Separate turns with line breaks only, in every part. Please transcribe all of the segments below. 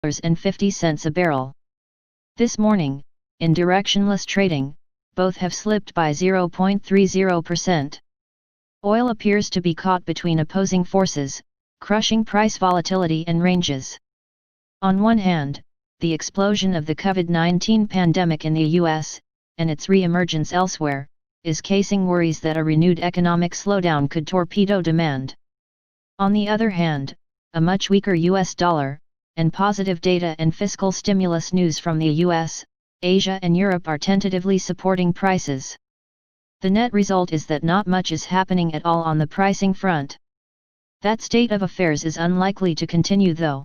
$50 a barrel. This morning, in directionless trading, both have slipped by 0.30%. Oil appears to be caught between opposing forces, crushing price volatility and ranges. On one hand, the explosion of the COVID-19 pandemic in the US, and its re-emergence elsewhere, is casing worries that a renewed economic slowdown could torpedo demand. On the other hand, a much weaker US dollar, and positive data and fiscal stimulus news from the US, Asia and Europe are tentatively supporting prices. The net result is that not much is happening at all on the pricing front. That state of affairs is unlikely to continue though.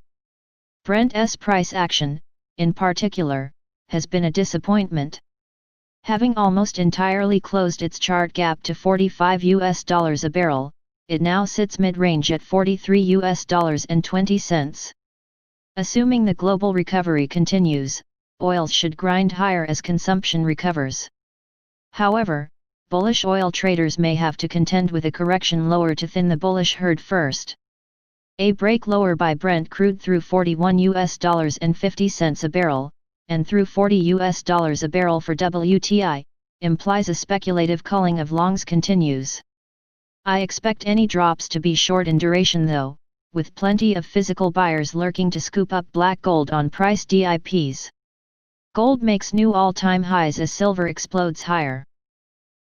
Brent's price action, in particular, has been a disappointment. Having almost entirely closed its chart gap to $45 a barrel, it now sits mid-range at $43.20. Assuming the global recovery continues, oil should grind higher as consumption recovers. However, bullish oil traders may have to contend with a correction lower to thin the bullish herd first. A break lower by Brent crude through $41.50 a barrel, and through $40 a barrel for WTI, implies a speculative culling of longs continues. I expect any drops to be short in duration though, with plenty of physical buyers lurking to scoop up black gold on price dips. Gold makes new all-time highs as silver explodes higher.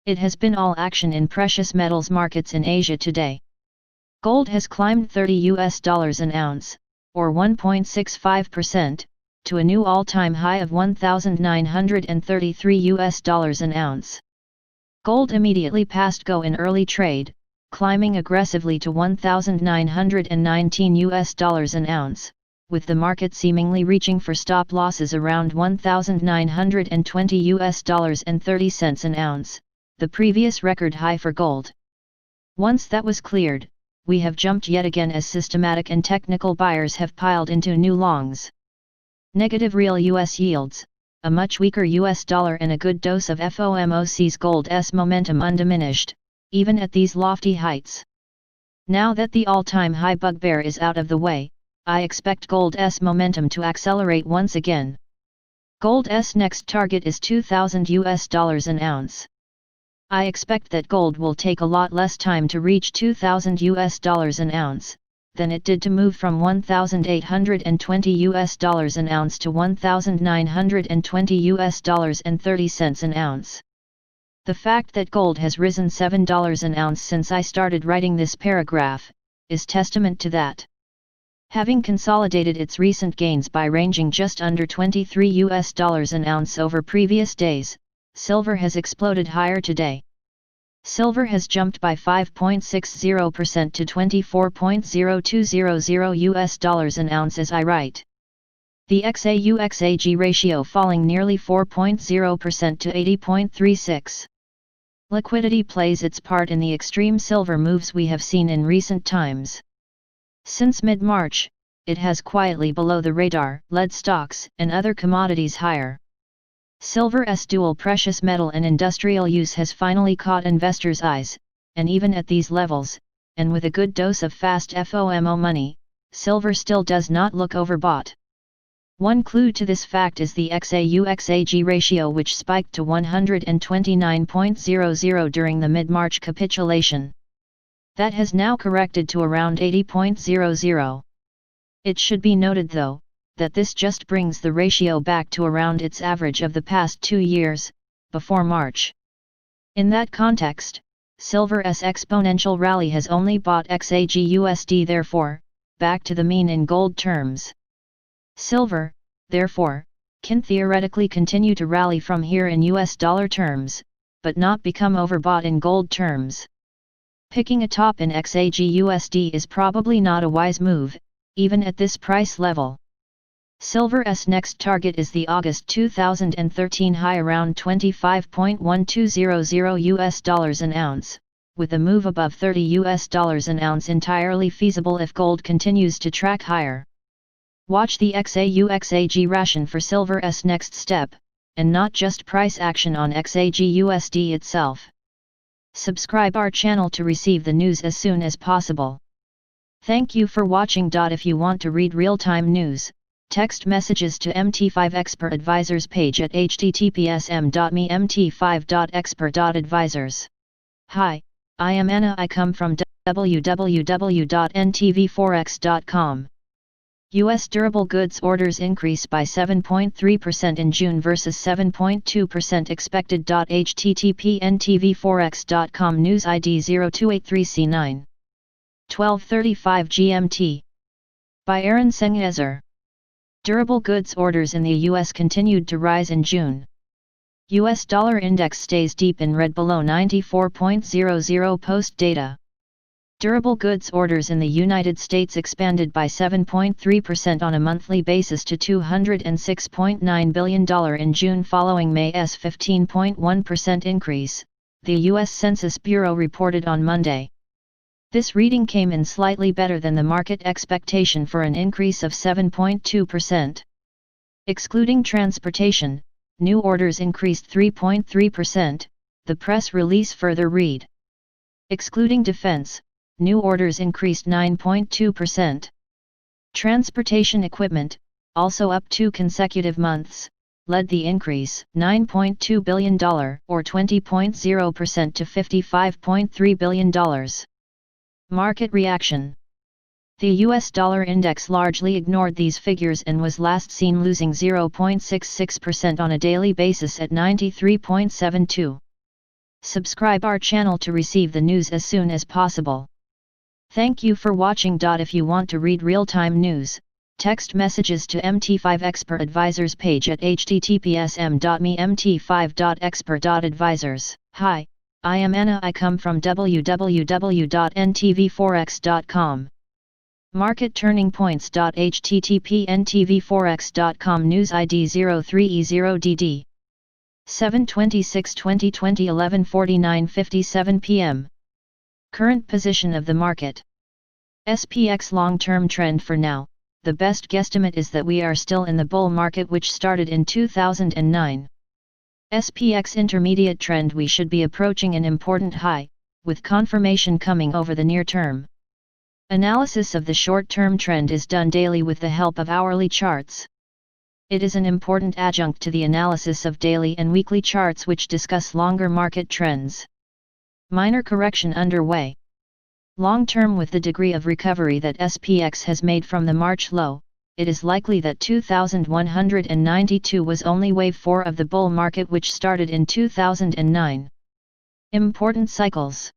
It has been all action in precious metals markets in Asia today. Gold has climbed $30 an ounce, or 1.65%, to a new all-time high of $1,933 an ounce. Gold immediately passed go in early trade, climbing aggressively to $1,919 an ounce, with the market seemingly reaching for stop losses around $1,920.30 an ounce, the previous record high for gold. Once that was cleared, we have jumped yet again as systematic and technical buyers have piled into new longs. Negative real US yields, a much weaker US dollar and a good dose of FOMC's gold's momentum undiminished, even at these lofty heights. Now that the all-time high bugbear is out of the way, I expect gold's momentum to accelerate once again. Gold's next target is $2,000 an ounce. I expect that gold will take a lot less time to reach $2,000 an ounce than it did to move from $1,820 an ounce to $1,920.30 an ounce. The fact that gold has risen $7 an ounce since I started writing this paragraph is testament to that. Having consolidated its recent gains by ranging just under $23 an ounce over previous days, silver has exploded higher today. Silver has jumped by 5.60% to $24.0200 an ounce as I write. The XAU-XAG ratio falling nearly 4.0% to 80.36. Liquidity plays its part in the extreme silver moves we have seen in recent times. Since mid-March, it has quietly below the radar led stocks and other commodities higher. Silver's dual precious metal and industrial use has finally caught investors' eyes, and even at these levels, and with a good dose of fast FOMO money, silver still does not look overbought. One clue to this fact is the XAU-XAG ratio, which spiked to 129.00 during the mid-March capitulation. That has now corrected to around 80.00. It should be noted though, that this just brings the ratio back to around its average of the past 2 years, before March. In that context, silver's exponential rally has only bought XAG-USD, therefore, back to the mean in gold terms. Silver, therefore, can theoretically continue to rally from here in US dollar terms, but not become overbought in gold terms. Picking a top in XAG-USD is probably not a wise move, even at this price level. Silver's next target is the August 2013 high around $25.1200 an ounce, with a move above $30 an ounce entirely feasible if gold continues to track higher. Watch the XAU-XAG ration for silver's next step, and not just price action on XAG-USD itself. Subscribe our channel to receive the news as soon as possible. Thank you for watching. If you want to read real-time news, Text messages to MT5 Expert Advisors page at https://mt5.expert.advisors. Hi, I am Anna. I come from www.ntvforex.com. U.S. durable goods orders increased by 7.3% in June versus 7.2% expected. http://ntvforex.com News ID 0283C9. 12:35 GMT. By Aaron Senghezer. Durable goods orders in the U.S. continued to rise in June. U.S. dollar index stays deep in red below 94.00 post data. Durable goods orders in the United States expanded by 7.3% on a monthly basis to $206.9 billion in June following May's 15.1% increase, the U.S. Census Bureau reported on Monday. This reading came in slightly better than the market expectation for an increase of 7.2%. Excluding transportation, new orders increased 3.3%, the press release further read. Excluding defense, new orders increased 9.2%. Transportation equipment, also up 2 consecutive months, led the increase, $9.2 billion, or 20.0% to $55.3 billion. Market reaction. The US dollar index largely ignored these figures and was last seen losing 0.66% on a daily basis at 93.72. Subscribe our channel to receive the news as soon as possible. Thank you for watching. If you want to read real-time news, text messages to MT5 Expert Advisors page at https://mt5.expert.advisors. Hi, I am Anna. I come from www.ntvforex.com. Market turning points. http://ntvforex.com News ID 03E0DD. 7/26/2020 11:49:57 p.m. Current position of the market. SPX long-term trend. For now, the best guesstimate is that we are still in the bull market which started in 2009. SPX intermediate trend. We should be approaching an important high, with confirmation coming over the near term. Analysis of the short-term trend is done daily with the help of hourly charts. It is an important adjunct to the analysis of daily and weekly charts which discuss longer market trends. Minor correction underway. Long-term. With the degree of recovery that SPX has made from the March low, it is likely that 2192 was only wave 4 of the bull market which started in 2009. Important cycles.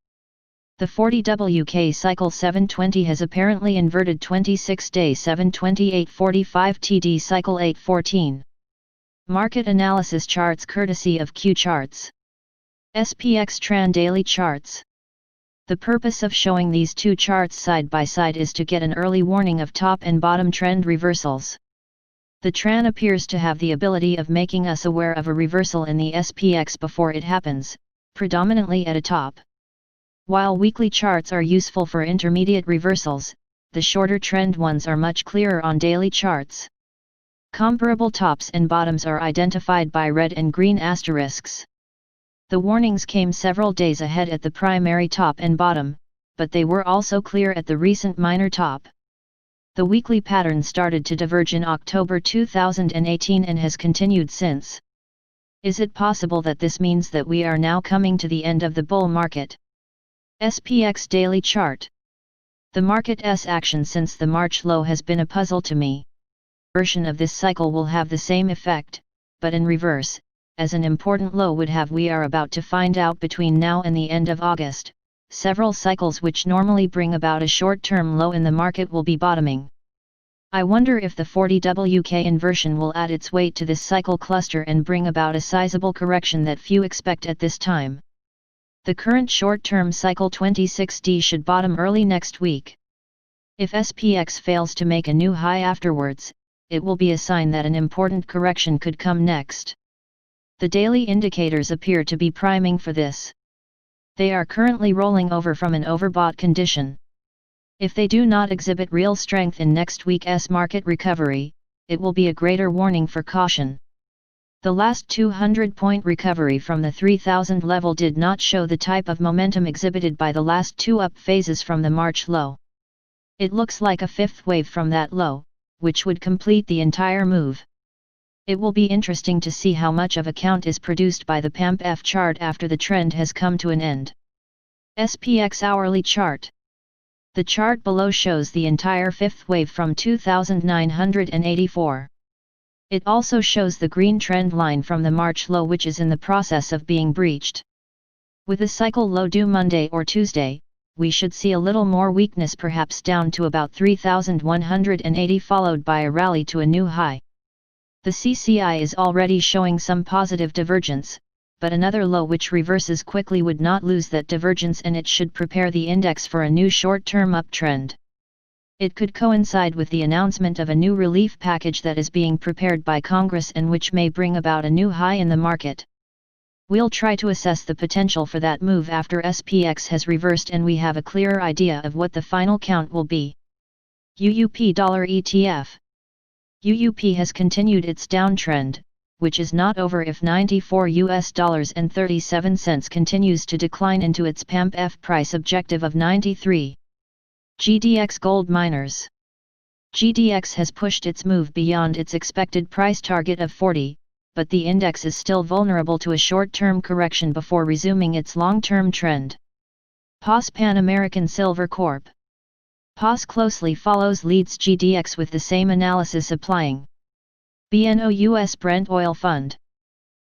The 40WK cycle 720 has apparently inverted 26-day 728.45 TD cycle 814. Market analysis charts courtesy of Q Charts. SPX Tran daily charts. The purpose of showing these two charts side by side is to get an early warning of top and bottom trend reversals. The Tran appears to have the ability of making us aware of a reversal in the SPX before it happens, predominantly at a top. While weekly charts are useful for intermediate reversals, the shorter trend ones are much clearer on daily charts. Comparable tops and bottoms are identified by red and green asterisks. The warnings came several days ahead at the primary top and bottom, but they were also clear at the recent minor top. The weekly pattern started to diverge in October 2018 and has continued since. Is it possible that this means that we are now coming to the end of the bull market? SPX daily chart. The market's action since the March low has been a puzzle to me. Version of this cycle will have the same effect, but in reverse, as an important low would have. We are about to find out between now and the end of August. Several cycles which normally bring about a short-term low in the market will be bottoming. I wonder if the 40WK inversion will add its weight to this cycle cluster and bring about a sizable correction that few expect at this time. The current short-term cycle 26D should bottom early next week. If SPX fails to make a new high afterwards, it will be a sign that an important correction could come next. The daily indicators appear to be priming for this. They are currently rolling over from an overbought condition. If they do not exhibit real strength in next week's market recovery, it will be a greater warning for caution. The last 200-point recovery from the 3000 level did not show the type of momentum exhibited by the last two up phases from the March low. It looks like a fifth wave from that low, which would complete the entire move. It will be interesting to see how much of a count is produced by the PAMP-F chart after the trend has come to an end. SPX hourly chart. The chart below shows the entire fifth wave from 2,984. It also shows the green trend line from the March low, which is in the process of being breached. With a cycle low due Monday or Tuesday, we should see a little more weakness, perhaps down to about 3,180, followed by a rally to a new high. The CCI is already showing some positive divergence, but another low which reverses quickly would not lose that divergence, and it should prepare the index for a new short-term uptrend. It could coincide with the announcement of a new relief package that is being prepared by Congress and which may bring about a new high in the market. We'll try to assess the potential for that move after SPX has reversed and we have a clearer idea of what the final count will be. UUP Dollar ETF. UUP has continued its downtrend, which is not over if $94.37 continues to decline into its PAMP-F price objective of 93. GDX Gold Miners. GDX has pushed its move beyond its expected price target of 40, but the index is still vulnerable to a short-term correction before resuming its long-term trend. POS Pan American Silver Corp. POS closely follows leads GDX with the same analysis applying. BNO US Brent Oil Fund.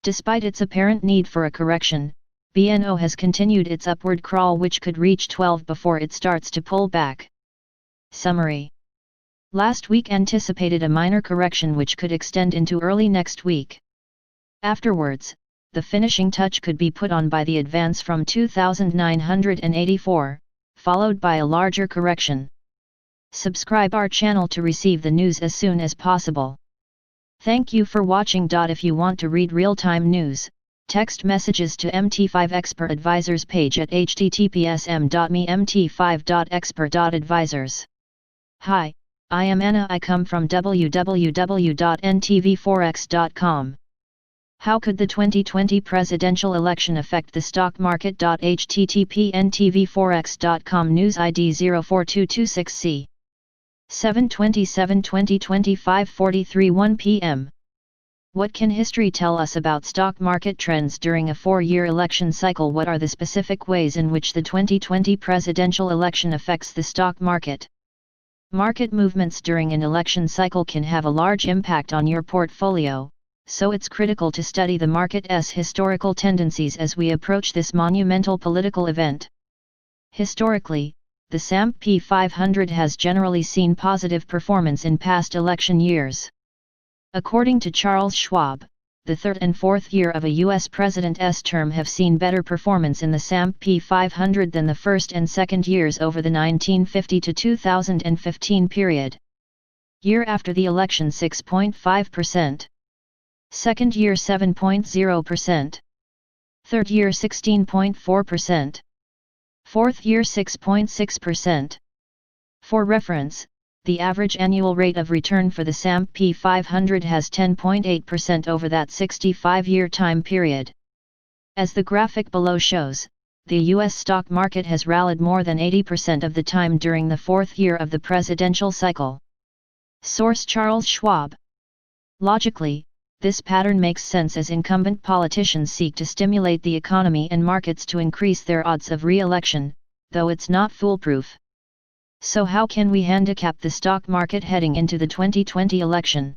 Despite its apparent need for a correction, BNO has continued its upward crawl, which could reach 12 before it starts to pull back. Summary. Last week anticipated a minor correction which could extend into early next week. Afterwards, the finishing touch could be put on by the advance from 2,984, followed by a larger correction. Subscribe our channel to receive the news as soon as possible. Thank you for watching. If you want to read real-time news, text messages to MT5 Expert Advisors page at https://m.me/mt5.expert.advisors. Hi, I am Anna. I come from www.ntvforex.com. How could the 2020 presidential election affect the stock market? http ntvforex.com News ID 04226C 7/27/2020 5:43 1 p.m. What can history tell us about stock market trends during a 4-year election cycle? What are the specific ways in which the 2020 presidential election affects the stock market? Market movements during an election cycle can have a large impact on your portfolio, so it's critical to study the market's historical tendencies as we approach this monumental political event. Historically, the S&P 500 has generally seen positive performance in past election years. According to Charles Schwab, the third and fourth year of a U.S. president's term have seen better performance in the S&P 500 than the first and second years over the 1950 to 2015 period. Year after the election 6.5%. Second year 7.0%. Third year 16.4%. Fourth year 6.6%. For reference, the average annual rate of return for the S&P 500 has 10.8% over that 65-year time period. As the graphic below shows, the U.S. stock market has rallied more than 80% of the time during the fourth year of the presidential cycle. Source: Charles Schwab. Logically, this pattern makes sense as incumbent politicians seek to stimulate the economy and markets to increase their odds of re-election, though it's not foolproof. So how can we handicap the stock market heading into the 2020 election?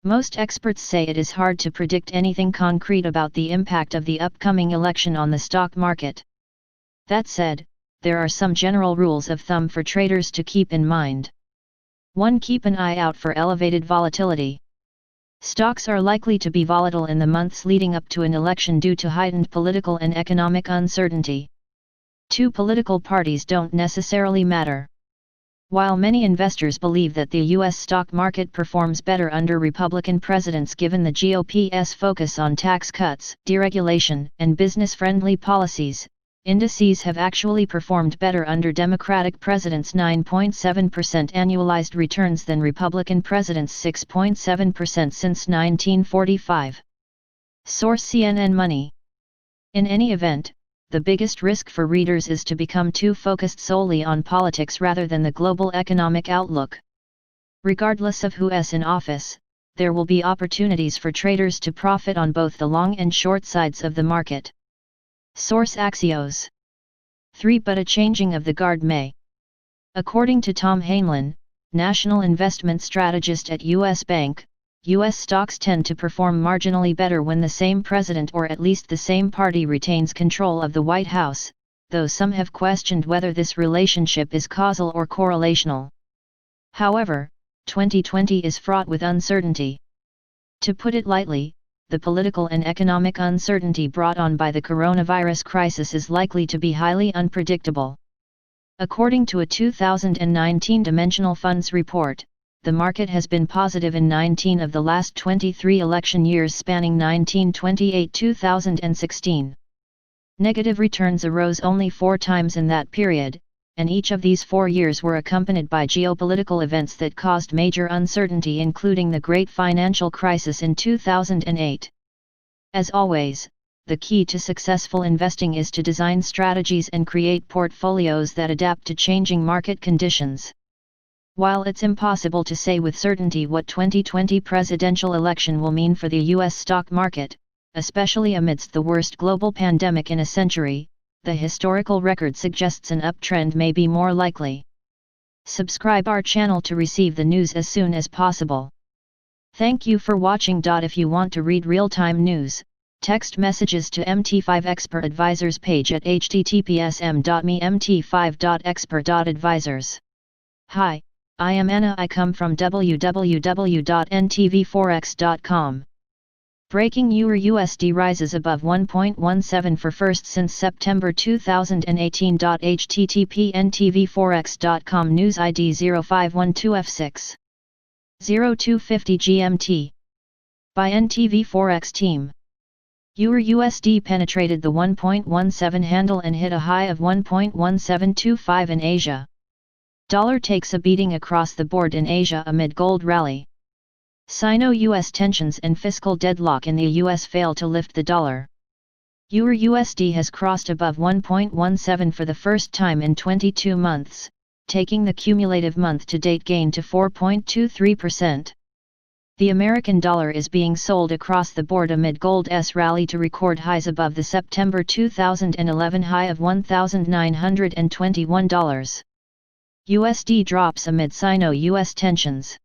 Most experts say it is hard to predict anything concrete about the impact of the upcoming election on the stock market. That said, there are some general rules of thumb for traders to keep in mind. 1. Keep an eye out for elevated volatility. Stocks are likely to be volatile in the months leading up to an election due to heightened political and economic uncertainty. 2. Political parties don't necessarily matter. While many investors believe that the U.S. stock market performs better under Republican presidents given the GOP's focus on tax cuts, deregulation, and business-friendly policies, indices have actually performed better under Democratic presidents' 9.7% annualized returns than Republican presidents' 6.7% since 1945. Source: CNN Money. In any event, the biggest risk for readers is to become too focused solely on politics rather than the global economic outlook. Regardless of who's in office, there will be opportunities for traders to profit on both the long and short sides of the market. Source Axios 3. But a changing of the guard may. According to Tom Hainlin, national investment strategist at U.S. Bank, U.S. stocks tend to perform marginally better when the same president or at least the same party retains control of the White House, though some have questioned whether this relationship is causal or correlational. However, 2020 is fraught with uncertainty. To put it lightly, the political and economic uncertainty brought on by the coronavirus crisis is likely to be highly unpredictable. According to a 2019 Dimensional Funds report, the market has been positive in 19 of the last 23 election years spanning 1928-2016. Negative returns arose only 4 times in that period, and each of these 4 years were accompanied by geopolitical events that caused major uncertainty, including the Great Financial Crisis in 2008. As always, the key to successful investing is to design strategies and create portfolios that adapt to changing market conditions. While it's impossible to say with certainty what 2020 presidential election will mean for the U.S. stock market, especially amidst the worst global pandemic in a century, the historical record suggests an uptrend may be more likely. Subscribe our channel to receive the news as soon as possible. Thank you for watching. If you want to read real-time news, text messages to MT5 Expert Advisors page at https://mt5.expert.advisors. Hi, I am Anna. I come from www.ntvforex.com. Breaking EUR/USD rises above 1.17 for first since September 2018. http ntvforex.com news ID 0512F6 0250 GMT by NTV Forex team. EUR/USD penetrated the 1.17 handle and hit a high of 1.1725 in Asia. Dollar takes a beating across the board in Asia amid gold rally. Sino-US tensions and fiscal deadlock in the US fail to lift the dollar. EUR/USD has crossed above 1.17 for the first time in 22 months, taking the cumulative month-to-date gain to 4.23%. The American dollar is being sold across the board amid gold's rally to record highs above the September 2011 high of $1,921. USD drops amid Sino-US tensions.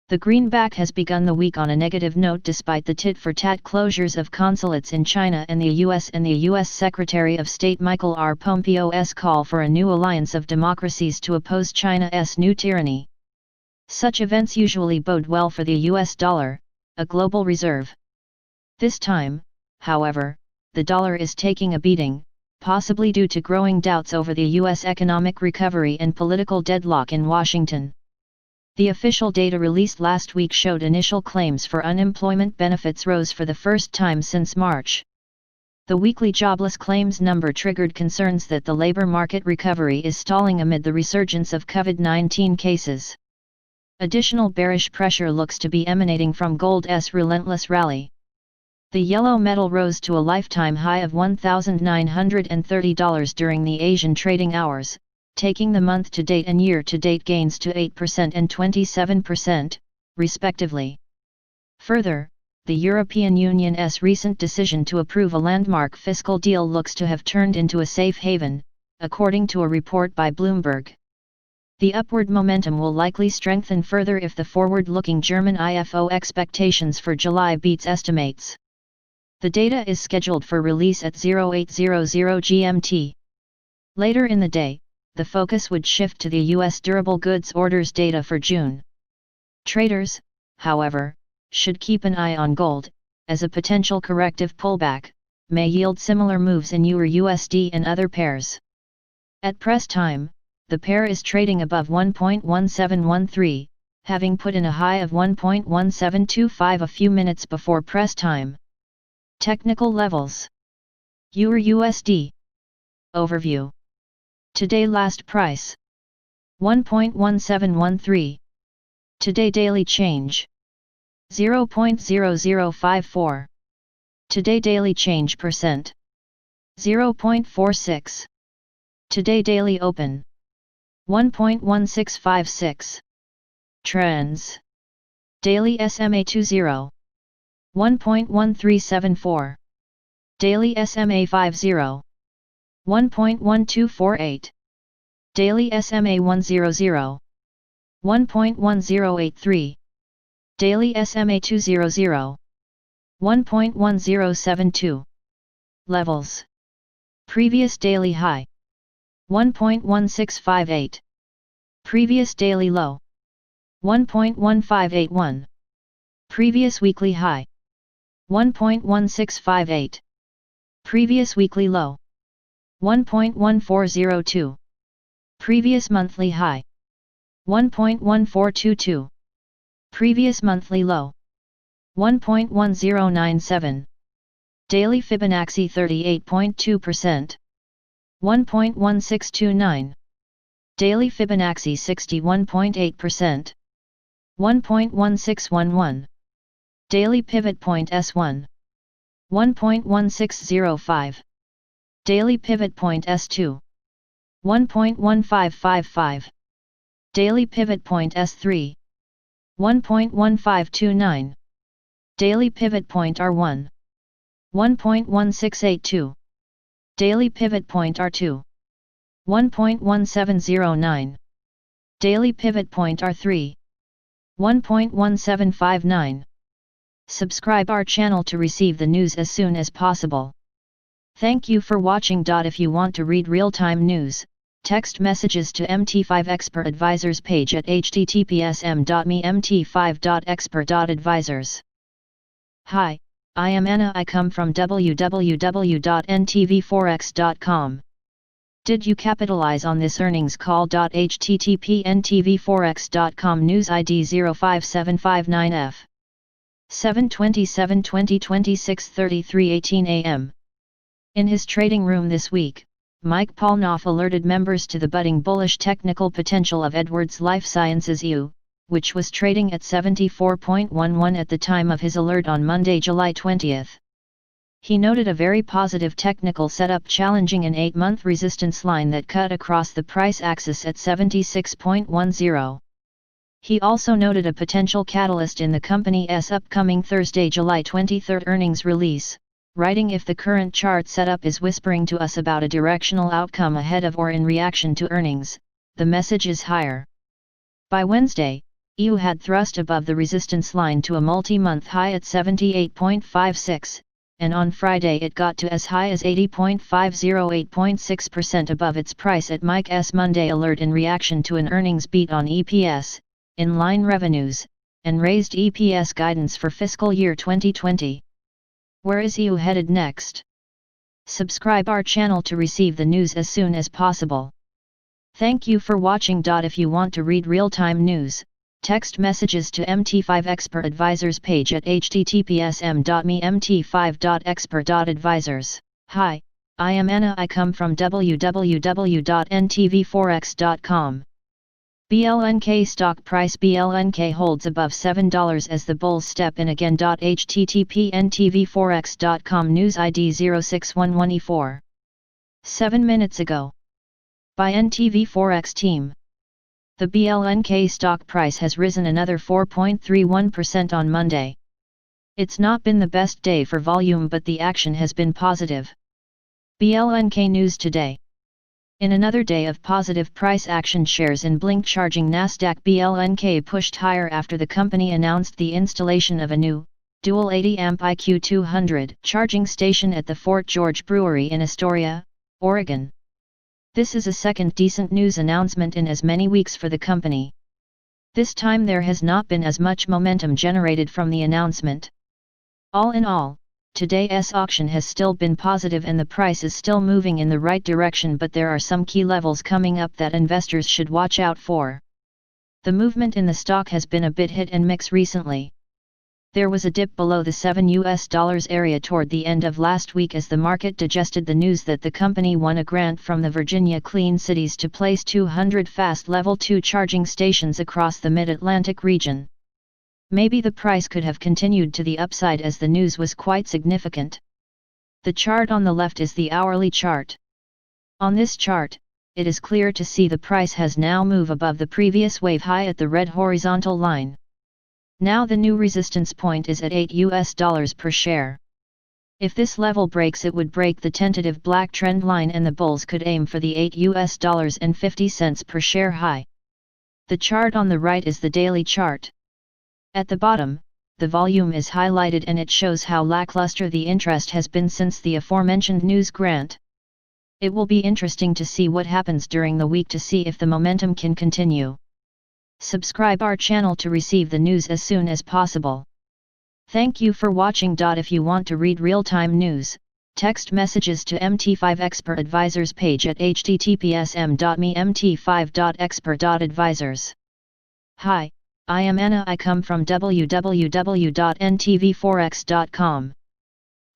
The greenback has begun the week on a negative note despite the tit-for-tat closures of consulates in China and the US and the US Secretary of State Michael R. Pompeo's call for a new alliance of democracies to oppose China's new tyranny. Such events usually bode well for the US dollar, a global reserve. This time, however, the dollar is taking a beating, possibly due to growing doubts over the US economic recovery and political deadlock in Washington. The official data released last week showed initial claims for unemployment benefits rose for the first time since March. The weekly jobless claims number triggered concerns that the labor market recovery is stalling amid the resurgence of COVID-19 cases. Additional bearish pressure looks to be emanating from gold's relentless rally. The yellow metal rose to a lifetime high of $1,930 during the Asian trading hours, taking the month-to-date and year-to-date gains to 8% and 27%, respectively. Further, the European Union's recent decision to approve a landmark fiscal deal looks to have turned into a safe haven, according to a report by Bloomberg. The upward momentum will likely strengthen further if the forward-looking German IFO expectations for July beats estimates. The data is scheduled for release at 0800 GMT. Later in the day, the focus would shift to the U.S. durable goods orders data for June. Traders, however, should keep an eye on gold, as a potential corrective pullback may yield similar moves in EUR/USD and other pairs. At press time, the pair is trading above 1.1713, having put in a high of 1.1725 a few minutes before press time. Technical levels. EUR/USD. Overview. Today last price. 1.1713. Today daily change. 0.0054. Today daily change percent. 0.46. Today daily open. 1.1656. Trends. Daily SMA 20. 1.1374. Daily SMA 50. 1.1248. Daily SMA 100. 1.1083. Daily SMA 200. 1.1072. Levels. Previous daily high. 1.1658. Previous daily low. 1.1581. Previous weekly high. 1.1658. Previous weekly low. 1.1402. Previous monthly high. 1.1422. Previous monthly low. 1.1097. Daily Fibonacci 38.2%. 1.1629. Daily Fibonacci 61.8%. 1.1611. Daily Pivot Point S1. 1.1605. Daily Pivot Point S2. 1.1555. Daily Pivot Point S3. 1.1529. Daily Pivot Point R1. 1.1682. Daily Pivot Point R2. 1.1709. Daily Pivot Point R3. 1.1759. Subscribe our channel to receive the news as soon as possible. Thank you for watching. If you want to read real-time news, text messages to MT5 Expert Advisors page at https://mt5.expert.advisors. Hi, I am Anna. I come from www.ntvforex.com. Did you capitalize on this earnings call? http ntvforex.com news ID 05759F 7/27/2026 33:18 a.m. In his trading room this week, Mike Polnoff alerted members to the budding bullish technical potential of Edwards Lifesciences EU, which was trading at 74.11 at the time of his alert on Monday, July 20. He noted a very positive technical setup challenging an 8-month resistance line that cut across the price axis at 76.10. He also noted a potential catalyst in the company's upcoming Thursday, July 23 earnings release, writing, "If the current chart setup is whispering to us about a directional outcome ahead of or in reaction to earnings, the message is higher." By Wednesday, EU had thrust above the resistance line to a multi-month high at 78.56, and on Friday it got to as high as 80.508.6% above its price at Mike's Monday alert in reaction to an earnings beat on EPS, in-line revenues, and raised EPS guidance for fiscal year 2020. Where is EU headed next? Subscribe our channel to receive the news as soon as possible. Thank you for watching. If you want to read real-time news, text messages to MT5 Expert Advisors page at https://mt5.expert.advisors. Hi, I am Anna. I come from www.ntvforex.com. BLNK stock price. BLNK holds above $7 as the bulls step in again. http ntvforex.com news ID 0611E4. 7 minutes ago. By NTV Forex team. The BLNK stock price has risen another 4.31% on Monday. It's not been the best day for volume, but the action has been positive. BLNK news today. In another day of positive price action, shares in Blink Charging Nasdaq BLNK pushed higher after the company announced the installation of a new, dual 80-amp IQ200 charging station at the Fort George Brewery in Astoria, Oregon. This is a second decent news announcement in as many weeks for the company. This time there has not been as much momentum generated from the announcement. All in all, today's auction has still been positive and the price is still moving in the right direction, but there are some key levels coming up that investors should watch out for. The movement in the stock has been a bit hit and miss recently. There was a dip below the $7 area toward the end of last week as the market digested the news that the company won a grant from the Virginia Clean Cities to place 200 fast Level 2 charging stations across the Mid-Atlantic region. Maybe the price could have continued to the upside as the news was quite significant. The chart on the left is the hourly chart. On this chart, it is clear to see the price has now moved above the previous wave high at the red horizontal line. Now the new resistance point is at $8 per share. If this level breaks, it would break the tentative black trend line and the bulls could aim for the $8.50 per share high. The chart on the right is the daily chart. At the bottom, the volume is highlighted and it shows how lackluster the interest has been since the aforementioned news grant. It will be interesting to see what happens during the week to see if the momentum can continue. Subscribe our channel to receive the news as soon as possible. Thank you for watching. If you want to read real-time news, text messages to MT5 Expert Advisors page at https://m.me/mt5.expert.advisors. Hi, I am Anna. I come from www.ntvforex.com.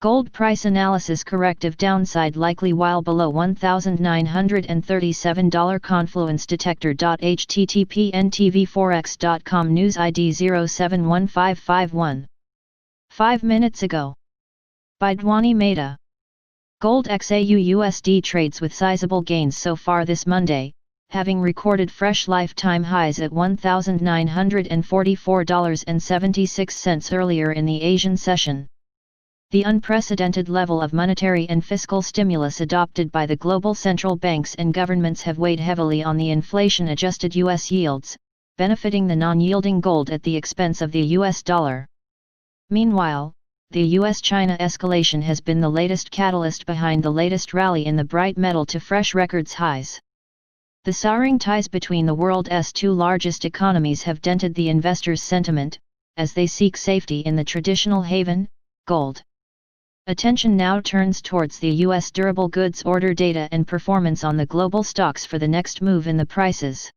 Gold price analysis: corrective downside likely while below $1,937. Confluence detector. http ntvforex.com. News ID 071551. 5 minutes ago. By Dwani Mehta. Gold XAU/USD trades with sizable gains so far this Monday, having recorded fresh lifetime highs at $1,944.76 earlier in the Asian session. The unprecedented level of monetary and fiscal stimulus adopted by the global central banks and governments have weighed heavily on the inflation-adjusted U.S. yields, benefiting the non-yielding gold at the expense of the U.S. dollar. Meanwhile, the U.S.-China escalation has been the latest catalyst behind the latest rally in the bright metal to fresh records highs. The souring ties between the world's two largest economies have dented the investors' sentiment, as they seek safety in the traditional haven, gold. Attention now turns towards the U.S. durable goods order data and performance on the global stocks for the next move in the prices.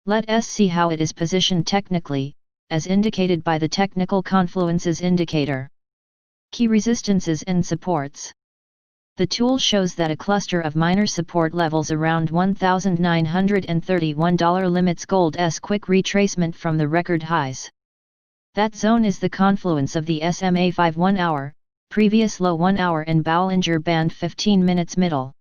Let us see how it is positioned technically, as indicated by the technical confluences indicator. Key resistances and supports. The tool shows that a cluster of minor support levels around $1,931 limits gold's quick retracement from the record highs. That zone is the confluence of the SMA 5 1-hour, previous low 1-hour and Bollinger Band 15 minutes middle.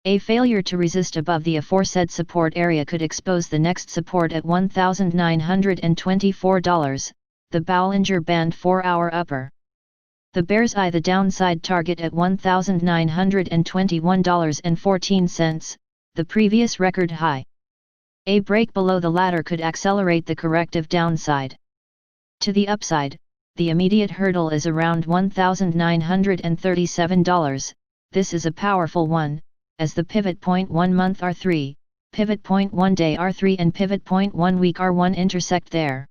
A failure to resist above the aforesaid support area could expose the next support at $1,924, the Bollinger Band 4-hour upper. The bear's eye the downside target at $1,921.14, the previous record high. A break below the latter could accelerate the corrective downside. To the upside, the immediate hurdle is around $1,937, this is a powerful one, as the pivot point 1 month R3, pivot point 1 day R3 and pivot point 1 week R1 intersect there.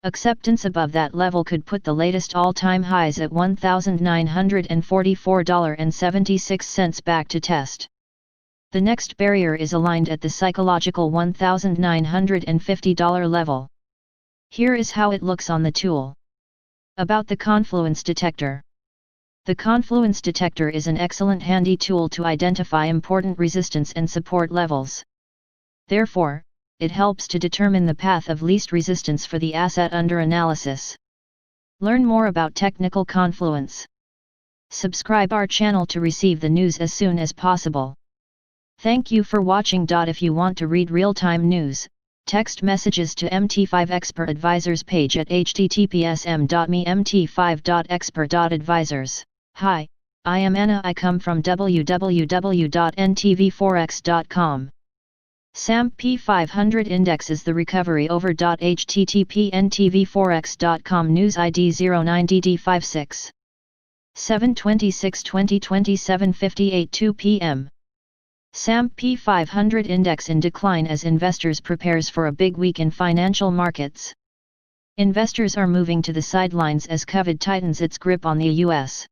Acceptance above that level could put the latest all-time highs at $1,944.76 back to test. The next barrier is aligned at the psychological $1,950 level. Here is how it looks on the tool. About the confluence detector. The confluence detector is an excellent handy tool to identify important resistance and support levels. Therefore, it helps to determine the path of least resistance for the asset under analysis. Learn more about technical confluence. Subscribe our channel to receive the news as soon as possible. Thank you for watching. If you want to read real-time news, text messages to MT5 Expert Advisors page at https://m.me/mt5.expert.advisors. Hi, I am Anna. I come from www.ntvforex.com. S&P 500 index is the recovery over. http ntvforex.com. News ID 09DD56. 7/26/2020 7:58 2 p.m. S&P 500 index in decline as investors prepares for a big week in financial markets. Investors are moving to the sidelines as COVID tightens its grip on the U.S.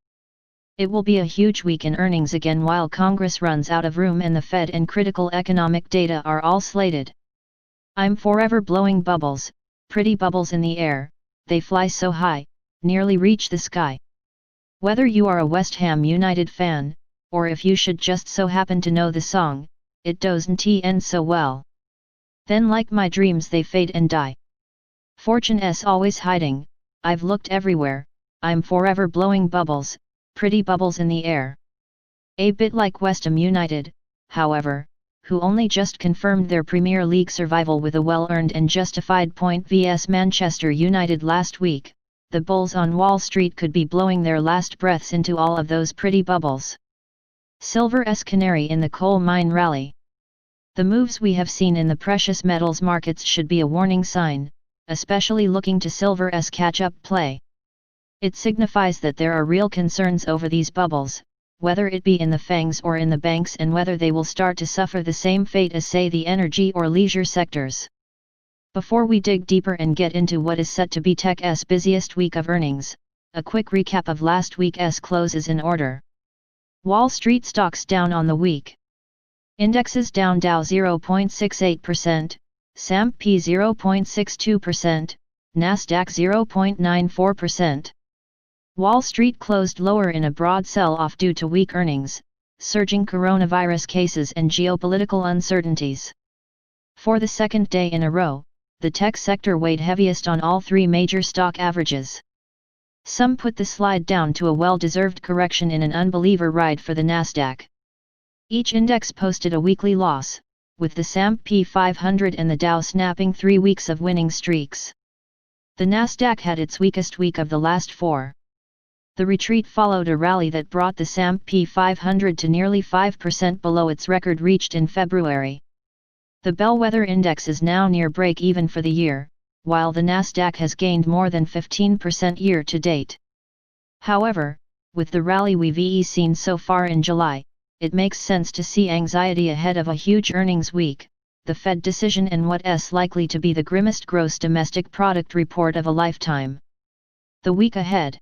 It will be a huge week in earnings again while Congress runs out of room and the Fed and critical economic data are all slated. I'm forever blowing bubbles, pretty bubbles in the air, they fly so high, nearly reach the sky. Whether you are a West Ham United fan, or if you should just so happen to know the song, it doesn't end so well. Then like my dreams they fade and die. Fortune's always hiding, I've looked everywhere, I'm forever blowing bubbles, pretty bubbles in the air. A bit like West Ham United, however, who only just confirmed their Premier League survival with a well-earned and justified point vs Manchester United last week, the bulls on Wall Street could be blowing their last breaths into all of those pretty bubbles. Silver's canary in the coal mine rally. The moves we have seen in the precious metals markets should be a warning sign, especially looking to silver's catch-up play. It signifies that there are real concerns over these bubbles, whether it be in the FANGs or in the banks, and whether they will start to suffer the same fate as, say, the energy or leisure sectors. Before we dig deeper and get into what is set to be tech's busiest week of earnings, a quick recap of last week's closes in order. Wall Street stocks down on the week. Indexes down: Dow 0.68%, S&P 0.62%, Nasdaq 0.94%. Wall Street closed lower in a broad sell-off due to weak earnings, surging coronavirus cases and geopolitical uncertainties. For the second day in a row, the tech sector weighed heaviest on all three major stock averages. Some put the slide down to a well-deserved correction in an unbeliever ride for the Nasdaq. Each index posted a weekly loss, with the S&P 500 and the Dow snapping 3 weeks of winning streaks. The Nasdaq had its weakest week of the last 4. The retreat followed a rally that brought the S&P 500 to nearly 5% below its record reached in February. The bellwether index is now near break-even for the year, while the Nasdaq has gained more than 15% year-to-date. However, with the rally we've seen so far in July, it makes sense to see anxiety ahead of a huge earnings week, the Fed decision, and what's likely to be the grimmest gross domestic product report of a lifetime. The week ahead.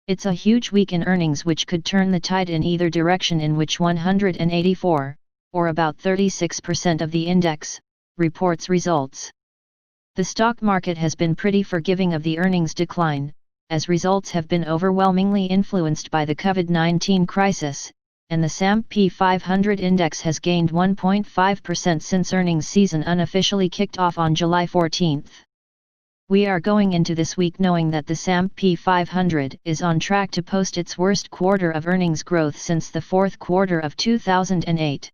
It's a huge week in earnings which could turn the tide in either direction, in which 184, or about 36% of the index, reports results. The stock market has been pretty forgiving of the earnings decline, as results have been overwhelmingly influenced by the COVID-19 crisis, and the S&P 500 index has gained 1.5% since earnings season unofficially kicked off on July 14. We are going into this week knowing that the S&P 500 is on track to post its worst quarter of earnings growth since the fourth quarter of 2008.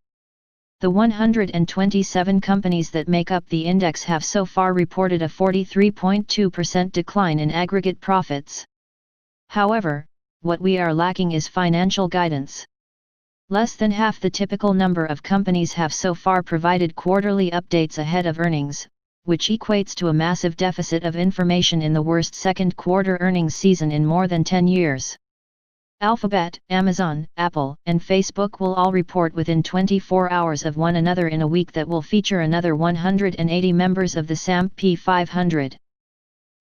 The 127 companies that make up the index have so far reported a 43.2% decline in aggregate profits. However, what we are lacking is financial guidance. Less than half the typical number of companies have so far provided quarterly updates ahead of earnings, which equates to a massive deficit of information in the worst second quarter earnings season in more than 10 years. Alphabet, Amazon, Apple, and Facebook will all report within 24 hours of one another in a week that will feature another 180 members of the S&P 500.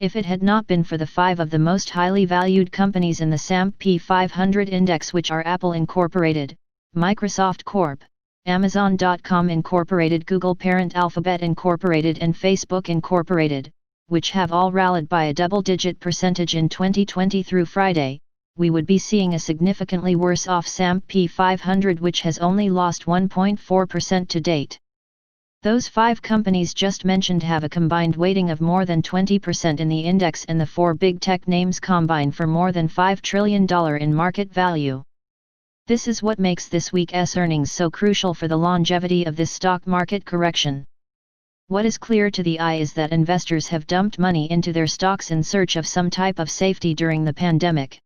If it had not been for the 5 of the most highly valued companies in the S&P 500 index, which are Apple Incorporated, Microsoft Corp., Amazon.com Incorporated, Google parent Alphabet Incorporated, and Facebook Incorporated, which have all rallied by a double-digit percentage in 2020 through Friday, we would be seeing a significantly worse off S&P 500, which has only lost 1.4% to date. Those 5 companies just mentioned have a combined weighting of more than 20% in the index, and the 4 big tech names combine for more than $5 trillion in market value. This is what makes this week's earnings so crucial for the longevity of this stock market correction. What is clear to the eye is that investors have dumped money into their stocks in search of some type of safety during the pandemic.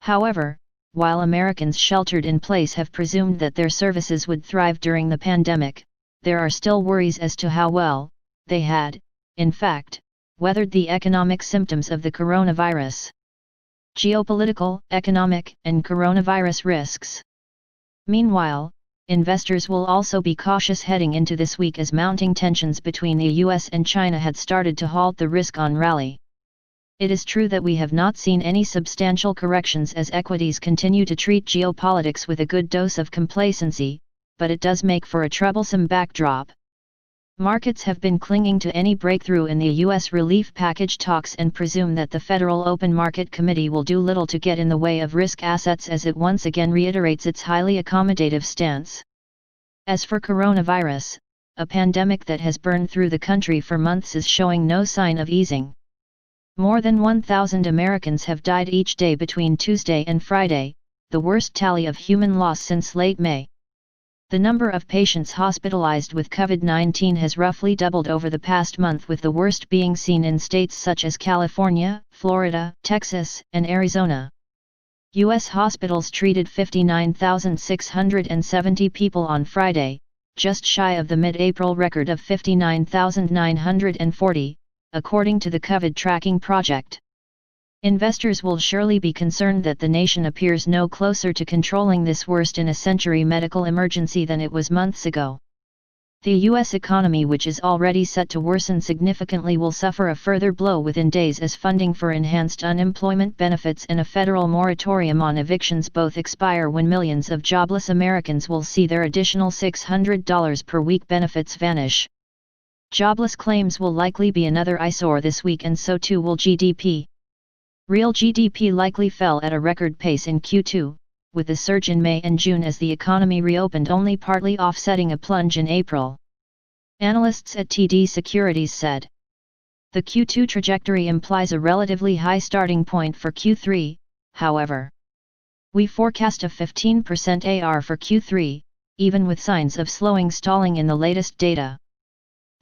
However, while Americans sheltered in place have presumed that their services would thrive during the pandemic, there are still worries as to how well they had, in fact, weathered the economic symptoms of the coronavirus. Geopolitical, economic, and coronavirus risks. Meanwhile, investors will also be cautious heading into this week, as mounting tensions between the US and China had started to halt the risk-on rally. It is true that we have not seen any substantial corrections as equities continue to treat geopolitics with a good dose of complacency, but it does make for a troublesome backdrop. Markets have been clinging to any breakthrough in the U.S. relief package talks and presume that the Federal Open Market Committee will do little to get in the way of risk assets as it once again reiterates its highly accommodative stance. As for coronavirus, a pandemic that has burned through the country for months is showing no sign of easing. More than 1,000 Americans have died each day between Tuesday and Friday, the worst tally of human loss since late May. The number of patients hospitalized with COVID-19 has roughly doubled over the past month, with the worst being seen in states such as California, Florida, Texas, and Arizona. U.S. hospitals treated 59,670 people on Friday, just shy of the mid-April record of 59,940, according to the COVID Tracking Project. Investors will surely be concerned that the nation appears no closer to controlling this worst in a century medical emergency than it was months ago. The U.S. economy, which is already set to worsen significantly, will suffer a further blow within days as funding for enhanced unemployment benefits and a federal moratorium on evictions both expire, when millions of jobless Americans will see their additional $600 per week benefits vanish. Jobless claims will likely be another eyesore this week, and so too will GDP. Real GDP likely fell at a record pace in Q2, with a surge in May and June as the economy reopened only partly offsetting a plunge in April. Analysts at TD Securities said. The Q2 trajectory implies a relatively high starting point for Q3, however. We forecast a 15% AR for Q3, even with signs of slowing stalling in the latest data.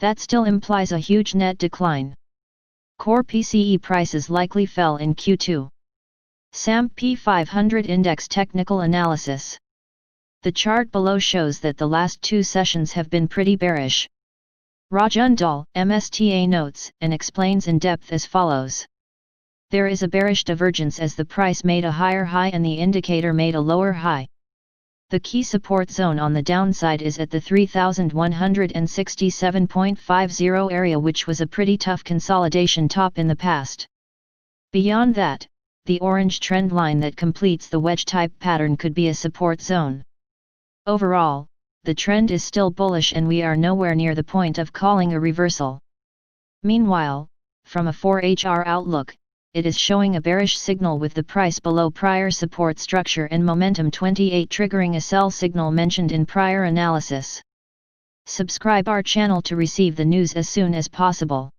That still implies a huge net decline. Core PCE prices likely fell in Q2. S&P 500 Index Technical Analysis. The chart below shows that the last two sessions have been pretty bearish. Rajan Dal, MSTA notes and explains in depth as follows. There is a bearish divergence as the price made a higher high and the indicator made a lower high. The key support zone on the downside is at the 3,167.50 area, which was a pretty tough consolidation top in the past. Beyond that, the orange trend line that completes the wedge-type pattern could be a support zone. Overall, the trend is still bullish and we are nowhere near the point of calling a reversal. Meanwhile, from a 4HR outlook, it is showing a bearish signal with the price below prior support structure and momentum 28 triggering a sell signal mentioned in prior analysis. Subscribe our channel to receive the news as soon as possible.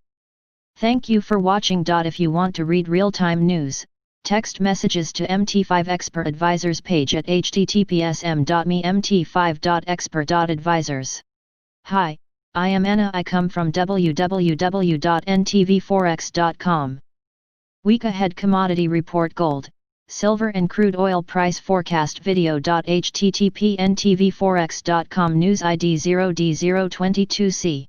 Thank you for watching. If you want to read real-time news, text messages to MT5 Expert Advisors page at https://m.mt5.expert.advisors. Hi, I am Anna. I come from www.ntvforex.com. Week ahead commodity report: gold, silver and crude oil price forecast video. http://ntvforex.com news ID 0D022C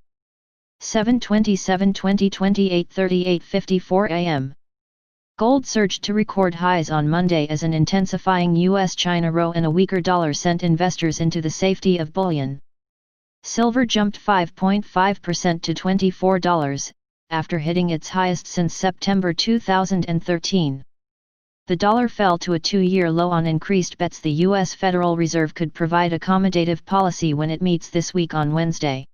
7/27/2020 8:38:54 a.m. Gold surged to record highs on Monday as an intensifying U.S.-China row and a weaker dollar sent investors into the safety of bullion. Silver jumped 5.5% to $24, after hitting its highest since September 2013. The dollar fell to a two-year low on increased bets the U.S. Federal Reserve could provide accommodative policy when it meets this week on Wednesday.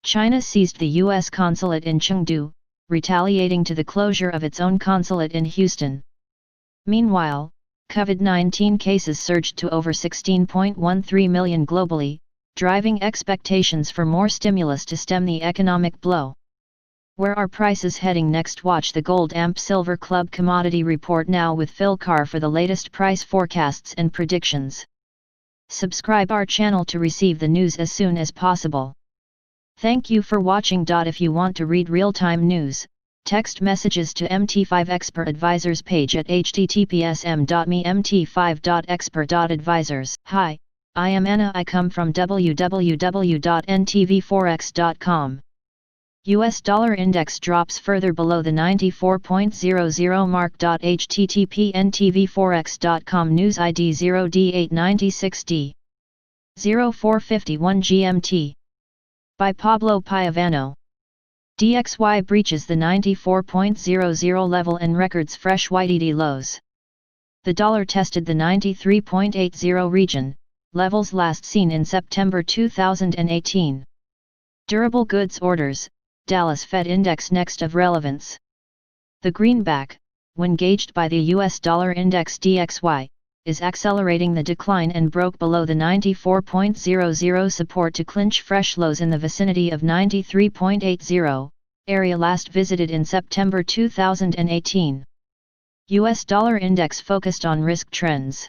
China seized the U.S. consulate in Chengdu, retaliating to the closure of its own consulate in Houston. Meanwhile, COVID-19 cases surged to over 16.13 million globally, driving expectations for more stimulus to stem the economic blow. Where are prices heading next? Watch the Gold Amp Silver Club Commodity Report now with Phil Carr for the latest price forecasts and predictions. Subscribe our channel to receive the news as soon as possible. Thank you for watching. If you want to read real-time news, text messages to MT5 Expert Advisors page at https://m.mt5.expert.advisors. Hi, I am Anna. I come from www.ntvforex.com. US dollar index drops further below the 94.00 mark. http://ntvforex.com news ID 0D896D 0451 GMT. By Pablo Piavano. DXY breaches the 94.00 level and records fresh YTD lows. The dollar tested the 93.80 region, levels last seen in September 2018. Durable goods orders, Dallas Fed Index next of relevance. The greenback, when gauged by the US dollar index DXY, is accelerating the decline and broke below the 94.00 support to clinch fresh lows in the vicinity of 93.80, area last visited in September 2018. US dollar index focused on risk trends.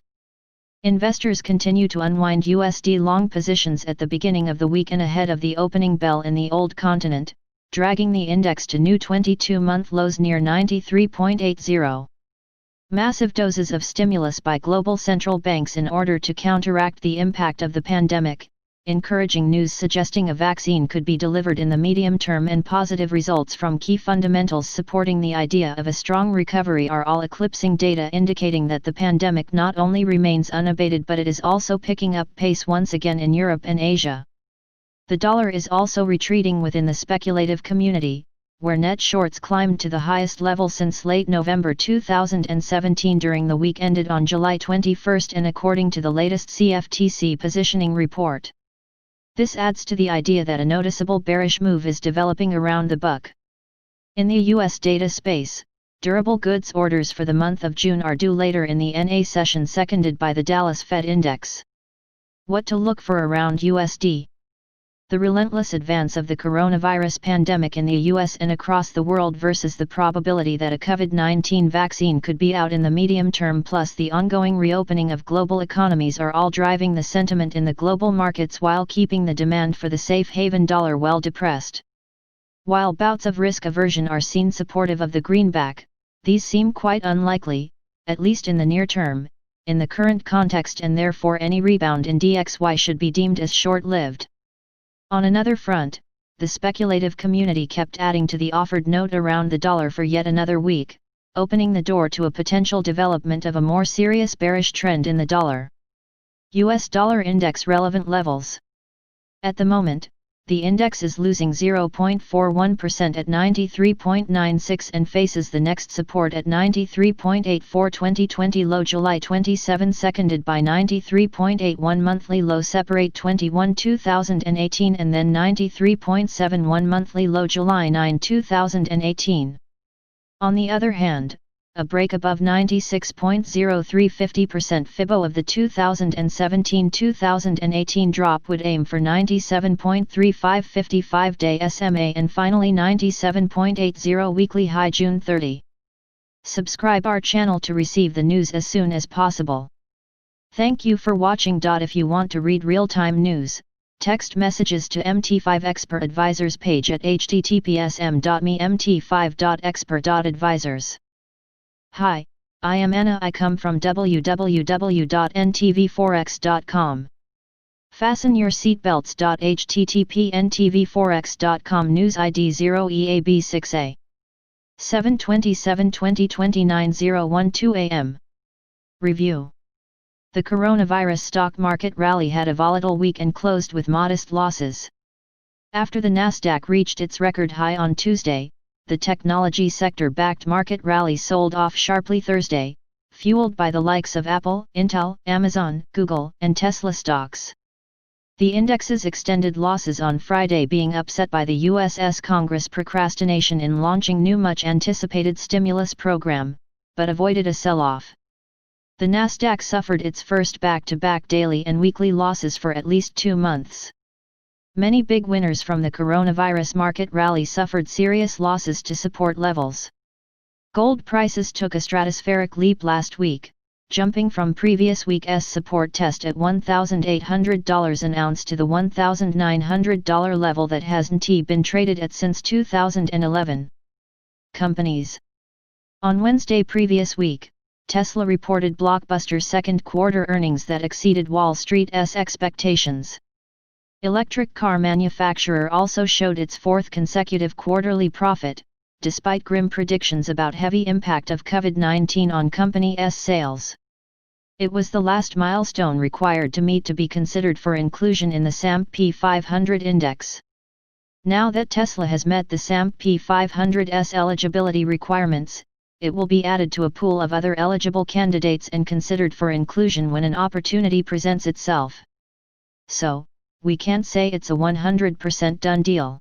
Investors continue to unwind USD long positions at the beginning of the week and ahead of the opening bell in the Old Continent, dragging the index to new 22-month lows near 93.80. Massive doses of stimulus by global central banks in order to counteract the impact of the pandemic, encouraging news suggesting a vaccine could be delivered in the medium term, and positive results from key fundamentals supporting the idea of a strong recovery are all eclipsing data indicating that the pandemic not only remains unabated but it is also picking up pace once again in Europe and Asia. The dollar is also retreating within the speculative community, where net shorts climbed to the highest level since late November 2017 during the week ended on July 21 and according to the latest CFTC positioning report. This adds to the idea that a noticeable bearish move is developing around the buck. In the U.S. data space, durable goods orders for the month of June are due later in the NA session, seconded by the Dallas Fed Index. What to look for around USD? The relentless advance of the coronavirus pandemic in the US and across the world versus the probability that a COVID-19 vaccine could be out in the medium term, plus the ongoing reopening of global economies, are all driving the sentiment in the global markets while keeping the demand for the safe haven dollar well depressed. While bouts of risk aversion are seen supportive of the greenback, these seem quite unlikely, at least in the near term, in the current context, and therefore any rebound in DXY should be deemed as short-lived. On another front, the speculative community kept adding to the offered note around the dollar for yet another week, opening the door to a potential development of a more serious bearish trend in the dollar. US dollar index relevant levels. At the moment, the index is losing 0.41% at 93.96 and faces the next support at 93.84 2020 low July 27 seconded by 93.81 monthly low separate 21 2018 and then 93.71 monthly low July 9 2018. On the other hand, a break above 96.03 50% Fibo of the 2017-2018 drop would aim for 97.35 55-day SMA and finally 97.80 weekly high June 30. Subscribe our channel to receive the news as soon as possible. Thank you for watching. If you want to read real-time news, text messages to MT5 Expert Advisors page at https://mt5.expert.advisors. Hi, I am Anna. I come from www.ntvforex.com. Fasten your seatbelts. http://ntvforex.com News ID 0EAB6A 7/27/2020 9:012 AM. Review. The coronavirus stock market rally had a volatile week and closed with modest losses. After the Nasdaq reached its record high on Tuesday, the technology sector-backed market rally sold off sharply Thursday, fueled by the likes of Apple, Intel, Amazon, Google, and Tesla stocks. The index's extended losses on Friday being upset by the U.S. Congress procrastination in launching new much-anticipated stimulus program, but avoided a sell-off. The Nasdaq suffered its first back-to-back daily and weekly losses for at least 2 months. Many big winners from the coronavirus market rally suffered serious losses to support levels. Gold prices took a stratospheric leap last week, jumping from previous week's support test at $1,800 an ounce to the $1,900 level that hasn't been traded at since 2011. Companies. On Wednesday previous week, Tesla reported blockbuster second quarter earnings that exceeded Wall Street's expectations. Electric car manufacturer also showed its fourth consecutive quarterly profit, despite grim predictions about heavy impact of COVID-19 on company's sales. It was the last milestone required to meet to be considered for inclusion in the S&P 500 index. Now that Tesla has met the S&P 500's eligibility requirements, it will be added to a pool of other eligible candidates and considered for inclusion when an opportunity presents itself. So, we can't say it's a 100% done deal.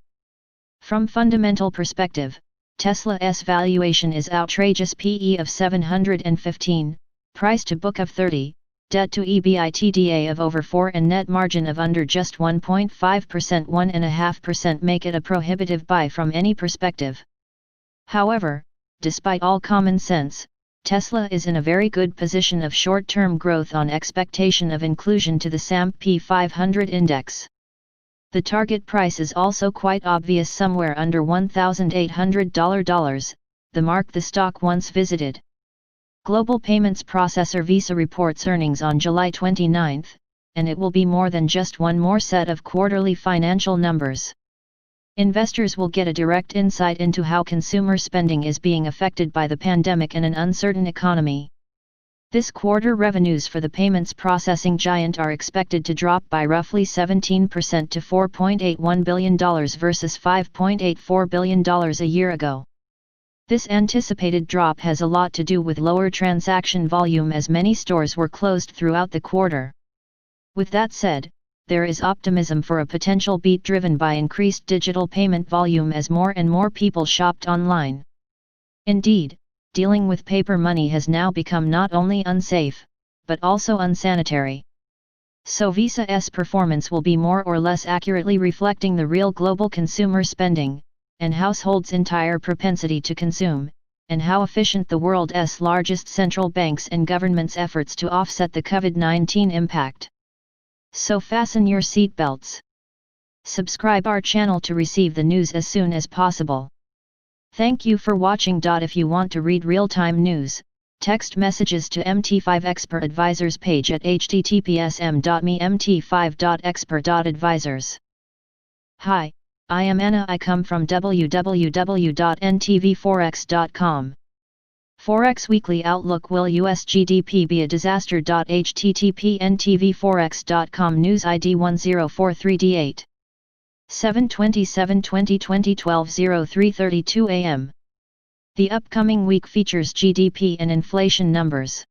From fundamental perspective, Tesla's valuation is outrageous: PE of 715, price to book of 30, debt to EBITDA of over 4 and net margin of under just 1.5%. 1.5% make it a prohibitive buy from any perspective. However, despite all common sense, Tesla is in a very good position of short-term growth on expectation of inclusion to the S&P 500 index. The target price is also quite obvious, somewhere under $1,800, the mark the stock once visited. Global payments processor Visa reports earnings on July 29, and it will be more than just one more set of quarterly financial numbers. Investors will get a direct insight into how consumer spending is being affected by the pandemic and an uncertain economy. This quarter, revenues for the payments processing giant are expected to drop by roughly 17% to $4.81 billion versus $5.84 billion a year ago. This anticipated drop has a lot to do with lower transaction volume, as many stores were closed throughout the quarter. With that said, there is optimism for a potential beat driven by increased digital payment volume as more and more people shopped online. Indeed, dealing with paper money has now become not only unsafe, but also unsanitary. So Visa's performance will be more or less accurately reflecting the real global consumer spending, and households' entire propensity to consume, and how efficient the world's largest central banks and governments' efforts to offset the COVID-19 impact. So fasten your seatbelts. Subscribe our channel to receive the news as soon as possible. Thank you for watching. If you want to read real-time news, text messages to MT5 Expert Advisors page at https://mt5.expert.advisors. Hi, I am Anna. I come from www.ntvforex.com. Forex Weekly Outlook: Will US GDP be a disaster? http ntvforex.com News ID 1043D8 7/27/2020 12:03:32 AM. The upcoming week features GDP and inflation numbers.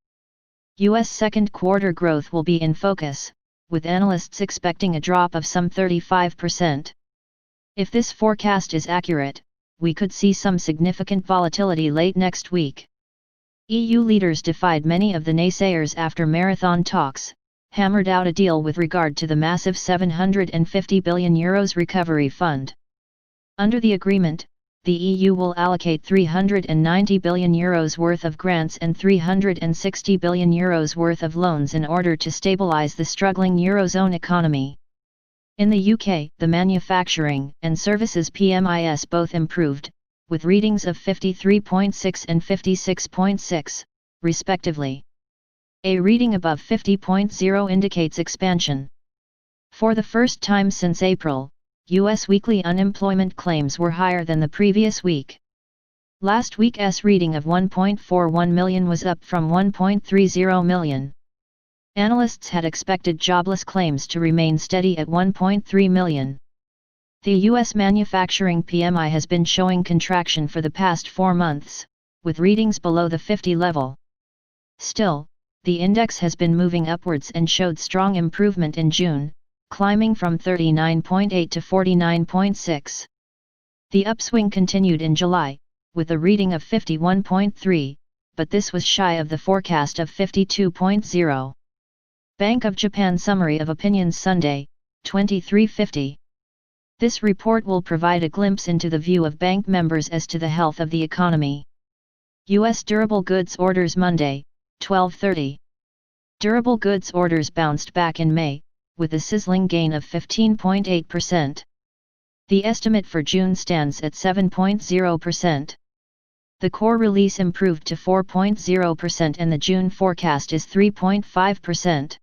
US second quarter growth will be in focus, with analysts expecting a drop of some 35%. If this forecast is accurate, we could see some significant volatility late next week. EU leaders defied many of the naysayers after marathon talks, hammered out a deal with regard to the massive €750 billion recovery fund. Under the agreement, the EU will allocate €390 billion worth of grants and €360 billion worth of loans in order to stabilize the struggling Eurozone economy. In the UK, the manufacturing and services PMIs both improved, with readings of 53.6 and 56.6, respectively. A reading above 50.0 indicates expansion. For the first time since April, U.S. weekly unemployment claims were higher than the previous week. Last week's reading of 1.41 million was up from 1.30 million. Analysts had expected jobless claims to remain steady at 1.3 million. The U.S. manufacturing PMI has been showing contraction for the past 4 months, with readings below the 50 level. Still, the index has been moving upwards and showed strong improvement in June, climbing from 39.8 to 49.6. The upswing continued in July, with a reading of 51.3, but this was shy of the forecast of 52.0. Bank of Japan Summary of Opinions Sunday, 2350. This report will provide a glimpse into the view of bank members as to the health of the economy. U.S. durable goods orders Monday, 12:30. Durable goods orders bounced back in May, with a sizzling gain of 15.8%. The estimate for June stands at 7.0%. The core release improved to 4.0% and the June forecast is 3.5%.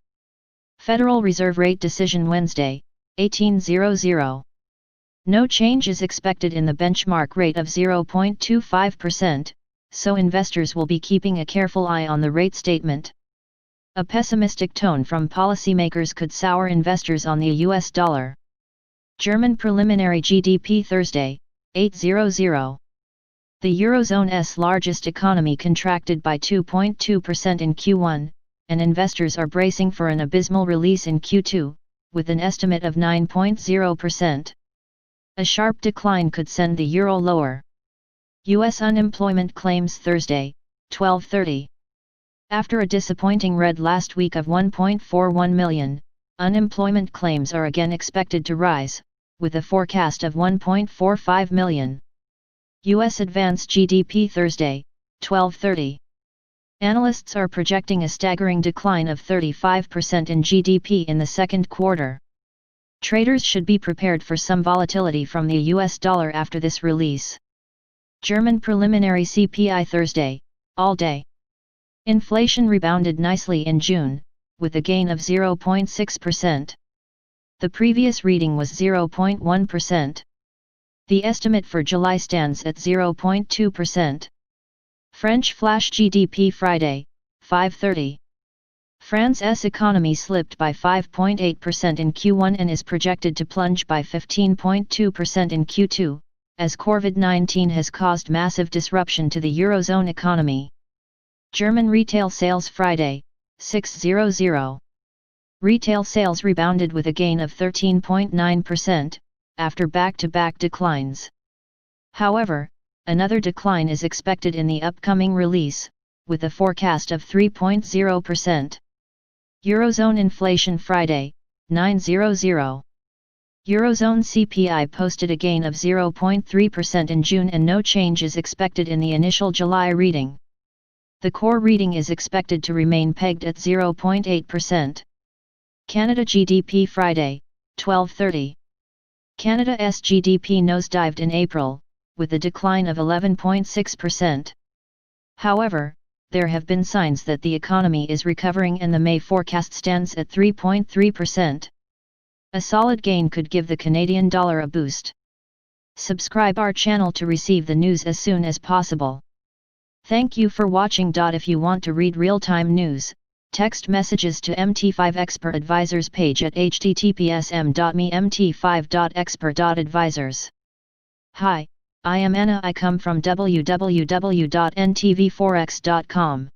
Federal Reserve rate decision Wednesday, 18:00. No change is expected in the benchmark rate of 0.25%, so investors will be keeping a careful eye on the rate statement. A pessimistic tone from policymakers could sour investors on the US dollar. German preliminary GDP Thursday, 8:00. The Eurozone's largest economy contracted by 2.2% in Q1, and investors are bracing for an abysmal release in Q2, with an estimate of 9.0%. A sharp decline could send the euro lower. U.S. unemployment claims Thursday, 12:30. After a disappointing read last week of 1.41 million, unemployment claims are again expected to rise, with a forecast of 1.45 million. U.S. advanced GDP Thursday, 12:30. Analysts are projecting a staggering decline of 35% in GDP in the second quarter. Traders should be prepared for some volatility from the US dollar after this release. German preliminary CPI Thursday, all day. Inflation rebounded nicely in June, with a gain of 0.6%. The previous reading was 0.1%. The estimate for July stands at 0.2%. French flash GDP Friday, 5:30. France's economy slipped by 5.8% in Q1 and is projected to plunge by 15.2% in Q2, as COVID-19 has caused massive disruption to the Eurozone economy. German retail sales Friday, 6:00. Retail sales rebounded with a gain of 13.9%, after back-to-back declines. However, another decline is expected in the upcoming release, with a forecast of 3.0%. Eurozone inflation Friday, 9:00. Eurozone CPI posted a gain of 0.3% in June and no change is expected in the initial July reading. The core reading is expected to remain pegged at 0.8%. Canada GDP Friday, 12:30. Canada's GDP nosedived in April, with a decline of 11.6%. However, there have been signs that the economy is recovering and the May forecast stands at 3.3%. A solid gain could give the Canadian dollar a boost. Subscribe our channel to receive the news as soon as possible. Thank you for watching. If you want to read real-time news, text messages to MT5 Expert Advisors page at https://m.me/mt5.expert.advisors. Hi, I am Anna. I come from www.ntvforex.com.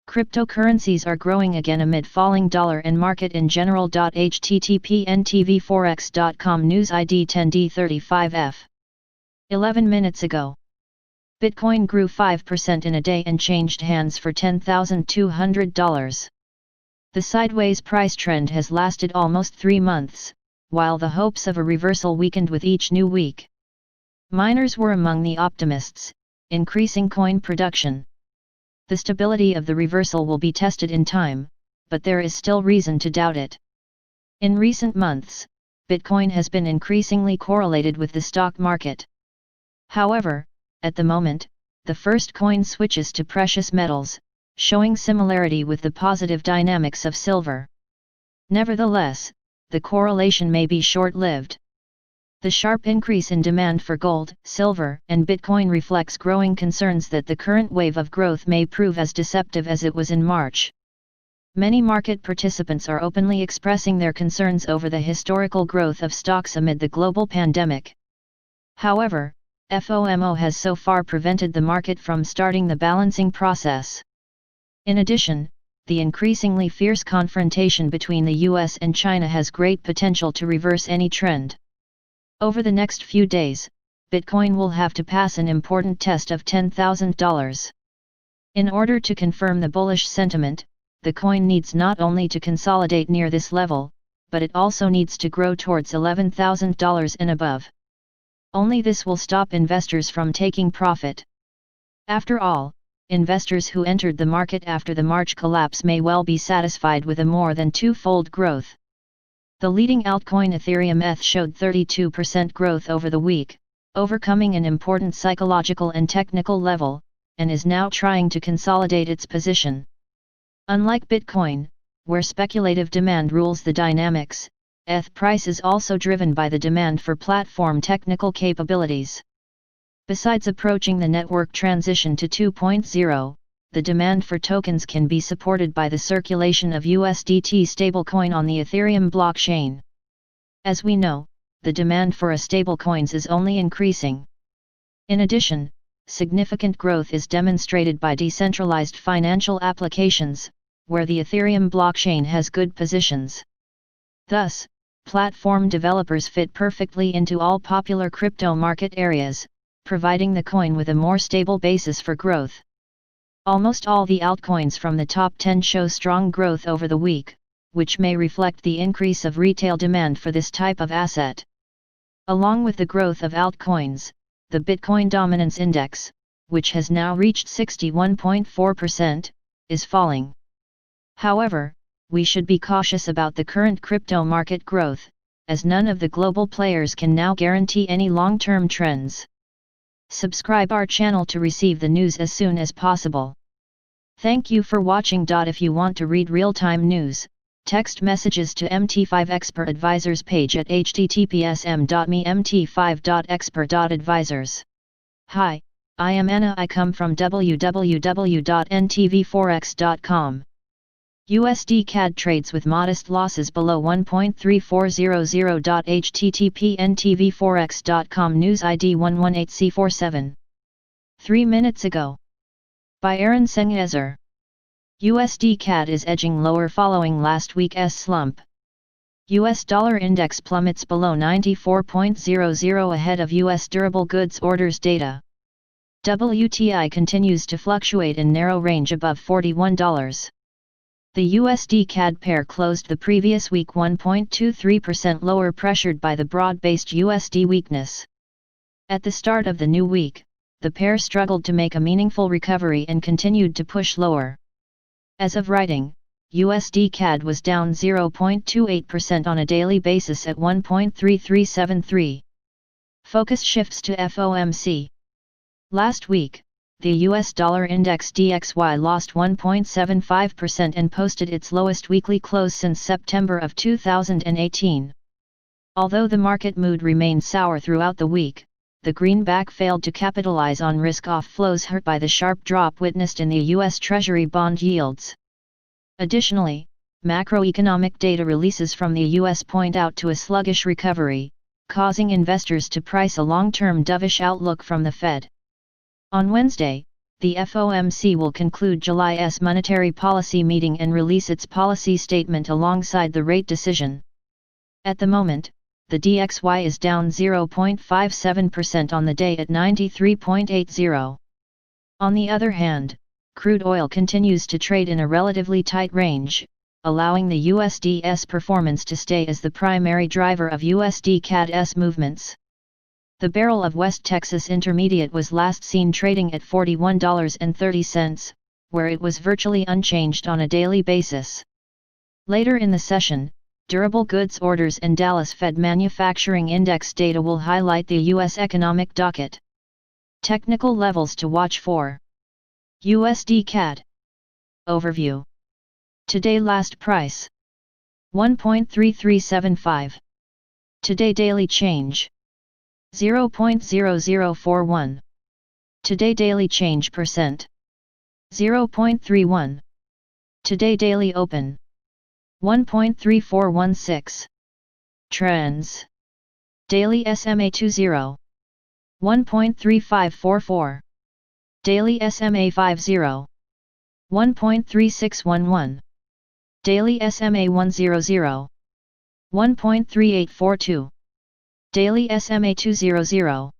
Cryptocurrencies are growing again amid falling dollar and market in general. http://ntvforex.com News ID 10D35F. 11 minutes ago. Bitcoin grew 5% in a day and changed hands for $10,200. The sideways price trend has lasted almost 3 months, while the hopes of a reversal weakened with each new week. Miners were among the optimists, increasing coin production. The stability of the reversal will be tested in time, but there is still reason to doubt it. In recent months, Bitcoin has been increasingly correlated with the stock market. However, at the moment, the first coin switches to precious metals, showing similarity with the positive dynamics of silver. Nevertheless, the correlation may be short-lived. The sharp increase in demand for gold, silver, and Bitcoin reflects growing concerns that the current wave of growth may prove as deceptive as it was in March. Many market participants are openly expressing their concerns over the historical growth of stocks amid the global pandemic. However, FOMO has so far prevented the market from starting the balancing process. In addition, the increasingly fierce confrontation between the US and China has great potential to reverse any trend. Over the next few days, Bitcoin will have to pass an important test of $10,000. In order to confirm the bullish sentiment, the coin needs not only to consolidate near this level, but it also needs to grow towards $11,000 and above. Only this will stop investors from taking profit. After all, investors who entered the market after the March collapse may well be satisfied with a more than twofold growth. The leading altcoin Ethereum ETH showed 32% growth over the week, overcoming an important psychological and technical level, and is now trying to consolidate its position. Unlike Bitcoin, where speculative demand rules the dynamics, ETH price is also driven by the demand for platform technical capabilities. Besides approaching the network transition to 2.0, the demand for tokens can be supported by the circulation of USDT stablecoin on the Ethereum blockchain. As we know, the demand for stablecoins is only increasing. In addition, significant growth is demonstrated by decentralized financial applications, where the Ethereum blockchain has good positions. Thus, platform developers fit perfectly into all popular crypto market areas, providing the coin with a more stable basis for growth. Almost all the altcoins from the top 10 show strong growth over the week, which may reflect the increase of retail demand for this type of asset. Along with the growth of altcoins, the Bitcoin Dominance Index, which has now reached 61.4%, is falling. However, we should be cautious about the current crypto market growth, as none of the global players can now guarantee any long-term trends. Subscribe our channel to receive the news as soon as possible. Thank you for watching. If you want to read real-time news, text messages to MT5 Expert Advisors page at https://m.me/mt5.expert.advisors. Hi, I am Anna. I come from www.ntvforex.com. USD CAD trades with modest losses below 1.3400. http ntvforex.com news ID 118C47. 3 minutes ago. By Aaron Senghezer. USD CAD is edging lower following last week's slump. US dollar index plummets below 94.00 ahead of US durable goods orders data. WTI continues to fluctuate in narrow range above $41. The USD CAD pair closed the previous week 1.23% lower, pressured by the broad-based USD weakness. At the start of the new week, the pair struggled to make a meaningful recovery and continued to push lower. As of writing, USD CAD was down 0.28% on a daily basis at 1.3373. Focus shifts to FOMC. Last week, the US dollar index DXY lost 1.75% and posted its lowest weekly close since September of 2018. Although the market mood remained sour throughout the week, the greenback failed to capitalize on risk-off flows hurt by the sharp drop witnessed in the US Treasury bond yields. Additionally, macroeconomic data releases from the US point out to a sluggish recovery, causing investors to price a long-term dovish outlook from the Fed. On Wednesday, the FOMC will conclude July's monetary policy meeting and release its policy statement alongside the rate decision. At the moment, the DXY is down 0.57% on the day at 93.80. On the other hand, crude oil continues to trade in a relatively tight range, allowing the USD's performance to stay as the primary driver of USD CAD's movements. The barrel of West Texas Intermediate was last seen trading at $41.30, where it was virtually unchanged on a daily basis. Later in the session, durable goods orders and Dallas Fed Manufacturing Index data will highlight the U.S. economic docket. Technical levels to watch for. USD CAD. Overview. Today last price. 1.3375. Today daily change. 0.0041. Today daily change percent. 0.31. Today daily open. 1.3416. Trends. Daily SMA 20. 1.3544. Daily SMA 50. 1.3611. Daily SMA 100. 1.3842. Daily SMA 200.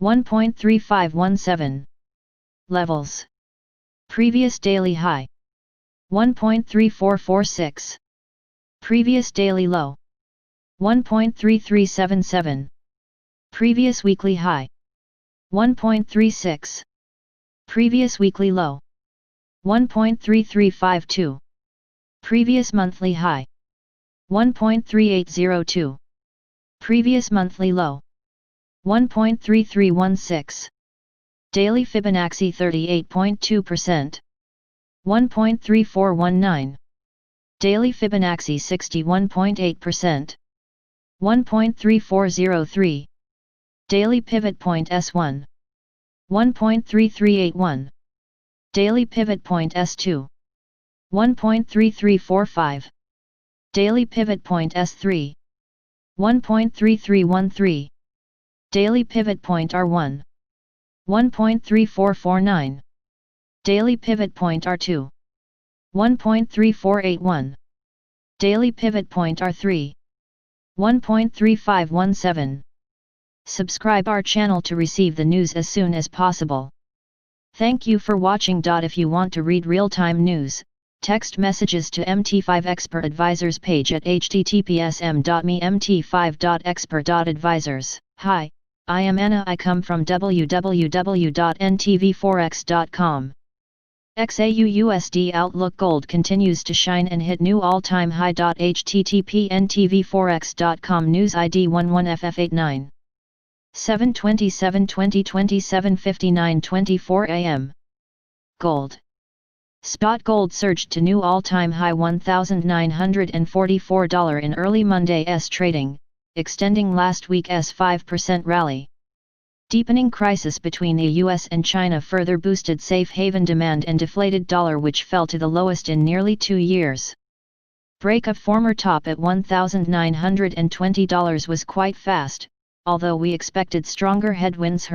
1.3517. Levels. Previous daily high. 1.3446. Previous daily low. 1.3377. Previous weekly high. 1.36. Previous weekly low. 1.3352. Previous monthly high. 1.3802. Previous monthly low. 1.3316. Daily Fibonacci 38.2%. 1.3419. Daily Fibonacci 61.8%. 1.3403. Daily Pivot Point S1. 1.3381. Daily Pivot Point S2. 1.3345. Daily Pivot Point S3. 1.3313. Daily Pivot Point R1. 1.3449. Daily Pivot Point R2. 1.3481. Daily Pivot Point R3. 1.3517. Subscribe our channel to receive the news as soon as possible. Thank you for watching. If you want to read real-time news, text messages to MT5 Expert Advisors page at https://m.me/mt5.expert.advisors. Hi, I am Anna. I come from www.ntvforex.com. XAU/USD Outlook Gold continues to shine and hit new all-time high. http://ntvforex.com News ID 11FF89 7/27/2020 7:59:24 Gold. Spot gold surged to new all-time high $1,944 in early Monday's trading, extending last week's 5% rally. Deepening crisis between the US and China further boosted safe haven demand and deflated dollar, which fell to the lowest in nearly 2 years. Break of former top at $1,920 was quite fast, although we expected stronger headwinds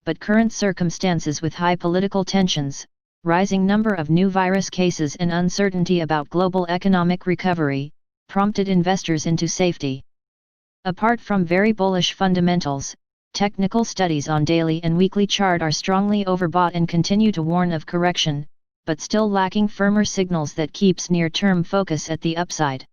but current circumstances with high political tensions, rising number of new virus cases and uncertainty about global economic recovery, prompted investors into safety. Apart from very bullish fundamentals, technical studies on daily and weekly chart are strongly overbought and continue to warn of correction, but still lacking firmer signals that keeps near-term focus at the upside.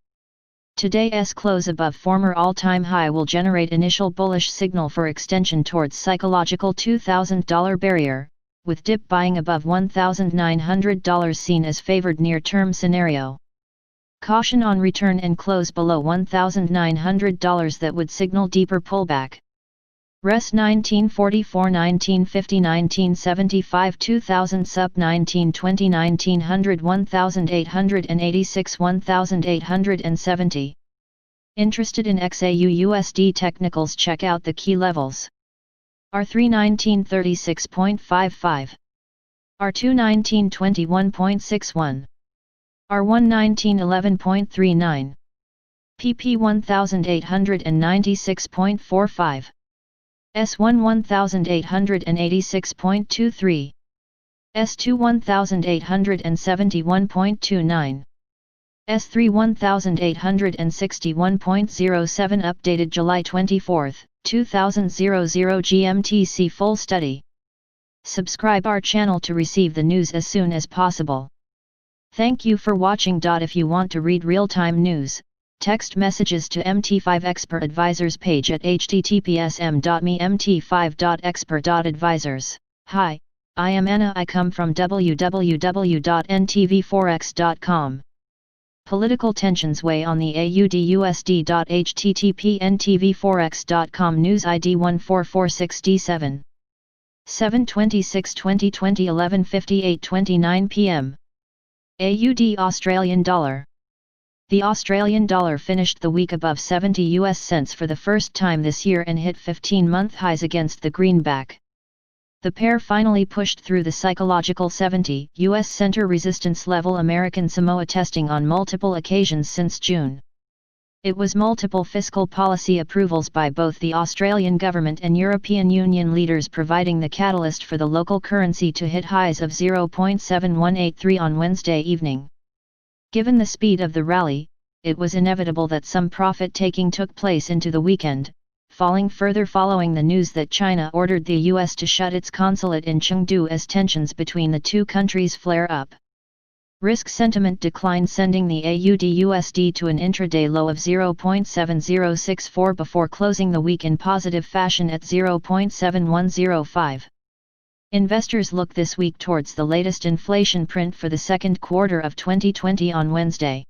Today's close above former all-time high will generate initial bullish signal for extension towards psychological $2,000 barrier, with dip buying above $1,900 seen as favored near-term scenario. Caution on return and close below $1,900 that would signal deeper pullback. Res 1944 1950 1975 2000 Sup 1920 1900 1886 1870 Interested in XAU/USD technicals? Check out the key levels. R3 1936.55 R2 1921.61 R1 1911.39 PP 1896.45 S1 1886.23 S2 1871.29 S3 1861.07 Updated July 24, 2000 GMT. Full study. Subscribe our channel to receive the news as soon as possible. Thank you for watching. If you want to read real-time news, text messages to MT5 Expert Advisors page at https://m.me/mt5.expert.advisors. Hi, I am Anna. I come from www.ntvforex.com. Political tensions weigh on the AUD/USD. http://ntvforex.com News ID 1446D7 7/26/2020 11:58:29 p.m. AUD Australian Dollar. The Australian dollar finished the week above 70 US cents for the first time this year and hit 15-month highs against the greenback. The pair finally pushed through the psychological 70 US center resistance level American Samoa testing on multiple occasions since June. It was multiple fiscal policy approvals by both the Australian government and European Union leaders providing the catalyst for the local currency to hit highs of 0.7183 on Wednesday evening. Given the speed of the rally, it was inevitable that some profit-taking took place into the weekend, falling further following the news that China ordered the US to shut its consulate in Chengdu as tensions between the two countries flare up. Risk sentiment declined, sending the AUD/USD to an intraday low of 0.7064 before closing the week in positive fashion at 0.7105. Investors look this week towards the latest inflation print for the second quarter of 2020 on Wednesday.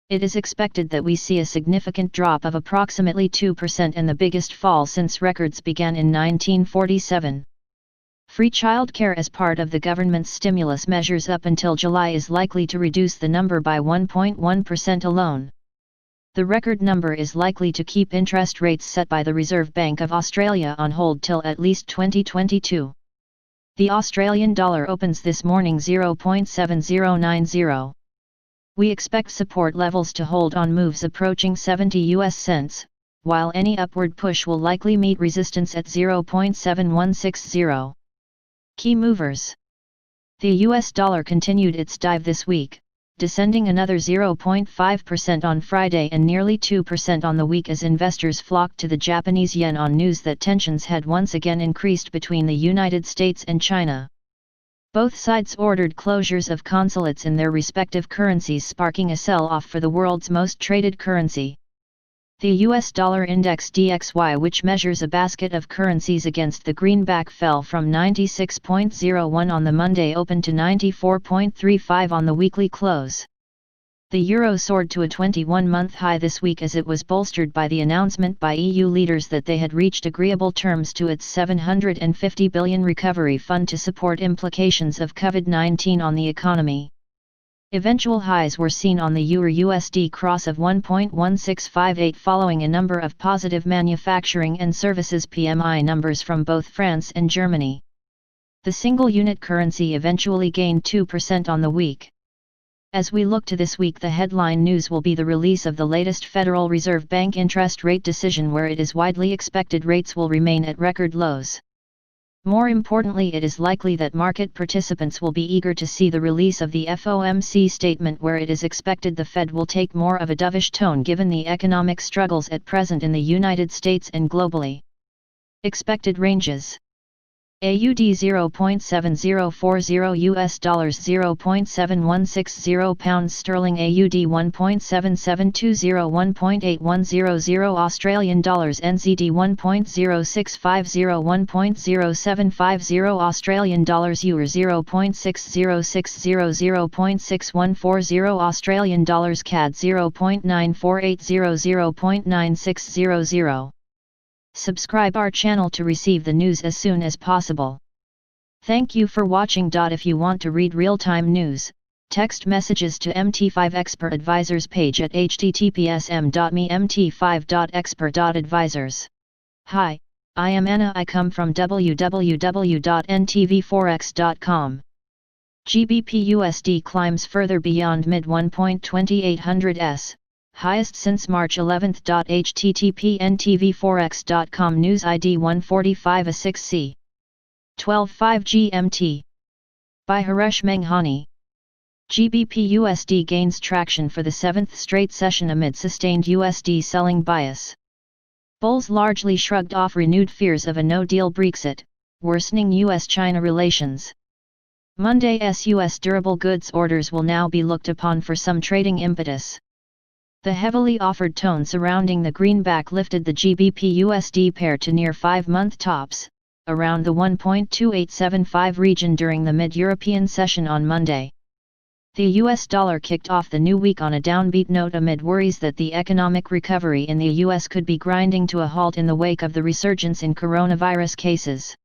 It is expected that we see a significant drop of approximately 2% and the biggest fall since records began in 1947. Free childcare as part of the government's stimulus measures up until July is likely to reduce the number by 1.1% alone. The record number is likely to keep interest rates set by the Reserve Bank of Australia on hold till at least 2022. The Australian dollar opens this morning 0.7090. We expect support levels to hold on moves approaching 70 US cents, while any upward push will likely meet resistance at 0.7160. Key movers. The US dollar continued its dive this week, descending another 0.5% on Friday and nearly 2% on the week as investors flocked to the Japanese yen on news that tensions had once again increased between the United States and China. Both sides ordered closures of consulates in their respective currencies, sparking a sell-off for the world's most traded currency. The US dollar index DXY, which measures a basket of currencies against the greenback, fell from 96.01 on the Monday open to 94.35 on the weekly close. The euro soared to a 21-month high this week as it was bolstered by the announcement by EU leaders that they had reached agreeable terms to its €750 billion recovery fund to support implications of COVID-19 on the economy. Eventual highs were seen on the EUR-USD cross of 1.1658 following a number of positive manufacturing and services PMI numbers from both France and Germany. The single unit currency eventually gained 2% on the week. As we look to this week, the headline news will be the release of the latest Federal Reserve Bank interest rate decision, where it is widely expected rates will remain at record lows. More importantly, it is likely that market participants will be eager to see the release of the FOMC statement, where it is expected the Fed will take more of a dovish tone given the economic struggles at present in the United States and globally. Expected ranges: AUD 0.7040, US dollars 0.7160, pounds sterling AUD 1.7720, 1.8100, Australian dollars NZD 1.0650, 1.0750, Australian dollars EUR 0.6060, 0.6140, Australian dollars CAD 0.9480, 0.9600. Subscribe our channel to receive the news as soon as possible. Thank you for watching. If you want to read real-time news, text messages to MT5 Expert Advisors page at https://m.me/mt5.expert.advisors. Hi, I am Anna. I come from www.ntvforex.com. GBP USD climbs further beyond mid 1.2800s. Highest since March 11. http://ntvforex.com News ID 145A6C 12:05 GMT by Haresh Menghani. GBP USD gains traction for the 7th straight session amid sustained USD selling bias. Bulls largely shrugged off renewed fears of a no-deal Brexit, worsening US-China relations. Monday's US durable goods orders will now be looked upon for some trading impetus. The heavily offered tone surrounding the greenback lifted the GBP-USD pair to near 5-month tops, around the 1.2875 region during the mid-European session on Monday. The US dollar kicked off the new week on a downbeat note amid worries that the economic recovery in the US could be grinding to a halt in the wake of the resurgence in coronavirus cases.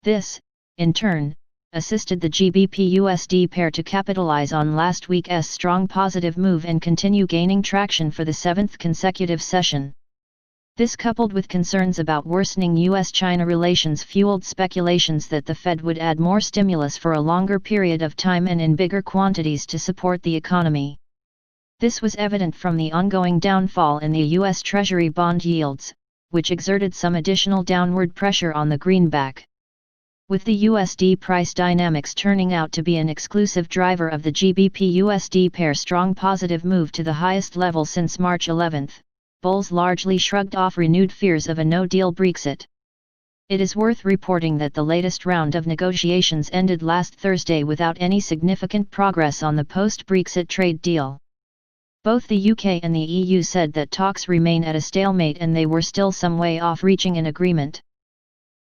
This, in turn, assisted the GBP-USD pair to capitalize on last week's strong positive move and continue gaining traction for the 7th consecutive session. This, coupled with concerns about worsening US-China relations, fueled speculations that the Fed would add more stimulus for a longer period of time and in bigger quantities to support the economy. This was evident from the ongoing downfall in the US Treasury bond yields, which exerted some additional downward pressure on the greenback. With the USD price dynamics turning out to be an exclusive driver of the GBP-USD pair's strong positive move to the highest level since March 11, bulls largely shrugged off renewed fears of a no-deal Brexit. It is worth reporting that the latest round of negotiations ended last Thursday without any significant progress on the post-Brexit trade deal. Both the UK and the EU said that talks remain at a stalemate and they were still some way off reaching an agreement.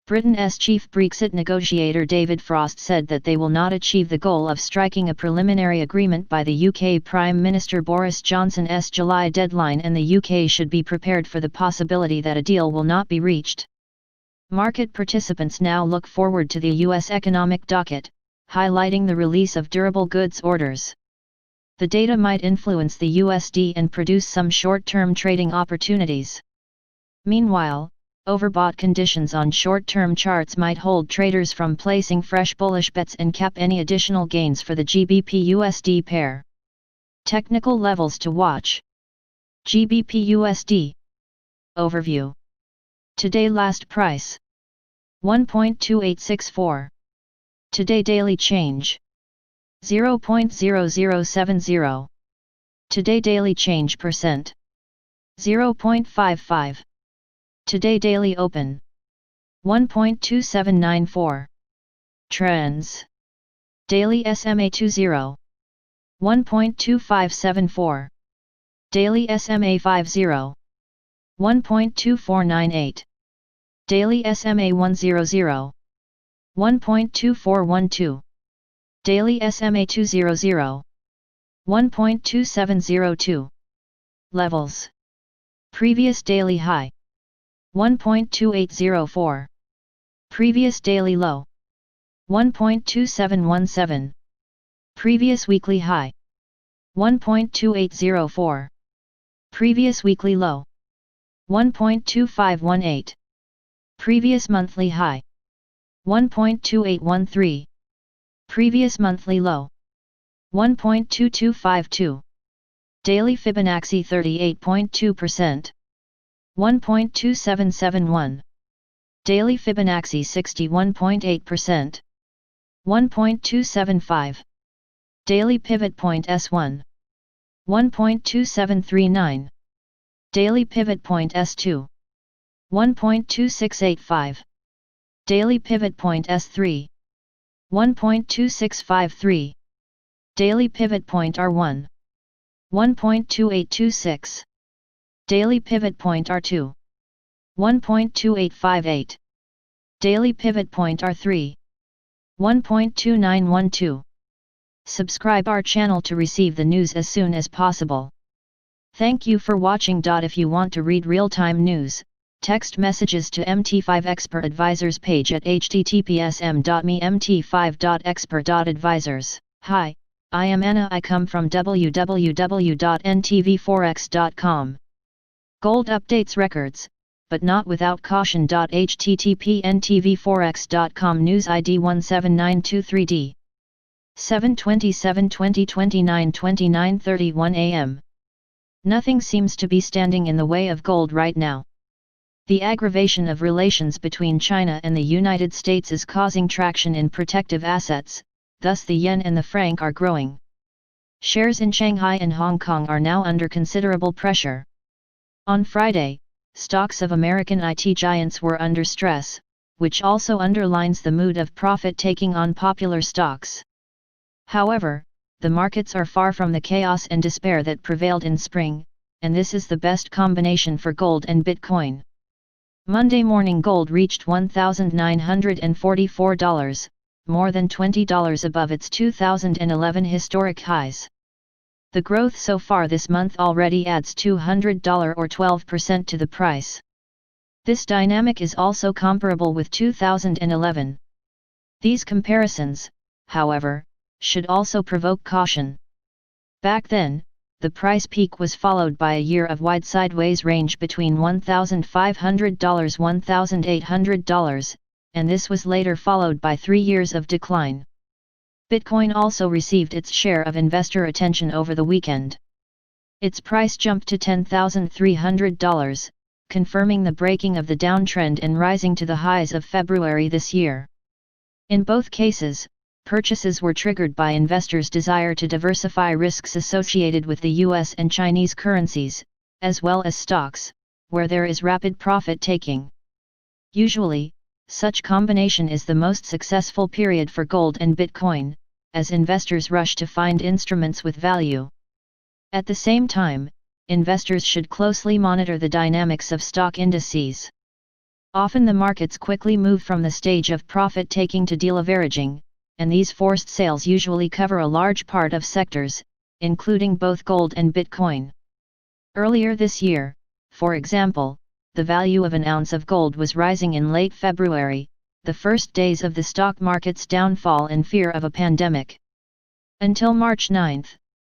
Britain's chief Brexit negotiator David Frost said that they will not achieve the goal of striking a preliminary agreement by the UK Prime Minister Boris Johnson's July deadline, and the UK should be prepared for the possibility that a deal will not be reached. Market participants now look forward to the US economic docket, highlighting the release of durable goods orders. The data might influence the USD and produce some short-term trading opportunities. Meanwhile, overbought conditions on short-term charts might hold traders from placing fresh bullish bets and cap any additional gains for the GBP-USD pair. Technical levels to watch. GBP-USD Overview. Today last price 1.2864. Today daily change 0.0070. Today daily change percent 0.55. Today daily open 1.2794. Trends. Daily SMA 20 1.2574. Daily SMA 50 1.2498. Daily SMA 100. 1.2412. Daily SMA 200. 1.2702. Levels. Previous daily high. 1.2804. Previous daily low. 1.2717. Previous weekly high. 1.2804. Previous weekly low. 1.2518. Previous monthly high. 1.2813. Previous monthly low. 1.2252. Daily Fibonacci 38.2%. 1.2771. Daily Fibonacci 61.8%. 1.275. Daily Pivot Point S1. 1.2739. Daily Pivot Point S2. 1.2685. Daily Pivot Point S3. 1.2653. Daily Pivot Point R1. 1.2826. Daily Pivot Point R2. 1.2858. Daily Pivot Point R3. 1.2912. Subscribe our channel to receive the news as soon as possible. Thank you for watching. If you want to read real-time news, text messages to MT5 Expert Advisors page at https://mt5.expert.advisors. Hi, I am Anna. I come from www.ntvforex.com. Gold updates records, but not without caution. http ntvforex.com News ID 17923D 7/27/2029 29:31 am. Nothing seems to be standing in the way of gold right now. The aggravation of relations between China and the United States is causing traction in protective assets, thus the yen and the franc are growing. Shares in Shanghai and Hong Kong are now under considerable pressure. On Friday, stocks of American IT giants were under stress, which also underlines the mood of profit-taking on popular stocks. However, the markets are far from the chaos and despair that prevailed in spring, and this is the best combination for gold and Bitcoin. Monday morning gold reached $1,944, more than $20 above its 2011 historic highs. The growth so far this month already adds $200 or 12% to the price. This dynamic is also comparable with 2011. These comparisons, however, should also provoke caution. Back then, the price peak was followed by a year of wide sideways range between $1,500–$1,800, and this was later followed by 3 years of decline. Bitcoin also received its share of investor attention over the weekend. Its price jumped to $10,300, confirming the breaking of the downtrend and rising to the highs of February this year. In both cases, purchases were triggered by investors' desire to diversify risks associated with the US and Chinese currencies, as well as stocks, where there is rapid profit-taking. Usually, such combination is the most successful period for gold and Bitcoin, as investors rush to find instruments with value. At the same time, investors should closely monitor the dynamics of stock indices. Often the markets quickly move from the stage of profit-taking to deleveraging, and these forced sales usually cover a large part of sectors, including both gold and Bitcoin. Earlier this year, for example, the value of an ounce of gold was rising in late February, the first days of the stock market's downfall in fear of a pandemic. Until March 9,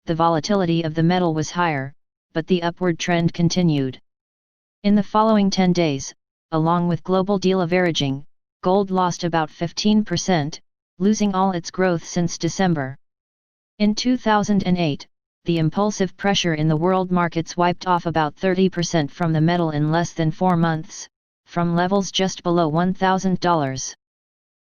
the volatility of the metal was higher, but the upward trend continued. In the following 10 days, along with global deleveraging, gold lost about 15%, losing all its growth since December. In 2008, the impulsive pressure in the world markets wiped off about 30% from the metal in less than 4 months, from levels just below $1,000.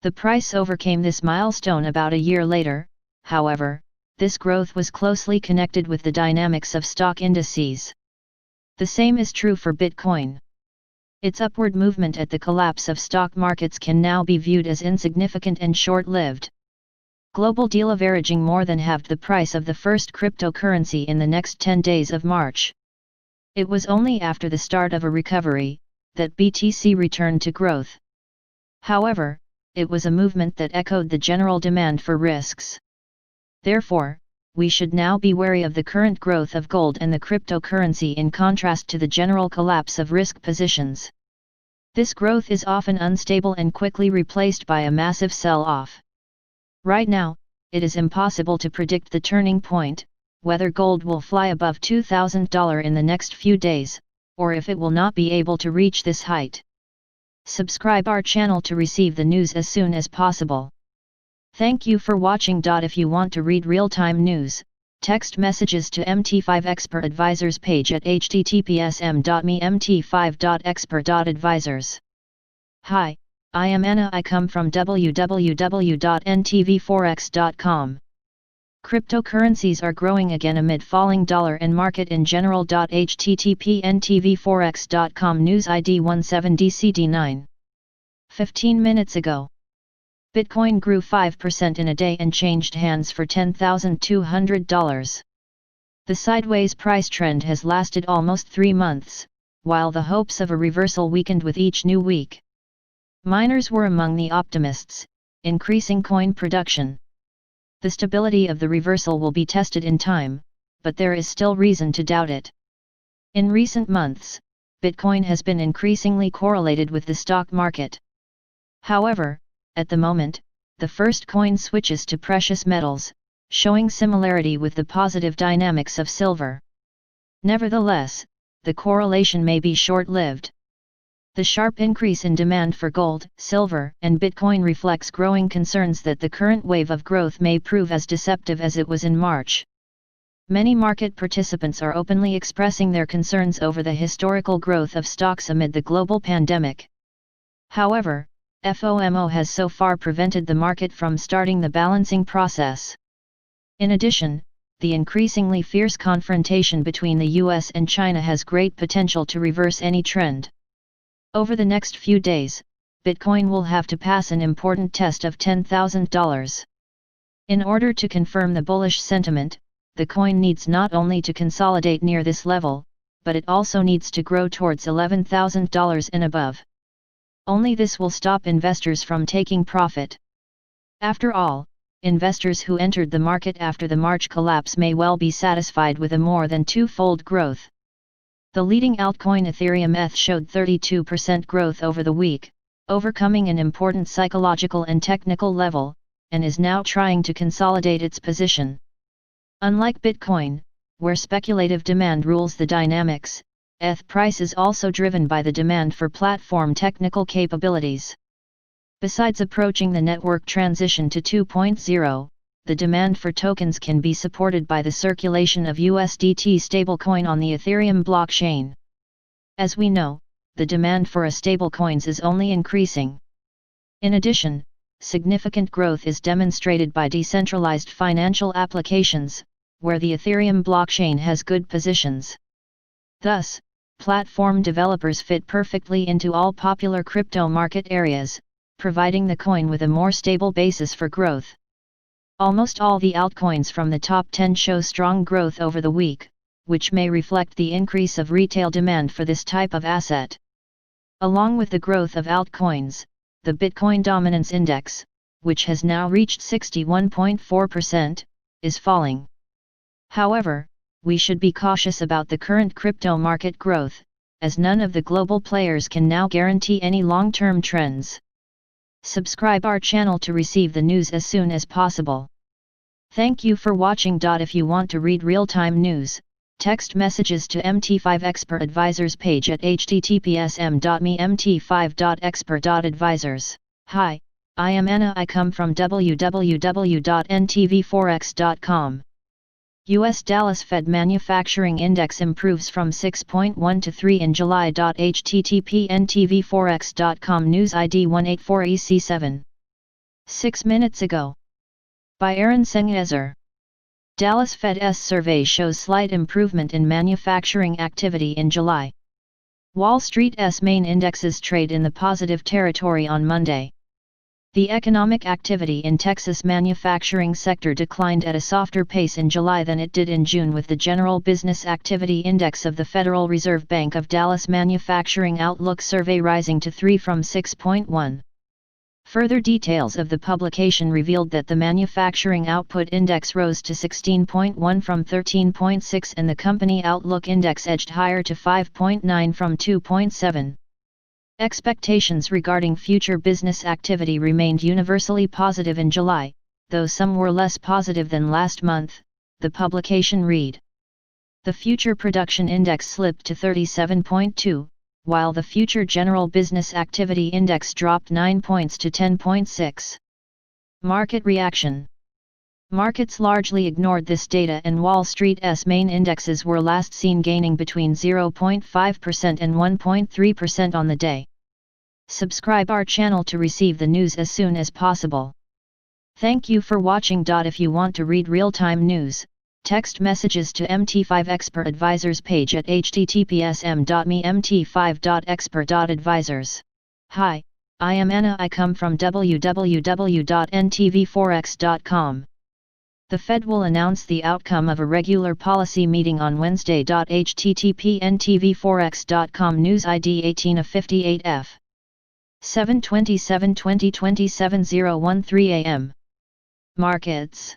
The price overcame this milestone about a year later. However, this growth was closely connected with the dynamics of stock indices. The same is true for Bitcoin. Its upward movement at the collapse of stock markets can now be viewed as insignificant and short-lived. Global deleveraging more than halved the price of the first cryptocurrency in the next 10 days of March. It was only after the start of a recovery that BTC returned to growth. However, it was a movement that echoed the general demand for risks. Therefore, we should now be wary of the current growth of gold and the cryptocurrency in contrast to the general collapse of risk positions. This growth is often unstable and quickly replaced by a massive sell-off. Right now, it is impossible to predict the turning point, whether gold will fly above $2,000 in the next few days, or if it will not be able to reach this height. Subscribe our channel to receive the news as soon as possible. Thank you for watching. If you want to read real-time news, text messages to MT5 Expert Advisors page at https://mt5.expert.advisors. Hi, I am Anna. I come from www.ntvforex.com. Cryptocurrencies are growing again amid falling dollar and market in general. http ntvforex.com News ID 17DCD9. 15 minutes ago, Bitcoin grew 5% in a day and changed hands for $10,200. The sideways price trend has lasted almost 3 months, while the hopes of a reversal weakened with each new week. Miners were among the optimists, increasing coin production. The stability of the reversal will be tested in time, but there is still reason to doubt it. In recent months, Bitcoin has been increasingly correlated with the stock market. However, at the moment, the first coin switches to precious metals, showing similarity with the positive dynamics of silver. Nevertheless, the correlation may be short-lived. The sharp increase in demand for gold, silver, and Bitcoin reflects growing concerns that the current wave of growth may prove as deceptive as it was in March. Many market participants are openly expressing their concerns over the historical growth of stocks amid the global pandemic. However, FOMO has so far prevented the market from starting the balancing process. In addition, the increasingly fierce confrontation between the US and China has great potential to reverse any trend. Over the next few days, Bitcoin will have to pass an important test of $10,000. In order to confirm the bullish sentiment, the coin needs not only to consolidate near this level, but it also needs to grow towards $11,000 and above. Only this will stop investors from taking profit. After all, investors who entered the market after the March collapse may well be satisfied with a more than twofold growth. The leading altcoin Ethereum ETH showed 32% growth over the week, overcoming an important psychological and technical level, and is now trying to consolidate its position. Unlike Bitcoin, where speculative demand rules the dynamics, ETH price is also driven by the demand for platform technical capabilities. Besides approaching the network transition to 2.0, the demand for tokens can be supported by the circulation of USDT stablecoin on the Ethereum blockchain. As we know, the demand for stablecoins is only increasing. In addition, significant growth is demonstrated by decentralized financial applications, where the Ethereum blockchain has good positions. Thus, platform developers fit perfectly into all popular crypto market areas, providing the coin with a more stable basis for growth. Almost all the altcoins from the top 10 show strong growth over the week, which may reflect the increase of retail demand for this type of asset. Along with the growth of altcoins, the Bitcoin Dominance Index, which has now reached 61.4%, is falling. However, we should be cautious about the current crypto market growth, as none of the global players can now guarantee any long-term trends. Subscribe our channel to receive the news as soon as possible. Thank you for watching. If you want to read real-time news, text messages to MT5 Expert Advisors page at https://mt5.expert.advisors. Hi, I am Anna. I come from www.ntvforex.com. U.S. Dallas Fed Manufacturing Index improves from 6.1 to 3 in July. http ntvforex.com News ID 184EC7. 6 minutes ago. By Aaron Sengyezer. Dallas Fed's survey shows slight improvement in manufacturing activity in July. Wall Street's main indexes trade in the positive territory on Monday. The economic activity in Texas manufacturing sector declined at a softer pace in July than it did in June, with the General Business Activity Index of the Federal Reserve Bank of Dallas Manufacturing Outlook Survey rising to 3 from 6.1. Further details of the publication revealed that the Manufacturing Output Index rose to 16.1 from 13.6 and the Company Outlook Index edged higher to 5.9 from 2.7. Expectations regarding future business activity remained universally positive in July, though some were less positive than last month, the publication read. The Future Production Index slipped to 37.2, while the Future General Business Activity Index dropped 9 points to 10.6. Market reaction. Markets largely ignored this data and Wall Street's main indexes were last seen gaining between 0.5% and 1.3% on the day. Subscribe our channel to receive the news as soon as possible. Thank you for watching. If you want to read real-time news, text messages to MT5 Expert Advisors page at https://mt5.expert.advisors. Hi, I am Anna. I come from www.ntvforex.com. The Fed will announce the outcome of a regular policy meeting on Wednesday. http://ntvforex.com News ID 18/58F 7/27/2020 7:013 AM. Markets.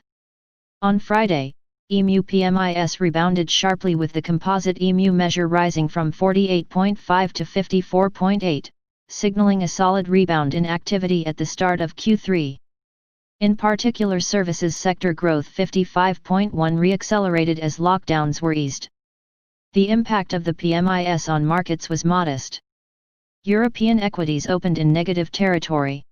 On Friday, EMU PMIs rebounded sharply with the composite EMU measure rising from 48.5 to 54.8, signaling a solid rebound in activity at the start of Q3. In particular, services sector growth 55.1 reaccelerated as lockdowns were eased. The impact of the PMIs on markets was modest. European equities opened in negative territory.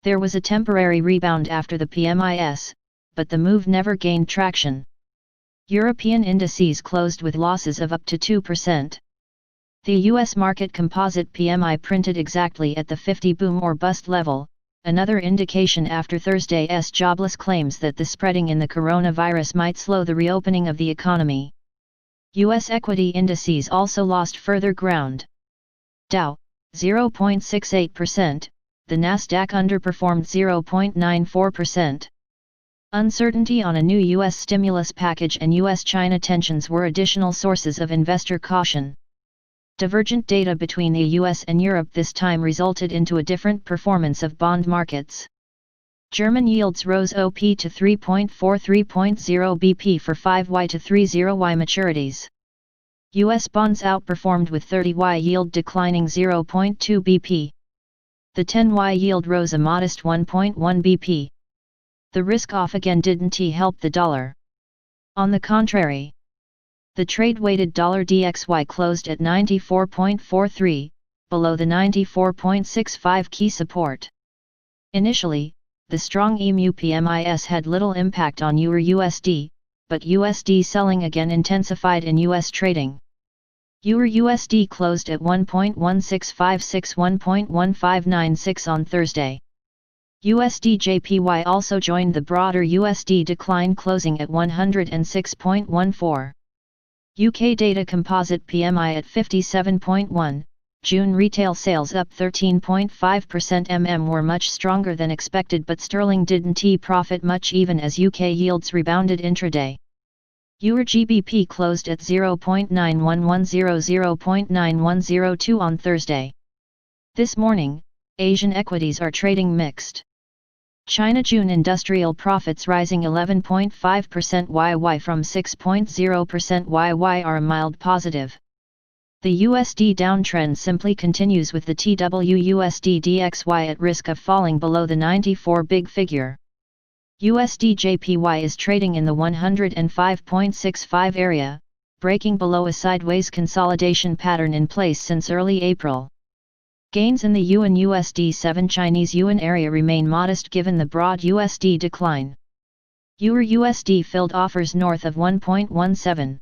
There was a temporary rebound after the PMIs, but the move never gained traction. European indices closed with losses of up to 2%. The US market composite PMI printed exactly at the 50 boom or bust level, another indication after Thursday's jobless claims that the spreading in the coronavirus might slow the reopening of the economy. US equity indices also lost further ground. Dow, 0.68%, the Nasdaq underperformed 0.94%. Uncertainty on a new U.S. stimulus package and U.S.-China tensions were additional sources of investor caution. Divergent data between the U.S. and Europe this time resulted into a different performance of bond markets. German yields rose OP to 3.43.0 BP for 5Y to 30Y maturities. U.S. bonds outperformed with 30Y yield declining 0.2 BP. The 10Y yield rose a modest 1.1 BP. The risk-off again didn't help the dollar. On the contrary, the trade-weighted dollar DXY closed at 94.43, below the 94.65 key support. Initially, the strong EMU PMIs had little impact on EUR-USD, but USD selling again intensified in US trading. EUR-USD closed at 1.1656-1.1596 on Thursday. USD JPY also joined the broader USD decline, closing at 106.14. UK data composite PMI at 57.1, June retail sales up 13.5%. Were much stronger than expected, but sterling didn't profit much even as UK yields rebounded intraday. EUR-GBP closed at 0.9110-0.9102 on Thursday. This morning, Asian equities are trading mixed. China June industrial profits rising 11.5% YY from 6.0% YY are a mild positive. The USD downtrend simply continues with the TWUSD DXY at risk of falling below the 94 big figure. USD JPY is trading in the 105.65 area, breaking below a sideways consolidation pattern in place since early April. Gains in the Yuan USD 7 Chinese Yuan area remain modest given the broad USD decline. EUR-USD filled offers north of 1.17.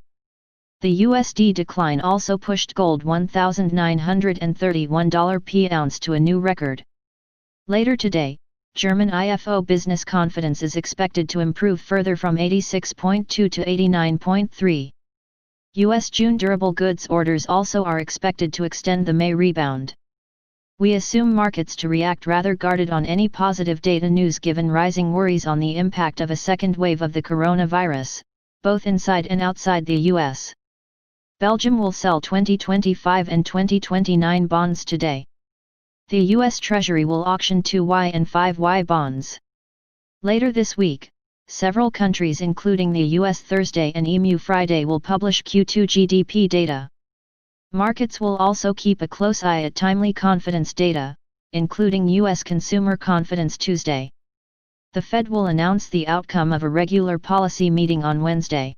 The USD decline also pushed gold $1,931 per ounce to a new record. Later today, German IFO business confidence is expected to improve further from 86.2 to 89.3. US June durable goods orders also are expected to extend the May rebound. We assume markets to react rather guarded on any positive data news given rising worries on the impact of a second wave of the coronavirus, both inside and outside the US. Belgium will sell 2025 and 2029 bonds today. The US Treasury will auction 2Y and 5Y bonds. Later this week, several countries including the US Thursday and EMU Friday will publish Q2 GDP data. Markets will also keep a close eye at timely confidence data, including US consumer confidence Tuesday. The Fed will announce the outcome of a regular policy meeting on Wednesday.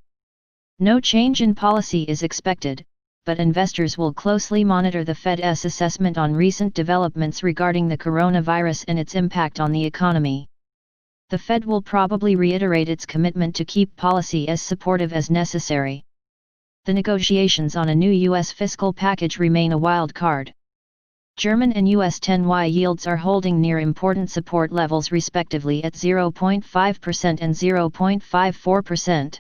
No change in policy is expected, but investors will closely monitor the Fed's assessment on recent developments regarding the coronavirus and its impact on the economy. The Fed will probably reiterate its commitment to keep policy as supportive as necessary. The negotiations on a new U.S. fiscal package remain a wild card. German and U.S. 10Y yields are holding near important support levels respectively at 0.5% and 0.54%.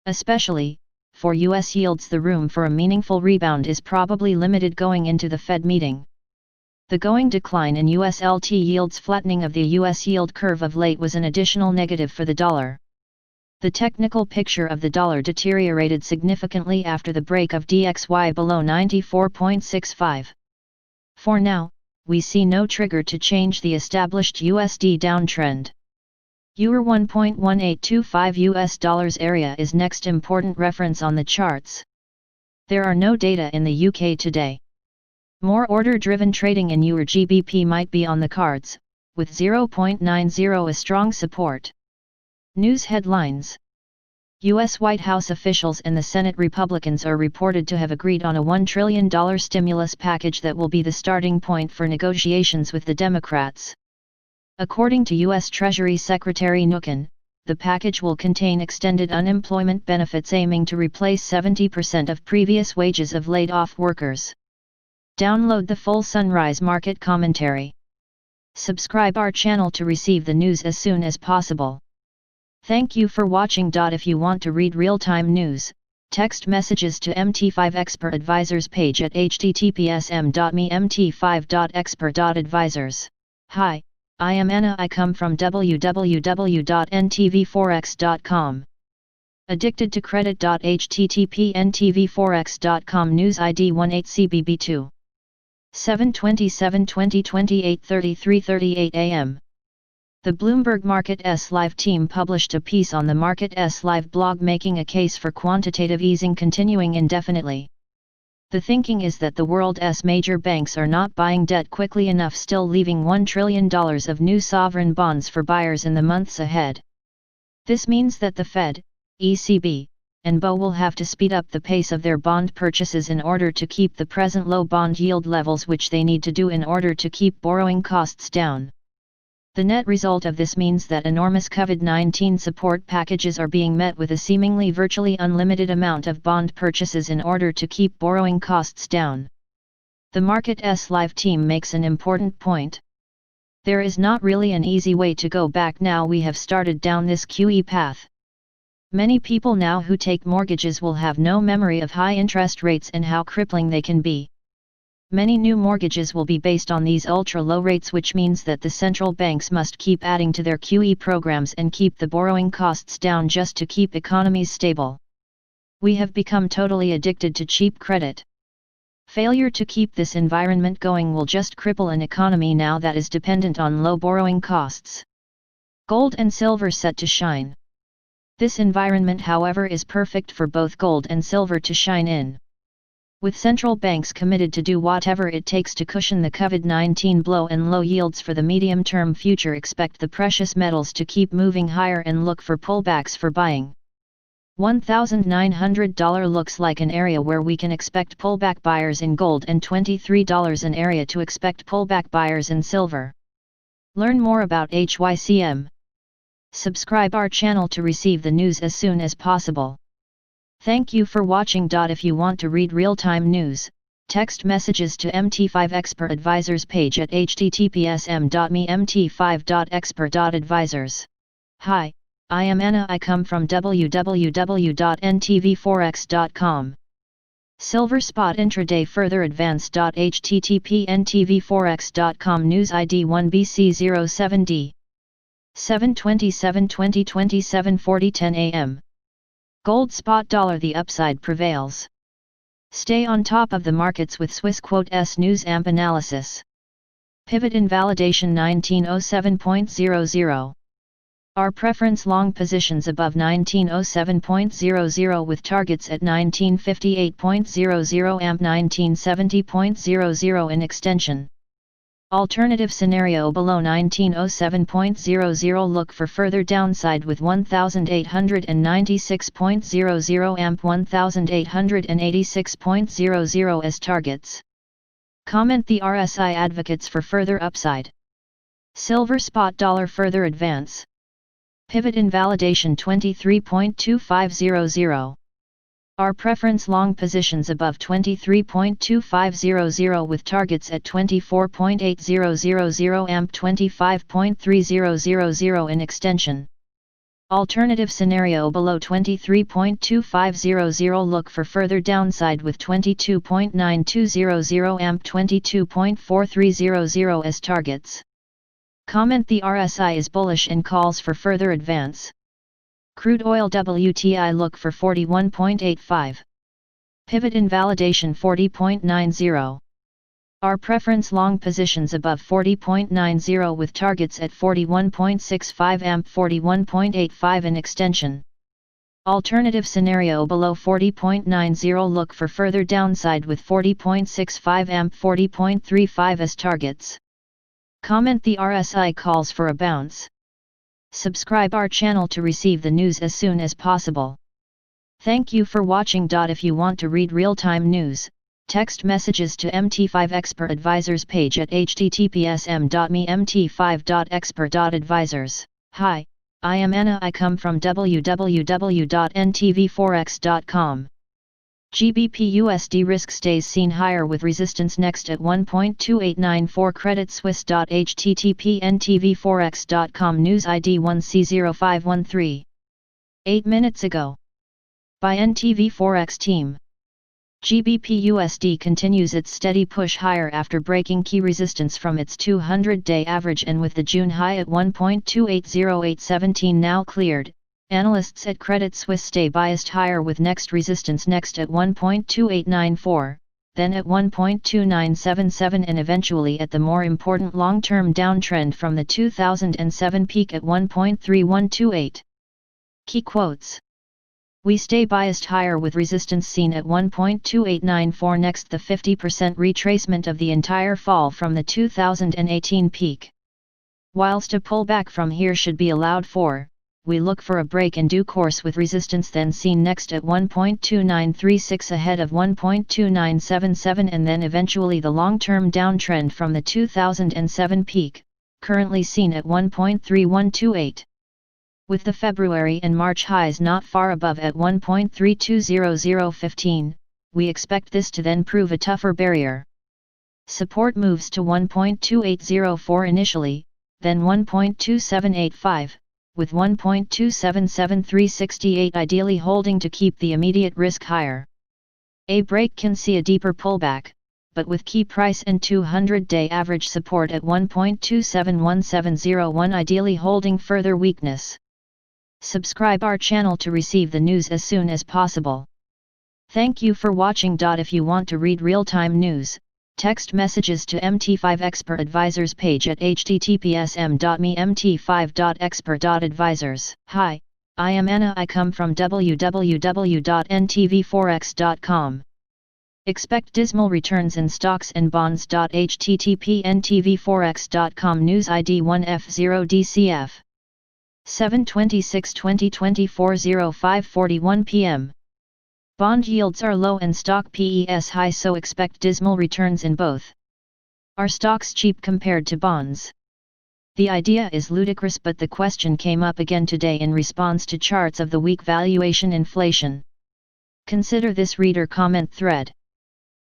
Especially, for U.S. yields, the room for a meaningful rebound is probably limited going into the Fed meeting. The going decline in U.S. LT yields flattening of the U.S. yield curve of late was an additional negative for the dollar. The technical picture of the dollar deteriorated significantly after the break of DXY below 94.65. For now, we see no trigger to change the established USD downtrend. Euro 1.1825 US dollars area is next important reference on the charts. There are no data in the UK today. More order-driven trading in Euro GBP might be on the cards, with 0.90 a strong support. News headlines. U.S. White House officials and the Senate Republicans are reported to have agreed on a $1 trillion stimulus package that will be the starting point for negotiations with the Democrats. According to U.S. Treasury Secretary Mnuchin, the package will contain extended unemployment benefits aiming to replace 70% of previous wages of laid-off workers. Download the full Sunrise Market commentary. Subscribe our channel to receive the news as soon as possible. Thank you for watching. If you want to read real-time news, text messages to MT5 Expert Advisors page at https://m.me/mt5.expert.advisors. Hi, I am Anna. I come from www.ntvforex.com. Addicted to credit. http://ntvforex.com News ID 18CBB2 7/27/2020 8:33:38 AM. The Bloomberg Markets Live team published a piece on the Markets Live blog making a case for quantitative easing continuing indefinitely. The thinking is that the world's major banks are not buying debt quickly enough, still leaving $1 trillion of new sovereign bonds for buyers in the months ahead. This means that the Fed, ECB, and BOE will have to speed up the pace of their bond purchases in order to keep the present low bond yield levels, which they need to do in order to keep borrowing costs down. The net result of this means that enormous COVID-19 support packages are being met with a seemingly virtually unlimited amount of bond purchases in order to keep borrowing costs down. The Markets Live team makes an important point. There is not really an easy way to go back now we have started down this QE path. Many people now who take mortgages will have no memory of high interest rates and how crippling they can be. Many new mortgages will be based on these ultra-low rates, which means that the central banks must keep adding to their QE programs and keep the borrowing costs down just to keep economies stable. We have become totally addicted to cheap credit. Failure to keep this environment going will just cripple an economy now that is dependent on low borrowing costs. Gold and silver set to shine. This environment, however, is perfect for both gold and silver to shine in. With central banks committed to do whatever it takes to cushion the COVID-19 blow and low yields for the medium-term future, expect the precious metals to keep moving higher and look for pullbacks for buying. $1,900 looks like an area where we can expect pullback buyers in gold, and $23 an area to expect pullback buyers in silver. Learn more about HYCM. Subscribe our channel to receive the news as soon as possible. Thank you for watching. If you want to read real-time news, text messages to MT5 Expert Advisors page at https://m.me/mt5.expert.advisors. Hi, I am Anna. I come from www.ntvforex.com. Silver spot intraday further advance. http://ntvforex.com news ID 1BC07D 7/27/2020 7:40 am. Gold spot dollar the upside prevails. Stay on top of the markets with Swiss Quote S News AMP analysis. Pivot invalidation 1907.00. Our preference long positions above 1907.00 with targets at 1958.00 amp 1970.00 in extension. Alternative scenario below 1907.00 look for further downside with 1896.00 amp 1886.00 as targets. Comment the RSI advocates for further upside. Silver spot dollar further advance. Pivot invalidation 23.2500. Our preference long positions above 23.2500 with targets at 24.8000 amp 25.3000 in extension. Alternative scenario below 23.2500 look for further downside with 22.9200 amp 22.4300 as targets. Comment the RSI is bullish and calls for further advance. Crude oil WTI look for 41.85. Pivot invalidation 40.90. Our preference long positions above 40.90 with targets at 41.65 amp 41.85 in extension. Alternative scenario below 40.90 look for further downside with 40.65 amp 40.35 as targets. Comment the RSI calls for a bounce. Subscribe our channel to receive the news as soon as possible. Thank you for watching. If you want to read real-time news, text messages to MT5 Expert Advisors page at https://m.me/mt5.expert.advisors. Hi, I am Anna. I come from www.ntvforex.com. GBP/USD risk stays seen higher with resistance next at 1.2894. Credit Suisse. http://ntvforex.com news ID 1C0513. 8 minutes ago. By NTV Forex team. GBP/USD continues its steady push higher after breaking key resistance from its 200-day average, and with the June high at 1.280817 now cleared. Analysts at Credit Suisse stay biased higher with next resistance next at 1.2894, then at 1.2977 and eventually at the more important long-term downtrend from the 2007 peak at 1.3128. Key quotes. We stay biased higher with resistance seen at 1.2894 next, the 50% retracement of the entire fall from the 2018 peak. Whilst a pullback from here should be allowed for, we look for a break in due course with resistance then seen next at 1.2936 ahead of 1.2977 and then eventually the long-term downtrend from the 2007 peak, currently seen at 1.3128. With the February and March highs not far above at 1.320015, we expect this to then prove a tougher barrier. Support moves to 1.2804 initially, then 1.2785. With 1.277368 ideally holding to keep the immediate risk higher. A break can see a deeper pullback, but with key price and 200-day average support at 1.271701 ideally holding further weakness. Subscribe our channel to receive the news as soon as possible. Thank you for watching. If you want to read real-time news, text messages to MT5 Expert Advisors page at https://m.me/mt5.expert.advisors. Hi, I am Anna. I come from www.ntvforex.com. Expect dismal returns in stocks and bonds. http://ntvforex.com news ID 1F0DCF 7/26/2020 4:05:41 p.m. Bond yields are low and stock PEs high, so expect dismal returns in both. Are stocks cheap compared to bonds? The idea is ludicrous, but the question came up again today in response to charts of the week valuation inflation. Consider this reader comment thread.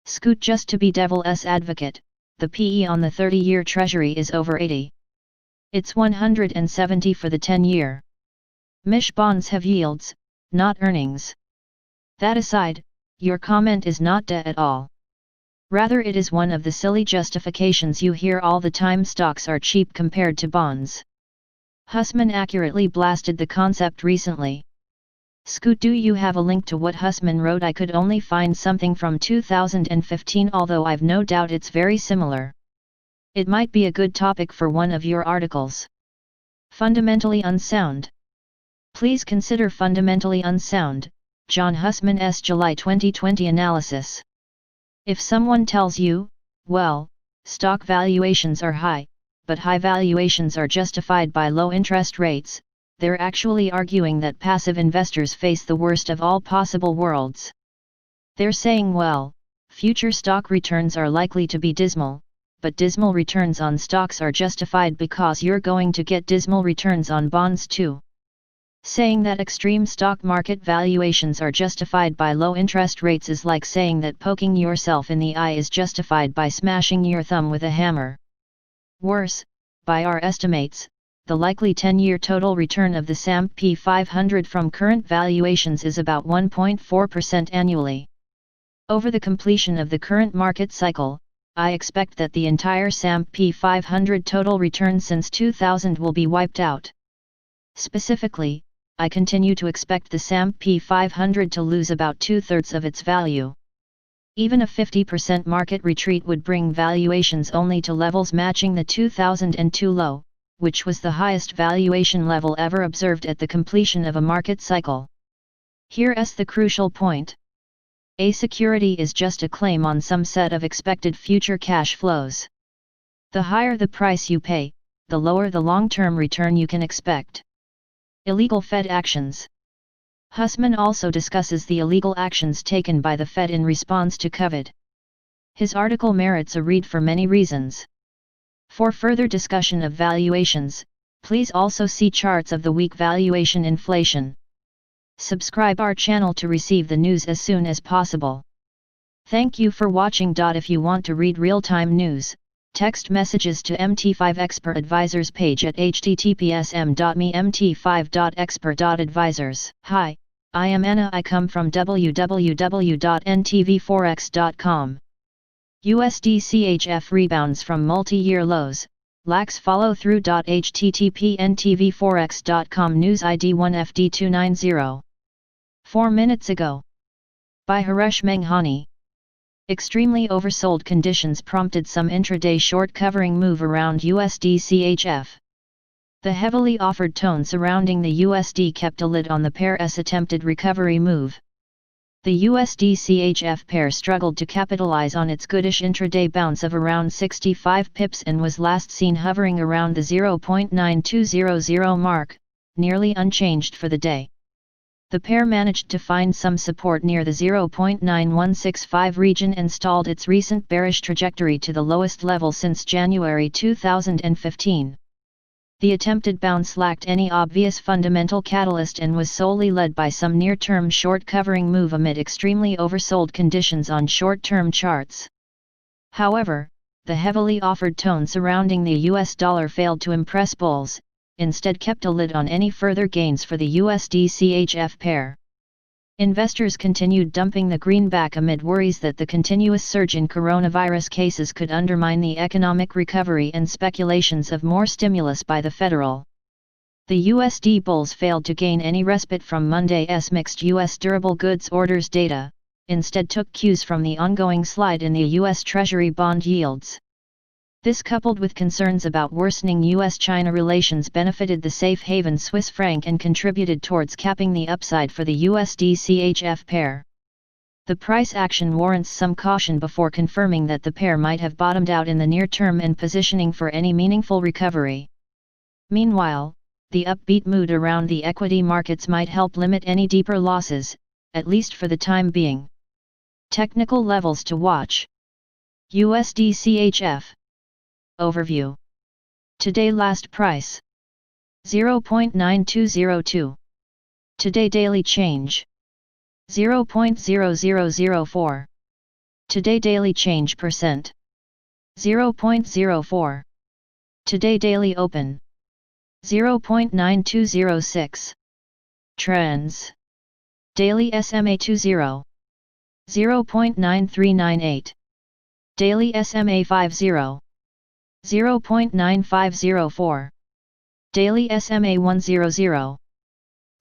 Scoot, just to be devil's advocate, the PE on the 30-year Treasury is over 80. It's 170 for the 10-year. Mish bonds have yields, not earnings. That aside, your comment is not duh at all. Rather, it is one of the silly justifications you hear all the time: stocks are cheap compared to bonds. Hussman accurately blasted the concept recently. Scoot, do you have a link to what Hussman wrote? I could only find something from 2015, although I've no doubt it's very similar. It might be a good topic for one of your articles. Fundamentally unsound. Please consider fundamentally unsound, John Hussman's July 2020 analysis. If someone tells you, well, stock valuations are high, but high valuations are justified by low interest rates, they're actually arguing that passive investors face the worst of all possible worlds. They're saying, well, future stock returns are likely to be dismal, but dismal returns on stocks are justified because you're going to get dismal returns on bonds too. Saying that extreme stock market valuations are justified by low interest rates is like saying that poking yourself in the eye is justified by smashing your thumb with a hammer. Worse, by our estimates, the likely 10-year total return of the S&P 500 from current valuations is about 1.4% annually. Over the completion of the current market cycle, I expect that the entire S&P 500 total return since 2000 will be wiped out. Specifically, I continue to expect the S&P 500 to lose about 2/3 of its value. Even a 50% market retreat would bring valuations only to levels matching the 2002 low, which was the highest valuation level ever observed at the completion of a market cycle. Here's the crucial point. A security is just a claim on some set of expected future cash flows. The higher the price you pay, the lower the long-term return you can expect. Illegal Fed actions. Hussman also discusses the illegal actions taken by the Fed in response to COVID. His article merits a read for many reasons. For further discussion of valuations, please also see charts of the week valuation inflation. Subscribe our channel to receive the news as soon as possible. Thank you for watching. If you want to read real-time news, text messages to MT5 Expert Advisors page at https://mt5.expert.advisors. Hi, I am Anna. I come from www.ntvforex.com. USD CHF rebounds from multi-year lows, lacks follow-through. http ntvforex.com news ID 1FD290. 4 minutes ago. By Haresh Menghani. Extremely oversold conditions prompted some intraday short covering move around USD CHF. The heavily offered tone surrounding the USD kept a lid on the pair's attempted recovery move. The USD CHF pair struggled to capitalize on its goodish intraday bounce of around 65 pips and was last seen hovering around the 0.9200 mark, nearly unchanged for the day. The pair managed to find some support near the 0.9165 region and stalled its recent bearish trajectory to the lowest level since January 2015. The attempted bounce lacked any obvious fundamental catalyst and was solely led by some near-term short covering move amid extremely oversold conditions on short-term charts. However, the heavily offered tone surrounding the US dollar failed to impress bulls, instead kept a lid on any further gains for the USD CHF pair. Investors continued dumping the greenback amid worries that the continuous surge in coronavirus cases could undermine the economic recovery and speculations of more stimulus by the Federal. The USD bulls failed to gain any respite from Monday's mixed U.S. durable goods orders data, instead took cues from the ongoing slide in the U.S. Treasury bond yields. This, coupled with concerns about worsening U.S.-China relations, benefited the safe haven Swiss franc and contributed towards capping the upside for the USD-CHF pair. The price action warrants some caution before confirming that the pair might have bottomed out in the near term and positioning for any meaningful recovery. Meanwhile, the upbeat mood around the equity markets might help limit any deeper losses, at least for the time being. Technical levels to watch. USD-CHF Overview. Today last price 0.9202. Today daily change 0.0004. Today daily change percent 0.04. Today daily open 0.9206. Trends. Daily SMA 20. 0.9398. Daily SMA 50. 0.9504. Daily SMA 100.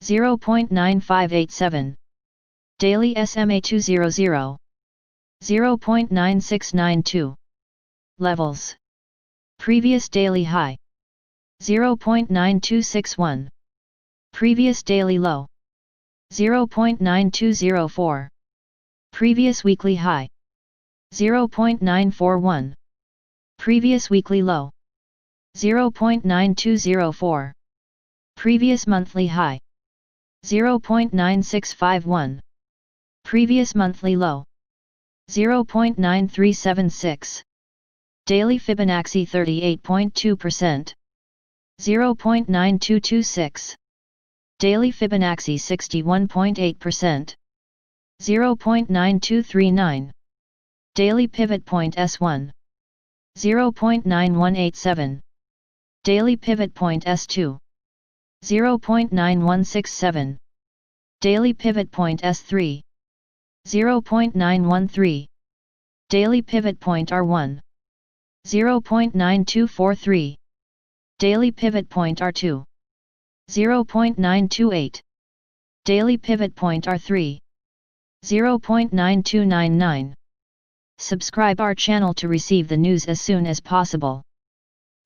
0.9587. Daily SMA 200. 0.9692. Levels. Previous daily high. 0.9261. Previous daily low. 0.9204. Previous weekly high. 0.941. Previous weekly low. 0.9204. Previous monthly high. 0.9651. Previous monthly low. 0.9376. Daily Fibonacci 38.2%. 0.9226. Daily Fibonacci 61.8%. 0.9239. Daily Pivot Point S1. 0.9187. Daily Pivot Point S2. 0.9167. Daily Pivot Point S3. 0.913. Daily Pivot Point R1. 0.9243. Daily Pivot Point R2. 0.928. Daily Pivot Point R3. 0.9299. Subscribe our channel to receive the news as soon as possible.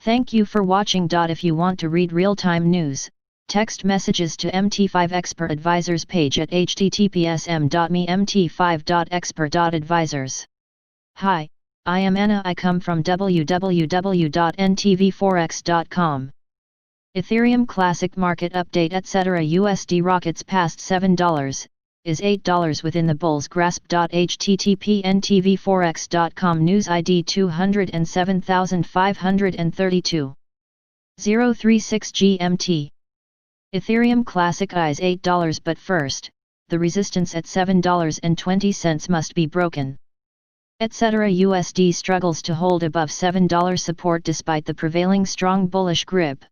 Thank you for watching. If you want to read real-time news, text messages to MT5 Expert Advisors page at https://mt5.expert.advisors. Hi, I am Anna. I come from www.ntvforex.com. Ethereum Classic Market Update etc. USD rockets past $7, is $8 within the bull's grasp. http ntvforex.com News ID 207532. 036 GMT. Ethereum Classic eyes $8 but first, the resistance at $7.20 must be broken. Etc. USD struggles to hold above $7 support despite the prevailing strong bullish grip.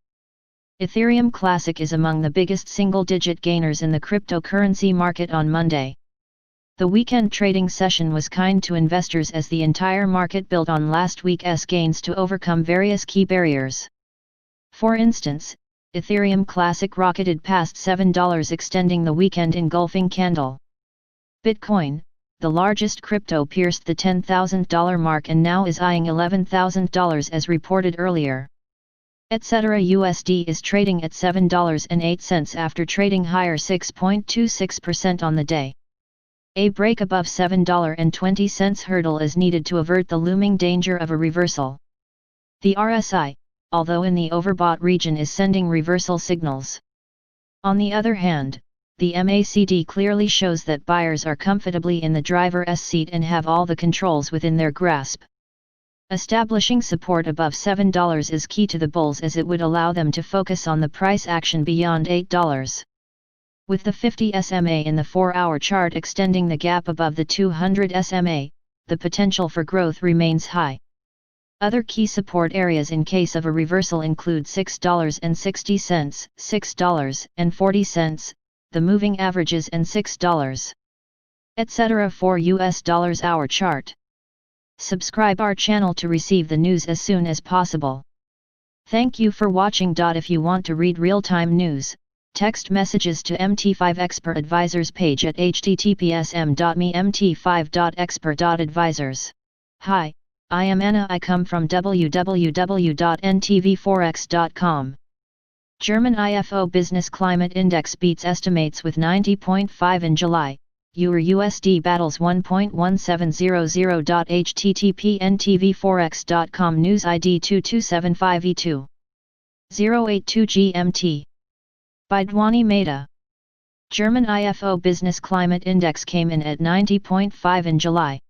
Ethereum Classic is among the biggest single-digit gainers in the cryptocurrency market on Monday. The weekend trading session was kind to investors as the entire market built on last week's gains to overcome various key barriers. For instance, Ethereum Classic rocketed past $7 extending the weekend engulfing candle. Bitcoin, the largest crypto, pierced the $10,000 mark and now is eyeing $11,000 as reported earlier. Etc. USD is trading at $7.08 after trading higher 6.26% on the day. A break above $7.20 hurdle is needed to avert the looming danger of a reversal. The RSI, although in the overbought region, is sending reversal signals. On the other hand, the MACD clearly shows that buyers are comfortably in the driver's seat and have all the controls within their grasp. Establishing support above $7 is key to the bulls as it would allow them to focus on the price action beyond $8. With the 50 SMA in the 4-hour chart extending the gap above the 200 SMA, the potential for growth remains high. Other key support areas in case of a reversal include $6.60, $6.40, the moving averages and $6, etc. for US dollars hour chart. Subscribe our channel to receive the news as soon as possible. Thank you for watching. If you want to read real-time news, text messages to MT5 Expert Advisors page at https://mt5.expert.advisors. Hi, I am Anna. I come from www.ntvforex.com. German IFO Business Climate Index beats estimates with 90.5 in July. Euro USD battles 1.1700. http ntvforex.com News ID 2275E2. 082 GMT. By Dwani Mehta. German IFO Business Climate Index came in at 90.5 in July.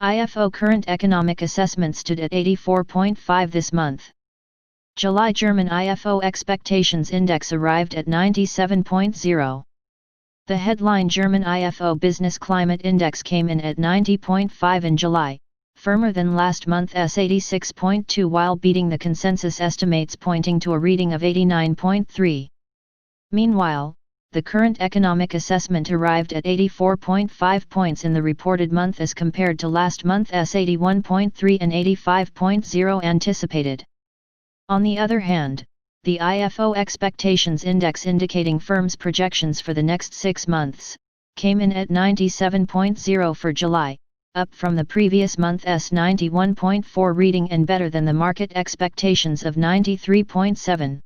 IFO Current Economic Assessment stood at 84.5 this month. July German IFO Expectations Index arrived at 97.0. The headline German IFO Business Climate Index came in at 90.5 in July, firmer than last month's 86.2 while beating the consensus estimates pointing to a reading of 89.3. Meanwhile, the current economic assessment arrived at 84.5 points in the reported month as compared to last month's 81.3 and 85.0 anticipated. On the other hand, the IFO Expectations Index indicating firms' projections for the next 6 months, came in at 97.0 for July, up from the previous month's 91.4 reading and better than the market expectations of 93.7.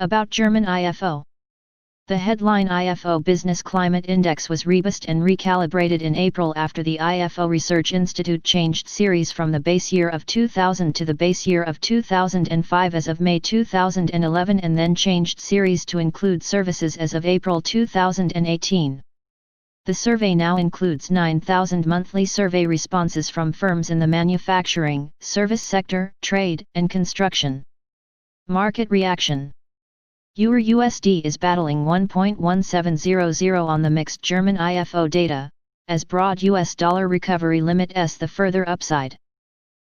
About German IFO. The headline IFO Business Climate Index was rebased and recalibrated in April after the IFO Research Institute changed series from the base year of 2000 to the base year of 2005 as of May 2011 and then changed series to include services as of April 2018. The survey now includes 9,000 monthly survey responses from firms in the manufacturing, service sector, trade, and construction. Market reaction. EUR/USD is battling 1.1700 on the mixed German IFO data, as broad US dollar recovery limits the further upside.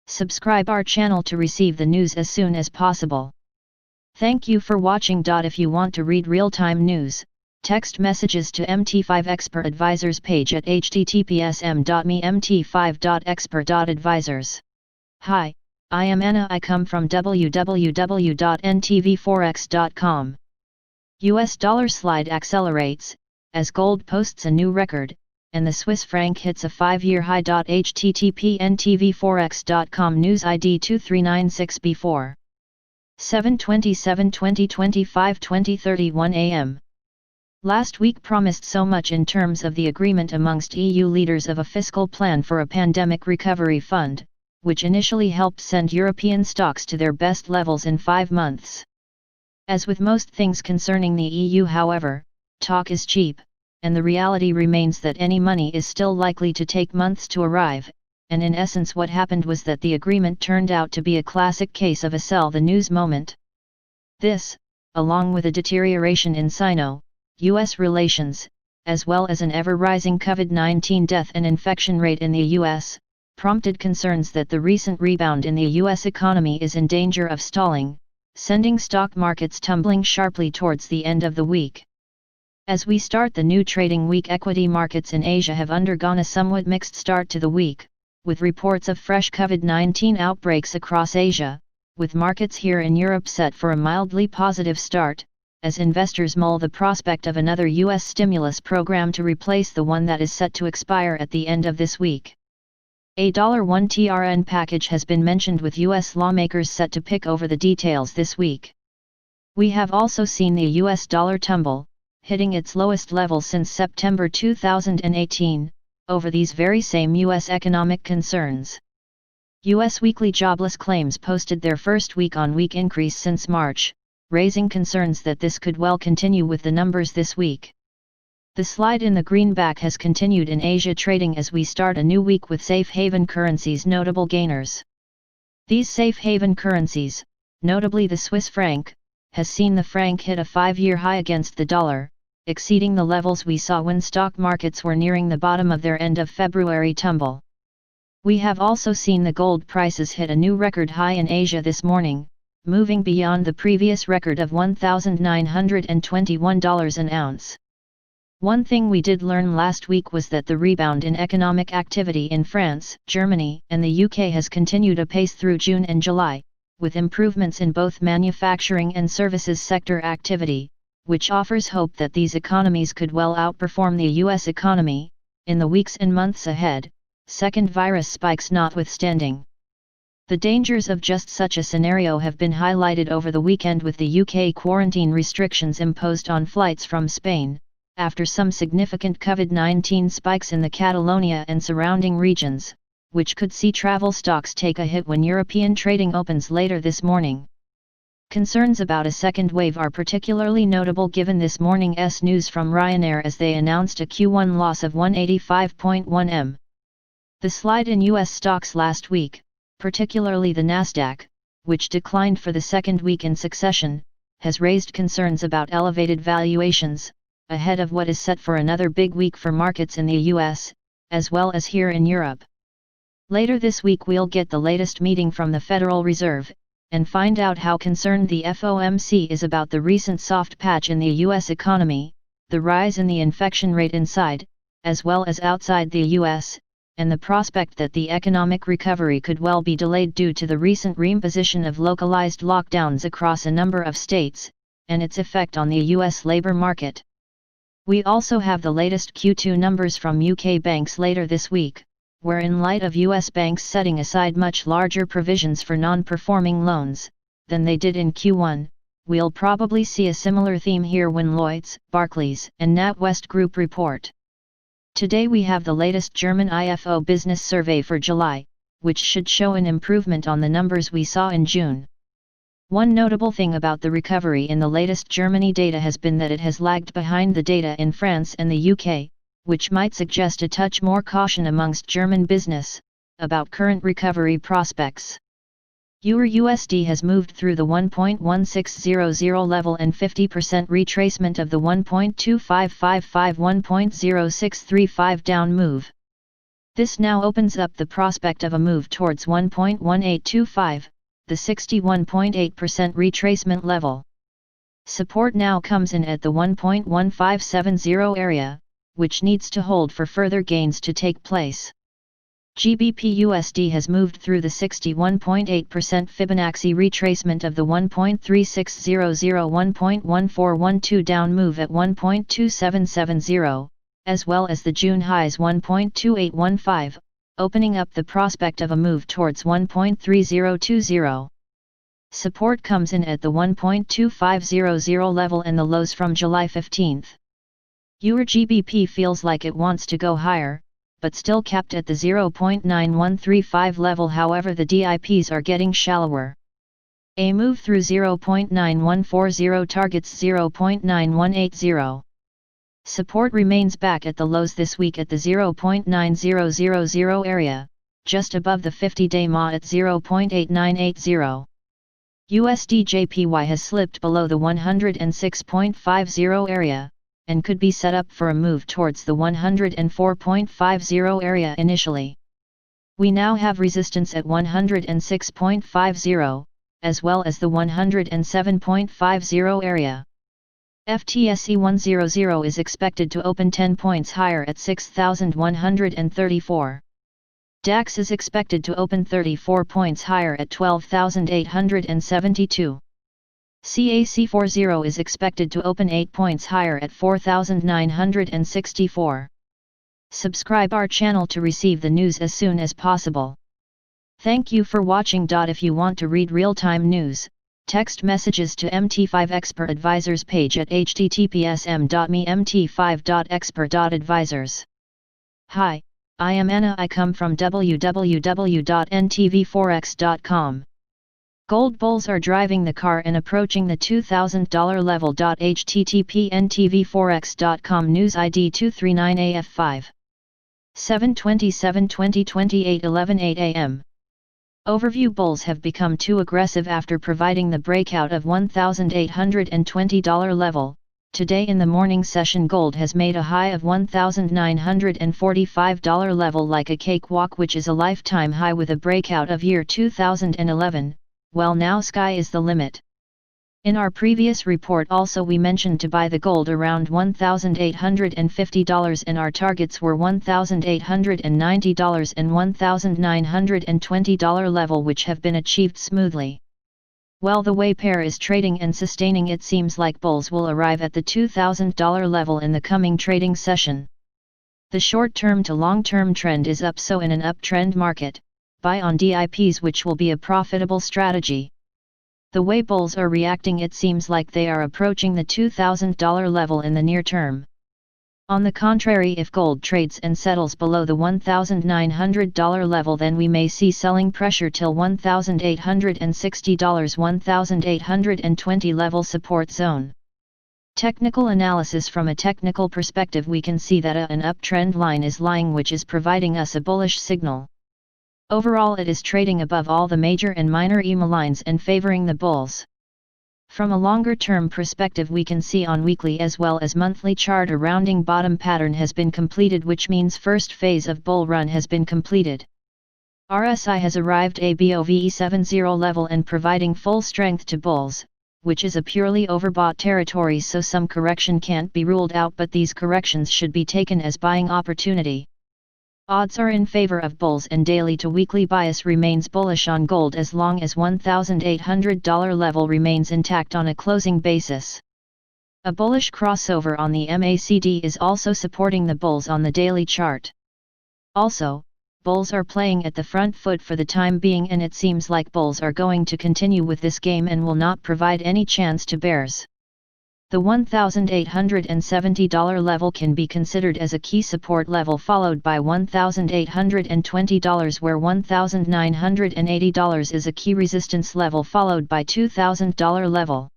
Subscribe our channel to receive the news as soon as possible. Thank you for watching. If you want to read real-time news, text messages to MT5 Expert Advisors page at https://m.me/mt5.expert.advisors. Hi, I am Anna. I come from www.ntvforex.com. US dollar slide accelerates, as gold posts a new record, and the Swiss franc hits a 5-year high. http://ntvforex.com News ID 2396B4. 7/27/2025 20:31 am. Last week promised so much in terms of the agreement amongst EU leaders of a fiscal plan for a pandemic recovery fund, which initially helped send European stocks to their best levels in 5 months. As with most things concerning the EU, however, talk is cheap, and the reality remains that any money is still likely to take months to arrive, and in essence what happened was that the agreement turned out to be a classic case of a sell the news moment. This, along with a deterioration in Sino-US relations, as well as an ever-rising COVID-19 death and infection rate in the US, prompted concerns that the recent rebound in the US economy is in danger of stalling, sending stock markets tumbling sharply towards the end of the week. As we start the new trading week, equity markets in Asia have undergone a somewhat mixed start to the week, with reports of fresh COVID-19 outbreaks across Asia, with markets here in Europe set for a mildly positive start, as investors mull the prospect of another US stimulus program to replace the one that is set to expire at the end of this week. A $1 TRN package has been mentioned, with US lawmakers set to pick over the details this week. We have also seen the US dollar tumble, hitting its lowest level since September 2018, over these very same US economic concerns. US weekly jobless claims posted their first week-on-week increase since March, raising concerns that this could well continue with the numbers this week. The slide in the greenback has continued in Asia trading as we start a new week with safe haven currencies notable gainers. These safe haven currencies, notably the Swiss franc, has seen the franc hit a 5-year high against the dollar, exceeding the levels we saw when stock markets were nearing the bottom of their end of February tumble. We have also seen the gold prices hit a new record high in Asia this morning, moving beyond the previous record of $1,921 an ounce. One thing we did learn last week was that the rebound in economic activity in France, Germany, and the UK has continued apace through June and July, with improvements in both manufacturing and services sector activity, which offers hope that these economies could well outperform the US economy in the weeks and months ahead, second virus spikes notwithstanding. The dangers of just such a scenario have been highlighted over the weekend with the UK quarantine restrictions imposed on flights from Spain, after some significant COVID-19 spikes in the Catalonia and surrounding regions, which could see travel stocks take a hit when European trading opens later this morning. Concerns about a second wave are particularly notable given this morning's news from Ryanair as they announced a Q1 loss of 185.1 m. The slide in US stocks last week, particularly the Nasdaq, which declined for the second week in succession, has raised concerns about elevated valuations, ahead of what is set for another big week for markets in the US, as well as here in Europe. Later this week we'll get the latest meeting from the Federal Reserve, and find out how concerned the FOMC is about the recent soft patch in the US economy, the rise in the infection rate inside, as well as outside the US, and the prospect that the economic recovery could well be delayed due to the recent reimposition of localized lockdowns across a number of states, and its effect on the US labor market. We also have the latest Q2 numbers from UK banks later this week, where in light of US banks setting aside much larger provisions for non-performing loans than they did in Q1, we'll probably see a similar theme here when Lloyds, Barclays, and NatWest Group report. Today we have the latest German IFO business survey for July, which should show an improvement on the numbers we saw in June. One notable thing about the recovery in the latest Germany data has been that it has lagged behind the data in France and the UK, which might suggest a touch more caution amongst German business about current recovery prospects. EUR/USD has moved through the 1.1600 level and 50% retracement of the 1.2555-1.0635 down move. This now opens up the prospect of a move towards 1.1825, the 61.8% retracement level. Support now comes in at the 1.1570 area, which needs to hold for further gains to take place. GBP/USD has moved through the 61.8% Fibonacci retracement of the 1.3600-1.1412 down move at 1.2770, as well as the June highs 1.2815, opening up the prospect of a move towards 1.3020. Support comes in at the 1.2500 level and the lows from July 15. EUR/GBP feels like it wants to go higher, but still capped at the 0.9135 level. However, the DIPs are getting shallower. A move through 0.9140 targets 0.9180. Support remains back at the lows this week at the 0.9000 area, just above the 50-day MA at 0.8980. USD/JPY has slipped below the 106.50 area, and could be set up for a move towards the 104.50 area initially. We now have resistance at 106.50, as well as the 107.50 area. FTSE 100 is expected to open 10 points higher at 6,134. DAX is expected to open 34 points higher at 12,872. CAC 40 is expected to open 8 points higher at 4,964. Subscribe our channel to receive the news as soon as possible. Thank you for watching. If you want to read real-time news, text messages to MT5 Expert Advisors page at https://m.me/mt5.expert.advisors. Hi, I am Anna. I come from www.ntvforex.com. Gold bulls are driving the car and approaching the $2,000 level. http ntvforex.com news ID 239AF5. 7/27/2028 11:08 am. Overview: bulls have become too aggressive after providing the breakout of $1,820 level. Today in the morning session, gold has made a high of $1,945 level like a cakewalk, which is a lifetime high with a breakout of year 2011. Well, now sky is the limit. In our previous report also we mentioned to buy the gold around $1,850 and our targets were $1,890 and $1,920 level, which have been achieved smoothly. Well, the way pair is trading and sustaining, it seems like bulls will arrive at the $2,000 level in the coming trading session. The short-term to long-term trend is up, so in an uptrend market, buy on DIPs, which will be a profitable strategy. The way bulls are reacting, it seems like they are approaching the $2,000 level in the near term. On the contrary, if gold trades and settles below the $1,900 level, then we may see selling pressure till $1,860 $1,820 level support zone. Technical analysis: from a technical perspective, we can see that an uptrend line is lying, which is providing us a bullish signal. Overall, it is trading above all the major and minor EMA lines and favoring the bulls. From a longer-term perspective, we can see on weekly as well as monthly chart a rounding bottom pattern has been completed, which means first phase of bull run has been completed. RSI has arrived above 70 level and providing full strength to bulls, which is a purely overbought territory, so some correction can't be ruled out, but these corrections should be taken as buying opportunity. Odds are in favor of bulls and daily to weekly bias remains bullish on gold as long as $1,800 level remains intact on a closing basis. A bullish crossover on the MACD is also supporting the bulls on the daily chart. Also, bulls are playing at the front foot for the time being, and it seems like bulls are going to continue with this game and will not provide any chance to bears. The $1,870 level can be considered as a key support level, followed by $1,820 where $1,980 is a key resistance level, followed by $2,000 level.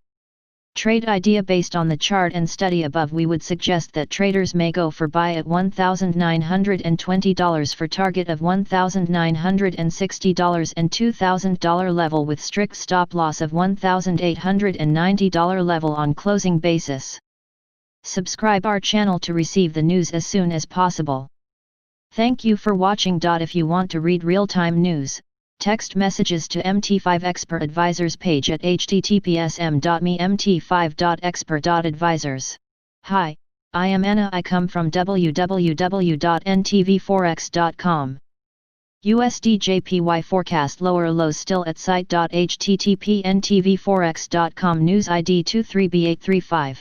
Trade idea: based on the chart and study above, we would suggest that traders may go for buy at $1,920 for target of $1,960 and $2,000 level, with strict stop loss of $1,890 level on closing basis. Subscribe our channel to receive the news as soon as possible. Thank you for watching. If you want to read real-time news, text messages to MT5 Expert Advisors page at https://m.mt5.expert.advisors. Hi, I am Anna. I come from www.ntvforex.com. USD/JPY forecast lower lows still at site. http://ntvforex.com news ID 23B835.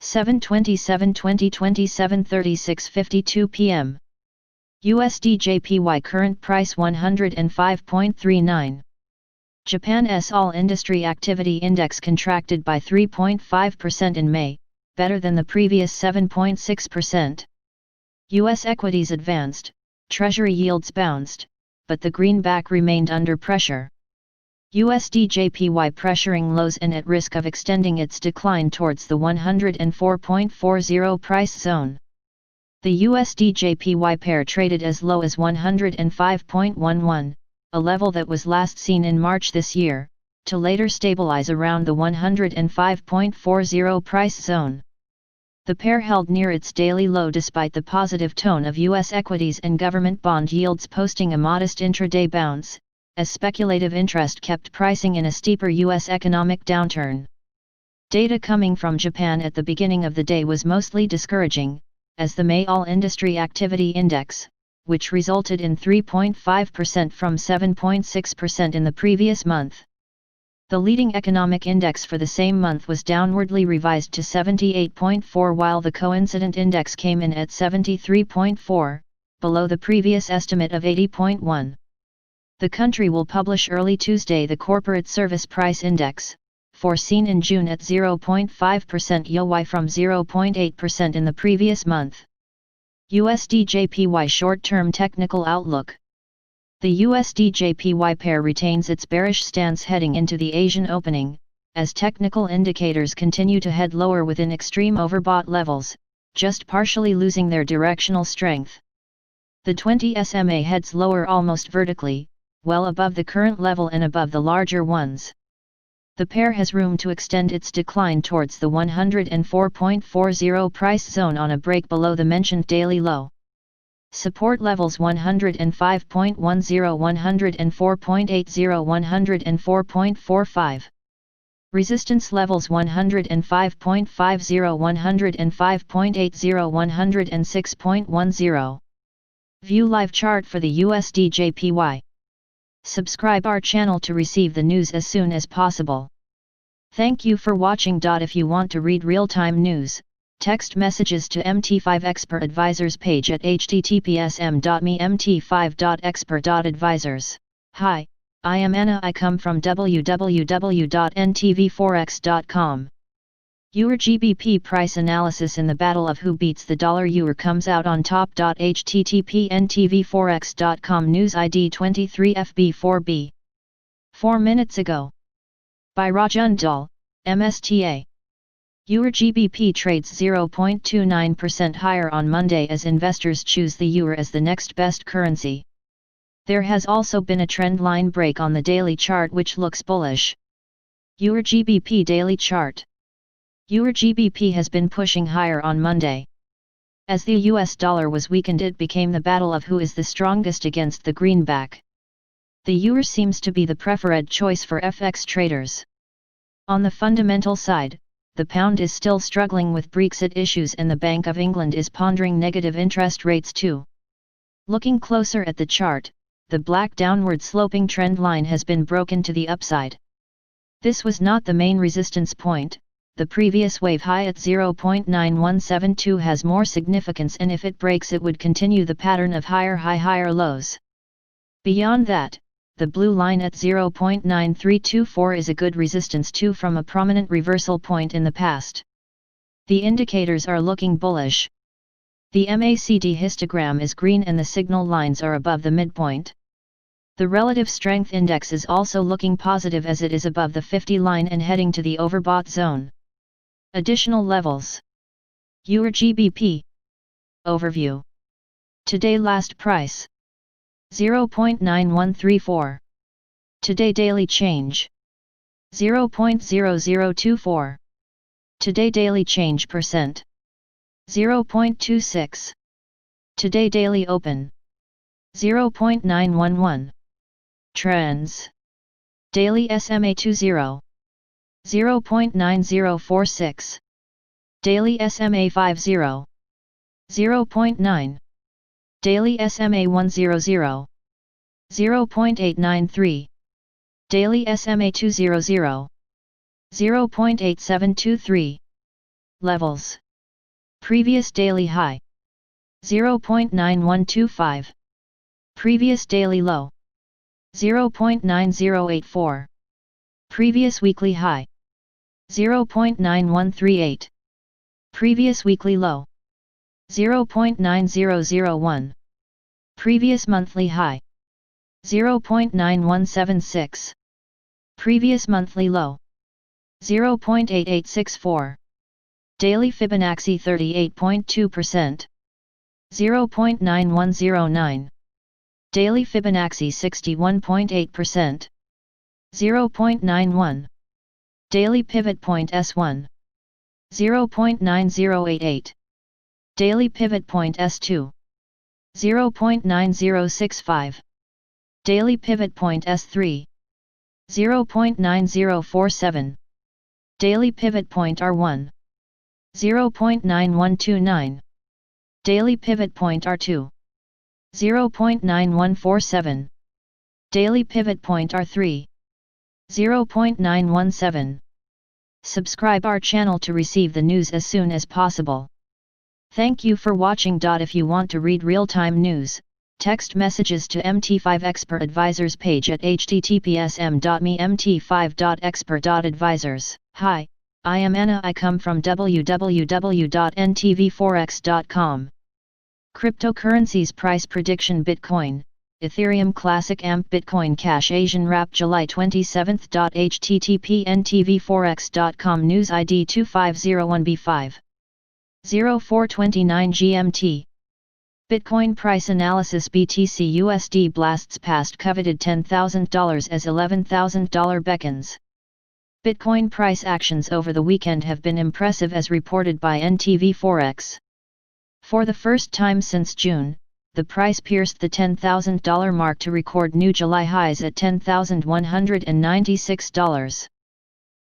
7/27/2020 7:36:52 p.m. USD/JPY current price 105.39. Japan's All Industry Activity Index contracted by 3.5% in May, better than the previous 7.6%. US equities advanced, Treasury yields bounced, but the greenback remained under pressure. USD/JPY pressuring lows and at risk of extending its decline towards the 104.40 price zone. The USD/JPY pair traded as low as 105.11, a level that was last seen in March this year, to later stabilize around the 105.40 price zone. The pair held near its daily low despite the positive tone of US equities and government bond yields posting a modest intraday bounce, as speculative interest kept pricing in a steeper US economic downturn. Data coming from Japan at the beginning of the day was mostly discouraging, as the May All Industry Activity Index, which resulted in 3.5% from 7.6% in the previous month. The leading economic index for the same month was downwardly revised to 78.4, while the coincident index came in at 73.4, below the previous estimate of 80.1. The country will publish early Tuesday the Corporate Service Price Index, foreseen in June at 0.5% YoY from 0.8% in the previous month. USD/JPY short-term technical outlook. The USD/JPY pair retains its bearish stance heading into the Asian opening, as technical indicators continue to head lower within extreme overbought levels, just partially losing their directional strength. The 20 SMA heads lower almost vertically, well above the current level and above the larger ones. The pair has room to extend its decline towards the 104.40 price zone on a break below the mentioned daily low. Support levels 105.10, 104.80, 104.45. Resistance levels 105.50, 105.80, 106.10. View live chart for the USD/JPY. Subscribe our channel to receive the news as soon as possible. Thank you for watching. If you want to read real-time news, text messages to MT5 Expert Advisors page at https://m.mt5.expert.advisors. Hi, I am Anna. I come from www.ntvforex.com. Euro GBP price analysis in the battle of who beats the dollar euro comes out on top. http://ntvforex.com news ID 23FB4B. 4 minutes ago. By Rajun Dul, MSTA. Euro GBP trades 0.29% higher on Monday as investors choose the euro as the next best currency. There has also been a trend line break on the daily chart which looks bullish. Euro GBP daily chart. Euro GBP has been pushing higher on Monday. As the US dollar was weakened, it became the battle of who is the strongest against the greenback. The euro seems to be the preferred choice for FX traders. On the fundamental side, the pound is still struggling with Brexit issues and the Bank of England is pondering negative interest rates too. Looking closer at the chart, the black downward sloping trend line has been broken to the upside. This was not the main resistance point. The previous wave high at 0.9172 has more significance, and if it breaks it would continue the pattern of higher high higher lows. Beyond that, the blue line at 0.9324 is a good resistance too from a prominent reversal point in the past. The indicators are looking bullish. The MACD histogram is green and the signal lines are above the midpoint. The relative strength index is also looking positive as it is above the 50 line and heading to the overbought zone. Additional levels. EUR GBP. Overview. Today last price. 0.9134. Today daily change. 0.0024. Today daily change percent. 0.26. Today daily open. 0.911. Trends. Daily SMA 20. 0.9046. Daily SMA 50. 0.9. Daily SMA 100. 0.893. Daily SMA 200. 0.8723. Levels. Previous daily high. 0.9125. Previous daily low. 0.9084. Previous weekly high. 0.9138. Previous weekly low. 0.9001. Previous monthly high. 0.9176. Previous monthly low. 0.8864. Daily Fibonacci 38.2%. 0.9109. Daily Fibonacci 61.8%. 0.91. Daily Pivot Point S1. 0.9088. Daily Pivot Point S2. 0.9065. Daily Pivot Point S3. 0.9047. Daily Pivot Point R1. 0.9129. Daily Pivot Point R2. 0.9147. Daily Pivot Point R3. 0.917. Subscribe our channel to receive the news as soon as possible. Thank you for watching. If you want to read real-time news, text messages to MT5 Expert Advisors page at https://mt5.expert.advisors. Hi, I am Anna. I come from www.ntvforex.com. Cryptocurrencies price prediction: Bitcoin, Ethereum Classic AMP, Bitcoin Cash Asian Wrap July 27. http ntvforex.com News ID 2501B5 0429 GMT. Bitcoin price analysis: BTC USD blasts past coveted $10,000 as $11,000 beckons. Bitcoin price actions over the weekend have been impressive as reported by NTV Forex. For the first time since June, the price pierced the $10,000 mark to record new July highs at $10,196.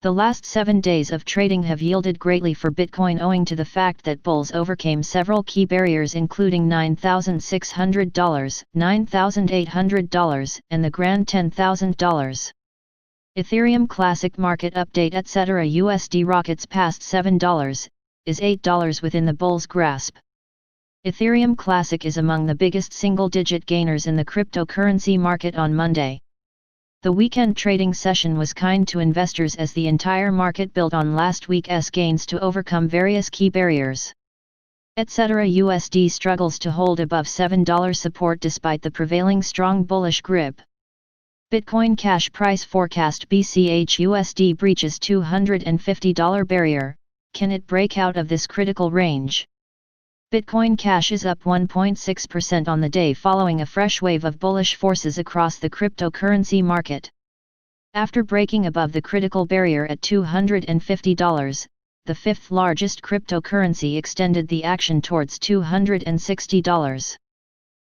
The last 7 days of trading have yielded greatly for Bitcoin owing to the fact that bulls overcame several key barriers including $9,600, $9,800 and the grand $10,000. Ethereum Classic Market Update etc. USD rockets past $7, is $8 within the bull's grasp. Ethereum Classic is among the biggest single-digit gainers in the cryptocurrency market on Monday. The weekend trading session was kind to investors as the entire market built on last week's gains to overcome various key barriers. Etc. USD struggles to hold above $7 support despite the prevailing strong bullish grip. Bitcoin Cash price forecast: BCH USD breaches $250 barrier. Can it break out of this critical range? Bitcoin Cash is up 1.6% on the day following a fresh wave of bullish forces across the cryptocurrency market. After breaking above the critical barrier at $250, the fifth largest cryptocurrency extended the action towards $260.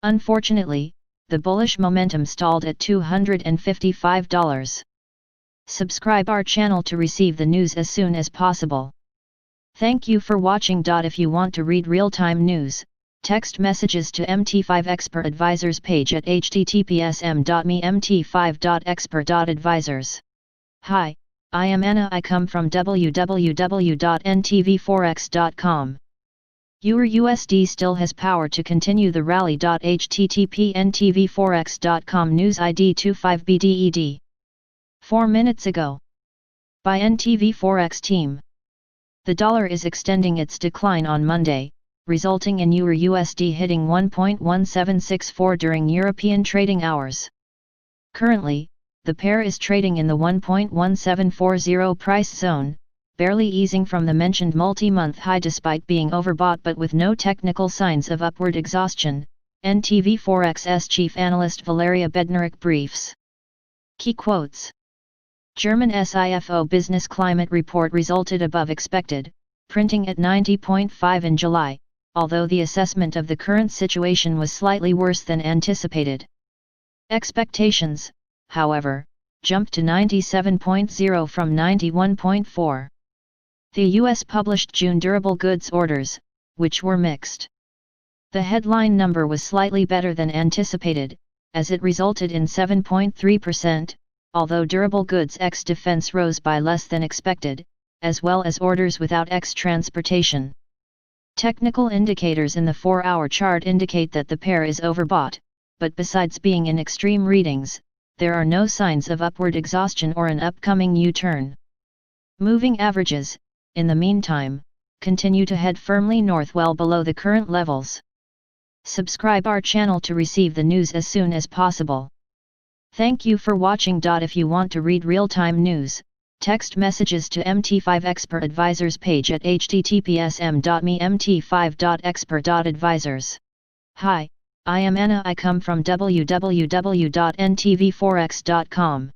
Unfortunately, the bullish momentum stalled at $255. Subscribe our channel to receive the news as soon as possible. Thank you for watching. If you want to read real-time news, text messages to MT5 Expert Advisors page at https://mt5.expert.advisors. Hi, I am Anna. I come from www.ntvforex.com. EUR/USD still has power to continue the rally. http ntvforex.com news ID 25BDED. 4 minutes ago. By NTV Forex team. The dollar is extending its decline on Monday, resulting in EUR/USD hitting 1.1764 during European trading hours. Currently, the pair is trading in the 1.1740 price zone, barely easing from the mentioned multi-month high despite being overbought but with no technical signs of upward exhaustion, NTV Forex's chief analyst Valeria Bednarek briefs. Key quotes. German SIFO business climate report resulted above expected, printing at 90.5 in July, although the assessment of the current situation was slightly worse than anticipated. Expectations, however, jumped to 97.0 from 91.4. The U.S. published June durable goods orders, which were mixed. The headline number was slightly better than anticipated, as it resulted in 7.3%, although durable goods ex-defense rose by less than expected, as well as orders without ex-transportation. Technical indicators in the 4-hour chart indicate that the pair is overbought, but besides being in extreme readings, there are no signs of upward exhaustion or an upcoming U-turn. Moving averages, in the meantime, continue to head firmly north well below the current levels. Subscribe our channel to receive the news as soon as possible. Thank you for watching. If you want to read real-time news, text messages to MT5 Expert Advisors page at https://mt5.expert.advisors. Hi, I am Anna. I come from www.ntvforex.com.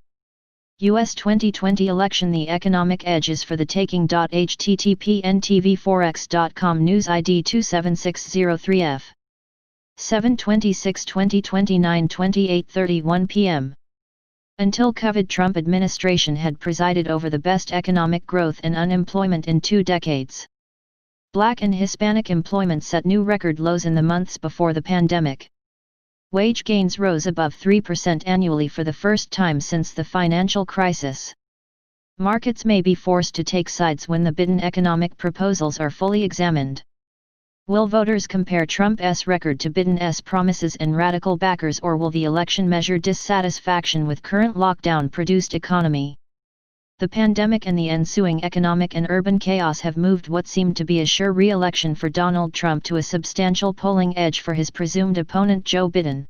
US 2020 election. The economic edge is for the taking. http ntvforex.com news ID 27603F. 7/26/2029 28:31 p.m. Until COVID, Trump administration had presided over the best economic growth and unemployment in 2 decades. Black and Hispanic employment set new record lows in the months before the pandemic. Wage gains rose above 3% annually for the first time since the financial crisis. Markets may be forced to take sides when the Biden economic proposals are fully examined. Will voters compare Trump's record to Biden's promises and radical backers, or will the election measure dissatisfaction with current lockdown-produced economy? The pandemic and the ensuing economic and urban chaos have moved what seemed to be a sure re-election for Donald Trump to a substantial polling edge for his presumed opponent Joe Biden.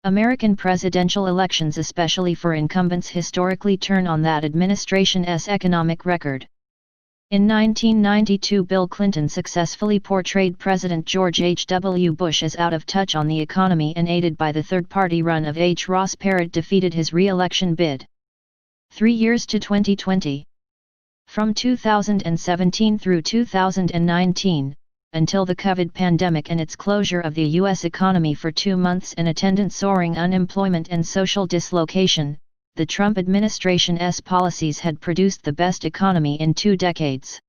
American presidential elections, especially for incumbents, historically turn on that administration's economic record. In 1992, Bill Clinton successfully portrayed President George H.W. Bush as out of touch on the economy, and aided by the third-party run of H. Ross Perot defeated his re-election bid. 3 years to 2020. From 2017 through 2019, until the COVID pandemic and its closure of the U.S. economy for 2 months and attendant soaring unemployment and social dislocation, the Trump administration's policies had produced the best economy in 2 decades.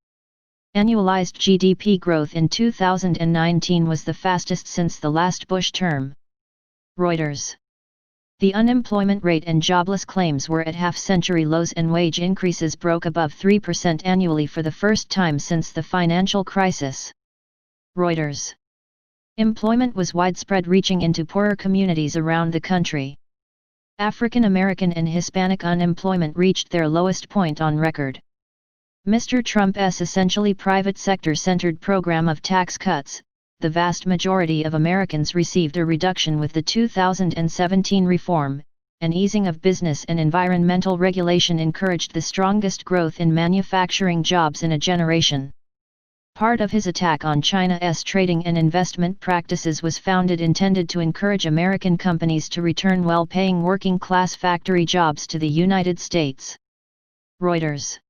Annualized GDP growth in 2019 was the fastest since the last Bush term. Reuters. The unemployment rate and jobless claims were at half-century lows, and wage increases broke above 3% annually for the first time since the financial crisis. Reuters. Employment was widespread, reaching into poorer communities around the country. African American and Hispanic unemployment reached their lowest point on record. Mr. Trump's essentially private sector-centered program of tax cuts, the vast majority of Americans received a reduction with the 2017 reform. An easing of business and environmental regulation encouraged the strongest growth in manufacturing jobs in a generation. Part of his attack on China's trading and investment practices was intended to encourage American companies to return well-paying working-class factory jobs to the United States. Reuters.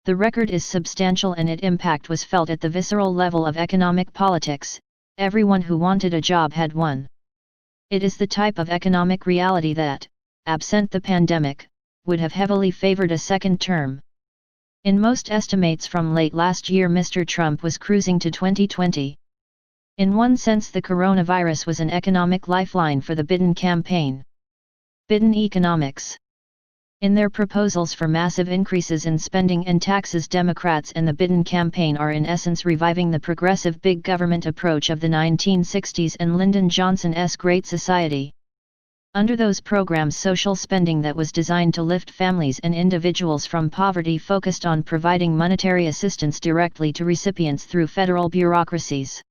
The record is substantial, and its impact was felt at the visceral level of economic politics. Everyone who wanted a job had one. It is the type of economic reality that, absent the pandemic, would have heavily favored a second term. In most estimates from late last year, Mr. Trump was cruising to 2020. In one sense, the coronavirus was an economic lifeline for the Biden campaign. Biden economics. In their proposals for massive increases in spending and taxes, Democrats and the Biden campaign are in essence reviving the progressive big government approach of the 1960s and Lyndon Johnson's Great Society. Under those programs, social spending that was designed to lift families and individuals from poverty focused on providing monetary assistance directly to recipients through federal bureaucracies.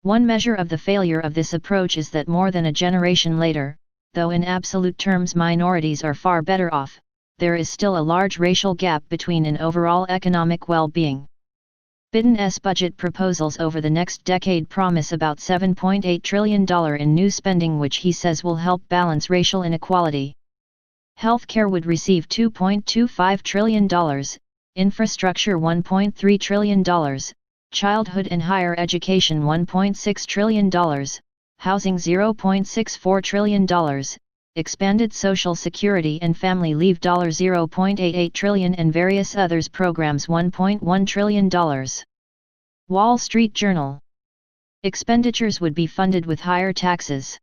One measure of the failure of this approach is that more than a generation later, though in absolute terms minorities are far better off, there is still a large racial gap between and overall economic well-being. Biden's budget proposals over the next decade promise about $7.8 trillion in new spending, which he says will help balance racial inequality. Healthcare would receive $2.25 trillion, infrastructure $1.3 trillion, childhood and higher education $1.6 trillion, housing $0.64 trillion, expanded Social Security and Family Leave $0.88 trillion, and various others programs $1.1 trillion. Wall Street Journal. Expenditures would be funded with higher taxes.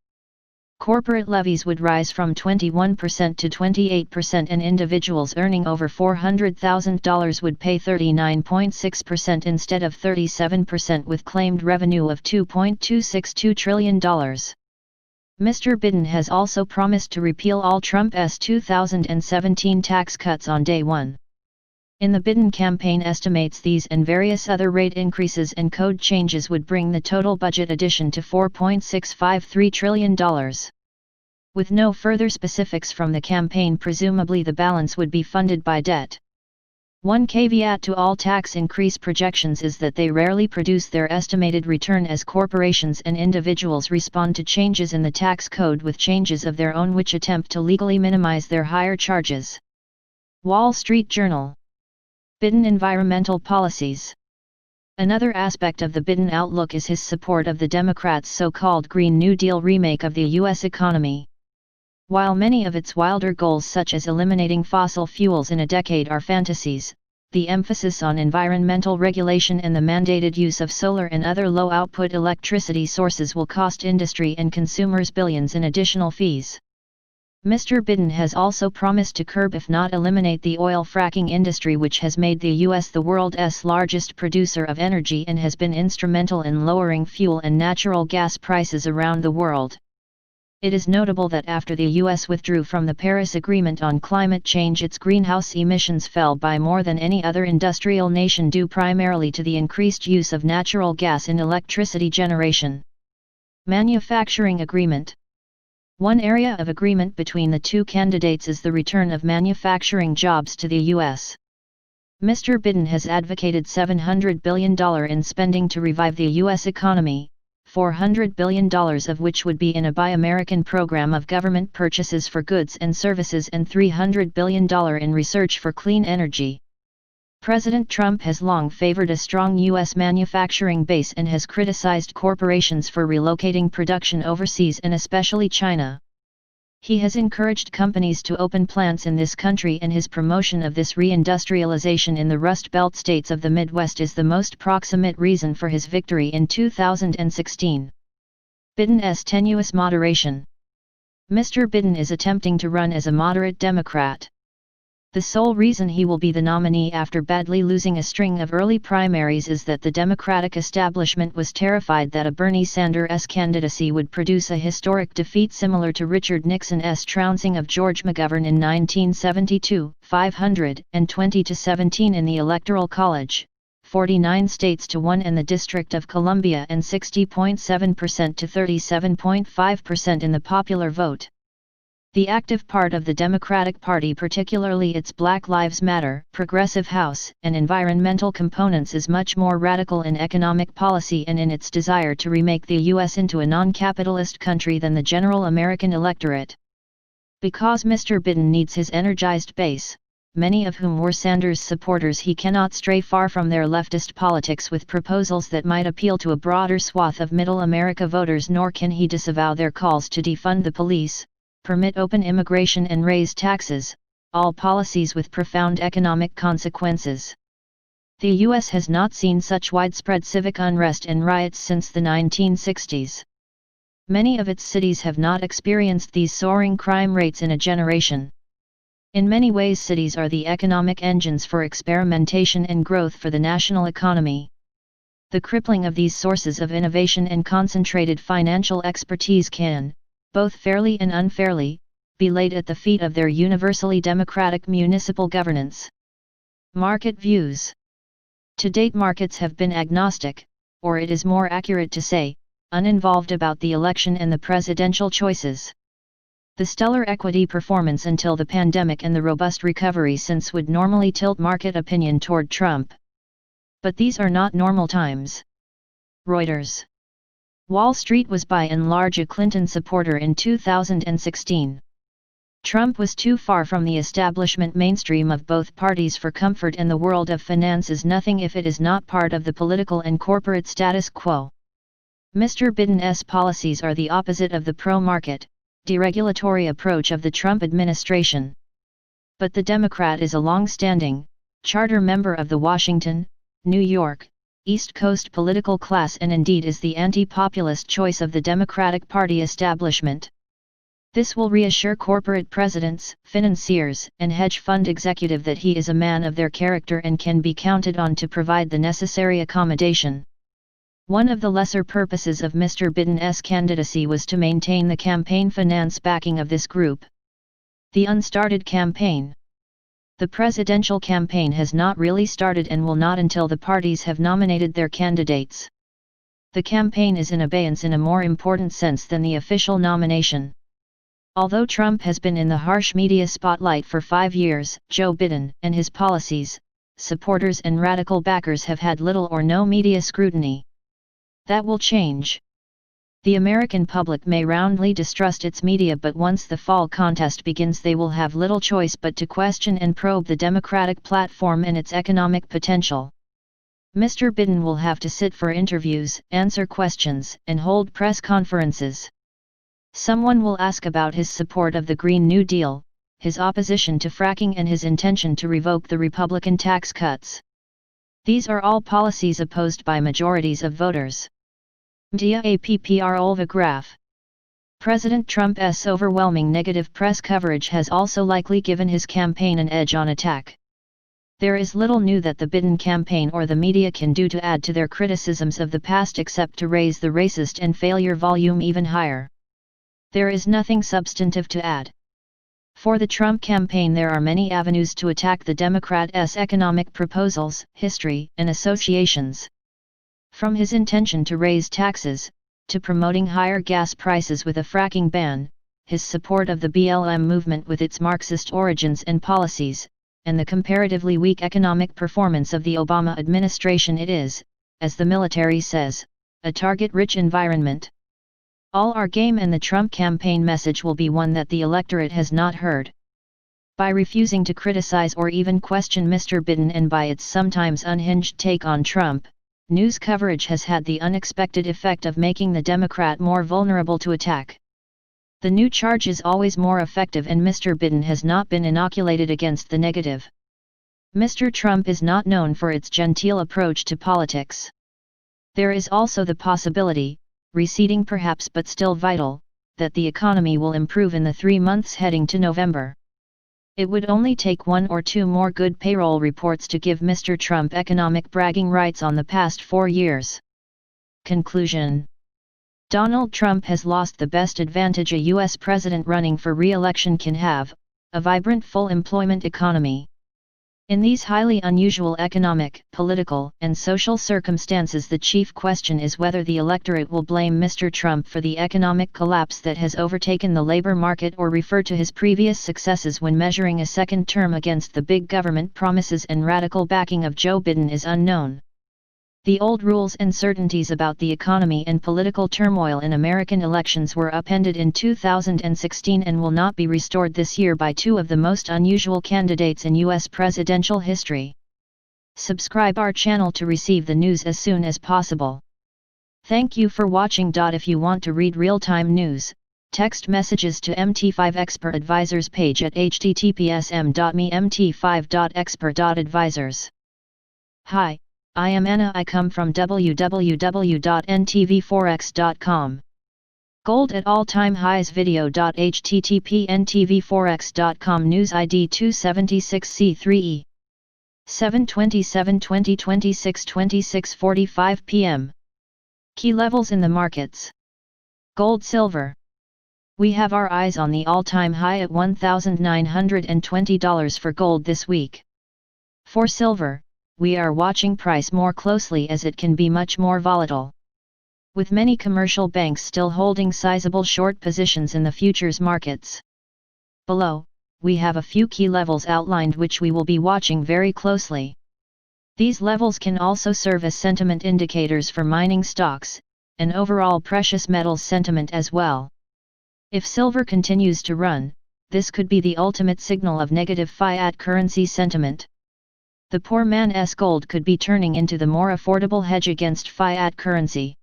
Corporate levies would rise from 21% to 28%, and individuals earning over $400,000 would pay 39.6% instead of 37%, with claimed revenue of $2.262 trillion. Mr. Biden has also promised to repeal all Trump's 2017 tax cuts on day one. In the Biden campaign estimates, these and various other rate increases and code changes would bring the total budget addition to $4.653 trillion. With no further specifics from the campaign, presumably the balance would be funded by debt. One caveat to all tax increase projections is that they rarely produce their estimated return, as corporations and individuals respond to changes in the tax code with changes of their own which attempt to legally minimize their higher charges. Wall Street Journal. Biden environmental policies. Another aspect of the Biden outlook is his support of the Democrats' so-called Green New Deal remake of the U.S. economy. While many of its wilder goals, such as eliminating fossil fuels in a decade, are fantasies, the emphasis on environmental regulation and the mandated use of solar and other low-output electricity sources will cost industry and consumers billions in additional fees. Mr. Biden has also promised to curb, if not eliminate, the oil fracking industry, which has made the U.S. the world's largest producer of energy and has been instrumental in lowering fuel and natural gas prices around the world. It is notable that after the U.S. withdrew from the Paris Agreement on climate change, its greenhouse emissions fell by more than any other industrial nation, due primarily to the increased use of natural gas in electricity generation. Manufacturing agreement. One area of agreement between the two candidates is the return of manufacturing jobs to the U.S. Mr. Biden has advocated $700 billion in spending to revive the U.S. economy, $400 billion of which would be in a Buy American program of government purchases for goods and services, and $300 billion in research for clean energy. President Trump has long favored a strong U.S. manufacturing base and has criticized corporations for relocating production overseas, and especially China. He has encouraged companies to open plants in this country, and his promotion of this reindustrialization in the Rust Belt states of the Midwest is the most proximate reason for his victory in 2016. Biden's tenuous moderation. Mr. Biden is attempting to run as a moderate Democrat. The sole reason he will be the nominee after badly losing a string of early primaries is that the Democratic establishment was terrified that a Bernie Sanders candidacy would produce a historic defeat similar to Richard Nixon's trouncing of George McGovern in 1972, 520 to 17 in the Electoral College, 49 states to 1 in the District of Columbia, and 60.7% to 37.5% in the popular vote. The active part of the Democratic Party, particularly its Black Lives Matter, Progressive House, and environmental components, is much more radical in economic policy and in its desire to remake the U.S. into a non-capitalist country than the general American electorate. Because Mr. Biden needs his energized base, many of whom were Sanders supporters, he cannot stray far from their leftist politics with proposals that might appeal to a broader swath of Middle America voters, nor can he disavow their calls to defund the police, permit open immigration and raise taxes, all policies with profound economic consequences. The US has not seen such widespread civic unrest and riots since the 1960s. Many of its cities have not experienced these soaring crime rates in a generation. In many ways, cities are the economic engines for experimentation and growth for the national economy. The crippling of these sources of innovation and concentrated financial expertise can, both fairly and unfairly, be laid at the feet of their universally democratic municipal governance. Market views. To date, markets have been agnostic, or it is more accurate to say, uninvolved about the election and the presidential choices. The stellar equity performance until the pandemic and the robust recovery since would normally tilt market opinion toward Trump. But these are not normal times. Reuters. Wall Street was by and large a Clinton supporter in 2016. Trump was too far from the establishment mainstream of both parties for comfort, and the world of finance is nothing if it is not part of the political and corporate status quo. Mr. Biden's policies are the opposite of the pro-market, deregulatory approach of the Trump administration. But the Democrat is a long-standing, charter member of the Washington, New York, East Coast political class, and indeed is the anti-populist choice of the Democratic Party establishment. This will reassure corporate presidents, financiers, and hedge fund executives that he is a man of their character and can be counted on to provide the necessary accommodation. One of the lesser purposes of Mr. Biden's candidacy was to maintain the campaign finance backing of this group. The unstarted campaign. The presidential campaign has not really started and will not until the parties have nominated their candidates. The campaign is in abeyance in a more important sense than the official nomination. Although Trump has been in the harsh media spotlight for 5 years, Joe Biden and his policies, supporters and radical backers have had little or no media scrutiny. That will change. The American public may roundly distrust its media, but once the fall contest begins they will have little choice but to question and probe the Democratic platform and its economic potential. Mr. Biden will have to sit for interviews, answer questions, and hold press conferences. Someone will ask about his support of the Green New Deal, his opposition to fracking, and his intention to revoke the Republican tax cuts. These are all policies opposed by majorities of voters. Dia appr Olva graph. President Trump's overwhelming negative press coverage has also likely given his campaign an edge on attack. There is little new that the Biden campaign or the media can do to add to their criticisms of the past except to raise the racist and failure volume even higher. There is nothing substantive to add. For the Trump campaign there are many avenues to attack the Democrats' economic proposals, history, and associations. From his intention to raise taxes, to promoting higher gas prices with a fracking ban, his support of the BLM movement with its Marxist origins and policies, and the comparatively weak economic performance of the Obama administration, it is, as the military says, a target-rich environment. All are game, and the Trump campaign message will be one that the electorate has not heard. By refusing to criticize or even question Mr. Biden and by its sometimes unhinged take on Trump, news coverage has had the unexpected effect of making the Democrat more vulnerable to attack. The new charge is always more effective, and Mr. Biden has not been inoculated against the negative. Mr. Trump is not known for its genteel approach to politics. There is also the possibility, receding perhaps but still vital, that the economy will improve in the 3 months heading to November. It would only take 1 or 2 more good payroll reports to give Mr. Trump economic bragging rights on the past 4 years. Conclusion. Donald Trump has lost the best advantage a U.S. president running for re-election can have, a vibrant full employment economy. In these highly unusual economic, political, and social circumstances, the chief question is whether the electorate will blame Mr. Trump for the economic collapse that has overtaken the labor market or refer to his previous successes when measuring a second term against the big government promises and radical backing of Joe Biden is unknown. The old rules and certainties about the economy and political turmoil in American elections were upended in 2016 and will not be restored this year by 2 of the most unusual candidates in U.S. presidential history. Subscribe our channel to receive the news as soon as possible. Thank you for watching. If you want to read real-time news, Text messages to MT5 Expert Advisors page at https://mt5.expert.advisors. Hi, I am Anna. I come from www.ntvforex.com. Gold at all-time highs video.http://ntvforex.com news ID 276C3E 7/27/2026 26:45 p.m. Key levels in the markets. Gold, silver. We have our eyes on the all-time high at $1,920 for gold this week. For silver, we are watching price more closely as it can be much more volatile. With many commercial banks still holding sizable short positions in the futures markets. Below, we have a few key levels outlined which we will be watching very closely. These levels can also serve as sentiment indicators for mining stocks, and overall precious metals sentiment as well. If silver continues to run, this could be the ultimate signal of negative fiat currency sentiment. The poor man's gold could be turning into the more affordable hedge against fiat currency.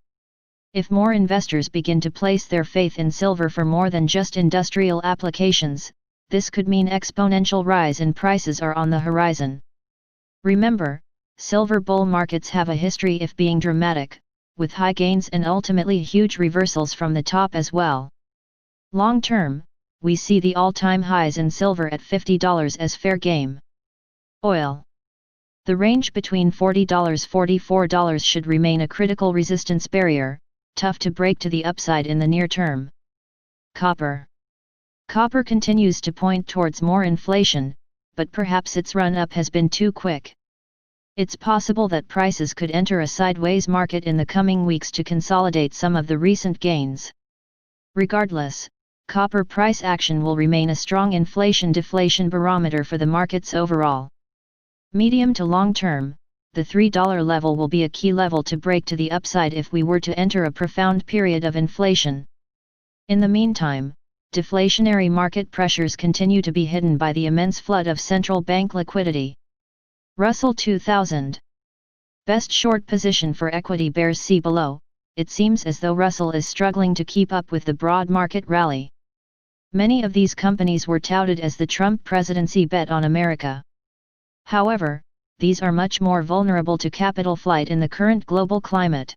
If more investors begin to place their faith in silver for more than just industrial applications, this could mean exponential rise in prices are on the horizon. Remember, silver bull markets have a history of being dramatic, with high gains and ultimately huge reversals from the top as well. Long term, we see the all-time highs in silver at $50 as fair game. Oil. The range between $40–$44 should remain a critical resistance barrier, tough to break to the upside in the near term. Copper. Copper continues to point towards more inflation, but perhaps its run-up has been too quick. It's possible that prices could enter a sideways market in the coming weeks to consolidate some of the recent gains. Regardless, copper price action will remain a strong inflation-deflation barometer for the markets overall. Medium to long term, the $3 level will be a key level to break to the upside if we were to enter a profound period of inflation. In the meantime, deflationary market pressures continue to be hidden by the immense flood of central bank liquidity. Russell 2000. Best short position for equity bears see below. It seems as though Russell is struggling to keep up with the broad market rally. Many of these companies were touted as the Trump presidency bet on America. However, these are much more vulnerable to capital flight in the current global climate.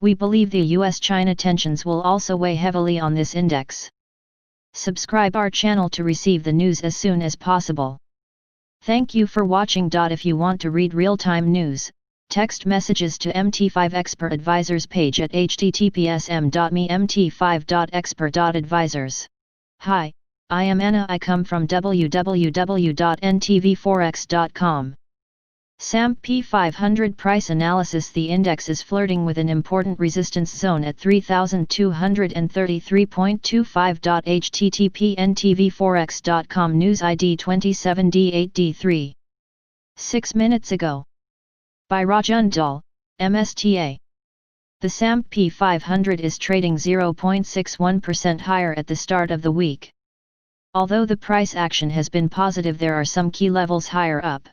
We believe the US-China tensions will also weigh heavily on this index. Subscribe our channel to receive the news as soon as possible. Thank you for watching. If you want to read real-time news, text messages to MT5 Expert Advisors page at https://mt5.expert.advisors. Hi, I am Anna. I come from www.ntvforex.com. S&P 500 price analysis. The index is flirting with an important resistance zone at 3233.25. http://ntvforex.com news ID 27D8D3. 6 minutes ago. By Rajundal, MSTA. The S&P 500 is trading 0.61% higher at the start of the week. Although the price action has been positive, there are some key levels higher up.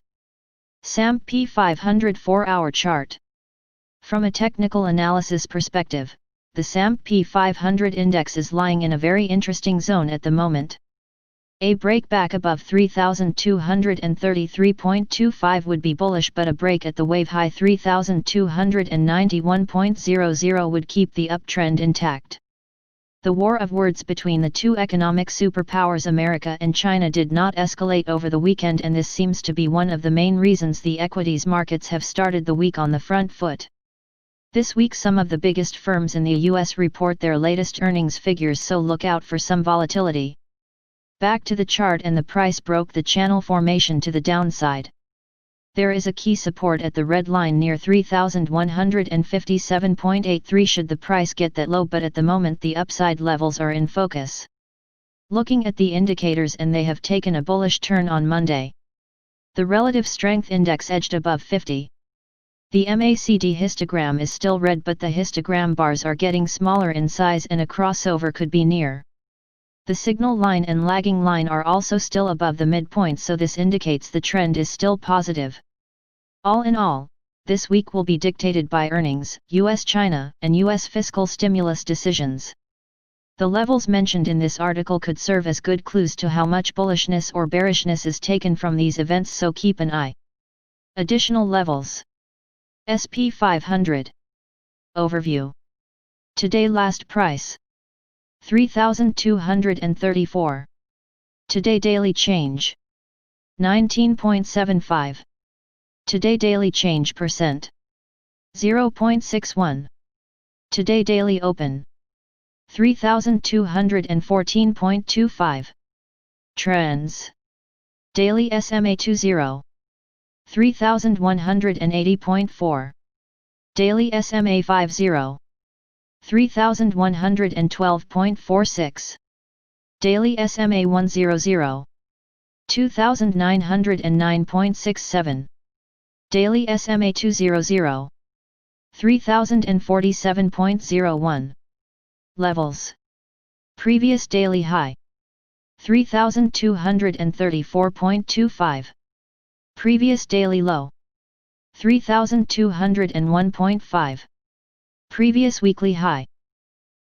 S&P 500 4-hour chart. From a technical analysis perspective, the S&P 500 index is lying in a very interesting zone at the moment. A break back above 3233.25 would be bullish, but a break at the wave high 3291.00 would keep the uptrend intact. The war of words between the two economic superpowers America and China did not escalate over the weekend, and this seems to be one of the main reasons the equities markets have started the week on the front foot. This week some of the biggest firms in the US report their latest earnings figures, so look out for some volatility. Back to the chart, and the price broke the channel formation to the downside. There is a key support at the red line near 3157.83 should the price get that low, but at the moment the upside levels are in focus. Looking at the indicators, and they have taken a bullish turn on Monday. The relative strength index edged above 50. The MACD histogram is still red, but the histogram bars are getting smaller in size and a crossover could be near. The signal line and lagging line are also still above the midpoint, so this indicates the trend is still positive. All in all, this week will be dictated by earnings, US-China, and US fiscal stimulus decisions. The levels mentioned in this article could serve as good clues to how much bullishness or bearishness is taken from these events, so keep an eye. Additional levels. SP 500. Overview. Today last price. 3,234. Today daily change. 19.75. Today daily change percent. 0.61. Today daily open. 3,214.25. Trends. Daily SMA 20. 3,180.4. Daily SMA 50. 3,112.46. Daily SMA 100. 2,909.67. Daily SMA 200. 3,047.01. Levels. Previous daily high. 3,234.25. Previous daily low. 3,201.5. Previous weekly high.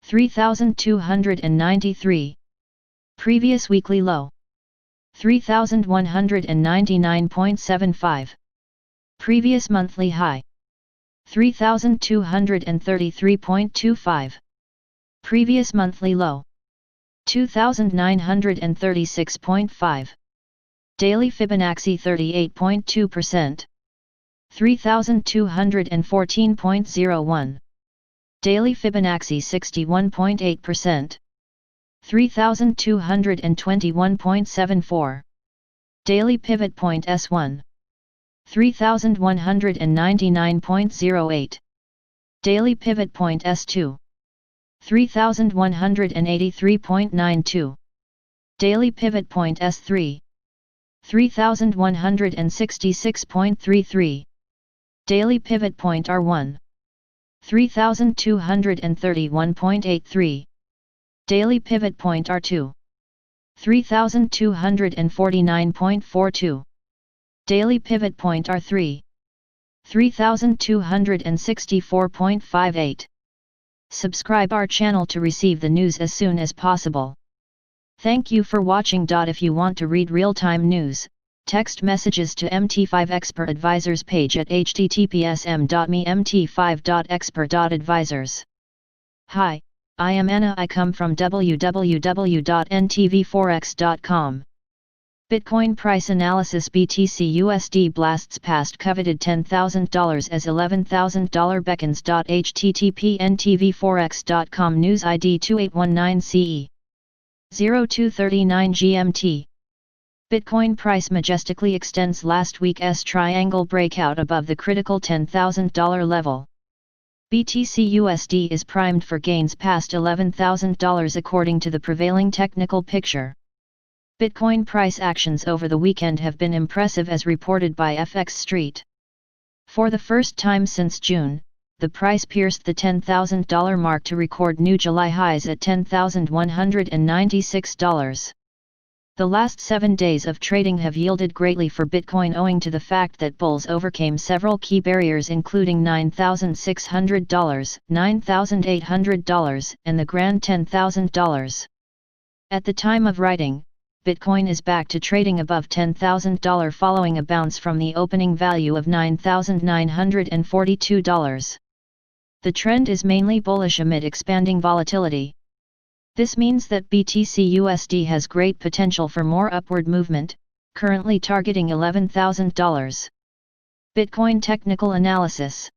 3,293. Previous weekly low. 3,199.75. Previous monthly high. 3,233.25. Previous monthly low. 2,936.5. Daily Fibonacci 38.2%. 3,214.01. Daily Fibonacci 61.8%. 3,221.74. Daily Pivot Point S1. 3,199.08. Daily Pivot Point S2. 3,183.92. Daily Pivot Point S3. 3,166.33. Daily Pivot Point R1. 3,231.83. Daily Pivot Point R2. 3,249.42. Daily Pivot Point R3. 3,264.58. Subscribe our channel to receive the news as soon as possible. Thank you for watching. If you want to read real-time news, text messages to MT5 Expert Advisors page at https://mt5.expert.advisors. Hi, I am Anna. I come from www.ntvforex.com. Bitcoin price analysis. BTC USD blasts past coveted $10,000 as $11,000 beckons. http ntvforex.com. News ID 2819 CE 0239 GMT. Bitcoin price majestically extends last week's triangle breakout above the critical $10,000 level. BTC USD is primed for gains past $11,000 according to the prevailing technical picture. Bitcoin price actions over the weekend have been impressive as reported by FX Street. For the first time since June, the price pierced the $10,000 mark to record new July highs at $10,196. The last 7 days of trading have yielded greatly for Bitcoin owing to the fact that bulls overcame several key barriers including $9,600, $9,800, and the grand $10,000. At the time of writing, Bitcoin is back to trading above $10,000 following a bounce from the opening value of $9,942. The trend is mainly bullish amid expanding volatility. This means that BTC USD has great potential for more upward movement, currently targeting $11,000. Bitcoin technical analysis.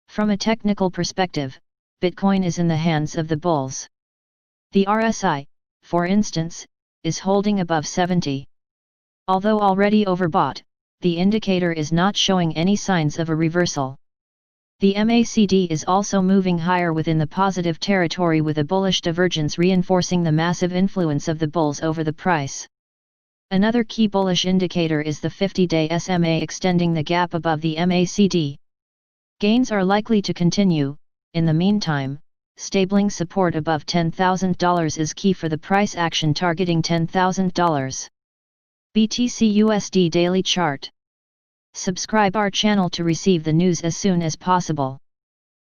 From a technical perspective, Bitcoin is in the hands of the bulls. The RSI, for instance, is holding above 70. Although already overbought, the indicator is not showing any signs of a reversal. The MACD is also moving higher within the positive territory with a bullish divergence reinforcing the massive influence of the bulls over the price. Another key bullish indicator is the 50-day SMA extending the gap above the MACD. Gains are likely to continue. In the meantime, stabling support above $10,000 is key for the price action targeting $10,000. BTC USD Daily Chart. Subscribe our channel to receive the news as soon as possible.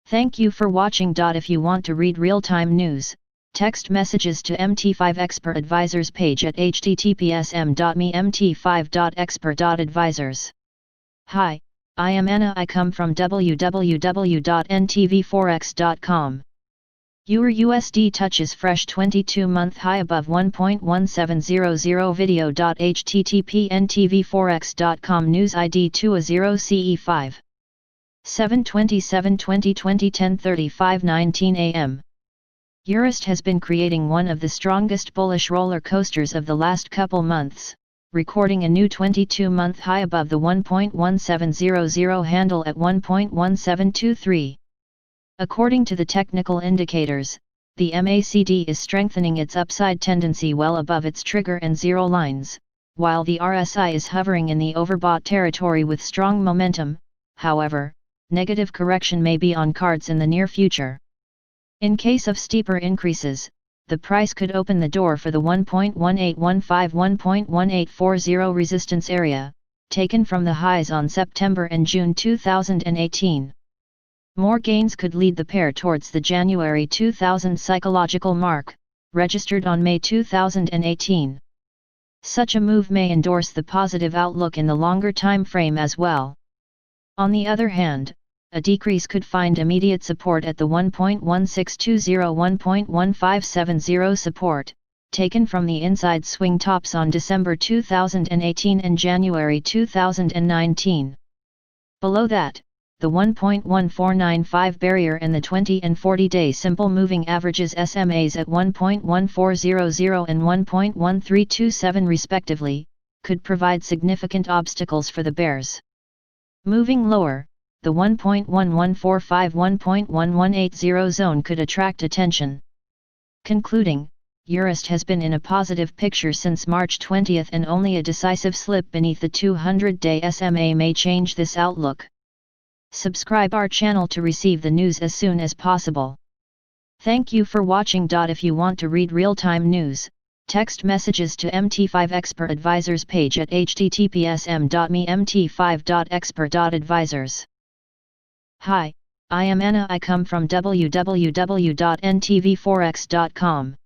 Thank you for watching. If you want to read real-time news, Text messages to MT5 Expert Advisors page at https://mt5.expert.advisors. Hi, I am Anna. I come from www.ntvforex.com. Euro USD touches fresh 22-month high above 1.1700 video.http ntvforex.com news ID 2A0CE5 7/27/2020 10:35:19 am. Eurist has been creating one of the strongest bullish roller coasters of the last couple months, recording a new 22-month high above the 1.1700 handle at 1.1723. According to the technical indicators, the MACD is strengthening its upside tendency well above its trigger and zero lines, while the RSI is hovering in the overbought territory with strong momentum. However, negative correction may be on cards in the near future. In case of steeper increases, the price could open the door for the 1.1815-1.1840 resistance area, taken from the highs on September and June 2018. More gains could lead the pair towards the January 2000 psychological mark, registered on May 2018. Such a move may endorse the positive outlook in the longer time frame as well. On the other hand, a decrease could find immediate support at the 1.1620-1.1570 support, taken from the inside swing tops on December 2018 and January 2019. Below that, the 1.1495 barrier and the 20 and 40-day simple moving averages SMAs at 1.1400 and 1.1327 respectively, could provide significant obstacles for the bears. Moving lower, the 1.1145-1.1180 zone could attract attention. Concluding, Eurist has been in a positive picture since March 20 and only a decisive slip beneath the 200-day SMA may change this outlook. Subscribe our channel to receive the news as soon as possible. Thank you for watching. If you want to read real-time news, text messages to MT5 Expert Advisors page at https://mt5.expert.advisors. Hi, I am Anna. I come from www.ntvforex.com.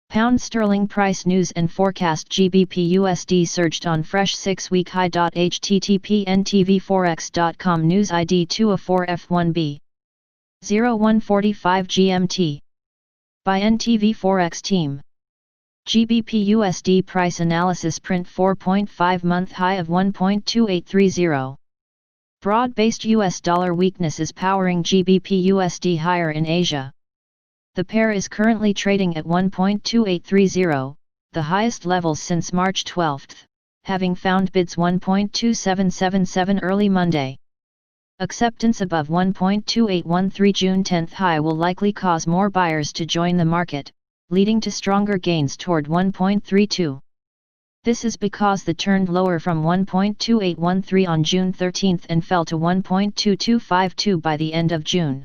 Pound sterling price news and forecast. GBP USD surged on fresh 6-week high. http ntvforex.com news ID 2A4F1B 0145 GMT. By NTV Forex team. GBP USD price analysis print 4.5-month high of 1.2830. Broad-based US dollar weakness is powering GBP USD higher in Asia. The pair is currently trading at 1.2830, the highest levels since March 12, having found bids 1.2777 early Monday. Acceptance above 1.2813 June 10 high will likely cause more buyers to join the market, leading to stronger gains toward 1.32. This is because the turned lower from 1.2813 on June 13 and fell to 1.2252 by the end of June.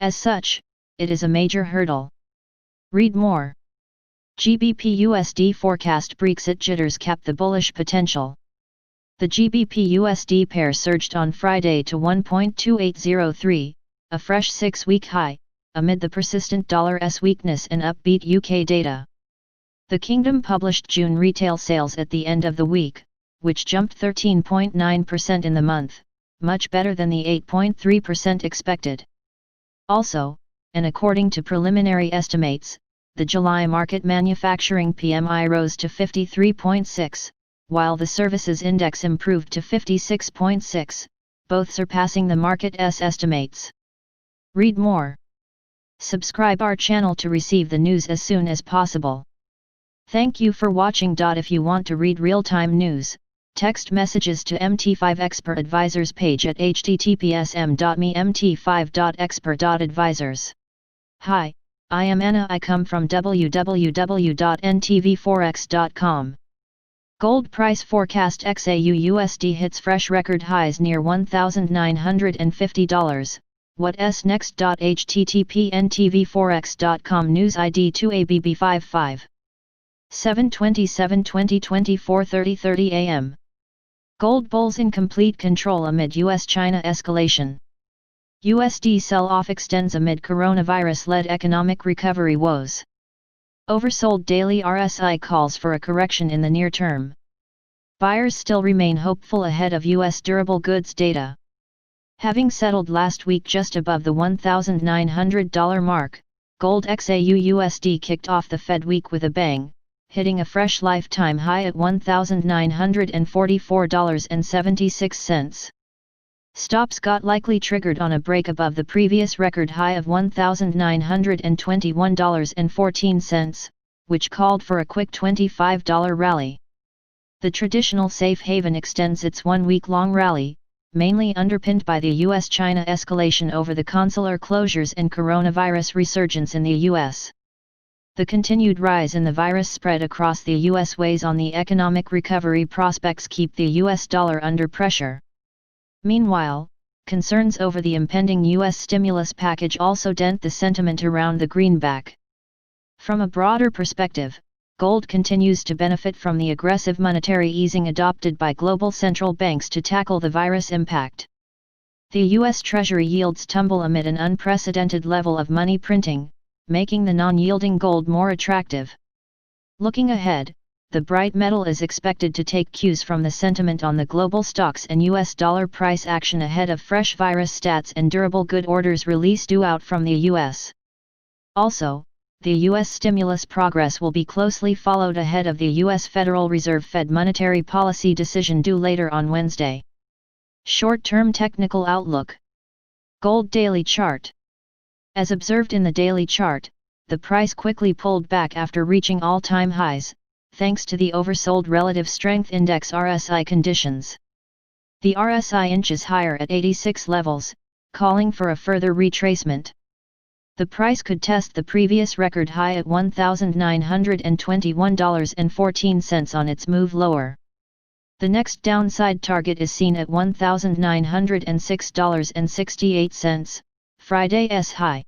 As such, it is a major hurdle. Read more. GBP USD forecast Brexit jitters cap the bullish potential. The GBP USD pair surged on Friday to 1.2803, a fresh 6-week high, amid the persistent dollar's weakness and upbeat UK data. The Kingdom published June retail sales at the end of the week, which jumped 13.9% in the month, much better than the 8.3% expected. Also, and according to preliminary estimates, the July market manufacturing PMI rose to 53.6, while the services index improved to 56.6, both surpassing the market's estimates. Read more. Subscribe our channel to receive the news as soon as possible. Thank you for watching. If you want to read real-time news, text messages to MT5 Expert Advisors page at https://mt5.expert.advisors. Hi, I am Anna. I come from www.ntvforex.com. Gold price forecast XAU USD hits fresh record highs near $1,950. What's next? http ntvforex.com news ID 2ABB55 7/27/2020 4:30 am. Gold bulls in complete control amid US-China escalation. USD sell-off extends amid coronavirus-led economic recovery woes. Oversold daily RSI calls for a correction in the near term. Buyers still remain hopeful ahead of U.S. durable goods data. Having settled last week just above the $1,900 mark, gold XAU/USD kicked off the Fed week with a bang, hitting a fresh lifetime high at $1,944.76. Stops got likely triggered on a break above the previous record high of $1,921.14, which called for a quick $25 rally. The traditional safe haven extends its one-week-long rally, mainly underpinned by the US-China escalation over the consular closures and coronavirus resurgence in the US. The continued rise in the virus spread across the US weighs on the economic recovery prospects, keep the US dollar under pressure. Meanwhile, concerns over the impending U.S. stimulus package also dent the sentiment around the greenback. From a broader perspective, gold continues to benefit from the aggressive monetary easing adopted by global central banks to tackle the virus impact. The U.S. Treasury yields tumble amid an unprecedented level of money printing, making the non-yielding gold more attractive. Looking ahead, the bright metal is expected to take cues from the sentiment on the global stocks and US dollar price action ahead of fresh virus stats and durable good orders release due out from the US. Also, the US stimulus progress will be closely followed ahead of the US Federal Reserve Fed monetary policy decision due later on Wednesday. Short-term technical outlook. Gold daily chart. As observed in the daily chart, the price quickly pulled back after reaching all-time highs, thanks to the oversold relative strength index RSI conditions. The RSI inches higher at 86 levels, calling for a further retracement. The price could test the previous record high at $1,921.14 on its move lower. The next downside target is seen at $1,906.68, Friday's high.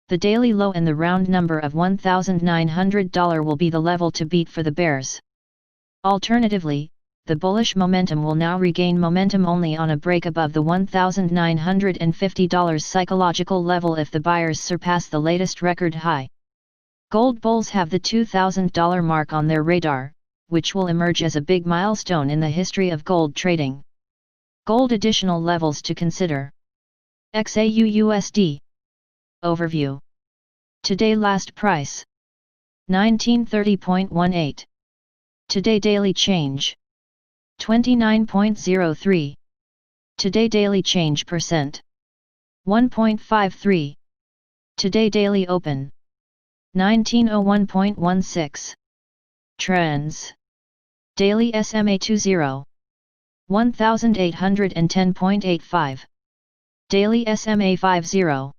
The daily low and the round number of $1,900 will be the level to beat for the bears. Alternatively, the bullish momentum will now regain momentum only on a break above the $1,950 psychological level if the buyers surpass the latest record high. Gold bulls have the $2,000 mark on their radar, which will emerge as a big milestone in the history of gold trading. Gold additional levels to consider. XAU/USD. Overview. Today last price. 1930.18. Today daily change. 29.03. Today daily change percent. 1.53. Today daily open. 1901.16. Trends. Daily SMA 20. 1810.85. Daily SMA 50.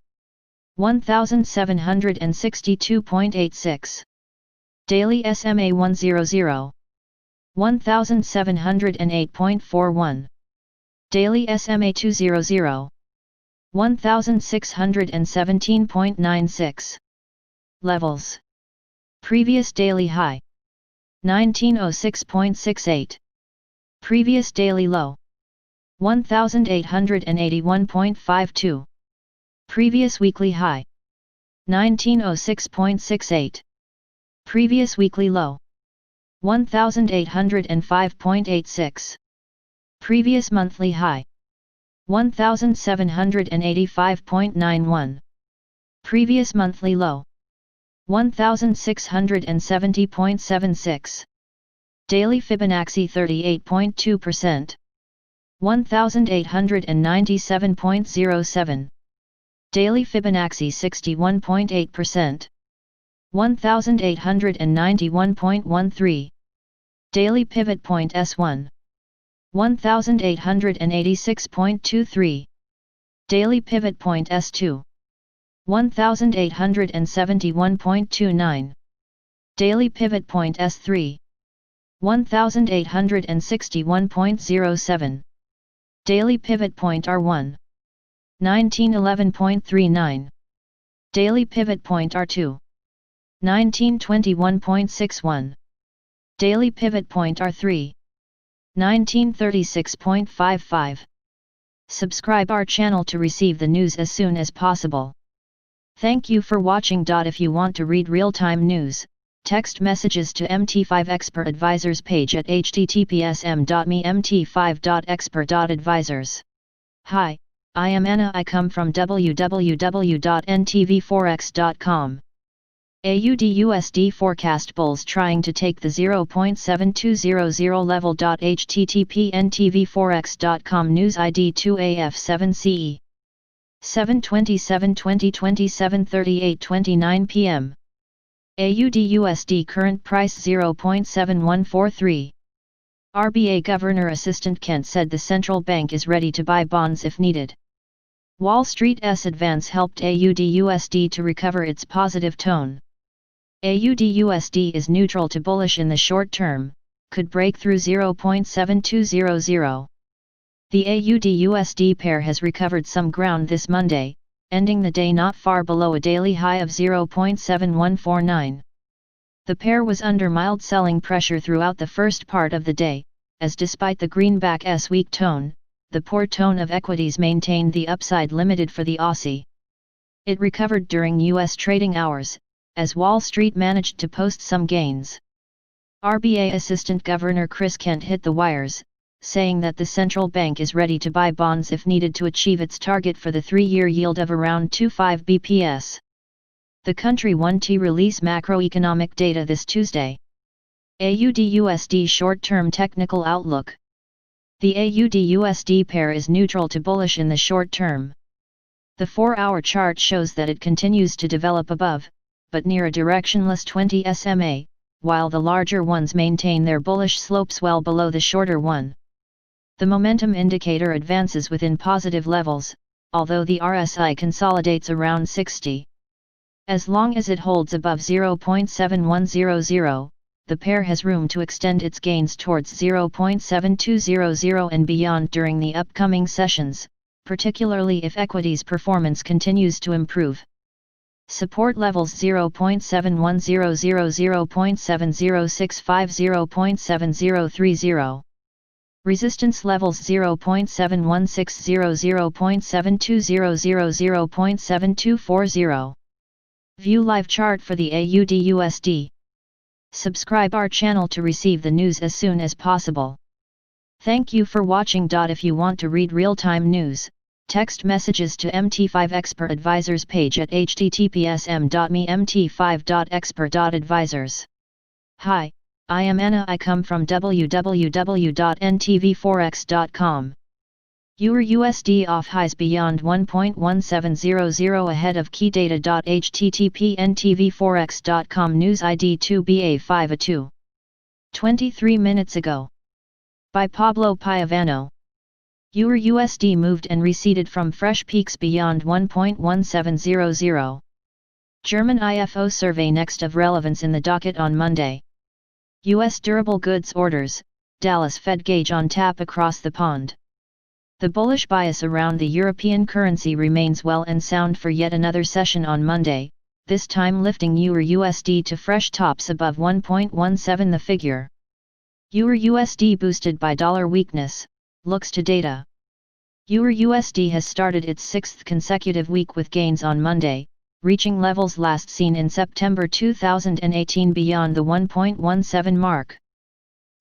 1762.86. Daily SMA 100. 1708.41. Daily SMA 200. 1617.96. Levels. Previous daily high. 1906.68. Previous daily low. 1881.52. Previous weekly high. 1906.68. Previous weekly low. 1805.86. Previous monthly high. 1785.91. Previous monthly low. 1670.76. Daily Fibonacci 38.2%. 1897.07. Daily Fibonacci 61.8%. 1891.13. Daily Pivot Point S1. 1886.23. Daily Pivot Point S2. 1871.29. Daily Pivot Point S3. 1861.07. Daily Pivot Point R1. 1911.39. Daily Pivot Point R2. 1921.61. Daily Pivot Point R3. 1936.55. Subscribe our channel to receive the news as soon as possible. Thank you for watching. If you want to read real-time news, text messages to MT5 Expert Advisors page at https://m.me/mt5.expert.advisors. Hi, I am Anna. I come from www.ntvforex.com. AUD/USD forecast bulls trying to take the 0.7200 level. http://ntvforex.com news ID 2AF7CE 7/27/2020 7:38:29 p.m. AUD/USD current price 0.7143. RBA Governor Assistant Kent said the central bank is ready to buy bonds if needed. Wall Street's advance helped AUD/USD to recover its positive tone. AUD/USD is neutral to bullish in the short term, could break through 0.7200. The AUD/USD pair has recovered some ground this Monday, ending the day not far below a daily high of 0.7149. The pair was under mild selling pressure throughout the first part of the day, as despite the greenback's weak tone, the poor tone of equities maintained the upside limited for the Aussie. It recovered during U.S. trading hours, as Wall Street managed to post some gains. RBA Assistant Governor Chris Kent hit the wires, saying that the central bank is ready to buy bonds if needed to achieve its target for the 3-year yield of around 25 bps. The country 1T release macroeconomic data this Tuesday. AUD/USD short-term technical outlook. The AUD/USD pair is neutral to bullish in the short term. The 4-hour chart shows that it continues to develop above, but near a directionless 20 SMA, while the larger ones maintain their bullish slopes well below the shorter one. The momentum indicator advances within positive levels, although the RSI consolidates around 60. As long as it holds above 0.7100, the pair has room to extend its gains towards 0.7200 and beyond during the upcoming sessions, particularly if equities performance continues to improve. Support levels 0.7100, 0.7065, 0.7030. Resistance levels 0.7160, 0.7200, 0.7240. View live chart for the AUD/USD. Subscribe our channel to receive the news as soon as possible. Thank you for watching. If you want to read real-time news, text messages to MT5 Expert Advisors page at https://m.me/mt5.expert.advisors. Hi, I am Anna. I come from www.ntvforex.com. EUR/USD off highs beyond 1.1700 ahead of key data. http://ntvforex.com news ID 2BA5A2. 23 minutes ago. By Pablo Piavano. EUR/USD moved and receded from fresh peaks beyond 1.1700. German IFO survey next of relevance in the docket on Monday. U.S. durable goods orders, Dallas Fed gauge on tap across the pond. The bullish bias around the European currency remains well and sound for yet another session on Monday, this time lifting EUR/USD to fresh tops above 1.17. The figure. EUR/USD boosted by dollar weakness, looks to data. EUR/USD has started its 6th consecutive week with gains on Monday, reaching levels last seen in September 2018 beyond the 1.17 mark.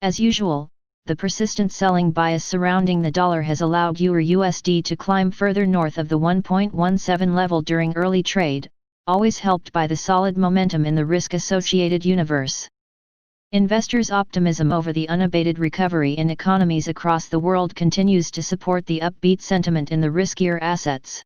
As usual, the persistent selling bias surrounding the dollar has allowed EUR/USD to climb further north of the 1.17 level during early trade, always helped by the solid momentum in the risk-associated universe. Investors' optimism over the unabated recovery in economies across the world continues to support the upbeat sentiment in the riskier assets.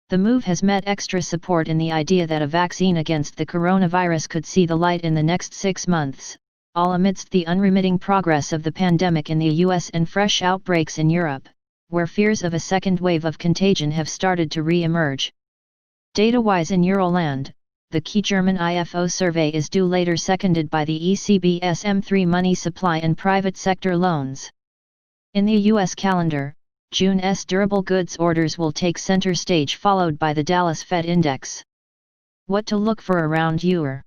The move has met extra support in the idea that a vaccine against the coronavirus could see the light in the next 6 months, all amidst the unremitting progress of the pandemic in the US and fresh outbreaks in Europe, where fears of a second wave of contagion have started to re-emerge. Data-wise in Euroland, the key German IFO survey is due later, seconded by the ECB's M3 money supply and private sector loans. In the US calendar, June's durable goods orders will take center stage, followed by the Dallas Fed Index. What to look for around EUR?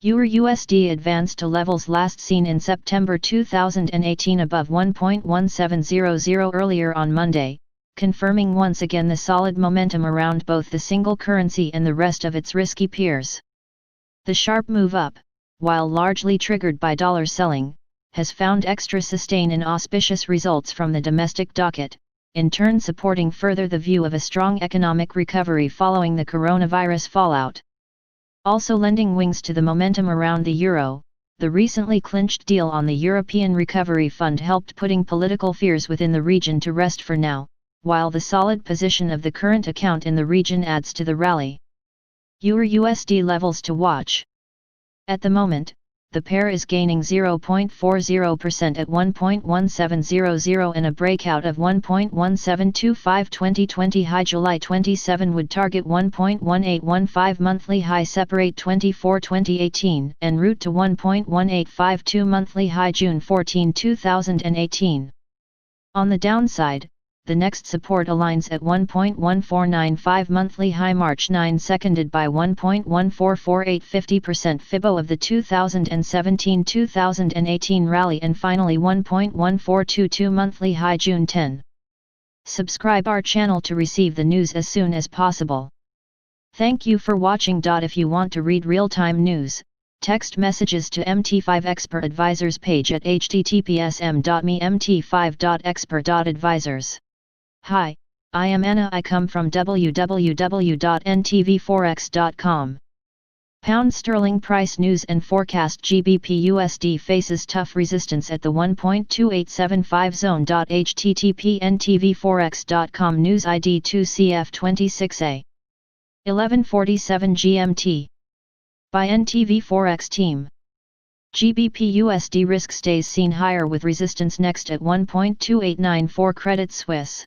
EUR/USD advanced to levels last seen in September 2018 above 1.1700 earlier on Monday, confirming once again the solid momentum around both the single currency and the rest of its risky peers. The sharp move up, while largely triggered by dollar selling, has found extra sustain in auspicious results from the domestic docket, in turn supporting further the view of a strong economic recovery following the coronavirus fallout. Also lending wings to the momentum around the euro, the recently clinched deal on the European Recovery Fund helped putting political fears within the region to rest for now, while the solid position of the current account in the region adds to the rally. Euro-USD levels to watch. At the moment, the pair is gaining 0.40% at 1.1700 and a breakout of 1.1725 2020 high July 27 would target 1.1815 monthly high separate 24 2018 and route to 1.1852 monthly high June 14 2018. On the downside, the next support aligns at 1.1495 monthly high March 9 seconded by 1.1448 50% Fibo of the 2017-2018 rally and finally 1.1422 monthly high June 10. Subscribe our channel to receive the news as soon as possible. Thank you for watching. If you want to read real-time news, text messages to MT5 Expert Advisors page at https://m.me/mt5.expert.advisors. Hi, I am Anna. I come from www.ntvforex.com. Pound sterling price news and forecast. GBP USD faces tough resistance at the 1.2875 zone. http ntvforex.com news ID 2CF26A 11:47 GMT by NTV Forex team. GBP USD risk stays seen higher with resistance next at 1.2894 Credit Suisse.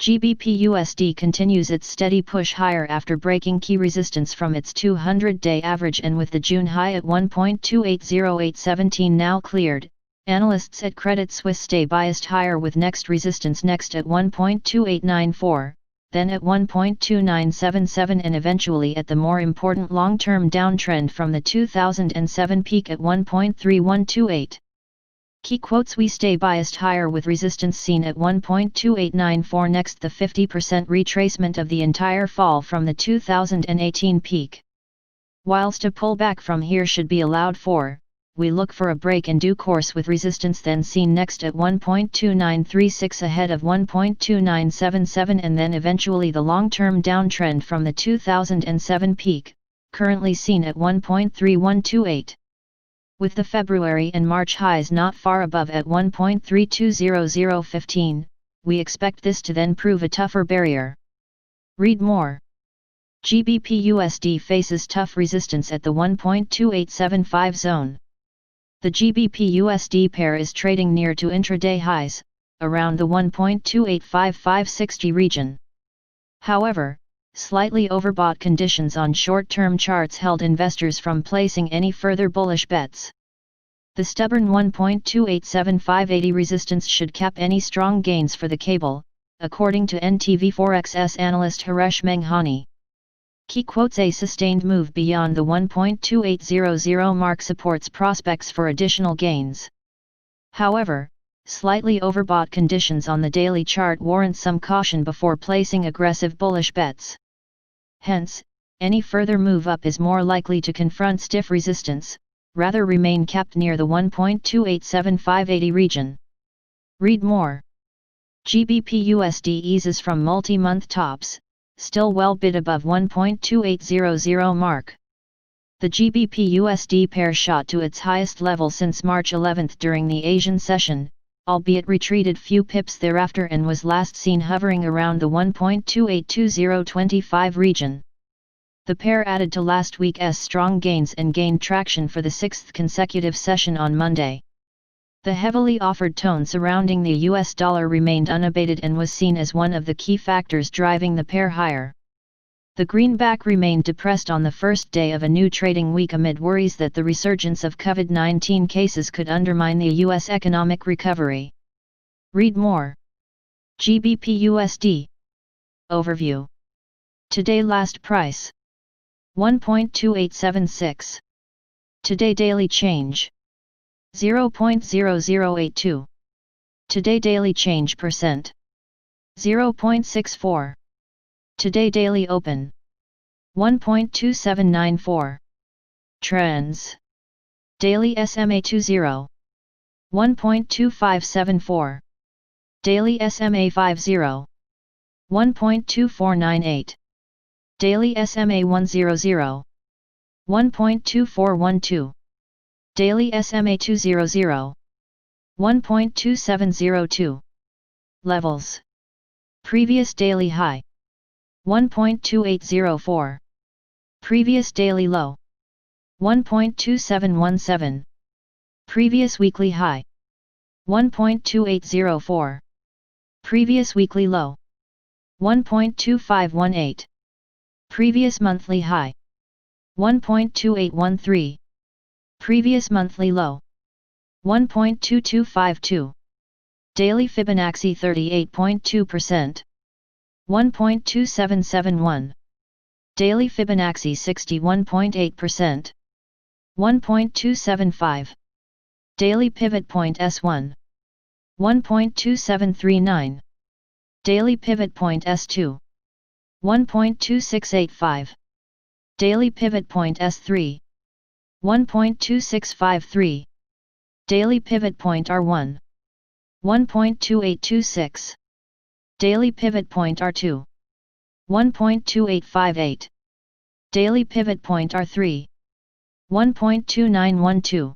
GBP USD continues its steady push higher after breaking key resistance from its 200-day average and with the June high at 1.280817 now cleared, analysts at Credit Suisse stay biased higher with next resistance next at 1.2894, then at 1.2977 and eventually at the more important long-term downtrend from the 2007 peak at 1.3128. Key quotes: we stay biased higher with resistance seen at 1.2894 next the 50% retracement of the entire fall from the 2018 peak. Whilst a pullback from here should be allowed for, we look for a break in due course with resistance then seen next at 1.2936 ahead of 1.2977 and then eventually the long-term downtrend from the 2007 peak, currently seen at 1.3128. With the February and March highs not far above at 1.320015, we expect this to then prove a tougher barrier. Read more. GBP USD faces tough resistance at the 1.2875 zone. The GBP USD pair is trading near to intraday highs, around the 1.285560 region. However, slightly overbought conditions on short-term charts held investors from placing any further bullish bets. The stubborn 1.287580 resistance should cap any strong gains for the cable, according to NTV Forex's analyst Haresh Menghani. Key quotes: a sustained move beyond the 1.2800 mark supports prospects for additional gains. However, slightly overbought conditions on the daily chart warrant some caution before placing aggressive bullish bets. Hence, any further move up is more likely to confront stiff resistance, rather remain capped near the 1.287580 region. Read more. GBP USD eases from multi-month tops, still well bid above 1.2800 mark. The GBP USD pair shot to its highest level since March 11 during the Asian session, albeit retreated few pips thereafter and was last seen hovering around the 1.282025 region. The pair added to last week's strong gains and gained traction for the sixth consecutive session on Monday. The heavily offered tone surrounding the US dollar remained unabated and was seen as one of the key factors driving the pair higher. The greenback remained depressed on the first day of a new trading week amid worries that the resurgence of COVID-19 cases could undermine the US economic recovery. Read more. GBP USD Overview. Today last price 1.2876. Today daily change 0.0082. Today daily change percent 0.64. Today daily open. 1.2794. Trends. Daily SMA 20. 1.2574. Daily SMA 50. 1.2498. Daily SMA 100. 1.2412. Daily SMA 200. 1.2702. Levels. Previous daily high. 1.2804. Previous daily low. 1.2717. Previous weekly high. 1.2804. Previous weekly low. 1.2518. Previous monthly high. 1.2813. Previous monthly low. 1.2252. Daily Fibonacci 38.2%. 1.2771. Daily Fibonacci 61.8%. 1.275. Daily Pivot Point S1. 1.2739. Daily Pivot Point S2. 1.2685. Daily Pivot Point S3. 1.2653. Daily Pivot Point R1. 1.2826. Daily Pivot Point R2. 1.2858. Daily Pivot Point R3. 1.2912.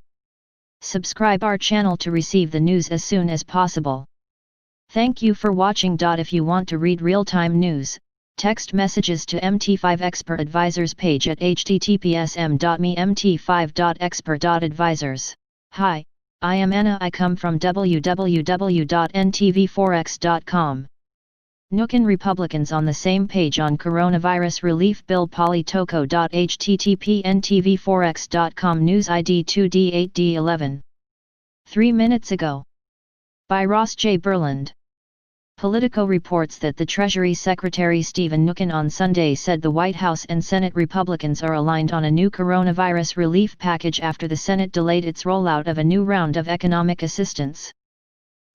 Subscribe our channel to receive the news as soon as possible. Thank you for watching. If you want to read real-time news, text messages to MT5 Expert Advisors page at https://mt5.expert.advisors. Hi, I am Anna. I come from www.ntvforex.com. Nukin Republicans on the same page on Coronavirus Relief Bill polytoco.http://ntvforex.com News ID 2D8D11. 3 minutes ago. By Ross J. Berland. Politico reports that the Treasury Secretary Stephen Mnuchin on Sunday said the White House and Senate Republicans are aligned on a new coronavirus relief package after the Senate delayed its rollout of a new round of economic assistance.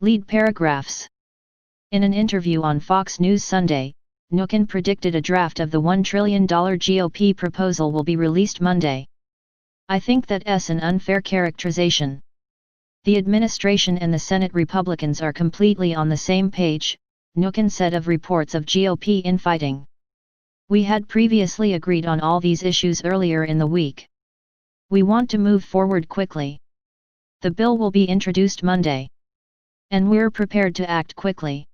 Lead paragraphs. In an interview on Fox News Sunday, Mnuchin predicted a draft of the $1 trillion GOP proposal will be released Monday. I think that's an unfair characterization. The administration and the Senate Republicans are completely on the same page, Mnuchin said of reports of GOP infighting. We had previously agreed on all these issues earlier in the week. We want to move forward quickly. The bill will be introduced Monday. And we're prepared to act quickly.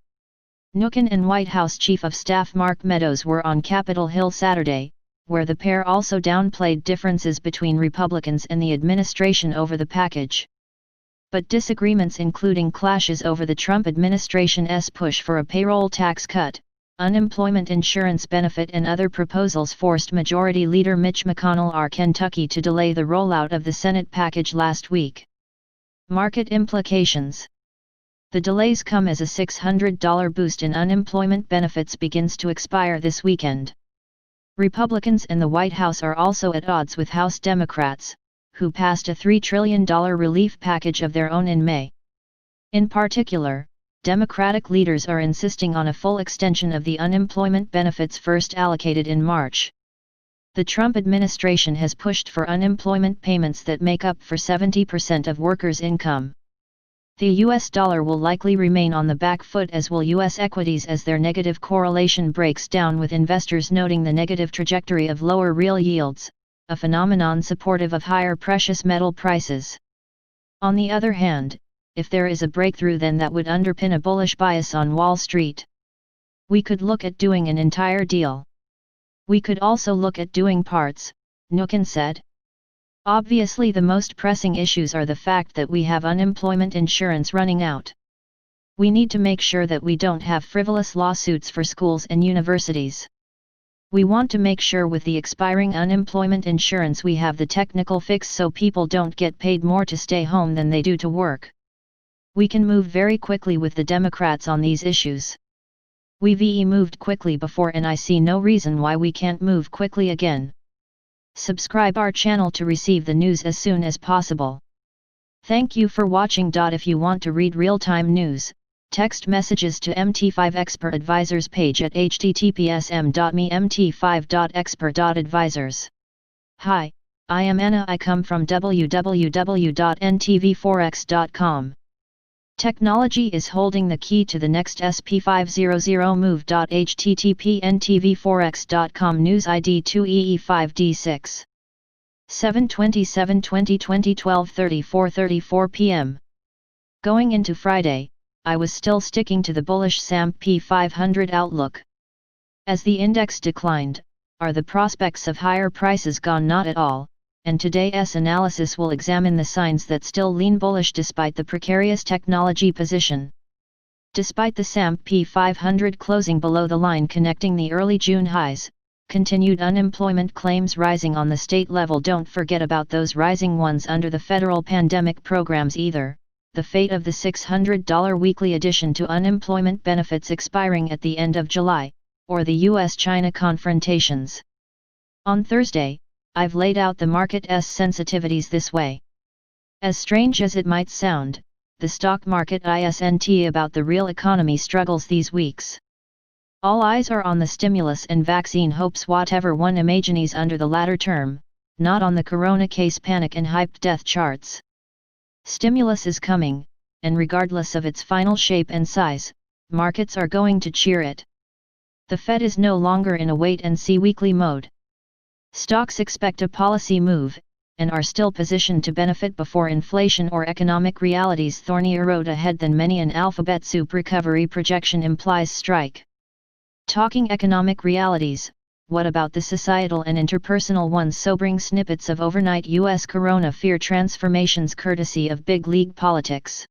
Mnuchin and White House Chief of Staff Mark Meadows were on Capitol Hill Saturday, where the pair also downplayed differences between Republicans and the administration over the package. But disagreements including clashes over the Trump administration's push for a payroll tax cut, unemployment insurance benefit and other proposals forced Majority Leader Mitch McConnell of Kentucky to delay the rollout of the Senate package last week. Market implications. The delays come as a $600 boost in unemployment benefits begins to expire this weekend. Republicans and the White House are also at odds with House Democrats, who passed a $3 trillion relief package of their own in May. In particular, Democratic leaders are insisting on a full extension of the unemployment benefits first allocated in March. The Trump administration has pushed for unemployment payments that make up for 70% of workers' income. The US dollar will likely remain on the back foot, as will US equities, as their negative correlation breaks down, with investors noting the negative trajectory of lower real yields, a phenomenon supportive of higher precious metal prices. On the other hand, if there is a breakthrough, then that would underpin a bullish bias on Wall Street. We could look at doing an entire deal. We could also look at doing parts, Mnuchin said. Obviously, the most pressing issues are the fact that we have unemployment insurance running out. We need to make sure that we don't have frivolous lawsuits for schools and universities. We want to make sure with the expiring unemployment insurance we have the technical fix so people don't get paid more to stay home than they do to work. We can move very quickly with the Democrats on these issues. We've moved quickly before, and I see no reason why we can't move quickly again. Subscribe our channel to receive the news as soon as possible. Thank you for watching. If you want to read real-time news, Text messages to MT5 Expert Advisors page at https://mt5.expert.advisors. Hi, I am Anna. I come from www.ntvforex.com. Technology is holding the key to the next SP500 move. http ntvforex.com News ID 2EE5D6 7/27/2020 12:34 p.m. Going into Friday, I was still sticking to the bullish S&P 500 outlook. As the index declined, are the prospects of higher prices gone? Not at all, and today's analysis will examine the signs that still lean bullish despite the precarious technology position. Despite the S&P 500 closing below the line connecting the early June highs, continued unemployment claims rising on the state level. Don't forget about those rising ones under the federal pandemic programs either. The fate of the $600 weekly addition to unemployment benefits expiring at the end of July, or the US-China confrontations. On Thursday, I've laid out the market's sensitivities this way. As strange as it might sound, the stock market isn't about the real economy struggles these weeks. All eyes are on the stimulus and vaccine hopes, whatever one imagines under the latter term, not on the corona case panic and hyped death charts. Stimulus is coming, and regardless of its final shape and size, markets are going to cheer it. The Fed is no longer in a wait-and-see weekly mode. Stocks expect a policy move, and are still positioned to benefit before inflation or economic realities' thornier road ahead than many an alphabet soup recovery projection implies strike. Talking economic realities, what about the societal and interpersonal ones? Sobering snippets of overnight U.S. corona fear transformations courtesy of big league politics.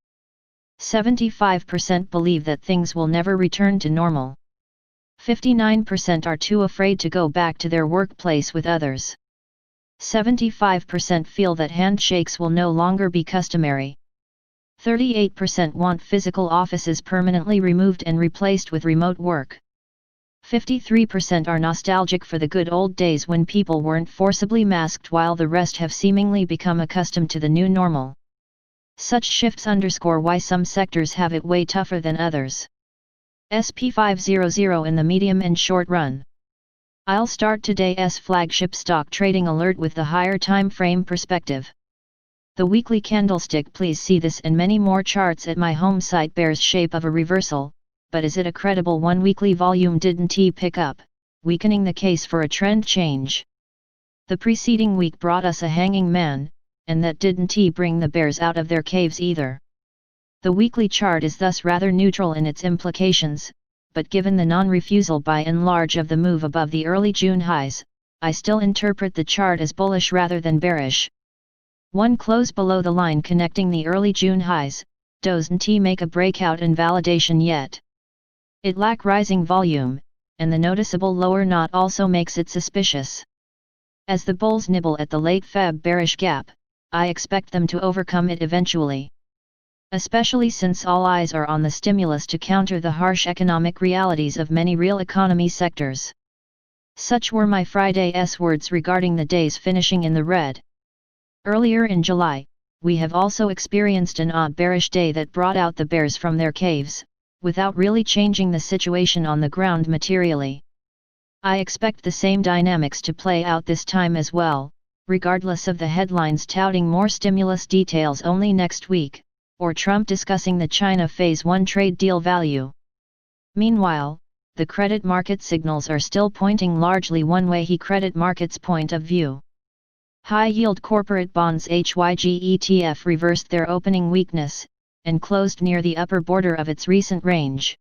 75% believe that things will never return to normal. 59% are too afraid to go back to their workplace with others. 75% feel that handshakes will no longer be customary. 38% want physical offices permanently removed and replaced with remote work. 53% are nostalgic for the good old days when people weren't forcibly masked, while the rest have seemingly become accustomed to the new normal. Such shifts underscore why some sectors have it way tougher than others. SP500 in the medium and short run. I'll start today's flagship stock trading alert with the higher time frame perspective. The weekly candlestick. Please see this and many more charts at my home site bears shape of a reversal, but is it a credible one? Weekly volume didn't pick up, weakening the case for a trend change. The preceding week brought us a hanging man, and that didn't bring the bears out of their caves either. The weekly chart is thus rather neutral in its implications, but given the non-refusal by and large of the move above the early June highs, I still interpret the chart as bullish rather than bearish. One close below the line connecting the early June highs, doesn't make a breakout invalidation yet. It lack rising volume, and the noticeable lower knot also makes it suspicious. As the bulls nibble at the late Feb bearish gap, I expect them to overcome it eventually. Especially since all eyes are on the stimulus to counter the harsh economic realities of many real economy sectors. Such were my Friday's words regarding the days finishing in the red. Earlier in July, we have also experienced an odd bearish day that brought out the bears from their caves, without really changing the situation on the ground materially. I expect the same dynamics to play out this time as well, regardless of the headlines touting more stimulus details only next week, or Trump discussing the China Phase 1 trade deal value. Meanwhile, the credit market signals are still pointing largely one way. Credit markets point of view. High-yield corporate bonds HYG ETF reversed their opening weakness, and closed near the upper border of its recent range.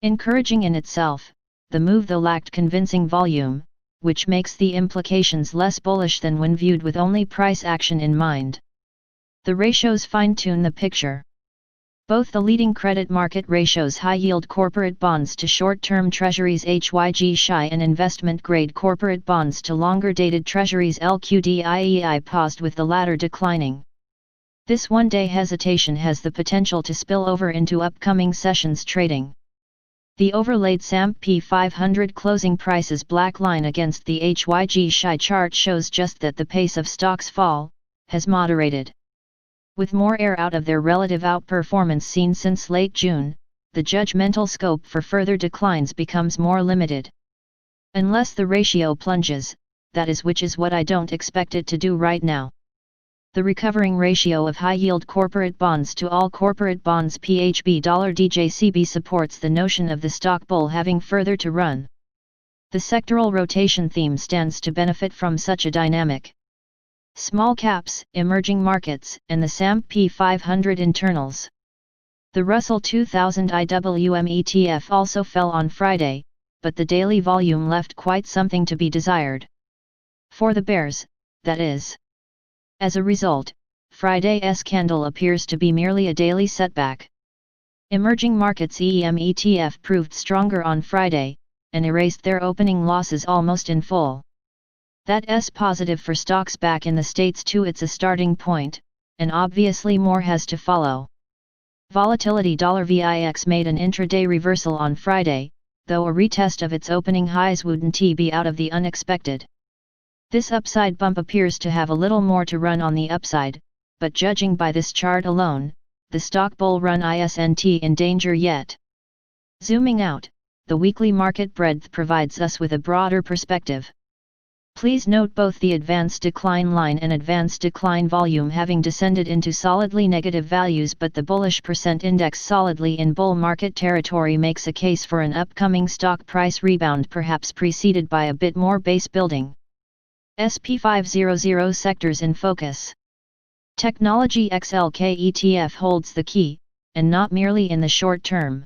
Encouraging in itself, the move though lacked convincing volume, which makes the implications less bullish than when viewed with only price action in mind. The ratios fine-tune the picture. Both the leading credit market ratios, high-yield corporate bonds to short-term treasuries HYG-SHI and investment-grade corporate bonds to longer-dated treasuries LQDIEI, paused, with the latter declining. This one-day hesitation has the potential to spill over into upcoming sessions trading. The overlaid S&P 500 closing prices black line against the HYG-SHI chart shows just that the pace of stocks' fall has moderated. With more air out of their relative outperformance seen since late June, the judgmental scope for further declines becomes more limited. Unless the ratio plunges, that is, which is what I don't expect it to do right now. The recovering ratio of high-yield corporate bonds to all corporate bonds (PHB $DJCB) supports the notion of the stock bull having further to run. The sectoral rotation theme stands to benefit from such a dynamic. Small caps, emerging markets, and the S&P 500 internals. The Russell 2000 IWM ETF also fell on Friday, but the daily volume left quite something to be desired. For the bears, that is. As a result, Friday's candle appears to be merely a daily setback. Emerging markets EM ETF proved stronger on Friday, and erased their opening losses almost in full. That's positive for stocks back in the States too. It's a starting point, and obviously more has to follow. Volatility $VIX made an intraday reversal on Friday, though a retest of its opening highs wouldn't be out of the unexpected. This upside bump appears to have a little more to run on the upside, but judging by this chart alone, the stock bull run isn't in danger yet. Zooming out, the weekly market breadth provides us with a broader perspective. Please note both the advanced decline line and advanced decline volume having descended into solidly negative values, but the bullish percent index solidly in bull market territory makes a case for an upcoming stock price rebound, perhaps preceded by a bit more base building. SP 500 sectors in focus. Technology XLK ETF holds the key, and not merely in the short term.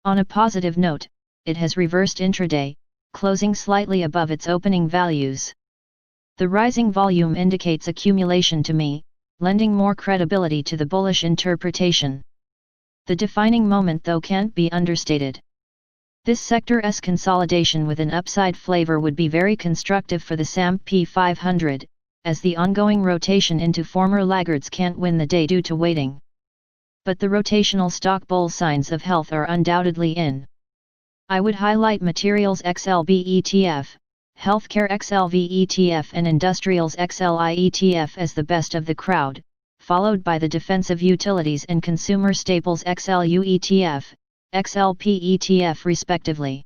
On a positive note, it has reversed intraday, closing slightly above its opening values. The rising volume indicates accumulation to me, lending more credibility to the bullish interpretation. The defining moment though can't be understated. This sector's consolidation with an upside flavor would be very constructive for the S&P 500, as the ongoing rotation into former laggards can't win the day due to waiting. But the rotational stock bull signs of health are undoubtedly in. I would highlight Materials XLB ETF, Healthcare XLV ETF and Industrials XLI ETF as the best of the crowd, followed by the Defensive Utilities and Consumer Staples XLU ETF, XLP ETF respectively.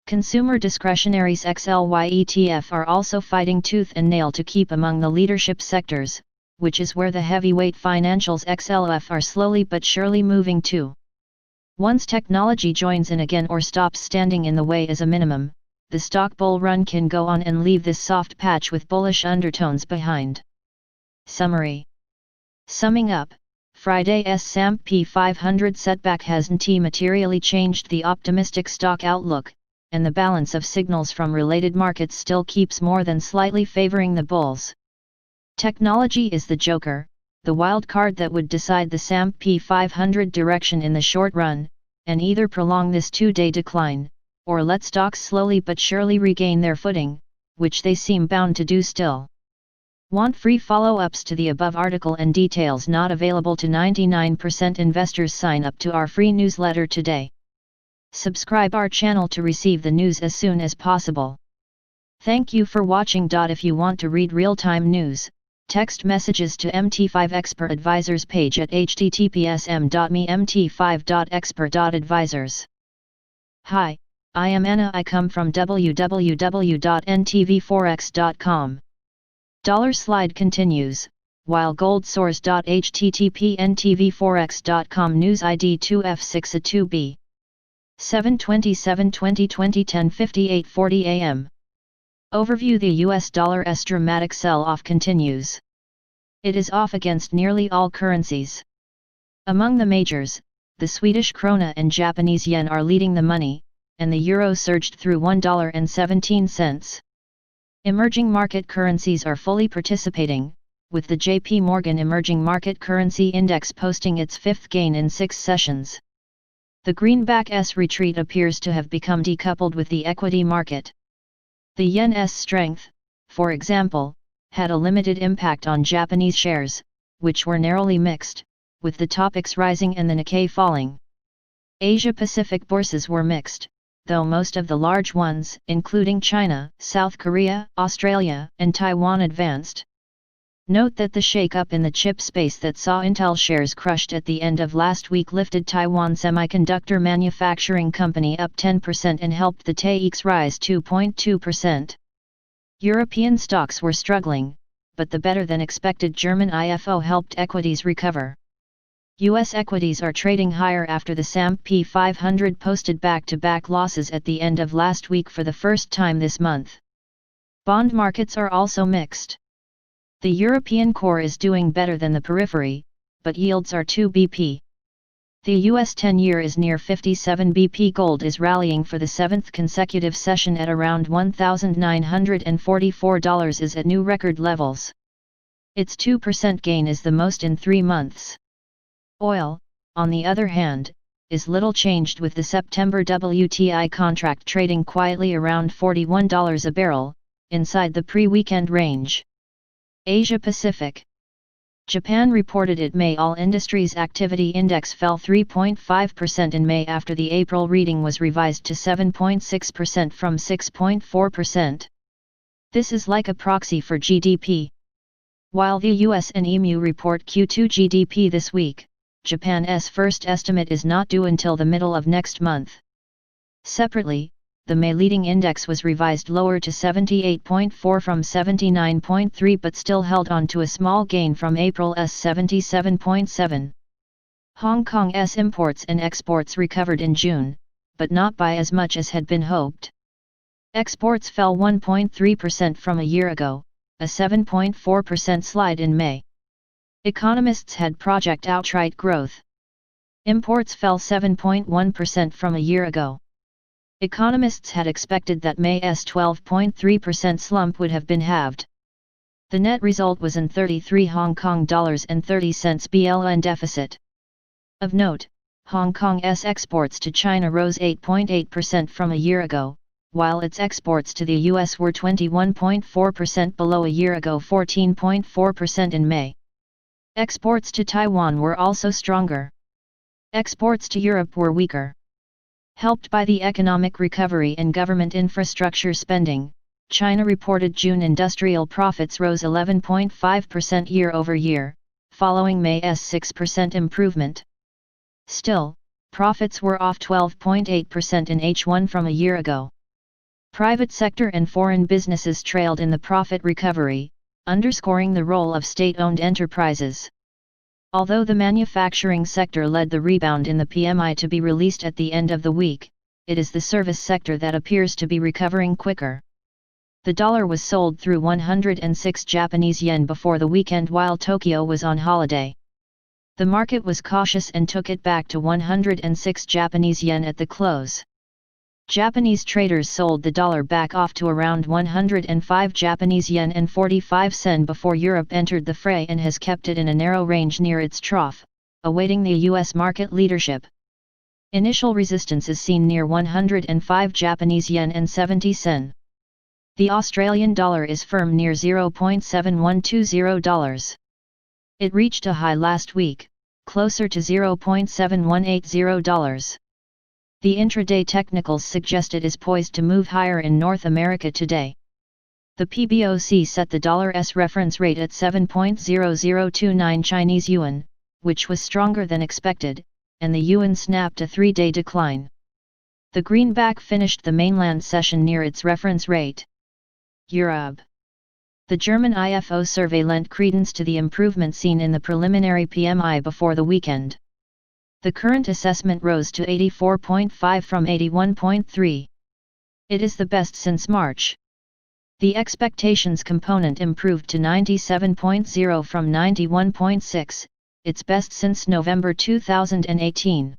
Consumer Discretionaries XLY ETF are also fighting tooth and nail to keep among the leadership sectors, which is where the heavyweight financials XLF are slowly but surely moving to. Once technology joins in again or stops standing in the way as a minimum, the stock bull run can go on and leave this soft patch with bullish undertones behind. Summary. Summing up, Friday's S&P 500 setback hasn't materially changed the optimistic stock outlook, and the balance of signals from related markets still keeps more than slightly favoring the bulls. Technology is the joker, the wild card that would decide the S&P 500 direction in the short run, and either prolong this two-day decline, or let stocks slowly but surely regain their footing, which they seem bound to do still. Want free follow-ups to the above article and details not available to 99% investors? Sign up to our free newsletter today. Subscribe our channel to receive the news as soon as possible. Thank you for watching. If you want to read real-time news, text messages to MT5 Expert Advisors page at https://mt5.expert.advisors. Hi, I am Anna. I come from www.ntvforex.com. Slide continues, while gold soars. http ntvforex.com news ID 2F6A2B 7/27/2020 10:58:40 AM. Overview. The US dollar's dramatic sell-off continues. It is off against nearly all currencies. Among the majors, the Swedish krona and Japanese yen are leading the money, and the euro surged through $1.17. Emerging market currencies are fully participating, with the JP Morgan Emerging Market Currency Index posting its fifth gain in 6 sessions. The greenback's retreat appears to have become decoupled with the equity market. The yen's strength, for example, had a limited impact on Japanese shares, which were narrowly mixed, with the Topix rising and the Nikkei falling. Asia-Pacific bourses were mixed, though most of the large ones, including China, South Korea, Australia, and Taiwan, advanced. Note that the shake-up in the chip space that saw Intel shares crushed at the end of last week lifted Taiwan Semiconductor Manufacturing Company up 10% and helped the TAIEX rise 2.2%. European stocks were struggling, but the better-than-expected German IFO helped equities recover. U.S. equities are trading higher after the S&P 500 posted back-to-back losses at the end of last week for the first time this month. Bond markets are also mixed. The European core is doing better than the periphery, but yields are 2 BP. The US 10-year is near 57 BP. Gold is rallying for the 7th consecutive session at around $1,944 is at new record levels. Its 2% gain is the most in 3 months. Oil, on the other hand, is little changed with the September WTI contract trading quietly around $41 a barrel, inside the pre-weekend range. Asia Pacific. Japan reported its May All Industries Activity Index fell 3.5% in May after the April reading was revised to 7.6% from 6.4%. This is like a proxy for GDP. While the US and EMU report Q2 GDP this week, Japan's first estimate is not due until the middle of next month. Separately, the May leading index was revised lower to 78.4 from 79.3 but still held on to a small gain from April's 77.7. Hong Kong's imports and exports recovered in June, but not by as much as had been hoped. Exports fell 1.3% from a year ago, a 7.4% slide in May. Economists had project outright growth. Imports fell 7.1% from a year ago. Economists had expected that May's 12.3% slump would have been halved. The net result was an 33 Hong Kong dollars and 30 cents BLN deficit. Of note, Hong Kong's exports to China rose 8.8% from a year ago, while its exports to the US were 21.4% below a year ago, 14.4% in May. Exports to Taiwan were also stronger. Exports to Europe were weaker. Helped by the economic recovery and government infrastructure spending, China reported June industrial profits rose 11.5% year-over-year, following May's 6% improvement. Still, profits were off 12.8% in H1 from a year ago. Private sector and foreign businesses trailed in the profit recovery, underscoring the role of state-owned enterprises. Although the manufacturing sector led the rebound in the PMI to be released at the end of the week, it is the service sector that appears to be recovering quicker. The dollar was sold through 106 Japanese yen before the weekend while Tokyo was on holiday. The market was cautious and took it back to 106 Japanese yen at the close. Japanese traders sold the dollar back off to around 105 Japanese yen and 45 sen before Europe entered the fray and has kept it in a narrow range near its trough, awaiting the US market leadership. Initial resistance is seen near 105 Japanese yen and 70 sen. The Australian dollar is firm near $0.7120. It reached a high last week, closer to $0.7180. The intraday technicals suggest it is poised to move higher in North America today. The PBOC set the dollar's reference rate at 7.0029 Chinese yuan, which was stronger than expected, and the yuan snapped a 3-day decline. The greenback finished the mainland session near its reference rate. Europe. The German IFO survey lent credence to the improvement seen in the preliminary PMI before the weekend. The current assessment rose to 84.5 from 81.3. It is the best since March. The expectations component improved to 97.0 from 91.6, its best since November 2018.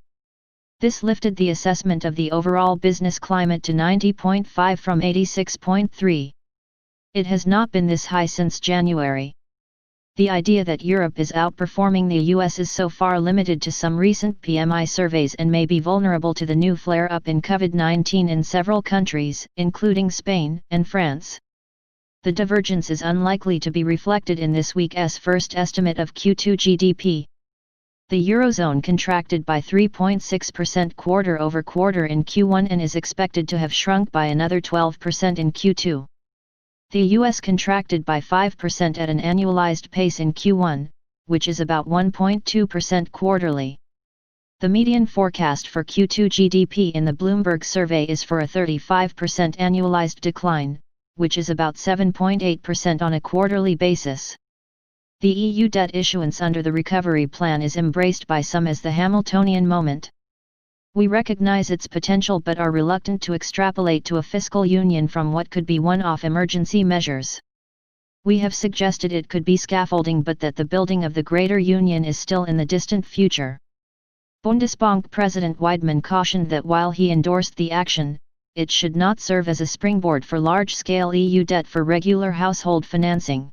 This lifted the assessment of the overall business climate to 90.5 from 86.3. It has not been this high since January. The idea that Europe is outperforming the US is so far limited to some recent PMI surveys and may be vulnerable to the new flare-up in COVID-19 in several countries, including Spain and France. The divergence is unlikely to be reflected in this week's first estimate of Q2 GDP. The Eurozone contracted by 3.6% quarter-over-quarter in Q1 and is expected to have shrunk by another 12% in Q2. The US contracted by 5% at an annualized pace in Q1, which is about 1.2% quarterly. The median forecast for Q2 GDP in the Bloomberg survey is for a 35% annualized decline, which is about 7.8% on a quarterly basis. The EU debt issuance under the recovery plan is embraced by some as the Hamiltonian moment. We recognize its potential but are reluctant to extrapolate to a fiscal union from what could be one-off emergency measures. We have suggested it could be scaffolding but that the building of the greater union is still in the distant future. Bundesbank President Weidmann cautioned that while he endorsed the action, it should not serve as a springboard for large-scale EU debt for regular household financing.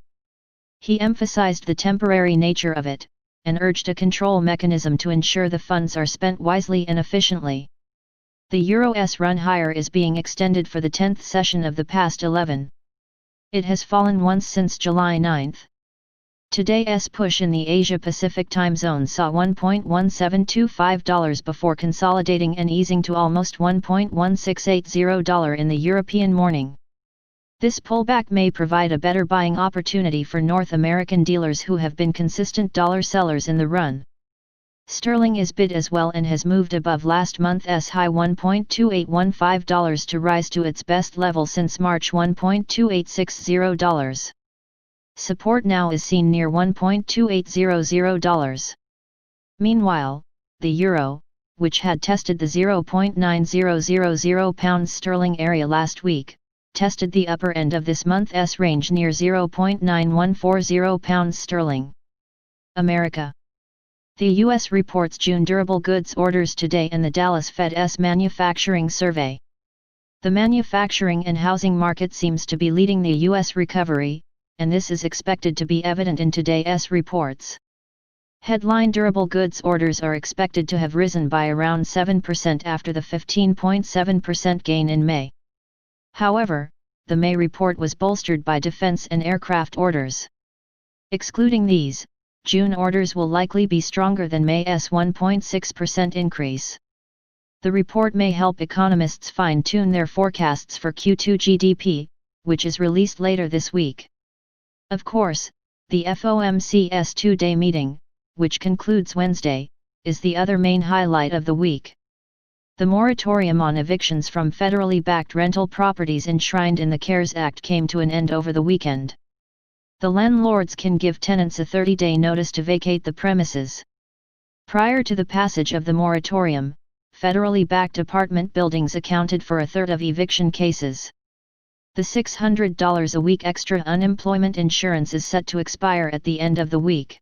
He emphasized the temporary nature of it, and urged a control mechanism to ensure the funds are spent wisely and efficiently. The euro's run higher is being extended for the 10th session of the past 11. It has fallen once since July 9. Today's push in the Asia-Pacific time zone saw $1.1725 before consolidating and easing to almost $1.1680 in the European morning. This pullback may provide a better buying opportunity for North American dealers who have been consistent dollar sellers in the run. Sterling is bid as well and has moved above last month's high $1.2815 to rise to its best level since March $1.2860. Support now is seen near $1.2800. Meanwhile, the euro, which had tested the 0.9000 pounds sterling area last week, tested the upper end of this month's range near 0.9140 pounds sterling. America. The U.S. reports June durable goods orders today and the Dallas Fed's manufacturing survey. The manufacturing and housing market seems to be leading the U.S. recovery, and this is expected to be evident in today's reports. Headline durable goods orders are expected to have risen by around 7% after the 15.7% gain in May. However, the May report was bolstered by defense and aircraft orders. Excluding these, June orders will likely be stronger than May's 1.6% increase. The report may help economists fine-tune their forecasts for Q2 GDP, which is released later this week. Of course, the FOMC's two-day meeting, which concludes Wednesday, is the other main highlight of the week. The moratorium on evictions from federally backed rental properties enshrined in the CARES Act came to an end over the weekend. The landlords can give tenants a 30-day notice to vacate the premises. Prior to the passage of the moratorium, federally backed apartment buildings accounted for a third of eviction cases. The $600 a week extra unemployment insurance is set to expire at the end of the week.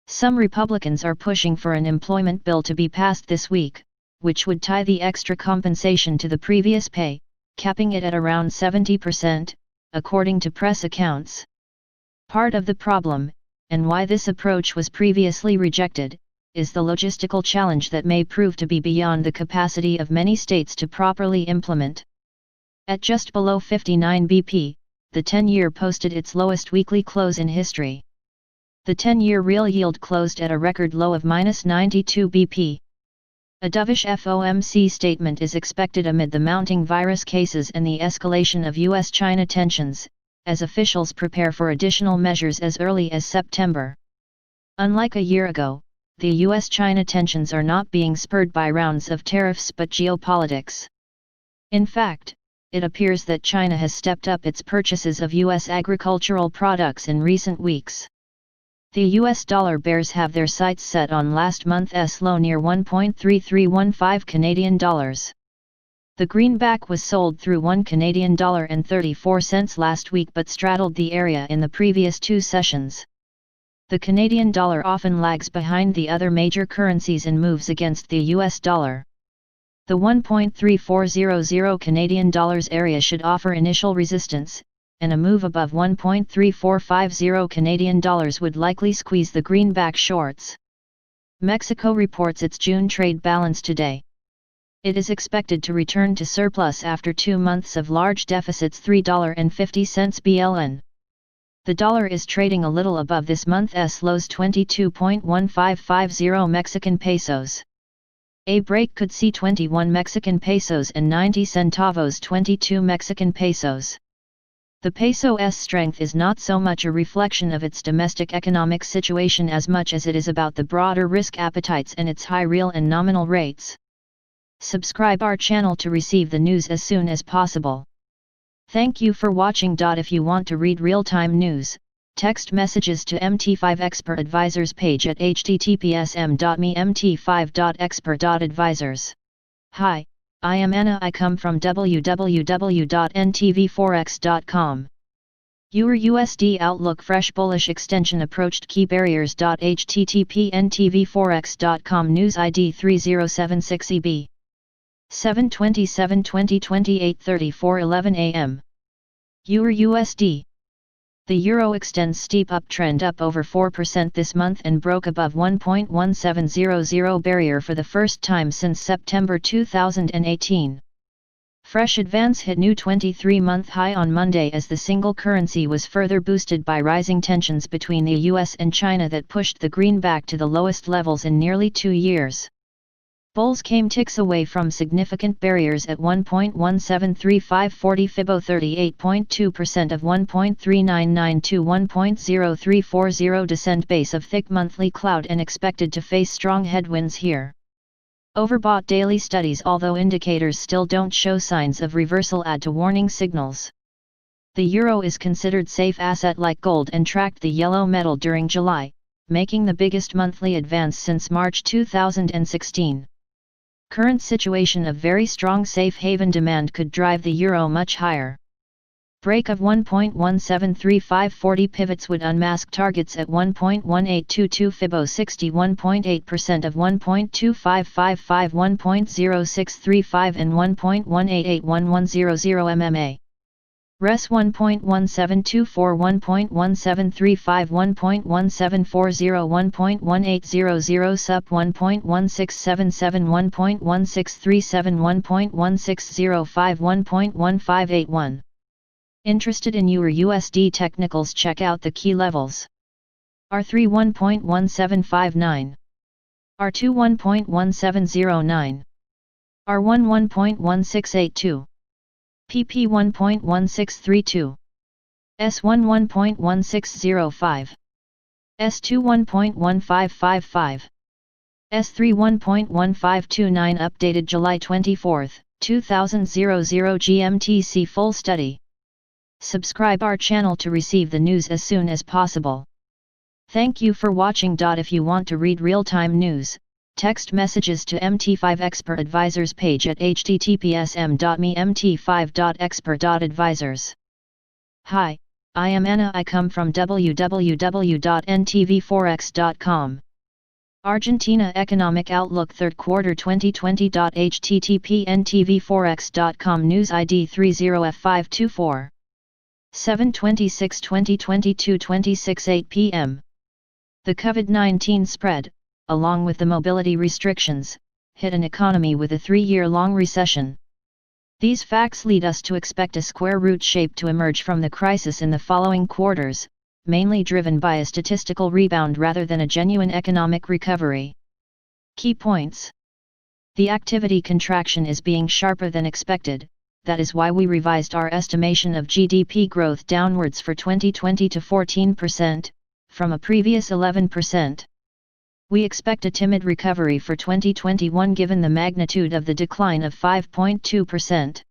Some Republicans are pushing for an employment bill to be passed this week, which would tie the extra compensation to the previous pay, capping it at around 70%, according to press accounts. Part of the problem, and why this approach was previously rejected, is the logistical challenge that may prove to be beyond the capacity of many states to properly implement. At just below 59 BP, the 10-year posted its lowest weekly close in history. The 10-year real yield closed at a record low of -92 BP. A dovish FOMC statement is expected amid the mounting virus cases and the escalation of US-China tensions, as officials prepare for additional measures as early as September. Unlike a year ago, the US-China tensions are not being spurred by rounds of tariffs but geopolitics. In fact, it appears that China has stepped up its purchases of US agricultural products in recent weeks. The US dollar bears have their sights set on last month's low near 1.3315 Canadian dollars. The greenback was sold through $1.34 last week but straddled the area in the previous two sessions. The Canadian dollar often lags behind the other major currencies in moves against the US dollar. The 1.3400 Canadian dollars area should offer initial resistance, and a move above 1.3450 Canadian dollars would likely squeeze the greenback shorts. Mexico reports its June trade balance today. It is expected to return to surplus after 2 months of large deficits. $3.50 BLN. The dollar is trading a little above this month's lows, 22.1550 Mexican pesos. A break could see 21 Mexican pesos and 90 centavos, 22 Mexican pesos. The peso's strength is not so much a reflection of its domestic economic situation as much as it is about the broader risk appetites and its high real and nominal rates. Subscribe our channel to receive the news as soon as possible. Thank you for watching. If you want to read real-time news, text messages to MT5 Expert Advisors page at https://mt5.expert.advisors. Hi, I am Anna. I come from www.ntvforex.com. EUR/USD Outlook Fresh Bullish Extension Approached Key Barriers. http ntvforex.com News ID 3076EB 7/27/2020 8:34:11 AM. EUR/USD. The euro extends steep uptrend up over 4% this month and broke above 1.1700 barrier for the first time since September 2018. Fresh advance hit new 23-month high on Monday as the single currency was further boosted by rising tensions between the US and China that pushed the greenback to the lowest levels in nearly 2 years. Bulls came ticks away from significant barriers at 1.173540 Fibo 38.2% of 1.3992 to 1.0340 descent base of thick monthly cloud and expected to face strong headwinds here. Overbought daily studies. Although indicators still don't show signs of reversal, add to warning signals. The euro is considered safe asset like gold and tracked the yellow metal during July, making the biggest monthly advance since March 2016. Current situation of very strong safe haven demand could drive the euro much higher. Break of 1.173540 pivots would unmask targets at 1.1822 Fibo 61.8% of 1.2555 1.0635 and 1.188110 MMA. Res 1.1724 1.1735 1.1740 1.1800 Sup 1.1677 1.1637 1.1605 1.1581. Interested in EUR/USD technicals? Check out the key levels. R3 1.1759, R2 1.1709, R1 1.1682, PP 1.1632, S1 1.1605, S2 1.1555, S3 1.1529. Updated July 24, 2000 GMT. Full study. Subscribe our channel to receive the news as soon as possible. Thank you for watching. If you want to read real-time news, text messages to MT5 Expert Advisors page at https://mt5.expert.advisors. Hi, I am Anna. I come from www.ntvforex.com. Argentina Economic Outlook Third Quarter 2020. http ntvforex.com News ID 30F524 7/26/2022 26:08 p.m. The COVID-19 spread, along with the mobility restrictions, hit an economy with a 3-year-long recession. These facts lead us to expect a square root shape to emerge from the crisis in the following quarters, mainly driven by a statistical rebound rather than a genuine economic recovery. Key points. The activity contraction is being sharper than expected. That is why we revised our estimation of GDP growth downwards for 2020 to 14%, from a previous 11%. We expect a timid recovery for 2021 given the magnitude of the decline of 5.2%.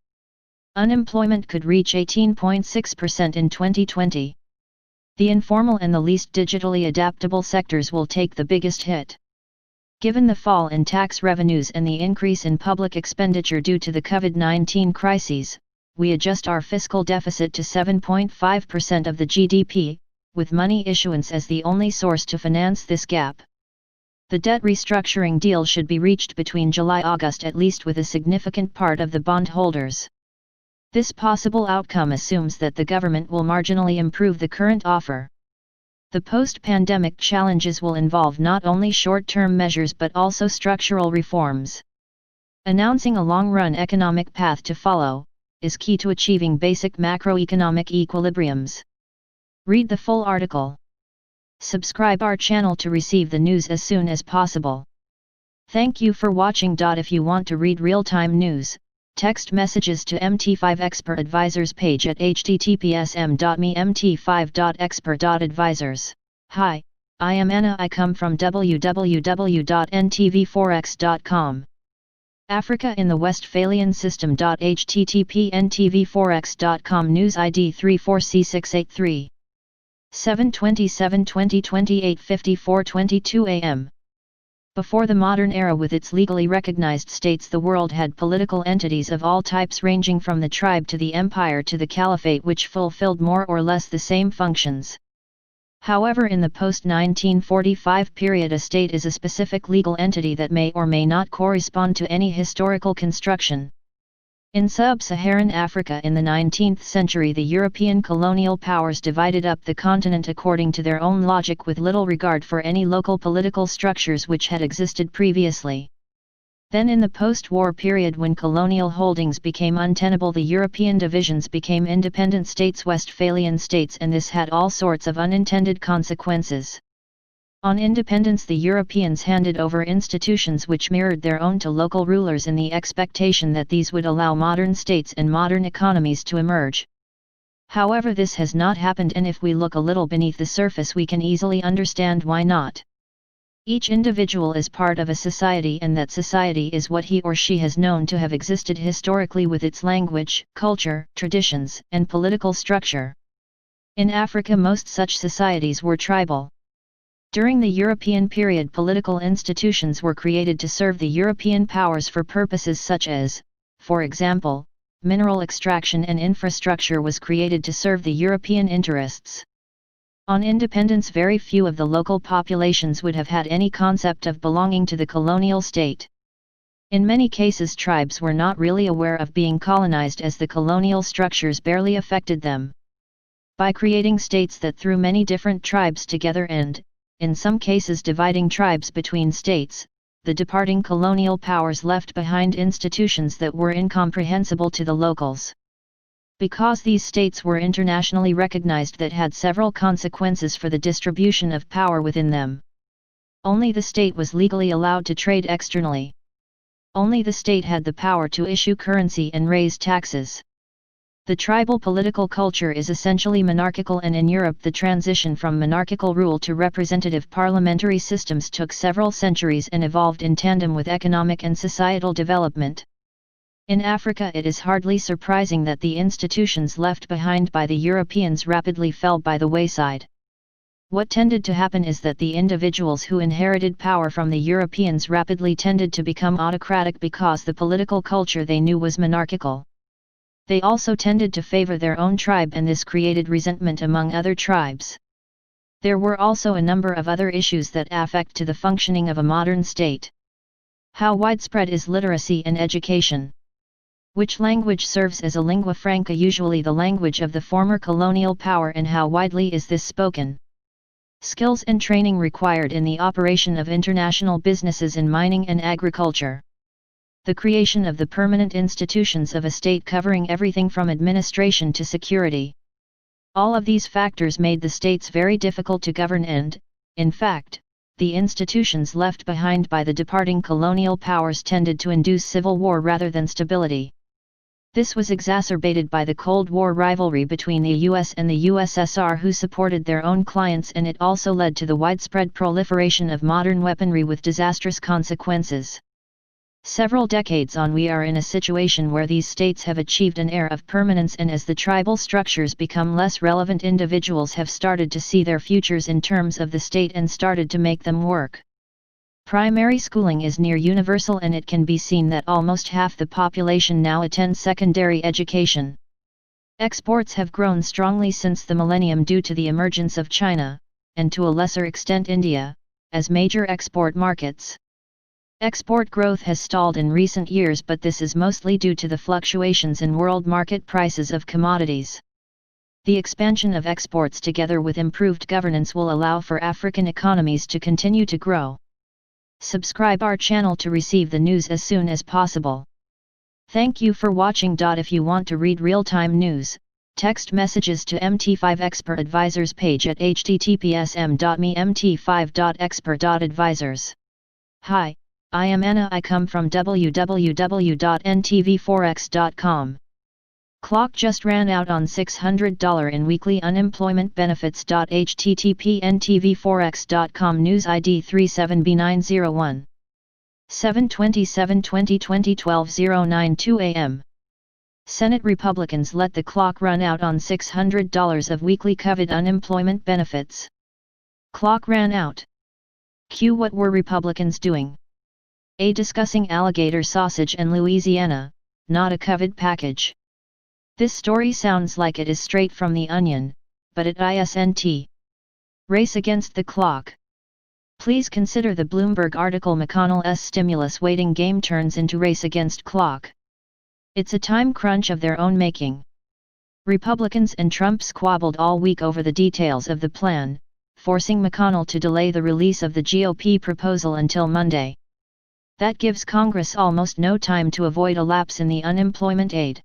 Unemployment could reach 18.6% in 2020. The informal and the least digitally adaptable sectors will take the biggest hit. Given the fall in tax revenues and the increase in public expenditure due to the COVID-19 crises, we adjust our fiscal deficit to 7.5% of the GDP, with money issuance as the only source to finance this gap. The debt restructuring deal should be reached between July-August at least with a significant part of the bondholders. This possible outcome assumes that the government will marginally improve the current offer. The post-pandemic challenges will involve not only short-term measures but also structural reforms. Announcing a long-run economic path to follow is key to achieving basic macroeconomic equilibriums. Read the full article. Subscribe our channel to receive the news as soon as possible. Thank you for watching. If you want to read real-time news, Text messages to MT5 Expert Advisors page at https://m.me/mt5.expert.advisors. Hi, I am Anna. I come from www.ntvforex.com. Africa in the Westphalian System. http ntvforex.com News ID 34C683. 7/27/2020 8:54:22 am. Before the modern era with its legally recognized states, the world had political entities of all types ranging from the tribe to the empire to the caliphate, which fulfilled more or less the same functions. However, in the post-1945 period, a state is a specific legal entity that may or may not correspond to any historical construction. In sub-Saharan Africa in the 19th century, the European colonial powers divided up the continent according to their own logic, with little regard for any local political structures which had existed previously. Then in the post-war period, when colonial holdings became untenable, the European divisions became independent states, Westphalian states, and this had all sorts of unintended consequences. On independence, the Europeans handed over institutions which mirrored their own to local rulers in the expectation that these would allow modern states and modern economies to emerge. However, this has not happened, and if we look a little beneath the surface, we can easily understand why not. Each individual is part of a society, and that society is what he or she has known to have existed historically, with its language, culture, traditions, and political structure. In Africa, most such societies were tribal. During the European period, political institutions were created to serve the European powers for purposes such as, for example, mineral extraction, and infrastructure was created to serve the European interests. On independence, very few of the local populations would have had any concept of belonging to the colonial state. In many cases, tribes were not really aware of being colonized, as the colonial structures barely affected them. By creating states that threw many different tribes together and, in some cases, dividing tribes between states, the departing colonial powers left behind institutions that were incomprehensible to the locals. Because these states were internationally recognized, that had several consequences for the distribution of power within them. Only the state was legally allowed to trade externally. Only the state had the power to issue currency and raise taxes. The tribal political culture is essentially monarchical, and in Europe the transition from monarchical rule to representative parliamentary systems took several centuries and evolved in tandem with economic and societal development. In Africa, it is hardly surprising that the institutions left behind by the Europeans rapidly fell by the wayside. What tended to happen is that the individuals who inherited power from the Europeans rapidly tended to become autocratic because the political culture they knew was monarchical. They also tended to favor their own tribe, and this created resentment among other tribes. There were also a number of other issues that affect to the functioning of a modern state. How widespread is literacy and education? Which language serves as a lingua franca, usually the language of the former colonial power, and how widely is this spoken? Skills and training required in the operation of international businesses in mining and agriculture. The creation of the permanent institutions of a state covering everything from administration to security. All of these factors made the states very difficult to govern and, in fact, the institutions left behind by the departing colonial powers tended to induce civil war rather than stability. This was exacerbated by the Cold War rivalry between the US and the USSR, who supported their own clients, and it also led to the widespread proliferation of modern weaponry with disastrous consequences. Several decades on, we are in a situation where these states have achieved an air of permanence, and as the tribal structures become less relevant, individuals have started to see their futures in terms of the state and started to make them work. Primary schooling is near universal, and it can be seen that almost half the population now attends secondary education. Exports have grown strongly since the millennium due to the emergence of China, and to a lesser extent India, as major export markets. Export growth has stalled in recent years, but this is mostly due to the fluctuations in world market prices of commodities. The expansion of exports together with improved governance will allow for African economies to continue to grow. Subscribe our channel to receive the news as soon as possible. Thank you for watching. If you want to read real-time news, text messages to MT5 Expert Advisors page at https://m.me/mt5.expert.advisors. Hi, I am Anna. I come from www.ntvforex.com. Clock just ran out on $600 in weekly unemployment benefits. http ntvforex.com News ID 37B901 7/27/2020 12:092 a.m. Senate Republicans let the clock run out on $600 of weekly COVID unemployment benefits. Clock ran out. Q. What were Republicans doing? A. Discussing alligator sausage and Louisiana, not a COVID package. This story sounds like it is straight from the Onion, but it isn't. Race against the clock. Please consider the Bloomberg article. McConnell's stimulus waiting game turns into race against clock. It's a time crunch of their own making. Republicans and Trump squabbled all week over the details of the plan, forcing McConnell to delay the release of the GOP proposal until Monday. That gives Congress almost no time to avoid a lapse in the unemployment aid.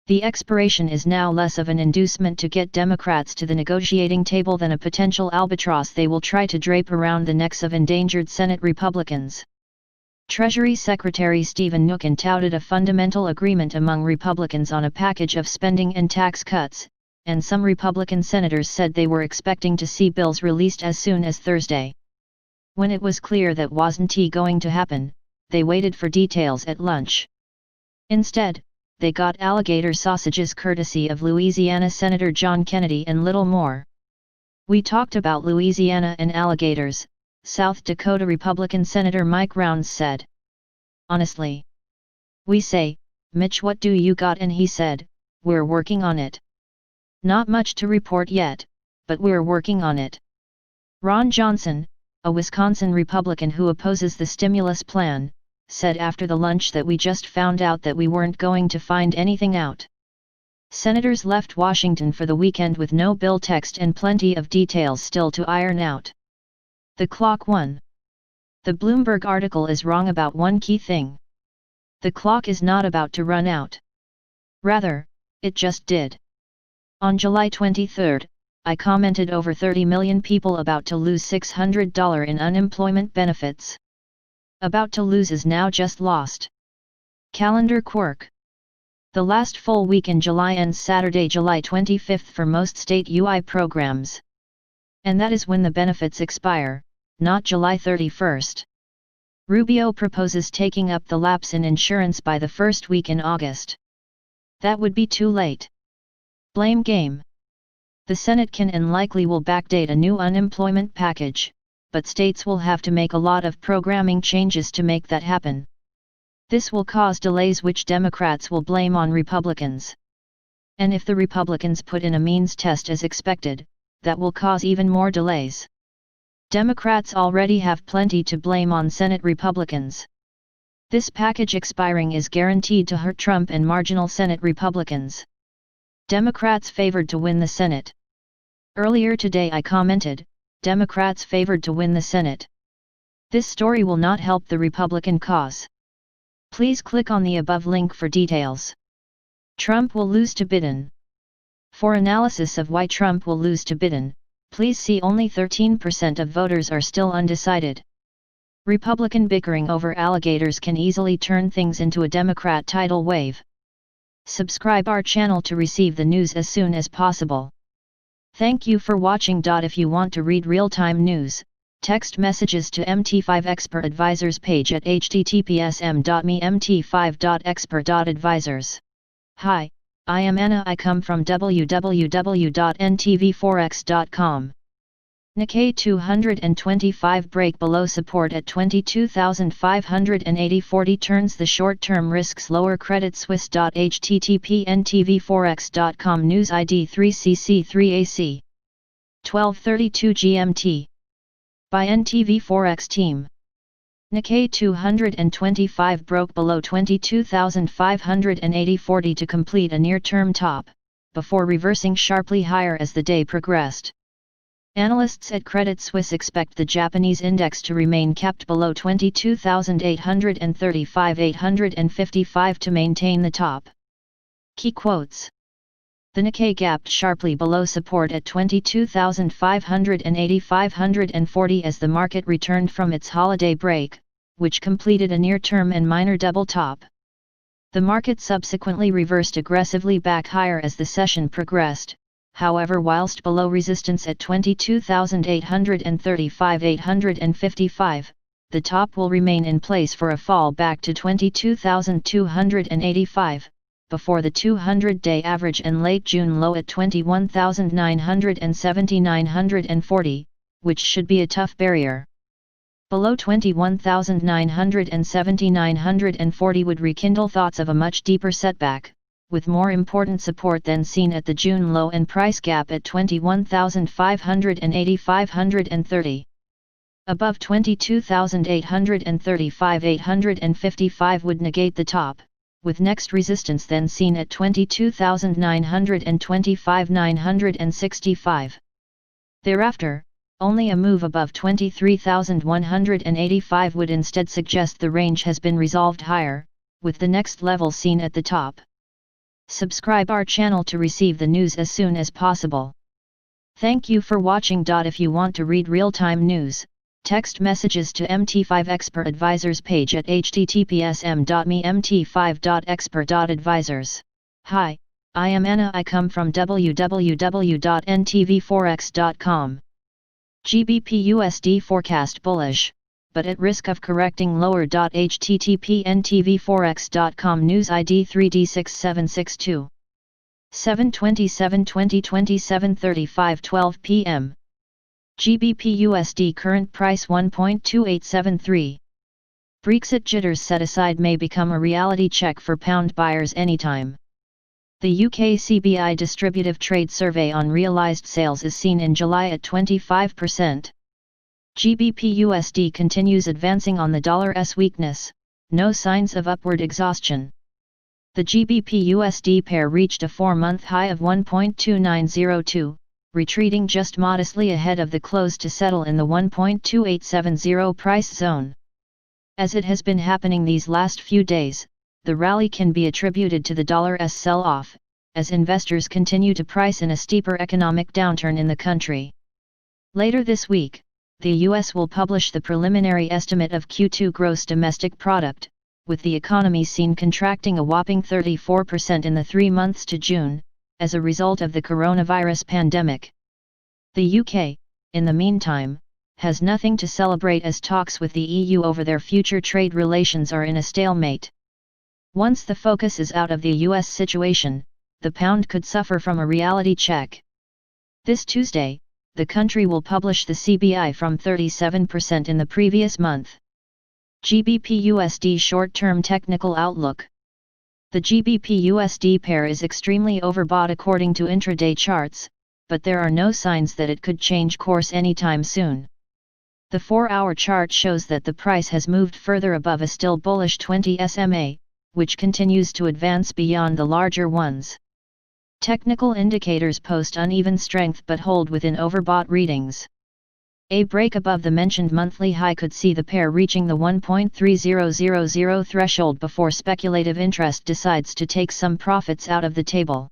The expiration is now less of an inducement to get Democrats to the negotiating table than a potential albatross they will try to drape around the necks of endangered Senate Republicans. Treasury Secretary Stephen Mnuchin touted a fundamental agreement among Republicans on a package of spending and tax cuts, and some Republican senators said they were expecting to see bills released as soon as Thursday. When it was clear that wasn't going to happen, they waited for details at lunch. Instead, they got alligator sausages courtesy of Louisiana Senator John Kennedy and little more. We talked about Louisiana and alligators, South Dakota Republican Senator Mike Rounds said. Honestly. We say, Mitch, what do you got? And he said, we're working on it. Not much to report yet, but we're working on it. Ron Johnson, a Wisconsin Republican who opposes the stimulus plan, said after the lunch that we just found out that we weren't going to find anything out. Senators left Washington for the weekend with no bill text and plenty of details still to iron out. The clock won. The Bloomberg article is wrong about one key thing. The clock is not about to run out. Rather, it just did. On July 23, I commented over 30 million people about to lose $600 in unemployment benefits. About to lose is now just lost. Calendar quirk. The last full week in July ends Saturday, July 25 for most state UI programs. And that is when the benefits expire, not July 31. Rubio proposes taking up the lapse in insurance by the first week in August. That would be too late. Blame game. The Senate can and likely will backdate a new unemployment package, but states will have to make a lot of programming changes to make that happen. This will cause delays which Democrats will blame on Republicans. And if the Republicans put in a means test as expected, that will cause even more delays. Democrats already have plenty to blame on Senate Republicans. This package expiring is guaranteed to hurt Trump and marginal Senate Republicans. Democrats favored to win the Senate. Earlier today I commented, Democrats favored to win the Senate. This story will not help the Republican cause. Please click on the above link for details. Trump will lose to Biden. For analysis of why Trump will lose to Biden, please see only 13% of voters are still undecided. Republican bickering over alligators can easily turn things into a Democrat tidal wave. Subscribe our channel to receive the news as soon as possible. Thank you for watching. If you want to read real-time news, text messages to MT5 Expert Advisors page at https://m.mt5.expert.advisors. Hi, I am Anna. I come from www.ntvforex.com. Nikkei 225 break below support at 22,580.40 turns the short-term risks lower. Credit Suisse. http ntvforex.com News ID 3cc3ac 12:32 GMT by NTV Forex Team. Nikkei 225 broke below 22,580.40 to complete a near-term top, before reversing sharply higher as the day progressed. Analysts at Credit Suisse expect the Japanese index to remain capped below 22,835.855 to maintain the top. Key quotes. The Nikkei gapped sharply below support at 22,580.540 as the market returned from its holiday break, which completed a near-term and minor double top. The market subsequently reversed aggressively back higher as the session progressed, however, whilst below resistance at 22,835-855, the top will remain in place for a fall back to 22,285, before the 200-day average and late June low at 21,970-940, which should be a tough barrier. Below 21,970-940 would rekindle thoughts of a much deeper setback, with more important support than seen at the June low and price gap at 21,580-530. Above 22,835-855 would negate the top, with next resistance then seen at 22,925-965. Thereafter, only a move above 23,185 would instead suggest the range has been resolved higher, with the next level seen at the top. Subscribe our channel to receive the news as soon as possible. Thank you for watching. If you want to read real-time news, text messages to MT5 Expert Advisors page at https://mt5.expert.advisors. Hi, I am Anna. I come from www.ntvforex.com. GBP USD forecast bullish, but at risk of correcting lower. http ntvforex.com news ID 3D6762. 7/27/2020 7:35:12 p.m. GBP USD current price 1.2873. Brexit jitters set aside may become a reality check for pound buyers anytime. The UK CBI Distributive Trade Survey on realised sales is seen in July at 25%. GBP USD continues advancing on the dollar's weakness, no signs of upward exhaustion. The GBP USD pair reached a 4-month high of 1.2902, retreating just modestly ahead of the close to settle in the 1.2870 price zone. As it has been happening these last few days, the rally can be attributed to the dollar's sell-off, as investors continue to price in a steeper economic downturn in the country. Later this week, the US will publish the preliminary estimate of Q2 gross domestic product, with the economy seen contracting a whopping 34% in the 3 months to June, as a result of the coronavirus pandemic. The UK, in the meantime, has nothing to celebrate as talks with the EU over their future trade relations are in a stalemate. Once the focus is out of the US situation, the pound could suffer from a reality check. This Tuesday, the country will publish the CBI from 37% in the previous month. GBP USD short-term technical outlook. The GBP USD pair is extremely overbought according to intraday charts, but there are no signs that it could change course anytime soon. The 4-hour chart shows that the price has moved further above a still bullish 20 SMA, which continues to advance beyond the larger ones. Technical indicators post uneven strength but hold within overbought readings. A break above the mentioned monthly high could see the pair reaching the 1.3000 threshold before speculative interest decides to take some profits out of the table.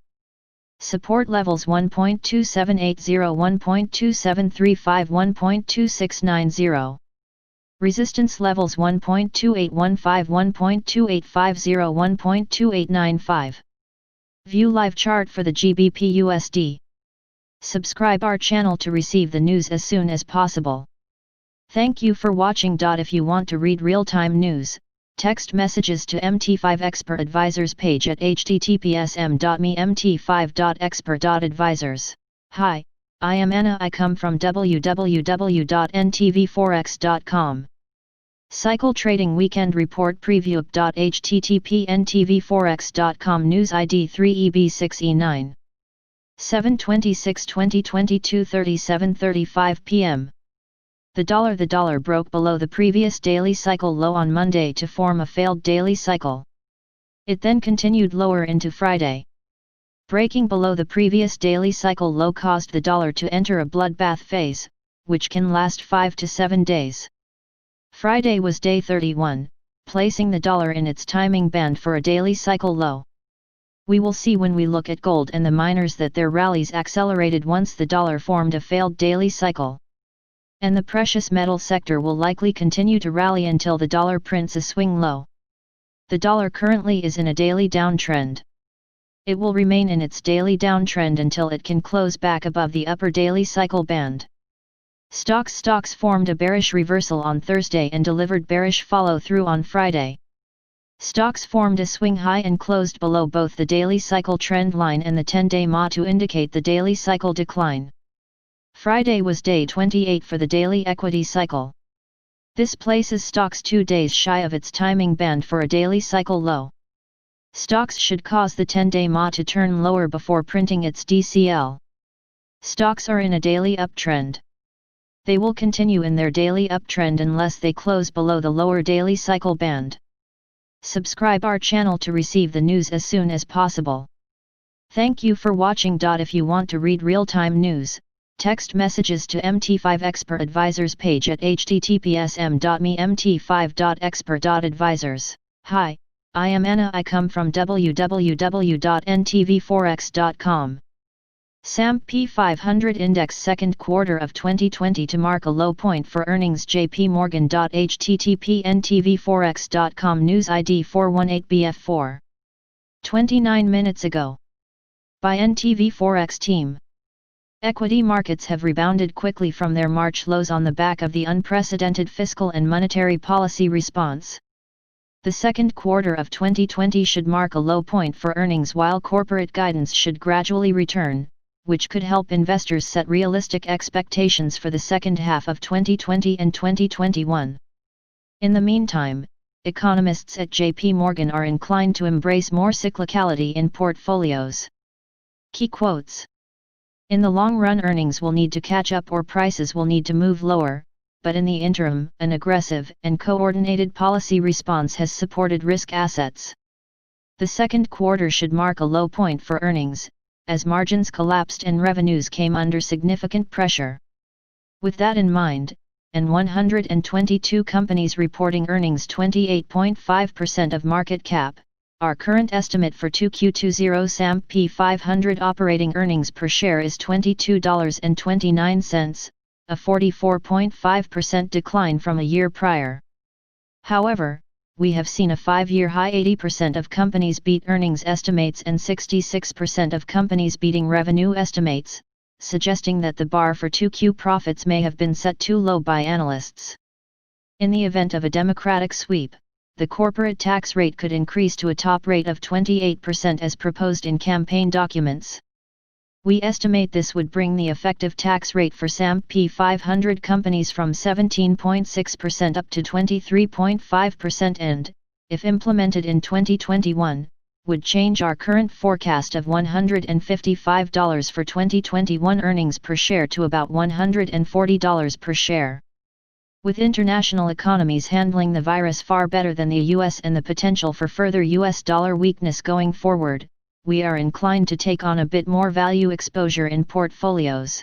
Support levels 1.2780, 1.2735, 1.2690. Resistance levels 1.2815, 1.2850, 1.2895. View live chart for the GBP USD. Subscribe our channel to receive the news as soon as possible. Thank you for watching. If you want to read real-time news, text messages to MT5 Expert Advisors page at https://mt5.expert.advisors. Hi, I am Anna. I come from www.ntvforex.com. Cycle Trading Weekend Report Preview. http ntvforex.com news ID 3EB6E9. 7/26/2022 37:35 p.m. The dollar broke below the previous daily cycle low on Monday to form a failed daily cycle. It then continued lower into Friday. Breaking below the previous daily cycle low caused the dollar to enter a bloodbath phase, which can last 5 to 7 days. Friday was day 31, placing the dollar in its timing band for a daily cycle low. We will see when we look at gold and the miners that their rallies accelerated once the dollar formed a failed daily cycle. and the precious metal sector will likely continue to rally until the dollar prints a swing low. The dollar currently is in a daily downtrend. It will remain in its daily downtrend until it can close back above the upper daily cycle band. Stocks formed a bearish reversal on Thursday and delivered bearish follow-through on Friday. Stocks formed a swing high and closed below both the daily cycle trend line and the 10-day MA to indicate the daily cycle decline. Friday was day 28 for the daily equity cycle. This places stocks 2 days shy of its timing band for a daily cycle low. Stocks should cause the 10-day MA to turn lower before printing its DCL. Stocks are in a daily uptrend. They will continue in their daily uptrend unless they close below the lower daily cycle band. Subscribe our channel to receive the news as soon as possible. Thank you for watching. If you want to read real-time news, text messages to MT5 Expert Advisors page at https://mt5.expert.advisors. Hi, I am Anna. I come from www.ntvforex.com. S&P 500 Index second quarter of 2020 to mark a low point for earnings. JPMorgan. http://ntvforex.com News ID 418BF4. 29 minutes ago. By NTV Forex Team. Equity markets have rebounded quickly from their March lows on the back of the unprecedented fiscal and monetary policy response. The second quarter of 2020 should mark a low point for earnings while corporate guidance should gradually return, which could help investors set realistic expectations for the second half of 2020 and 2021. In the meantime, economists at JP Morgan are inclined to embrace more cyclicality in portfolios. Key quotes. In the long run, earnings will need to catch up or prices will need to move lower, but in the interim, an aggressive and coordinated policy response has supported risk assets. The second quarter should mark a low point for earnings, as margins collapsed and revenues came under significant pressure. With that in mind, and 122 companies reporting earnings 28.5% of market cap, our current estimate for 2Q20 S&P 500 operating earnings per share is $22.29, a 44.5% decline from a year prior. However, we have seen a 5-year high. 80% of companies beat earnings estimates and 66% of companies beating revenue estimates, suggesting that the bar for 2Q profits may have been set too low by analysts. In the event of a Democratic sweep, the corporate tax rate could increase to a top rate of 28% as proposed in campaign documents. We estimate this would bring the effective tax rate for S&P 500 companies from 17.6% up to 23.5% and, if implemented in 2021, would change our current forecast of $155 for 2021 earnings per share to about $140 per share. With international economies handling the virus far better than the US and the potential for further US dollar weakness going forward, we are inclined to take on a bit more value exposure in portfolios.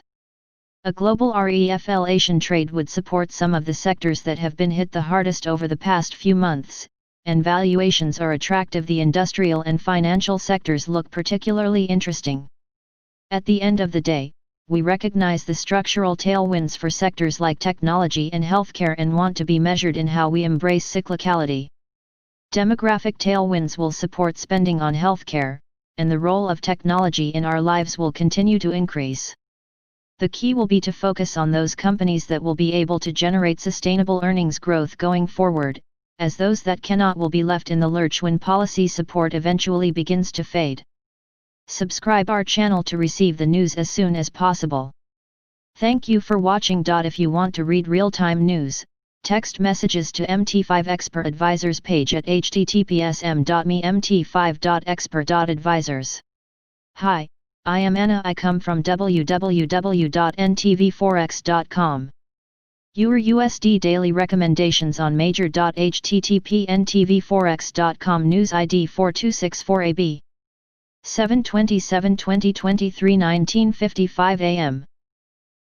A global reflation trade would support some of the sectors that have been hit the hardest over the past few months, and valuations are attractive. The industrial and financial sectors look particularly interesting. At the end of the day, we recognize the structural tailwinds for sectors like technology and healthcare and want to be measured in how we embrace cyclicality. Demographic tailwinds will support spending on healthcare, and the role of technology in our lives will continue to increase. The key will be to focus on those companies that will be able to generate sustainable earnings growth going forward, as those that cannot will be left in the lurch when policy support eventually begins to fade. Subscribe our channel to receive the news as soon as possible. Thank you for watching. If you want to read real-time news, text messages to MT5 Expert Advisors page at https://mt5.expert.advisors. Hi, I am Anna. I come from www.ntvforex.com. EUR/USD daily recommendations on major. http://ntvforex.com News ID 4264AB. 7/27/2023 19:55 AM.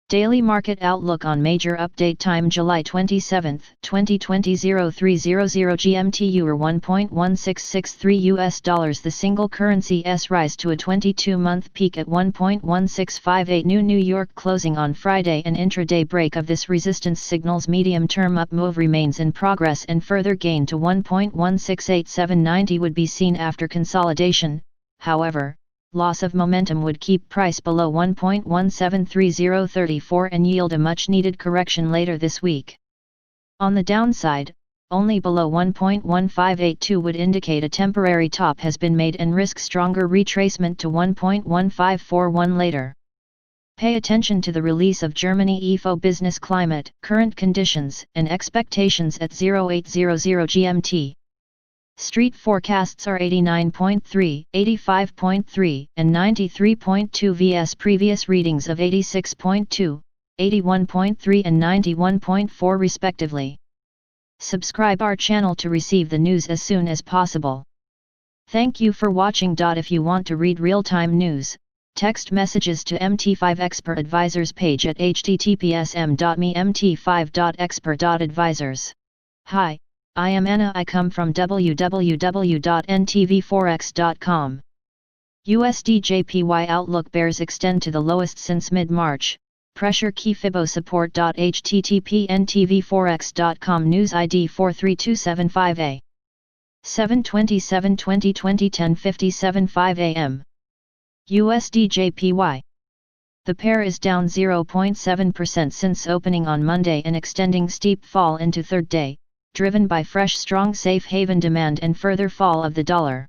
Daily Market Outlook on Major Update Time July 27, 2020 0300 GMT EUR 1.1663 US dollars. The single currency's rise to a 22-month peak at 1.1658. New York closing on Friday. An intraday break of this resistance signals medium-term up move remains in progress, and further gain to 1.168790 would be seen after consolidation. However, loss of momentum would keep price below 1.173034 and yield a much-needed correction later this week. On the downside, only below 1.1582 would indicate a temporary top has been made and risk stronger retracement to 1.1541 later. Pay attention to the release of Germany IFO business climate, current conditions and expectations at 0800 GMT. Street forecasts are 89.3, 85.3, and 93.2 vs previous readings of 86.2, 81.3 and 91.4 respectively. Subscribe our channel to receive the news as soon as possible. Thank you for watching. If you want to read real-time news, text messages to MT5 Expert Advisors page at https://mt5.expert.advisors. Hi, I am Anna. I come from www.ntvforex.com. USD JPY outlook bears extend to the lowest since mid-March. Pressure key Fibo support. http ntvforex.com. News ID 43275A. 7/27/2020 10:57 5 am. USD JPY. The pair is down 0.7% since opening on Monday and extending steep fall into third day, driven by fresh strong safe haven demand and further fall of the dollar.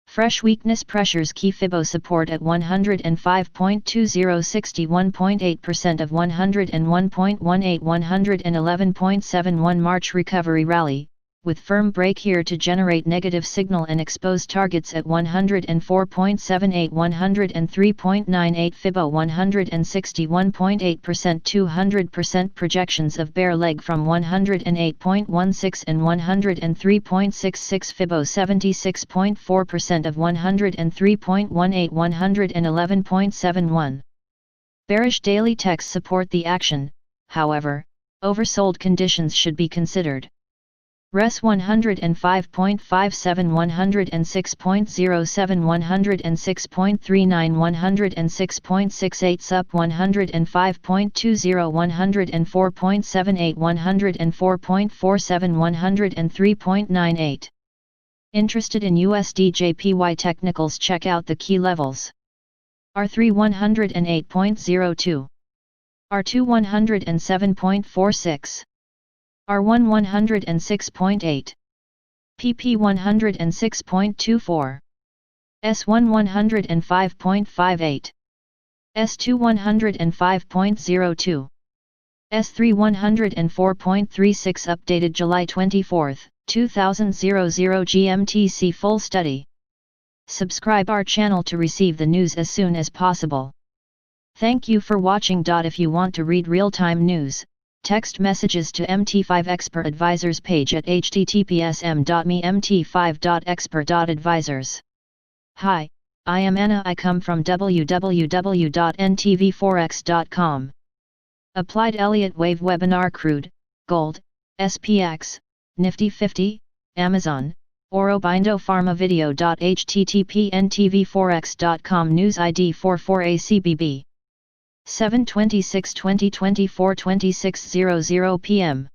Fresh weakness pressures key Fibo support at 105.20, 61.8% of 101.18, 111.71. March recovery rally, with firm break here to generate negative signal and expose targets at 104.78, 103.98. Fibo 161.8%, 200% projections of bear leg from 108.16 and 103.66. Fibo 76.4% of 103.18, 111.71. Bearish daily techs support the action, however, oversold conditions should be considered. Res 105.57, 106.07, 106.39, 106.68. Sup 105.20, 104.78, 104.47, 103.98. Interested in USD JPY technicals? Check out the key levels. R3 108.02. R2 107.46. R1 106.8. PP 106.24. S1 105.58. S2 105.02. S3 104.36. Updated July 24, 2000 GMT. Full study. Subscribe our channel to receive the news as soon as possible. Thank you for watching. If you want to read real-time news, text messages to MT5 Expert Advisors page at https://mt5.expert.advisors. Hi, I am Anna. I come from www.ntvforex.com. Applied Elliott Wave Webinar. Crude, Gold, SPX, Nifty 50, Amazon, Oro Bindo Pharma Video. http ntvforex.com. News ID 44ACBB. 7/26/2024 26:00 p.m.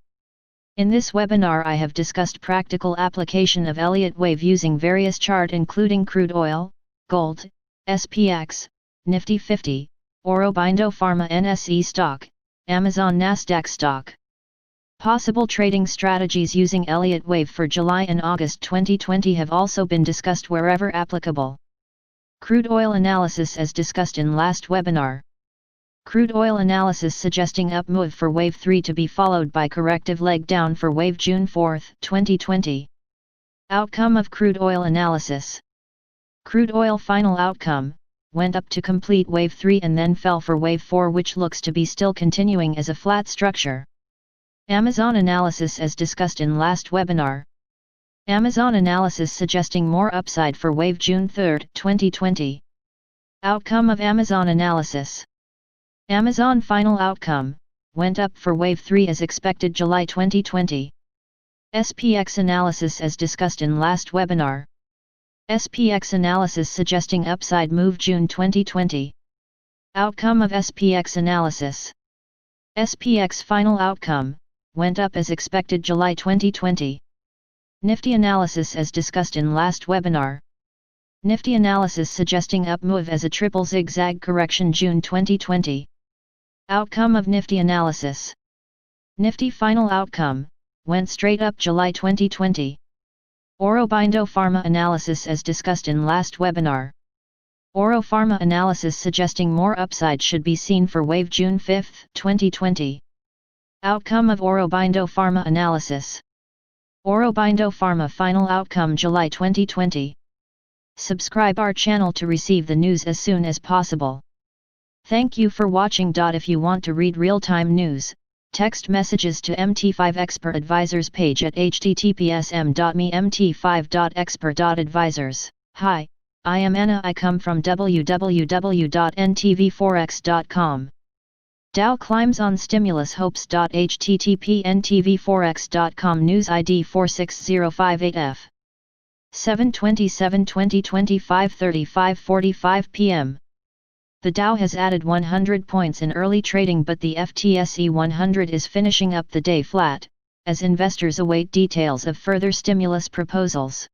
In this webinar I have discussed practical application of Elliott Wave using various chart including crude oil, gold, SPX, Nifty 50, Oro Bindo Pharma NSE stock, Amazon Nasdaq stock. Possible trading strategies using Elliott Wave for July and August 2020 have also been discussed wherever applicable. Crude oil analysis as discussed in last webinar. Crude oil analysis suggesting up move for Wave 3 to be followed by corrective leg down for Wave June 4, 2020. Outcome of crude oil analysis. Crude oil final outcome, went up to complete Wave 3 and then fell for Wave 4, which looks to be still continuing as a flat structure. Amazon analysis as discussed in last webinar. Amazon analysis suggesting more upside for Wave June 3, 2020. Outcome of Amazon analysis. Amazon final outcome, went up for Wave 3 as expected July 2020. SPX analysis as discussed in last webinar. SPX analysis suggesting upside move June 2020. Outcome of SPX analysis. SPX final outcome, went up as expected July 2020. Nifty analysis as discussed in last webinar. Nifty analysis suggesting up move as a triple zigzag correction June 2020. Outcome of Nifty analysis. Nifty final outcome, went straight up July 2020. Aurobindo Pharma analysis as discussed in last webinar. Oro Pharma analysis suggesting more upside should be seen for Wave June 5, 2020. Outcome of Aurobindo Pharma analysis. Aurobindo Pharma final outcome July 2020. Subscribe our channel to receive the news as soon as possible. Thank you for watching. If you want to read real-time news, text messages to MT5 Expert Advisors page at https://m.me/mt5.expert.advisors. Hi, I am Anna. I come from www.ntvforex.com. Dow climbs on stimulus hopes. http://ntvforex.com news ID 46058F. 7/27/2020 5:35:45 p.m. The Dow has added 100 points in early trading, but the FTSE 100 is finishing up the day flat, as investors await details of further stimulus proposals.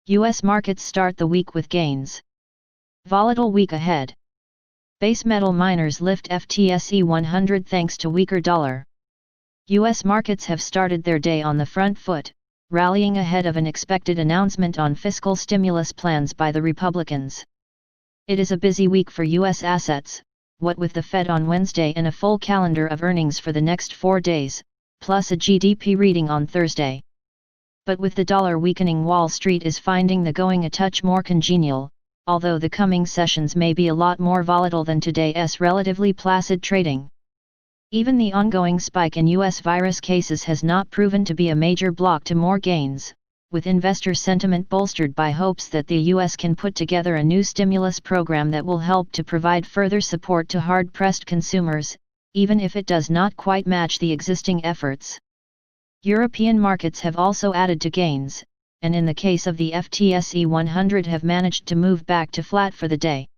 U.S. markets start the week with gains. Volatile week ahead. Base metal miners lift FTSE 100 thanks to weaker dollar. U.S. markets have started their day on the front foot, rallying ahead of an expected announcement on fiscal stimulus plans by the Republicans. It is a busy week for U.S. assets, what with the Fed on Wednesday and a full calendar of earnings for the next 4 days, plus a GDP reading on Thursday. But with the dollar weakening, Wall Street is finding the going a touch more congenial, although the coming sessions may be a lot more volatile than today's relatively placid trading. Even the ongoing spike in U.S. virus cases has not proven to be a major block to more gains, with investor sentiment bolstered by hopes that the U.S. can put together a new stimulus program that will help to provide further support to hard-pressed consumers, even if it does not quite match the existing efforts. European markets have also added to gains, and in the case of the FTSE 100 have managed to move back to flat for the day.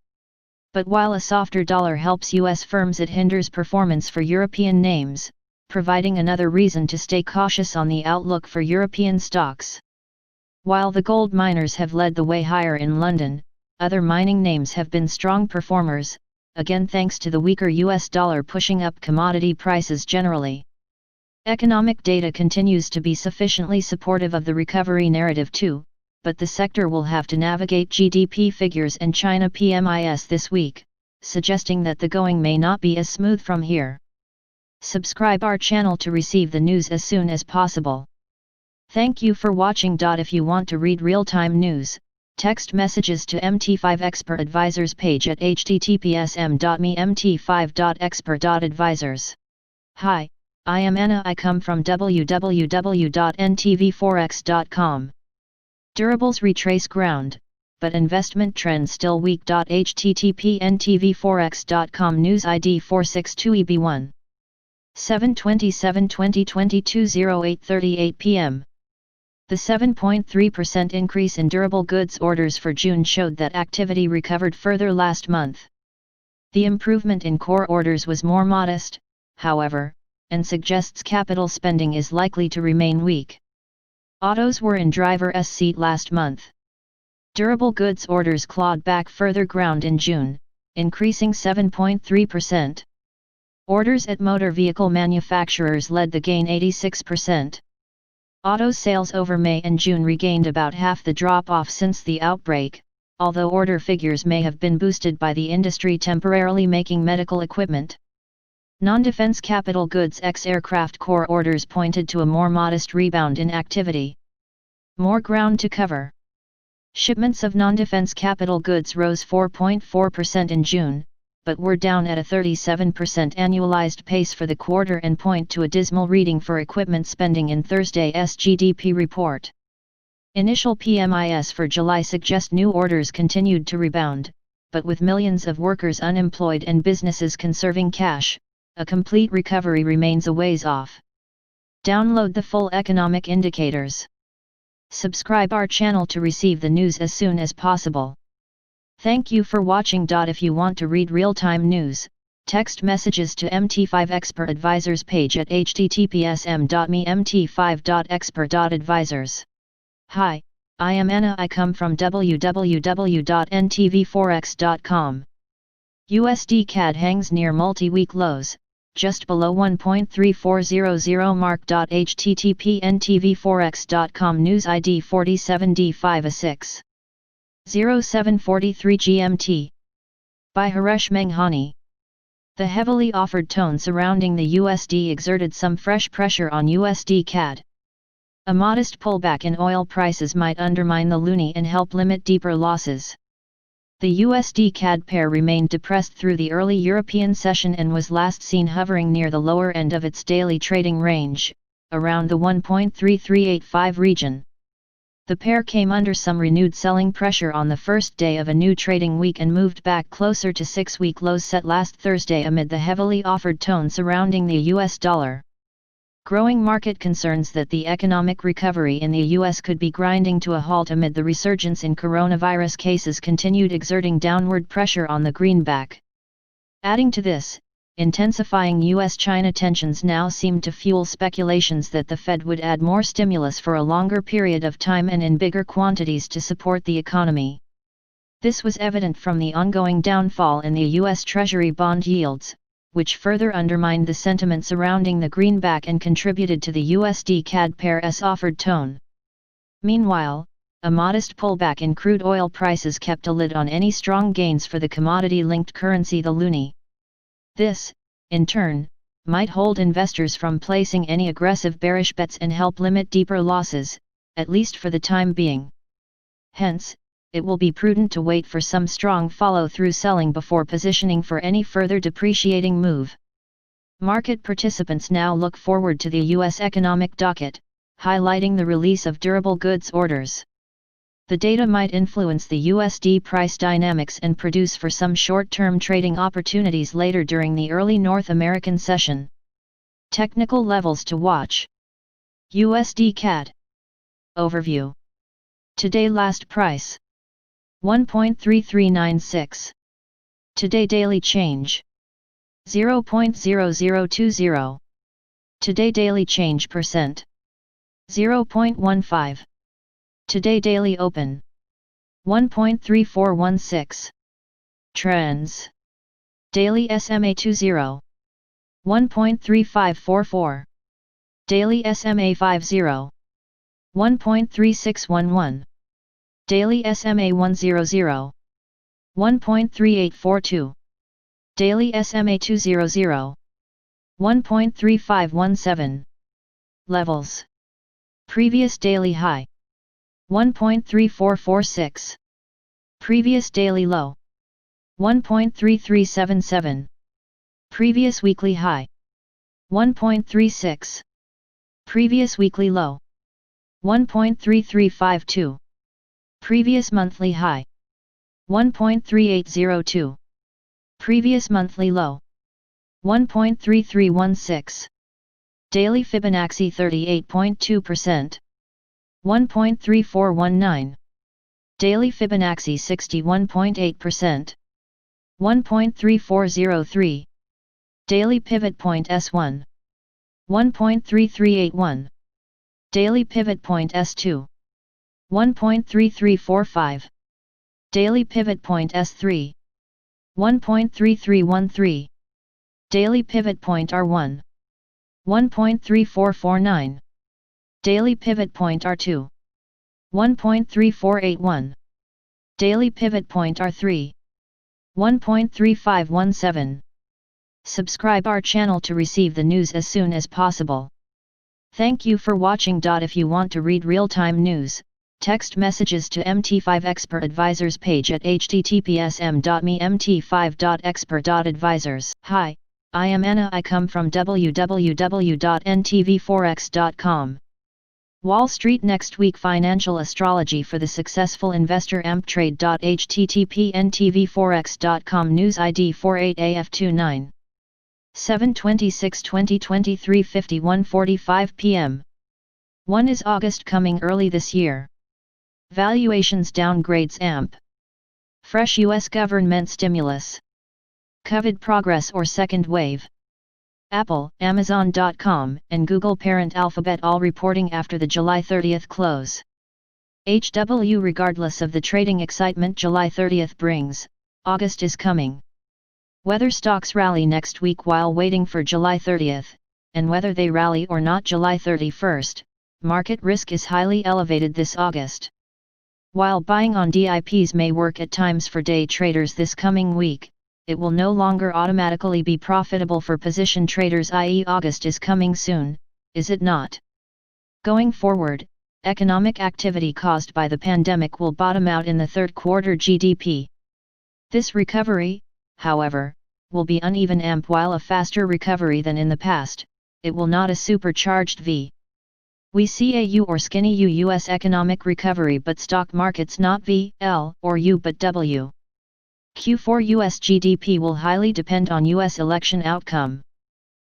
But while a softer dollar helps U.S. firms, it hinders performance for European names, providing another reason to stay cautious on the outlook for European stocks. While the gold miners have led the way higher in London, other mining names have been strong performers, again thanks to the weaker US dollar pushing up commodity prices generally. Economic data continues to be sufficiently supportive of the recovery narrative too, but the sector will have to navigate GDP figures and China PMIs this week, suggesting that the going may not be as smooth from here. Subscribe our channel to receive the news as soon as possible. Thank you for watching. If you want to read real-time news, text messages to MT5 Expert Advisors page at https://m.me/mt5.expert.advisors. Hi, I am Anna. I come from www.ntvforex.com. Durables retrace ground, but investment trends still weak. http://ntvforex.com news ID 462EB1. 7/27/2022 08:38 p.m. The 7.3% increase in durable goods orders for June showed that activity recovered further last month. The improvement in core orders was more modest, however, and suggests capital spending is likely to remain weak. Autos were in driver's seat last month. Durable goods orders clawed back further ground in June, increasing 7.3%. Orders at motor vehicle manufacturers led the gain 86%. Auto sales over May and June regained about half the drop-off since the outbreak, although order figures may have been boosted by the industry temporarily making medical equipment. Non-defense capital goods ex-aircraft core orders pointed to a more modest rebound in activity. More ground to cover. Shipments of non-defense capital goods rose 4.4% in June, but were down at a 37% annualized pace for the quarter and point to a dismal reading for equipment spending in Thursday's GDP report. Initial PMIs for July suggest new orders continued to rebound, but with millions of workers unemployed and businesses conserving cash, a complete recovery remains a ways off. Download the full economic indicators. Subscribe our channel to receive the news as soon as possible. Thank you for watching. If you want to read real-time news, text messages to MT5 Expert Advisors page at https://mt5.expert.advisors. Hi, I am Anna. I come from www.ntvforex.com. USD CAD hangs near multi-week lows, just below 1.3400 mark. http ntvforex.com news ID 47D5A6 0743 GMT. By Haresh Menghani. The heavily offered tone surrounding the USD exerted some fresh pressure on USD CAD. A modest pullback in oil prices might undermine the loonie and help limit deeper losses. The USD CAD pair remained depressed through the early European session and was last seen hovering near the lower end of its daily trading range, around the 1.3385 region. The pair came under some renewed selling pressure on the first day of a new trading week and moved back closer to 6-week lows set last Thursday amid the heavily offered tone surrounding the US dollar. Growing market concerns that the economic recovery in the US could be grinding to a halt amid the resurgence in coronavirus cases continued exerting downward pressure on the greenback. Adding to this, intensifying US-China tensions now seemed to fuel speculations that the Fed would add more stimulus for a longer period of time and in bigger quantities to support the economy. This was evident from the ongoing downfall in the US Treasury bond yields, which further undermined the sentiment surrounding the greenback and contributed to the USD CAD pair's offered tone. Meanwhile, a modest pullback in crude oil prices kept a lid on any strong gains for the commodity-linked currency the loonie. This, in turn, might hold investors from placing any aggressive bearish bets and help limit deeper losses, at least for the time being. Hence, it will be prudent to wait for some strong follow-through selling before positioning for any further depreciating move. Market participants now look forward to the U.S. economic docket, highlighting the release of durable goods orders. The data might influence the USD price dynamics and produce for some short-term trading opportunities later during the early North American session. Technical levels to watch. USD CAD Overview. Today last price 1.3396. Today daily change 0.0020. Today daily change percent 0.15. Today daily open 1.3416. Trends. Daily SMA 20 1.3544. Daily SMA 50 1.3611. Daily SMA 100 1.3842. Daily SMA 200 1.3517. Levels. Previous daily high 1.3446. Previous daily low 1.3377. Previous weekly high 1.36. Previous weekly low 1.3352. Previous monthly high 1.3802. Previous monthly low 1.3316. Daily Fibonacci 38.2%. 1.3419. Daily Fibonacci 61.8%. 1.3403. Daily Pivot Point S1. 1.3381. Daily Pivot Point S2. 1.3345. Daily Pivot Point S3. 1.3313. Daily Pivot Point R1. 1.3449. Daily Pivot Point R2. 1.3481. Daily Pivot Point R3. 1.3517. Subscribe our channel to receive the news as soon as possible. Thank you for watching. If you want to read real-time news, text messages to MT5 Expert Advisors page at https://mt5.expert.advisors. Hi, I am Anna. I come from www.ntvforex.com. Wall Street next week. Financial astrology for the successful investor. amptrade. http://ntv4x.com. News ID 48AF29 7/26/2023 51:45 p.m. 1 is August. Coming early this year. Valuations downgrades. AMP. Fresh U.S. government stimulus. COVID progress or second wave. Apple, Amazon.com, and Google parent Alphabet all reporting after the July 30 close. HW. Regardless of the trading excitement July 30 brings, August is coming. Whether stocks rally next week while waiting for July 30, and whether they rally or not July 31, market risk is highly elevated this August. While buying on dips may work at times for day traders this coming week, it will no longer automatically be profitable for position traders, i.e. August is coming soon, is it not? Going forward, economic activity caused by the pandemic will bottom out in the third quarter GDP. This recovery, however, will be uneven. AMP. While a faster recovery than in the past, it will not a supercharged V. We see a U or skinny U US economic recovery, but stock markets not V, L, or U but W. Q4 US GDP will highly depend on US election outcome.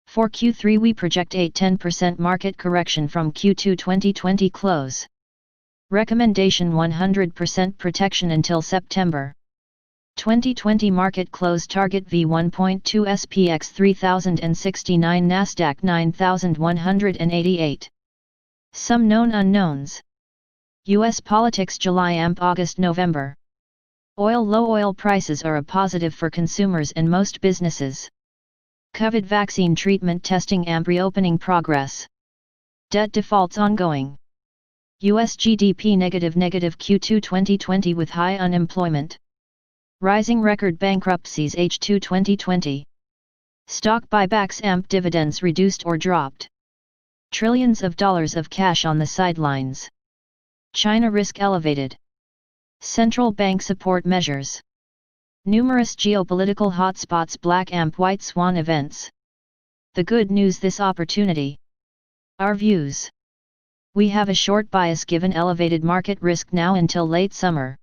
For Q3 we project a 10% market correction from Q2 2020 close. Recommendation 100% protection until September 2020 market close. Target V 1.2 SPX 3069 Nasdaq 9188. Some known unknowns. US politics July. AMP. August November. Oil. Low oil prices are a positive for consumers and most businesses. COVID vaccine treatment testing. AMP. Reopening progress. Debt defaults ongoing. US GDP negative Q2 2020 with high unemployment. Rising record bankruptcies H2 2020. Stock buybacks. AMP. Dividends reduced or dropped. Trillions of dollars of cash on the sidelines. China risk elevated. Central bank support measures. Numerous geopolitical hotspots. Black AMP. White swan events. The good news this opportunity. Our views. We have a short bias given elevated market risk now until late summer.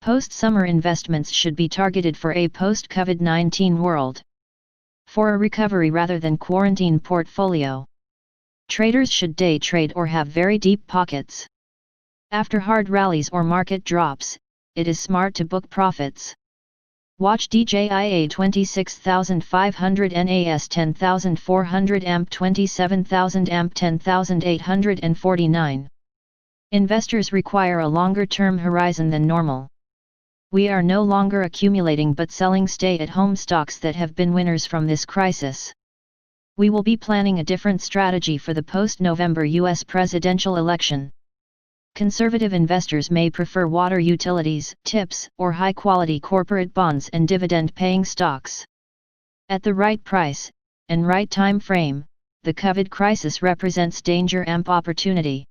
Post-summer investments should be targeted for a post-COVID-19 world. For a recovery rather than quarantine portfolio. Traders should day trade or have very deep pockets. After hard rallies or market drops, it is smart to book profits. Watch DJIA 26500 NAS 10400 AMP 27000 AMP 10849. Investors require a longer term horizon than normal. We are no longer accumulating but selling stay-at-home stocks that have been winners from this crisis. We will be planning a different strategy for the post-November US presidential election. Conservative investors may prefer water utilities, tips, or high-quality corporate bonds and dividend-paying stocks. At the right price, and right time frame, the COVID crisis represents danger. AMP. Opportunity.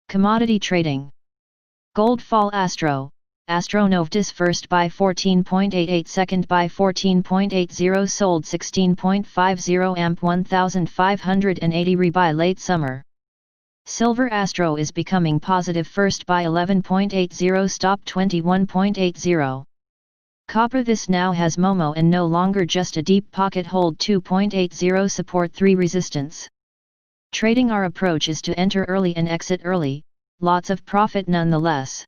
Commodity trading. Gold fall. Astronovedis first buy 14.88, second buy 14.80, sold 16.50, AMP 1580, rebuy late summer. Silver. Astro is becoming positive, first buy 11.80, stop 21.80. Copper. This now has Momo and no longer just a deep pocket hold, 2.80, support 3, resistance. Trading. Our approach is to enter early and exit early, lots of profit nonetheless.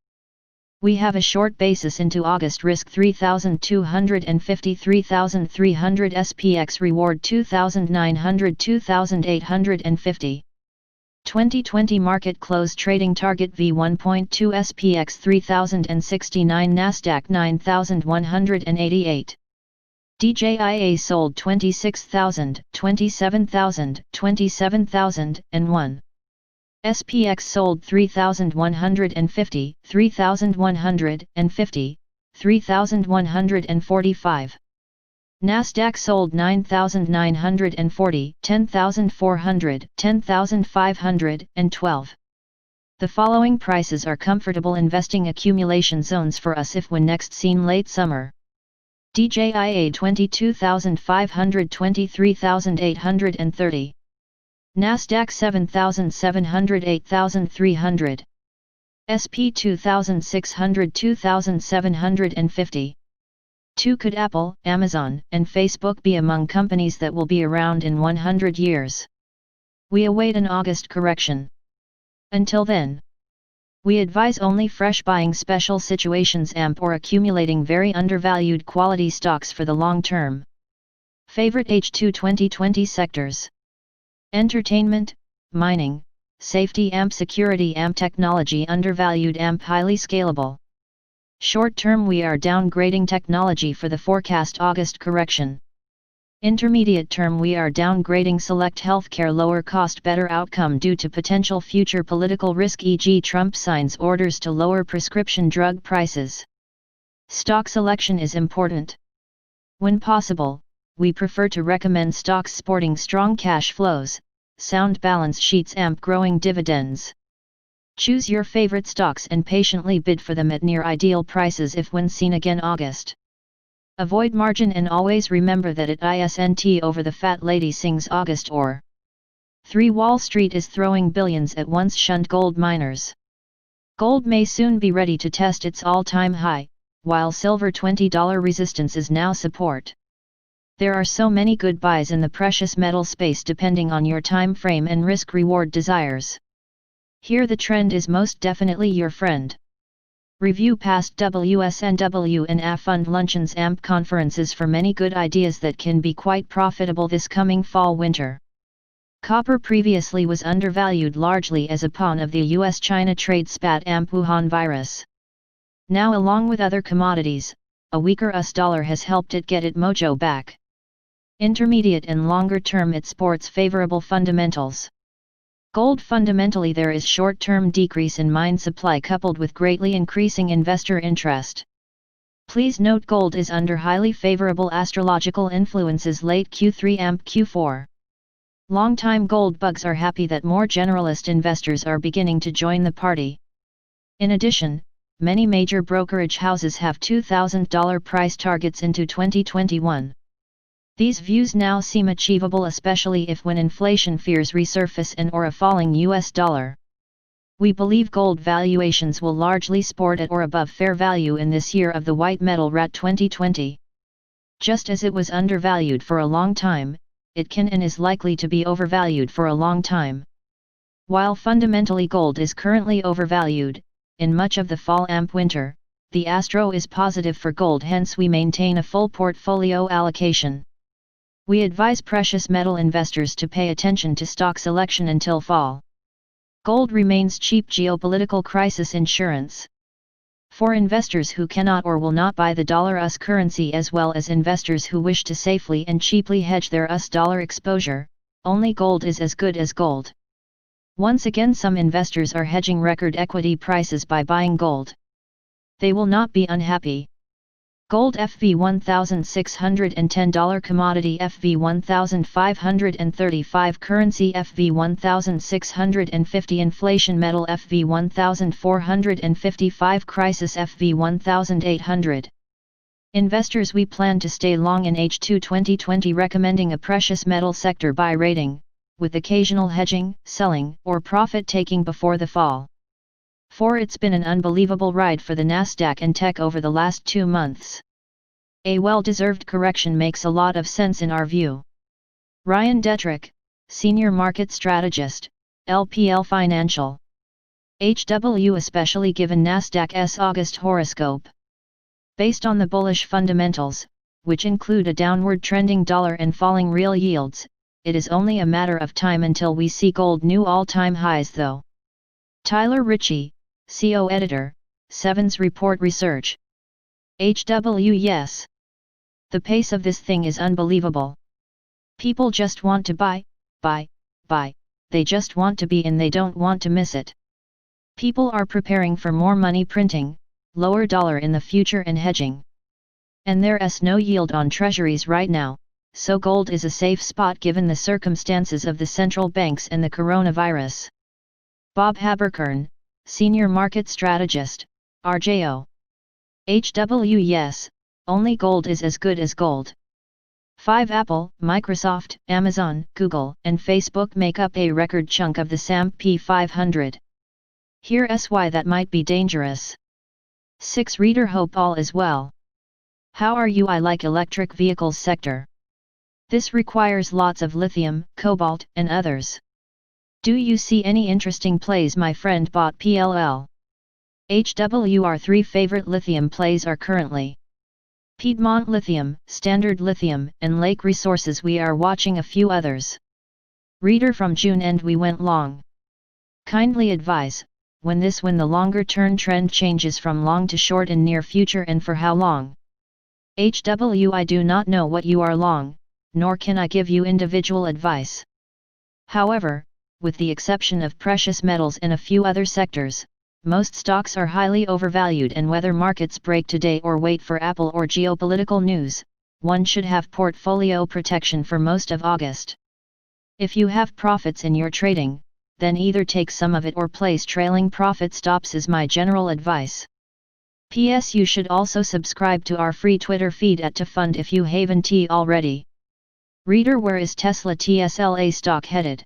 We have a short basis into August, risk 3,250, 3,300, SPX reward 2,900, 2,850. 2020 market close trading target V 1.2 SPX 3069 Nasdaq 9188. DJIA sold 26,000, 27,000, 27,000, and 1. SPX sold 3,150, 3,150, 3,145. Nasdaq sold 9,940, 10,400, 10,500, and 12. The following prices are comfortable investing accumulation zones for us if when next seen late summer. DJIA 22,500, 23,830. Nasdaq 7,700 8,300. SP 2,600 2,750. 2. Could Apple, Amazon, and Facebook be among companies that will be around in 100 years? We await an August correction. Until then, we advise only fresh buying special situations or accumulating very undervalued quality stocks for the long term. Favorite H2 2020 sectors: entertainment, mining, safety security technology undervalued highly scalable. Short term we are downgrading technology for the forecast August correction. Intermediate term we are downgrading select healthcare lower cost better outcome due to potential future political risk, e.g. Trump signs orders to lower prescription drug prices. Stock selection is important. When possible, we prefer to recommend stocks sporting strong cash flows, sound balance sheets growing dividends. Choose your favorite stocks and patiently bid for them at near ideal prices if when seen again August. Avoid margin and always remember that it isn't over the fat lady sings August or 3. Wall Street is throwing billions at once shunned gold miners. Gold may soon be ready to test its all-time high, while silver $20 resistance is now support. There are so many good buys in the precious metal space depending on your time frame and risk-reward desires. Here the trend is most definitely your friend. Review past WSNW and A fund luncheons conferences for many good ideas that can be quite profitable this coming fall-winter. Copper previously was undervalued largely as a pawn of the US-China trade spat Wuhan virus. Now along with other commodities, a weaker US dollar has helped it get its mojo back. Intermediate and longer term it sports favorable fundamentals. Gold fundamentally there is short-term decrease in mine supply coupled with greatly increasing investor interest. Please note gold is under highly favorable astrological influences late Q3 Q4. Long-time gold bugs are happy that more generalist investors are beginning to join the party. In addition, many major brokerage houses have $2,000 price targets into 2021. These views now seem achievable especially if when inflation fears resurface or a falling US dollar. We believe gold valuations will largely sport at or above fair value in this year of the white metal rat 2020. Just as it was undervalued for a long time, it can and is likely to be overvalued for a long time. While fundamentally gold is currently overvalued, in much of the fall winter, the astro is positive for gold, hence we maintain a full portfolio allocation. We advise precious metal investors to pay attention to stock selection until fall. Gold remains cheap geopolitical crisis insurance. For investors who cannot or will not buy the dollar-US currency as well as investors who wish to safely and cheaply hedge their US dollar exposure, only gold is as good as gold. Once again some investors are hedging record equity prices by buying gold. They will not be unhappy. Gold FV $1,610 commodity FV 1,535 currency FV 1,650 inflation metal FV 1,455 crisis FV 1,800. Investors, we plan to stay long in H2 2020 recommending a precious metal sector buy rating, with occasional hedging, selling, or profit taking before the fall. For it's been an unbelievable ride for the Nasdaq and tech over the last 2 months. A well-deserved correction makes a lot of sense in our view. Ryan Detrick, Senior Market Strategist, LPL Financial. HW especially given Nasdaq's August horoscope. Based on the bullish fundamentals, which include a downward trending dollar and falling real yields, it is only a matter of time until we see gold new all-time highs though. Tyler Ritchie, CO Editor, Sevens Report Research. HW yes. The pace of this thing is unbelievable. People just want to buy, they just want to be in, they don't want to miss it. People are preparing for more money printing, lower dollar in the future and hedging. And there's no yield on treasuries right now, so gold is a safe spot given the circumstances of the central banks and the coronavirus. Bob Haberkern, Senior Market Strategist, RJO. HW yes, only gold is as good as gold. 5 Apple, Microsoft, Amazon, Google, and Facebook make up a record chunk of the S&P 500. Here's why that might be dangerous. 6 Reader hope all is well. How are you? I like electric vehicles sector. This requires lots of lithium, cobalt, and others. Do you see any interesting plays? My friend bought PLL. HWR 3 favorite lithium plays are currently Piedmont Lithium, Standard Lithium, and Lake Resources. We are watching a few others. Reader from June end we went long. Kindly advise, when the longer term trend changes from long to short in near future and for how long? HW I do not know what you are long, nor can I give you individual advice. However, with the exception of precious metals and a few other sectors, most stocks are highly overvalued, and whether markets break today or wait for Apple or geopolitical news, one should have portfolio protection for most of August. If you have profits in your trading, then either take some of it or place trailing profit stops is my general advice. P.S. You should also subscribe to our free Twitter feed at To Fund if you haven't already. Reader, where is Tesla TSLA stock headed?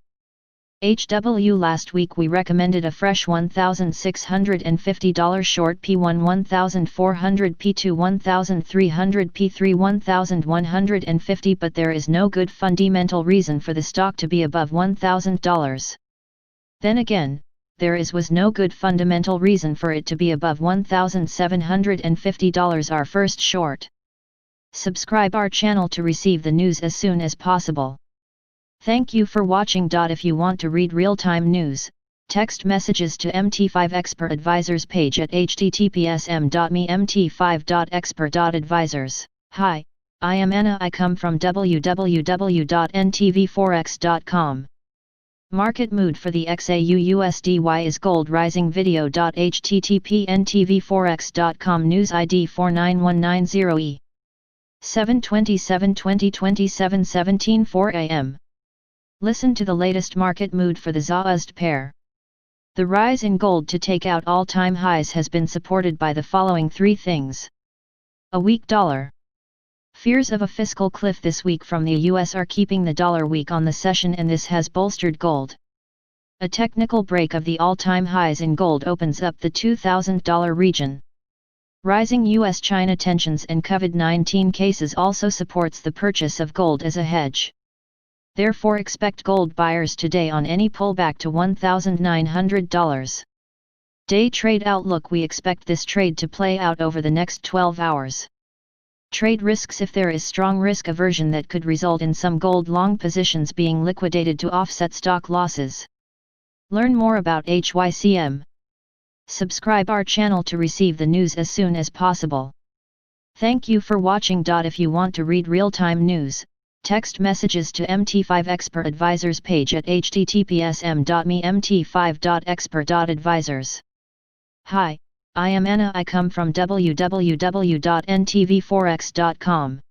HW last week we recommended a fresh $1,650 short P1 1,400 P2 1,300 P3 1,150, but there is no good fundamental reason for the stock to be above $1,000. Then again, there was no good fundamental reason for it to be above $1,750. Our first short. Subscribe our channel to receive the news as soon as possible. Thank you for watching. If you want to read real-time news, text messages to MT5 Expert Advisors page at https://m.me/mt5.expert.advisors. Hi, I am Anna. I come from www.ntvforex.com. Market mood for the XAU/USD. Why is gold rising? Video. http://ntvforex.com. News ID 49190E 7/27/2020 7:17 a.m. Listen to the latest market mood for the ZA/USD pair. The rise in gold to take out all-time highs has been supported by the following three things. A weak dollar. Fears of a fiscal cliff this week from the US are keeping the dollar weak on the session, and this has bolstered gold. A technical break of the all-time highs in gold opens up the $2,000 region. Rising US-China tensions and COVID-19 cases also supports the purchase of gold as a hedge. Therefore expect gold buyers today on any pullback to $1,900. Day trade outlook. We expect this trade to play out over the next 12 hours. Trade risks. If there is strong risk aversion that could result in some gold long positions being liquidated to offset stock losses. Learn more about HYCM. Subscribe our channel to receive the news as soon as possible. Thank you for watching. If you want to read real-time news, text messages to MT5 Expert Advisors page at https://m.me/mt5.expert.advisors. Hi, I am Anna. I come from www.ntvforex.com.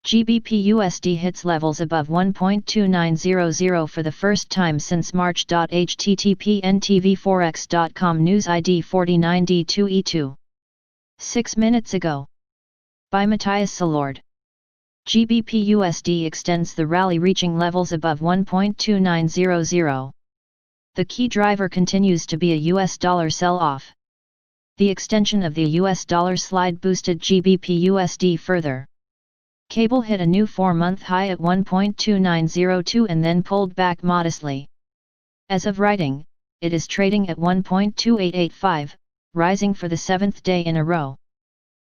GBP/USD hits levels above 1.2900 for the first time since March. http://ntvforex.com. News ID 49D2E2. 6 minutes ago. By Matthias Salord. GBP/USD extends the rally, reaching levels above 1.2900. The key driver continues to be a US dollar sell-off. The extension of the US dollar slide boosted GBP/USD further. Cable hit a new 4-month high at 1.2902 and then pulled back modestly. As of writing, it is trading at 1.2885, rising for the 7th day in a row.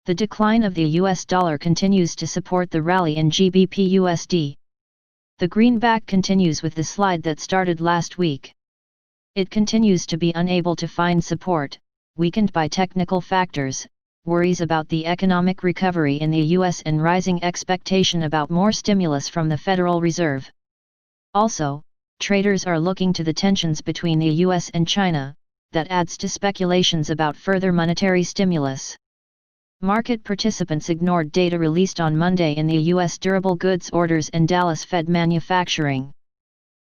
The decline of the US dollar continues to support the rally in GBP/USD. The greenback continues with the slide that started last week. It continues to be unable to find support, weakened by technical factors, worries about the economic recovery in the US and rising expectation about more stimulus from the Federal Reserve. Also, traders are looking to the tensions between the US and China, that adds to speculations about further monetary stimulus. Market participants ignored data released on Monday in the US durable goods orders and Dallas Fed manufacturing.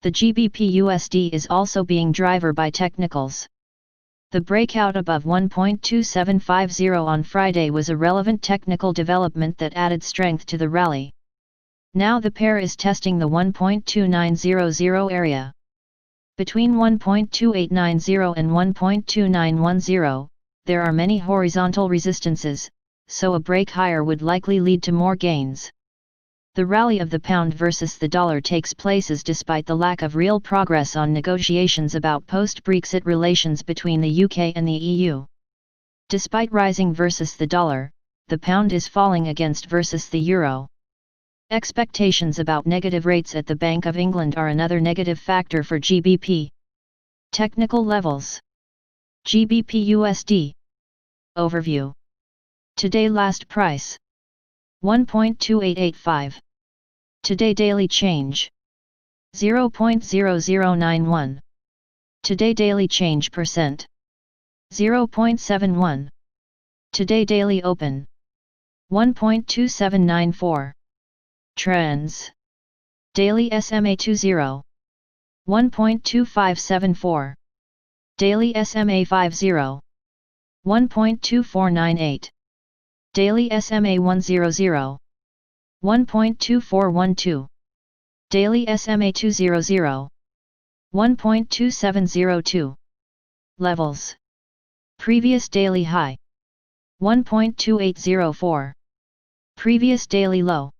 The GBP/USD is also being driven by technicals. The breakout above 1.2750 on Friday was a relevant technical development that added strength to the rally. Now the pair is testing the 1.2900 area. Between 1.2890 and 1.2910, there are many horizontal resistances, so a break higher would likely lead to more gains. The rally of the pound versus the dollar takes place despite the lack of real progress on negotiations about post-Brexit relations between the UK and the EU. Despite rising versus the dollar, the pound is falling against versus the euro. Expectations about negative rates at the Bank of England are another negative factor for GBP. Technical levels. GBP USD. Overview. Today last price. 1.2885. Today daily change. 0.0091. Today daily change percent. 0.71. Today daily open. 1.2794. Trends. Daily SMA 20. 1.2574. Daily SMA 50. 1.2498. Daily SMA 100. 1.2412. Daily SMA 200. 1.2702. Levels. Previous daily high. 1.2804. Previous daily low.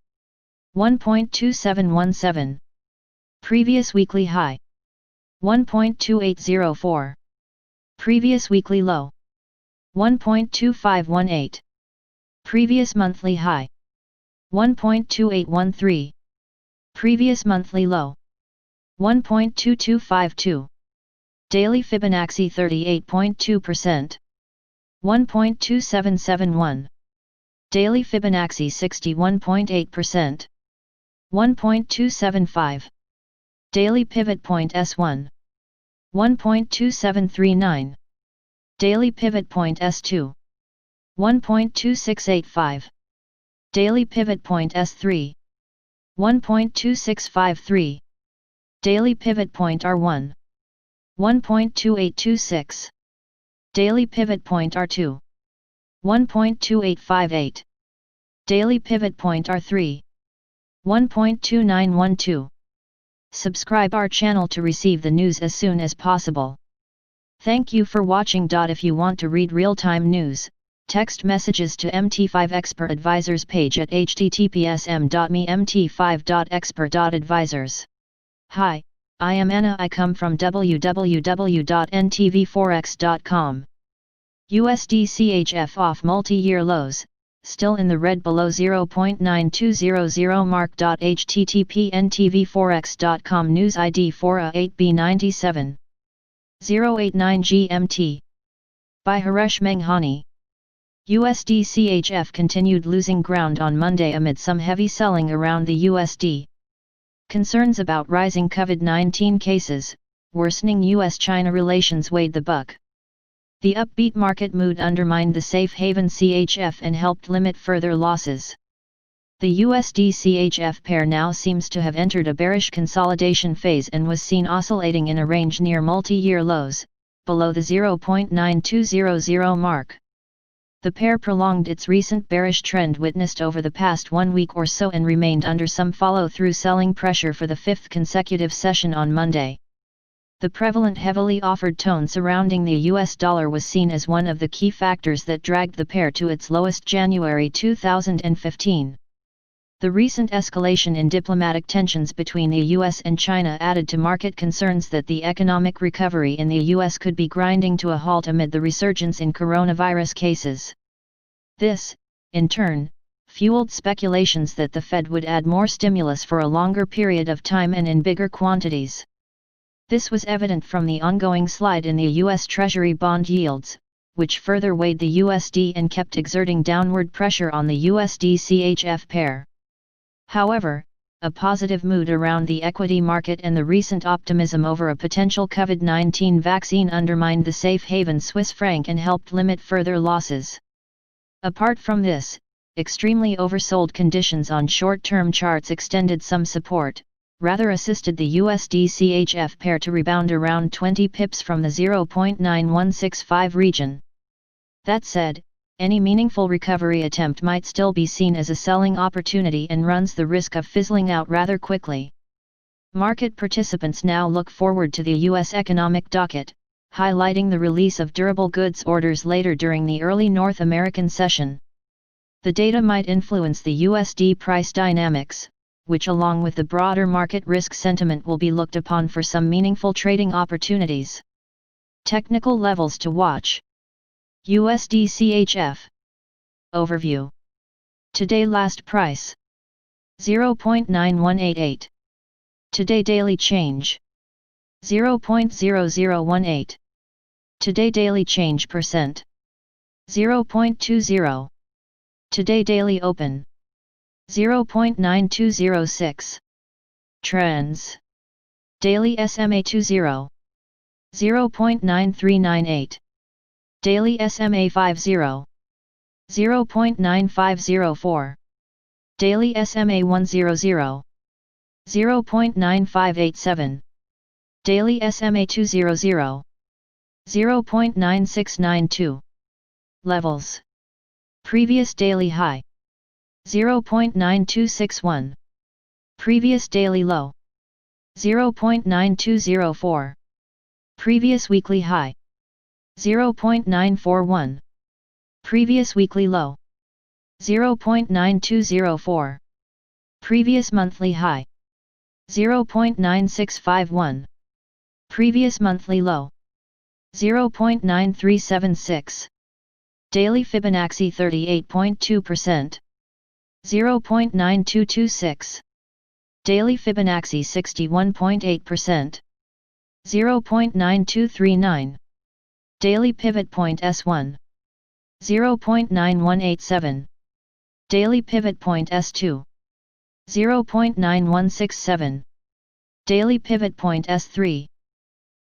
1.2717. Previous weekly high. 1.2804. Previous weekly low. 1.2518. Previous monthly high. 1.2813. Previous monthly low. 1.2252. Daily Fibonacci 38.2%. 1.2771. Daily Fibonacci 61.8%. 1.275. Daily Pivot Point S1. 1.2739. Daily Pivot Point S2. 1.2685. Daily Pivot Point S3. 1.2653. Daily Pivot Point R1. 1.2826. Daily Pivot Point R2. 1.2858. Daily Pivot Point R3. 1.2912. Subscribe our channel to receive the news as soon as possible. Thank you for watching. If you want to read real-time news, text messages to MT5 Expert Advisors page at https://m.mt5.expert.advisors. Hi, I am Anna. I come from www.ntvforex.com. USD CHF off multi-year lows, still in the red below 0.9200 mark. http ntvforex.com news ID 4A8B97 089 GMT. By Haresh Menghani. USD CHF continued losing ground on Monday amid some heavy selling around the USD. Concerns about rising COVID-19 cases, worsening US-China relations weighed the buck. The upbeat market mood undermined the safe haven CHF and helped limit further losses. The USD-CHF pair now seems to have entered a bearish consolidation phase and was seen oscillating in a range near multi-year lows, below the 0.9200 mark. The pair prolonged its recent bearish trend witnessed over the past 1 week or so and remained under some follow-through selling pressure for the fifth consecutive session on Monday. The prevalent heavily offered tone surrounding the US dollar was seen as one of the key factors that dragged the pair to its lowest January 2015. The recent escalation in diplomatic tensions between the US and China added to market concerns that the economic recovery in the US could be grinding to a halt amid the resurgence in coronavirus cases. This, in turn, fueled speculations that the Fed would add more stimulus for a longer period of time and in bigger quantities. This was evident from the ongoing slide in the U.S. Treasury bond yields, which further weighed the USD and kept exerting downward pressure on the USD-CHF pair. However, a positive mood around the equity market and the recent optimism over a potential COVID-19 vaccine undermined the safe haven Swiss franc and helped limit further losses. Apart from this, extremely oversold conditions on short-term charts extended some support, rather assisted the USD-CHF pair to rebound around 20 pips from the 0.9165 region. That said, any meaningful recovery attempt might still be seen as a selling opportunity and runs the risk of fizzling out rather quickly. Market participants now look forward to the U.S. economic docket, highlighting the release of durable goods orders later during the early North American session. The data might influence the USD price dynamics, which along with the broader market risk sentiment will be looked upon for some meaningful trading opportunities. Technical levels to watch. USD CHF. Overview. Today last price. 0.9188. Today daily change. 0.0018. Today daily change percent. 0.20. Today daily open. 0.9206. Trends. Daily SMA 20. 0.9398. Daily SMA 50. 0.9504. Daily SMA 100. 0.9587. Daily SMA 200. 0.9692. Levels. Previous daily high. 0.9261. Previous daily low. 0.9204. Previous weekly high. 0.941. Previous weekly low. 0.9204. Previous monthly high. 0.9651. Previous monthly low. 0.9376. Daily Fibonacci 38.2%. 0.9226. Daily Fibonacci 61.8%. 0.9239. Daily Pivot Point S1. 0.9187. Daily Pivot Point S2. 0.9167. Daily Pivot Point S3.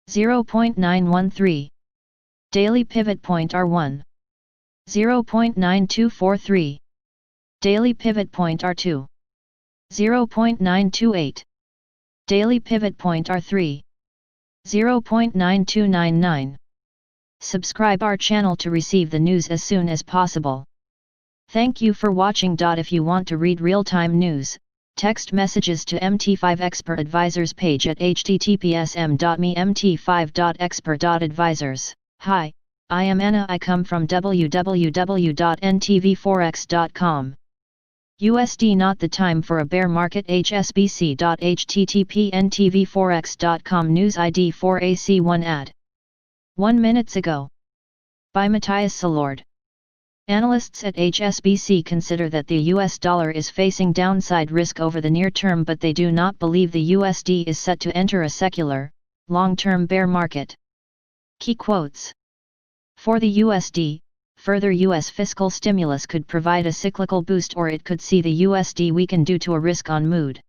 0.913. Daily Pivot Point R1. 0.9243. Daily Pivot Point R2. 0.928. Daily Pivot Point R3. 0.9299. Subscribe our channel to receive the news as soon as possible. Thank you for watching. If you want to read real-time news, text messages to MT5 Expert Advisors page at https://m.me/mt5.expert.advisors. Hi, I am Anna. I come from www.ntvforex.com. USD not the time for a bear market. HSBC. http ntvforex.com news ID 4AC1 ad. 1 minutes ago. By Matthias Salord. Analysts at HSBC consider that the US dollar is facing downside risk over the near term, but they do not believe the USD is set to enter a secular, long-term bear market. Key quotes. For the USD, further US fiscal stimulus could provide a cyclical boost, or it could see the USD weaken due to a risk-on mood.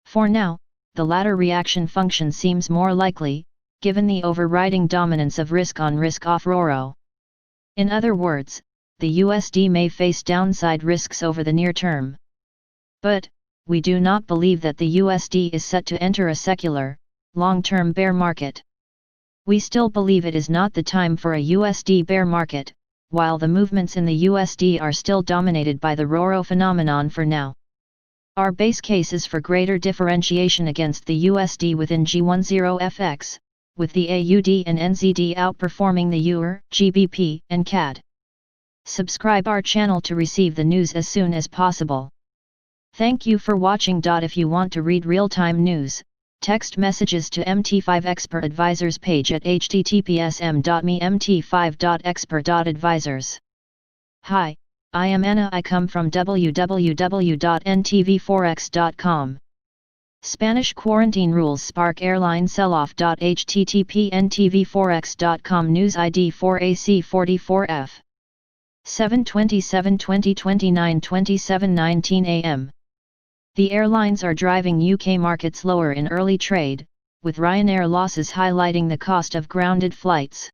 For now, the latter reaction function seems more likely, given the overriding dominance of risk-on risk-off RORO. In other words, the USD may face downside risks over the near term. But, we do not believe that the USD is set to enter a secular, long-term bear market. We still believe it is not the time for a USD bear market, while the movements in the USD are still dominated by the RORO phenomenon for now. Our base case is for greater differentiation against the USD within G10FX, with the AUD and NZD outperforming the EUR, GBP, and CAD. Subscribe our channel to receive the news as soon as possible. Thank you for watching. If you want to read real-time news, text messages to MT5 Expert Advisors page at https://m.me/mt5.expert.advisors. Hi, I am Anna. I come from www.ntvforex.com. Spanish quarantine rules spark airline sell-off. http ntvforex.com news ID 4AC44F. 7/27/2029 27:19 am. The airlines are driving UK markets lower in early trade, with Ryanair losses highlighting the cost of grounded flights.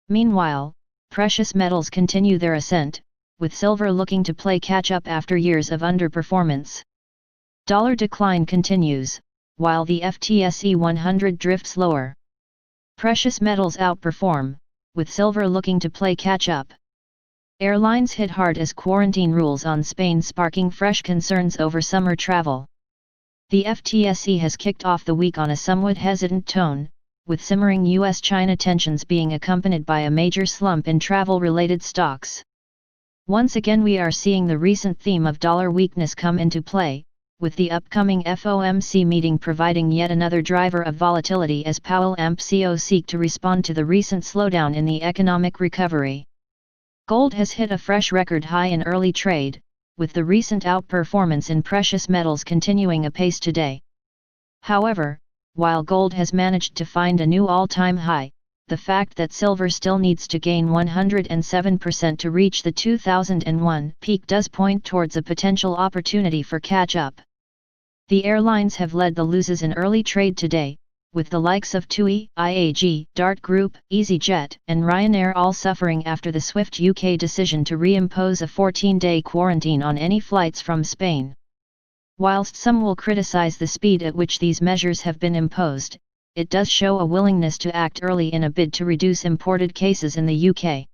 Meanwhile, precious metals continue their ascent, with silver looking to play catch-up after years of underperformance. Dollar decline continues, while the FTSE 100 drifts lower. Precious metals outperform, with silver looking to play catch-up. Airlines hit hard as quarantine rules on Spain sparking fresh concerns over summer travel. The FTSE has kicked off the week on a somewhat hesitant tone, with simmering US-China tensions being accompanied by a major slump in travel-related stocks. Once again we are seeing the recent theme of dollar weakness come into play, with the upcoming FOMC meeting providing yet another driver of volatility as Powell and MCO seek to respond to the recent slowdown in the economic recovery. Gold has hit a fresh record high in early trade, with the recent outperformance in precious metals continuing apace today. However, while gold has managed to find a new all-time high, the fact that silver still needs to gain 107% to reach the 2001 peak does point towards a potential opportunity for catch-up. The airlines have led the losses in early trade today, with the likes of TUI, IAG, Dart Group, EasyJet, and Ryanair all suffering after the swift UK decision to reimpose a 14-day quarantine on any flights from Spain. Whilst some will criticise the speed at which these measures have been imposed, it does show a willingness to act early in a bid to reduce imported cases in the UK.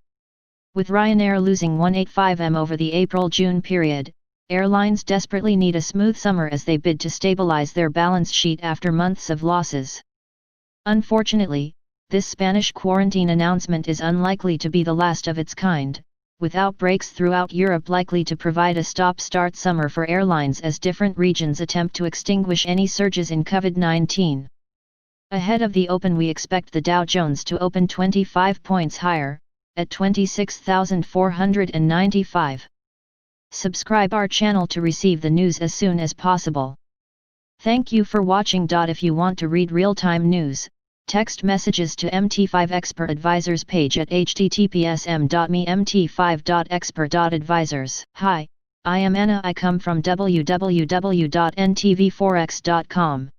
With Ryanair losing 185m over the April-June period, airlines desperately need a smooth summer as they bid to stabilise their balance sheet after months of losses. Unfortunately, this Spanish quarantine announcement is unlikely to be the last of its kind, with outbreaks throughout Europe likely to provide a stop-start summer for airlines as different regions attempt to extinguish any surges in COVID-19. Ahead of the open we expect the Dow Jones to open 25 points higher, at 26,495. Subscribe our channel to receive the news as soon as possible. Thank you for watching. If you want to read real-time news, text messages to MT5 Expert Advisors page at https://m.me/mt5.expert.advisors. Hi, I am Anna. I come from www.ntvforex.com.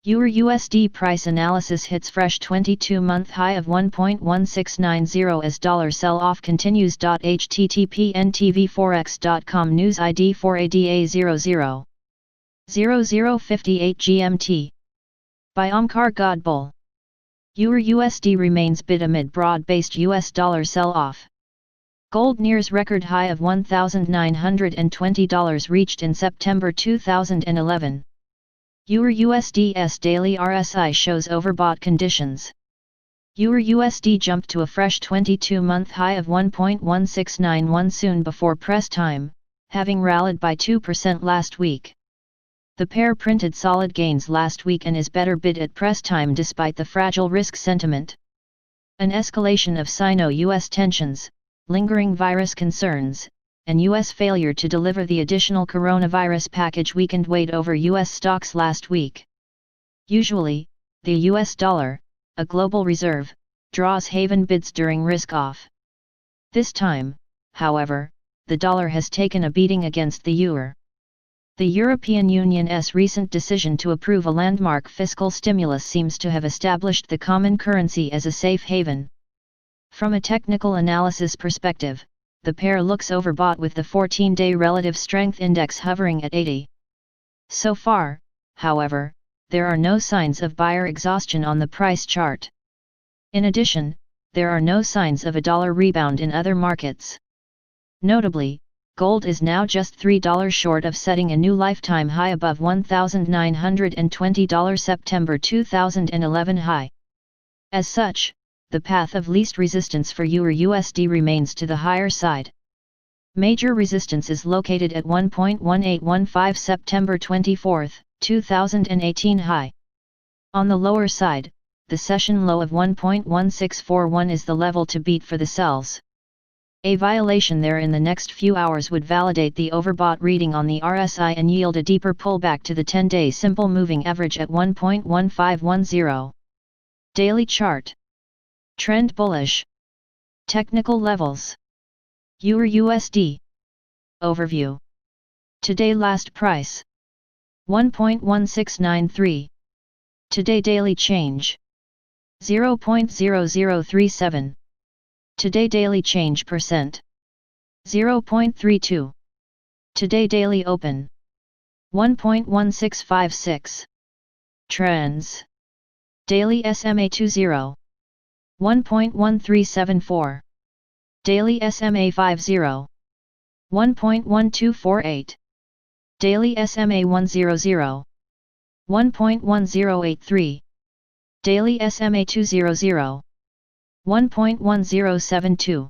Euro USD price analysis hits fresh 22-month high of 1.1690 as dollar sell-off continues. http ntvforex.com news ID 4ADA00 0058 GMT. By Omkar Godbol. Euro USD remains bid amid broad-based US dollar sell-off. Gold nears record high of $1,920 reached in September 2011. Euro USD's daily RSI shows overbought conditions. Euro USD jumped to a fresh 22-month high of 1.1691 soon before press time, having rallied by 2% last week. The pair printed solid gains last week and is better bid at press time despite the fragile risk sentiment. An escalation of Sino-US tensions, lingering virus concerns, and U.S. failure to deliver the additional coronavirus package weakened weight over U.S. stocks last week. Usually, the U.S. dollar, a global reserve, draws haven bids during risk-off. This time, however, the dollar has taken a beating against the euro. The European Union's recent decision to approve a landmark fiscal stimulus seems to have established the common currency as a safe haven. From a technical analysis perspective, the pair looks overbought with the 14-day relative strength index hovering at 80. So far, however, there are no signs of buyer exhaustion on the price chart. In addition, there are no signs of a dollar rebound in other markets. Notably, gold is now just $3 short of setting a new lifetime high above $1,920 September 2011 high. As such, the path of least resistance for Euro USD remains to the higher side. Major resistance is located at 1.1815 September 24, 2018 high. On the lower side, the session low of 1.1641 is the level to beat for the sells. A violation there in the next few hours would validate the overbought reading on the RSI and yield a deeper pullback to the 10-day simple moving average at 1.1510. Daily chart. Trend bullish. Technical levels. Euro USD. Overview. Today last price. 1.1693. Today daily change. 0.0037. Today daily change percent. 0.32. Today daily open. 1.1656. Trends. Daily SMA 20. 1.1374. Daily SMA 50. 1.1248. Daily SMA 100. 1.1083. Daily SMA 200. 1.1072.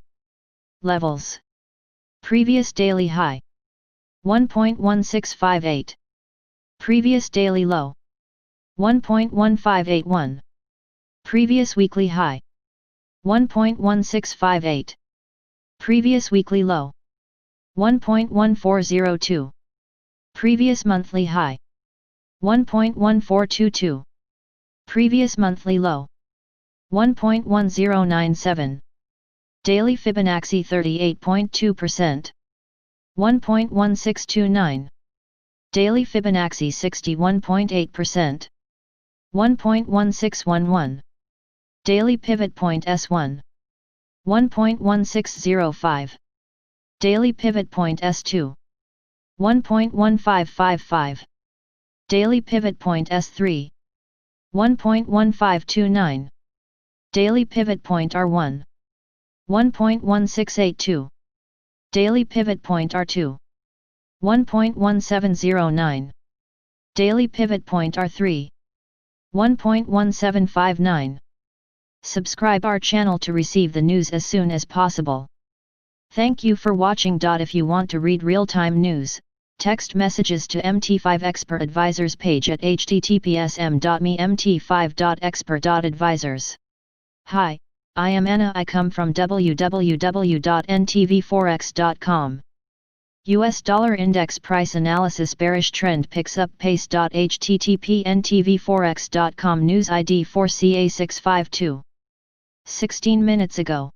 Levels. Previous daily high. 1.1658. Previous daily low. 1.1581. Previous weekly high. 1.1658. Previous weekly low. 1.1402. Previous monthly high. 1.1422. Previous monthly low. 1.1097. Daily Fibonacci 38.2%. 1.1629. Daily Fibonacci 61.8%. 1.1611. Daily Pivot Point S1. 1.1605. Daily Pivot Point S2. 1.1555. Daily Pivot Point S3. 1.1529. Daily Pivot Point R1. 1.1682. Daily Pivot Point R2. 1.1709. Daily Pivot Point R3. 1.1759. Subscribe our channel to receive the news as soon as possible. Thank you for watching. If you want to read real-time news, text messages to MT5 Expert Advisors page at https://m.me/mt5.expert.advisors. Hi, I am Anna. I come from www.ntvforex.com. US dollar index price analysis bearish trend picks up pace. http ntvforex.com news ID 4CA652. 16 minutes ago.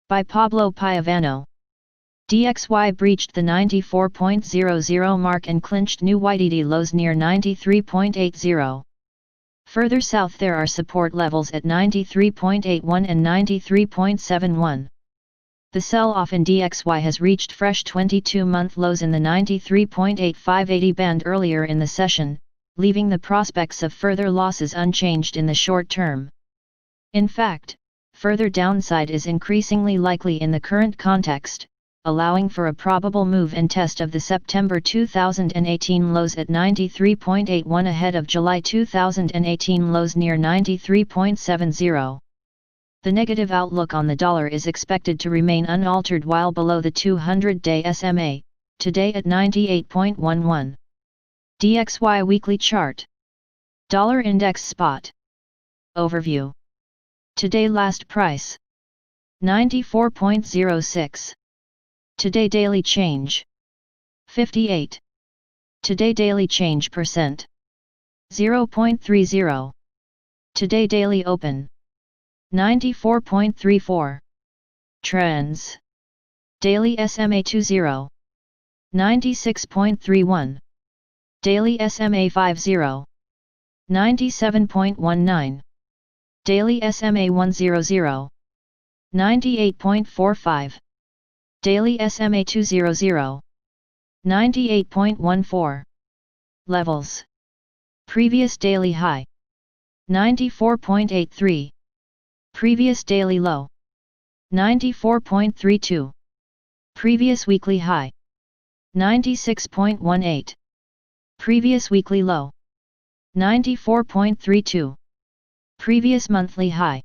By Pablo Piovano. DXY breached the 94.00 mark and clinched new YTD lows near 93.80. Further south there are support levels at 93.81 and 93.71. The sell-off in DXY has reached fresh 22-month lows in the 93.8580 band earlier in the session, leaving the prospects of further losses unchanged in the short term. In fact, further downside is increasingly likely in the current context, allowing for a probable move and test of the September 2018 lows at 93.81 ahead of July 2018 lows near 93.70. The negative outlook on the dollar is expected to remain unaltered while below the 200-day SMA, today at 98.11. DXY weekly chart. Dollar index spot. Overview. Today last price. 94.06. Today daily change. 58. Today daily change percent. 0.30. Today daily open. 94.34. Trends. Daily SMA 20. 96.31. Daily SMA 50. 97.19. Daily SMA 100. 98.45. Daily SMA 200. 98.14. Levels. Previous daily high. 94.83. Previous daily low. 94.32. Previous weekly high. 96.18. Previous weekly low. 94.32. Previous monthly high.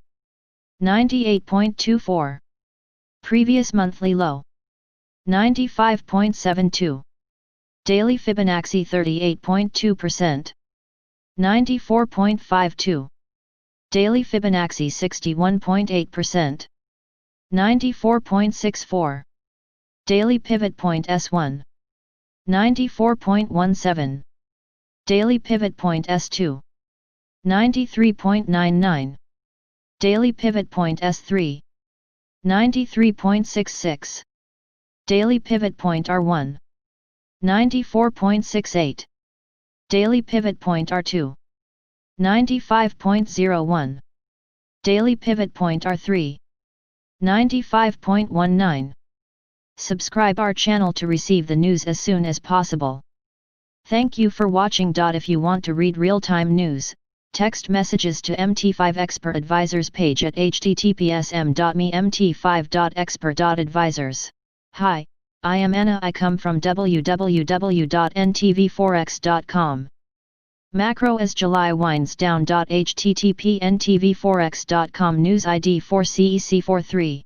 98.24. Previous monthly low. 95.72. Daily Fibonacci 38.2%. 94.52. Daily Fibonacci 61.8%. 94.64. Daily Pivot Point S1. 94.17. Daily Pivot Point S2. 93.99. Daily Pivot Point S3. 93.66. Daily Pivot Point R1. 94.68. Daily Pivot Point R2. 95.01. Daily Pivot Point R3. 95.19. Subscribe our channel to receive the news as soon as possible. Thank you for watching. If you want to read real-time news, Text messages to MT5 Expert Advisors page at https://m.me-mt5.expert.advisors. Hi, I am Anna. I come from www.ntvforex.com. Macro as July winds down. http ntvforex.com News ID 4CEC43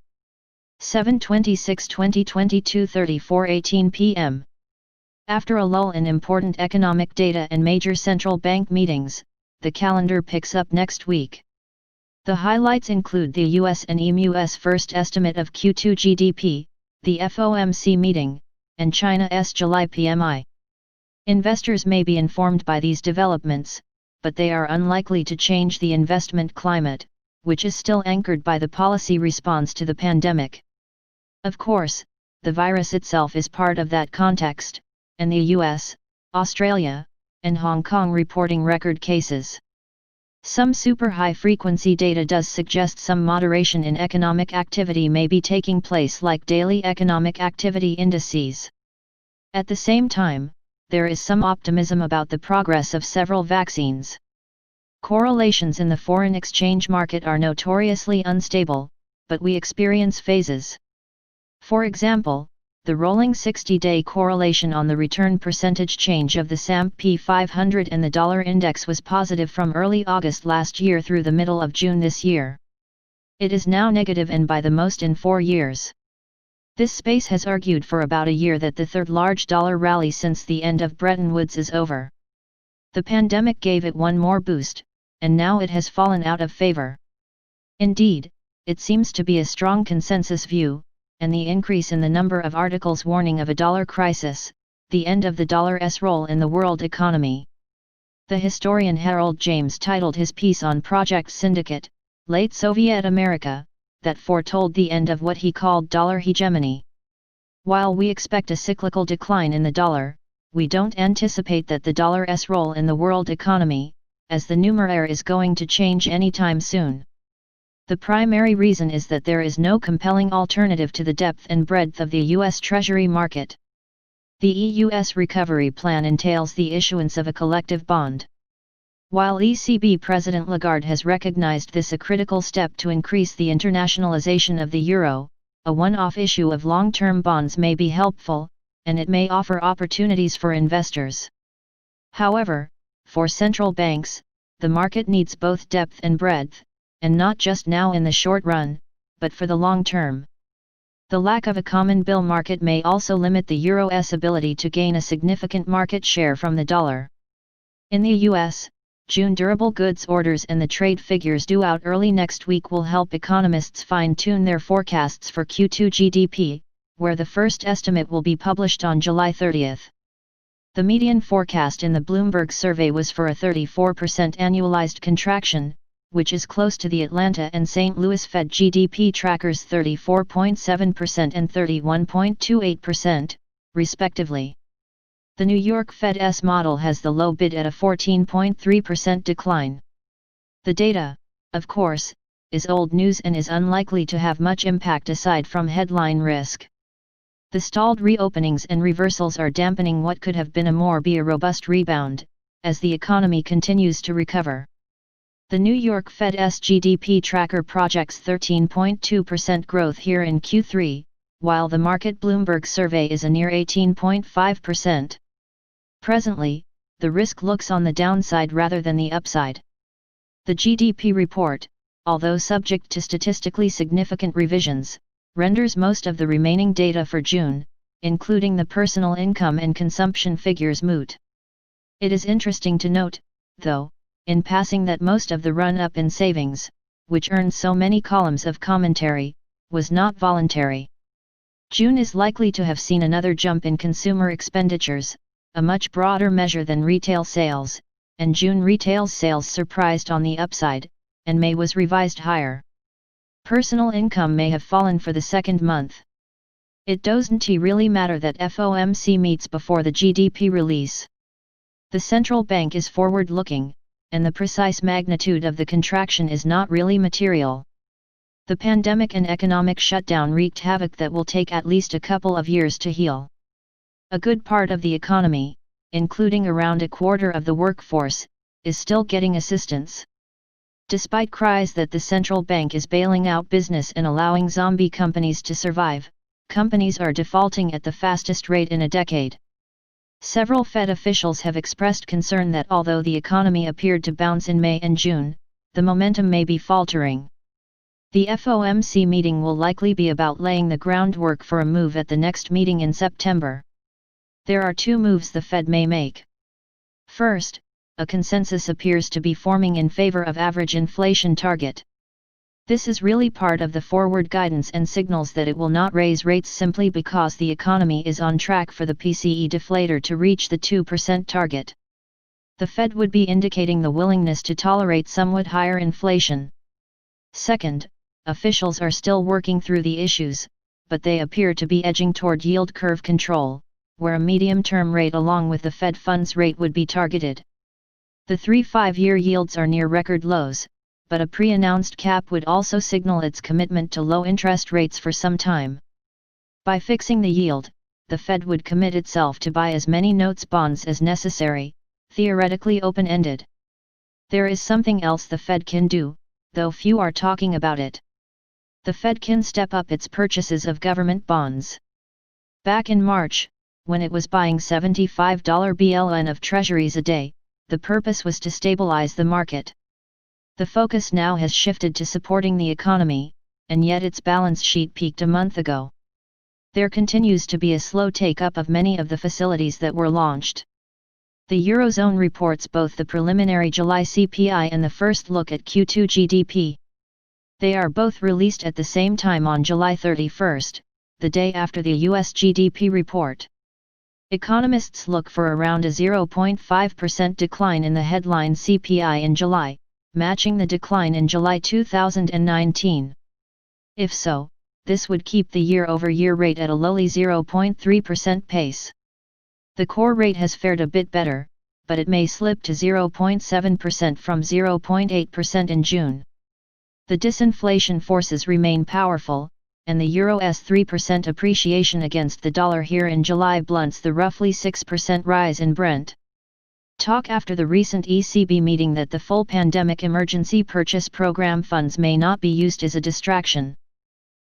7/26/2022 34:18 p.m. After a lull in important economic data and major central bank meetings, the calendar picks up next week. The highlights include the US and EMU's first estimate of Q2 GDP, the FOMC meeting, and China's July PMI. Investors may be informed by these developments, but they are unlikely to change the investment climate, which is still anchored by the policy response to the pandemic. Of course, the virus itself is part of that context, and the US, Australia, and Hong Kong reporting record cases. Some super high-frequency data does suggest some moderation in economic activity may be taking place, like daily economic activity indices. At the same time, there is some optimism about the progress of several vaccines. Correlations in the foreign exchange market are notoriously unstable, but we experience phases. For example, the rolling 60-day correlation on the return percentage change of the S&P 500 and the dollar index was positive from early August last year through the middle of June this year. It is now negative and by the most in 4 years. This space has argued for about a year that the third large dollar rally since the end of Bretton Woods is over. The pandemic gave it one more boost, and now it has fallen out of favor. Indeed, it seems to be a strong consensus view, and the increase in the number of articles warning of a dollar crisis, the end of the dollar's role in the world economy. The historian Harold James titled his piece on Project Syndicate, Late Soviet America, that foretold the end of what he called dollar hegemony. While we expect a cyclical decline in the dollar, we don't anticipate that the dollar's role in the world economy, as the numeraire, is going to change anytime soon. The primary reason is that there is no compelling alternative to the depth and breadth of the U.S. Treasury market. The EU's recovery plan entails the issuance of a collective bond. While ECB President Lagarde has recognized this a critical step to increase the internationalization of the euro, a one-off issue of long-term bonds may be helpful, and it may offer opportunities for investors. However, for central banks, the market needs both depth and breadth, and not just now in the short run, but for the long term. The lack of a common bill market may also limit the euro's ability to gain a significant market share from the dollar. In the US, June durable goods orders and the trade figures due out early next week will help economists fine-tune their forecasts for Q2 GDP, where the first estimate will be published on July 30th. The median forecast in the Bloomberg survey was for a 34% annualized contraction, which is close to the Atlanta and St. Louis Fed GDP trackers' 34.7% and 31.28%, respectively. The New York Fed's model has the low bid at a 14.3% decline. The data, of course, is old news and is unlikely to have much impact aside from headline risk. The stalled reopenings and reversals are dampening what could have been a robust rebound, as the economy continues to recover. The New York Fed's GDP tracker projects 13.2% growth here in Q3, while the market Bloomberg survey is a near 18.5%. Presently, the risk looks on the downside rather than the upside. The GDP report, although subject to statistically significant revisions, renders most of the remaining data for June, including the personal income and consumption figures, moot. It is interesting to note, though, in passing, that most of the run-up in savings, which earned so many columns of commentary, was not voluntary. June is likely to have seen another jump in consumer expenditures, a much broader measure than retail sales, and June retail sales surprised on the upside, and May was revised higher. Personal income may have fallen for the second month. It doesn't really matter that FOMC meets before the GDP release. The central bank is forward-looking, and the precise magnitude of the contraction is not really material. The pandemic and economic shutdown wreaked havoc that will take at least a couple of years to heal. A good part of the economy, including around a quarter of the workforce, is still getting assistance. Despite cries that the central bank is bailing out business and allowing zombie companies to survive, companies are defaulting at the fastest rate in a decade. Several Fed officials have expressed concern that although the economy appeared to bounce in May and June, the momentum may be faltering. The FOMC meeting will likely be about laying the groundwork for a move at the next meeting in September. There are two moves the Fed may make. First, a consensus appears to be forming in favor of average inflation target. This is really part of the forward guidance and signals that it will not raise rates simply because the economy is on track for the PCE deflator to reach the 2% target. The Fed would be indicating the willingness to tolerate somewhat higher inflation. Second, officials are still working through the issues, but they appear to be edging toward yield curve control, where a medium-term rate along with the Fed funds rate would be targeted. The 3-5-year yields are near record lows, but a pre-announced cap would also signal its commitment to low interest rates for some time. By fixing the yield, the Fed would commit itself to buy as many notes bonds as necessary, theoretically open-ended. There is something else the Fed can do, though few are talking about it. The Fed can step up its purchases of government bonds. Back in March, when it was buying $75 BLN of treasuries a day, the purpose was to stabilize the market. The focus now has shifted to supporting the economy, and yet its balance sheet peaked a month ago. There continues to be a slow take-up of many of the facilities that were launched. The Eurozone reports both the preliminary July CPI and the first look at Q2 GDP. They are both released at the same time on July 31, the day after the US GDP report. Economists look for around a 0.5% decline in the headline CPI in July, matching the decline in July 2019. If so, this would keep the year-over-year rate at a lowly 0.3% pace. The core rate has fared a bit better, but it may slip to 0.7% from 0.8% in June. The disinflation forces remain powerful, and the Euro's 3% appreciation against the dollar here in July blunts the roughly 6% rise in Brent. Talk after the recent ECB meeting that the full pandemic emergency purchase program funds may not be used as a distraction.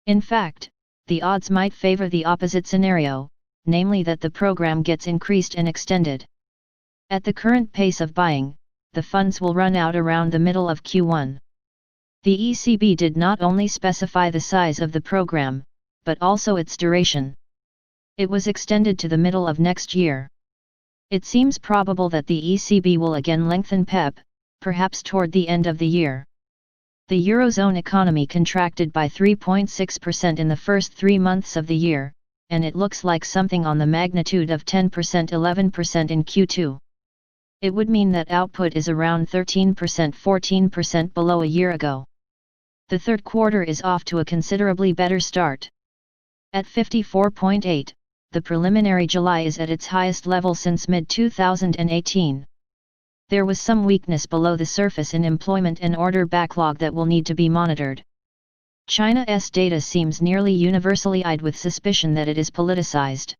In fact, the odds might favor the opposite scenario, namely that the program gets increased and extended. At the current pace of buying, the funds will run out around the middle of Q1. The ECB did not only specify the size of the program, but also its duration. It was extended to the middle of next year. It seems probable that the ECB will again lengthen PEP, perhaps toward the end of the year. The Eurozone economy contracted by 3.6% in the first 3 months of the year, and it looks like something on the magnitude of 10%-11% in Q2. It would mean that output is around 13%-14% below a year ago. The third quarter is off to a considerably better start. At 54.8, the preliminary July is at its highest level since mid-2018. There was some weakness below the surface in employment and order backlog that will need to be monitored. China's data seems nearly universally eyed with suspicion that it is politicized.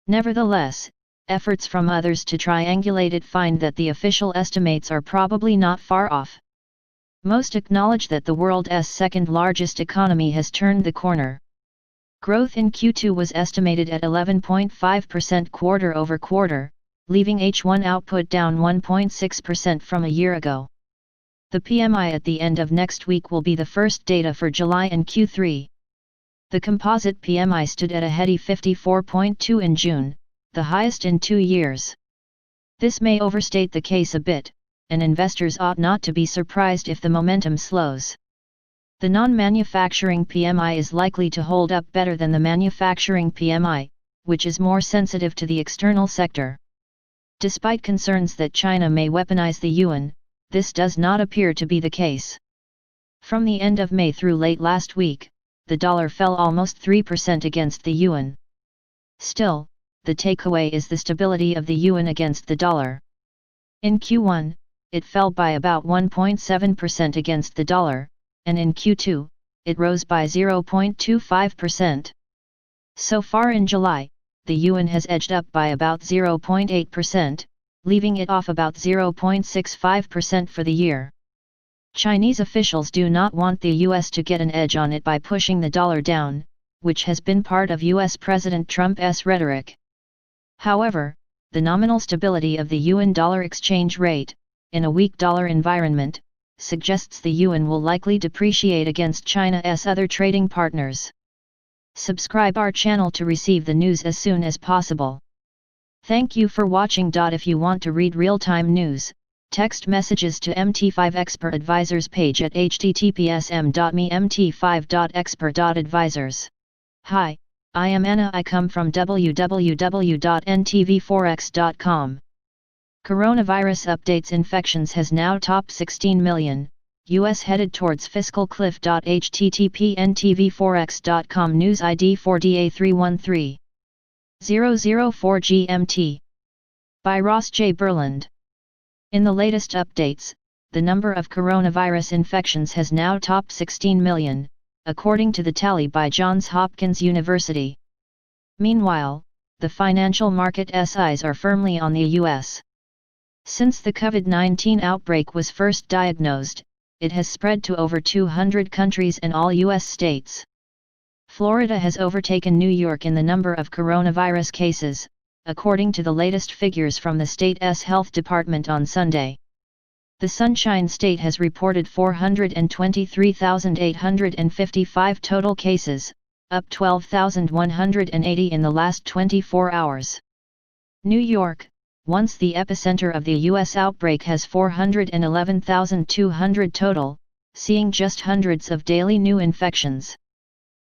Nevertheless, efforts from others to triangulate it find that the official estimates are probably not far off. Most acknowledge that the world's second-largest economy has turned the corner. Growth in Q2 was estimated at 11.5% quarter-over-quarter, leaving H1 output down 1.6% from a year ago. The PMI at the end of next week will be the first data for July and Q3. The composite PMI stood at a heady 54.2 in June, the highest in 2 years. This may overstate the case a bit, and investors ought not to be surprised if the momentum slows. The non-manufacturing PMI is likely to hold up better than the manufacturing PMI, which is more sensitive to the external sector. Despite concerns that China may weaponize the yuan, this does not appear to be the case. From the end of May through late last week, the dollar fell almost 3% against the yuan. Still, the takeaway is the stability of the yuan against the dollar. In Q1, it fell by about 1.7% against the dollar, and in Q2, it rose by 0.25%. So far in July, the yuan has edged up by about 0.8%, leaving it off about 0.65% for the year. Chinese officials do not want the US to get an edge on it by pushing the dollar down, which has been part of US President Trump's rhetoric. However, the nominal stability of the yuan-dollar exchange rate, in a weak dollar environment, suggests the yuan will likely depreciate against China's other trading partners. Subscribe our channel to receive the news as soon as possible. Thank you for watching. If you want to read real-time news, text messages to MT5 Expert Advisors page at https://m.mt5.expert.advisors. Hi, I am Anna. I come from www.ntvforex.com. Coronavirus updates. Infections has now topped 16 million, US headed towards fiscal cliff. http ntvforex.com News ID 4DA313004 GMT. By Ross J. Berland. In the latest updates, the number of coronavirus infections has now topped 16 million, according to the tally by Johns Hopkins University. Meanwhile, the financial market's eyes are firmly on the US. Since the COVID-19 outbreak was first diagnosed, it has spread to over 200 countries and all US states. Florida has overtaken New York in the number of coronavirus cases, according to the latest figures from the state's health department on Sunday. The Sunshine State has reported 423,855 total cases, up 12,180 in the last 24 hours. New York, once the epicenter of the U.S. outbreak, has 411,200 total, seeing just hundreds of daily new infections.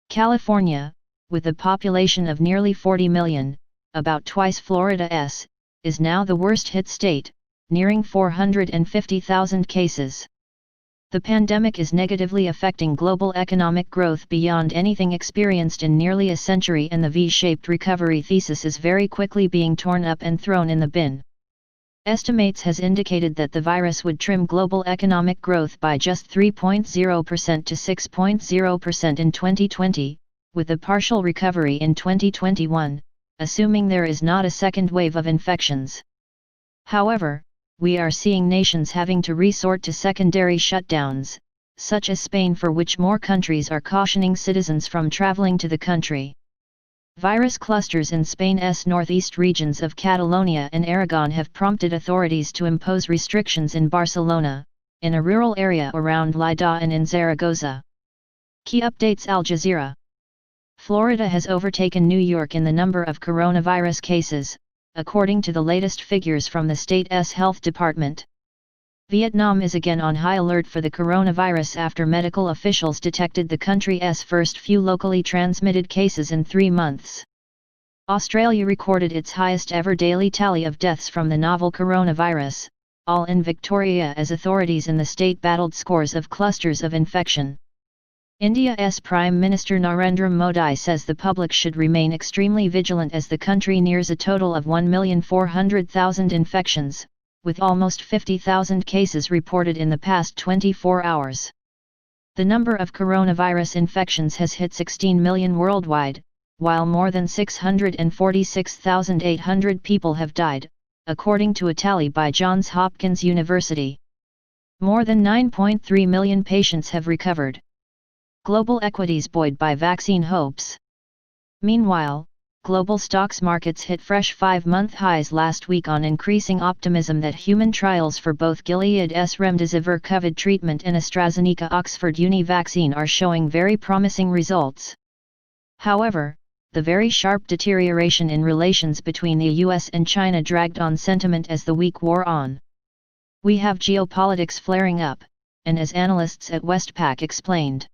California, with a population of nearly 40 million, about twice Florida's, is now the worst-hit state, nearing 450,000 cases. The pandemic is negatively affecting global economic growth beyond anything experienced in nearly a century, and the V-shaped recovery thesis is very quickly being torn up and thrown in the bin. Estimates has indicated that the virus would trim global economic growth by just 3.0% to 6.0% in 2020, with a partial recovery in 2021, assuming there is not a second wave of infections. However, we are seeing nations having to resort to secondary shutdowns, such as Spain, for which more countries are cautioning citizens from traveling to the country. Virus clusters in Spain's northeast regions of Catalonia and Aragon have prompted authorities to impose restrictions in Barcelona, in a rural area around Lleida, and in Zaragoza. Key updates. Al Jazeera. Florida has overtaken New York in the number of coronavirus cases, according to the latest figures from the state's health department. Vietnam is again on high alert for the coronavirus after medical officials detected the country's first few locally transmitted cases in 3 months. Australia recorded its highest ever daily tally of deaths from the novel coronavirus, all in Victoria, as authorities in the state battled scores of clusters of infection. India's Prime Minister Narendra Modi says the public should remain extremely vigilant as the country nears a total of 1,400,000 infections, with almost 50,000 cases reported in the past 24 hours. The number of coronavirus infections has hit 16 million worldwide, while more than 646,800 people have died, according to a tally by Johns Hopkins University. More than 9.3 million patients have recovered. Global equities buoyed by vaccine hopes. Meanwhile, global stocks markets hit fresh 5-month highs last week on increasing optimism that human trials for both Gilead's Remdesivir COVID treatment and AstraZeneca Oxford Uni vaccine are showing very promising results. However, the very sharp deterioration in relations between the US and China dragged on sentiment as the week wore on. We have geopolitics flaring up, and as analysts at Westpac explained,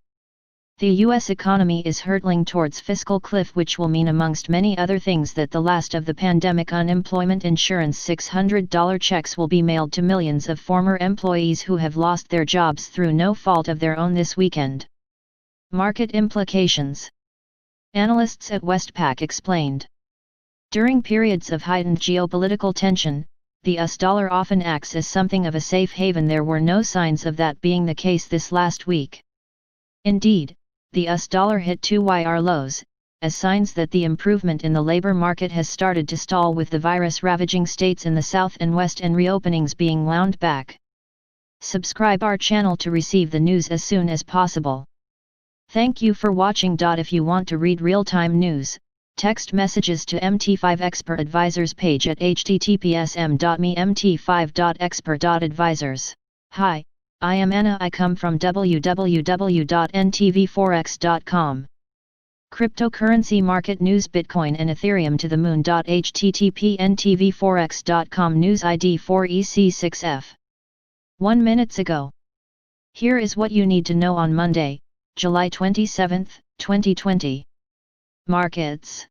the U.S. economy is hurtling towards fiscal cliff, which will mean, amongst many other things, that the last of the pandemic unemployment insurance $600 checks will be mailed to millions of former employees who have lost their jobs through no fault of their own this weekend. Market implications. Analysts at Westpac explained. During periods of heightened geopolitical tension, the US dollar often acts as something of a safe haven. There were no signs of that being the case this last week. Indeed, the US dollar hit 2-year lows, as signs that the improvement in the labor market has started to stall with the virus ravaging states in the South and West and reopenings being wound back. Subscribe our channel to receive the news as soon as possible. Thank you for watching. If you want to read real-time news, text messages to MT5 Expert Advisors page at https://mt5.expert.advisors. Hi, I am Anna. I come from www.ntvforex.com. Cryptocurrency market news: Bitcoin and Ethereum to the moon. http://ntvforex.com news ID 4EC6F. 1 minutes ago. Here is what you need to know on Monday, July 27, 2020. Markets.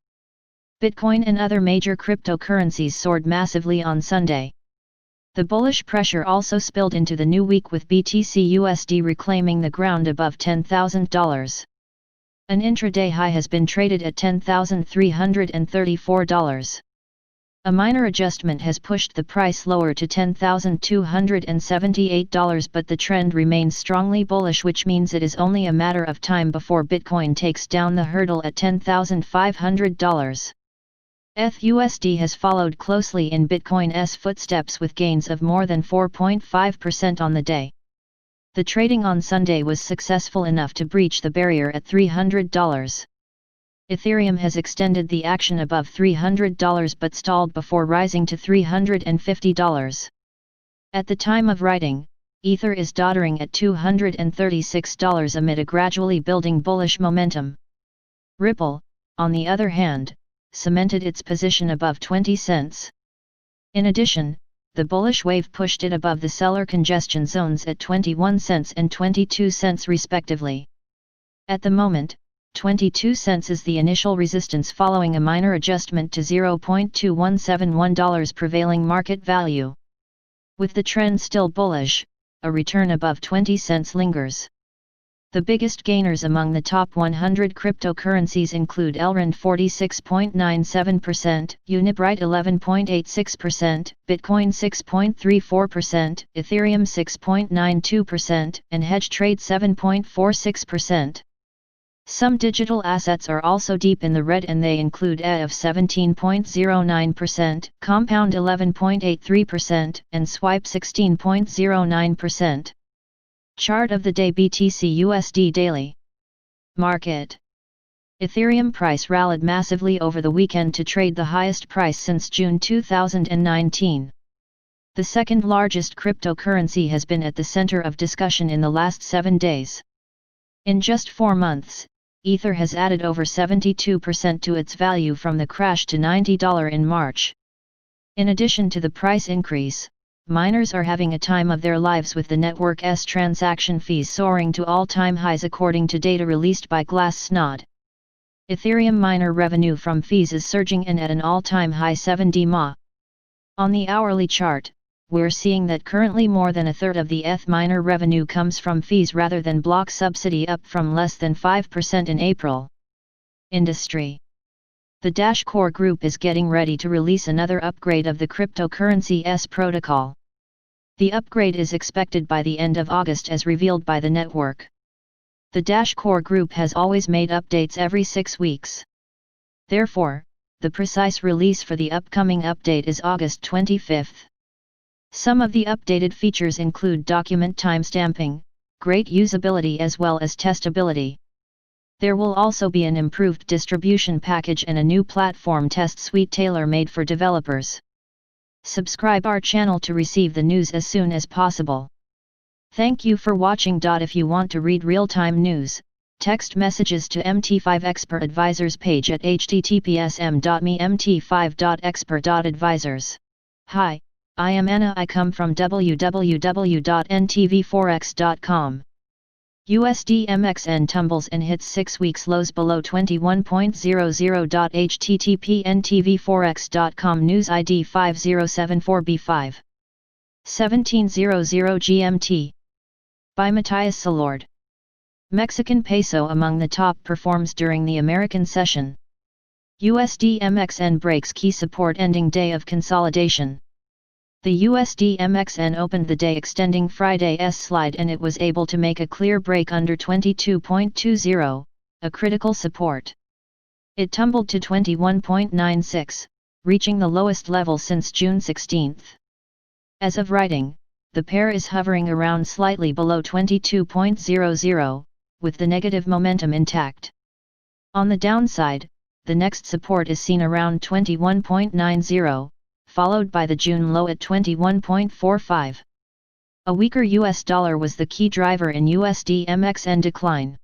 Bitcoin and other major cryptocurrencies soared massively on Sunday. The bullish pressure also spilled into the new week with BTC/USD reclaiming the ground above $10,000. An intraday high has been traded at $10,334. A minor adjustment has pushed the price lower to $10,278, but the trend remains strongly bullish, which means it is only a matter of time before Bitcoin takes down the hurdle at $10,500. ETH/USD has followed closely in Bitcoin's footsteps with gains of more than 4.5% on the day. The trading on Sunday was successful enough to breach the barrier at $300. Ethereum has extended the action above $300 but stalled before rising to $350. At the time of writing, Ether is doddering at $236 amid a gradually building bullish momentum. Ripple, on the other hand, cemented its position above 20 cents. In addition, the bullish wave pushed it above the seller congestion zones at 21 cents and 22 cents respectively. At the moment, 22 cents is the initial resistance following a minor adjustment to $0.2171 prevailing market value. With the trend still bullish, a return above 20 cents lingers. The biggest gainers among the top 100 cryptocurrencies include Elrond 46.97%, Unibright 11.86%, Bitcoin 6.34%, Ethereum 6.92%, and HedgeTrade 7.46%. Some digital assets are also deep in the red, and they include ETH of 17.09%, Compound 11.83%, and Swipe 16.09%. Chart of the day: BTC/USD daily. Market. Ethereum price rallied massively over the weekend to trade the highest price since June 2019. The second largest cryptocurrency has been at the center of discussion in the last 7 days. In just 4 months, Ether has added over 72% to its value from the crash to $90 in March. In addition to the price increase, miners are having a time of their lives with the network's transaction fees soaring to all-time highs according to data released by Glassnode. Ethereum miner revenue from fees is surging in at an all-time high 70 Ma. On the hourly chart, we're seeing that currently more than a third of the ETH miner revenue comes from fees rather than block subsidy, up from less than 5% in April. Industry. The Dash Core Group is getting ready to release another upgrade of the cryptocurrency's protocol. The upgrade is expected by the end of August as revealed by the network. The Dash Core Group has always made updates every 6 weeks. Therefore, the precise release for the upcoming update is August 25. Some of the updated features include document timestamping, great usability as well as testability. There will also be an improved distribution package and a new platform test suite tailor-made for developers. Subscribe our channel to receive the news as soon as possible. Thank you for watching. If you want to read real-time news, text messages to MT5 Expert Advisors page at https://mt5.expert.advisors. Hi, I am Anna. I come from www.ntvforex.com. USD/MXN tumbles and hits 6 weeks lows below 21.00. http://ntvforex.com news ID 5074B5. 1700 GMT. By Matthias Salord. Mexican peso among the top performs during the American session. USD/MXN breaks key support ending day of consolidation. The USD/MXN opened the day extending Friday's slide, and it was able to make a clear break under 22.20, a critical support. It tumbled to 21.96, reaching the lowest level since June 16. As of writing, the pair is hovering around slightly below 22.00, with the negative momentum intact. On the downside, the next support is seen around 21.90, followed by the June low at 21.45. A weaker US dollar was the key driver in USD MXN decline.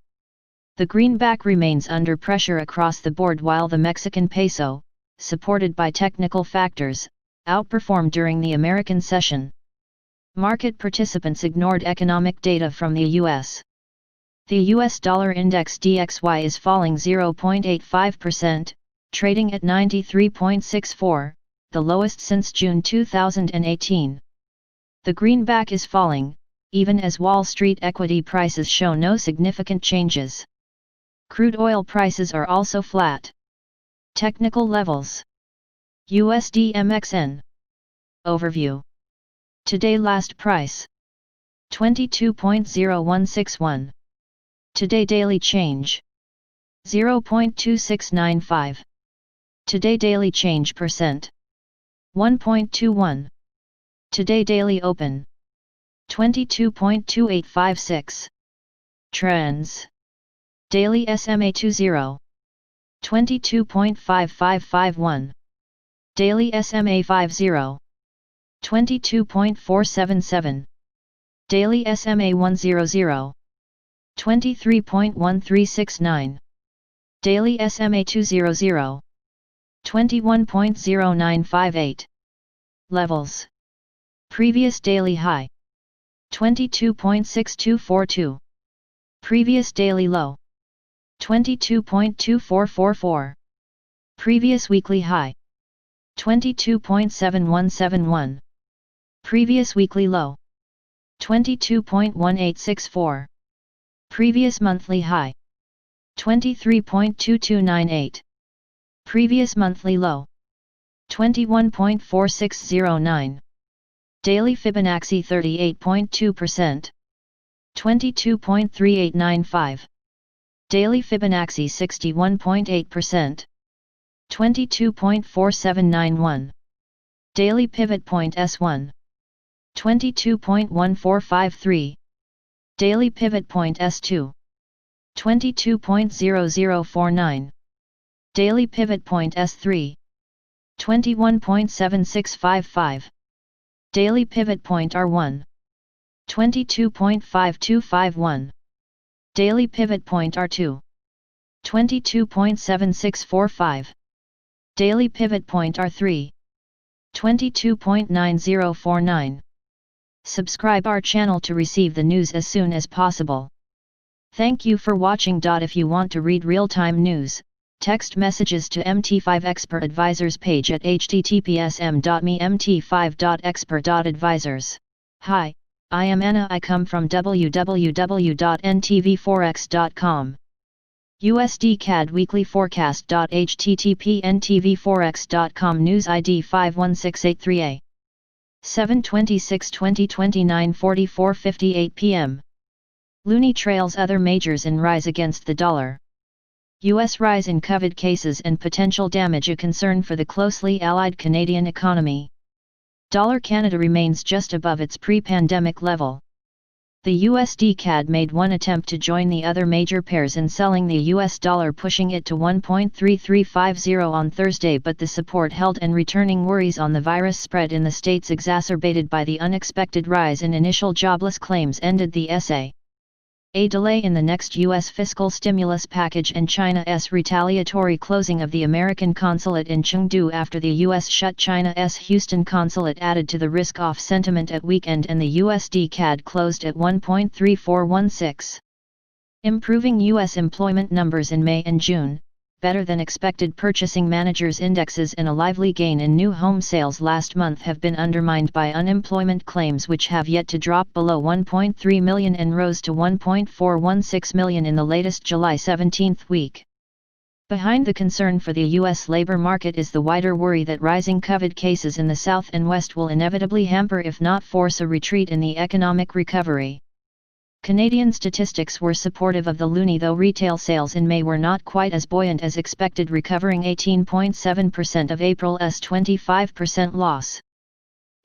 The greenback remains under pressure across the board while the Mexican peso, supported by technical factors, outperformed during the American session. Market participants ignored economic data from the US. The US dollar index DXY is falling 0.85%, trading at 93.64, the lowest since June 2018. The greenback is falling, even as Wall Street equity prices show no significant changes. Crude oil prices are also flat. Technical levels. USD MXN. Overview. Today last price. 22.0161. Today daily change. 0.2695. Today daily change percent. 1.21. Today daily open. 22.2856. Trends. Daily SMA 20. 22.5551. Daily SMA 50. 22.477. Daily SMA 100. 23.1369. Daily SMA 200. 21.0958. Levels. Previous daily high. 22.6242. Previous daily low. 22.2444. Previous weekly high. 22.7171. Previous weekly low. 22.1864. Previous monthly high. 23.2298. Previous monthly low. 21.4609. Daily Fibonacci 38.2%. 22.3895. Daily Fibonacci 61.8%. 22.4791. Daily Pivot Point S1. 22.1453. Daily Pivot Point S2. 22.0049. Daily Pivot Point S3. 21.7655. Daily Pivot Point R1. 22.5251. Daily Pivot Point R2. 22.7645. Daily Pivot Point R3. 22.9049. Subscribe our channel to receive the news as soon as possible. Thank you for watching. If you want to read real-time news, text messages to MT5 Expert Advisors page at https://mt5.expert.advisors. Hi, I am Anna. I come from www.ntvforex.com. USD CAD Weekly Forecast. http ntvforex.com News ID 51683A. 7/26/2029 44:58 p.m. Loonie trails other majors in rise against the dollar. U.S. rise in COVID cases and potential damage a concern for the closely allied Canadian economy. Dollar Canada remains just above its pre-pandemic level. The USD CAD made one attempt to join the other major pairs in selling the US dollar, pushing it to 1.3350 on Thursday, but the support held and returning worries on the virus spread in the states exacerbated by the unexpected rise in initial jobless claims ended the SA. A delay in the next U.S. fiscal stimulus package and China's retaliatory closing of the American consulate in Chengdu after the U.S. shut China's Houston consulate added to the risk-off sentiment at weekend, and the USD CAD closed at 1.3416. Improving U.S. employment numbers in May and June, better than expected purchasing managers' indexes and a lively gain in new home sales last month have been undermined by unemployment claims, which have yet to drop below 1.3 million and rose to 1.416 million in the latest July 17 week. Behind the concern for the U.S. labor market is the wider worry that rising COVID cases in the South and West will inevitably hamper, if not force, a retreat in the economic recovery. Canadian statistics were supportive of the loonie, though retail sales in May were not quite as buoyant as expected, recovering 18.7% of April's 25% loss.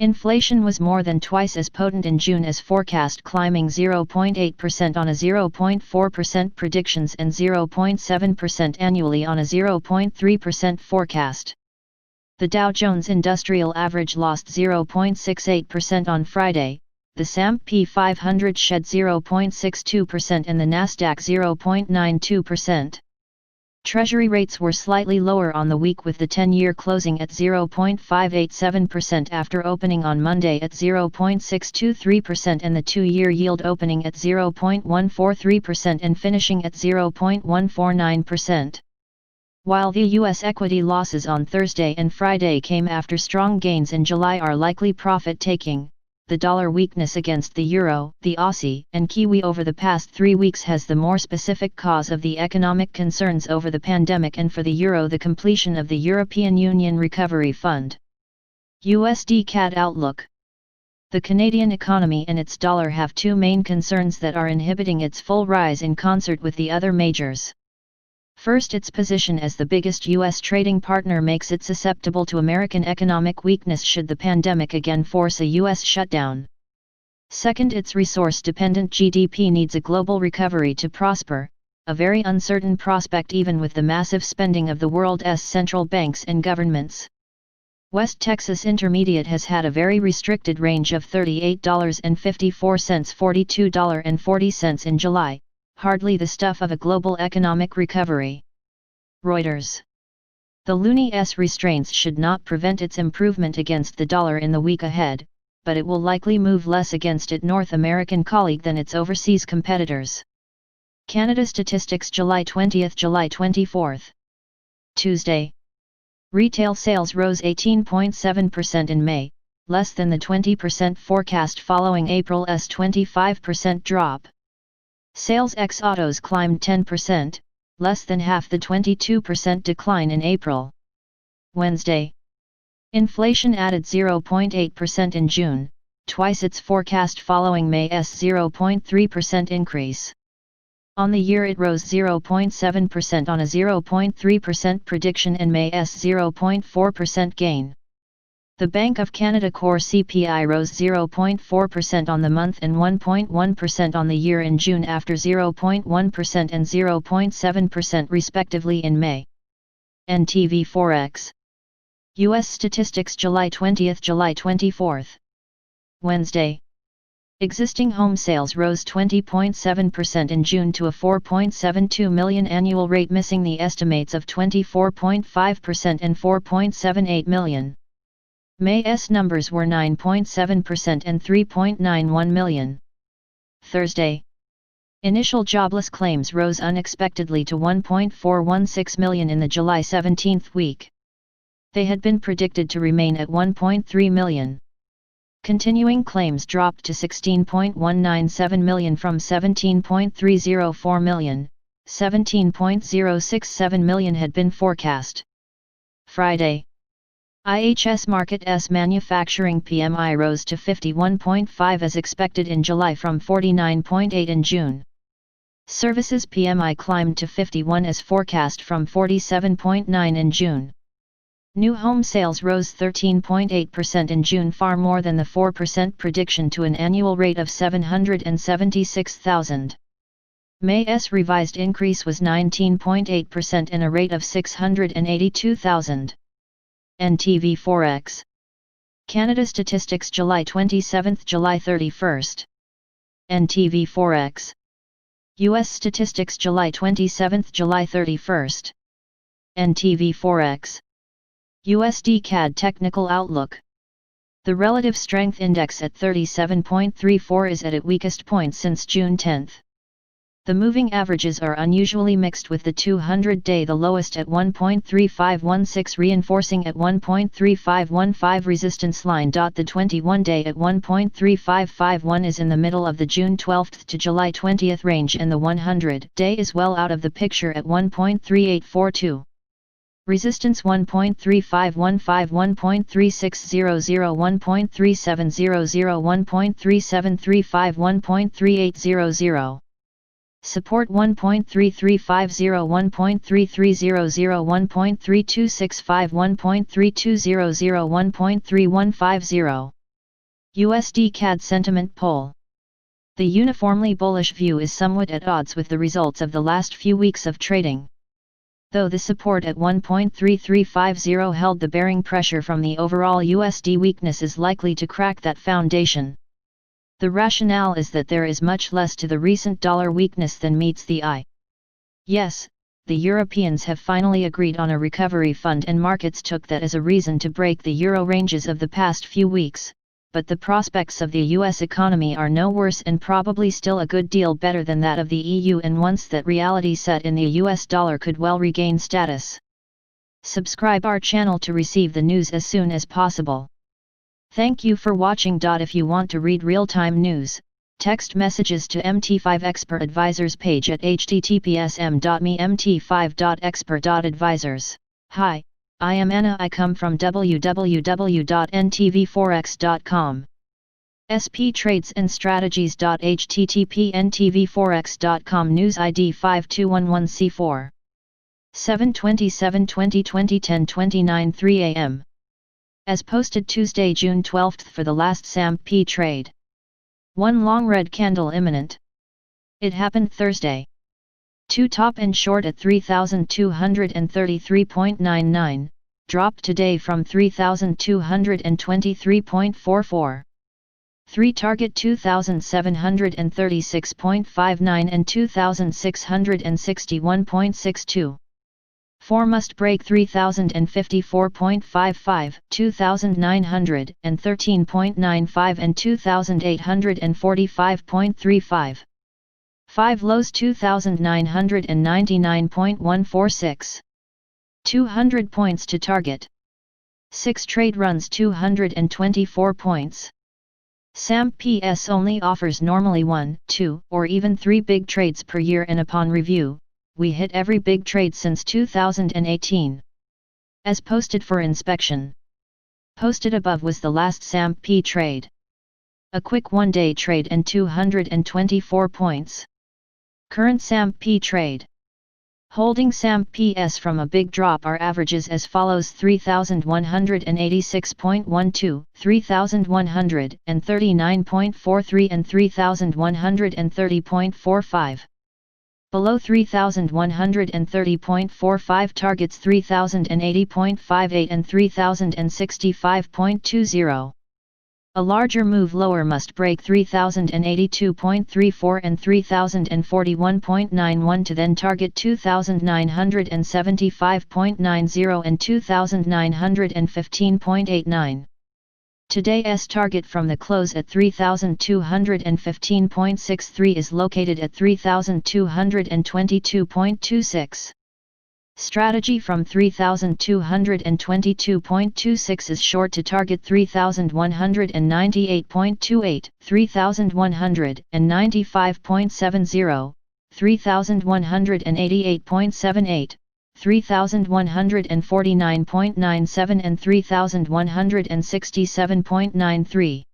Inflation was more than twice as potent in June as forecast, climbing 0.8% on a 0.4% predictions and 0.7% annually on a 0.3% forecast. The Dow Jones Industrial Average lost 0.68% on Friday, the S&P 500 shed 0.62% and the Nasdaq 0.92%. Treasury rates were slightly lower on the week, with the 10-year closing at 0.587% after opening on Monday at 0.623% and the 2-year yield opening at 0.143% and finishing at 0.149%. While the U.S. equity losses on Thursday and Friday came after strong gains in July are likely profit-taking, the dollar weakness against the euro, the Aussie, and Kiwi over the past 3 weeks has the more specific cause of the economic concerns over the pandemic, and for the euro the completion of the European Union Recovery Fund. USD CAD outlook. The Canadian economy and its dollar have two main concerns that are inhibiting its full rise in concert with the other majors. First, its position as the biggest U.S. trading partner makes it susceptible to American economic weakness should the pandemic again force a U.S. shutdown. Second, its resource-dependent GDP needs a global recovery to prosper, a very uncertain prospect even with the massive spending of the world's central banks and governments. West Texas Intermediate has had a very restricted range of $38.54–$42.40 in July, hardly the stuff of a global economic recovery. Reuters. The loonie's restraints should not prevent its improvement against the dollar in the week ahead, but it will likely move less against its North American colleague than its overseas competitors. Canada Statistics July 20–July 24. Tuesday. Retail sales rose 18.7% in May, less than the 20% forecast following April's 25% drop. Sales ex-autos climbed 10%, less than half the 22% decline in April. Wednesday. Inflation added 0.8% in June, twice its forecast following May's 0.3% increase. On the year it rose 0.7% on a 0.3% prediction and May's 0.4% gain. The Bank of Canada core CPI rose 0.4% on the month and 1.1% on the year in June after 0.1% and 0.7% respectively in May. NTV Forex. U.S. Statistics July 20–July 24. Wednesday. Existing home sales rose 20.7% in June to a 4.72 million annual rate, missing the estimates of 24.5% and 4.78 million. May's numbers were 9.7% and 3.91 million. Thursday. Initial jobless claims rose unexpectedly to 1.416 million in the July 17 week. They had been predicted to remain at 1.3 million. Continuing claims dropped to 16.197 million from 17.304 million, 17.067 million had been forecast. Friday. IHS Markit's manufacturing PMI rose to 51.5 as expected in July from 49.8 in June. Services PMI climbed to 51 as forecast from 47.9 in June. New home sales rose 13.8% in June, far more than the 4% prediction, to an annual rate of 776,000. May's revised increase was 19.8% and a rate of 682,000. NTV Forex. Canada Statistics July 27–July 31. NTV Forex. U.S. Statistics July 27–July 31. NTV Forex. USD CAD Technical Outlook. The relative strength index at 37.34 is at its weakest point since June 10. The moving averages are unusually mixed, with the 200-day the lowest at 1.3516 reinforcing at 1.3515 resistance line. The 21-day at 1.3551 is in the middle of the June 12 to July 20 range, and the 100-day is well out of the picture at 1.3842. Resistance 1.3515, 1.3600, 1.3700, 1.3735, 1.3800. Support 1.3350, 1.3300, 1.3265, 1.3200, 1.3150. USD CAD Sentiment Poll. The uniformly bullish view is somewhat at odds with the results of the last few weeks of trading. Though the support at 1.3350 held the bearing pressure from the overall USD weakness is likely to crack that foundation. The rationale is that there is much less to the recent dollar weakness than meets the eye. Yes, the Europeans have finally agreed on a recovery fund and markets took that as a reason to break the euro ranges of the past few weeks, but the prospects of the US economy are no worse and probably still a good deal better than that of the EU, and once that reality set in, the US dollar could well regain status. Subscribe our channel to receive the news as soon as possible. Thank you for watching. If you want to read real-time news, text messages to MT5 Expert Advisors page at https://mt5.expert.advisors. Hi, I am Anna. I come from www.ntvforex.com. SP Trades and Strategies. http ntvforex.com. News ID 5211C4. 7/27/2020 10:29 3 am. As posted Tuesday, June 12 for the last SAMP trade. One long red candle imminent. It happened Thursday. Two top and short at 3,233.99, dropped today from 3,223.44. 3 target 2,736.59 and 2,661.62. 4 must break 3,054.55, 2,913.95 and 2,845.35. 5 lows 2,999.146. 200 points to target. 6 trade runs 224 points. SAMP PS only offers normally 1, 2, or even 3 big trades per year, and upon review, we hit every big trade since 2018. As posted for inspection. Posted above was the last SAMP trade. A quick one-day trade and 224 points. Current SAMP trade. Holding SAMP PS from a big drop are averages as follows: 3,186.12, 3,139.43 and 3,130.45. Below 3,130.45 targets 3,080.58 and 3,065.20. A larger move lower must break 3,082.34 and 3,041.91 to then target 2,975.90 and 2,915.89. Today's target from the close at 3,215.63 is located at 3,222.26. Strategy from 3,222.26 is short to target 3,198.28, 3,195.70, 3,188.78, 3,149.97 and 3,167.93.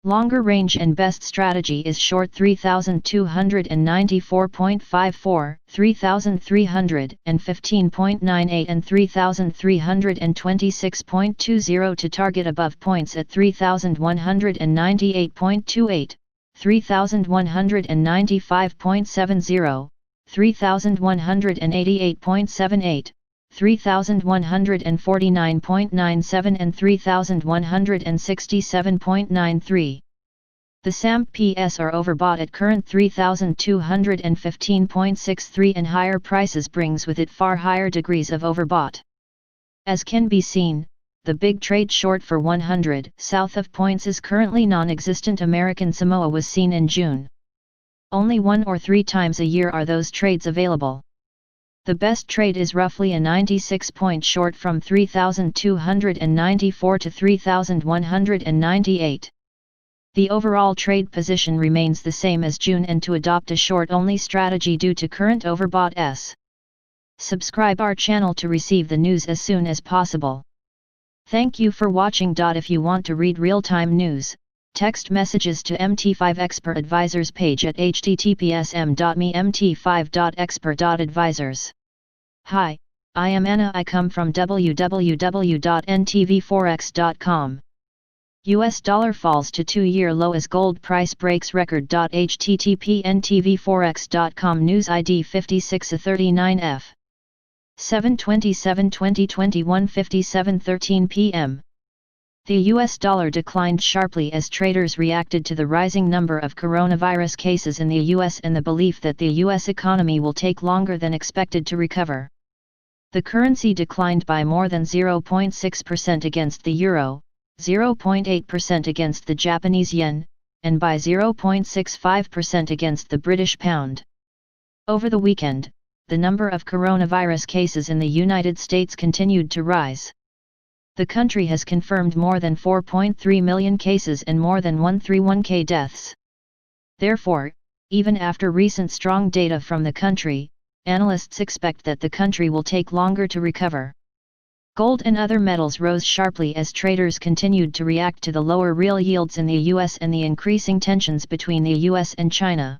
Longer range and best strategy is short 3,294.54, 3,315.98 and 3,326.20 to target above points at 3,198.28, 3,195.70, 3,188.78, 3,149.97 and 3,167.93. The SAMP PS are overbought at current 3,215.63 and higher prices brings with it far higher degrees of overbought. As can be seen, the big trade short for 100 south of points is currently non-existent. American Samoa was seen in June. Only 1 or 3 times a year are those trades available. The best trade is roughly a 96-point short from 3,294 to 3,198. The overall trade position remains the same as June and to adopt a short-only strategy due to current overbought S. Subscribe our channel to receive the news as soon as possible. Thank you for watching. If you want to read real-time news, text messages to MT5 Expert Advisors page at https://mt5.expert.advisors. Hi, I am Anna. I come from www.ntvforex.com. US dollar falls to 2-year low as gold price breaks record. http ntvforex.com news ID 5639F 7/27/2021 57:13 p.m. The US dollar declined sharply as traders reacted to the rising number of coronavirus cases in the US and the belief that the US economy will take longer than expected to recover. The currency declined by more than 0.6% against the euro, 0.8% against the Japanese yen, and by 0.65% against the British pound. Over the weekend, the number of coronavirus cases in the United States continued to rise. The country has confirmed more than 4.3 million cases and more than 131,000 deaths. Therefore, even after recent strong data from the country, analysts expect that the country will take longer to recover. Gold and other metals rose sharply as traders continued to react to the lower real yields in the US and the increasing tensions between the US and China.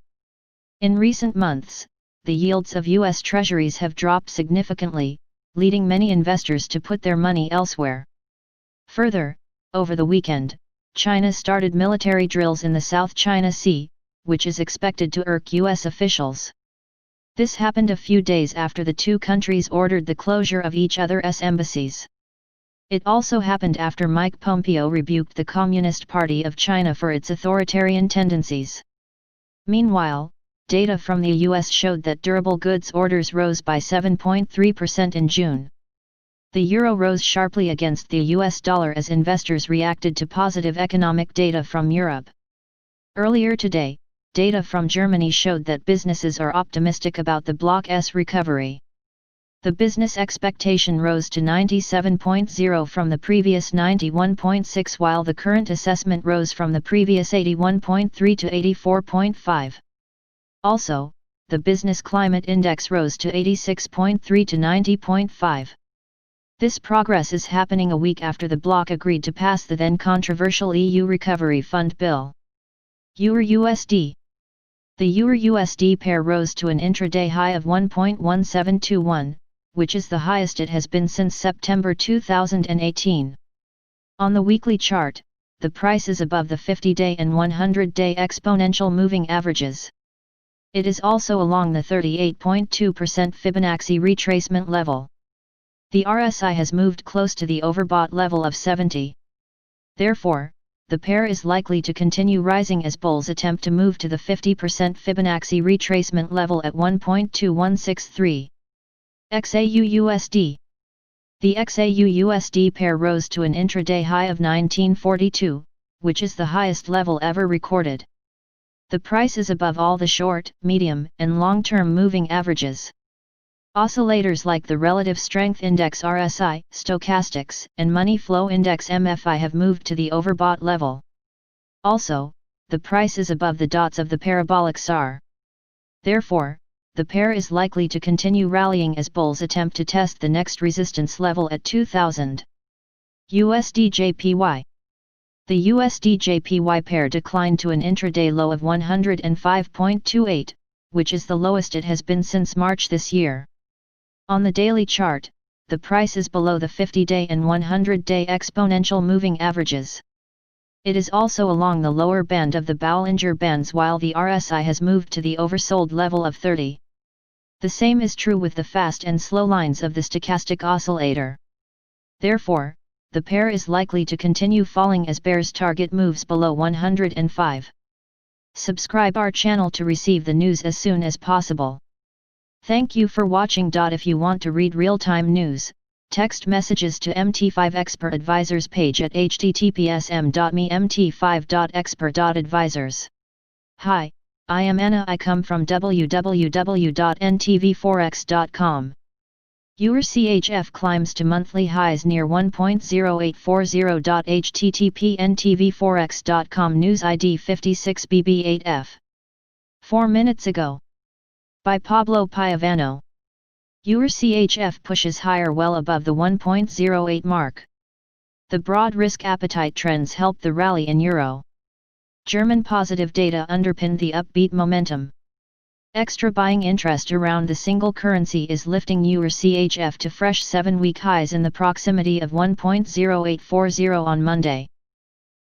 In recent months, the yields of US Treasuries have dropped significantly, leading many investors to put their money elsewhere. Further, over the weekend, China started military drills in the South China Sea, which is expected to irk US officials. This happened a few days after the two countries ordered the closure of each other's embassies. It also happened after Mike Pompeo rebuked the Communist Party of China for its authoritarian tendencies. Meanwhile, data from the US showed that durable goods orders rose by 7.3% in June. The euro rose sharply against the US dollar as investors reacted to positive economic data from Europe. Earlier today, data from Germany showed that businesses are optimistic about the bloc's recovery. The business expectation rose to 97.0 from the previous 91.6, while the current assessment rose from the previous 81.3 to 84.5. Also, the business climate index rose to 86.3 to 90.5. This progress is happening a week after the bloc agreed to pass the then controversial EU Recovery Fund bill. Euro-USD. The Euro-USD pair rose to an intraday high of 1.1721, which is the highest it has been since September 2018. On the weekly chart, the price is above the 50-day and 100-day exponential moving averages. It is also along the 38.2% Fibonacci retracement level. The RSI has moved close to the overbought level of 70. Therefore, the pair is likely to continue rising as bulls attempt to move to the 50% Fibonacci retracement level at 1.2163. XAU-USD. The XAU-USD pair rose to an intraday high of 1942, which is the highest level ever recorded. The price is above all the short, medium, and long-term moving averages. Oscillators like the Relative Strength Index RSI, Stochastics, and Money Flow Index MFI have moved to the overbought level. Also, the price is above the dots of the parabolic SAR. Therefore, the pair is likely to continue rallying as bulls attempt to test the next resistance level at 2000. USD-JPY. The USD-JPY pair declined to an intraday low of 105.28, which is the lowest it has been since March this year. On the daily chart, the price is below the 50-day and 100-day exponential moving averages. It is also along the lower band of the Bollinger Bands, while the RSI has moved to the oversold level of 30. The same is true with the fast and slow lines of the stochastic oscillator. Therefore, the pair is likely to continue falling as bears target moves below 105. Subscribe our channel to receive the news as soon as possible. Thank you for watching. If you want to read real-time news, text messages to MT5 Expert Advisors page at https://mt5.expert.advisors. Hi, I am Anna. I come from www.ntvforex.com. EUR-CHF climbs to monthly highs near 1.0840. http ntvforex.com news ID 56BB8F. 4 minutes ago. By Pablo Piovano. Euro CHF pushes higher well above the 1.08 mark. The broad risk appetite trends helped the rally in Euro. German positive data underpinned the upbeat momentum. Extra buying interest around the single currency is lifting Euro CHF to fresh 7-week highs in the proximity of 1.0840 on Monday.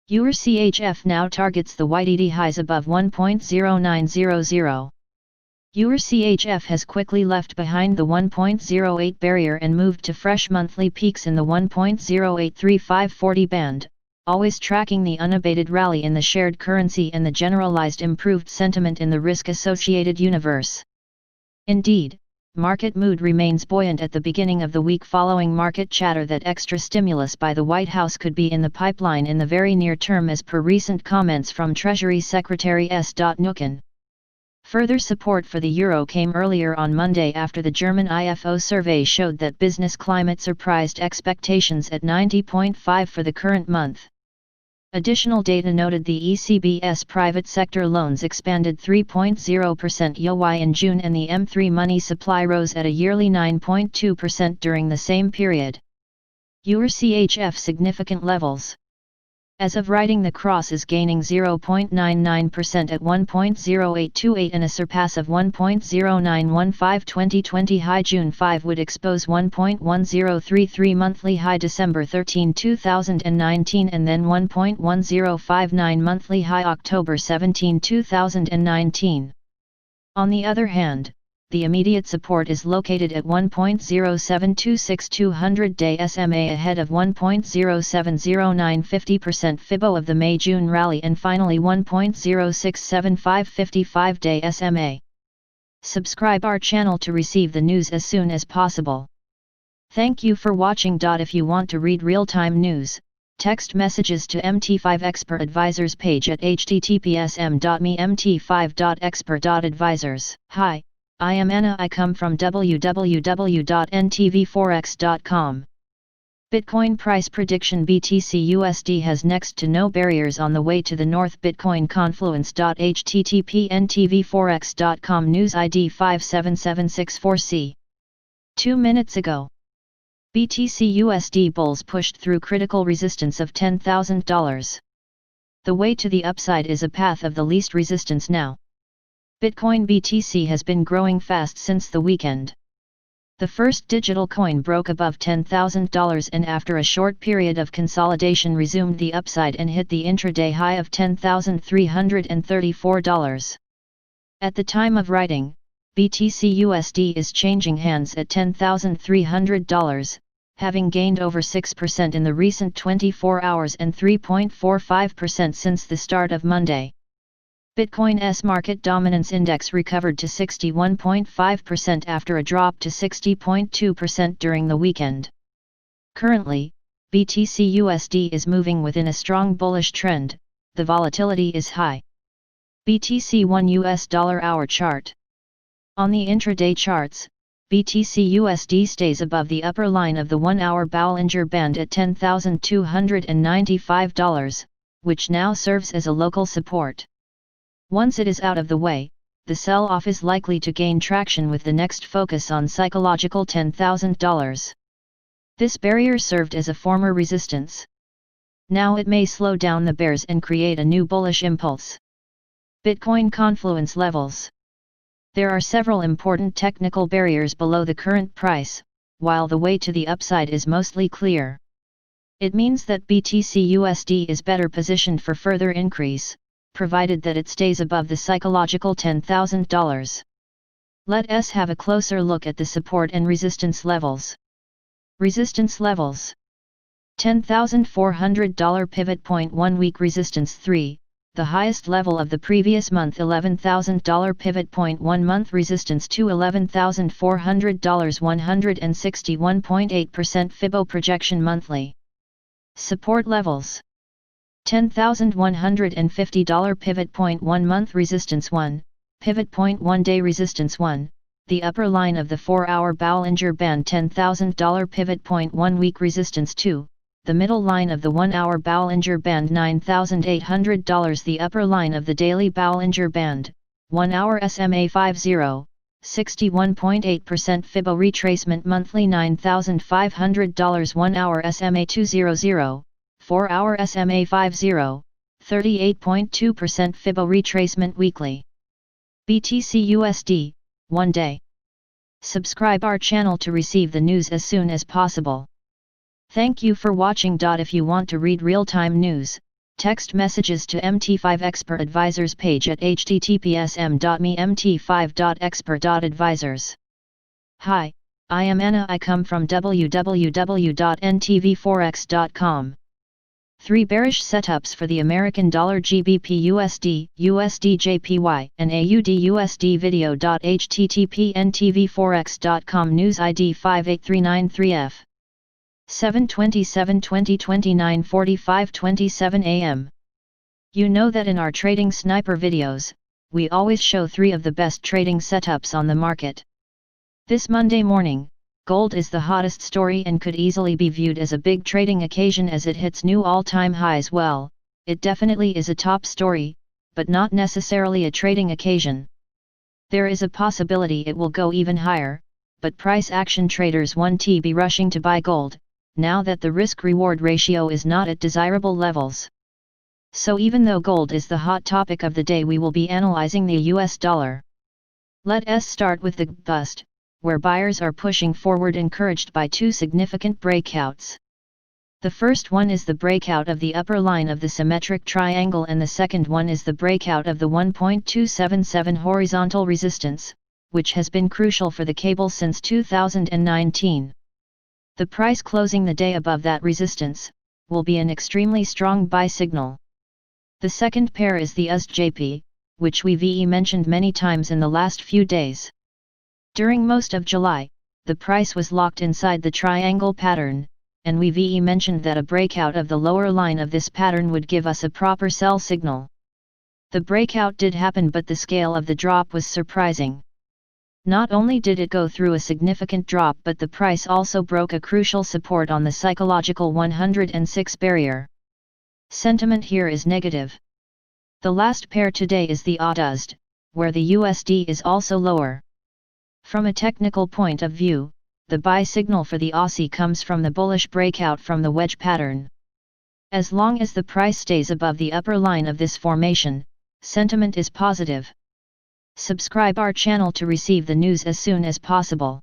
Euro CHF now targets the YTD highs above 1.0900. Euro CHF has quickly left behind the 1.08 barrier and moved to fresh monthly peaks in the 1.083540 band, always tracking the unabated rally in the shared currency and the generalized improved sentiment in the risk-associated universe. Indeed, market mood remains buoyant at the beginning of the week following market chatter that extra stimulus by the White House could be in the pipeline in the very near term as per recent comments from Treasury Secretary S. Mnuchin. Further support for the euro came earlier on Monday after the German IFO survey showed that business climate surprised expectations at 90.5 for the current month. Additional data noted the ECB's private sector loans expanded 3.0% YoY in June and the M3 money supply rose at a yearly 9.2% during the same period. Euro CHF significant levels. As of writing, the cross is gaining 0.99% at 1.0828 and a surpass of 1.0915 2020 high June 5 would expose 1.1033 monthly high December 13 2019 and then 1.1059 monthly high October 17 2019. On the other hand, the immediate support is located at 1.0726 200-day SMA ahead of 1.0709 50% Fibo of the May-June rally and finally 1.0675 55-day SMA. Subscribe our channel to receive the news as soon as possible. Thank you for watching. If you want to read real-time news, text messages to MT5 Expert Advisors page at https://mt5.expert.advisors. Hi, I am Anna. I come from www.ntvforex.com. Bitcoin price prediction. BTC USD has next to no barriers on the way to the north. Bitcoin confluence. http ntvforex.com news ID 57764C. 2 minutes ago, BTC USD bulls pushed through critical resistance of $10,000. The way to the upside is a path of the least resistance now. Bitcoin BTC has been growing fast since the weekend. The first digital coin broke above $10,000 and after a short period of consolidation resumed the upside and hit the intraday high of $10,334. At the time of writing, BTC USD is changing hands at $10,300, having gained over 6% in the recent 24 hours and 3.45% since the start of Monday. Bitcoin's market dominance index recovered to 61.5% after a drop to 60.2% during the weekend. Currently, BTC USD is moving within a strong bullish trend, the volatility is high. BTC 1 US dollar hour chart. On the intraday charts, BTC USD stays above the upper line of the 1-hour Bollinger Band at $10,295, which now serves as a local support. Once it is out of the way, the sell-off is likely to gain traction with the next focus on psychological $10,000. This barrier served as a former resistance. Now it may slow down the bears and create a new bullish impulse. Bitcoin confluence levels. There are several important technical barriers below the current price, while the way to the upside is mostly clear. It means that BTC USD is better positioned for further increase, provided that it stays above the psychological $10,000. Let us have a closer look at the support and resistance levels. Resistance levels. $10,400 pivot point 1 week resistance 3, the highest level of the previous month. $11,000 pivot point 1 month resistance 2, $11,400 161.8% Fibo projection monthly. Support levels. $10,150 pivot point 1 month resistance 1, pivot point 1 day resistance 1, the upper line of the 4-hour Bollinger Band. $10,000 pivot point 1 week resistance 2, the middle line of the 1-hour Bollinger Band. $9,800 the upper line of the daily Bollinger Band. 1-hour SMA 50, 61.8% Fibо retracement monthly $9,500 1 hour SMA 200, 4 hour SMA 50, 38.2% Fibo retracement weekly. BTC USD, 1 day. Subscribe our channel to receive the news as soon as possible. Thank you for watching. If you want to read real-time news, text messages to MT5 Expert Advisors page at https://m.me/mt5.expert.advisors. Hi, I am Anna. I come from www.ntvforex.com. 3 bearish setups for the American dollar GBP USD, USD JPY, and AUD USD video. http ntvforex.com news ID 58393F 7/27/2020 9:45:27 AM. You know that in our trading sniper videos, we always show 3 of the best trading setups on the market. This Monday morning, gold is the hottest story and could easily be viewed as a big trading occasion as it hits new all-time highs. Well, it definitely is a top story, but not necessarily a trading occasion. There is a possibility it will go even higher, but price action traders won't be rushing to buy gold, now that the risk-reward ratio is not at desirable levels. So even though gold is the hot topic of the day, we will be analyzing the US dollar. Let us start with the bust, where buyers are pushing forward encouraged by 2 significant breakouts. The first one is the breakout of the upper line of the symmetric triangle, and the second one is the breakout of the 1.277 horizontal resistance, which has been crucial for the cable since 2019. The price closing the day above that resistance will be an extremely strong buy signal. The second pair is the USD-JP, which we've mentioned many times in the last few days. During most of July, the price was locked inside the triangle pattern, and we've mentioned that a breakout of the lower line of this pattern would give us a proper sell signal. The breakout did happen, but the scale of the drop was surprising. Not only did it go through a significant drop, but the price also broke a crucial support on the psychological 106 barrier. Sentiment here is negative. The last pair today is the AUD, where the USD is also lower. From a technical point of view, the buy signal for the Aussie comes from the bullish breakout from the wedge pattern. As long as the price stays above the upper line of this formation, sentiment is positive. Subscribe our channel to receive the news as soon as possible.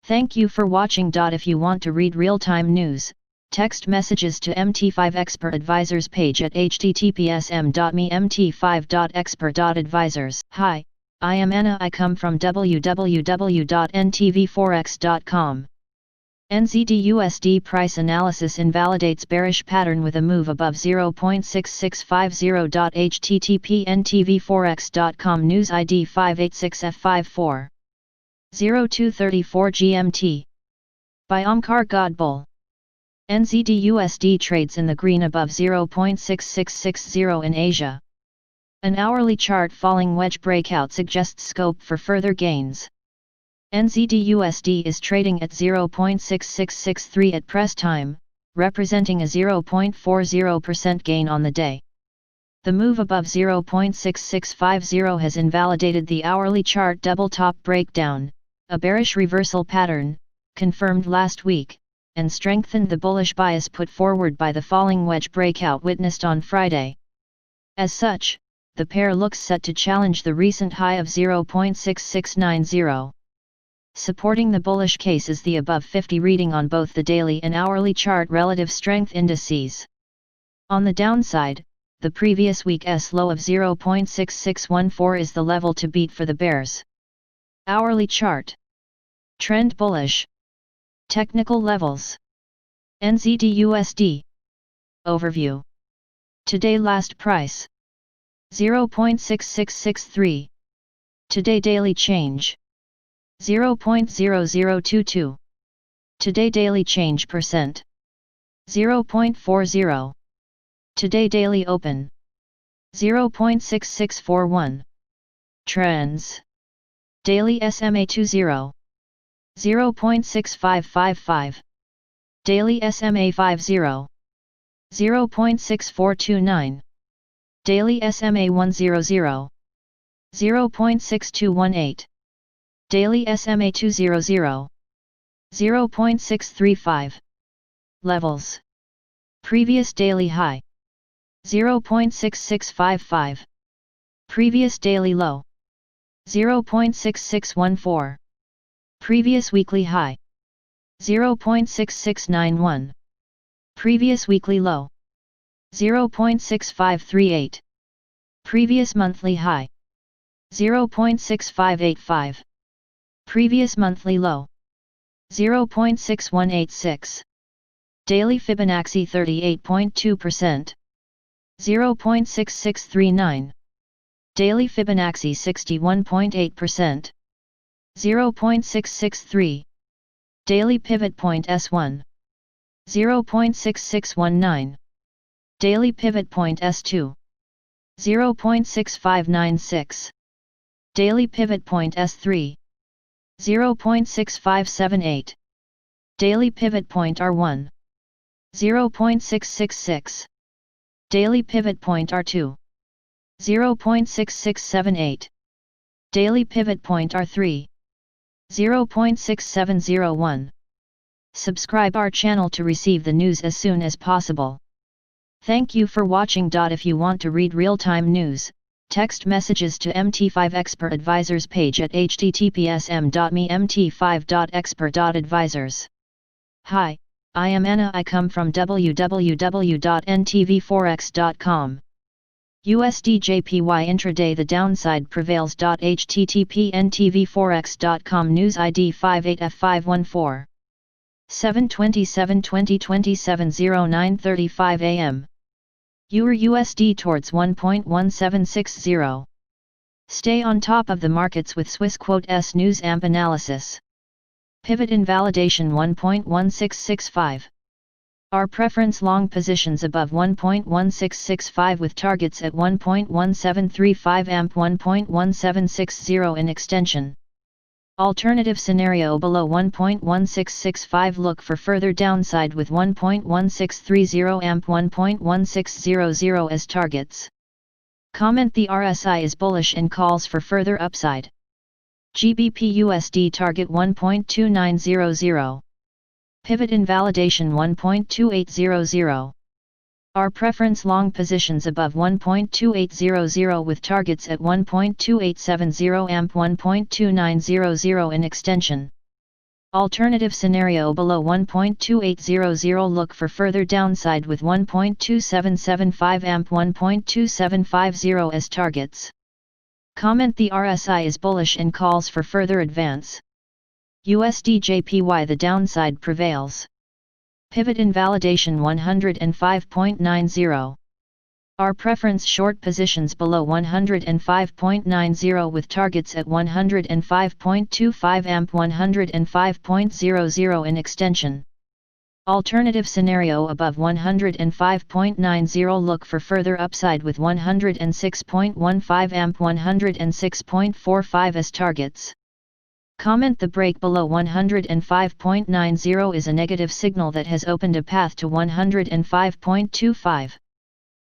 Thank you for watching. If you want to read real-time news, text messages to MT5 Expert Advisors page at https://m.me/mt5.expert.advisors. Hi, I am Anna. I come from www.ntvforex.com. NZD-USD price analysis invalidates bearish pattern with a move above 0.6650. http ntvforex.com news ID 586F54 0234 GMT. By Omkar Godbol. NZD-USD trades in the green above 0.6660 in Asia. An hourly chart falling wedge breakout suggests scope for further gains. NZD-USD is trading at 0.6663 at press time, representing a 0.40% gain on the day. The move above 0.6650 has invalidated the hourly chart double top breakdown, a bearish reversal pattern, confirmed last week, and strengthened the bullish bias put forward by the falling wedge breakout witnessed on Friday. As such, the pair looks set to challenge the recent high of 0.6690. Supporting the bullish case is the above 50 reading on both the daily and hourly chart relative strength indices. On the downside, the previous week's low of 0.6614 is the level to beat for the bears. Hourly chart. Trend bullish. Technical levels. NZD-USD. Overview. Today last price. 0.6663. Today daily change. 0.0022. Today daily change percent. 0.40. Today daily open. 0.6641. Trends. Daily SMA 20. 0.6555. Daily SMA 50. 0.6429. Daily SMA 100. 0.6218. Daily SMA 200. 0.635. Levels. Previous daily high. 0.6655. Previous daily low. 0.6614. Previous weekly high. 0.6691. Previous weekly low. 0.6538. Previous monthly high. 0.6585. Previous monthly low. 0.6186. Daily Fibonacci 38.2%. 0.6639. Daily Fibonacci 61.8%. 0.663. Daily Pivot Point S1. 0.6619. Daily Pivot Point S2. 0.6596. Daily Pivot Point S3. 0.6578. Daily Pivot Point R1. 0.666. Daily Pivot Point R2. 0.6678. Daily Pivot Point R3. 0.6701. Subscribe our channel to receive the news as soon as possible. Thank you for watching. If you want to read real-time news, text messages to MT5 Expert Advisors page at https://mt5.expert.advisors. Hi, I am Anna. I come from www.ntvforex.com. USD/JPY intraday the downside prevails. http://ntvforex.com news ID 58F514. 7/27/2027 09:35 EUR USD towards 1.1760. Stay on top of the markets with Swissquote News AMP analysis. Pivot invalidation 1.1665. Our preference long positions above 1.1665 with targets at 1.1735 AMP 1.1760 in extension. Alternative scenario below 1.1665. Look for further downside with 1.1630 AMP 1.1600 as targets. Comment the RSI is bullish and calls for further upside. GBP USD target 1.2900. Pivot invalidation 1.2800. Our preference long positions above 1.2800 with targets at 1.2870 AMP 1.2900 in extension. Alternative scenario below 1.2800. Look for further downside with 1.2775 AMP 1.2750 as targets. Comment the RSI is bullish and calls for further advance. USD/JPY the downside prevails. Pivot invalidation 105.90. Our preference short positions below 105.90 with targets at 105.25 AMP 105.00 in extension. Alternative scenario above 105.90. Look for further upside with 106.15 AMP 106.45 as targets. Comment the break below 105.90 is a negative signal that has opened a path to 105.25.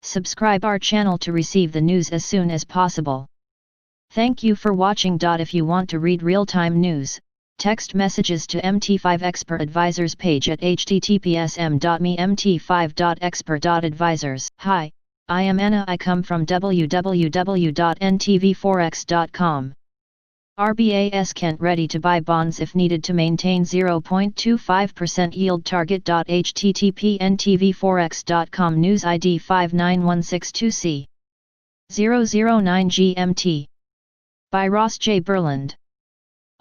Subscribe our channel to receive the news as soon as possible. Thank you for watching. If you want to read real-time news, text messages to MT5 Expert Advisors page at https://mt5.expert.advisors. Hi, I am Anna. I come from www.ntvforex.com. RBAS Kent ready to buy bonds if needed to maintain 0.25% yield target. http://ntvforex.com news ID 59162C 009 GMT. By Ross J. Burland.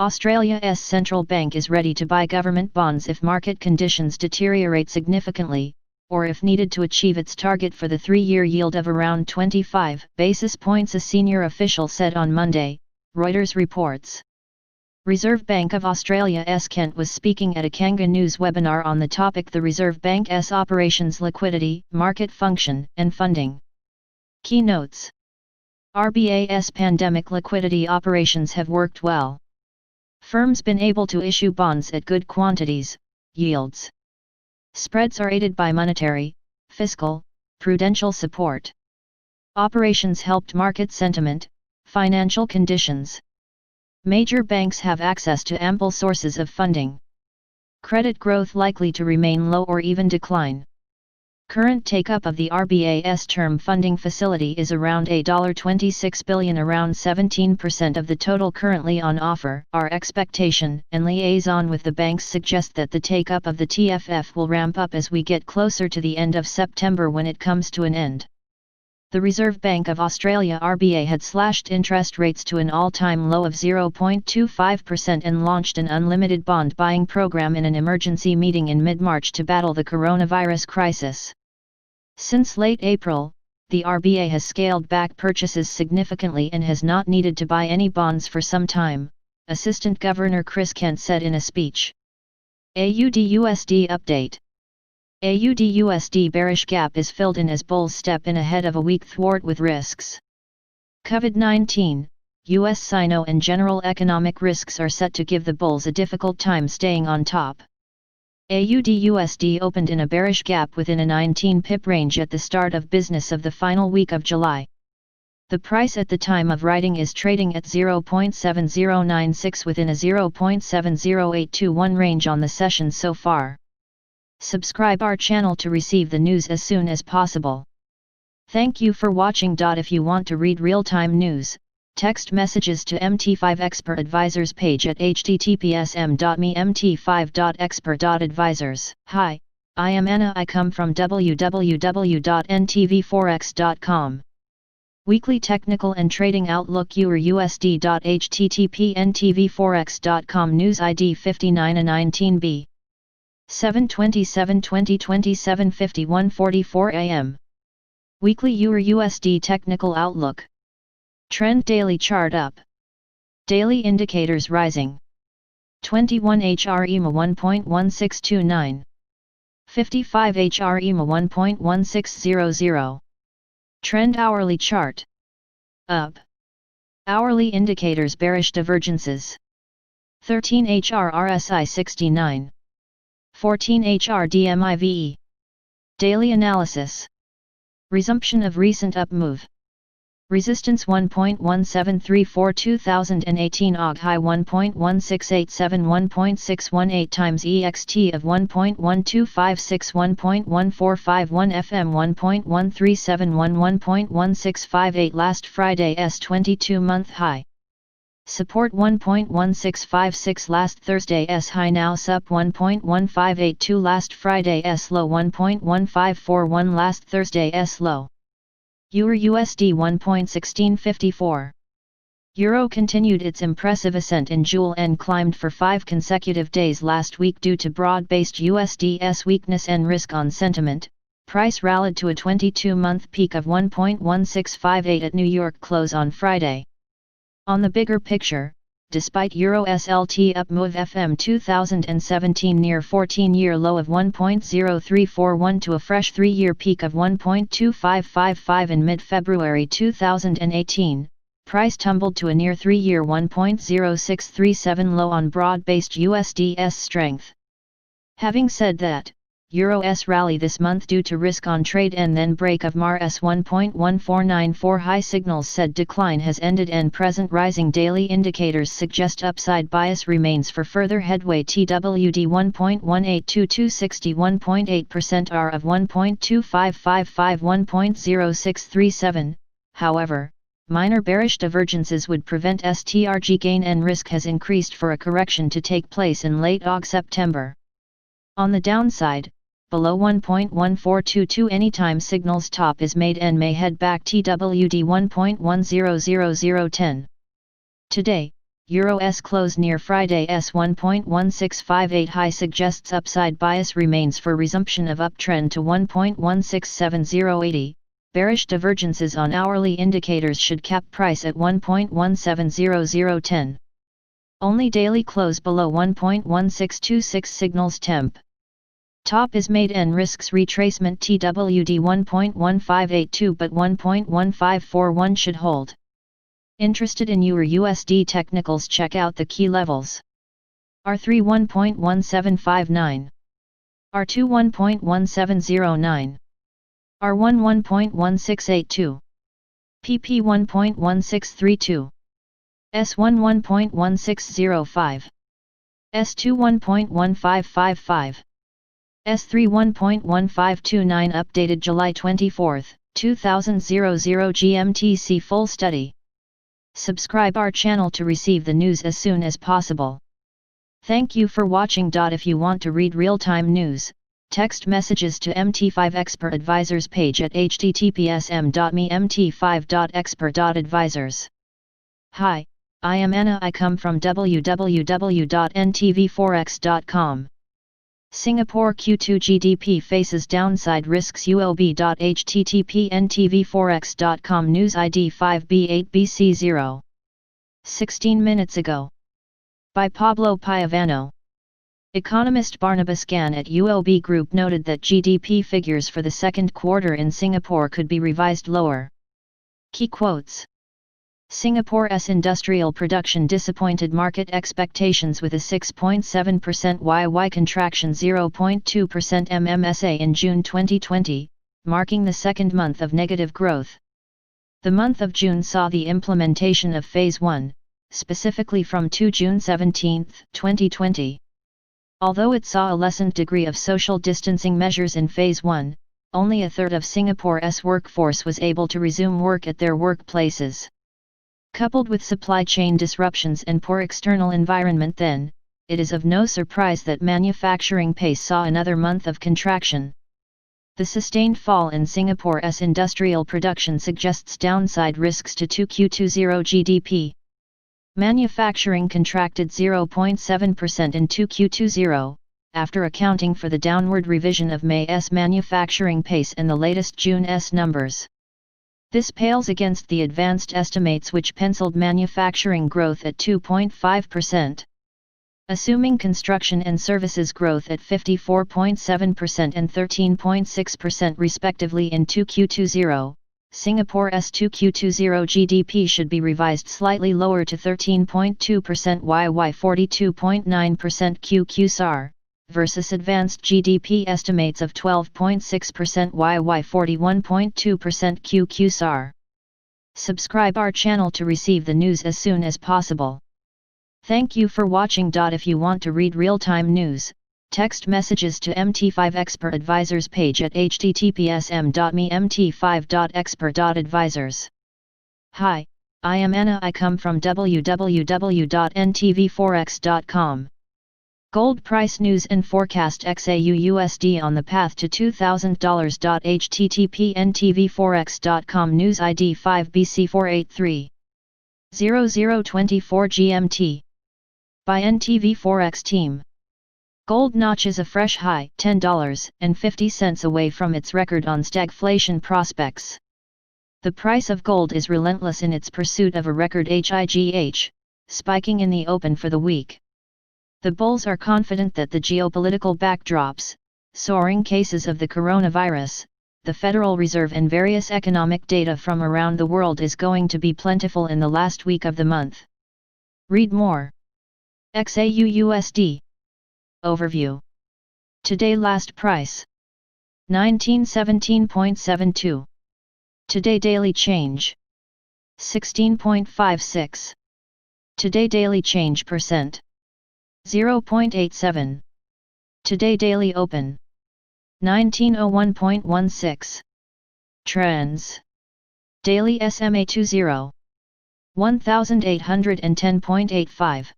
Australia's central bank is ready to buy government bonds if market conditions deteriorate significantly, or if needed to achieve its target for the 3-year yield of around 25 basis points, a senior official said on Monday, Reuters reports. Reserve Bank of Australia's Kent was speaking at a Kanga News webinar on the topic the Reserve Bank's operations, liquidity, market function, and funding. Keynotes. RBA's pandemic liquidity operations have worked well. Firms been able to issue bonds at good quantities, yields. Spreads are aided by monetary, fiscal, prudential support. Operations helped market sentiment, financial conditions. Major banks have access to ample sources of funding. Credit growth likely to remain low or even decline. Current take-up of the RBA's term funding facility is around $26 billion, around 17% of the total currently on offer. Our expectation and liaison with the banks suggest that the take-up of the TFF will ramp up as we get closer to the end of September, when it comes to an end. The Reserve Bank of Australia (RBA) had slashed interest rates to an all-time low of 0.25% and launched an unlimited bond buying program in an emergency meeting in mid-March to battle the coronavirus crisis. Since late April, the RBA has scaled back purchases significantly and has not needed to buy any bonds for some time, Assistant Governor Chris Kent said in a speech. AUD/USD update. AUD/USD bearish gap is filled in as bulls step in ahead of a weak thwart with risks. COVID-19, US Sino and general economic risks are set to give the bulls a difficult time staying on top. AUD/USD opened in a bearish gap within a 19-pip range at the start of business of the final week of July. The price at the time of writing is trading at 0.7096 within a 0.70821 range on the session so far. Subscribe our channel to receive the news as soon as possible. Thank you for watching. If you want to read real-time news, text messages to MT5 Expert Advisors page at https://mt5.expert.advisors. Hi, I am Anna. I come from www.ntvforex.com. Weekly Technical and Trading Outlook EUR/USD. http ntvforex.com. News ID 59A19B 7/27/2020 7:51:44 AM. Weekly EUR/USD Technical Outlook. Trend daily chart up. Daily indicators rising. 21 HR EMA 1.1629. 55 HR EMA 1.1600. Trend hourly chart. Up. Hourly indicators bearish divergences. 13 HR RSI 69. 14 HR DMIVE. Daily analysis. Resumption of recent up move. Resistance 1.1734 2018 AUG high 1.1687 1.618 times EXT of 1.1256 1.1451 FM 1.1371 1.1658 last Friday's 22-month high. Support 1.1656 last Thursday's high, now sup 1.1582 last Friday's low 1.1541 last Thursday's low. EUR/USD 1.1654. Euro continued its impressive ascent in June and climbed for 5 consecutive days last week due to broad-based USD's weakness and risk on sentiment. Price rallied to a 22-month peak of 1.1658 at New York close on Friday. On the bigger picture, despite Euro SLT up move FM 2017 near 14-year low of 1.0341 to a fresh 3-year peak of 1.2555 in mid-February 2018, price tumbled to a near 3-year 1.0637 low on broad-based USD's strength. Having said that, Euro's rally this month due to risk on trade and then break of MAR's 1.1494 high signals said decline has ended and present rising daily indicators suggest upside bias remains for further headway. TWD 1.1822 61.8% R of 1.2555 1.0637, however, minor bearish divergences would prevent STRG gain and risk has increased for a correction to take place in late August-September. On the downside, below 1.1422 anytime signals top is made and may head back. TWD 1.100010. Today, Euro's close near Friday's 1.1658 high suggests upside bias remains for resumption of uptrend to 1.167080. Bearish divergences on hourly indicators should cap price at 1.170010. Only daily close below 1.1626 signals temp. Top is made and risks retracement. TWD 1.1582 but 1.1541 should hold. Interested in EUR/USD technicals? Check out the key levels. R3 1.1759. R2 1.1709. R1 1.1682. PP 1.1632. S1 1.1605, S2 1.1555, S3 1.1529 updated July 24, 2000 GMT. Full study. Subscribe our channel to receive the news as soon as possible. Thank you for watching. If you want to read real-time news, text messages to MT5 Expert Advisors page at https://mt5.expert.advisors. Hi, I am Anna. I come from www.ntvforex.com. Singapore Q2 GDP faces downside risks. ULB.http ntvforex.com News ID 5B8BC0. 16 minutes ago. By Pablo Piavano. Economist Barnabas Gan at ULB Group noted that GDP figures for the second quarter in Singapore could be revised lower. Key quotes. Singapore's industrial production disappointed market expectations with a 6.7% YY contraction, 0.2% MMSA in June 2020, marking the second month of negative growth. The month of June saw the implementation of Phase 1, specifically from June 17, 2020. Although it saw a lessened degree of social distancing measures in Phase 1, only a third of Singapore's workforce was able to resume work at their workplaces. Coupled with supply chain disruptions and poor external environment, then, it is of no surprise that manufacturing pace saw another month of contraction. The sustained fall in Singapore's industrial production suggests downside risks to 2Q20 GDP. Manufacturing contracted 0.7% in 2Q20, after accounting for the downward revision of May's manufacturing pace and the latest June's numbers. This pales against the advanced estimates which penciled manufacturing growth at 2.5%. Assuming construction and services growth at 54.7% and 13.6% respectively in 2Q20, Singapore's 2Q20 GDP should be revised slightly lower to 13.2% YY 42.9% QQ SAR, versus advanced GDP estimates of 12.6% YY 41.2% QQ SAR. Subscribe our channel to receive the news as soon as possible. Thank you for watching. If you want to read real-time news, text messages to MT5 Expert Advisors page at https://mt5.expert.advisors. Hi, I am Anna. I come from www.ntvforex.com. Gold price news and forecast XAU/USD on the path to $2,000. http ntvforex.com News ID 5BC483 0024 GMT. By NTV Forex Team. Gold notches a fresh high, $10.50 away from its record on stagflation prospects. The price of gold is relentless in its pursuit of a record HIGH, spiking in the open for the week. The bulls are confident that the geopolitical backdrops, soaring cases of the coronavirus, the Federal Reserve and various economic data from around the world is going to be plentiful in the last week of the month. Read more. XAU/USD. Overview. Today last price. 1917.72. Today daily change. 16.56. Today daily change percent. 0.87. Today daily open. 1901.16. Trends. Daily SMA 20. 1810.85.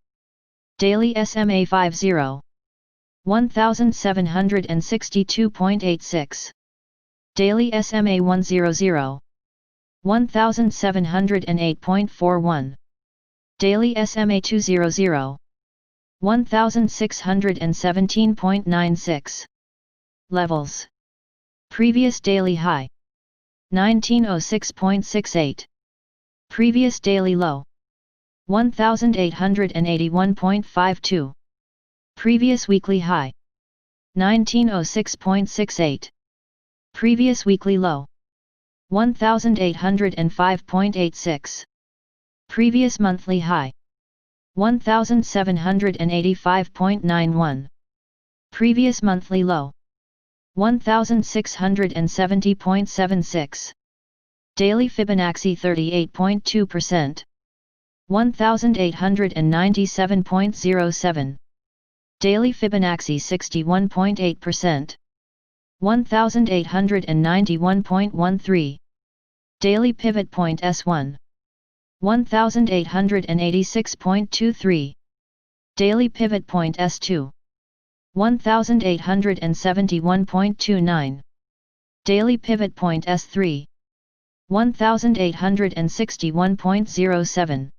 Daily SMA 50. 1762.86. Daily SMA 100. 1708.41. Daily SMA 200. 1617.96. Levels. Previous daily high. 1906.68. Previous daily low. 1881.52. Previous weekly high. 1906.68. Previous weekly low. 1805.86. Previous monthly high. 1785.91. Previous monthly low. 1670.76. Daily Fibonacci 38.2%. 1897.07. Daily Fibonacci 61.8%. 1891.13. Daily Pivot Point S1. 1886.23. Daily Pivot Point S2. 1871.29. Daily Pivot Point S3. 1861.07.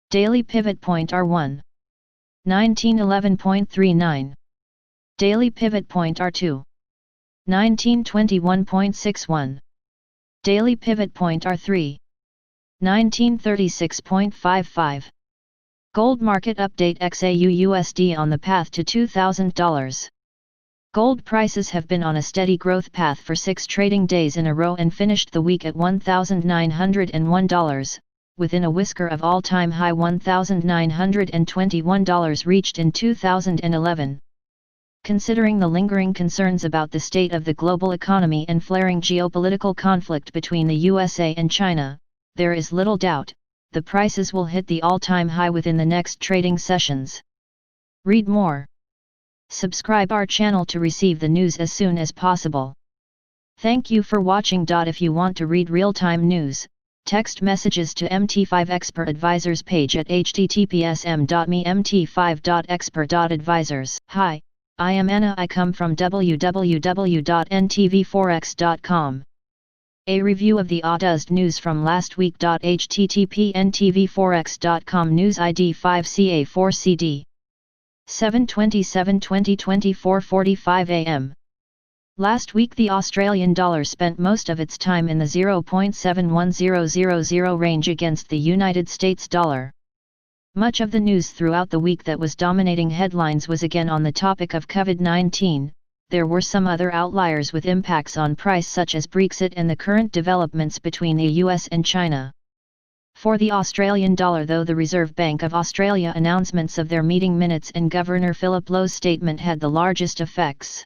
Daily Pivot Point R1. 1911.39. Daily Pivot Point R2. 1921.61. Daily Pivot Point R3. 1936.55. Gold Market Update XAU/USD on the path to $2,000. Gold prices have been on a steady growth path for 6 trading days in a row and finished the week at $1,901, within a whisker of all-time high $1,921 reached in 2011. Considering the lingering concerns about the state of the global economy and flaring geopolitical conflict between the USA and China, there is little doubt, the prices will hit the all-time high within the next trading sessions. Read more. Subscribe our channel to receive the news as soon as possible. Thank you for watching. If you want to read real-time news, text messages to MT5 Expert Advisors page at https://mt5.expert.advisors. Hi, I am Anna. I come from www.ntvforex.com. A review of the August news from last week. http://ntvforex.com News ID 5CA4CD 7/27/2024 45 am. Last week the Australian dollar spent most of its time in the 0.71000 range against the United States dollar. Much of the news throughout the week that was dominating headlines was again on the topic of COVID-19. There were some other outliers with impacts on price such as Brexit and the current developments between the US and China. For the Australian dollar, though, the Reserve Bank of Australia announcements of their meeting minutes and Governor Philip Lowe's statement had the largest effects.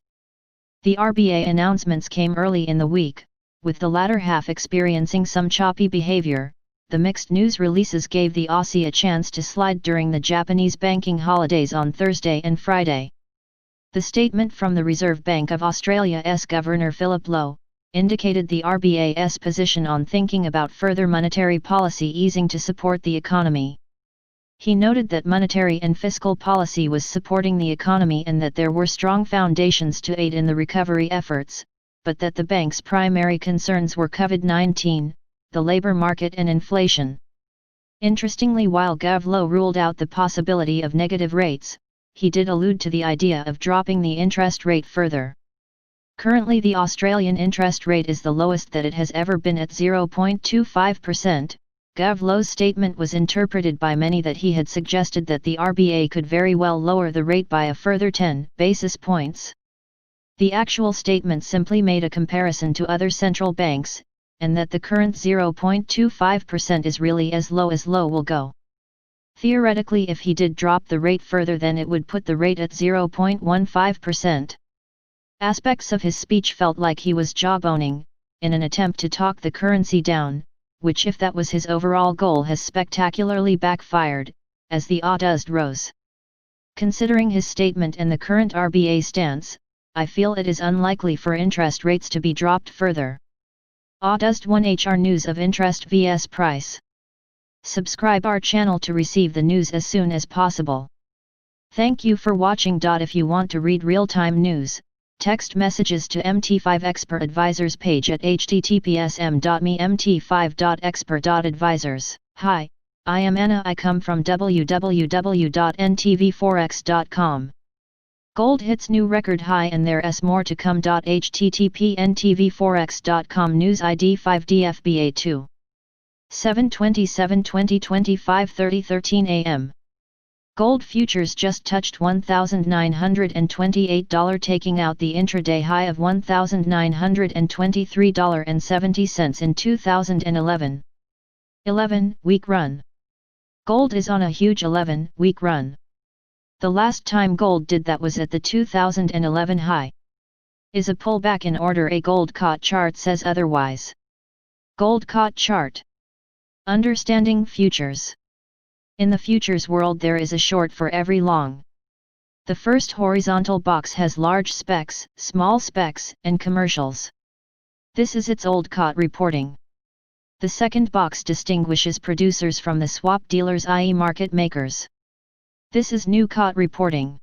The RBA announcements came early in the week, with the latter half experiencing some choppy behavior. The mixed news releases gave the Aussie a chance to slide during the Japanese banking holidays on Thursday and Friday. The statement from the Reserve Bank of Australia's Governor Philip Lowe indicated the RBA's position on thinking about further monetary policy easing to support the economy. He noted that monetary and fiscal policy was supporting the economy and that there were strong foundations to aid in the recovery efforts, but that the bank's primary concerns were COVID-19, the labor market and inflation. Interestingly, while Gov Lowe ruled out the possibility of negative rates, he did allude to the idea of dropping the interest rate further. Currently the Australian interest rate is the lowest that it has ever been at 0.25%. Gov Lowe's statement was interpreted by many that he had suggested that the RBA could very well lower the rate by a further 10 basis points. The actual statement simply made a comparison to other central banks, and that the current 0.25% is really as low will go. Theoretically, if he did drop the rate further, then it would put the rate at 0.15%. Aspects of his speech felt like he was jawboning, in an attempt to talk the currency down, which, if that was his overall goal, has spectacularly backfired, as the AUD rose. Considering his statement and the current RBA stance, I feel it is unlikely for interest rates to be dropped further. AUD 1 HR News of Interest vs Price. Subscribe our channel to receive the news as soon as possible. Thank you for watching. If you want to read real-time news, text messages to MT5 Expert Advisors page at https://mt5.expert.advisors. Hi, I am Anna. I come from www.ntvforex.com. Gold hits new record high and there's more to come. http://ntvforex.com News ID 5DFBA2 7/27/2025 30:13 am. Gold futures just touched $1,928, taking out the intraday high of $1,923.70 in 2011. 11-week run. Gold is on a huge 11-week run. The last time gold did that was at the 2011 high. Is a pullback in order? A Goldcott chart says otherwise. Goldcott chart. Understanding futures. In the futures world there is a short for every long. The first horizontal box has large specs, small specs, and commercials. This is its old COT reporting. The second box distinguishes producers from the swap dealers, i.e. market makers. This is new COT reporting.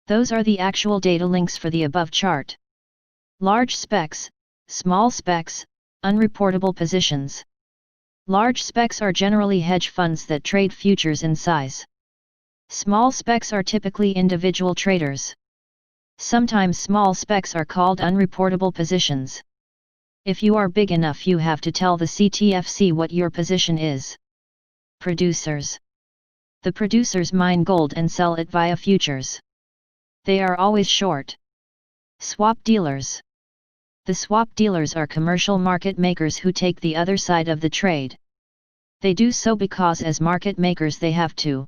Those are the actual data links for the above chart. Large specs, small specs, unreportable positions. Large specs are generally hedge funds that trade futures in size. Small specs are typically individual traders. Sometimes small specs are called unreportable positions. If you are big enough, you have to tell the CTFC what your position is. Producers. The producers mine gold and sell it via futures. They are always short. Swap dealers. The swap dealers are commercial market makers who take the other side of the trade. They do so because as market makers they have to.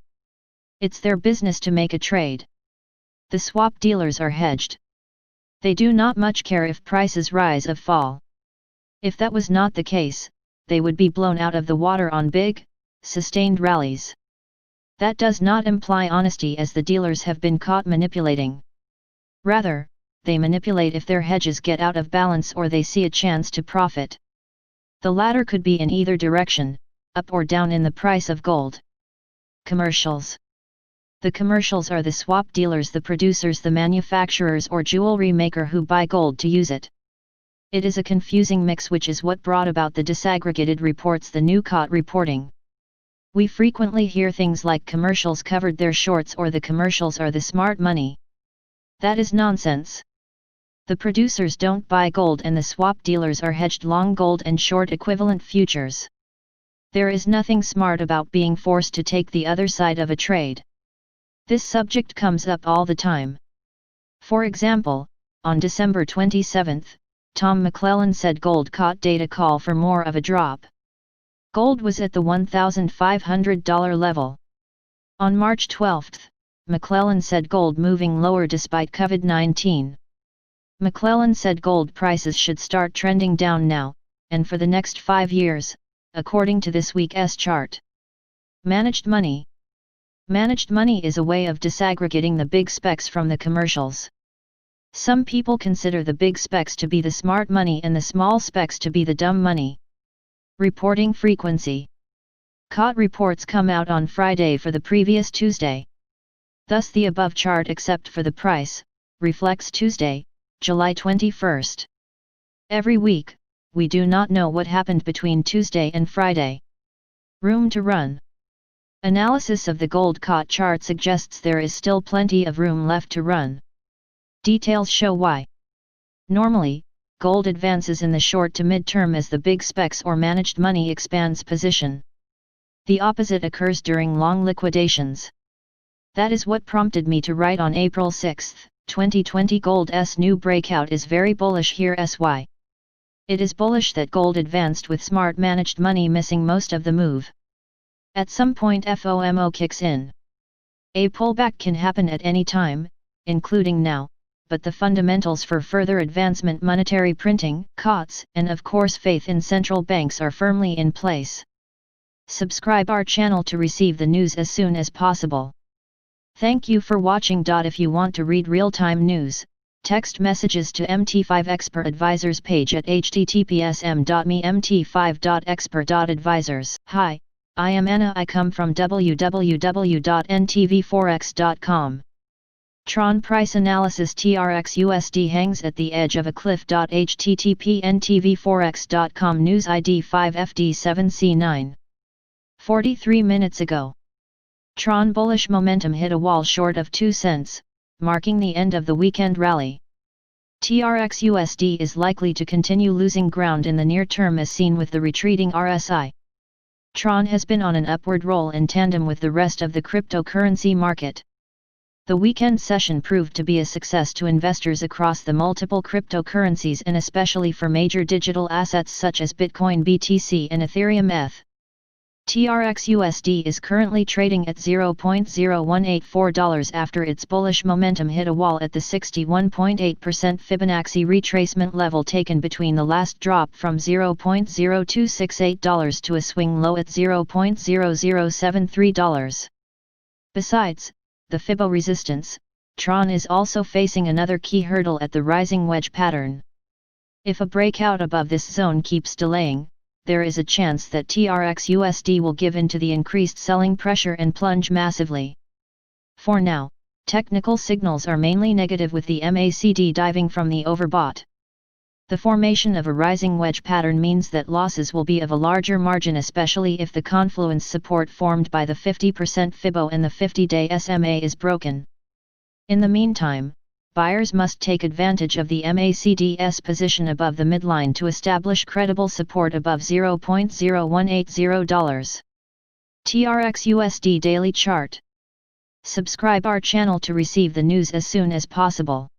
It's their business to make a trade. The swap dealers are hedged. They do not much care if prices rise or fall. If that was not the case, they would be blown out of the water on big, sustained rallies. That does not imply honesty, as the dealers have been caught manipulating. Rather, they manipulate if their hedges get out of balance or they see a chance to profit. The latter could be in either direction, up or down in the price of gold. Commercials. The commercials are the swap dealers, the producers, the manufacturers or jewelry maker who buy gold to use it. It is a confusing mix, which is what brought about the disaggregated reports, the new COT reporting. We frequently hear things like commercials covered their shorts or the commercials are the smart money. That is nonsense. The producers don't buy gold and the swap dealers are hedged long gold and short equivalent futures. There is nothing smart about being forced to take the other side of a trade. This subject comes up all the time. For example, on December 27, Tom McClellan said gold caught data call for more of a drop. Gold was at the $1,500 level. On March 12, McClellan said gold moving lower despite COVID-19. McClellan said gold prices should start trending down now, and for the next 5 years, according to this week's chart. Managed money. Managed money is a way of disaggregating the big specs from the commercials. Some people consider the big specs to be the smart money and the small specs to be the dumb money. Reporting frequency. COT reports come out on Friday for the previous Tuesday. Thus the above chart, except for the price, reflects Tuesday, July 21. Every week, we do not know what happened between Tuesday and Friday. Room to run. Analysis of the gold COT chart suggests there is still plenty of room left to run. Details show why. Normally, gold advances in the short to mid-term as the big specs or managed money expands position. The opposite occurs during long liquidations. That is what prompted me to write on April 6, 2020, gold's new breakout is very bullish. Here's why. It is bullish that gold advanced with smart managed money missing most of the move. At some point FOMO kicks in. A pullback can happen at any time, including now, but the fundamentals for further advancement, monetary printing, COTs, and of course faith in central banks are firmly in place. Subscribe our channel to receive the news as soon as possible. Thank you for watching. If you want to read real-time news, text messages to MT5 Expert Advisors page at https://mt5.expert.advisors. Hi, I am Anna. I come from www.ntvforex.com. Tron price analysis. TRX USD hangs at the edge of a cliff. http ntvforex.com news ID 5FD7C9. 43 minutes ago. Tron bullish momentum hit a wall short of 2 cents, marking the end of the weekend rally. TRX USD is likely to continue losing ground in the near term as seen with the retreating RSI. Tron has been on an upward roll in tandem with the rest of the cryptocurrency market. The weekend session proved to be a success to investors across the multiple cryptocurrencies and especially for major digital assets such as Bitcoin BTC and Ethereum ETH. TRX-USD is currently trading at $0.0184 after its bullish momentum hit a wall at the 61.8% Fibonacci retracement level taken between the last drop from $0.0268 to a swing low at $0.0073. Besides, the Fibo resistance, TRON is also facing another key hurdle at the rising wedge pattern. If a breakout above this zone keeps delaying, there is a chance that TRX-USD will give in to the increased selling pressure and plunge massively. For now, technical signals are mainly negative with the MACD diving from the overbought. The formation of a rising wedge pattern means that losses will be of a larger margin, especially if the confluence support formed by the 50% Fibo and the 50-day SMA is broken. In the meantime, buyers must take advantage of the MACD's position above the midline to establish credible support above $0.0180. TRX-USD Daily Chart. Subscribe our channel to receive the news as soon as possible.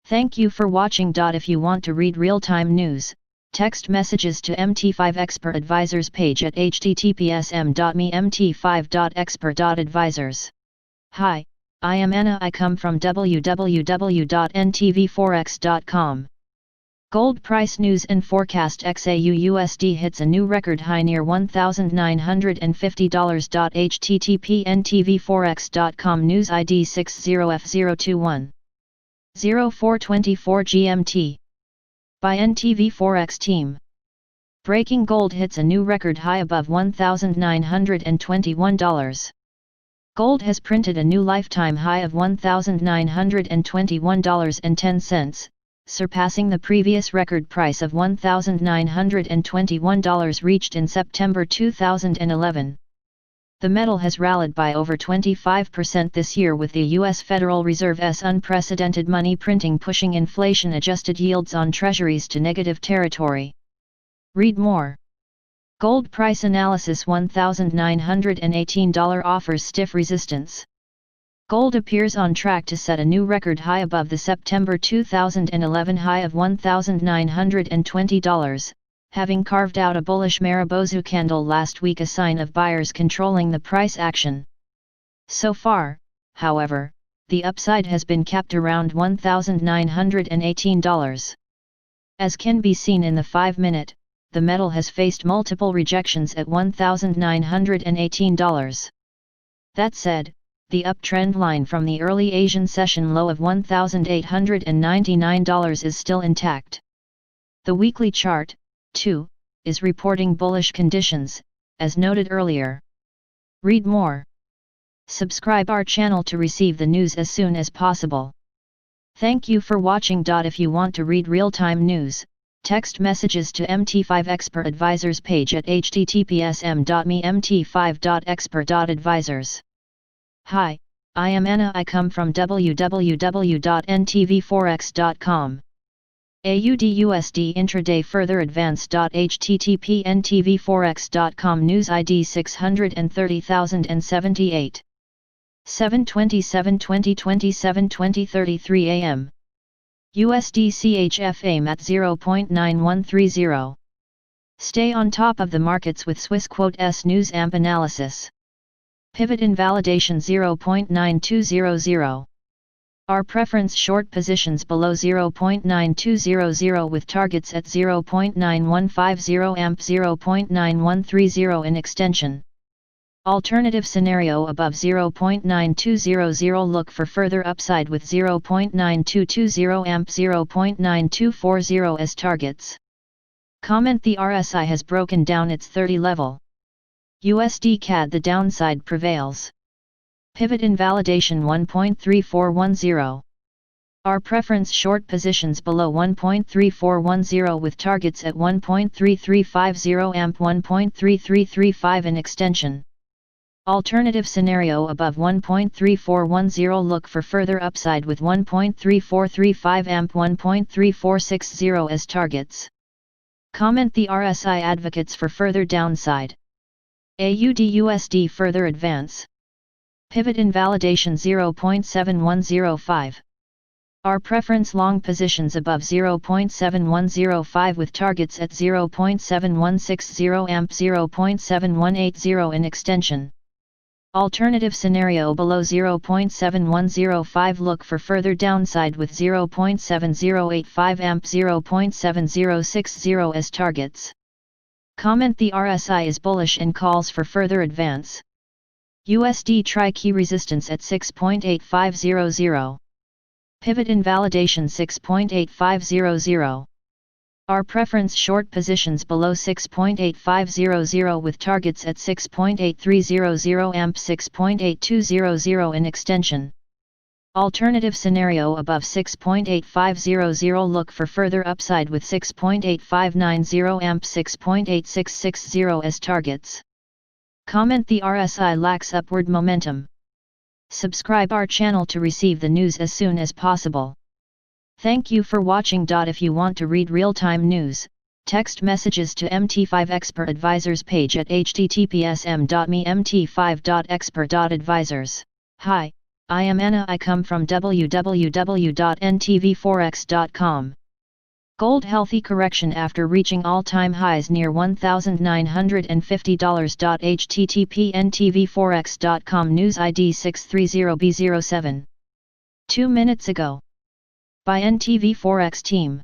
Thank you for watching. If you want to read real-time news, text messages to MT5 Expert Advisors page at https://mt5.expert.advisors. Hi, I am Anna. I come from www.ntvforex.com. Gold price news and forecast. XAU-USD hits a new record high near $1,950. http://ntvforex.com news ID 60F021. 0424 GMT. By NTV Forex Team. Breaking gold hits a new record high above $1,921. Gold has printed a new lifetime high of $1,921.10, surpassing the previous record price of $1,921 reached in September 2011. The metal has rallied by over 25% this year, with the U.S. Federal Reserve's unprecedented money printing pushing inflation-adjusted yields on treasuries to negative territory. Read more. Gold price analysis. $1,918 offers stiff resistance. Gold appears on track to set a new record high above the September 2011 high of $1,920, having carved out a bullish Marubozu candle last week, a sign of buyers controlling the price action. So far, however, the upside has been capped around $1,918. As can be seen in the 5-minute, the metal has faced multiple rejections at $1,918. That said, the uptrend line from the early Asian session low of $1,899 is still intact. The weekly chart, too, is reporting bullish conditions, as noted earlier. Read more. Subscribe our channel to receive the news as soon as possible. Thank you for watching. If you want to read real-time news, text messages to MT5 Expert Advisors page at https://mt5.expert.advisors. Hi, I am Anna. I come from www.ntvforex.com. AUD-USD intraday further advanced. http://ntvforex.com news ID 630,078. 7/27/2020 AM. USD CHF aim at 0.9130. Stay on top of the markets with Swissquote News AMP analysis. Pivot invalidation 0.9200. Our preference short positions below 0.9200 with targets at 0.9150 AMP 0.9130 in extension. Alternative scenario above 0.9200. Look for further upside with 0.9220 AMP 0.9240 as targets. Comment: the RSI has broken down its 30 level. USD CAD the downside prevails. Pivot invalidation 1.3410. Our preference short positions below 1.3410 with targets at 1.3350 AMP 1.3335 in extension. Alternative scenario above 1.3410. Look for further upside with 1.3435 AMP 1.3460 as targets. Comment: the RSI advocates for further downside. AUD-USD further advance. Pivot invalidation 0.7105. Our preference long positions above 0.7105 with targets at 0.7160 amp 0.7180 in extension. Alternative scenario below 0.7105, look for further downside with 0.7085 amp 0.7060 as targets. Comment: the RSI is bullish and calls for further advance. USD try key resistance at 6.8500. Pivot invalidation 6.8500. Our preference short positions below 6.8500 with targets at 6.8300 amp 6.8200 in extension. Alternative scenario above 6.8500, look for further upside with 6.8590 amp 6.8660 as targets. Comment: the RSI lacks upward momentum. Subscribe our channel to receive the news as soon as possible. Thank you for watching. If you want to read real-time news, text messages to MT5 Expert Advisors page at https://m.me/mt5.expert.advisors. Hi, I am Anna. I come from www.ntvforex.com. Gold healthy correction after reaching all-time highs near $1,950. http ntvforex.com. News ID 630B07. 2 minutes ago. By NTV Forex team.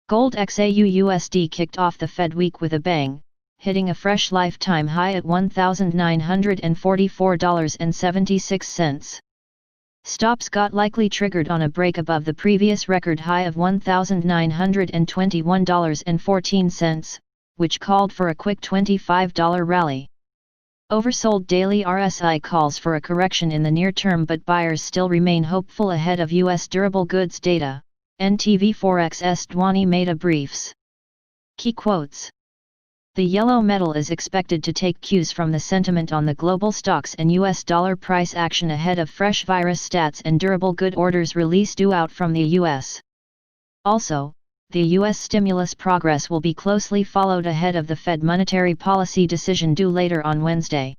Gold XAU USD kicked off the Fed week with a bang, hitting a fresh lifetime high at $1,944.76. Stops got likely triggered on a break above the previous record high of $1,921.14, which called for a quick $25 rally. Oversold daily RSI calls for a correction in the near term, but buyers still remain hopeful ahead of U.S. durable goods data. NTV Forex's Dwani Mehta briefs. Key quotes. The yellow metal is expected to take cues from the sentiment on the global stocks and U.S. dollar price action ahead of fresh virus stats and durable good orders release due out from the U.S. Also, the U.S. stimulus progress will be closely followed ahead of the Fed monetary policy decision due later on Wednesday.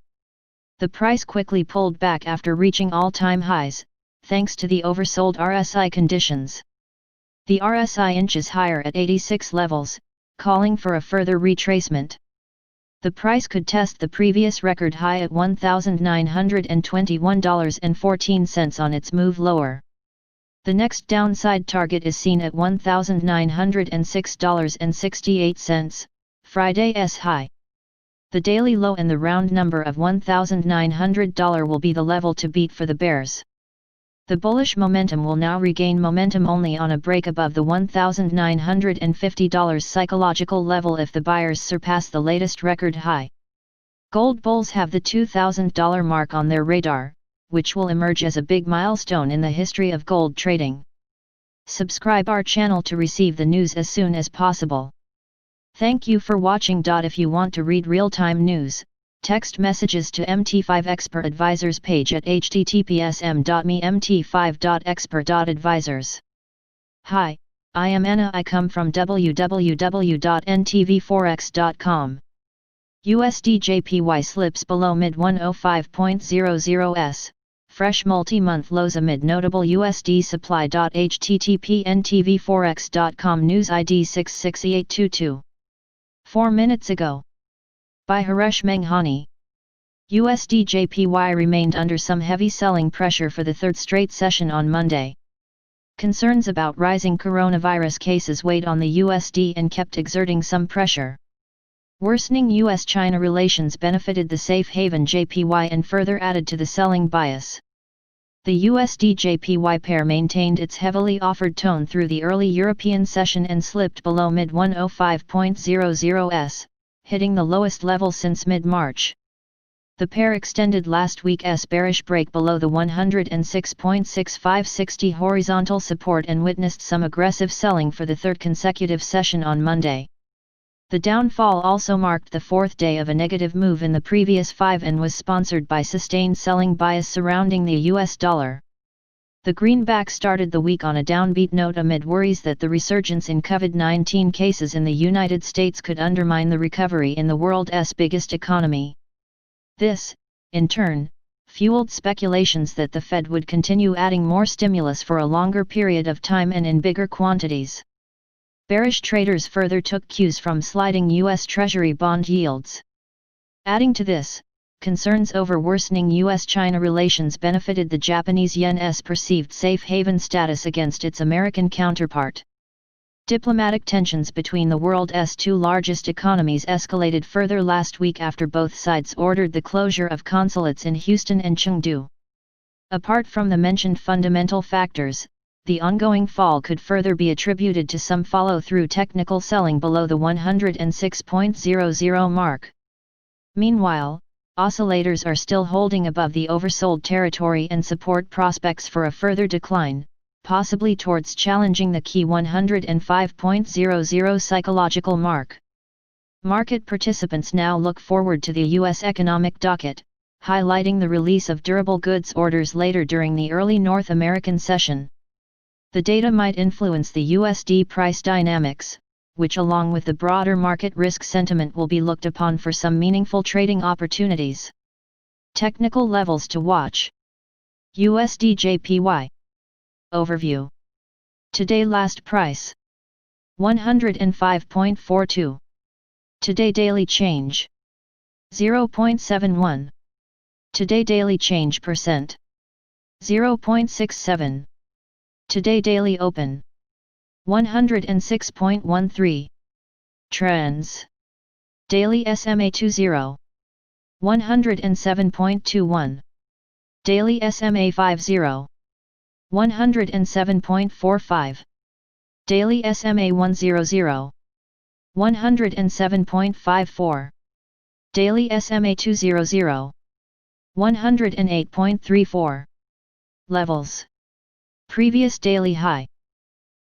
The price quickly pulled back after reaching all-time highs, thanks to the oversold RSI conditions. The RSI inches higher at 86 levels, calling for a further retracement. The price could test the previous record high at $1,921.14 on its move lower. The next downside target is seen at $1,906.68, Friday's high. The daily low and the round number of $1,900 will be the level to beat for the bears. The bullish momentum will now regain momentum only on a break above the $1,950 psychological level if the buyers surpass the latest record high. Gold bulls have the $2,000 mark on their radar, which will emerge as a big milestone in the history of gold trading. Subscribe our channel to receive the news as soon as possible. Thank you for watching. If you want to read real-time news, text messages to MT5 Expert Advisors page at https://m.me/mt5.expert.advisors. Hi, I am Anna. I come from www.ntvforex.com. USD JPY slips below mid 105.00s, fresh multi-month lows amid notable USD supply. http ntvforex.com. News ID 66822. 4 minutes ago. By Haresh Menghani. USD JPY remained under some heavy selling pressure for the third straight session on Monday. Concerns about rising coronavirus cases weighed on the USD and kept exerting some pressure. Worsening US-China relations benefited the safe haven JPY and further added to the selling bias. The USD-JPY pair maintained its heavily offered tone through the early European session and slipped below mid 105.00s, hitting the lowest level since mid-March. The pair extended last week's bearish break below the 106.6560 horizontal support and witnessed some aggressive selling for the third consecutive session on Monday. The downfall also marked the fourth day of a negative move in the previous 5 and was sponsored by sustained selling bias surrounding the US dollar. The greenback started the week on a downbeat note amid worries that the resurgence in COVID-19 cases in the United States could undermine the recovery in the world's biggest economy. This, in turn, fueled speculations that the Fed would continue adding more stimulus for a longer period of time and in bigger quantities. Bearish traders further took cues from sliding U.S. Treasury bond yields. Adding to this, concerns over worsening U.S.-China relations benefited the Japanese yen's perceived safe haven status against its American counterpart. Diplomatic tensions between the world's two largest economies escalated further last week after both sides ordered the closure of consulates in Houston and Chengdu. Apart from the mentioned fundamental factors, the ongoing fall could further be attributed to some follow-through technical selling below the 106.00 mark. Meanwhile, oscillators are still holding above the oversold territory and support prospects for a further decline, possibly towards challenging the key 105.00 psychological mark. Market participants now look forward to the U.S. economic docket, highlighting the release of durable goods orders later during the early North American session. The data might influence the USD price dynamics, which along with the broader market risk sentiment will be looked upon for some meaningful trading opportunities. Technical levels to watch. USD JPY. Overview. Today last price. 105.42. Today daily change. 0.71. Today daily change percent. 0.67. Today daily open. 106.13. Trends. Daily SMA 20. 107.21. Daily SMA 50. 107.45. Daily SMA 100. 107.54. Daily SMA 200. 108.34. Levels. Previous daily high.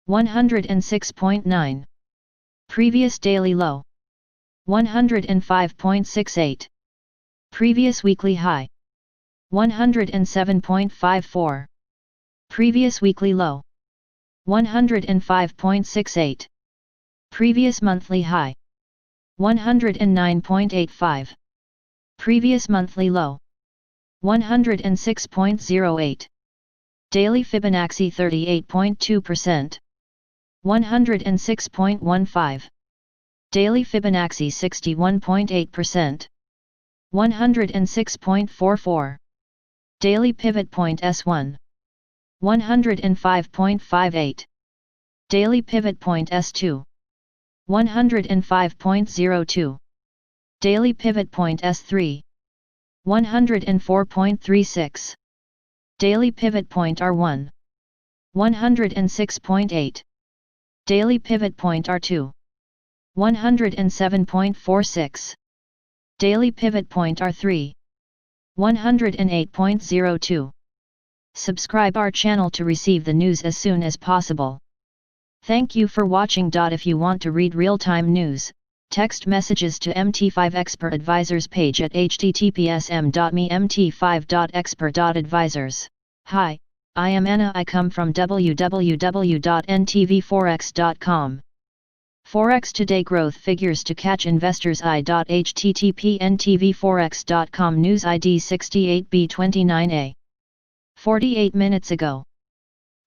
106.9. Previous daily low. 105.68. Previous weekly high. 107.54. Previous weekly low. 105.68. Previous monthly high. 109.85. Previous monthly low. 106.08. Daily Fibonacci 38.2%. 106.15. Daily Fibonacci 61.8%. 106.44. Daily Pivot Point S1. 105.58. Daily Pivot Point S2. 105.02. Daily Pivot Point S3. 104.36. Daily Pivot Point R1. 106.8. Daily Pivot Point R2. 107.46. Daily Pivot Point R3. 108.02. Subscribe our channel to receive the news as soon as possible. Thank you for watching. If you want to read real-time news, text messages to MT5 Expert Advisors page at https://me.mt5.expert.advisors. Hi, I am Anna. I come from www.ntvforex.com. Forex Today growth figures to catch investors' eye. http ntvforex.com News ID 68B29A. 48 minutes ago.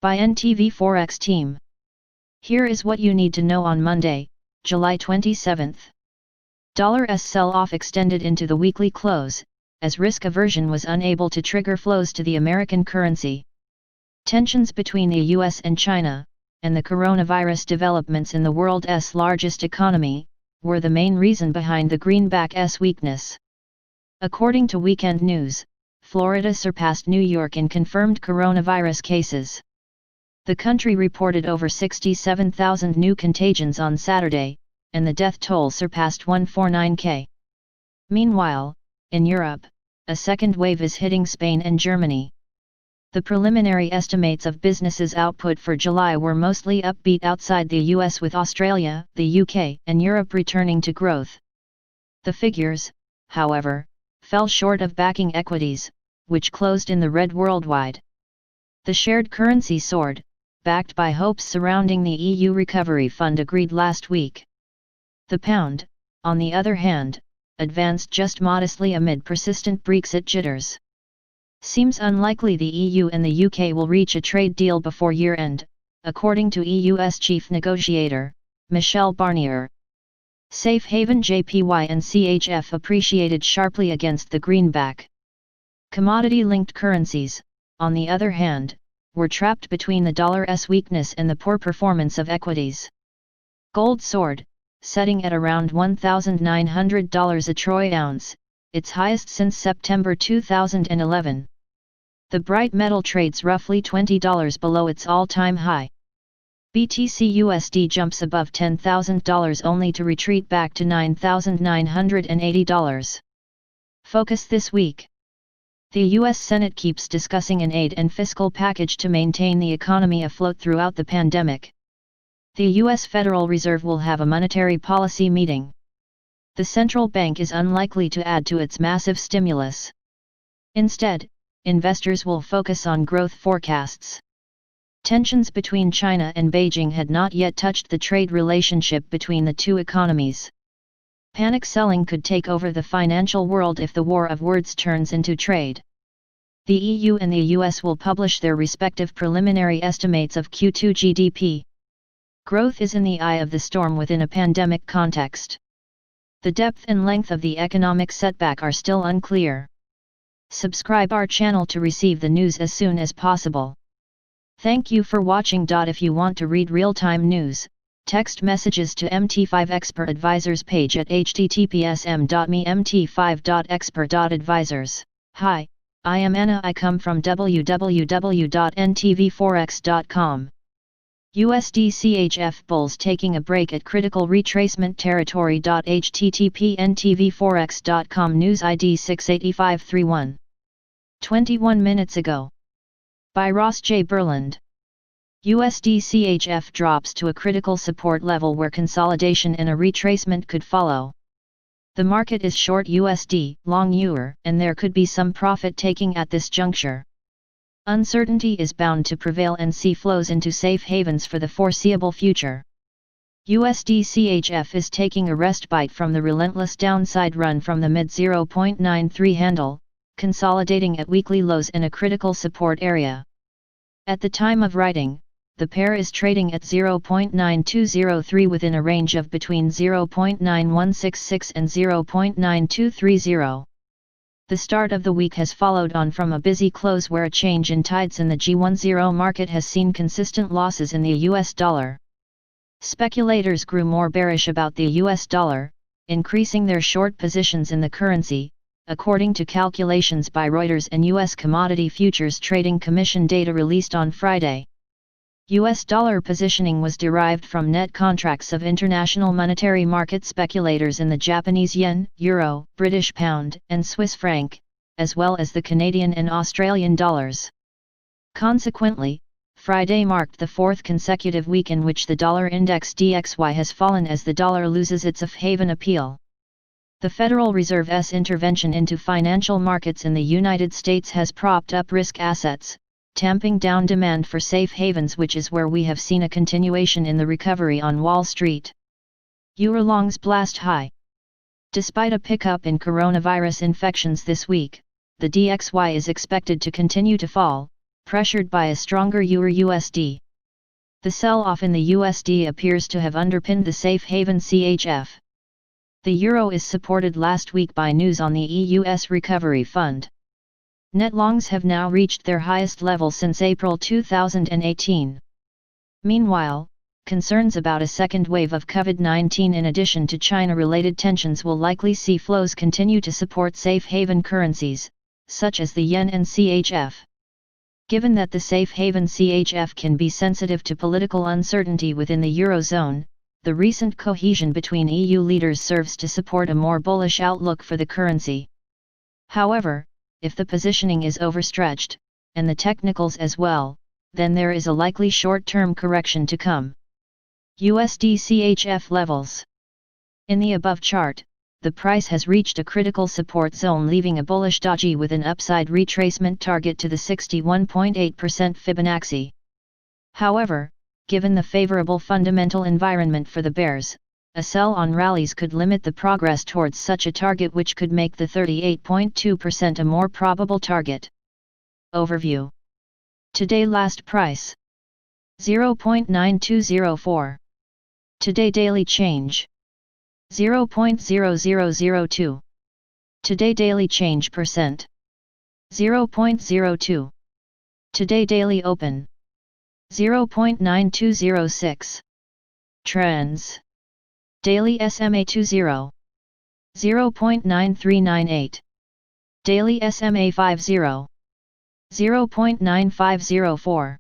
By NTV Forex Team. Here is what you need to know on Monday, July 27. $S sell-off extended into the weekly close, as risk aversion was unable to trigger flows to the American currency. Tensions between the US and China, and the coronavirus developments in the world's largest economy, were the main reason behind the greenback's weakness. According to Weekend News, Florida surpassed New York in confirmed coronavirus cases. The country reported over 67,000 new contagions on Saturday, and the death toll surpassed 149,000. Meanwhile, in Europe, a second wave is hitting Spain and Germany. The preliminary estimates of businesses' output for July were mostly upbeat outside the US, with Australia, the UK, and Europe returning to growth. The figures, however, fell short of backing equities, which closed in the red worldwide. The shared currency soared, backed by hopes surrounding the EU Recovery Fund agreed last week. The pound, on the other hand, advanced just modestly amid persistent Brexit jitters. Seems unlikely the EU and the UK will reach a trade deal before year-end, according to EU's chief negotiator, Michel Barnier. Safe haven JPY and CHF appreciated sharply against the greenback. Commodity-linked currencies, on the other hand, were trapped between the dollar's weakness and the poor performance of equities. Gold soared, setting at around $1,900 a troy ounce, its highest since September 2011. The bright metal trades roughly $20 below its all-time high. BTC/USD jumps above $10,000 only to retreat back to $9,980. Focus this week. The U.S. Senate keeps discussing an aid and fiscal package to maintain the economy afloat throughout the pandemic. The U.S. Federal Reserve will have a monetary policy meeting. The central bank is unlikely to add to its massive stimulus. Instead, investors will focus on growth forecasts. Tensions between China and Beijing had not yet touched the trade relationship between the two economies. Panic selling could take over the financial world if the war of words turns into trade. The EU and the US will publish their respective preliminary estimates of Q2 GDP. Growth is in the eye of the storm within a pandemic context. The depth and length of the economic setback are still unclear. Subscribe our channel to receive the news as soon as possible. Thank you for watching. If you want to read real-time news, text messages to MT5 Expert Advisors page at https://m.me/mt5.expert.advisors. Hi, I am Anna. I come from www.ntvforex.com. USD CHF bulls taking a break at critical retracement territory. http://ntvforex.com news ID 68531. 21 minutes ago. By Ross J. Berland. USD CHF drops to a critical support level where consolidation and a retracement could follow. The market is short USD, long EUR, and there could be some profit taking at this juncture. Uncertainty is bound to prevail and see flows into safe havens for the foreseeable future. USD CHF is taking a respite from the relentless downside run from the mid 0.93 handle, consolidating at weekly lows in a critical support area. At the time of writing, the pair is trading at 0.9203 within a range of between 0.9166 and 0.9230. The start of the week has followed on from a busy close where a change in tides in the G10 market has seen consistent losses in the US dollar. Speculators grew more bearish about the US dollar, increasing their short positions in the currency, according to calculations by Reuters and U.S. Commodity Futures Trading Commission data released on Friday. U.S. dollar positioning was derived from net contracts of international monetary market speculators in the Japanese yen, euro, British pound, and Swiss franc, as well as the Canadian and Australian dollars. Consequently, Friday marked the fourth consecutive week in which the dollar index DXY has fallen as the dollar loses its safe haven appeal. The Federal Reserve's intervention into financial markets in the United States has propped up risk assets, tamping down demand for safe havens, which is where we have seen a continuation in the recovery on Wall Street. Euro-longs blast high. Despite a pickup in coronavirus infections this week, the DXY is expected to continue to fall, pressured by a stronger Euro-USD. The sell-off in the USD appears to have underpinned the safe haven CHF. The euro is supported last week by news on the EU's recovery fund. Net longs have now reached their highest level since April 2018. Meanwhile, concerns about a second wave of COVID-19 in addition to China-related tensions will likely see flows continue to support safe haven currencies, such as the yen and CHF. Given that the safe haven CHF can be sensitive to political uncertainty within the Eurozone, the recent cohesion between EU leaders serves to support a more bullish outlook for the currency. However, if the positioning is overstretched, and the technicals as well, then there is a likely short-term correction to come. USD CHF levels. In the above chart, the price has reached a critical support zone, leaving a bullish doji with an upside retracement target to the 61.8% Fibonacci. However, given the favorable fundamental environment for the bears, a sell on rallies could limit the progress towards such a target, which could make the 38.2% a more probable target. Overview. Today last price 0.9204. Today daily change 0.0002. Today daily change percent 0.02. Today daily open 0.9206. Trends. Daily SMA 20 0.9398. Daily SMA 50 0.9504.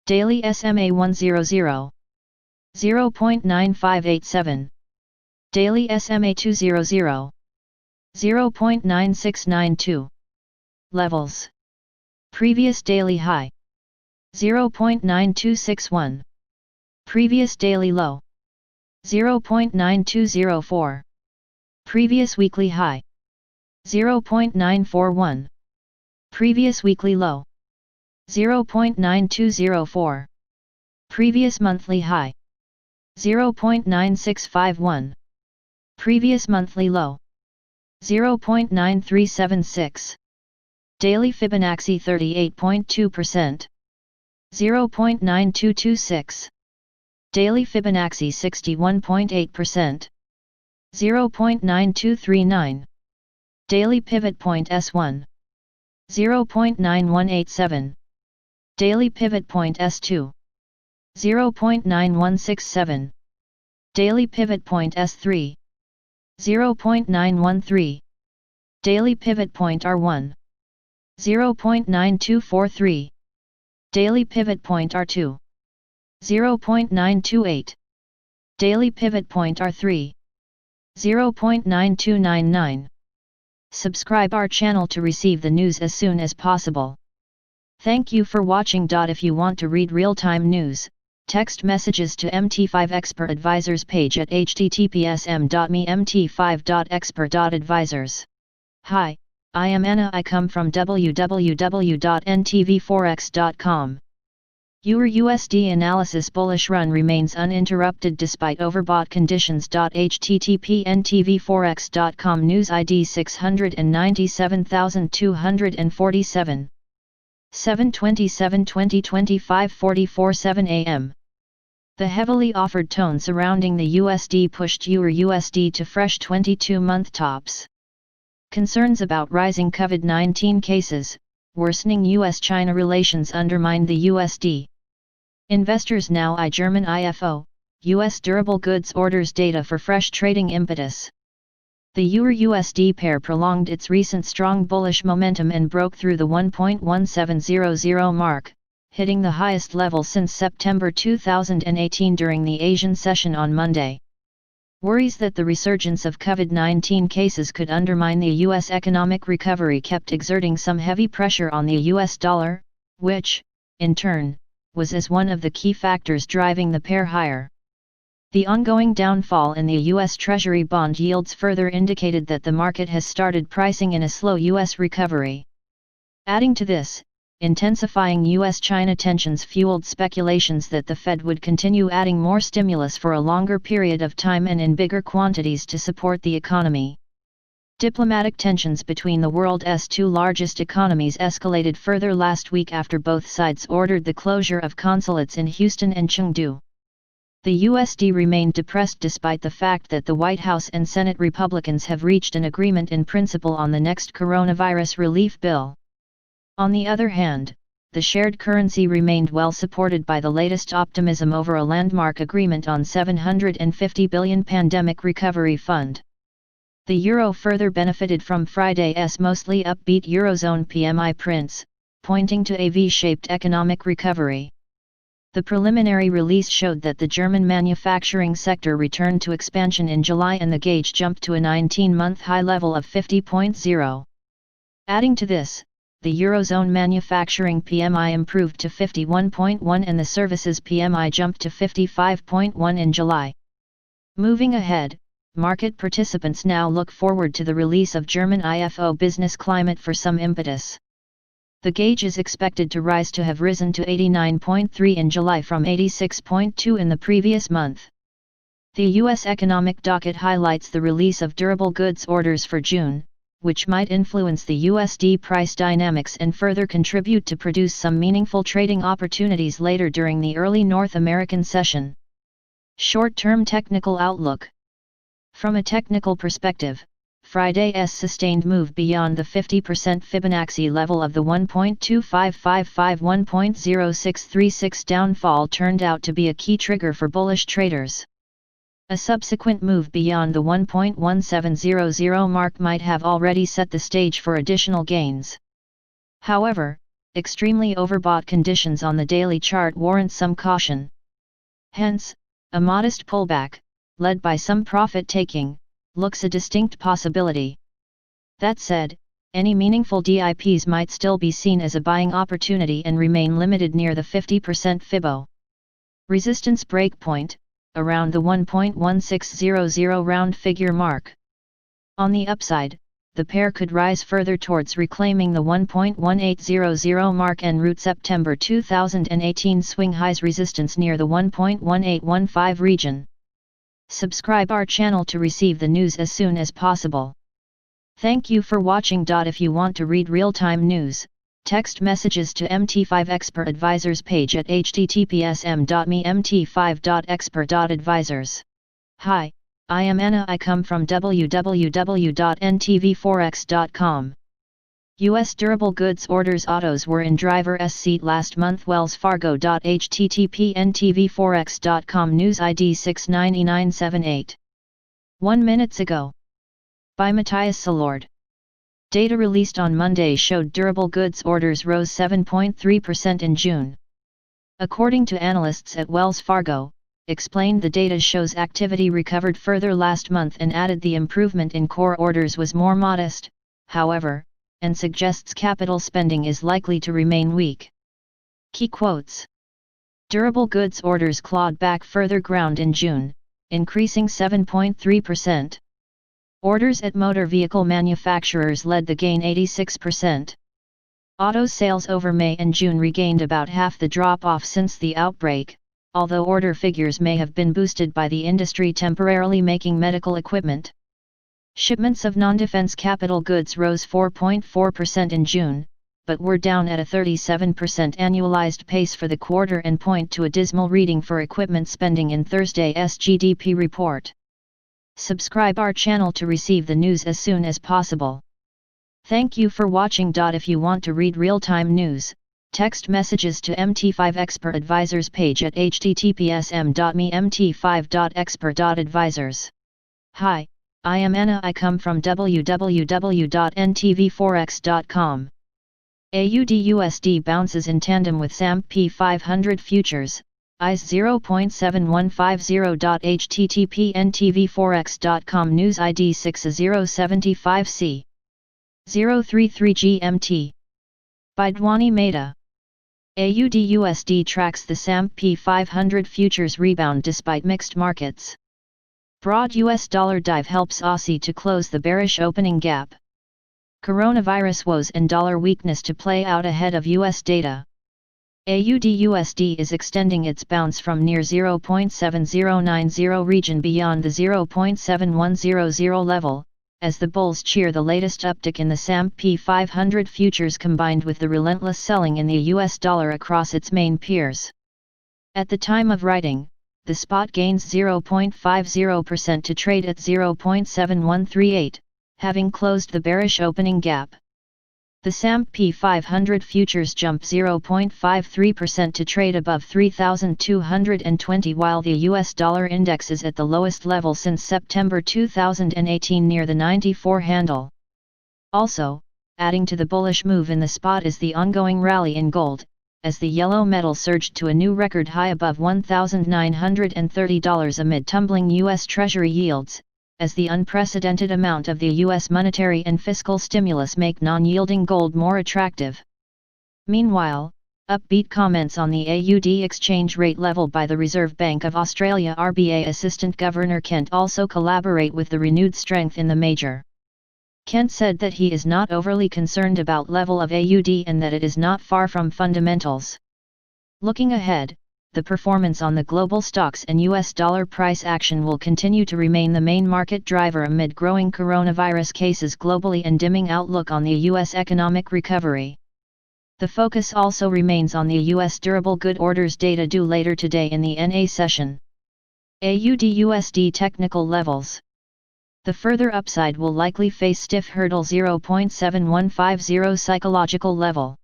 Daily SMA 100 0.9587. Daily SMA 200 0.9692. Levels. Previous daily high 0.9261. Previous daily low 0.9204. Previous weekly high 0.941. Previous weekly low 0.9204. Previous monthly high 0.9651. Previous monthly low 0.9376. Daily Fibonacci 38.2%. 0.9226. Daily Fibonacci 61.8%. 0.9239. Daily Pivot Point S1. 0.9187. Daily Pivot Point S2. 0.9167. Daily Pivot Point S3. 0.913. Daily Pivot Point R1. 0.9243. Daily Pivot Point R2. 0.928. Daily Pivot Point R3. 0.9299. Subscribe our channel to receive the news as soon as possible. Thank you for watching. If you want to read real-time news, text messages to MT5 Expert Advisors page at https://m.me/mt5.expert.advisors. Hi, I am Anna. I come from www.ntvforex.com. Euro USD analysis bullish run remains uninterrupted despite overbought conditions. http ntvforex.com news ID 697247 7/27/2025 44:07 am. The heavily offered tone surrounding the USD pushed Euro USD to fresh 22-month tops. Concerns about rising COVID-19 cases, worsening US-China relations undermined the USD. Investors now eye German IFO, US durable goods orders data for fresh trading impetus. The Euro-USD pair prolonged its recent strong bullish momentum and broke through the 1.1700 mark, hitting the highest level since September 2018 during the Asian session on Monday. Worries that the resurgence of COVID-19 cases could undermine the U.S. economic recovery kept exerting some heavy pressure on the U.S. dollar, which, in turn, was as one of the key factors driving the pair higher. The ongoing downfall in the U.S. Treasury bond yields further indicated that the market has started pricing in a slow U.S. recovery. Adding to this, intensifying U.S.-China tensions fueled speculations that the Fed would continue adding more stimulus for a longer period of time and in bigger quantities to support the economy. Diplomatic tensions between the world's two largest economies escalated further last week after both sides ordered the closure of consulates in Houston and Chengdu. The USD remained depressed despite the fact that the White House and Senate Republicans have reached an agreement in principle on the next coronavirus relief bill. On the other hand, the shared currency remained well supported by the latest optimism over a landmark agreement on $750 billion pandemic recovery fund. The euro further benefited from Friday's mostly upbeat Eurozone PMI prints, pointing to a V-shaped economic recovery. The preliminary release showed that the German manufacturing sector returned to expansion in July and the gauge jumped to a 19-month high level of 50.0. Adding to this, the Eurozone manufacturing PMI improved to 51.1 and the services PMI jumped to 55.1 in July. Moving ahead, market participants now look forward to the release of German IFO business climate for some impetus. The gauge is expected to rise to have risen to 89.3 in July from 86.2 in the previous month. The U.S. economic docket highlights the release of durable goods orders for June, which might influence the USD price dynamics and further contribute to produce some meaningful trading opportunities later during the early North American session. Short-term technical outlook. From a technical perspective, Friday's sustained move beyond the 50% Fibonacci level of the 1.2555-1.0636 downfall turned out to be a key trigger for bullish traders. A subsequent move beyond the 1.1700 mark might have already set the stage for additional gains. However, extremely overbought conditions on the daily chart warrant some caution. Hence, a modest pullback, led by some profit-taking, looks a distinct possibility. That said, any meaningful dips might still be seen as a buying opportunity and remain limited near the 50% Fibo. Resistance breakpoint, around the 1.1600 round figure mark. On the upside, the pair could rise further towards reclaiming the 1.1800 mark en route September 2018 swing highs resistance near the 1.1815 region. Subscribe our channel to receive the news as soon as possible. Thank you for watching. If you want to read real-time news, text messages to MT5 Expert Advisors page at https://m.me/mt5.expert.advisors. Hi, I am Anna. I come from www.ntvforex.com. U.S. durable goods orders autos were in driver's seat last month. Wells Fargo. http://ntvforex.com news ID 69978. 1 minutes ago. By Matthias Salord. Data released on Monday showed durable goods orders rose 7.3% in June. According to analysts at Wells Fargo, explained the data shows activity recovered further last month and added the improvement in core orders was more modest, however, and suggests capital spending is likely to remain weak. Key quotes. Durable goods orders clawed back further ground in June, increasing 7.3%. Orders at motor vehicle manufacturers led the gain 86%. Auto sales over May and June regained about half the drop-off since the outbreak, although order figures may have been boosted by the industry temporarily making medical equipment. Shipments of non-defense capital goods rose 4.4% in June, but were down at a 37% annualized pace for the quarter and point to a dismal reading for equipment spending in Thursday's GDP report. Subscribe our channel to receive the news as soon as possible. Thank you for watching. If you want to read real-time news, text messages to MT5 Expert Advisors page at https://m.me/mt5.expert.advisors. Hi, I am Anna. I come from www.ntvforex.com. AUD/USD bounces in tandem with S&P 500 futures. ICE 0.7150. http://ntvforex.com news ID 6075C 033 GMT. By Dwani Mehta. AUD/USD tracks the S&P 500 futures rebound despite mixed markets. Broad US dollar dive helps Aussie to close the bearish opening gap. Coronavirus woes and dollar weakness to play out ahead of US data. AUD/USD is extending its bounce from near 0.7090 region beyond the 0.7100 level, as the bulls cheer the latest uptick in the S&P 500 futures combined with the relentless selling in the US dollar across its main peers. At the time of writing, the spot gains 0.50% to trade at 0.7138, having closed the bearish opening gap. The S&P 500 futures jump 0.53% to trade above 3,220 while the US dollar index is at the lowest level since September 2018 near the 94 handle. Also, adding to the bullish move in the spot is the ongoing rally in gold, as the yellow metal surged to a new record high above $1,930 amid tumbling US Treasury yields, as the unprecedented amount of the U.S. monetary and fiscal stimulus make non-yielding gold more attractive. Meanwhile, upbeat comments on the AUD exchange rate level by the Reserve Bank of Australia RBA Assistant Governor Kent also collaborate with the renewed strength in the major. Kent said that he is not overly concerned about level of AUD and that it is not far from fundamentals. Looking ahead, the performance on the global stocks and US dollar price action will continue to remain the main market driver amid growing coronavirus cases globally and dimming outlook on the US economic recovery. The focus also remains on the US durable good orders data due later today in the NA session. AUD/USD technical levels. The further upside will likely face stiff hurdle 0.7150 psychological level.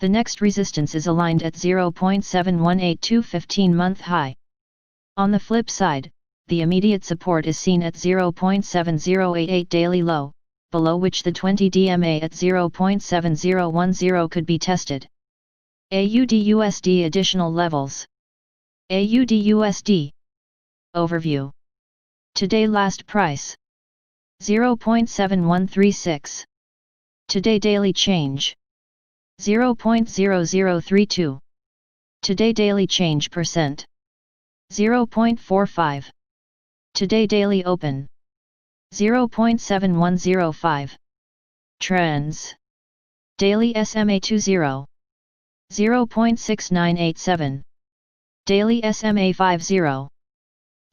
The next resistance is aligned at 0.7182 15-month high. On the flip side, the immediate support is seen at 0.7088 daily low, below which the 20 DMA at 0.7010 could be tested. AUD/USD additional levels. AUD/USD Overview. Today last price 0.7136. Today daily change 0.0032. Today daily change percent 0.45. Today daily open 0.7105. Trends. Daily SMA 20 0.6987. Daily SMA 50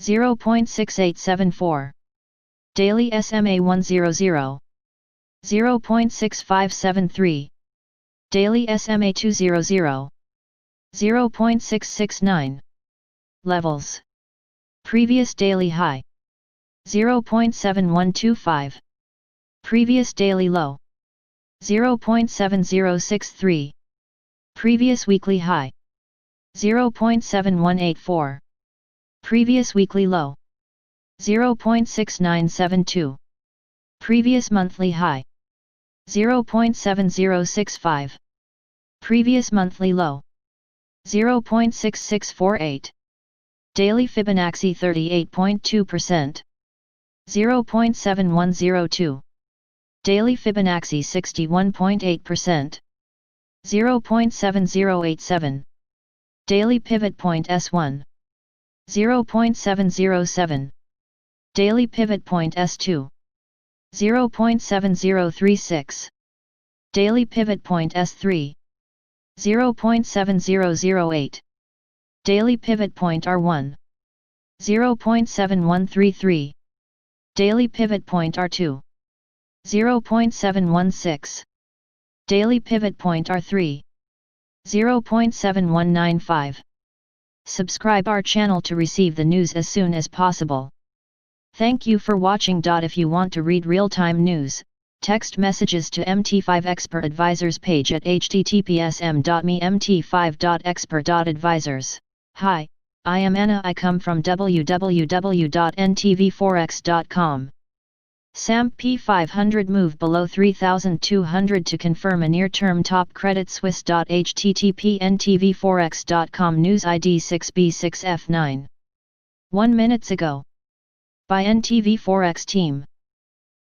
0.6874. Daily SMA 100 0.6573. Daily SMA 200 0.669. Levels. Previous daily high 0.7125. Previous daily low 0.7063. Previous weekly high 0.7184. Previous weekly low 0.6972. Previous monthly high 0.7065. Previous monthly low 0.6648. Daily Fibonacci 38.2%. 0.7102. Daily Fibonacci 61.8%. 0.7087. Daily Pivot Point S1. 0.707. Daily Pivot Point S2. 0.7036. Daily Pivot Point S3. 0.7008. Daily Pivot Point R1. 0.7133. Daily Pivot Point R2. 0.716. Daily Pivot Point R3. 0.7195. Subscribe our channel to receive the news as soon as possible. Thank you for watching. If you want to read real-time news, text messages to MT5 Expert Advisors page at https://m.mt5.expert.advisors. Hi, I am Anna. I come from www.ntvforex.com. S&P 500 move below 3,200 to confirm a near-term top. Credit Suisse. http ntvforex.com. News ID 6B6F9. 1 minutes ago. By NTV Forex team.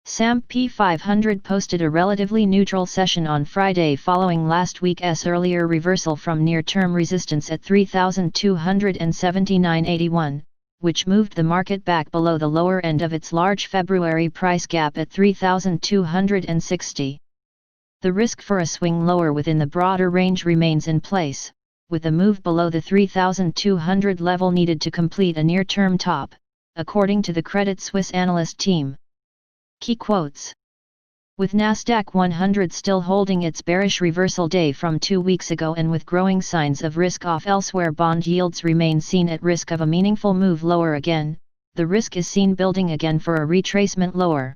S&P 500 posted a relatively neutral session on Friday following last week's earlier reversal from near-term resistance at 3,279.81, which moved the market back below the lower end of its large February price gap at 3,260. The risk for a swing lower within the broader range remains in place, with a move below the 3,200 level needed to complete a near-term top, according to the Credit Suisse analyst team. Key quotes. With Nasdaq 100 still holding its bearish reversal day from 2 weeks ago and with growing signs of risk-off elsewhere, bond yields remain seen at risk of a meaningful move lower again. The risk is seen building again for a retracement lower.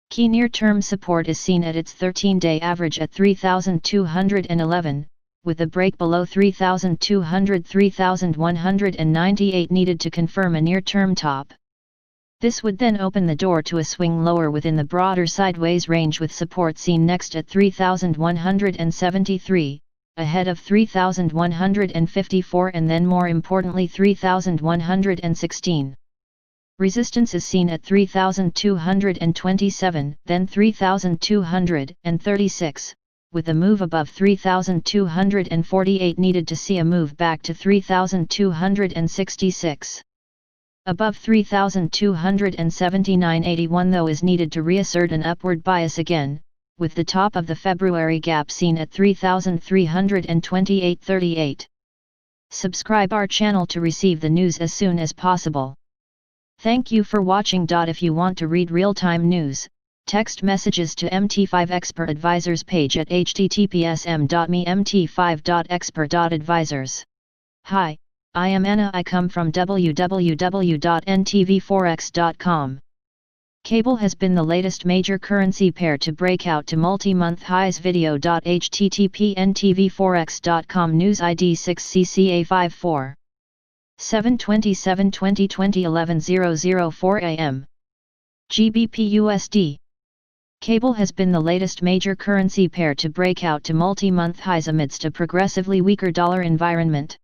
Key near-term support is seen at its 13-day average at 3,211, with a break below 3,200-3,198 needed to confirm a near-term top. This would then open the door to a swing lower within the broader sideways range, with support seen next at 3,173, ahead of 3,154 and then more importantly 3,116. Resistance is seen at 3,227, then 3,236, with a move above 3,248 needed to see a move back to 3,266. Above 3,279.81 though is needed to reassert an upward bias again, with the top of the February gap seen at 3,328.38. Subscribe our channel to receive the news as soon as possible. Thank you for watching. If you want to read real-time news, text messages to MT5 Expert Advisors page at https://mt5.expert.advisors. Hi, I am Anna. I come from www.ntvforex.com. Cable has been the latest major currency pair to break out to multi-month highs. Video.http ntvforex.com News ID 6CCA54 7/27/2020 11:004 AM. GBP USD. Cable has been the latest major currency pair to break out to multi-month highs amidst a progressively weaker dollar environment.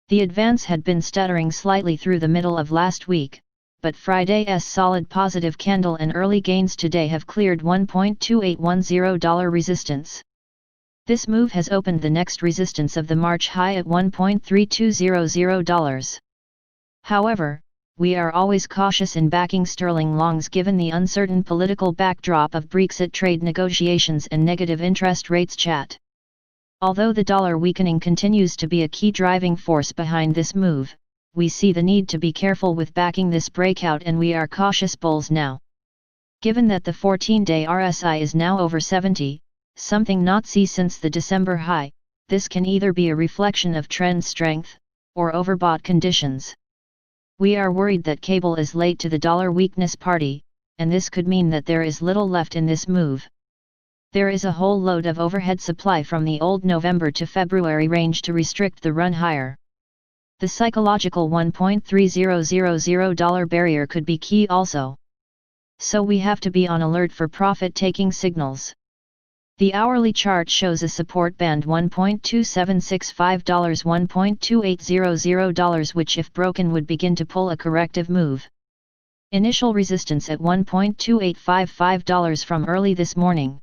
The advance had been stuttering slightly through the middle of last week, but Friday's solid positive candle and early gains today have cleared $1.2810 resistance. This move has opened the next resistance of the March high at $1.3200. However, we are always cautious in backing sterling longs given the uncertain political backdrop of Brexit trade negotiations and negative interest rates chat. Although the dollar weakening continues to be a key driving force behind this move, we see the need to be careful with backing this breakout, and we are cautious bulls now. Given that the 14-day RSI is now over 70, something not seen since the December high, this can either be a reflection of trend strength, or overbought conditions. We are worried that cable is late to the dollar weakness party, and this could mean that there is little left in this move. There is a whole load of overhead supply from the old November to February range to restrict the run higher. The psychological $1.3000 barrier could be key also. So we have to be on alert for profit-taking signals. The hourly chart shows a support band $1.2765–1.2800, which if broken would begin to pull a corrective move. Initial resistance at $1.2855 from early this morning.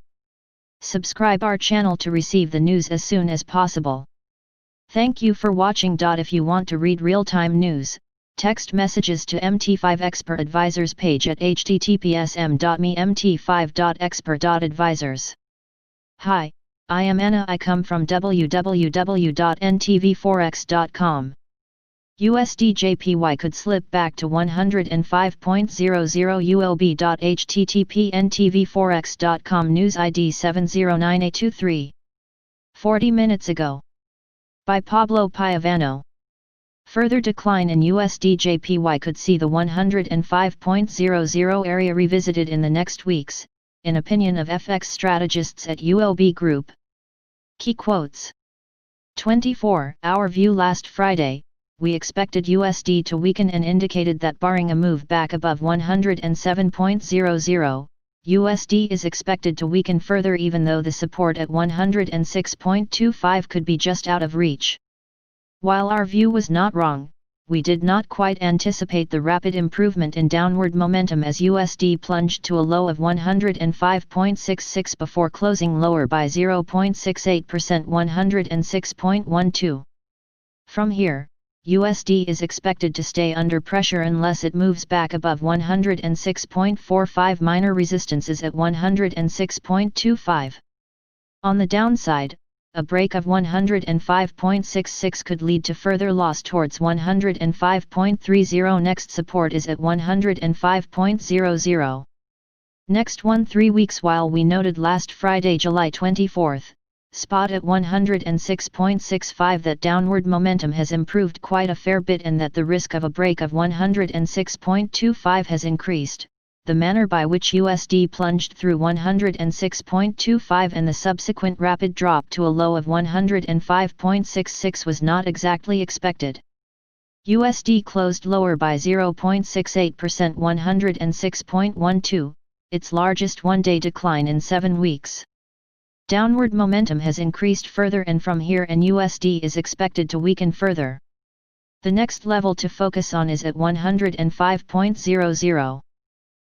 Subscribe our channel to receive the news as soon as possible. Thank you for watching. If you want to read real-time news, text messages to MT5 Expert Advisors page at https://mt5.expert.advisors. Hi, I am Anna. I come from www.ntvforex.com. USD/JPY could slip back to 105.00 ULB. http ntvforex.com News ID 709A23. 40 minutes ago. By Pablo Piavano. Further decline in USD/JPY could see the 105.00 area revisited in the next weeks, in opinion of FX strategists at ULB Group. Key quotes. 24. Our view last Friday, we expected USD to weaken and indicated that barring a move back above 107.00, USD is expected to weaken further, even though the support at 106.25 could be just out of reach. While our view was not wrong, we did not quite anticipate the rapid improvement in downward momentum as USD plunged to a low of 105.66 before closing lower by 0.68%, 106.12. From here, USD is expected to stay under pressure unless it moves back above 106.45. Minor resistances at 106.25. On the downside, a break of 105.66 could lead to further loss towards 105.30. Next support is at 105.00. Next 3 weeks. While we noted last Friday, July 24, spot at 106.65 that downward momentum has improved quite a fair bit and that the risk of a break of 106.25 has increased, the manner by which USD plunged through 106.25 and the subsequent rapid drop to a low of 105.66 was not exactly expected. USD closed lower by 0.68%, 106.12, its largest one-day decline in 7 weeks. Downward momentum has increased further, and from here and USD is expected to weaken further. The next level to focus on is at 105.00.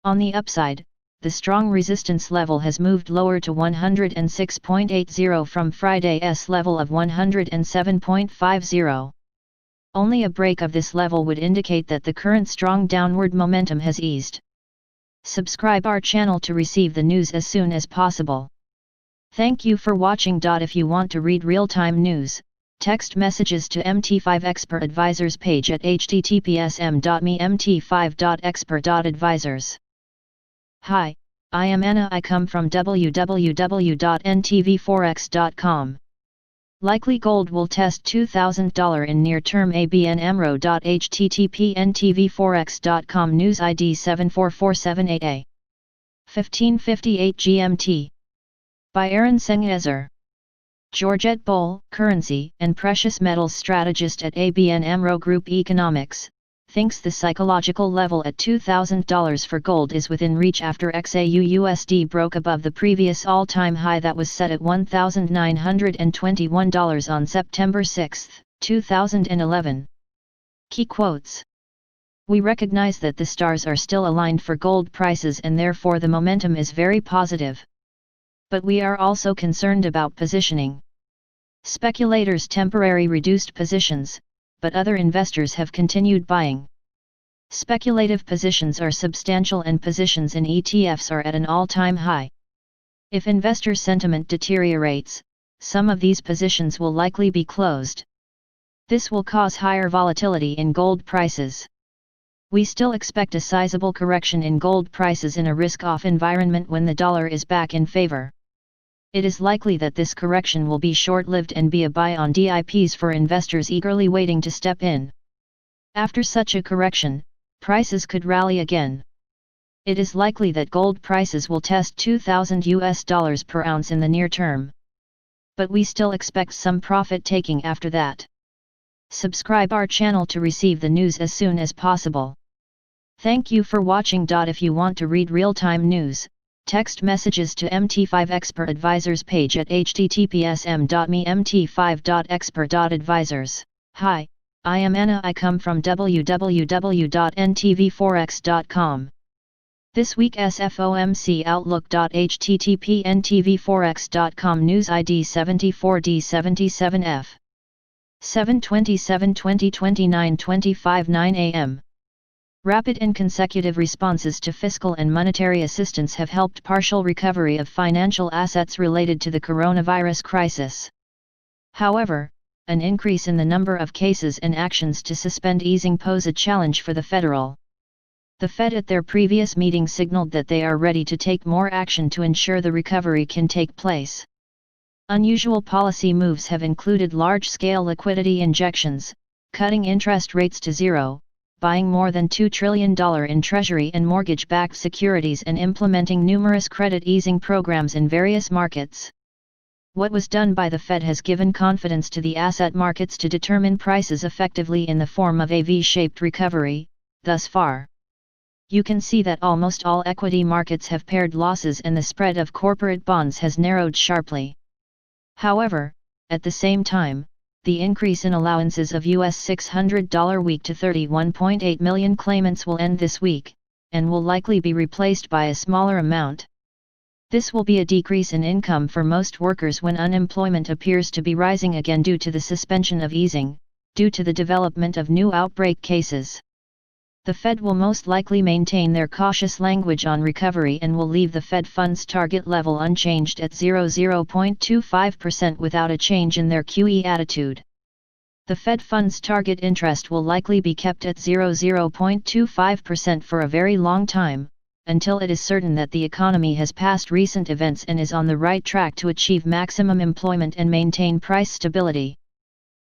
On the upside, the strong resistance level has moved lower to 106.80 from Friday's level of 107.50. Only a break of this level would indicate that the current strong downward momentum has eased. Subscribe our channel to receive the news as soon as possible. Thank you for watching. If you want to read real-time news, Text messages to MT5 Expert Advisors page at https://m.me/mt5.expert.advisors. Hi, I am Anna. I come from www.ntvforex.com. Likely gold will test $2,000 in near-term ABN AMRO. http ntvforex.com News ID 74478A. 1558 GMT. By Aaron Sengezer. Georgette Boll, currency and precious metals strategist at ABN AMRO Group Economics, thinks the psychological level at $2,000 for gold is within reach after XAU-USD broke above the previous all-time high that was set at $1,921 on September 6, 2011. Key quotes. We recognize that the stars are still aligned for gold prices and therefore the momentum is very positive. But we are also concerned about positioning. Speculators temporarily reduced positions, but other investors have continued buying. Speculative positions are substantial and positions in ETFs are at an all-time high. If investor sentiment deteriorates, some of these positions will likely be closed. This will cause higher volatility in gold prices. We still expect a sizable correction in gold prices in a risk-off environment when the dollar is back in favor. It is likely that this correction will be short-lived and be a buy on dips for investors eagerly waiting to step in. After such a correction, prices could rally again. It is likely that gold prices will test $2,000 per ounce in the near term. But we still expect some profit taking after that. Subscribe our channel to receive the news as soon as possible. Thank you for watching. If you want to read real-time news, text messages to MT5 Expert Advisors page at https://m.me/mt5.expert.advisors. Hi, I am Anna. I come from www.ntvforex.com. This week's FOMC Outlook. http ntvforex.com News ID 74D77F. 7/27/2029 9 a.m. Rapid and consecutive responses to fiscal and monetary assistance have helped partial recovery of financial assets related to the coronavirus crisis. However, an increase in the number of cases and actions to suspend easing pose a challenge for the Federal. The Fed at their previous meeting signaled that they are ready to take more action to ensure the recovery can take place. Unusual policy moves have included large-scale liquidity injections, cutting interest rates to zero, buying more than $2 trillion in Treasury and mortgage-backed securities and implementing numerous credit easing programs in various markets. What was done by the Fed has given confidence to the asset markets to determine prices effectively in the form of a V-shaped recovery, thus far. You can see that almost all equity markets have paired losses and the spread of corporate bonds has narrowed sharply. However, at the same time, the increase in allowances of US $600 week to 31.8 million claimants will end this week, and will likely be replaced by a smaller amount. This will be a decrease in income for most workers when unemployment appears to be rising again due to the suspension of easing, due to the development of new outbreak cases. The Fed will most likely maintain their cautious language on recovery and will leave the Fed funds target level unchanged at 0.25% without a change in their QE attitude. The Fed funds target interest will likely be kept at 0.25% for a very long time, until it is certain that the economy has passed recent events and is on the right track to achieve maximum employment and maintain price stability.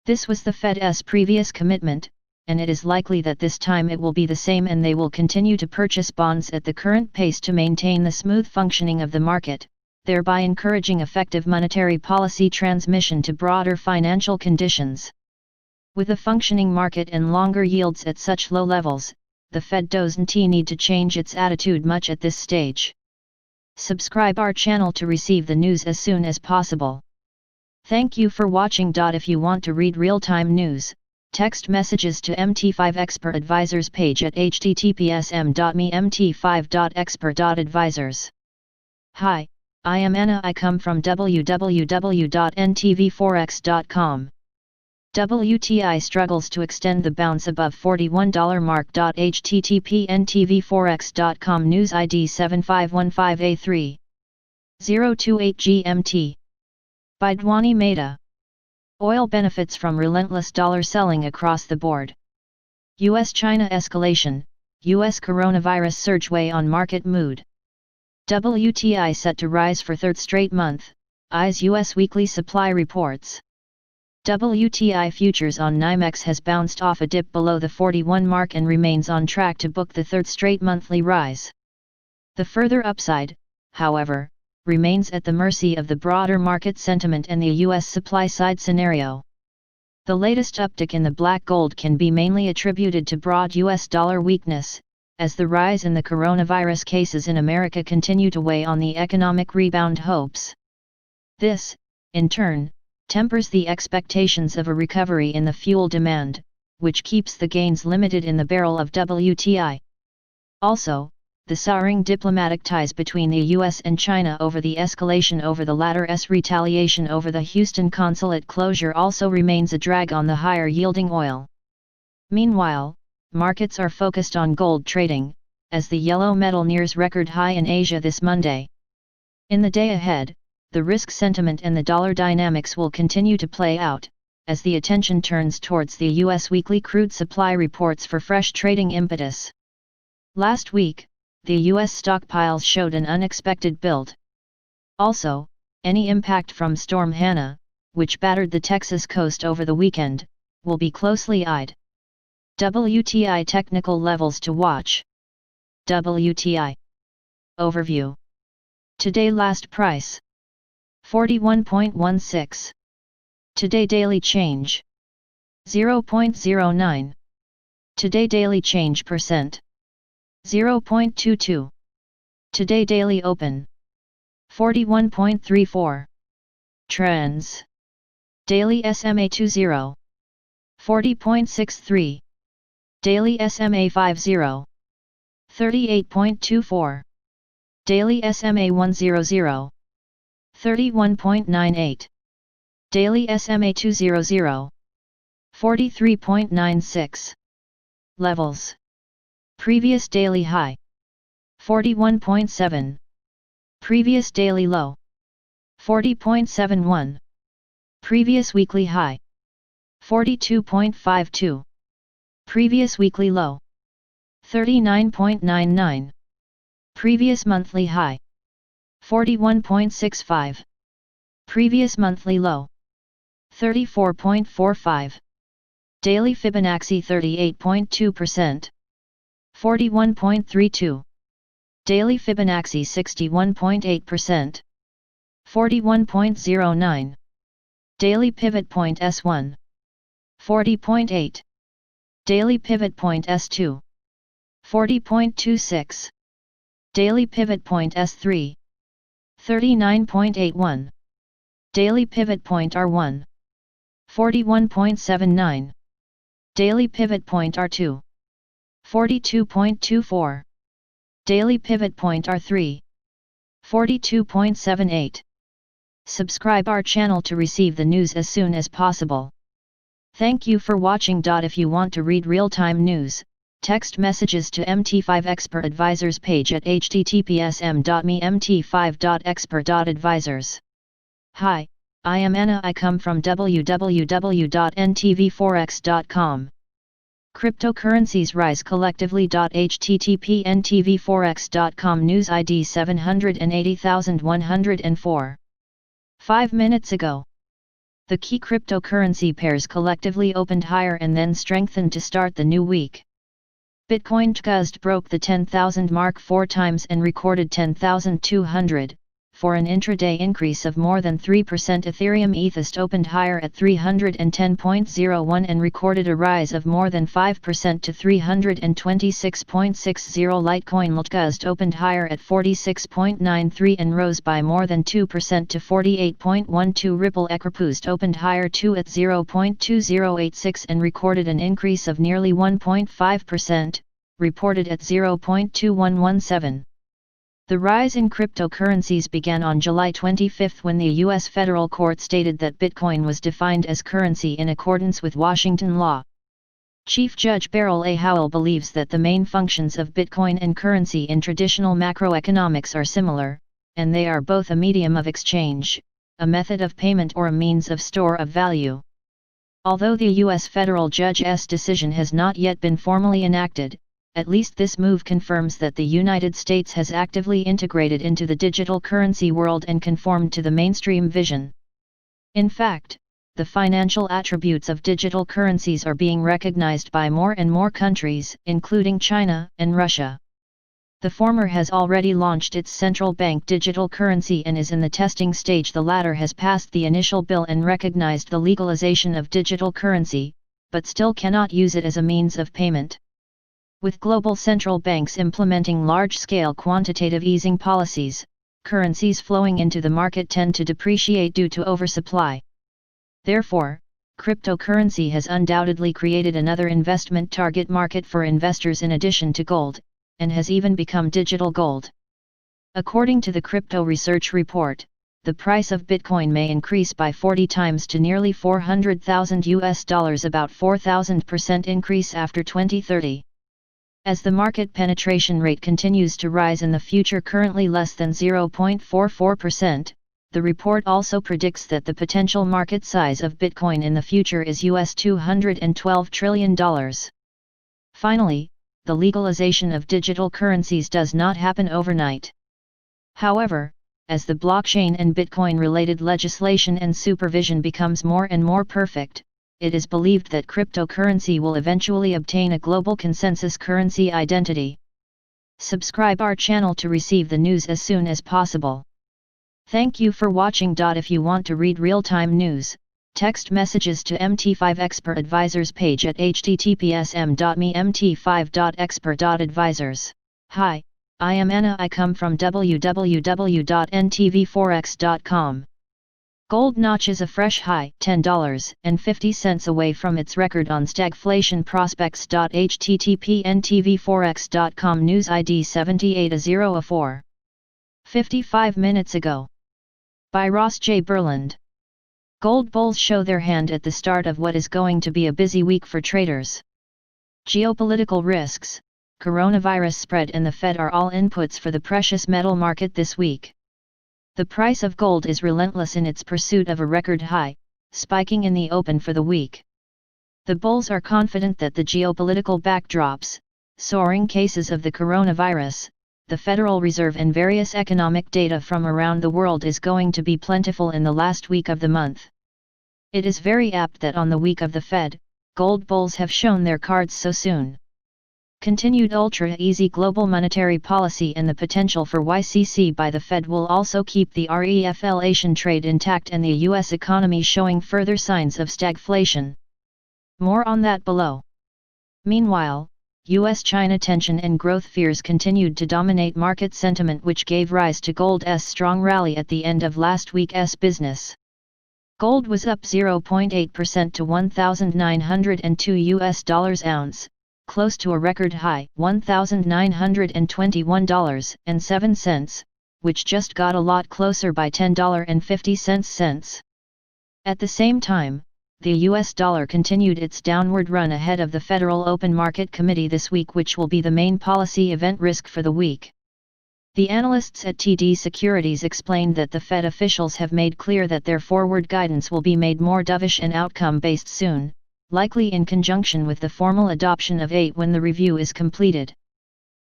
This was the Fed's previous commitment, and it is likely that this time it will be the same and they will continue to purchase bonds at the current pace to maintain the smooth functioning of the market, thereby encouraging effective monetary policy transmission to broader financial conditions. With a functioning market and longer yields at such low levels, the Fed doesn't need to change its attitude much at this stage. Subscribe our channel to receive the news as soon as possible. Thank you for watching. If you want to read real-time news, text messages to MT5 Expert Advisors page at https://m.me/mt5.expert.advisors. Hi, I am Anna. I come from www.ntvforex.com. WTI struggles to extend the bounce above $41 mark. http ntvforex.com News ID 7515A3. 028 GMT. By Dwani Mehta. Oil benefits from relentless dollar selling across the board. US-China escalation, US coronavirus surge weigh on market mood. WTI set to rise for third straight month, eyes US weekly supply reports. WTI futures on NYMEX has bounced off a dip below the 41 mark and remains on track to book the third straight monthly rise. The further upside, however, remains at the mercy of the broader market sentiment and the US supply-side scenario. The latest uptick in the black gold can be mainly attributed to broad US dollar weakness, as the rise in the coronavirus cases in America continue to weigh on the economic rebound hopes. This, in turn, tempers the expectations of a recovery in the fuel demand, which keeps the gains limited in the barrel of WTI. Also, the souring diplomatic ties between the US and China over the escalation over the latter's retaliation over the Houston consulate closure also remains a drag on the higher-yielding oil. Meanwhile, markets are focused on gold trading, as the yellow metal nears record high in Asia this Monday. In the day ahead, the risk sentiment and the dollar dynamics will continue to play out, as the attention turns towards the US weekly crude supply reports for fresh trading impetus. Last week, the US stockpiles showed an unexpected build. Also, any impact from Storm Hannah, which battered the Texas coast over the weekend, will be closely eyed. WTI technical levels to watch. WTI overview. Today last price 41.16. Today daily change 0.09. Today daily change percent 0.22. Today daily open 41.34. Trends. Daily SMA 20 40.63. Daily SMA 50 38.24. Daily SMA 100 31.98. Daily SMA 200 43.96. Levels. Previous daily high 41.7. Previous daily low 40.71. Previous weekly high 42.52. Previous weekly low 39.99. Previous monthly high 41.65. Previous monthly low 34.45. Daily Fibonacci 38.2%. 41.32. Daily Fibonacci 61.8%. 41.09. Daily Pivot Point S1. 40.8. Daily Pivot Point S2. 40.26. Daily Pivot Point S3. 39.81. Daily Pivot Point R1. 41.79. Daily Pivot Point R2. 42.24. Daily Pivot Point R3. 42.78. Subscribe our channel to receive the news as soon as possible. Thank you for watching. If you want to read real-time news, text messages to MT5 Expert Advisors page at https://m.me/mt5.expert.advisors. Hi, I am Anna. I come from www.ntvforex.com. Cryptocurrencies rise collectively. http ntvforex.com News ID 780104. 5 minutes ago. The key cryptocurrency pairs collectively opened higher and then strengthened to start the new week. Bitcoin just broke the 10,000 mark 4 times and recorded 10,200, for an intraday increase of more than 3%. Ethereum ETH opened higher at 310.01 and recorded a rise of more than 5% to 326.60. Litecoin LTGUST opened higher at 46.93 and rose by more than 2% to 48.12. Ripple ECRPUST opened higher too at 0.2086 and recorded an increase of nearly 1.5%, reported at 0.2117. The rise in cryptocurrencies began on July 25 when the U.S. federal court stated that Bitcoin was defined as currency in accordance with Washington law. Chief Judge Beryl A. Howell believes that the main functions of Bitcoin and currency in traditional macroeconomics are similar, and they are both a medium of exchange, a method of payment or a means of store of value. Although the U.S. federal judge's decision has not yet been formally enacted, at least this move confirms that the United States has actively integrated into the digital currency world and conformed to the mainstream vision. In fact, the financial attributes of digital currencies are being recognized by more and more countries, including China and Russia. The former has already launched its central bank digital currency and is in the testing stage. The latter has passed the initial bill and recognized the legalization of digital currency, but still cannot use it as a means of payment. With global central banks implementing large-scale quantitative easing policies, currencies flowing into the market tend to depreciate due to oversupply. Therefore, cryptocurrency has undoubtedly created another investment target market for investors in addition to gold, and has even become digital gold. According to the Crypto Research Report, the price of Bitcoin may increase by 40 times to nearly $400,000, about 4,000% increase after 2030. As the market penetration rate continues to rise in the future, currently less than 0.44%, the report also predicts that the potential market size of Bitcoin in the future is $212 trillion. Finally, the legalization of digital currencies does not happen overnight. However, as the blockchain and Bitcoin-related legislation and supervision becomes more and more perfect, it is believed that cryptocurrency will eventually obtain a global consensus currency identity. Subscribe our channel to receive the news as soon as possible. Thank you for watching. If you want to read real-time news, text messages to MT5 Expert Advisors page at https://m.me/mt5.expert.advisors. Hi, I am Anna. I come from www.ntvforex.com. Gold notches a fresh high, $10.50 away from its record on stagflation prospects. http://ntvforex.com news ID 78A0A4. 55 minutes ago. By Ross J. Berland. Gold bulls show their hand at the start of what is going to be a busy week for traders. Geopolitical risks, coronavirus spread and the Fed are all inputs for the precious metal market this week. The price of gold is relentless in its pursuit of a record high, spiking in the open for the week. The bulls are confident that the geopolitical backdrops, soaring cases of the coronavirus, the Federal Reserve and various economic data from around the world is going to be plentiful in the last week of the month. It is very apt that on the week of the Fed, gold bulls have shown their cards so soon. Continued ultra-easy global monetary policy and the potential for YCC by the Fed will also keep the reflation trade intact and the U.S. economy showing further signs of stagflation. More on that below. Meanwhile, U.S.-China tension and growth fears continued to dominate market sentiment, which gave rise to gold's strong rally at the end of last week's business. Gold was up 0.8% to $1,902 ounce, close to a record high, $1,921.07, which just got a lot closer by $10.50. At the same time, the US dollar continued its downward run ahead of the Federal Open Market Committee this week, which will be the main policy event risk for the week. The analysts at TD Securities explained that the Fed officials have made clear that their forward guidance will be made more dovish and outcome-based soon, likely in conjunction with the formal adoption of 8 when the review is completed.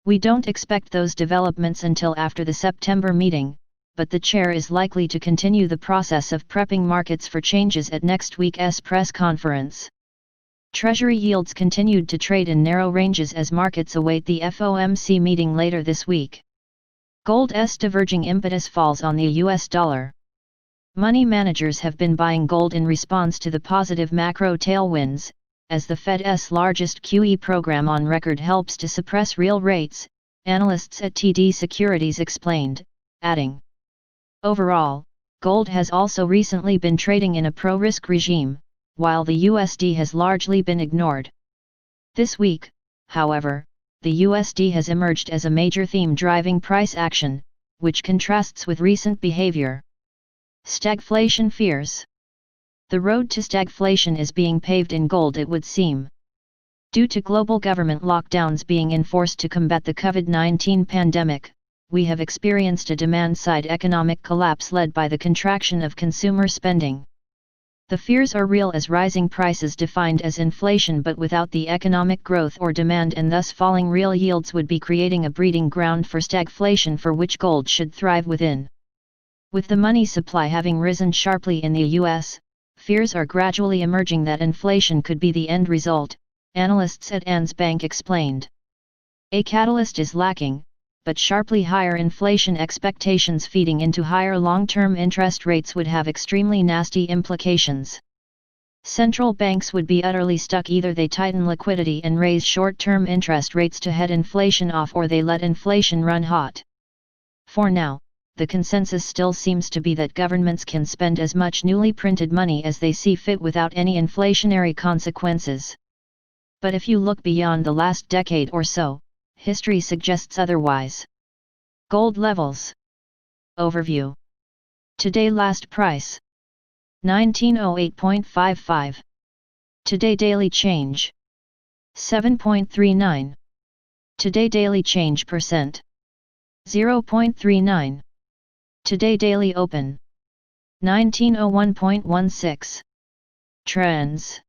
We don't expect those developments until after the September meeting, but the chair is likely to continue the process of prepping markets for changes at next week's press conference. Treasury yields continued to trade in narrow ranges as markets await the FOMC meeting later this week. Gold's diverging impetus falls on the US dollar. Money managers have been buying gold in response to the positive macro tailwinds, as the Fed's largest QE program on record helps to suppress real rates, analysts at TD Securities explained, adding, overall, gold has also recently been trading in a pro-risk regime, while the USD has largely been ignored. This week, however, the USD has emerged as a major theme driving price action, which contrasts with recent behavior. Stagflation fears. The road to stagflation is being paved in gold, it would seem. Due to global government lockdowns being enforced to combat the COVID-19 pandemic, we have experienced a demand-side economic collapse led by the contraction of consumer spending. The fears are real, as rising prices defined as inflation but without the economic growth or demand, and thus falling real yields would be creating a breeding ground for stagflation, for which gold should thrive within. With the money supply having risen sharply in the US, fears are gradually emerging that inflation could be the end result, analysts at ANZ Bank explained. A catalyst is lacking, but sharply higher inflation expectations feeding into higher long-term interest rates would have extremely nasty implications. Central banks would be utterly stuck. Either they tighten liquidity and raise short-term interest rates to head inflation off, or they let inflation run hot. For now, the consensus still seems to be that governments can spend as much newly printed money as they see fit without any inflationary consequences. But if you look beyond the last decade or so, history suggests otherwise. Gold levels. Overview. Today last price. 1908.55. Today daily change. 7.39. Today daily change percent. 0.39. Today daily open. 1901.16. Trends.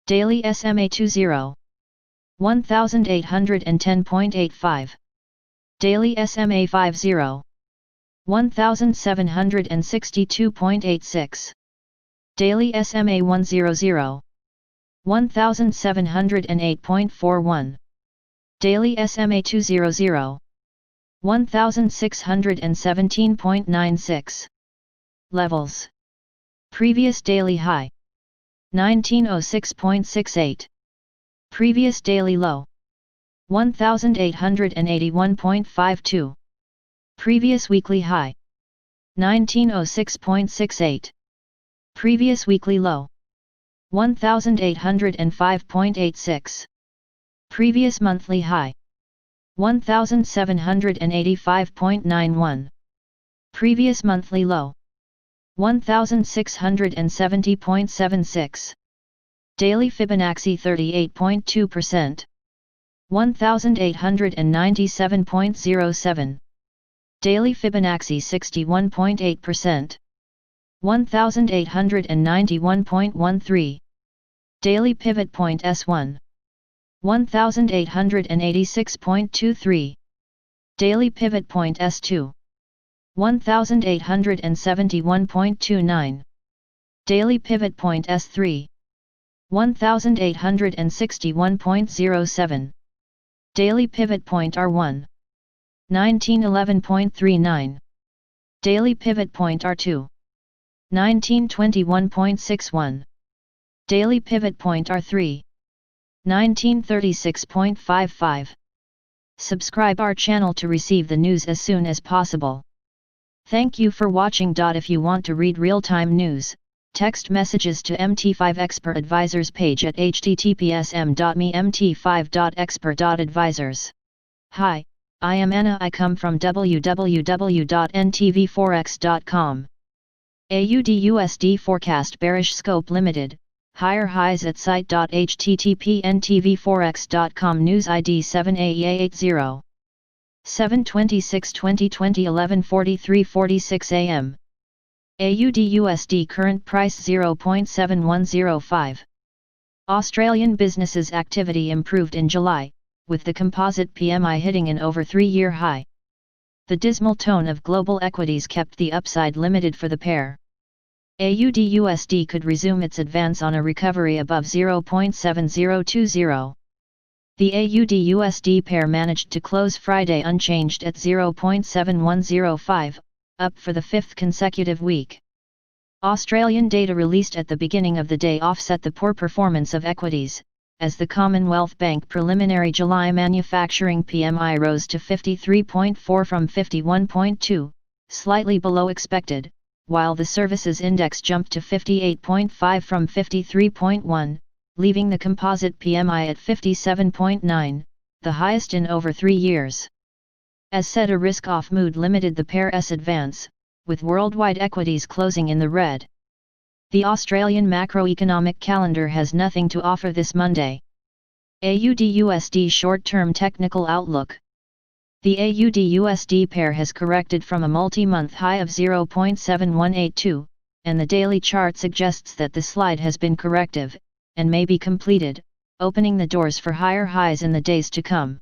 Daily SMA 20. 1810.85. Daily SMA 50. 1762.86. Daily SMA 100. 1708.41. Daily SMA 200. 1617.96. Levels. Previous daily high. 1906.68. Previous daily low. 1881.52. Previous weekly high. 1906.68. Previous weekly low. 1805.86. Previous monthly high. 1785.91. Previous monthly low. 1670.76. Daily Fibonacci 38.2%. 1897.07. Daily Fibonacci 61.8%. 1891.13. Daily Pivot Point S1. 1886.23. Daily Pivot Point S2. 1871.29. Daily Pivot Point S3. 1861.07. Daily Pivot Point R1. 1911.39. Daily Pivot Point R2. 1921.61. Daily Pivot Point R3. 1936.55. Subscribe our channel to receive the news as soon as possible. Thank you for watching. If you want to read real-time news, text messages to MT5 Expert Advisors page at https://m.me/mt5.expert.advisors. Hi, I am Anna. I come from www.ntvforex.com. AUD/USD forecast bearish scope limited. Higher highs at site. http ntvforex.com. News ID 7AEA80. 7/26/2020 11:43:46 AM. AUD/USD current price 0.7105. Australian businesses activity improved in July, with the composite PMI hitting an over 3-year high. The dismal tone of global equities kept the upside limited for the pair. AUD/USD could resume its advance on a recovery above 0.7020. The AUD/USD pair managed to close Friday unchanged at 0.7105, up for the 5th consecutive week. Australian data released at the beginning of the day offset the poor performance of equities, as the Commonwealth Bank preliminary July manufacturing PMI rose to 53.4 from 51.2, slightly below expected, while the services index jumped to 58.5 from 53.1, leaving the composite PMI at 57.9, the highest in over 3 years. As said, a risk-off mood limited the pair's advance, with worldwide equities closing in the red. The Australian macroeconomic calendar has nothing to offer this Monday. AUD/USD short-term technical outlook. The AUD/USD pair has corrected from a multi-month high of 0.7182, and the daily chart suggests that the slide has been corrective, and may be completed, opening the doors for higher highs in the days to come.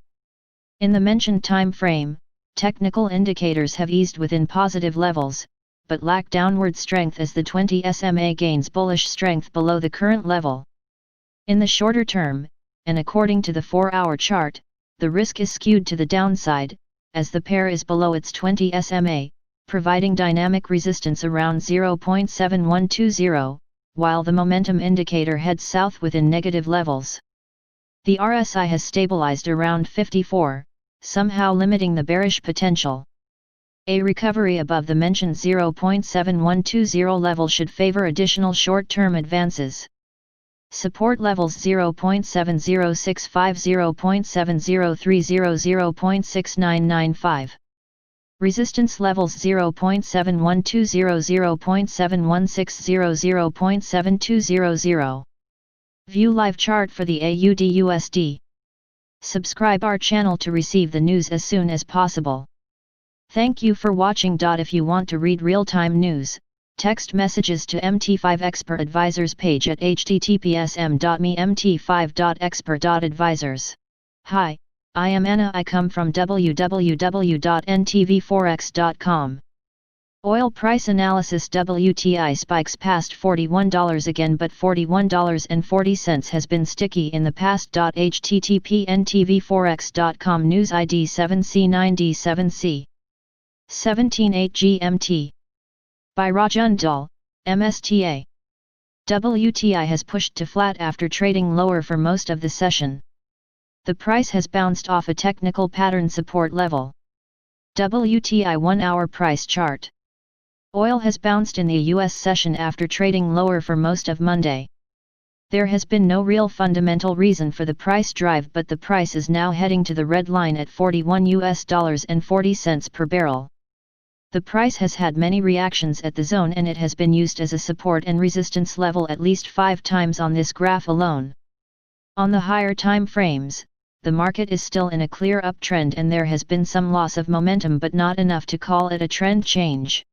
In the mentioned time frame, technical indicators have eased within positive levels, but lack downward strength as the 20 SMA gains bullish strength below the current level. In the shorter term, and according to the 4-hour chart, the risk is skewed to the downside, as the pair is below its 20 SMA, providing dynamic resistance around 0.7120, while the momentum indicator heads south within negative levels. The RSI has stabilized around 54, somehow limiting the bearish potential. A recovery above the mentioned 0.7120 level should favor additional short-term advances. Support levels 0.7065, 0.7030, 0.6995. Resistance levels 0.7120, 0.7160, 0.7200. View live chart for the AUD/USD. Subscribe our channel to receive the news as soon as possible. Thank you for watching. If you want to read real-time news, text messages to MT5 Expert Advisors page at https://mt5.expert.advisors. Hi, I am Anna. I come from www.ntvforex.com. Oil price analysis. WTI spikes past $41 again, but $41.40 has been sticky in the past. http ntvforex.com news ID 7C9D7C 17:8 GMT. By Rajan Dal, MSTA. WTI has pushed to flat after trading lower for most of the session. The price has bounced off a technical pattern support level. WTI 1-hour price chart. Oil has bounced in the US session after trading lower for most of Monday. There has been no real fundamental reason for the price drive, but the price is now heading to the red line at $41.40 per barrel. The price has had many reactions at the zone, and it has been used as a support and resistance level at least 5 times on this graph alone. On the higher time frames, the market is still in a clear uptrend and there has been some loss of momentum, but not enough to call it a trend change.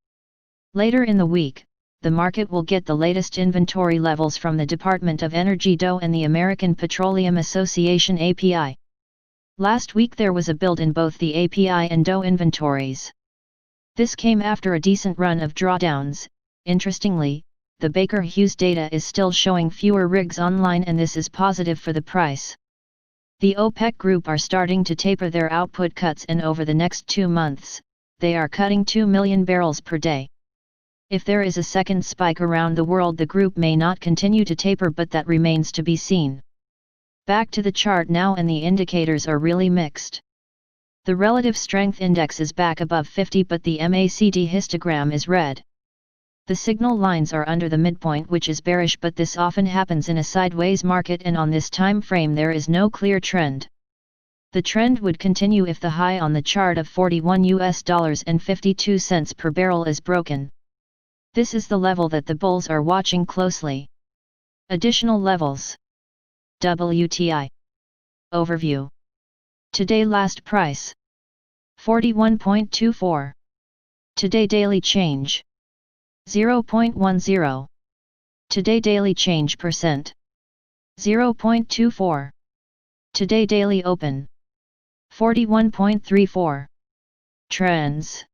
Later in the week, the market will get the latest inventory levels from the Department of Energy (DOE) and the American Petroleum Association (API). Last week there was a build in both the API and DOE inventories. This came after a decent run of drawdowns. Interestingly, the Baker Hughes data is still showing fewer rigs online, and this is positive for the price. The OPEC group are starting to taper their output cuts, and over the next 2 months, they are cutting 2 million barrels per day. If there is a second spike around the world, the group may not continue to taper, but that remains to be seen. Back to the chart now, and the indicators are really mixed. The relative strength index is back above 50, but the MACD histogram is red. The signal lines are under the midpoint, which is bearish, but this often happens in a sideways market, and on this time frame there is no clear trend. The trend would continue if the high on the chart of $41.52 per barrel is broken. This is the level that the bulls are watching closely. Additional levels. WTI. Overview. Today last price. 41.24. Today daily change. 0.10. Today daily change percent. 0.24. Today daily open. 41.34. Trends.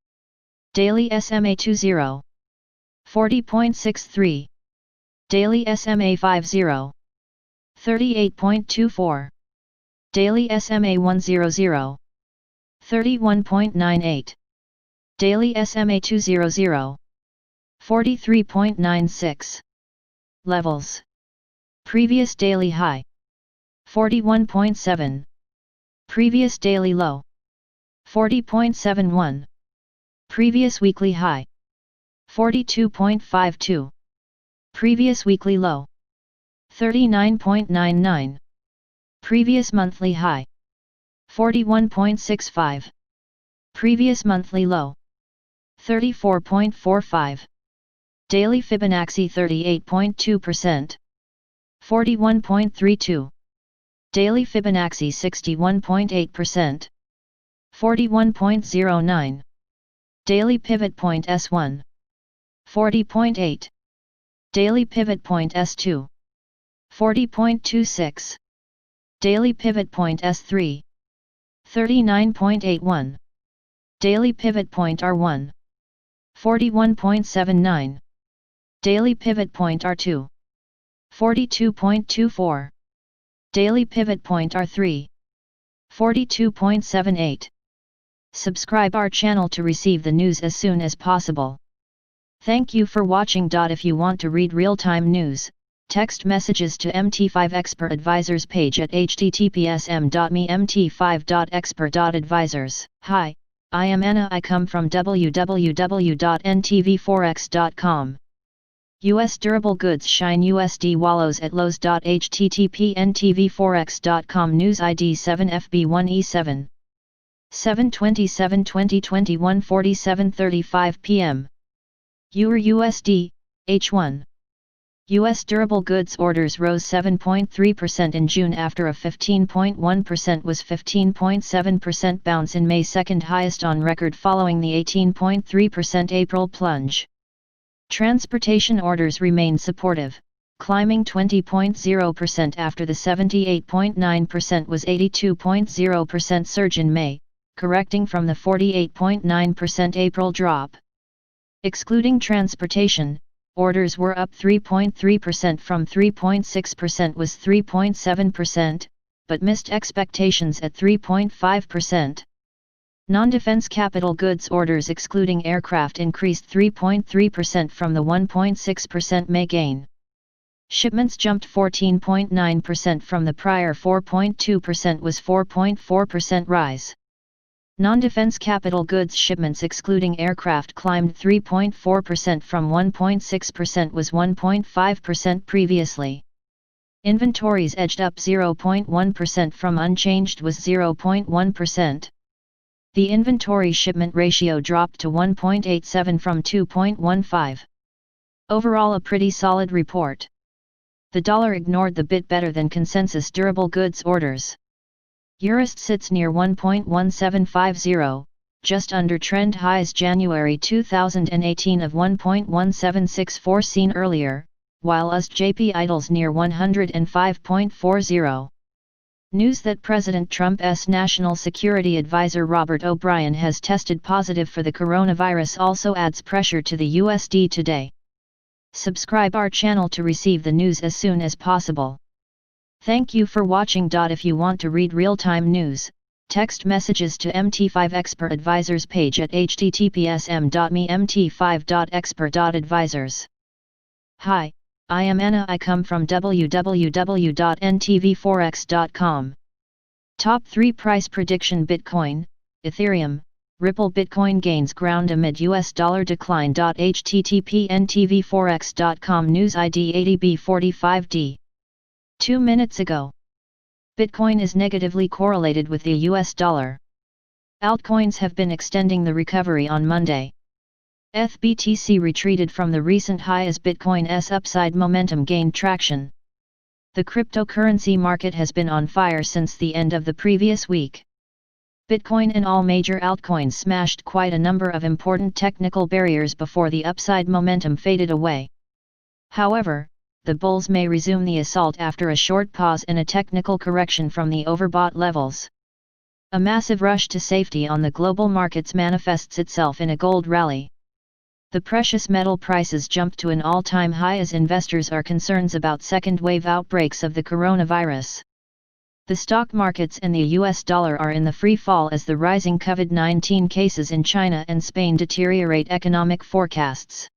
Daily SMA 20. 40.63. Daily SMA 50. 38.24. Daily SMA 100. 31.98. Daily SMA 200. 43.96. Levels. Previous daily high. 41.7. Previous daily low. 40.71. Previous weekly high. 42.52. Previous weekly low. 39.99. Previous monthly high. 41.65. Previous monthly low. 34.45. Daily Fibonacci 38.2%. 41.32. Daily Fibonacci 61.8%. 41.09. Daily Pivot Point S1. 40.8. Daily pivot point S2. 40.26. Daily pivot point S3. 39.81. Daily pivot point R1. 41.79. Daily pivot point R2. 42.24. Daily pivot point R3. 42.78. Subscribe our channel to receive the news as soon as possible. Thank you for watching. If you want to read real-time news, text messages to MT5 Expert Advisors page at https://mt5.expert.advisors. Hi, I am Anna. I come from www.ntvforex.com. US durable goods shine USD wallows at lows. http ntvforex.com news ID 7FB1E7 7/27/2021 47:35 p.m. EUR USD H1. US durable goods orders rose 7.3% in June after a 15.1% was 15.7% bounce in May, second highest on record following the 18.3% April plunge. Transportation orders remained supportive, climbing 20.0% after the 78.9% was 82.0% surge in May, correcting from the 48.9% April drop. Excluding transportation, orders were up 3.3% from 3.6% was 3.7%, but missed expectations at 3.5%. Non-defense capital goods orders excluding aircraft increased 3.3% from the 1.6% May gain. Shipments jumped 14.9% from the prior 4.2% was 4.4% rise. Non-defense capital goods shipments excluding aircraft climbed 3.4% from 1.6% was 1.5% previously. Inventories edged up 0.1% from unchanged was 0.1%. The inventory shipment ratio dropped to 1.87 from 2.15. Overall a pretty solid report. The dollar ignored the bit better than consensus durable goods orders. Eurist sits near 1.1750, just under trend highs January 2018 of 1.1764 seen earlier, while USD/JP idles near 105.40. News that President Trump's National Security Advisor Robert O'Brien has tested positive for the coronavirus also adds pressure to the USD today. Subscribe our channel to receive the news as soon as possible. Thank you for watching. If you want to read real-time news, text messages to MT5 Expert Advisors page at https://mt5.expert.advisors. Hi, I am Anna. I come from www.ntvforex.com. Top 3 price prediction: Bitcoin, Ethereum, Ripple. Bitcoin gains ground amid US dollar decline. http ntvforex.com news ID 80B45D. 2 minutes ago. Bitcoin is negatively correlated with the US dollar. Altcoins have been extending the recovery on Monday. BTC retreated from the recent high as Bitcoin's upside momentum gained traction. The cryptocurrency market has been on fire since the end of the previous week. Bitcoin and all major altcoins smashed quite a number of important technical barriers before the upside momentum faded away. However, the bulls may resume the assault after a short pause and a technical correction from the overbought levels. A massive rush to safety on the global markets manifests itself in a gold rally. The precious metal prices jumped to an all-time high as investors are concerned about second-wave outbreaks of the coronavirus. The stock markets and the US dollar are in the free fall as the rising COVID-19 cases in China and Spain deteriorate economic forecasts.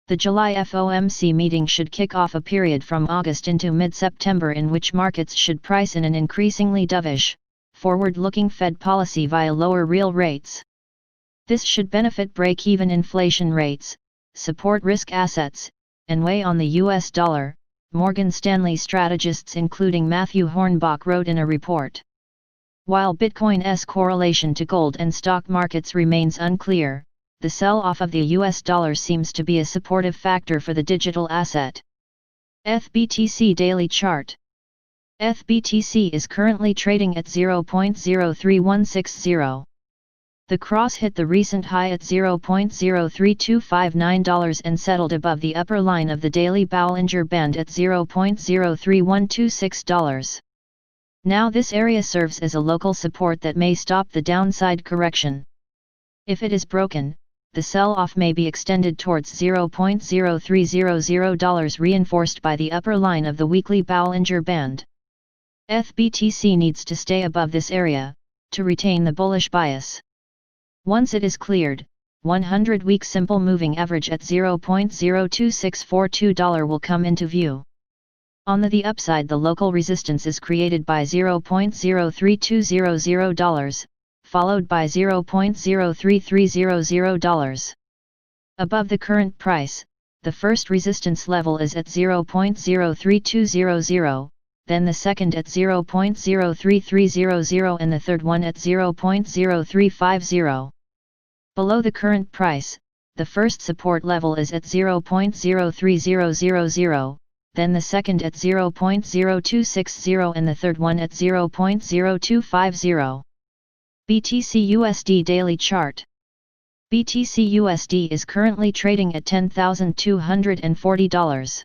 The July FOMC meeting should kick off a period from August into mid-September in which markets should price in an increasingly dovish, forward-looking Fed policy via lower real rates. This should benefit break-even inflation rates, support risk assets, and weigh on the US dollar, Morgan Stanley strategists including Matthew Hornbach wrote in a report. While Bitcoin's correlation to gold and stock markets remains unclear, the sell-off of the US dollar seems to be a supportive factor for the digital asset. BTC Daily Chart. BTC is currently trading at 0.03160. The cross hit the recent high at $0.03259 and settled above the upper line of the daily Bollinger Band at $0.03126. Now this area serves as a local support that may stop the downside correction. If it is broken, the sell-off may be extended towards $0.0300, reinforced by the upper line of the weekly Bollinger Band. BTC needs to stay above this area, to retain the bullish bias. Once it is cleared, 100-week simple moving average at $0.02642 will come into view. On the upside, the local resistance is created by $0.03200, followed by $0.03300. Above the current price, the first resistance level is at $0.03200, then the second at $0.03300 and the third one at $0.0350. Below the current price, the first support level is at $0.03000, then the second at $0.0260 and the third one at $0.0250. BTC USD Daily Chart. BTC USD is currently trading at $10,240.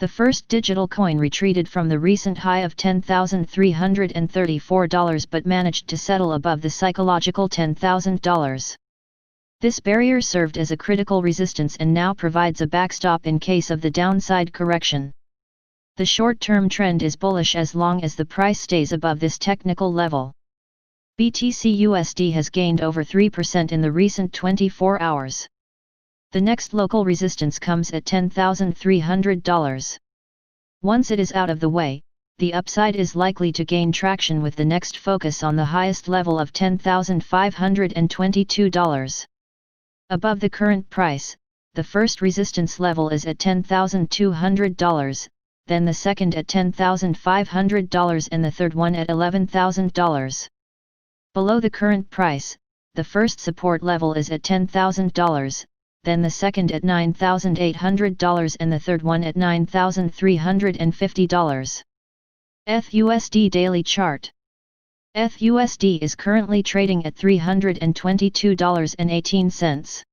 The first digital coin retreated from the recent high of $10,334 but managed to settle above the psychological $10,000. This barrier served as a critical resistance and now provides a backstop in case of the downside correction. The short-term trend is bullish as long as the price stays above this technical level. BTC USD has gained over 3% in the recent 24 hours. The next local resistance comes at $10,300. Once it is out of the way, the upside is likely to gain traction with the next focus on the highest level of $10,522. Above the current price, the first resistance level is at $10,200, then the second at $10,500 and the third one at $11,000. Below the current price, the first support level is at $10,000, then the second at $9,800 and the third one at $9,350. ETH/USD Daily Chart. ETH/USD is currently trading at $322.18.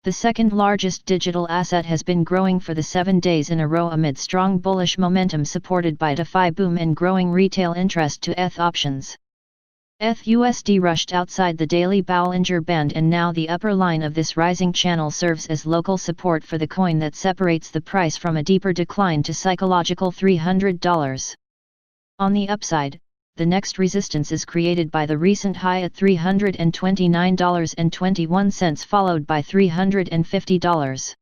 The second largest digital asset has been growing for the 7 days in a row amid strong bullish momentum supported by DeFi boom and growing retail interest to ETH options. ETH/USD rushed outside the daily Bollinger Band, and now the upper line of this rising channel serves as local support for the coin that separates the price from a deeper decline to psychological $300. On the upside, the next resistance is created by the recent high at $329.21 followed by $350.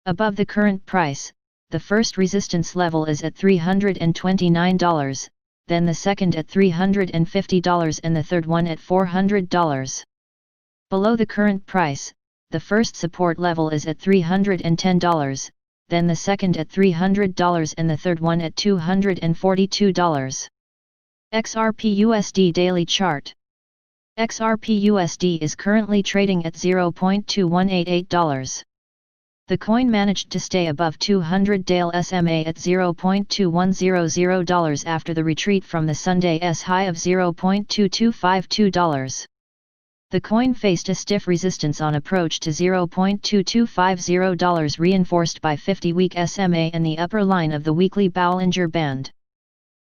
Above the current price, the first resistance level is at $329, then the second at $350 and the third one at $400. Below the current price, the first support level is at $310, then the second at $300 and the third one at $242. XRP/USD Daily Chart. XRP/USD is currently trading at $0.2188. The coin managed to stay above 200-day SMA at $0.2100 after the retreat from the Sunday's high of $0.2252. The coin faced a stiff resistance on approach to $0.2250, reinforced by 50-week SMA and the upper line of the weekly Bollinger Band.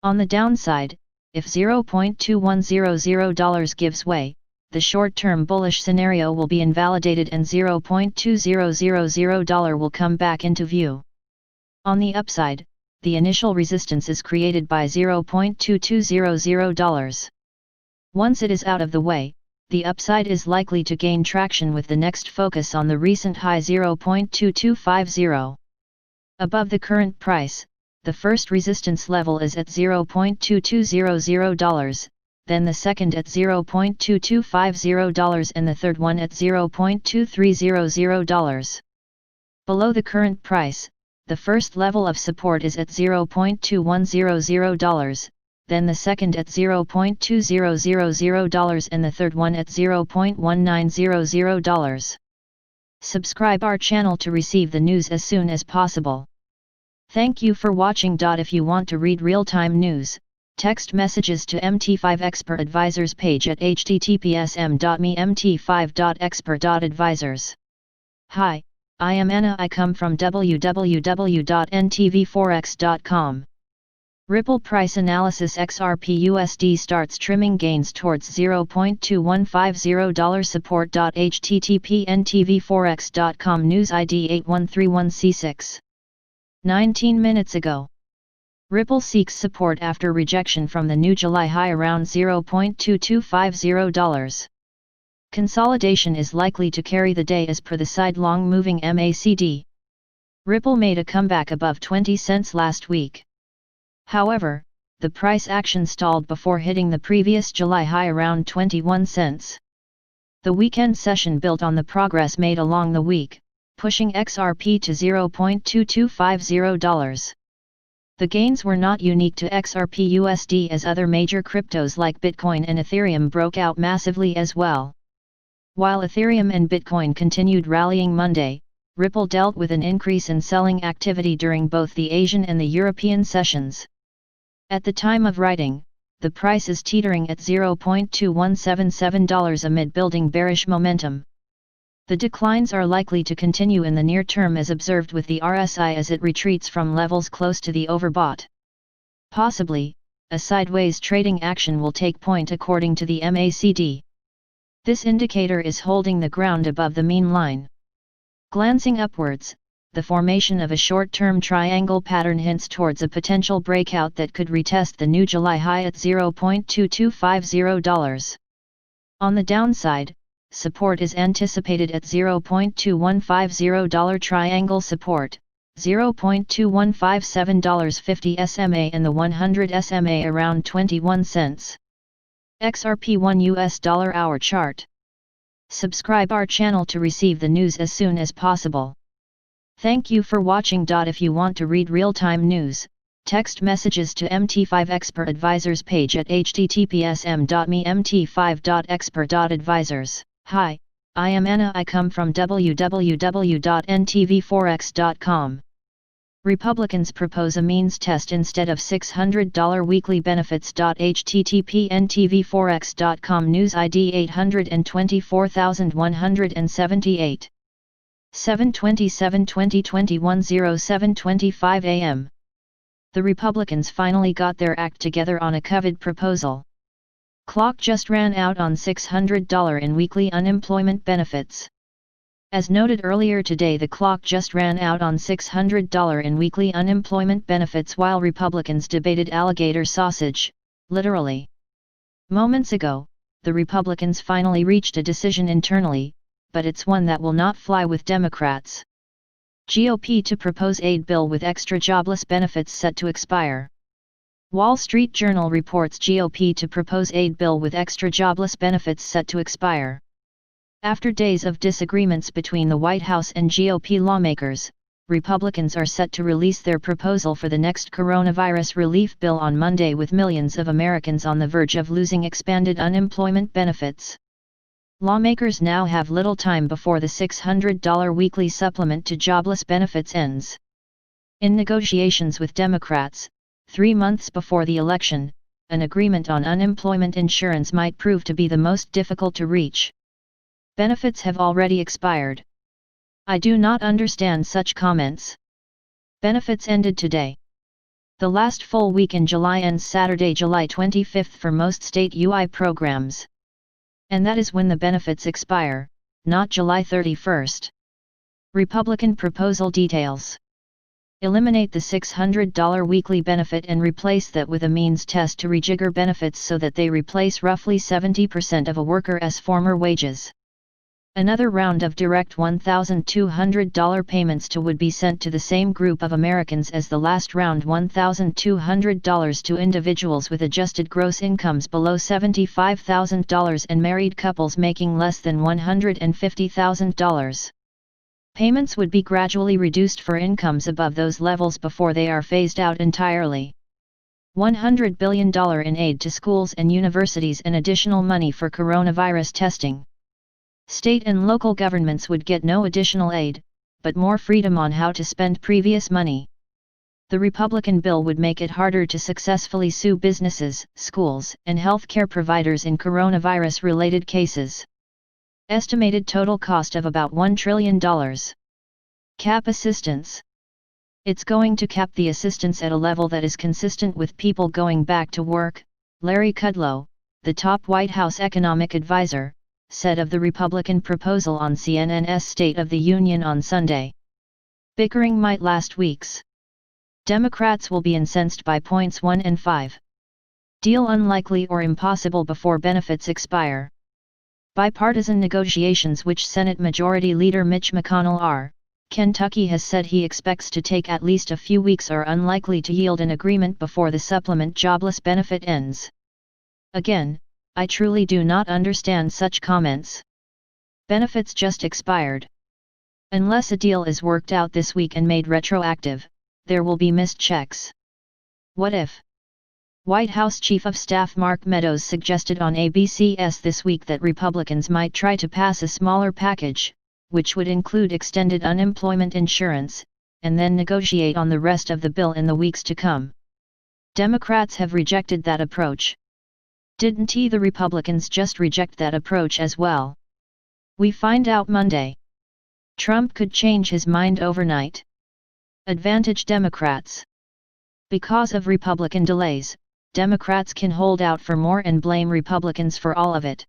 On the downside, if $0.2100 gives way, the short-term bullish scenario will be invalidated and $0.2000 will come back into view. On the upside, the initial resistance is created by $0.2200. Once it is out of the way, the upside is likely to gain traction with the next focus on the recent high $0.2250. Above the current price, the first resistance level is at $0.2200, then the second at $0.2250 and the third one at $0.2300. Below the current price, the first level of support is at $0.2100, then the second at $0.2000 and the third one at $0.1900. Subscribe our channel to receive the news as soon as possible. Thank you for watching. If you want to read real-time news, Text messages to MT5 Expert Advisors page at https://mt5.expert.advisors. Hi, I am Anna. I come from www.ntvforex.com. Ripple price analysis. XRP/USD starts trimming gains towards $0.2150 support. http ntvforex.com news ID 8131C6. 19 minutes ago. Ripple seeks support after rejection from the new July high around $0.2250. Consolidation is likely to carry the day as per the sidelong moving MACD. Ripple made a comeback above 20 cents last week. However, the price action stalled before hitting the previous July high around 21 cents. The weekend session built on the progress made along the week, pushing XRP to $0.2250. The gains were not unique to XRP/USD as other major cryptos like Bitcoin and Ethereum broke out massively as well. While Ethereum and Bitcoin continued rallying Monday, Ripple dealt with an increase in selling activity during both the Asian and the European sessions. At the time of writing, the price is teetering at $0.2177 amid building bearish momentum. The declines are likely to continue in the near term as observed with the RSI as it retreats from levels close to the overbought. Possibly, a sideways trading action will take point according to the MACD. This indicator is holding the ground above the mean line. Glancing upwards, the formation of a short-term triangle pattern hints towards a potential breakout that could retest the new July high at $0.2250. On the downside, support is anticipated at $0.2150 triangle support, $0.2157 50 SMA and the 100 SMA around 21 cents. XRP1 US dollar hour chart. Subscribe our channel to receive the news as soon as possible. Thank you for watching. If you want to read real-time news, text messages to MT5 Expert Advisors page at https://mt5.expert.advisors. Hi, I am Anna. I come from www.ntvforex.com. Republicans propose a means test instead of $600 weekly benefits. http ntvforex.com news ID 824178. 7/27/2021 07:25 a.m. The Republicans finally got their act together on a coveted proposal. Clock just ran out on $600 in weekly unemployment benefits. As noted earlier today, the clock just ran out on $600 in weekly unemployment benefits while Republicans debated alligator sausage, literally. Moments ago, the Republicans finally reached a decision internally, but it's one that will not fly with Democrats. GOP to propose aid bill with extra jobless benefits set to expire. Wall Street Journal reports GOP to propose aid bill with extra jobless benefits set to expire. After days of disagreements between the White House and GOP lawmakers, Republicans are set to release their proposal for the next coronavirus relief bill on Monday, with millions of Americans on the verge of losing expanded unemployment benefits. Lawmakers now have little time before the $600 weekly supplement to jobless benefits ends. In negotiations with Democrats, 3 months before the election, an agreement on unemployment insurance might prove to be the most difficult to reach. Benefits have already expired. I do not understand such comments. Benefits ended today. The last full week in July ends Saturday, July 25 for most state UI programs. And that is when the benefits expire, not July 31. Republican proposal details. Eliminate the $600 weekly benefit and replace that with a means test to rejigger benefits so that they replace roughly 70% of a worker's former wages. Another round of direct $1,200 payments would be sent to the same group of Americans as the last round, $1,200 to individuals with adjusted gross incomes below $75,000 and married couples making less than $150,000. Payments would be gradually reduced for incomes above those levels before they are phased out entirely. $100 billion in aid to schools and universities and additional money for coronavirus testing. State and local governments would get no additional aid, but more freedom on how to spend previous money. The Republican bill would make it harder to successfully sue businesses, schools, and healthcare providers in coronavirus-related cases. Estimated total cost of about $1 trillion. Cap assistance. It's going to cap the assistance at a level that is consistent with people going back to work, Larry Kudlow, the top White House economic advisor, said of the Republican proposal on CNN's State of the Union on Sunday. Bickering might last weeks. Democrats will be incensed by points 1 and 5. Deal unlikely or impossible before benefits expire. Bipartisan negotiations which Senate Majority Leader Mitch McConnell R. Kentucky has said he expects to take at least a few weeks are unlikely to yield an agreement before the supplement jobless benefit ends. Again, I truly do not understand such comments. Benefits just expired. Unless a deal is worked out this week and made retroactive, there will be missed checks. What if? White House Chief of Staff Mark Meadows suggested on ABC's This Week that Republicans might try to pass a smaller package, which would include extended unemployment insurance, and then negotiate on the rest of the bill in the weeks to come. Democrats have rejected that approach. Didn't the Republicans just reject that approach as well? We find out Monday. Trump could change his mind overnight. Advantage Democrats. Because of Republican delays, Democrats can hold out for more and blame Republicans for all of it.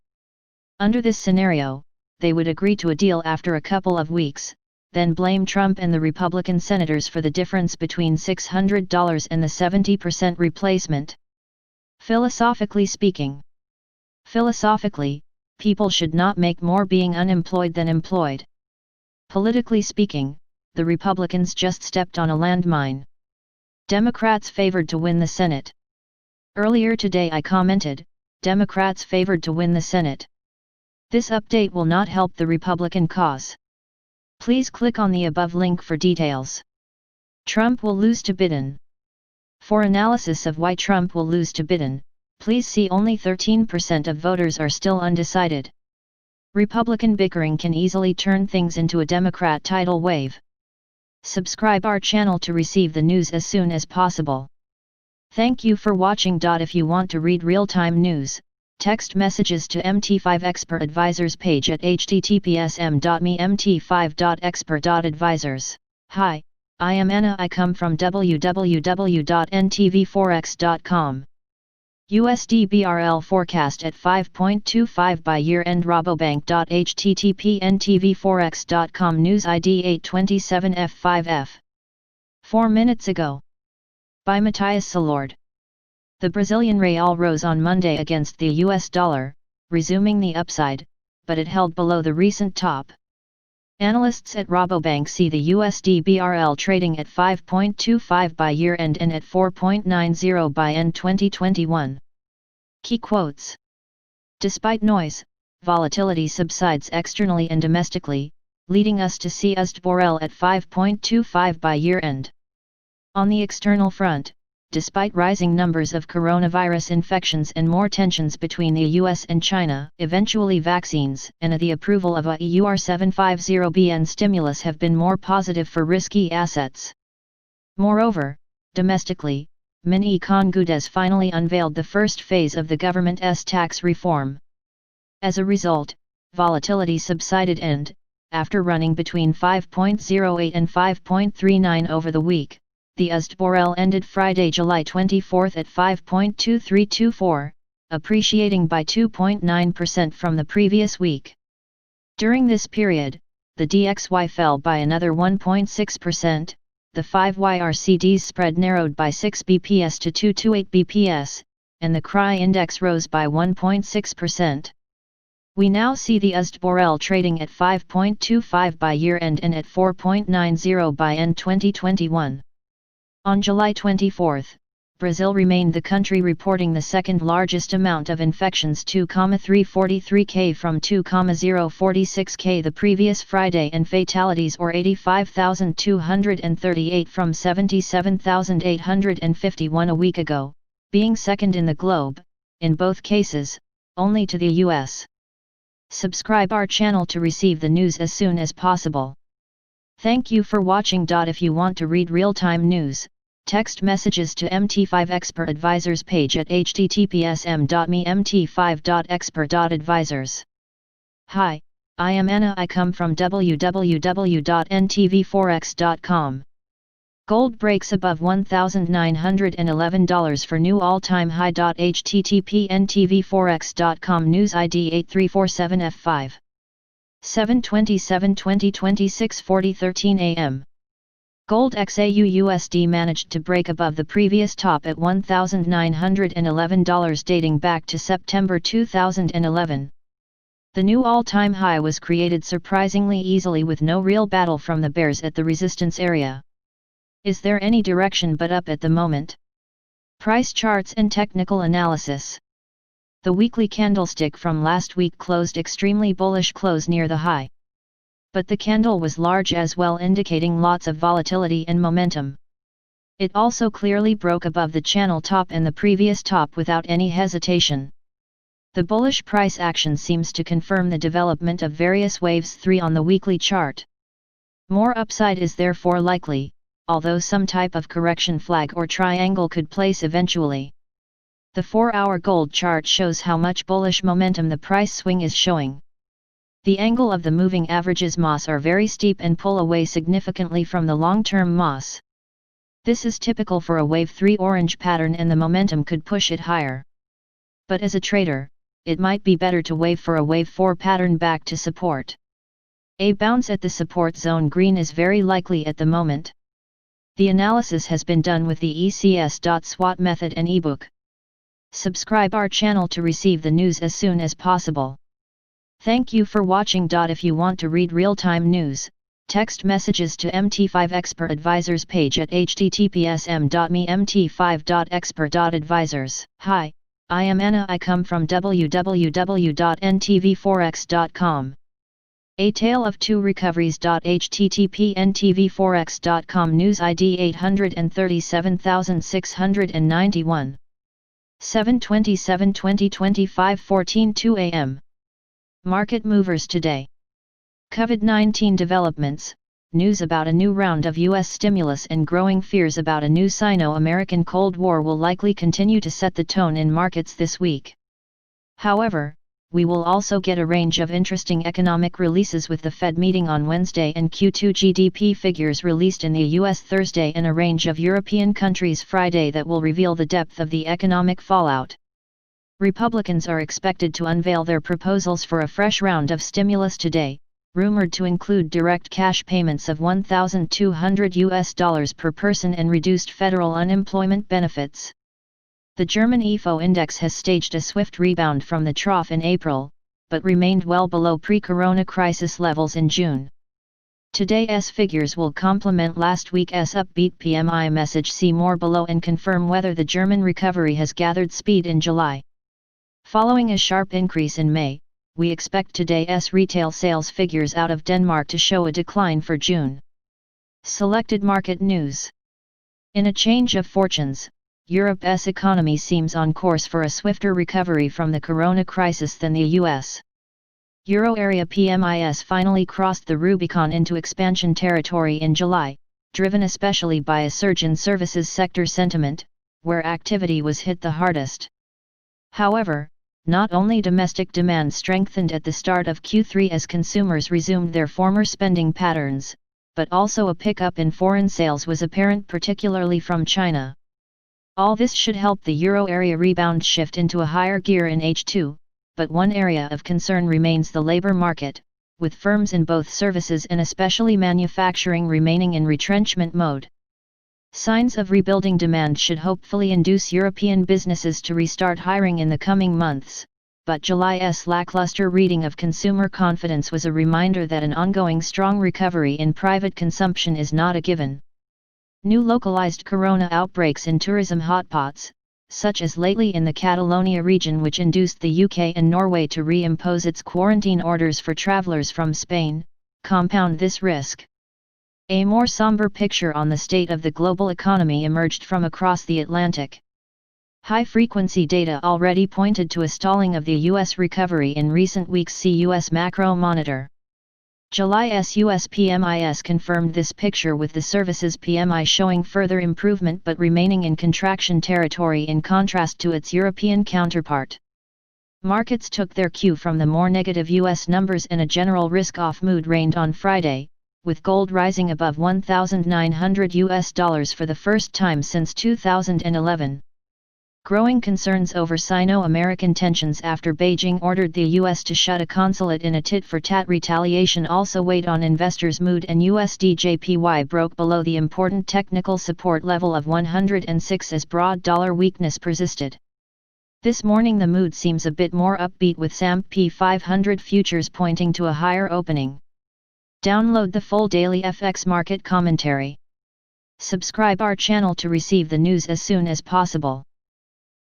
Under this scenario, they would agree to a deal after a couple of weeks, then blame Trump and the Republican senators for the difference between $600 and the 70% replacement. Philosophically speaking. Philosophically, people should not make more being unemployed than employed. Politically speaking, the Republicans just stepped on a landmine. Democrats favored to win the Senate. Earlier today I commented, Democrats favored to win the Senate. This update will not help the Republican cause. Please click on the above link for details. Trump will lose to Biden. For analysis of why Trump will lose to Biden, please see only 13% of voters are still undecided. Republican bickering can easily turn things into a Democrat tidal wave. Subscribe our channel to receive the news as soon as possible. Thank you for watching. If you want to read real-time news, text messages to MT5 Expert Advisors page at https://mt5.expert.advisors. Hi, I am Anna. I come from www.ntvforex.com. USD BRL forecast at 5.25 by year-end. Rabobank.http ntvforex.com. News ID 827F5F. 4 minutes ago. By Matthias Salord. The Brazilian real rose on Monday against the US dollar, resuming the upside, but it held below the recent top. Analysts at Rabobank see the USD BRL trading at 5.25 by year-end and at 4.90 by end 2021. Key quotes. Despite noise, volatility subsides externally and domestically, leading us to see USD BRL at 5.25 by year-end. On the external front, despite rising numbers of coronavirus infections and more tensions between the US and China, eventually vaccines and the approval of a EUR750BN stimulus have been more positive for risky assets. Moreover, domestically, Min-Econ Gudes finally unveiled the first phase of the government's tax reform. As a result, volatility subsided and, after running between 5.08 and 5.39 over the week, the USD BRL ended Friday, July 24 at 5.2324, appreciating by 2.9% from the previous week. During this period, the DXY fell by another 1.6%, the 5YRCD's spread narrowed by 6 bps to 228 bps, and the CRI index rose by 1.6%. We now see the USD BRL trading at 5.25 by year-end and at 4.90 by end 2021. On July 24, Brazil remained the country reporting the second largest amount of infections, 2,343 from 2,046 the previous Friday, and fatalities or 85,238 from 77,851 a week ago, being second in the globe, in both cases, only to the US. Subscribe our channel to receive the news as soon as possible. Thank you for watching. If you want to read real-time news, Text messages to MT5 Expert Advisors page at https://m.me/mt5.expert.advisors. Hi, I am Anna. I come from www.ntvforex.com. Gold breaks above $1,911 for new all-time high. http ntvforex.com news ID 8347F5. 7/27/2026 40:13 am. Gold XAU/USD managed to break above the previous top at $1,911 dating back to September 2011. The new all-time high was created surprisingly easily with no real battle from the bears at the resistance area. Is there any direction but up at the moment? Price charts and technical analysis. The weekly candlestick from last week closed extremely bullish close near the high. But the candle was large as well, indicating lots of volatility and momentum. It also clearly broke above the channel top and the previous top without any hesitation. The bullish price action seems to confirm the development of various waves 3 on the weekly chart. More upside is therefore likely, although some type of correction flag or triangle could place eventually. The 4-hour gold chart shows how much bullish momentum the price swing is showing. The angle of the moving averages MOS are very steep and pull away significantly from the long-term MOS. This is typical for a wave 3 orange pattern and the momentum could push it higher. But as a trader, it might be better to wait for a wave 4 pattern back to support. A bounce at the support zone green is very likely at the moment. The analysis has been done with the ECS.SWOT method and ebook. Subscribe our channel to receive the news as soon as possible. Thank you for watching. If you want to read real-time news, text messages to MT5 Expert Advisors page at https://m.me/mt5.expert.advisors. Hi, I am Anna. I come from www.ntvforex.com. A Tale of Two Recoveries. http ntvforex.com news ID 837691. 7/27/2025 14:02 am. Market movers today. COVID-19 developments, news about a new round of U.S. stimulus and growing fears about a new Sino-American Cold War will likely continue to set the tone in markets this week. However, we will also get a range of interesting economic releases with the Fed meeting on Wednesday and Q2 GDP figures released in the US Thursday and a range of European countries Friday that will reveal the depth of the economic fallout. Republicans are expected to unveil their proposals for a fresh round of stimulus today, rumored to include direct cash payments of $1,200 per person and reduced federal unemployment benefits. The German IFO index has staged a swift rebound from the trough in April, but remained well below pre-corona crisis levels in June. Today's figures will complement last week's upbeat PMI message. See more below and confirm whether the German recovery has gathered speed in July. Following a sharp increase in May, we expect today's retail sales figures out of Denmark to show a decline for June. Selected market news. In a change of fortunes, Europe's economy seems on course for a swifter recovery from the corona crisis than the US. Euro area PMIs finally crossed the Rubicon into expansion territory in July, driven especially by a surge in services sector sentiment, where activity was hit the hardest. However, not only domestic demand strengthened at the start of Q3 as consumers resumed their former spending patterns, but also a pickup in foreign sales was apparent, particularly from China. All this should help the euro area rebound shift into a higher gear in H2, but one area of concern remains the labor market, with firms in both services and especially manufacturing remaining in retrenchment mode. Signs of rebuilding demand should hopefully induce European businesses to restart hiring in the coming months, but July's lackluster reading of consumer confidence was a reminder that an ongoing strong recovery in private consumption is not a given. New localized corona outbreaks in tourism hotspots, such as lately in the Catalonia region, which induced the UK and Norway to re-impose its quarantine orders for travellers from Spain, compound this risk. A more somber picture on the state of the global economy emerged from across the Atlantic. High-frequency data already pointed to a stalling of the U.S. recovery in recent weeks. See U.S. Macro Monitor. July's US PMIs confirmed this picture, with the services PMI showing further improvement but remaining in contraction territory in contrast to its European counterpart. Markets took their cue from the more negative US numbers, and a general risk-off mood reigned on Friday, with gold rising above $1,900 for the first time since 2011. Growing concerns over Sino-American tensions after Beijing ordered the US to shut a consulate in a tit-for-tat retaliation also weighed on investors' mood, and USD/JPY broke below the important technical support level of 106 as broad dollar weakness persisted. This morning the mood seems a bit more upbeat, with S&P 500 futures pointing to a higher opening. Download the full daily FX market commentary. Subscribe our channel to receive the news as soon as possible.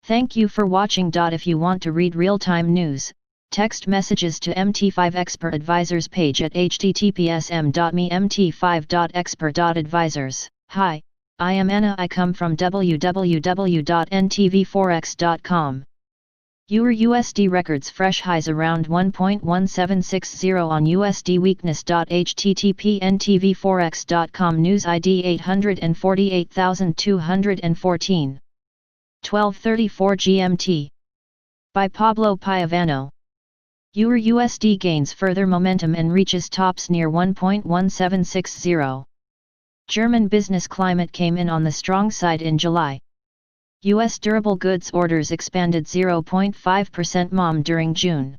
Thank you for watching. If you want to read real-time news, text messages to MT5 Expert Advisors page at https://mt5.expert.advisors. Hi, I am Anna. I come from www.ntvforex.com. EUR/USD records fresh highs around 1.1760 on USD weakness. http://ntvforex.com news ID 848214. 12:34 GMT. By Pablo Piavano. EUR/USD gains further momentum and reaches tops near 1.1760. German business climate came in on the strong side in July. U.S. durable goods orders expanded 0.5% MOM during June.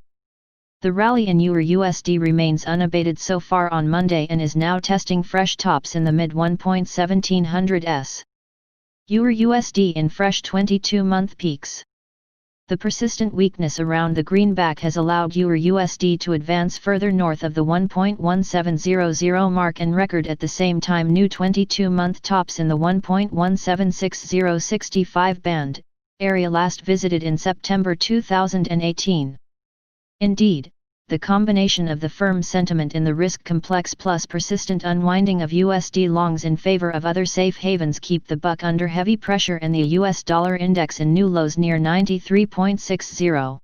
The rally in EUR/USD remains unabated so far on Monday and is now testing fresh tops in the mid-1.1700s. EUR/USD in fresh 22-month peaks. The persistent weakness around the greenback has allowed EUR/USD to advance further north of the 1.1700 mark and record at the same time new 22-month tops in the 1.176065 band, area last visited in September 2018. Indeed, the combination of the firm sentiment in the risk complex plus persistent unwinding of USD longs in favor of other safe havens keep the buck under heavy pressure and the US dollar index in new lows near 93.60.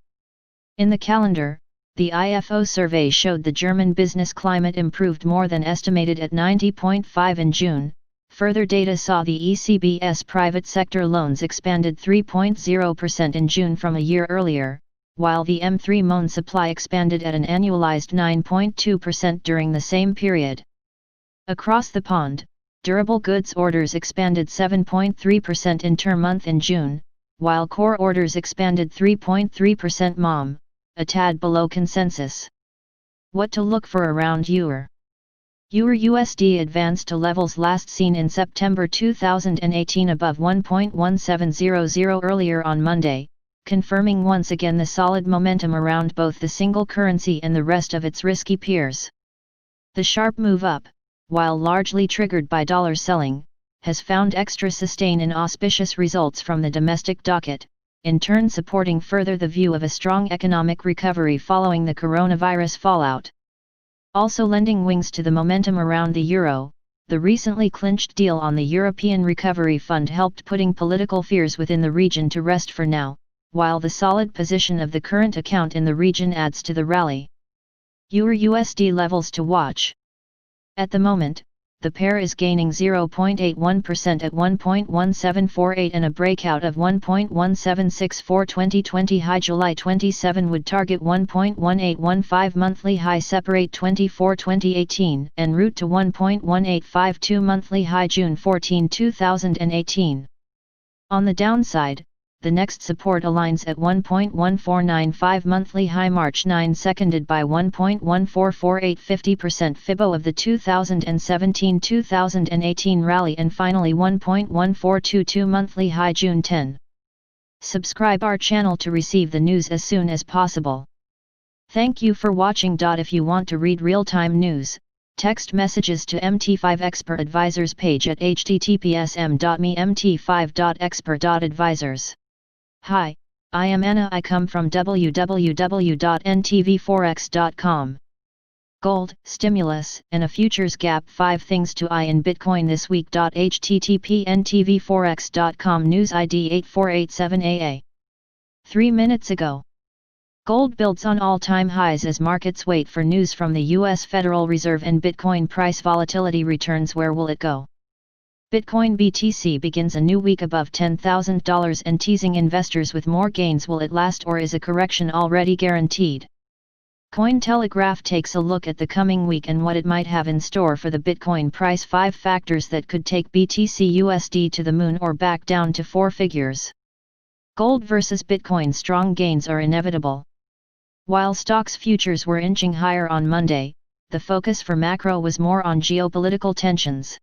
In the calendar, the IFO survey showed the German business climate improved more than estimated at 90.5 in June. Further data saw the ECB's private sector loans expanded 3.0% in June from a year earlier, while the M3 loan supply expanded at an annualized 9.2% during the same period. Across the pond, durable goods orders expanded 7.3% inter-month in June, while core orders expanded 3.3% MOM, a tad below consensus. What to look for around EUR? EUR/USD advanced to levels last seen in September 2018 above 1.1700 earlier on Monday, confirming once again the solid momentum around both the single currency and the rest of its risky peers. The sharp move up, while largely triggered by dollar selling, has found extra sustain in auspicious results from the domestic docket, in turn supporting further the view of a strong economic recovery following the coronavirus fallout. Also lending wings to the momentum around the euro, the recently clinched deal on the European Recovery Fund helped putting political fears within the region to rest for now, while the solid position of the current account in the region adds to the rally. EUR/USD levels to watch. At the moment, the pair is gaining 0.81% at 1.1748 and a breakout of 1.1764 2020 high July 27 would target 1.1815 monthly high separate 24 2018 en route to 1.1852 monthly high June 14 2018. On the downside, the next support aligns at 1.1495 monthly high March 9 seconded by 1.1448 50% Fibo of the 2017-2018 rally and finally 1.1422 monthly high June 10. Subscribe our channel to receive the news as soon as possible. Thank you for watching. If you want to read real-time news, text messages to MT5 Expert Advisors page at https://mt5.expert.advisors. Hi, I am Anna. I come from www.ntvforex.com. Gold, stimulus, and a futures gap 5 things to eye in Bitcoin this week. http://ntvforex.com news ID 8487AA. 3 minutes ago. Gold builds on all-time highs as markets wait for news from the U.S. Federal Reserve and Bitcoin price volatility returns. Where will it go? Bitcoin BTC begins a new week above $10,000 and teasing investors with more gains. Will it last, or is a correction already guaranteed? Cointelegraph takes a look at the coming week and what it might have in store for the Bitcoin price. 5 factors that could take BTC USD to the moon or back down to 4 figures. Gold versus Bitcoin. Strong gains are inevitable. While stocks futures were inching higher on Monday, the focus for macro was more on geopolitical tensions.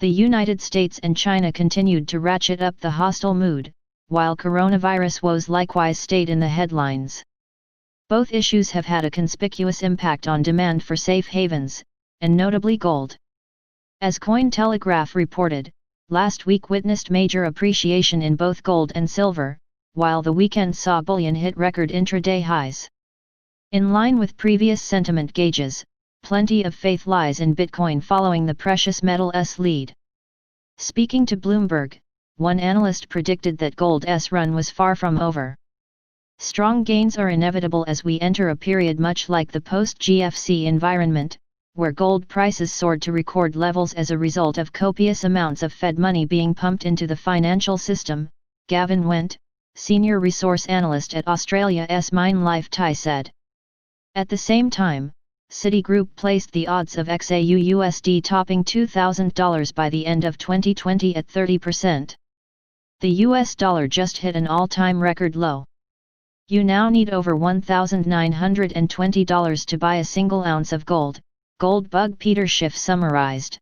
The United States and China continued to ratchet up the hostile mood, while coronavirus woes likewise stayed in the headlines. Both issues have had a conspicuous impact on demand for safe havens, and notably gold. As Cointelegraph reported, last week witnessed major appreciation in both gold and silver, while the weekend saw bullion hit record intraday highs. In line with previous sentiment gauges, plenty of faith lies in Bitcoin following the precious metal's lead. Speaking to Bloomberg, one analyst predicted that gold's run was far from over. Strong gains are inevitable as we enter a period much like the post-GFC environment, where gold prices soared to record levels as a result of copious amounts of Fed money being pumped into the financial system, Gavin Wendt, senior resource analyst at Australia's Mine Life TI said. At the same time, Citigroup placed the odds of XAU-USD topping $2,000 by the end of 2020 at 30%. The US dollar just hit an all-time record low. You now need over $1,920 to buy a single ounce of gold, Goldbug Peter Schiff summarized.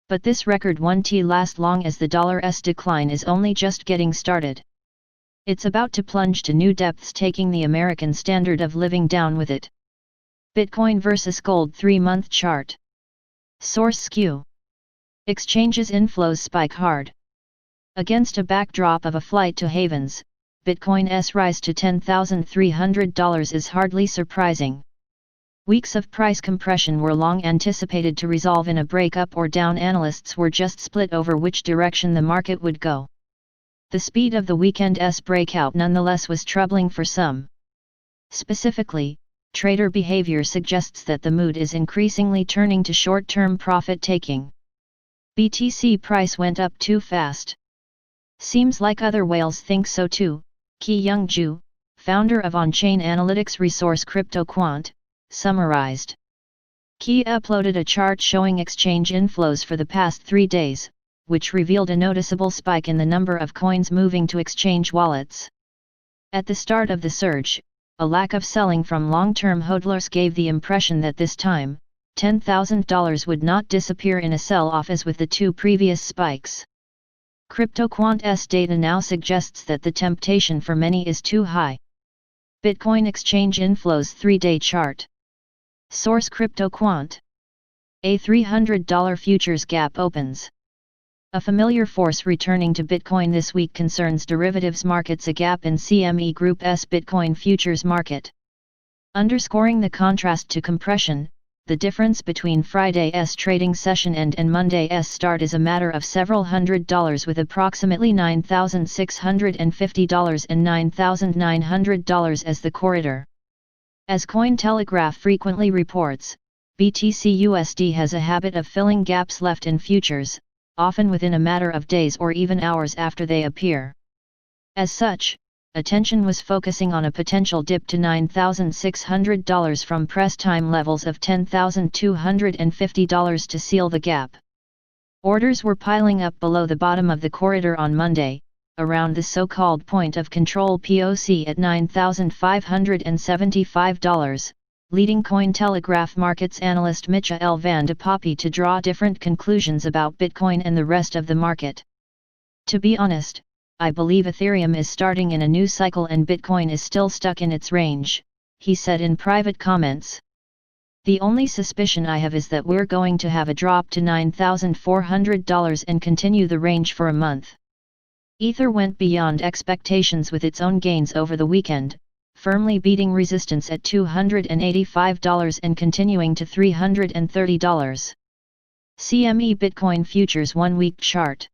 But this record won't last long as the dollar's decline is only just getting started. It's about to plunge to new depths, taking the American standard of living down with it. Bitcoin versus gold 3-month chart. Source skew. Exchanges inflows spike hard. Against a backdrop of a flight to havens, Bitcoin's rise to $10,300 is hardly surprising. Weeks of price compression were long anticipated to resolve in a breakup or down. Analysts were just split over which direction the market would go. The speed of the weekend's breakout nonetheless was troubling for some. Specifically, trader behavior suggests that the mood is increasingly turning to short-term profit-taking. BTC price went up too fast. Seems like other whales think so too, Ki-Young Ju, founder of on-chain analytics resource CryptoQuant, summarized. Ki uploaded a chart showing exchange inflows for the past 3 days, which revealed a noticeable spike in the number of coins moving to exchange wallets. At the start of the surge, a lack of selling from long-term hodlers gave the impression that this time, $10,000 would not disappear in a sell-off as with the 2 previous spikes. CryptoQuant's data now suggests that the temptation for many is too high. Bitcoin exchange inflows 3-day chart. Source CryptoQuant. A $300 futures gap opens. A familiar force returning to Bitcoin this week concerns derivatives markets. A gap in CME Group's Bitcoin futures market. Underscoring the contrast to compression, the difference between Friday's trading session end and Monday's start is a matter of several $100s, with approximately $9,650 and $9,900 as the corridor. As Cointelegraph frequently reports, BTC USD has a habit of filling gaps left in futures, often within a matter of days or even hours after they appear. As such, attention was focusing on a potential dip to $9,600 from press time levels of $10,250 to seal the gap. Orders were piling up below the bottom of the corridor on Monday, around the so-called point of control POC at $9,575, leading Cointelegraph markets analyst Michael van de Poppy to draw different conclusions about Bitcoin and the rest of the market. To be honest, I believe Ethereum is starting in a new cycle and Bitcoin is still stuck in its range, he said in private comments. The only suspicion I have is that we're going to have a drop to $9,400 and continue the range for a month. Ether went beyond expectations with its own gains over the weekend, firmly beating resistance at $285 and continuing to $330. CME Bitcoin Futures 1-week chart.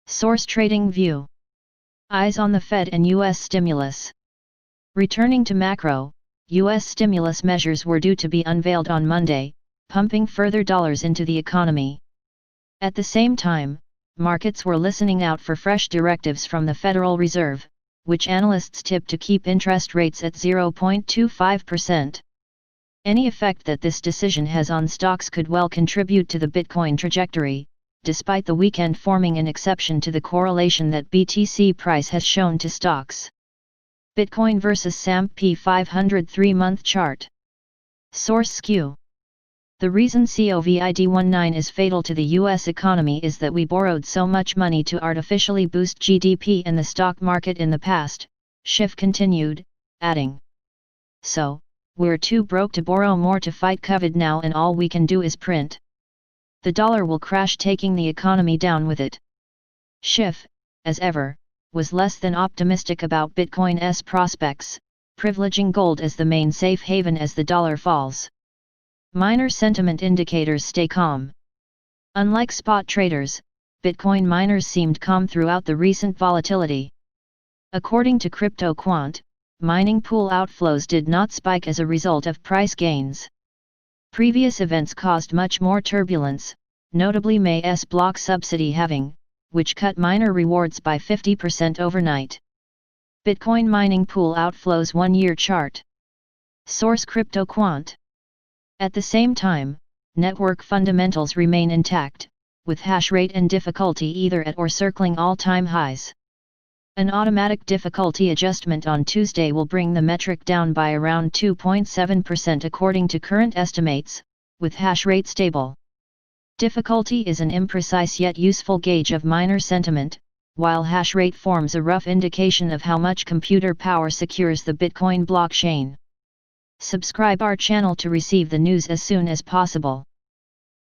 Source TradingView. Eyes on the Fed and U.S. stimulus. Returning to macro, U.S. stimulus measures were due to be unveiled on Monday, pumping further dollars into the economy. At the same time, markets were listening out for fresh directives from the Federal Reserve, which analysts tip to keep interest rates at 0.25%. Any effect that this decision has on stocks could well contribute to the Bitcoin trajectory, despite the weekend forming an exception to the correlation that BTC price has shown to stocks. Bitcoin vs S&P 500 3-month chart. Source skew. The reason COVID-19 is fatal to the U.S. economy is that we borrowed so much money to artificially boost GDP and the stock market in the past, Schiff continued, adding. So, we're too broke to borrow more to fight COVID now, and all we can do is print. The dollar will crash, taking the economy down with it. Schiff, as ever, was less than optimistic about Bitcoin's prospects, privileging gold as the main safe haven as the dollar falls. Miner sentiment indicators stay calm. Unlike spot traders, Bitcoin miners seemed calm throughout the recent volatility. According to CryptoQuant, mining pool outflows did not spike as a result of price gains. Previous events caused much more turbulence, notably May's block subsidy halving, which cut miner rewards by 50% overnight. Bitcoin mining pool outflows 1-year chart. Source CryptoQuant. At the same time, network fundamentals remain intact, with hash rate and difficulty either at or circling all-time highs. An automatic difficulty adjustment on Tuesday will bring the metric down by around 2.7% according to current estimates, with hash rate stable. Difficulty is an imprecise yet useful gauge of miner sentiment, while hash rate forms a rough indication of how much computer power secures the Bitcoin blockchain. Subscribe our channel to receive the news as soon as possible.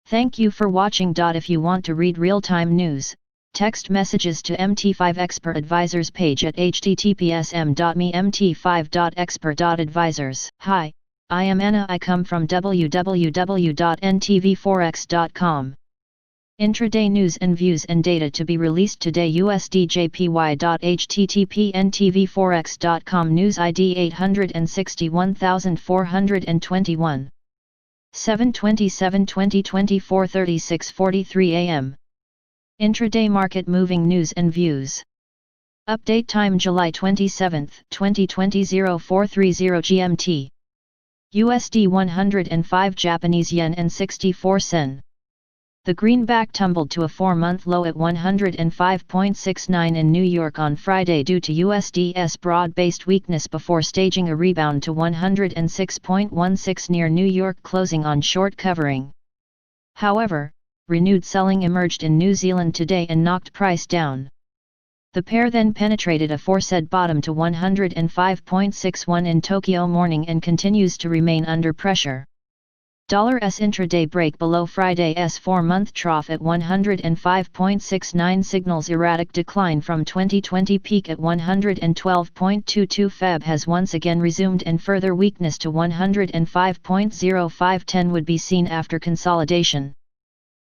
Thank you for watching. If you want to read real-time news, text messages to MT5 Expert Advisors page at https://mt5.expert.advisors. Hi, I am Anna. I come from www.ntvforex.com. Intraday news and views and data to be released today. USDJPY.http://ntvforex.com. News ID 861421. 7/27/2024 36:43 AM. Intraday market moving news and views. Update time July 27, 2020 0430 GMT. USD 105 Japanese yen and 64 sen. The greenback tumbled to a 4-month low at 105.69 in New York on Friday due to USD's broad-based weakness before staging a rebound to 106.16 near New York closing on short covering. However, renewed selling emerged in New Zealand today and knocked price down. The pair then penetrated aforesaid bottom to 105.61 in Tokyo morning and continues to remain under pressure. $S intraday break below Friday's 4-month trough at 105.69 signals erratic decline from 2020 peak at 112.22. Feb has once again resumed and further weakness to 105.0510 would be seen after consolidation.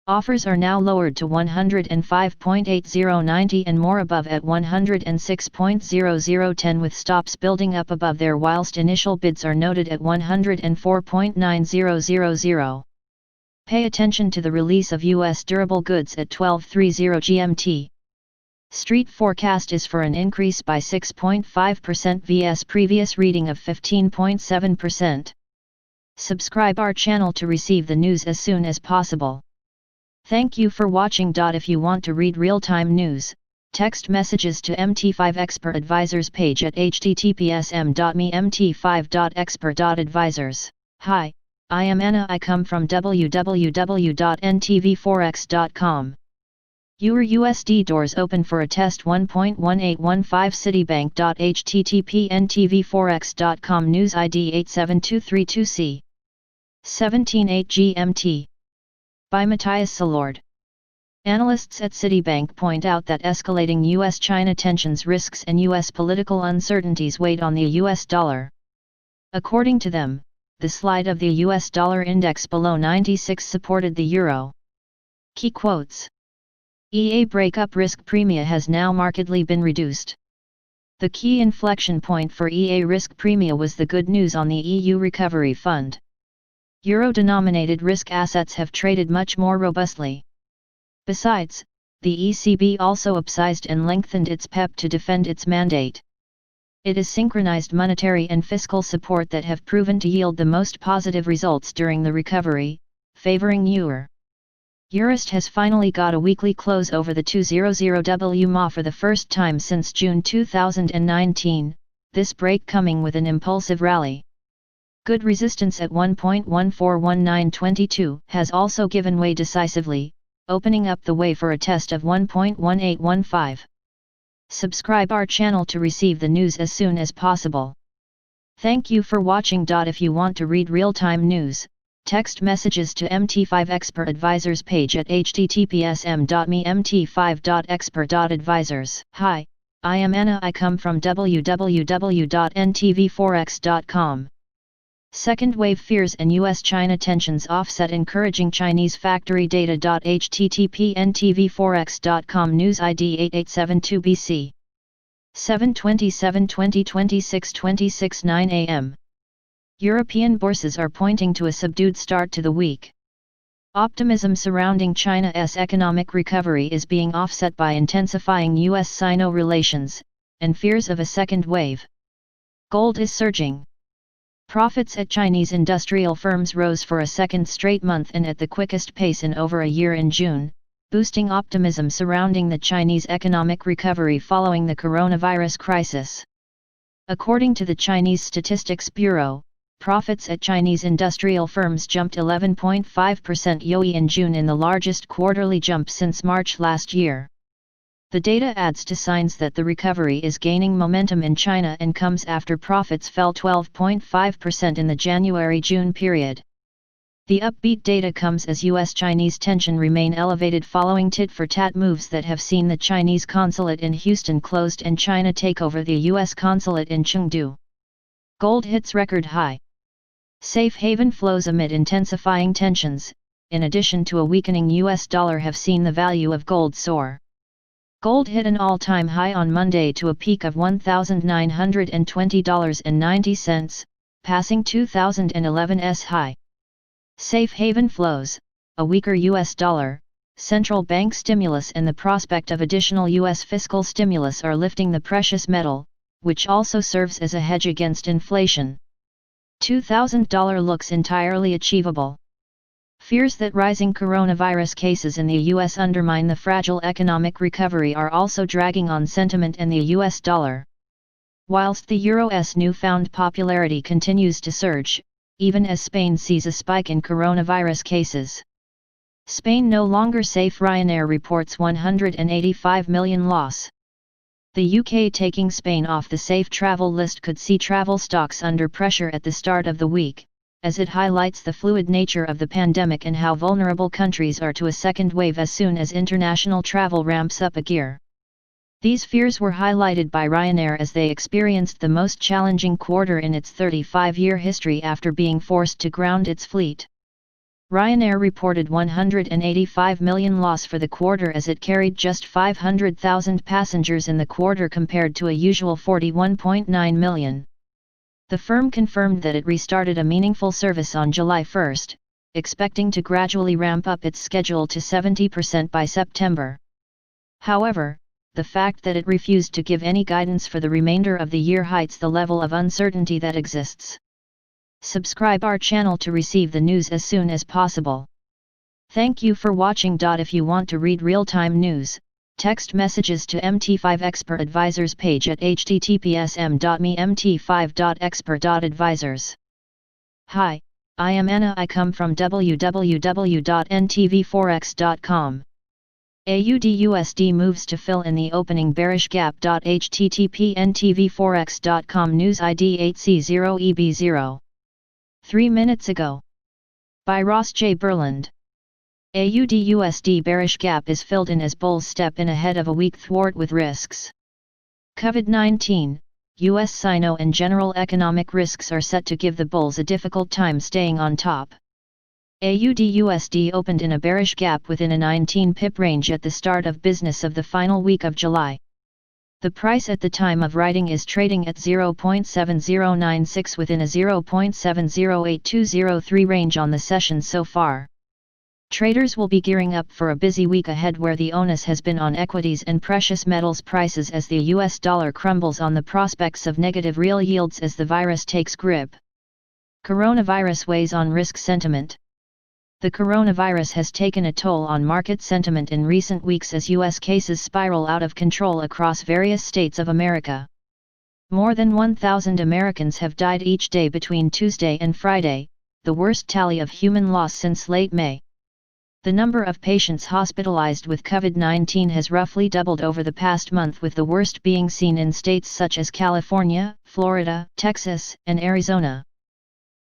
Offers are now lowered to 105.8090 and more above at 106.0010 with stops building up above there whilst initial bids are noted at 104.9000. Pay attention to the release of U.S. durable goods at 12:30 GMT. Street forecast is for an increase by 6.5% vs previous reading of 15.7%. Subscribe our channel to receive the news as soon as possible. Thank you for watching. If you want to read real-time news, text messages to MT5 Expert Advisors page at https://mt5.expert.advisors. Hi, I am Anna. I come from www.ntvforex.com. EUR/USD doors open for a test 1.1815 Citibank.http://ntvforex.com. News ID 87232C. 17:08 GMT. By Matthias Salord. Analysts at Citibank point out that escalating U.S.-China tensions risks and U.S. political uncertainties weighed on the U.S. dollar. According to them, the slide of the U.S. dollar index below 96 supported the euro. Key quotes. EA breakup risk premia has now markedly been reduced. The key inflection point for EA risk premia was the good news on the EU Recovery Fund. Euro-denominated risk assets have traded much more robustly. Besides, the ECB also upsized and lengthened its PEP to defend its mandate. It is synchronized monetary and fiscal support that have proven to yield the most positive results during the recovery, favoring euro. Eurist has finally got a weekly close over the 200 MA for the first time since June 2019, this break coming with an impulsive rally. Good resistance at 1.141922 has also given way decisively, opening up the way for a test of 1.1815. Subscribe our channel to receive the news as soon as possible. Thank you for watching. If you want to read real-time news, text messages to MT5 Expert Advisors page at https://mt5.expert.advisors. Hi, I am Anna. I come from www.ntvforex.com. Second wave fears and US-China tensions offset encouraging Chinese factory data. http ntvforex.com News ID 8872BC 7/27/2026 26:09 AM. European bourses are pointing to a subdued start to the week. Optimism surrounding China's economic recovery is being offset by intensifying US-Sino relations, and fears of a second wave. Gold is surging. Profits at Chinese industrial firms rose for a second straight month and at the quickest pace in over a year in June, boosting optimism surrounding the Chinese economic recovery following the coronavirus crisis. According to the Chinese Statistics Bureau, profits at Chinese industrial firms jumped 11.5% YoY in June in the largest quarterly jump since March last year. The data adds to signs that the recovery is gaining momentum in China and comes after profits fell 12.5% in the January-June period. The upbeat data comes as US-Chinese tension remain elevated following tit-for-tat moves that have seen the Chinese consulate in Houston closed and China take over the US consulate in Chengdu. Gold hits record high. Safe haven flows amid intensifying tensions, in addition to a weakening US dollar, have seen the value of gold soar. Gold hit an all-time high on Monday to a peak of $1,920.90, passing 2011's high. Safe haven flows, a weaker US dollar, central bank stimulus and the prospect of additional US fiscal stimulus are lifting the precious metal, which also serves as a hedge against inflation. $2,000 looks entirely achievable. Fears that rising coronavirus cases in the US undermine the fragile economic recovery are also dragging on sentiment and the US dollar. Whilst the euro's newfound popularity continues to surge, even as Spain sees a spike in coronavirus cases. Spain no longer safe. Ryanair reports 185 million loss. The UK taking Spain off the safe travel list could see travel stocks under pressure at the start of the week, as it highlights the fluid nature of the pandemic and how vulnerable countries are to a second wave as soon as international travel ramps up a gear. These fears were highlighted by Ryanair as they experienced the most challenging quarter in its 35-year history after being forced to ground its fleet. Ryanair reported 185 million loss for the quarter as it carried just 500,000 passengers in the quarter compared to a usual 41.9 million. The firm confirmed that it restarted a meaningful service on July 1, expecting to gradually ramp up its schedule to 70% by September. However, the fact that it refused to give any guidance for the remainder of the year highlights the level of uncertainty that exists. Subscribe our channel to receive the news as soon as possible. Thank you for watching. If you want to read real-time news, text messages to MT5 Expert Advisors page at https://mt5.expert.advisors. Hi, I am Anna. I come from www.ntvforex.com. AUD/USD moves to fill in the opening bearish gap. http ntvforex.com News ID 8C0EB0. 3 minutes ago. By Ross J. Berland. AUD/USD bearish gap is filled in as bulls step in ahead of a weak thwart with risks. COVID-19, US Sino and general economic risks are set to give the bulls a difficult time staying on top. AUD/USD opened in a bearish gap within a 19 pip range at the start of business of the final week of July. The price at the time of writing is trading at 0.7096 within a 0.708203 range on the session so far. Traders will be gearing up for a busy week ahead where the onus has been on equities and precious metals prices as the US dollar crumbles on the prospects of negative real yields as the virus takes grip. Coronavirus weighs on risk sentiment. The coronavirus has taken a toll on market sentiment in recent weeks as U.S. cases spiral out of control across various states of America. More than 1,000 Americans have died each day between Tuesday and Friday, the worst tally of human loss since late May. The number of patients hospitalized with COVID-19 has roughly doubled over the past month, with the worst being seen in states such as California, Florida, Texas, and Arizona.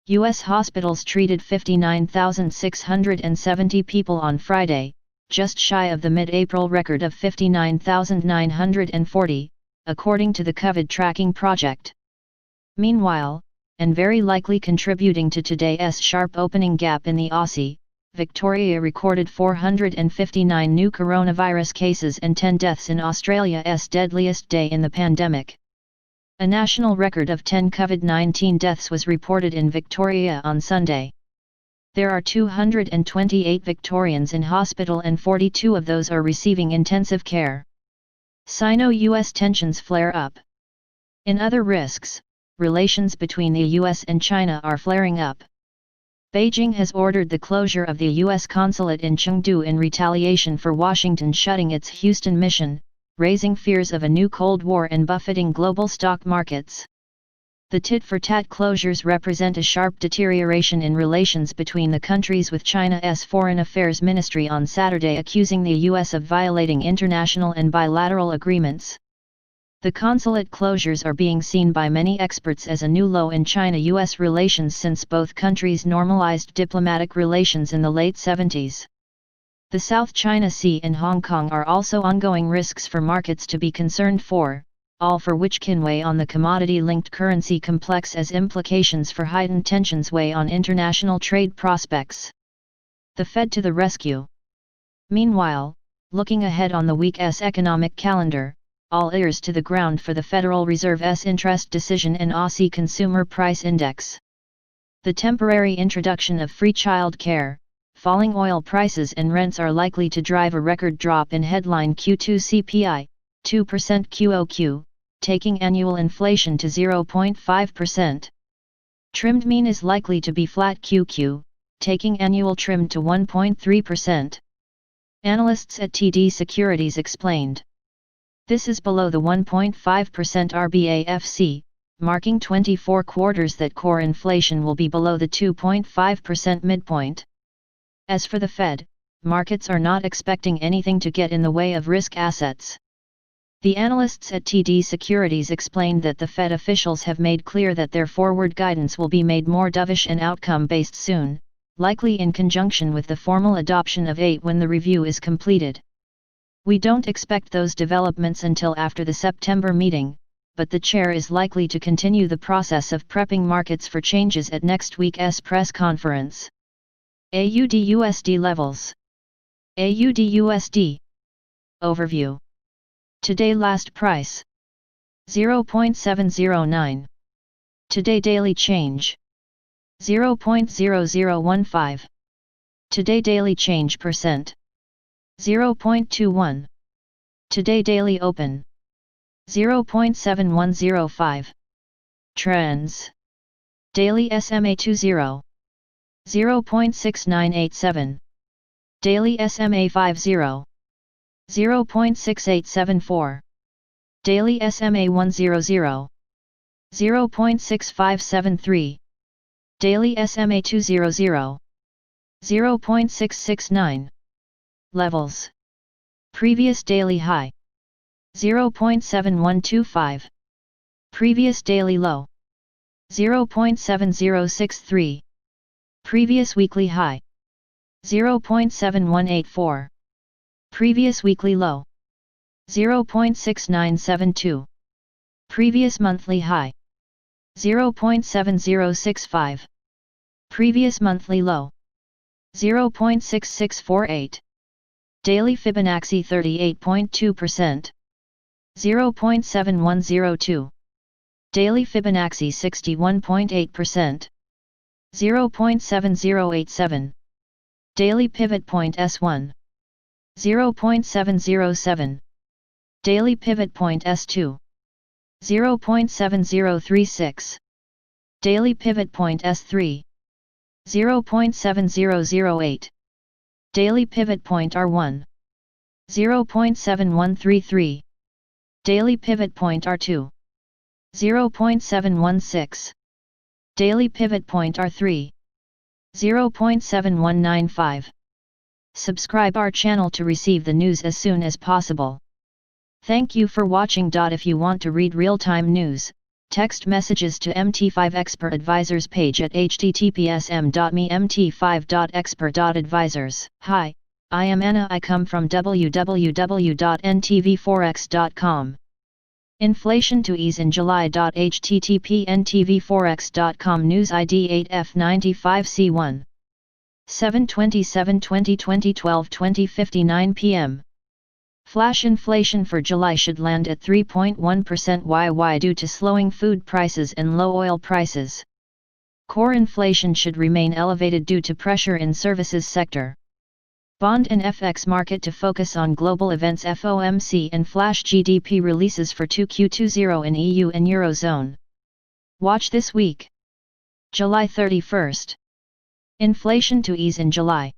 U.S. hospitals treated 59,670 people on Friday, just shy of the mid-April record of 59,940, according to the COVID Tracking Project. Meanwhile, and very likely contributing to today's sharp opening gap in the Aussie, Victoria recorded 459 new coronavirus cases and 10 deaths in Australia's deadliest day in the pandemic. A national record of 10 COVID-19 deaths was reported in Victoria on Sunday. There are 228 Victorians in hospital and 42 of those are receiving intensive care. Sino-US tensions flare up. In other risks, relations between the US and China are flaring up. Beijing has ordered the closure of the US consulate in Chengdu in retaliation for Washington shutting its Houston mission, raising fears of a new Cold War and buffeting global stock markets. The tit-for-tat closures represent a sharp deterioration in relations between the countries, with China's Foreign Affairs Ministry on Saturday accusing the US of violating international and bilateral agreements. The consulate closures are being seen by many experts as a new low in China-US relations since both countries normalized diplomatic relations in the late 70s. The South China Sea and Hong Kong are also ongoing risks for markets to be concerned for, all for which can weigh on the commodity-linked currency complex as implications for heightened tensions weigh on international trade prospects. The Fed to the rescue. Meanwhile, looking ahead on the week's economic calendar, all ears to the ground for the Federal Reserve's interest decision and Aussie Consumer Price Index. The temporary introduction of free child care, falling oil prices and rents are likely to drive a record drop in headline Q2 CPI, 2% QOQ, taking annual inflation to 0.5%. Trimmed mean is likely to be flat QQ, taking annual trim to 1.3%. Analysts at TD Securities explained. This is below the 1.5% RBAFC, marking 24 quarters that core inflation will be below the 2.5% midpoint. As for the Fed, markets are not expecting anything to get in the way of risk assets. The analysts at TD Securities explained that the Fed officials have made clear that their forward guidance will be made more dovish and outcome-based soon, likely in conjunction with the formal adoption of 8 when the review is completed. We don't expect those developments until after the September meeting, but the chair is likely to continue the process of prepping markets for changes at next week's press conference. AUD-USD levels. AUD-USD. Overview. Today last price. 0.709. Today daily change. 0.0015. Today daily change percent. 0.21. Today daily open. 0.7105. Trends. Daily SMA 20. 0.6987. Daily SMA 50. 0.6874. Daily SMA 100. 0.6573. Daily SMA 200. 0.669. Levels. Previous daily high. 0.7125. Previous daily low. 0.7063. Previous weekly high. 0.7184. Previous weekly low. 0.6972. Previous monthly high. 0.7065. Previous monthly low. 0.6648. Daily Fibonacci 38.2%. 0.7102. Daily Fibonacci 61.8%. 0.7087. Daily Pivot Point S1. 0.707. Daily Pivot Point S2. 0.7036. Daily Pivot Point S3. 0.7008. Daily Pivot Point R1. 0.7133. Daily Pivot Point R2. 0.716. Daily Pivot Point R3. 0.7195. Subscribe our channel to receive the news as soon as possible. Thank you for watching. If you want to read real-time news, text messages to MT5 Expert Advisors page at https://m.me/mt5.expert.advisors. Hi, I am Anna. I come from www.ntvforex.com. Inflation to ease in July. http ntvforex.com News ID 8F95C1. 7/27/2020 12:59 p.m. Flash inflation for July should land at 3.1% YY due to slowing food prices and low oil prices. Core inflation should remain elevated due to pressure in services sector. Bond and FX market to focus on global events. FOMC and flash GDP releases for 2Q20 in EU and Eurozone. Watch this week. July 31st. Inflation to ease in July.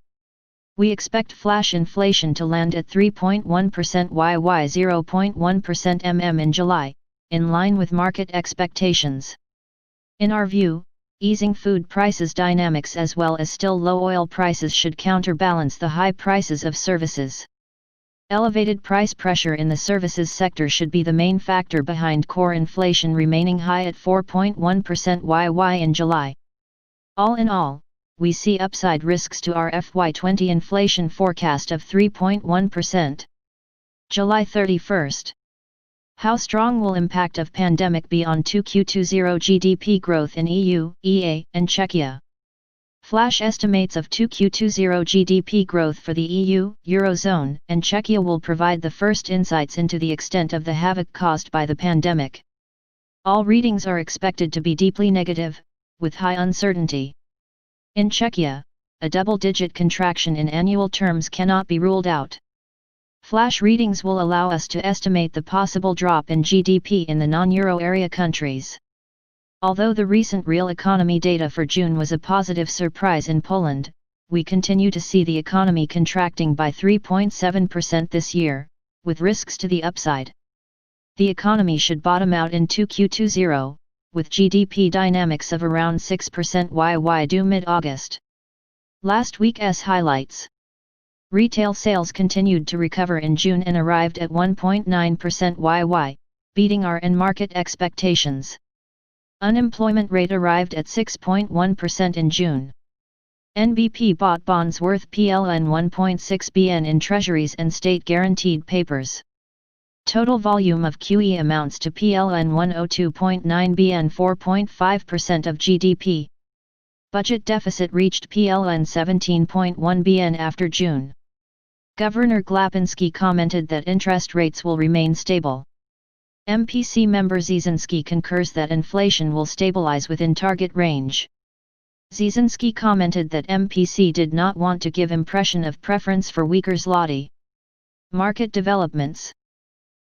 We expect flash inflation to land at 3.1% YY 0.1% in July, in line with market expectations. In our view, easing food prices dynamics as well as still low oil prices should counterbalance the high prices of services. Elevated price pressure in the services sector should be the main factor behind core inflation remaining high at 4.1% YY in July. All in all, we see upside risks to our FY20 inflation forecast of 3.1%. July 31st. How strong will impact of pandemic be on 2Q20 GDP growth in EU, EA, and Czechia? Flash estimates of 2Q20 GDP growth for the EU, Eurozone, and Czechia will provide the first insights into the extent of the havoc caused by the pandemic. All readings are expected to be deeply negative, with high uncertainty. In Czechia, a double-digit contraction in annual terms cannot be ruled out. Flash readings will allow us to estimate the possible drop in GDP in the non-euro area countries. Although the recent real economy data for June was a positive surprise in Poland, we continue to see the economy contracting by 3.7% this year, with risks to the upside. The economy should bottom out in 2Q20, with GDP dynamics of around 6% YY due mid-August. Last week's highlights. Retail sales continued to recover in June and arrived at 1.9% YY, beating our end-market expectations. Unemployment rate arrived at 6.1% in June. NBP bought bonds worth PLN 1.6 billion in treasuries and state-guaranteed papers. Total volume of QE amounts to PLN 102.9 billion, 4.5% of GDP. Budget deficit reached PLN 17.1 billion after June. Governor Glapiński commented that interest rates will remain stable. MPC member Zizinski concurs that inflation will stabilize within target range. Zizinski commented that MPC did not want to give impression of preference for weaker zloty. Market developments.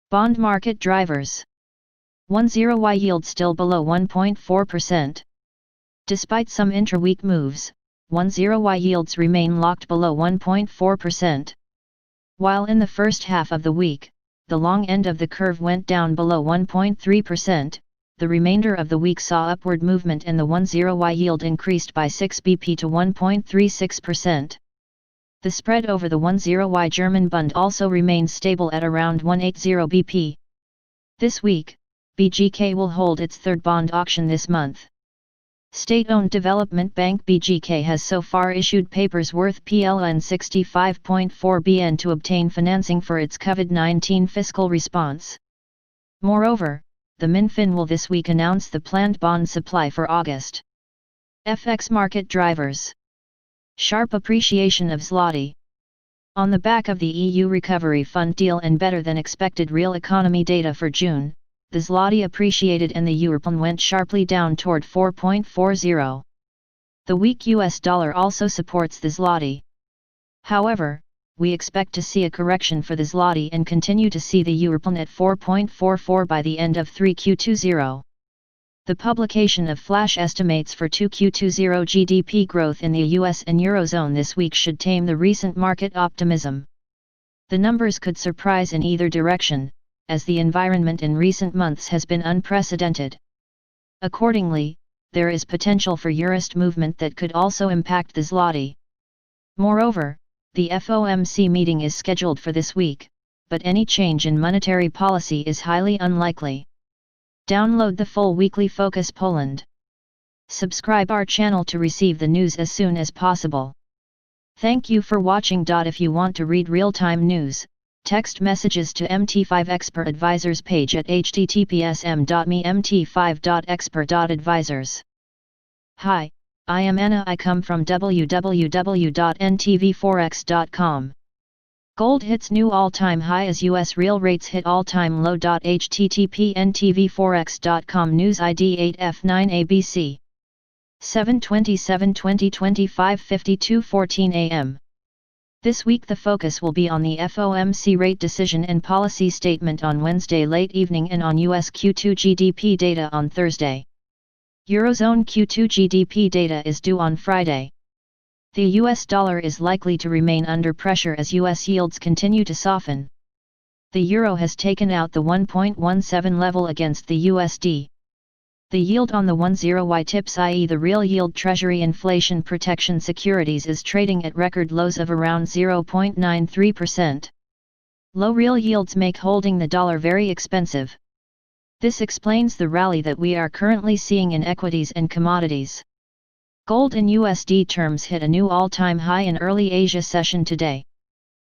Bond market drivers. 1/0Y yield still below 1.4%. Despite some intra-week moves, 1/0Y yields remain locked below 1.4%. While in the first half of the week, the long end of the curve went down below 1.3%, the remainder of the week saw upward movement and the 1/0Y yield increased by 6 bp to 1.36%. The spread over the 1/0Y German Bund also remains stable at around 180 bp. This week, BGK will hold its third bond auction this month. State-owned development bank BGK has so far issued papers worth PLN 65.4 billion to obtain financing for its COVID-19 fiscal response. Moreover, the Minfin will this week announce the planned bond supply for August. FX market drivers. Sharp appreciation of zloty. On the back of the EU Recovery Fund deal and better than expected real economy data for June, the zloty appreciated and the euro went sharply down toward 4.40. The weak US dollar also supports the zloty. However, we expect to see a correction for the zloty and continue to see the euro at 4.44 by the end of 3Q20. The publication of flash estimates for 2Q20 GDP growth in the US and Eurozone this week should tame the recent market optimism. The numbers could surprise in either direction, as the environment in recent months has been unprecedented. Accordingly, there is potential for eurist movement that could also impact the zloty. Moreover, the FOMC meeting is scheduled for this week, but any change in monetary policy is highly unlikely. Download the full weekly Focus Poland. Subscribe our channel to receive the news as soon as possible. Thank you for watching. If you want to read real-time news, text messages to MT5 Expert Advisors page at https://mt5.expert.advisors. Hi, I am Anna. I come from www.ntvforex.com. Gold hits new all-time high as US real rates hit all-time low. http://ntvforex.com News ID 8F9ABC 7/27/2025 52:14 AM. This week the focus will be on the FOMC rate decision and policy statement on Wednesday late evening and on US Q2 GDP data on Thursday. Eurozone Q2 GDP data is due on Friday. The US dollar is likely to remain under pressure as US yields continue to soften. The euro has taken out the 1.17 level against the USD. The yield on the 10Y tips, i.e. the real yield Treasury inflation protection securities, is trading at record lows of around 0.93%. Low real yields make holding the dollar very expensive. This explains the rally that we are currently seeing in equities and commodities. Gold in USD terms hit a new all-time high in early Asia session today.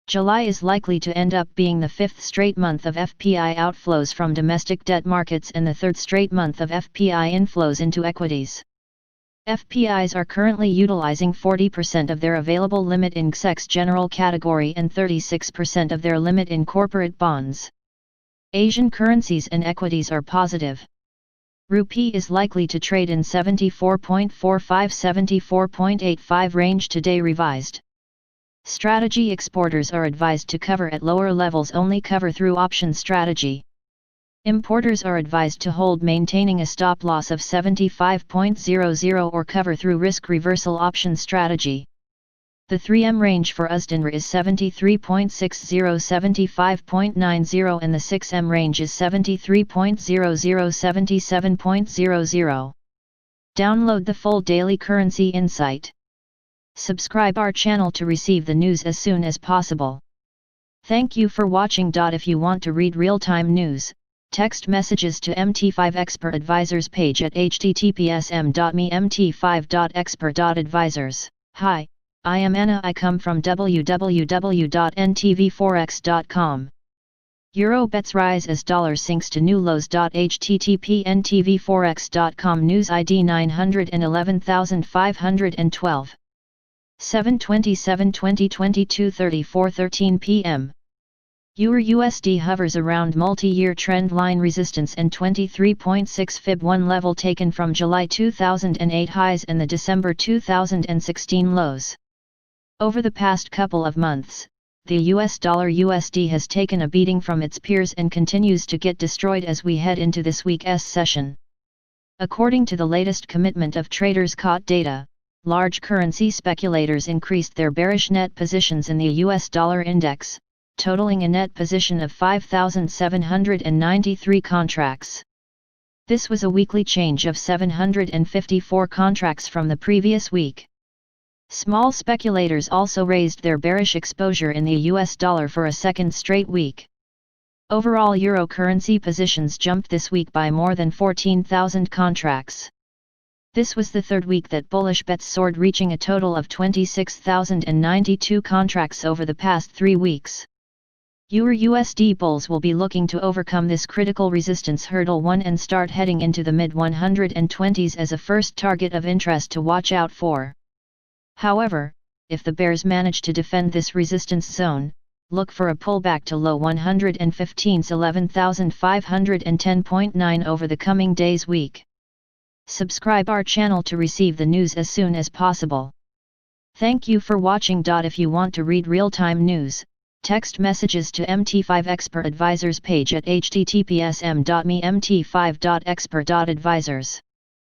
July is likely to end up being the fifth straight month of FPI outflows from domestic debt markets and the third straight month of FPI inflows into equities. FPIs are currently utilizing 40% of their available limit in XEX general category and 36% of their limit in corporate bonds. Asian currencies and equities are positive. Rupee is likely to trade in 74.45–74.85 range today revised. Strategy exporters are advised to cover at lower levels, only cover through option strategy. Importers are advised to hold, maintaining a stop loss of 75.00 or cover through risk reversal option strategy. The 3M range for USD is 73.60–75.90 and the 6M range is 73.00–77.00. Download the full daily currency insight. Subscribe our channel to receive the news as soon as possible. Thank you for watching. If you want to read real-time news, text messages to MT5 Expert Advisors page at https://mt5.expert.advisors. Hi, I am Anna. I come from www.ntvforex.com. Euro bets rise as dollar sinks to new lows. http://ntvforex.com News ID 911512. 7/27/2022 34:13 p.m. EUR/USD hovers around multi-year trend line resistance and 23.6 fib 1 level taken from July 2008 highs and the December 2016 lows. Over the past couple of months, the US dollar/USD has taken a beating from its peers and continues to get destroyed as we head into this week's session. According to the latest commitment of traders caught data, large currency speculators increased their bearish net positions in the US dollar index, totaling a net position of 5,793 contracts. This was a weekly change of 754 contracts from the previous week. Small speculators also raised their bearish exposure in the US dollar for a second straight week. Overall euro currency positions jumped this week by more than 14,000 contracts. This was the third week that bullish bets soared, reaching a total of 26,092 contracts over the past 3 weeks. EUR/USD bulls will be looking to overcome this critical resistance hurdle 1 and start heading into the mid-120s as a first target of interest to watch out for. However, if the bears manage to defend this resistance zone, look for a pullback to low 115's 11,510.9 over the coming days week. Subscribe our channel to receive the news as soon as possible. Thank you for watching. If you want to read real-time news, text messages to MT5 Expert Advisors page at https://m.me/mt5.expert.advisors.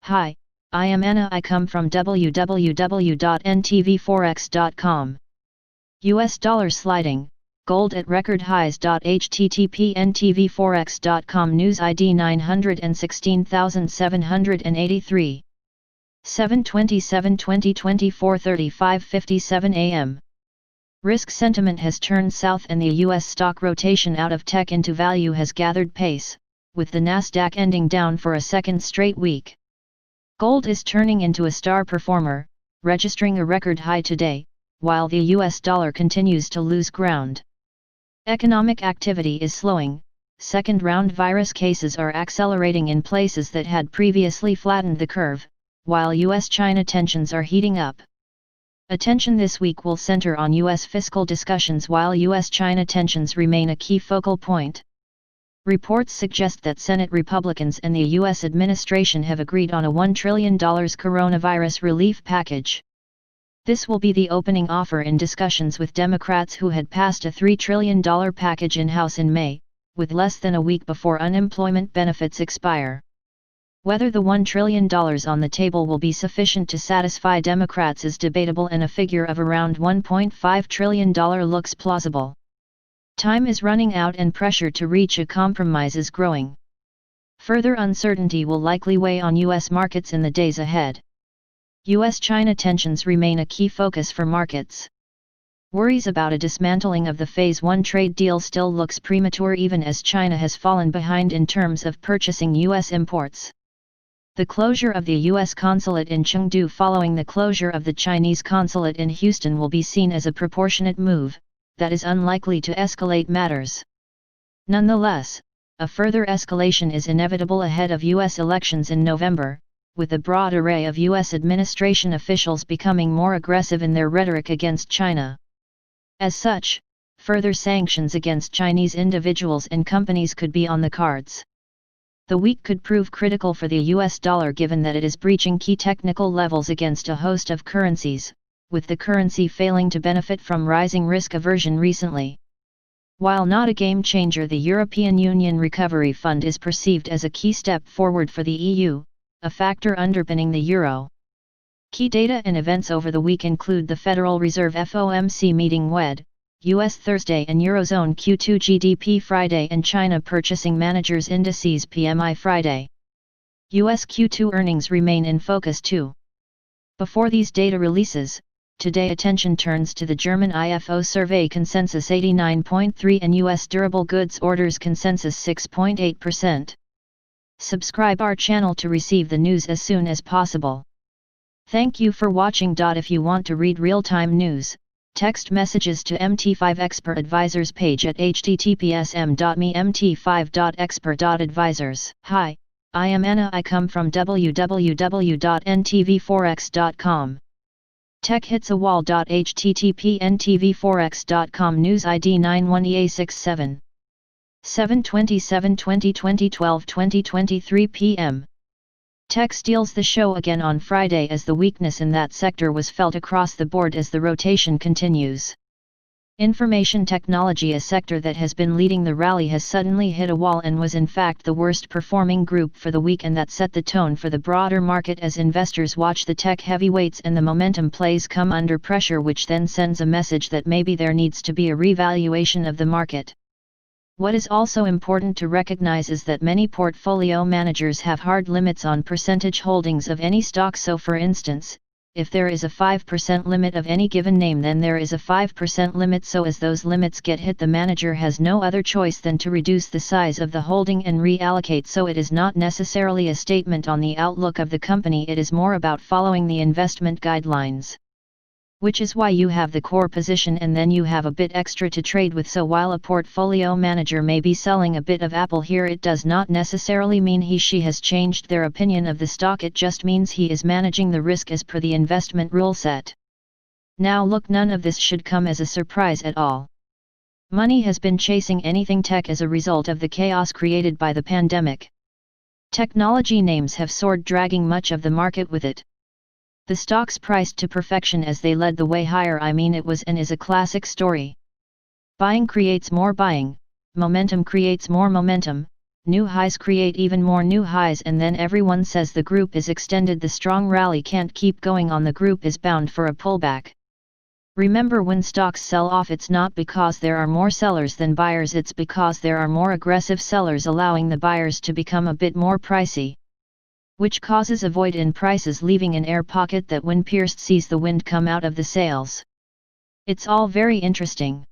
Hi, I am Anna. I come from www.ntvforex.com. US dollar sliding, gold at record highs. http://ntvforex.com news ID 916783. 7/27/2024 35:57 AM. Risk sentiment has turned south and the U.S. stock rotation out of tech into value has gathered pace, with the Nasdaq ending down for a second straight week. Gold is turning into a star performer, registering a record high today, while the U.S. dollar continues to lose ground. Economic activity is slowing, second-round virus cases are accelerating in places that had previously flattened the curve, while U.S.-China tensions are heating up. Attention this week will center on U.S. fiscal discussions while U.S.-China tensions remain a key focal point. Reports suggest that Senate Republicans and the U.S. administration have agreed on a $1 trillion coronavirus relief package. This will be the opening offer in discussions with Democrats who had passed a $3 trillion package in-house in May, with less than a week before unemployment benefits expire. Whether the $1 trillion on the table will be sufficient to satisfy Democrats is debatable, and a figure of around $1.5 trillion looks plausible. Time is running out and pressure to reach a compromise is growing. Further uncertainty will likely weigh on U.S. markets in the days ahead. U.S.-China tensions remain a key focus for markets. Worries about a dismantling of the Phase 1 trade deal still looks premature, even as China has fallen behind in terms of purchasing U.S. imports. The closure of the U.S. consulate in Chengdu following the closure of the Chinese consulate in Houston will be seen as a proportionate move, that is unlikely to escalate matters. Nonetheless, a further escalation is inevitable ahead of U.S. elections in November, with a broad array of U.S. administration officials becoming more aggressive in their rhetoric against China. As such, further sanctions against Chinese individuals and companies could be on the cards. The week could prove critical for the U.S. dollar given that it is breaching key technical levels against a host of currencies, with the currency failing to benefit from rising risk aversion recently. While not a game changer, the European Union Recovery Fund is perceived as a key step forward for the EU, a factor underpinning the euro. Key data and events over the week include the Federal Reserve FOMC meeting WED, US Thursday and Eurozone Q2 GDP Friday, and China Purchasing Managers Indices PMI Friday. US Q2 earnings remain in focus too. Before these data releases, today attention turns to the German IFO survey consensus 89.3 and US durable goods orders consensus 6.8%. Subscribe our channel to receive the news as soon as possible. Thank you for watching. If you want to read real-time news, text messages to MT5 Expert Advisors page at https://m.me/mt5.expert.advisors. Hi, I am Anna. I come from www.ntvforex.com. Tech hits a wall. http://ntvforex.com news ID 91EA67. 7/27/2020 12:23 p.m. Tech steals the show again on Friday as the weakness in that sector was felt across the board as the rotation continues. Information technology, a sector that has been leading the rally, has suddenly hit a wall and was in fact the worst performing group for the week, and that set the tone for the broader market as investors watch the tech heavyweights and the momentum plays come under pressure, which then sends a message that maybe there needs to be a revaluation of the market. What is also important to recognize is that many portfolio managers have hard limits on percentage holdings of any stock. So for instance, if there is a 5% limit of any given name, then there is a 5% limit. So as those limits get hit, the manager has no other choice than to reduce the size of the holding and reallocate. So it is not necessarily a statement on the outlook of the company, it is more about following the investment guidelines. Which is why you have the core position and then you have a bit extra to trade with. So while a portfolio manager may be selling a bit of Apple here, it does not necessarily mean he/she has changed their opinion of the stock, it just means he is managing the risk as per the investment rule set. Now look, none of this should come as a surprise at all. Money has been chasing anything tech as a result of the chaos created by the pandemic. Technology names have soared, dragging much of the market with it. The stocks priced to perfection as they led the way higher. It was and is a classic story. Buying creates more buying, momentum creates more momentum, new highs create even more new highs, and then everyone says the group is extended, the strong rally can't keep going on, the group is bound for a pullback. Remember, when stocks sell off, it's not because there are more sellers than buyers, it's because there are more aggressive sellers allowing the buyers to become a bit more pricey, which causes a void in prices, leaving an air pocket that when pierced sees the wind come out of the sails. It's all very interesting,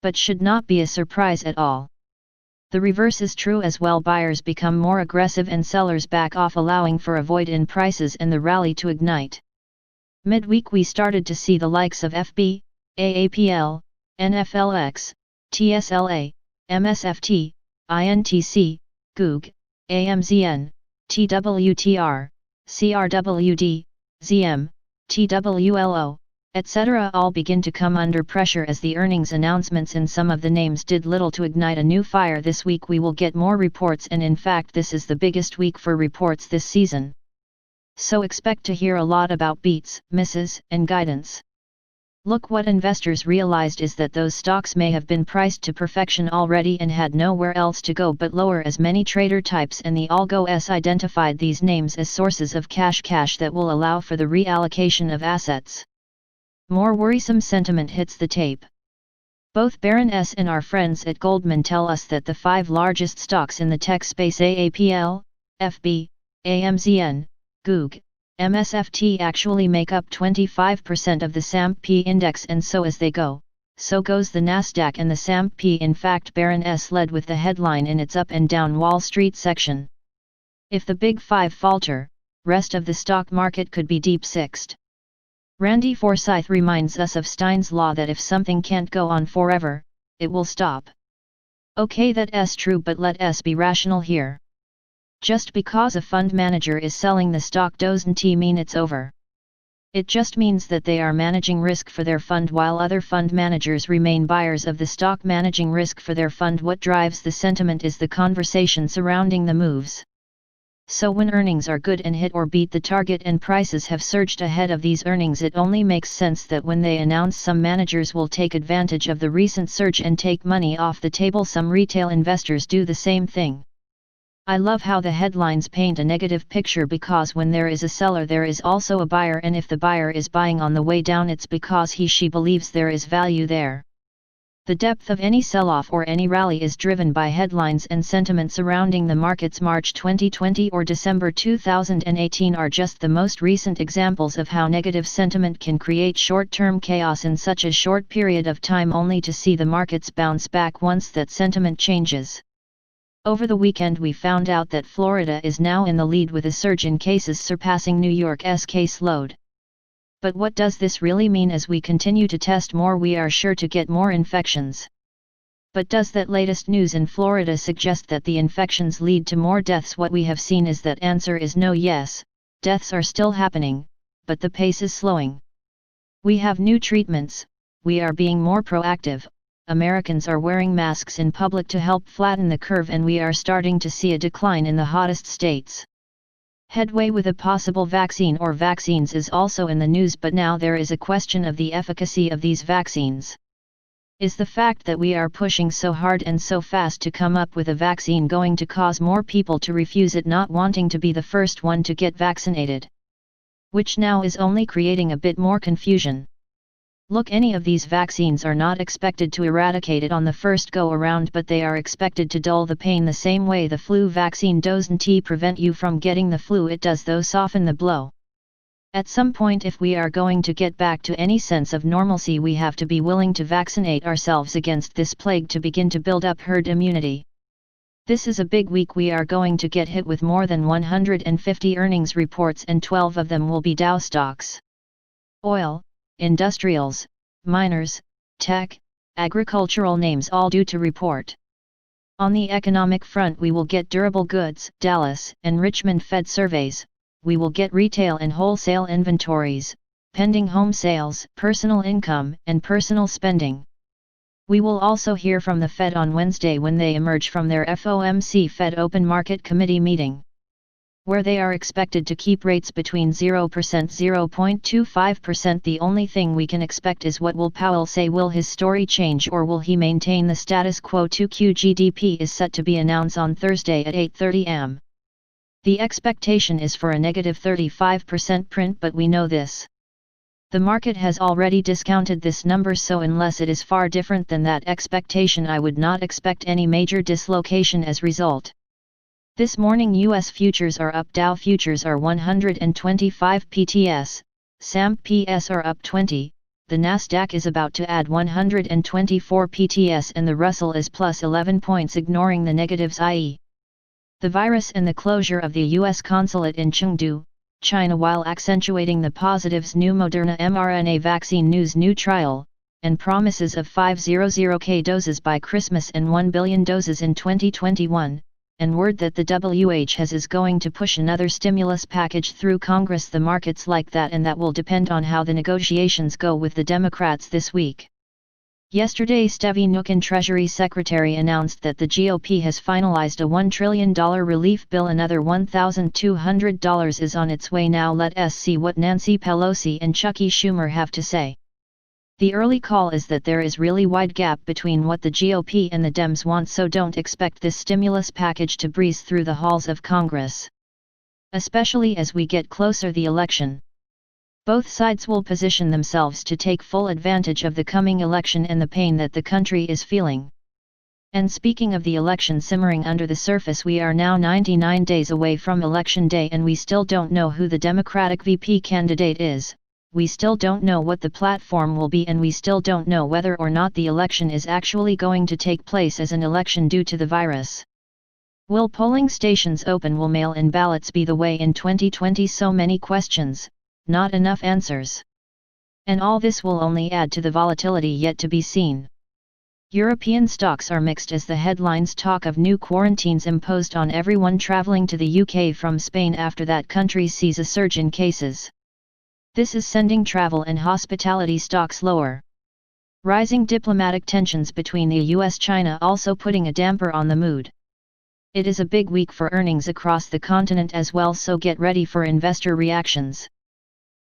but should not be a surprise at all. The reverse is true as well. Buyers become more aggressive and sellers back off, allowing for a void in prices and the rally to ignite. Midweek we started to see the likes of FB, AAPL, NFLX, TSLA, MSFT, INTC, GOOG, AMZN, TWTR, CRWD, ZM, TWLO, etc. all begin to come under pressure as the earnings announcements in some of the names did little to ignite a new fire. This week we will get more reports, and in fact this is the biggest week for reports this season. So expect to hear a lot about beats, misses, and guidance. Look, what investors realized is that those stocks may have been priced to perfection already and had nowhere else to go but lower, as many trader types and the algos identified these names as sources of cash that will allow for the reallocation of assets. More worrisome sentiment hits the tape. Both Baron S. and our friends at Goldman tell us that the 5 largest stocks in the tech space, AAPL, FB, AMZN, GOOG, MSFT, actually make up 25% of the S&P index, and so as they go, so goes the Nasdaq and the S&P. In fact, Baron S. led with the headline in its up and down Wall Street section. If the big 5 falter, rest of the stock market could be deep sixed. Randy Forsyth reminds us of Stein's law that if something can't go on forever, it will stop. Okay, that's true, but let us be rational here. Just because a fund manager is selling the stock doesn't mean it's over. It just means that they are managing risk for their fund while other fund managers remain buyers of the stock managing risk for their fund. What drives the sentiment is the conversation surrounding the moves. So when earnings are good and hit or beat the target and prices have surged ahead of these earnings, it only makes sense that when they announce some managers will take advantage of the recent surge and take money off the table, some retail investors do the same thing. I love how the headlines paint a negative picture, because when there is a seller there is also a buyer, and if the buyer is buying on the way down, it's because he/she believes there is value there. The depth of any sell-off or any rally is driven by headlines and sentiment surrounding the markets. March 2020 or December 2018 are just the most recent examples of how negative sentiment can create short-term chaos in such a short period of time, only to see the markets bounce back once that sentiment changes. Over the weekend we found out that Florida is now in the lead with a surge in cases surpassing New York's caseload. But what does this really mean? As we continue to test more, we are sure to get more infections. But does that latest news in Florida suggest that the infections lead to more deaths? What we have seen is that answer is no. Yes, deaths are still happening, but the pace is slowing. We have new treatments, we are being more proactive. Americans are wearing masks in public to help flatten the curve, and we are starting to see a decline in the hottest states. Headway with a possible vaccine or vaccines is also in the news, but now there is a question of the efficacy of these vaccines. Is the fact that we are pushing so hard and so fast to come up with a vaccine going to cause more people to refuse it, not wanting to be the first one to get vaccinated? Which now is only creating a bit more confusion. Look, any of these vaccines are not expected to eradicate it on the first go around, but they are expected to dull the pain the same way the flu vaccine doesn't prevent you from getting the flu, it does though soften the blow. At some point, if we are going to get back to any sense of normalcy, we have to be willing to vaccinate ourselves against this plague to begin to build up herd immunity. This is a big week. We are going to get hit with more than 150 earnings reports, and 12 of them will be Dow stocks. Oil, industrials, miners, tech, agricultural names all due to report. On the economic front, we will get durable goods, Dallas and Richmond Fed surveys, we will get retail and wholesale inventories, pending home sales, personal income, and personal spending. We will also hear from the Fed on Wednesday when they emerge from their FOMC Fed Open Market Committee meeting, where they are expected to keep rates between 0% 0.25%. The only thing we can expect is what will Powell say. Will his story change or will he maintain the status quo? 2Q GDP is set to be announced on Thursday at 8:30 am. The expectation is for a negative 35% print, but we know this. The market has already discounted this number, so unless it is far different than that expectation, I would not expect any major dislocation as result. This morning US futures are up. Dow futures are 125 PTS, SAMP PS are up 20, the Nasdaq is about to add 124 PTS and the Russell is plus 11 points, ignoring the negatives, i.e. the virus and the closure of the US consulate in Chengdu, China, while accentuating the positives. New Moderna mRNA vaccine news, new trial, and promises of 500,000 doses by Christmas and 1 billion doses in 2021, and word that the WH is going to push another stimulus package through Congress. The markets like that, and that will depend on how the negotiations go with the Democrats this week. Yesterday, Stevie Mnuchin, Treasury Secretary, announced that the GOP has finalized a $1 trillion relief bill. Another $1,200 is on its way now. Let's see what Nancy Pelosi and Chuckie Schumer have to say. The early call is that there is really wide gap between what the GOP and the Dems want, so don't expect this stimulus package to breeze through the halls of Congress, especially as we get closer the election. Both sides will position themselves to take full advantage of the coming election and the pain that the country is feeling. And speaking of the election simmering under the surface, we are now 99 days away from Election Day and we still don't know who the Democratic VP candidate is, we still don't know what the platform will be, and we still don't know whether or not the election is actually going to take place as an election due to the virus. Will polling stations open? Will mail-in ballots be the way in 2020? So many questions, not enough answers. And all this will only add to the volatility yet to be seen. European stocks are mixed as the headlines talk of new quarantines imposed on everyone travelling to the UK from Spain after that country sees a surge in cases. This is sending travel and hospitality stocks lower. Rising diplomatic tensions between the US-China also putting a damper on the mood. It is a big week for earnings across the continent as well, so get ready for investor reactions.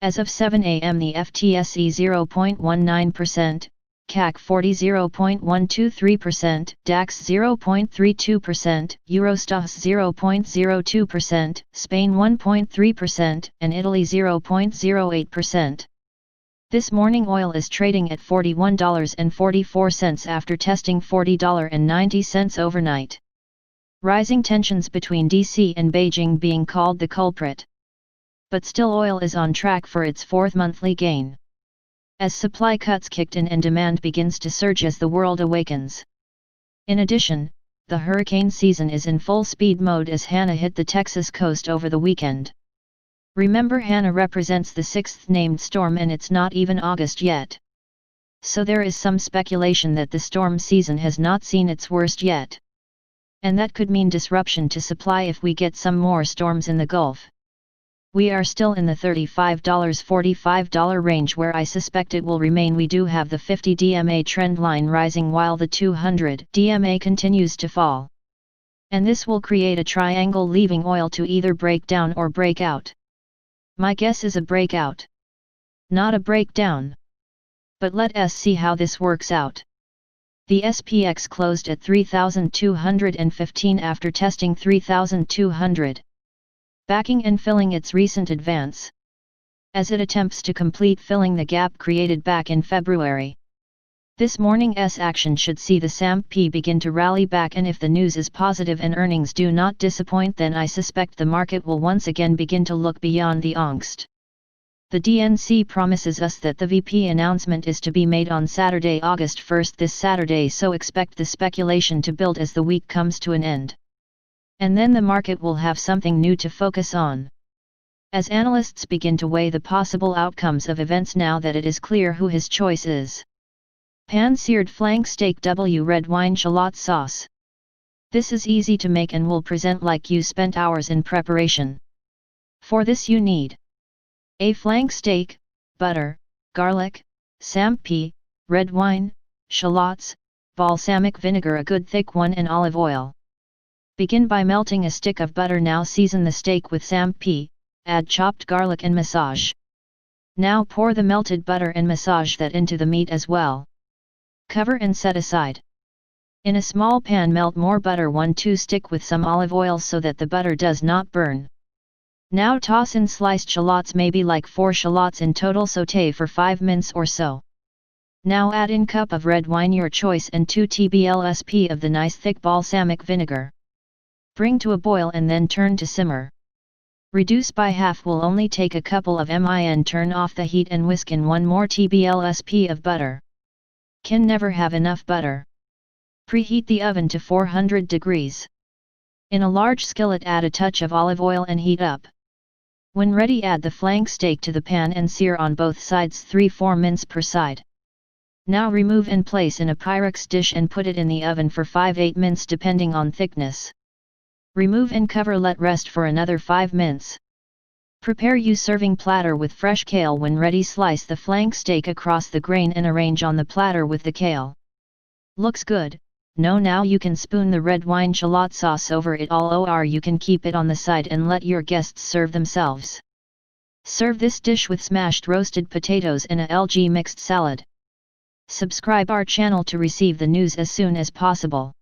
As of 7 am, the FTSE 0.19%, CAC 40 0.123%, DAX 0.32%, Eurostoxx 0.02%, Spain 1.3%, and Italy 0.08%. This morning oil is trading at $41.44 after testing $40.90 overnight. Rising tensions between DC and Beijing being called the culprit. But still, oil is on track for its fourth monthly gain, as supply cuts kicked in and demand begins to surge as the world awakens. In addition, the hurricane season is in full speed mode as Hannah hit the Texas coast over the weekend. Remember, Hannah represents the sixth named storm and it's not even August yet. So there is some speculation that the storm season has not seen its worst yet. And that could mean disruption to supply if we get some more storms in the Gulf. We are still in the $35-$45 range where I suspect it will remain. We do have the 50 DMA trend line rising while the 200 DMA continues to fall. And this will create a triangle, leaving oil to either break down or break out. My guess is a breakout, not a breakdown. But let us see how this works out. The SPX closed at 3,215 after testing 3,200. Backing and filling its recent advance, as it attempts to complete filling the gap created back in February. This morning's action should see the SAMP begin to rally back, and if the news is positive and earnings do not disappoint, then I suspect the market will once again begin to look beyond the angst. The DNC promises us that the VP announcement is to be made on Saturday, August 1st, this Saturday, so expect the speculation to build as the week comes to an end. And then the market will have something new to focus on, as analysts begin to weigh the possible outcomes of events now that it is clear who his choice is. Pan-seared flank steak W red wine shallot sauce. This is easy to make and will present like you spent hours in preparation. For this you need a flank steak, butter, garlic, sampi, red wine, shallots, balsamic vinegar, a good thick one, and olive oil. Begin by melting a stick of butter. Now season the steak with sampi, add chopped garlic and massage. Now pour the melted butter and massage that into the meat as well. Cover and set aside. In a small pan melt more butter 1-2 stick with some olive oil so that the butter does not burn. Now toss in sliced shallots, maybe like 4 shallots in total, sauté for 5 minutes or so. Now add in cup of red wine your choice and 2 tblsp of the nice thick balsamic vinegar. Bring to a boil and then turn to simmer. Reduce by half, will only take a couple of min. Turn off the heat and whisk in 1 more tblsp of butter. Can never have enough butter. Preheat the oven to 400 degrees. In a large skillet add a touch of olive oil and heat up. When ready add the flank steak to the pan and sear on both sides 3-4 minutes per side. Now remove and place in a Pyrex dish and put it in the oven for 5-8 minutes depending on thickness. Remove and cover, let rest for another 5 minutes. Prepare your serving platter with fresh kale. When ready slice the flank steak across the grain and arrange on the platter with the kale. Looks good? No, now you can spoon the red wine shallot sauce over it all, or you can keep it on the side and let your guests serve themselves. Serve this dish with smashed roasted potatoes and a LG mixed salad. Subscribe our channel to receive the news as soon as possible.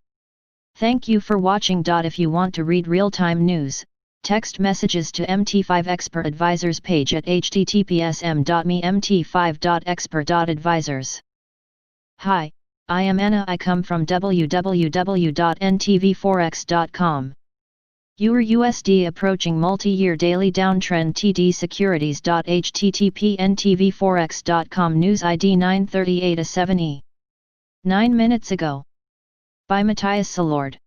Thank you for watching. If you want to read real-time news, text messages to MT5 Expert Advisors page at https://m.me/mt5.expert.advisors. Hi, I am Anna. I come from www.ntvforex.com. EUR/USD approaching multi-year daily downtrend. TD Securities. http ntvforex.com. News ID 938A7E. 9 minutes ago. By Matthias Salord.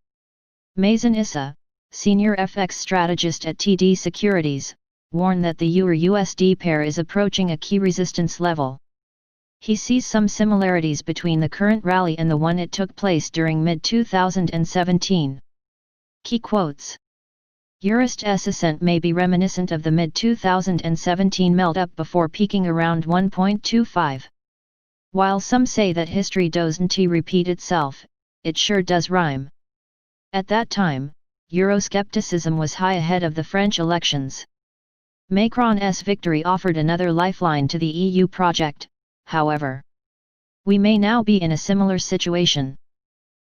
Mazen Issa, senior FX strategist at TD Securities, warned that the EUR/USD pair is approaching a key resistance level. He sees some similarities between the current rally and the one it took place during mid-2017. Key quotes. EURUSD's ascent may be reminiscent of the mid-2017 melt-up before peaking around 1.25. While some say that history doesn't repeat itself, it sure does rhyme. At that time, Euroscepticism was high ahead of the French elections. Macron's victory offered another lifeline to the EU project, however. We may now be in a similar situation.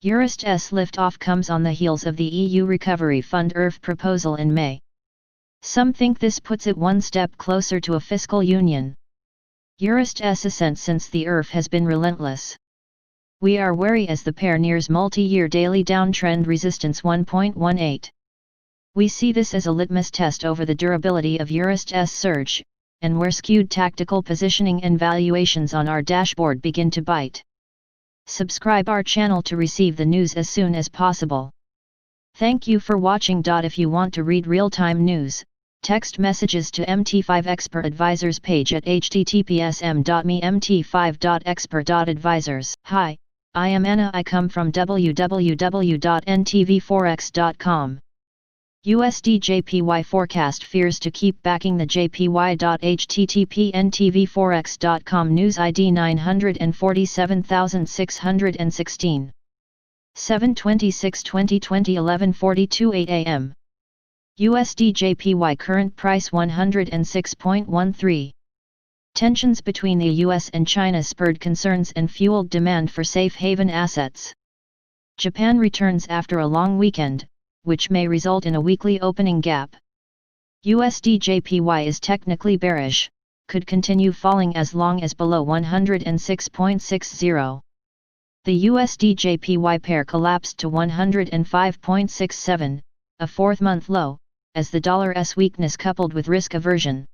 EURUSD's lift-off comes on the heels of the EU Recovery Fund ERF proposal in May. Some think this puts it one step closer to a fiscal union. EURUSD's ascent since the ERF has been relentless. We are wary as the pair nears multi-year daily downtrend resistance 1.18. We see this as a litmus test over the durability of EURUSD's surge, and where skewed tactical positioning and valuations on our dashboard begin to bite. Subscribe our channel to receive the news as soon as possible. Thank you for watching. If you want to read real-time news, text messages to MT5 Expert Advisors page at https://m.me/mt5.expert.advisors. Hi, I am Anna. I come from www.ntvforex.com. USD JPY forecast fears to keep backing the JPY. http ntvforex.com. News ID 947616. 7/26/2020 11:42 8 am. USD JPY current price 106.13. Tensions between the US and China spurred concerns and fueled demand for safe haven assets. Japan returns after a long weekend, which may result in a weekly opening gap. USD JPY is technically bearish, could continue falling as long as below 106.60. The USD JPY pair collapsed to 105.67, a fourth-month low, as the dollar's weakness coupled with risk aversion.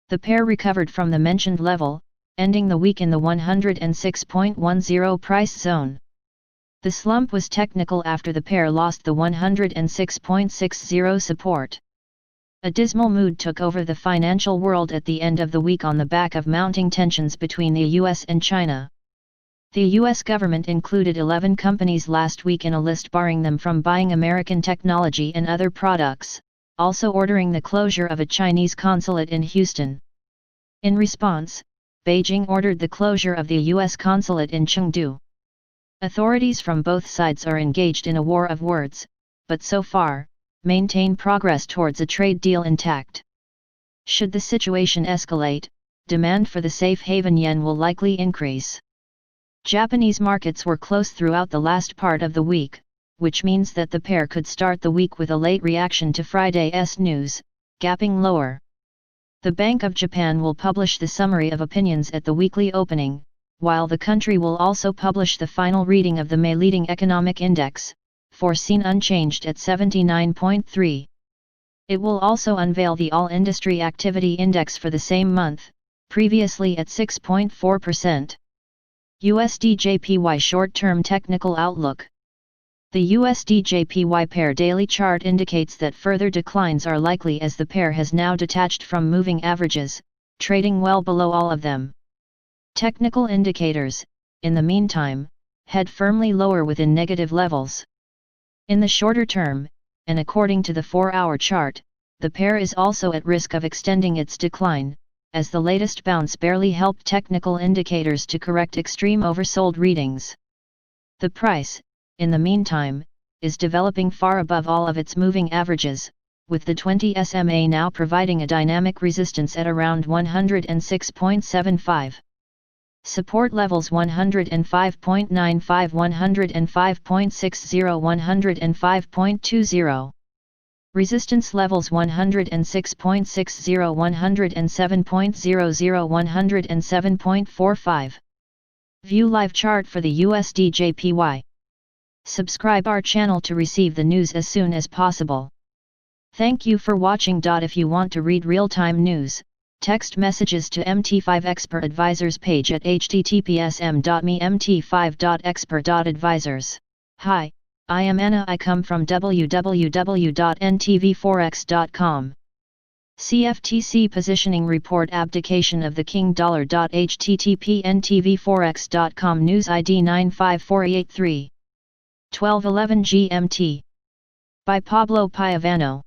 The pair recovered from the mentioned level, ending the week in the 106.10 price zone. The slump was technical after the pair lost the 106.60 support. A dismal mood took over the financial world at the end of the week on the back of mounting tensions between the US and China. The US government included 11 companies last week in a list barring them from buying American technology and other products, also ordering the closure of a Chinese consulate in Houston. In response, Beijing ordered the closure of the U.S. consulate in Chengdu. Authorities from both sides are engaged in a war of words, but so far, maintain progress towards a trade deal intact. Should the situation escalate, demand for the safe haven yen will likely increase. Japanese markets were close throughout the last part of the week, which means that the pair could start the week with a late reaction to Friday's news, gapping lower. The Bank of Japan will publish the summary of opinions at the weekly opening, while the country will also publish the final reading of the May leading economic index, foreseen unchanged at 79.3. It will also unveil the All-Industry Activity Index for the same month, previously at 6.4%. USD-JPY short-term technical outlook. The USD-JPY pair daily chart indicates that further declines are likely as the pair has now detached from moving averages, trading well below all of them. Technical indicators, in the meantime, head firmly lower within negative levels. In the shorter term, and according to the 4-hour chart, the pair is also at risk of extending its decline, as the latest bounce barely helped technical indicators to correct extreme oversold readings. The price, in the meantime, is developing far above all of its moving averages, with the 20 SMA now providing a dynamic resistance at around 106.75. Support levels 105.95, 105.60, 105.20. Resistance levels 106.60, 107.00, 107.45. View live chart for the USD-JPY. Subscribe our channel to receive the news as soon as possible. Thank you for watching. If you want to read real-time news, text messages to MT5 Expert Advisors page at https://mt5.expert.advisors. Hi, I am Anna. I come from www.ntvforex.com. CFTC Positioning Report Abdication of the King Dollar. http ntvforex.com News ID 95483. 12:11 GMT. By Pablo Piavano.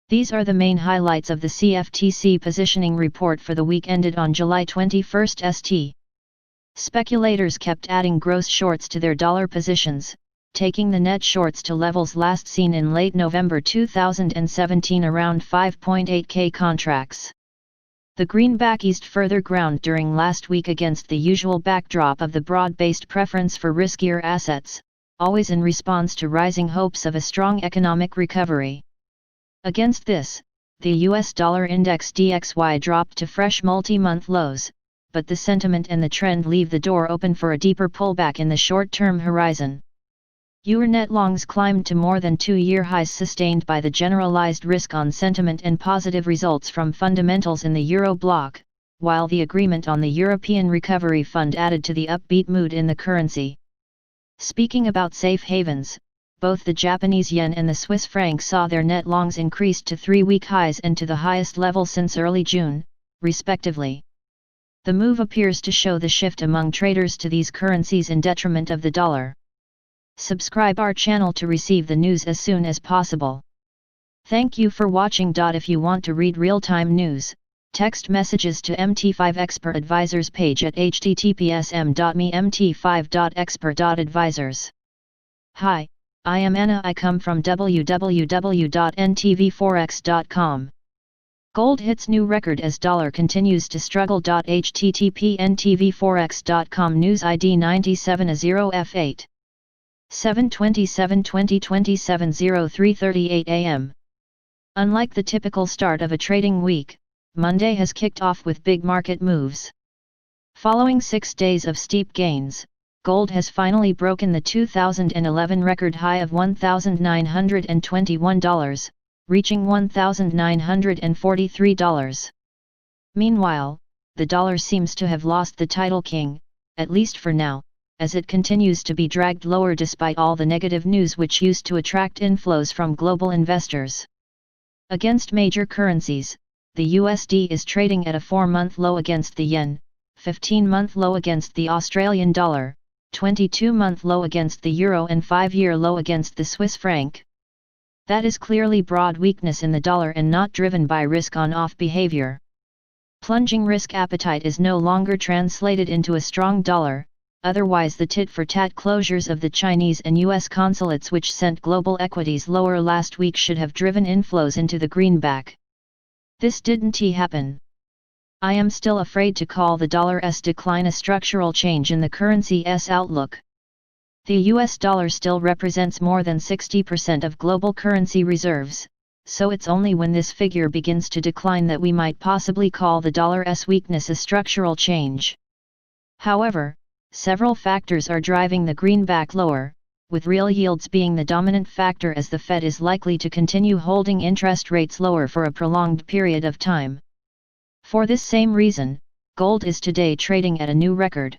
These are the main highlights of the CFTC Positioning Report for the week ended on July 21 st. Speculators kept adding gross shorts to their dollar positions, taking the net shorts to levels last seen in late November 2017 around 5.8k contracts. The greenback eased further ground during last week against the usual backdrop of the broad-based preference for riskier assets, always in response to rising hopes of a strong economic recovery. Against this, the US dollar index DXY dropped to fresh multi-month lows, but the sentiment and the trend leave the door open for a deeper pullback in the short-term horizon. Euro net longs climbed to more than 2-year highs sustained by the generalized risk-on sentiment and positive results from fundamentals in the Euro bloc, while the agreement on the European Recovery Fund added to the upbeat mood in the currency. Speaking about safe havens, both the Japanese yen and the Swiss franc saw their net longs increased to 3-week highs and to the highest level since early June, respectively. The move appears to show the shift among traders to these currencies in detriment of the dollar. Subscribe our channel to receive the news as soon as possible. Thank you for watching. If you want to read real-time news, text messages to MT5 Expert Advisors page at https://mt5.expert.advisors. Hi, I am Anna. I come from www.ntvforex.com. Gold hits new record as dollar continues to struggle. http ntvforex.com News ID 97A0F8. 7/27/2027 03:38 Unlike the typical start of a trading week, Monday has kicked off with big market moves. Following 6 days of steep gains, gold has finally broken the 2011 record high of $1,921, reaching $1,943. Meanwhile, the dollar seems to have lost the title king, at least for now, as it continues to be dragged lower despite all the negative news which used to attract inflows from global investors. Against major currencies, the USD is trading at a 4-month low against the yen, 15-month low against the Australian dollar, 22-month low against the euro and 5-year low against the Swiss franc. That is clearly broad weakness in the dollar and not driven by risk-on-off behavior. Plunging risk appetite is no longer translated into a strong dollar, otherwise the tit-for-tat closures of the Chinese and US consulates which sent global equities lower last week should have driven inflows into the greenback. This didn't happen. I am still afraid to call the dollar's decline a structural change in the currency's outlook. The US dollar still represents more than 60% of global currency reserves, so it's only when this figure begins to decline that we might possibly call the dollar's weakness a structural change. However, several factors are driving the greenback lower, with real yields being the dominant factor as the Fed is likely to continue holding interest rates lower for a prolonged period of time. For this same reason, gold is today trading at a new record.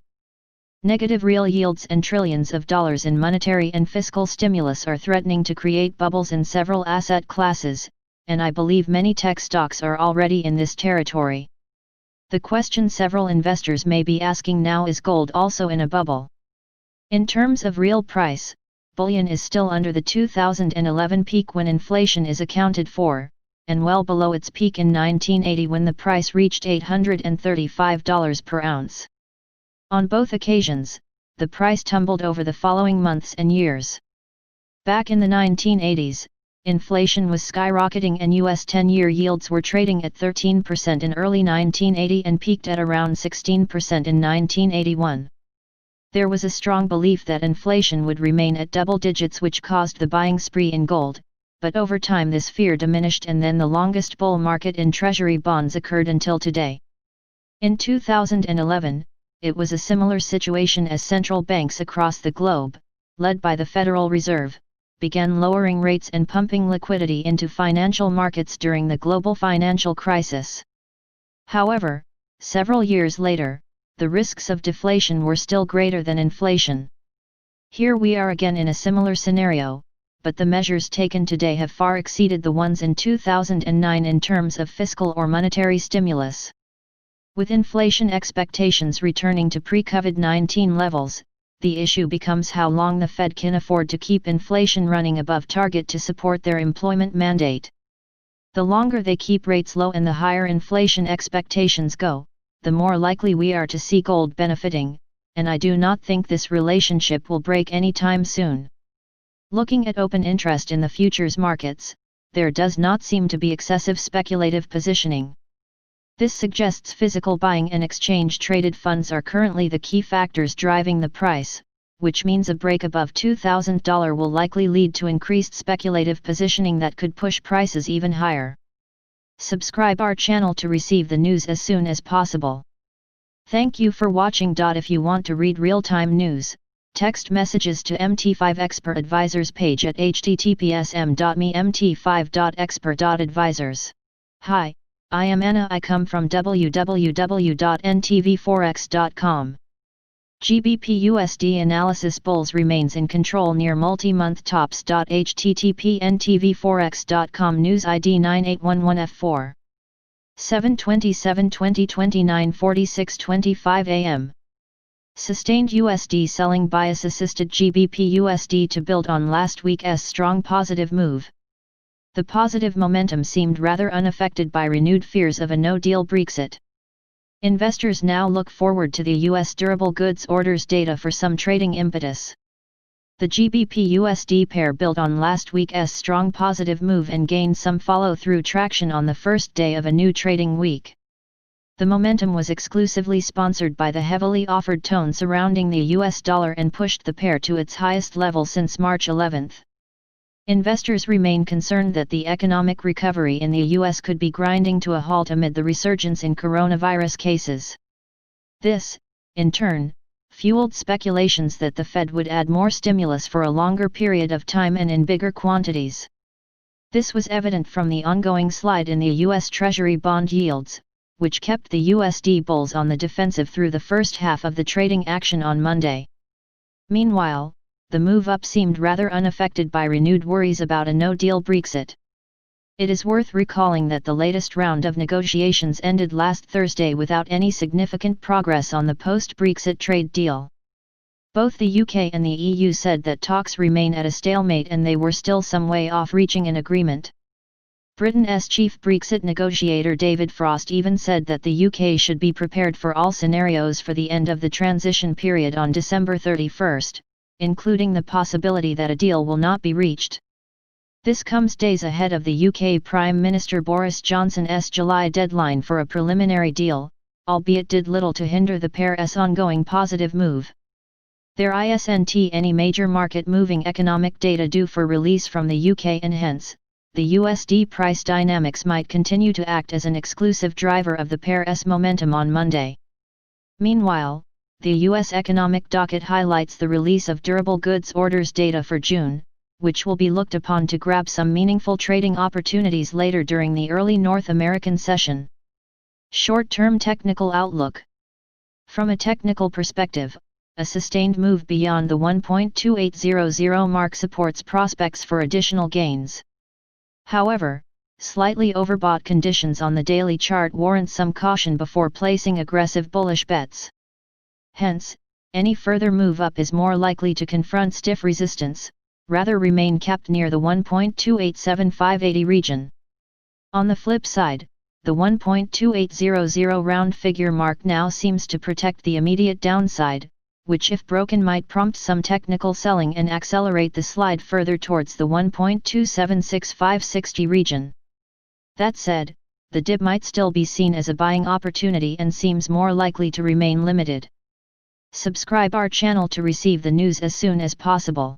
Negative real yields and trillions of dollars in monetary and fiscal stimulus are threatening to create bubbles in several asset classes, and I believe many tech stocks are already in this territory. The question several investors may be asking now is gold also in a bubble? In terms of real price, bullion is still under the 2011 peak when inflation is accounted for, and well below its peak in 1980 when the price reached $835 per ounce. On both occasions, the price tumbled over the following months and years. Back in the 1980s, inflation was skyrocketing and US 10-year yields were trading at 13% in early 1980 and peaked at around 16% in 1981. There was a strong belief that inflation would remain at double digits, which caused the buying spree in gold, but over time this fear diminished and then the longest bull market in Treasury bonds occurred until today. In 2011, it was a similar situation as central banks across the globe, led by the Federal Reserve, began lowering rates and pumping liquidity into financial markets during the global financial crisis. However, several years later, the risks of deflation were still greater than inflation. Here we are again in a similar scenario, but the measures taken today have far exceeded the ones in 2009 in terms of fiscal or monetary stimulus. With inflation expectations returning to pre-COVID-19 levels, the issue becomes how long the Fed can afford to keep inflation running above target to support their employment mandate. The longer they keep rates low and the higher inflation expectations go, the more likely we are to see gold benefiting, and I do not think this relationship will break anytime soon. Looking at open interest in the futures markets, there does not seem to be excessive speculative positioning. This suggests physical buying and exchange-traded funds are currently the key factors driving the price, which means a break above $2,000 will likely lead to increased speculative positioning that could push prices even higher. Subscribe our channel to receive the news as soon as possible. Thank you for watching. If you want to read real-time news, text messages to MT5 Expert Advisors page at https://m.me/mt5.expert.advisors. Hi, I am Anna. I come from www.ntvforex.com. GBP USD analysis bulls remains in control near multi-month tops. http ntvforex.com news ID 9811F4. 7/27/2029 46:25 am. Sustained USD selling bias assisted GBP USD to build on last week's strong positive move. The positive momentum seemed rather unaffected by renewed fears of a no-deal Brexit. Investors now look forward to the US durable goods orders data for some trading impetus. The GBP USD pair built on last week's strong positive move and gained some follow-through traction on the first day of a new trading week. The momentum was exclusively sponsored by the heavily offered tone surrounding the US dollar and pushed the pair to its highest level since March 11. Investors remain concerned that the economic recovery in the US could be grinding to a halt amid the resurgence in coronavirus cases. This, in turn, fueled speculations that the Fed would add more stimulus for a longer period of time and in bigger quantities. This was evident from the ongoing slide in the US Treasury bond yields, which kept the USD bulls on the defensive through the first half of the trading action on Monday. Meanwhile, the move up seemed rather unaffected by renewed worries about a no-deal Brexit. It is worth recalling that the latest round of negotiations ended last Thursday without any significant progress on the post-Brexit trade deal. Both the UK and the EU said that talks remain at a stalemate and they were still some way off reaching an agreement. Britain's chief Brexit negotiator David Frost even said that the UK should be prepared for all scenarios for the end of the transition period on December 31, including the possibility that a deal will not be reached. This comes days ahead of the UK Prime Minister Boris Johnson's July deadline for a preliminary deal, albeit did little to hinder the pair's ongoing positive move. There isn't any major market-moving economic data due for release from the UK, and hence, the USD price dynamics might continue to act as an exclusive driver of the pair's momentum on Monday. Meanwhile, the US economic docket highlights the release of durable goods orders data for June, which will be looked upon to grab some meaningful trading opportunities later during the early North American session. Short-term technical outlook. From a technical perspective, a sustained move beyond the 1.2800 mark supports prospects for additional gains. However, slightly overbought conditions on the daily chart warrant some caution before placing aggressive bullish bets. Hence, any further move up is more likely to confront stiff resistance, rather remain capped near the 1.28750 region. On the flip side, the 1.2800 round figure mark now seems to protect the immediate downside, which if broken might prompt some technical selling and accelerate the slide further towards the 1.276560 region. That said, the dip might still be seen as a buying opportunity and seems more likely to remain limited. Subscribe our channel to receive the news as soon as possible.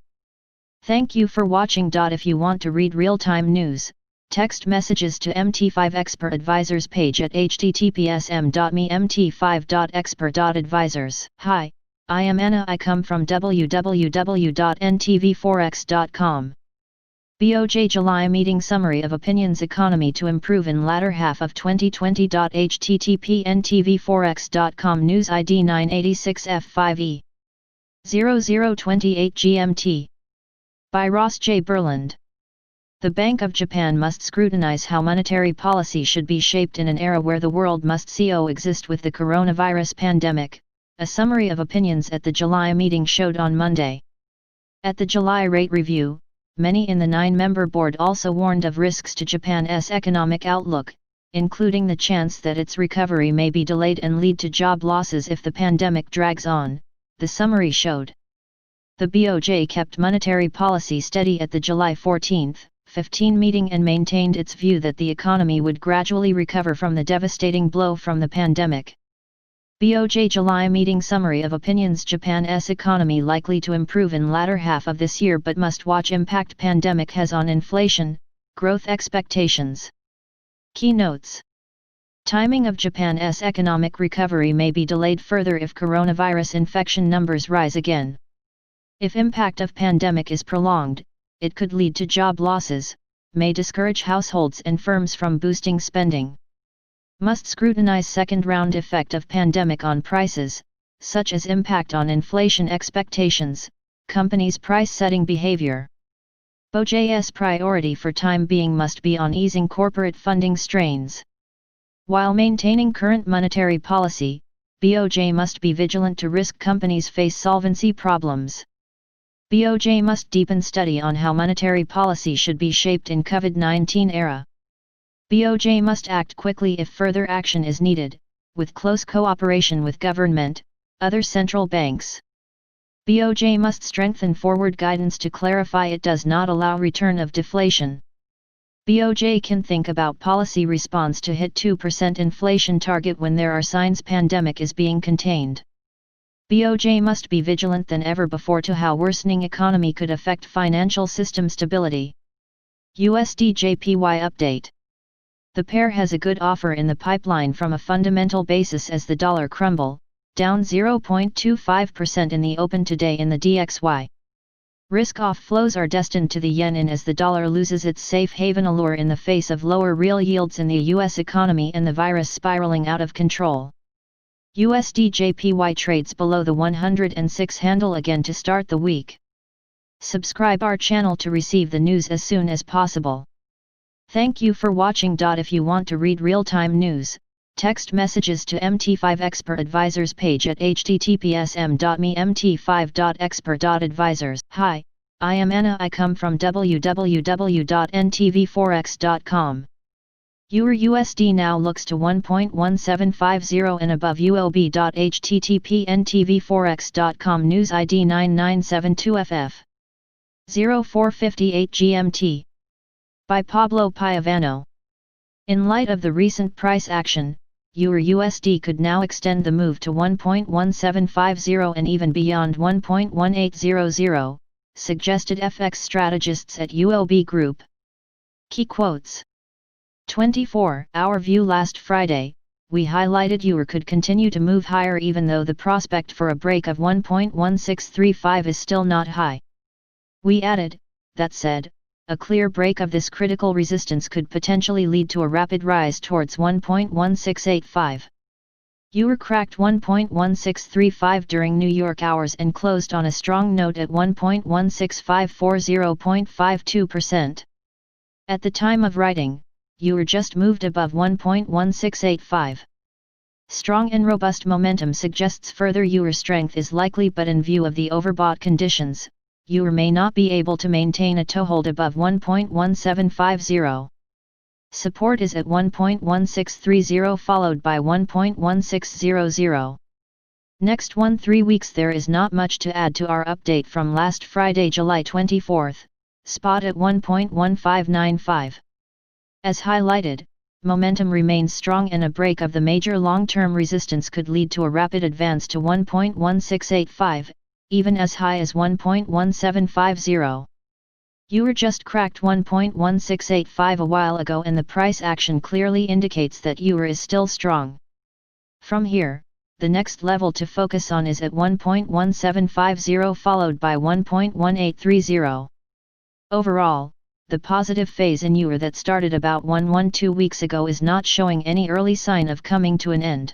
Thank you for watching. If you want to read real-time news, text messages to MT5 Expert Advisors page at https://mt5.expert.advisors. Hi, I am Anna. I come from www.ntvforex.com. BOJ July meeting summary of opinions economy to improve in latter half of 2020. http ntvforex.com news ID 986F5E 0028 GMT by Ross J. Berland. The Bank of Japan must scrutinize how monetary policy should be shaped in an era where the world must coexist with the coronavirus pandemic, a summary of opinions at the July meeting showed on Monday. At the July rate review, many in the 9-member board also warned of risks to Japan's economic outlook, including the chance that its recovery may be delayed and lead to job losses if the pandemic drags on, the summary showed. The BOJ kept monetary policy steady at the July 14, 15 meeting and maintained its view that the economy would gradually recover from the devastating blow from the pandemic. BOJ July meeting summary of opinions: Japan's economy likely to improve in latter half of this year but must watch impact pandemic has on inflation, growth expectations. Keynotes. Timing of Japan's economic recovery may be delayed further if coronavirus infection numbers rise again. If impact of pandemic is prolonged, it could lead to job losses, may discourage households and firms from boosting spending. Must scrutinize second-round effect of pandemic on prices, such as impact on inflation expectations, companies' price-setting behavior. BOJ's priority for time being must be on easing corporate funding strains. While maintaining current monetary policy, BOJ must be vigilant to risk companies face solvency problems. BOJ must deepen study on how monetary policy should be shaped in COVID-19 era. BOJ must act quickly if further action is needed, with close cooperation with government, other central banks. BOJ must strengthen forward guidance to clarify it does not allow return of deflation. BOJ can think about policy response to hit 2% inflation target when there are signs pandemic is being contained. BOJ must be vigilant than ever before to how worsening economy could affect financial system stability. USD JPY update. The pair has a good offer in the pipeline from a fundamental basis as the dollar crumble, down 0.25% in the open today in the DXY. Risk-off flows are destined to the yen in as the dollar loses its safe haven allure in the face of lower real yields in the US economy and the virus spiraling out of control. USD JPY trades below the 106 handle again to start the week. Subscribe our channel to receive the news as soon as possible. Thank you for watching. If you want to read real-time news, text messages to MT5 Expert Advisors page at https://mt5.expert.advisors. Hi, I am Anna. I come from www.ntvforex.com. EUR/USD now looks to 1.1750 and above ULB.http://ntvforex.com news ID 9972FF 0458 GMT. By Pablo Piovano. In light of the recent price action, EUR/USD could now extend the move to 1.1750 and even beyond 1.1800, suggested FX strategists at ULB Group. Key quotes. 24. Our view last Friday, we highlighted EUR could continue to move higher even though the prospect for a break of 1.1635 is still not high. We added, that said, a clear break of this critical resistance could potentially lead to a rapid rise towards 1.1685. EUR cracked 1.1635 during New York hours and closed on a strong note at 1.16540.52%. At the time of writing, EUR just moved above 1.1685. Strong and robust momentum suggests further EUR strength is likely, but in view of the overbought conditions, EUR may not be able to maintain a toehold above 1.1750. Support is at 1.1630 followed by 1.1600. Next 3 weeks. There is not much to add to our update from last Friday, July 24, spot at 1.1595. As highlighted, momentum remains strong and a break of the major long-term resistance could lead to a rapid advance to 1.1685, even as high as 1.1750. EUR just cracked 1.1685 a while ago and the price action clearly indicates that EUR is still strong. From here, the next level to focus on is at 1.1750 followed by 1.1830. Overall, the positive phase in EUR that started about 2 weeks ago is not showing any early sign of coming to an end.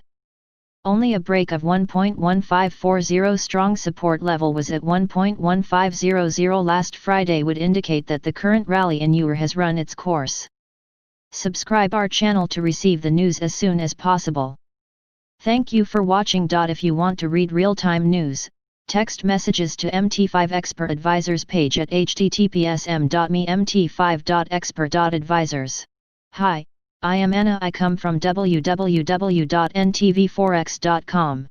Only a break of 1.1540 strong support level was at 1.1500 last Friday would indicate that the current rally in EUR has run its course. Subscribe our channel to receive the news as soon as possible. Thank you for watching. If you want to read real-time news, text messages to MT5 Expert Advisors page at https://m.me/mt5.expert.advisors. Hi, I am Anna. I come from www.ntvforex.com.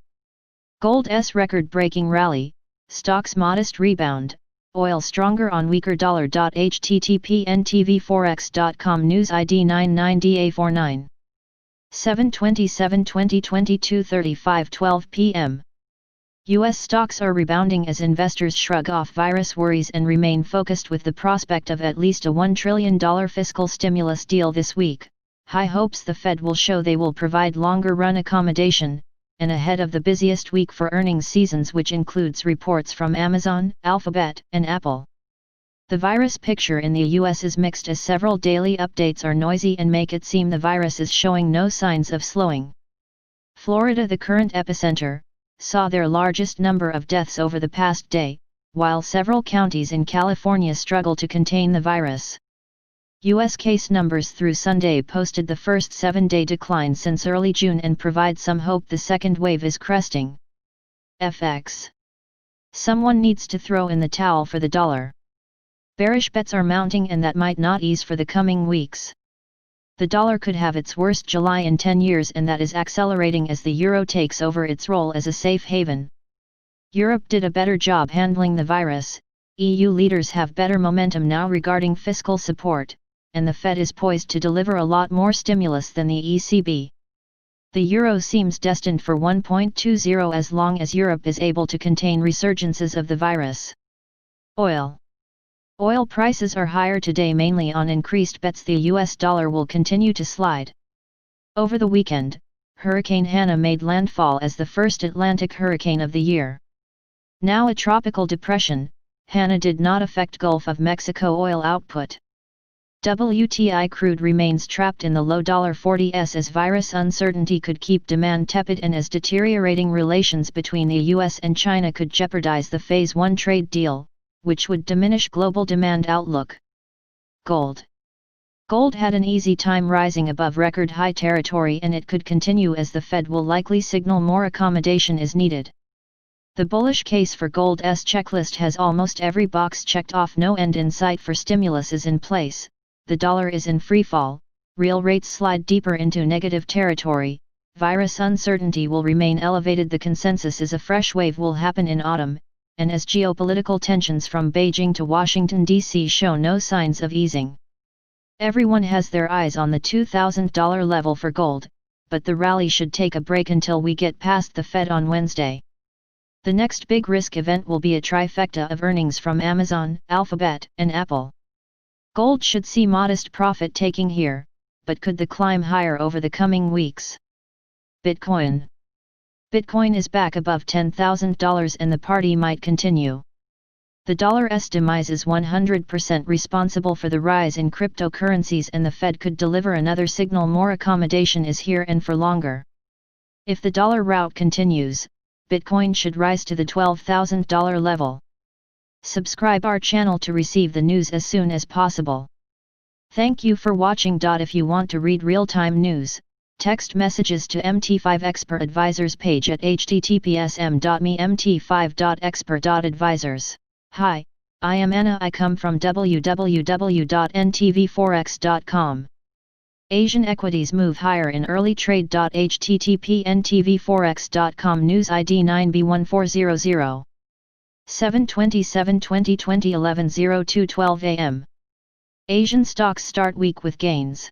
Gold's record-breaking rally, stocks modest rebound, oil stronger on weaker dollar. http://ntvforex.com news ID 99DA49. 7/27/2022 35:12 p.m. U.S. stocks are rebounding as investors shrug off virus worries and remain focused with the prospect of at least a $1 trillion fiscal stimulus deal this week. High hopes the Fed will show they will provide longer-run accommodation, and ahead of the busiest week for earnings seasons, which includes reports from Amazon, Alphabet, and Apple. The virus picture in the U.S. is mixed as several daily updates are noisy and make it seem the virus is showing no signs of slowing. Florida, the current epicenter, saw their largest number of deaths over the past day, while several counties in California struggle to contain the virus. U.S. case numbers through Sunday posted the first 7-day decline since early June and provide some hope the second wave is cresting. FX. Someone needs to throw in the towel for the dollar. Bearish bets are mounting and that might not ease for the coming weeks. The dollar could have its worst July in 10 years, and that is accelerating as the euro takes over its role as a safe haven. Europe did a better job handling the virus, EU leaders have better momentum now regarding fiscal support, and the Fed is poised to deliver a lot more stimulus than the ECB. The euro seems destined for 1.20 as long as Europe is able to contain resurgences of the virus. Oil prices are higher today mainly on increased bets the US dollar will continue to slide. Over the weekend, Hurricane Hanna made landfall as the first Atlantic hurricane of the year. Now a tropical depression, Hanna did not affect Gulf of Mexico oil output. WTI crude remains trapped in the low $40s as virus uncertainty could keep demand tepid and as deteriorating relations between the US and China could jeopardize the Phase 1 trade deal, which would diminish global demand outlook. Gold had an easy time rising above record high territory, and it could continue as the Fed will likely signal more accommodation is needed. The bullish case for gold's checklist has almost every box checked off. No end in sight for stimulus is in place, the dollar is in freefall, real rates slide deeper into negative territory, virus uncertainty will remain elevated. The consensus is a fresh wave will happen in autumn, and as geopolitical tensions from Beijing to Washington, D.C. show no signs of easing. Everyone has their eyes on the $2,000 level for gold, but the rally should take a break until we get past the Fed on Wednesday. The next big risk event will be a trifecta of earnings from Amazon, Alphabet, and Apple. Gold should see modest profit taking here, but could the climb higher over the coming weeks? Bitcoin is back above $10,000 and the party might continue. The dollar estimates is 100% responsible for the rise in cryptocurrencies, and the Fed could deliver another signal more accommodation is here and for longer. If the dollar rout continues, Bitcoin should rise to the $12,000 level. Subscribe our channel to receive the news as soon as possible. Thank you for watching. If you want to read real-time news, text messages to MT5 Expert Advisors page at https://mt5.expert.advisors. Hi, I am Anna. I come from www.ntvforex.com. Asian equities move higher in early trade. http://ntvforex.com news ID 9B1400. 7/27/2020 11:02:12 a.m. Asian stocks start week with gains.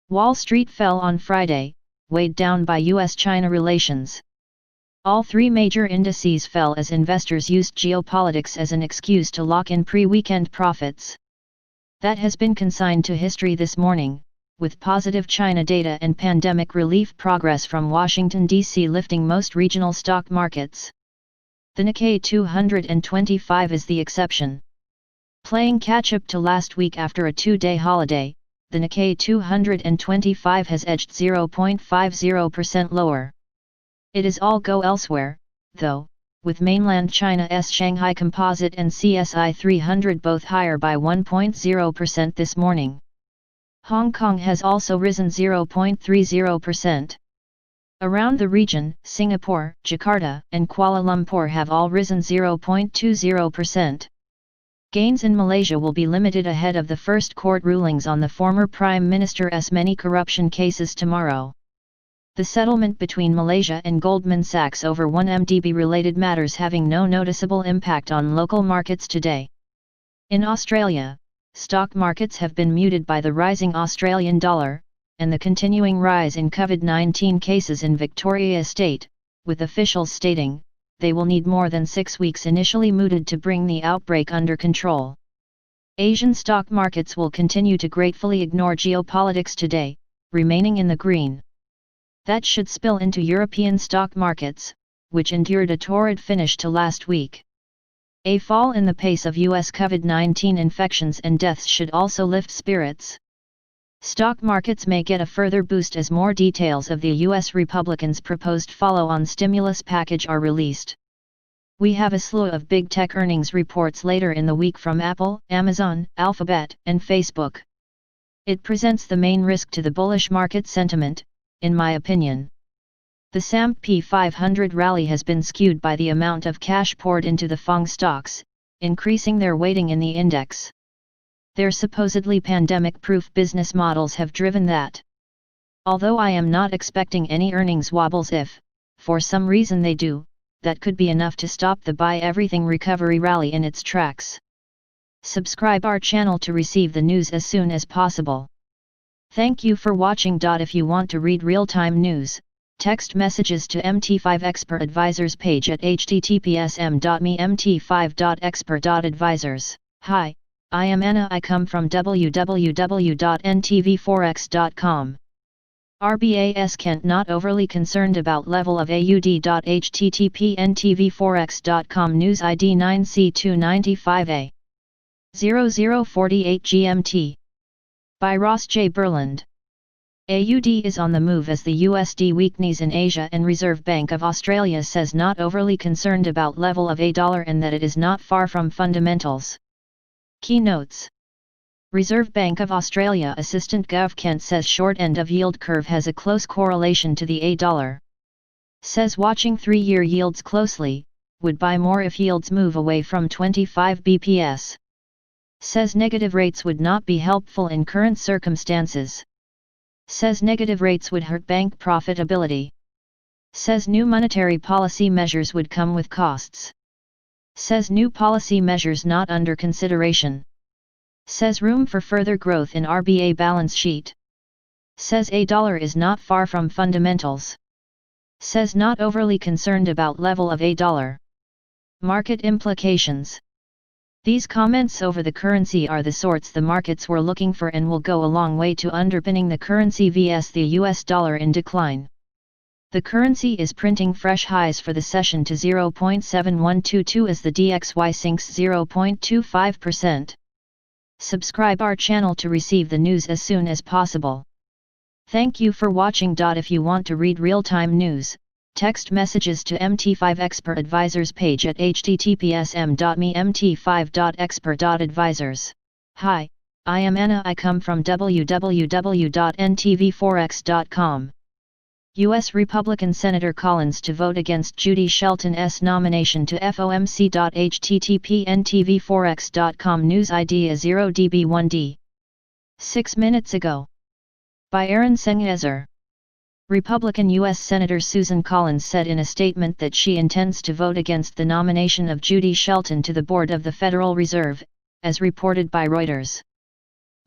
Wall Street fell on Friday, weighed down by US-China relations. All three major indices fell as investors used geopolitics as an excuse to lock in pre-weekend profits. That has been consigned to history this morning, with positive China data and pandemic relief progress from Washington, D.C. lifting most regional stock markets. The Nikkei 225 is the exception. Playing catch-up to last week after a two-day holiday, the Nikkei 225 has edged 0.50% lower. It is all go elsewhere, though, with mainland China's Shanghai Composite and CSI 300 both higher by 1.0% this morning. Hong Kong has also risen 0.30%. Around the region, Singapore, Jakarta, and Kuala Lumpur have all risen 0.20%. Gains in Malaysia will be limited ahead of the first court rulings on the former Prime Minister's many corruption cases tomorrow. The settlement between Malaysia and Goldman Sachs over 1MDB-related matters having no noticeable impact on local markets today. In Australia, stock markets have been muted by the rising Australian dollar, and the continuing rise in COVID-19 cases in Victoria State, with officials stating, they will need more than 6 weeks initially mooted to bring the outbreak under control. Asian stock markets will continue to gratefully ignore geopolitics today, remaining in the green. That should spill into European stock markets, which endured a torrid finish to last week. A fall in the pace of US COVID-19 infections and deaths should also lift spirits. Stock markets may get a further boost as more details of the US Republicans' proposed follow-on stimulus package are released. We have a slew of big tech earnings reports later in the week from Apple, Amazon, Alphabet, and Facebook. It presents the main risk to the bullish market sentiment, in my opinion. The S&P 500 rally has been skewed by the amount of cash poured into the FANG stocks, increasing their weighting in the index. Their supposedly pandemic-proof business models have driven that. Although I am not expecting any earnings wobbles, if, for some reason they do, that could be enough to stop the buy everything recovery rally in its tracks. Subscribe our channel to receive the news as soon as possible. Thank you for watching. If you want to read real-time news, text messages to MT5 Expert Advisors page at https://mt5.expert.advisors. Hi, I am Anna. I come from www.ntvforex.com. RBAS Kent not overly concerned about level of AUD. http://ntvforex.com news ID 9C295A. 0048 GMT. By Ross J. Burland. AUD is on the move as the USD weakens in Asia, and Reserve Bank of Australia says not overly concerned about level of $1 and that it is not far from fundamentals. Key notes. Reserve Bank of Australia Assistant Gov Kent says short end of yield curve has a close correlation to the $1. Says watching 3-year yields closely, would buy more if yields move away from 25 bps. Says negative rates would not be helpful in current circumstances. Says negative rates would hurt bank profitability. Says new monetary policy measures would come with costs. Says new policy measures not under consideration. Says room for further growth in RBA balance sheet. Says a dollar is not far from fundamentals. Says not overly concerned about level of a dollar. Market implications. These comments over the currency are the sorts the markets were looking for and will go a long way to underpinning the currency vs the US dollar in decline. The currency is printing fresh highs for the session to 0.7122 as the DXY sinks 0.25%. Subscribe our channel to receive the news as soon as possible. Thank you for watching. If you want to read real-time news, text messages to MT5 Expert Advisors page at https://mt5.expert.advisors. Hi, I am Anna. I come from www.ntvforex.com. U.S. Republican Senator Collins to vote against Judy Shelton's nomination to FOMC. http://ntvforex.com News idea 0db1d. 6 minutes ago. By Aaron Sengyezer. Republican U.S. Senator Susan Collins said in a statement that she intends to vote against the nomination of Judy Shelton to the board of the Federal Reserve, as reported by Reuters.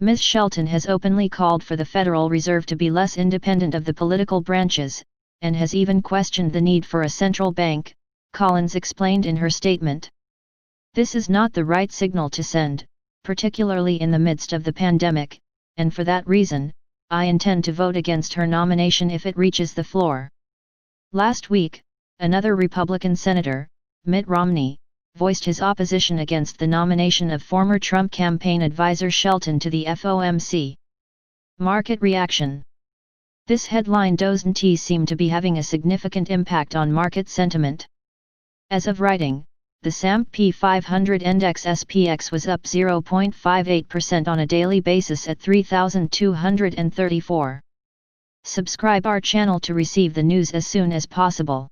Ms. Shelton has openly called for the Federal Reserve to be less independent of the political branches, and has even questioned the need for a central bank, Collins explained in her statement. This is not the right signal to send, particularly in the midst of the pandemic, and for that reason, I intend to vote against her nomination if it reaches the floor. Last week, another Republican senator, Mitt Romney, voiced his opposition against the nomination of former Trump campaign advisor Shelton to the FOMC. Market reaction. This headline doesn't seem to be having a significant impact on market sentiment. As of writing, the S&P 500 index SPX was up 0.58% on a daily basis at 3,234. Subscribe our channel to receive the news as soon as possible.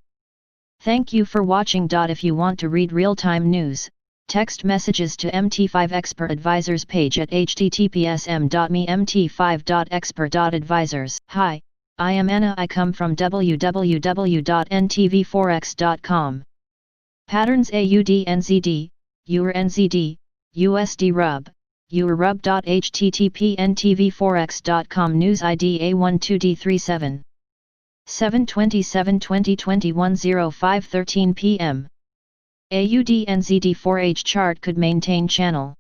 Thank you for watching. If you want to read real-time news, text messages to MT5 Expert Advisors page at https://mt5.expert.advisors. Hi, I am Anna. I come from www.ntvforex.com. Patterns AUD NZD, EUR NZD, USD RUB, EUR RUB. http://ntvforex.com News ID A12D37. 7/27/2021 05:13 p.m. AUD NZD 4H chart could maintain channel.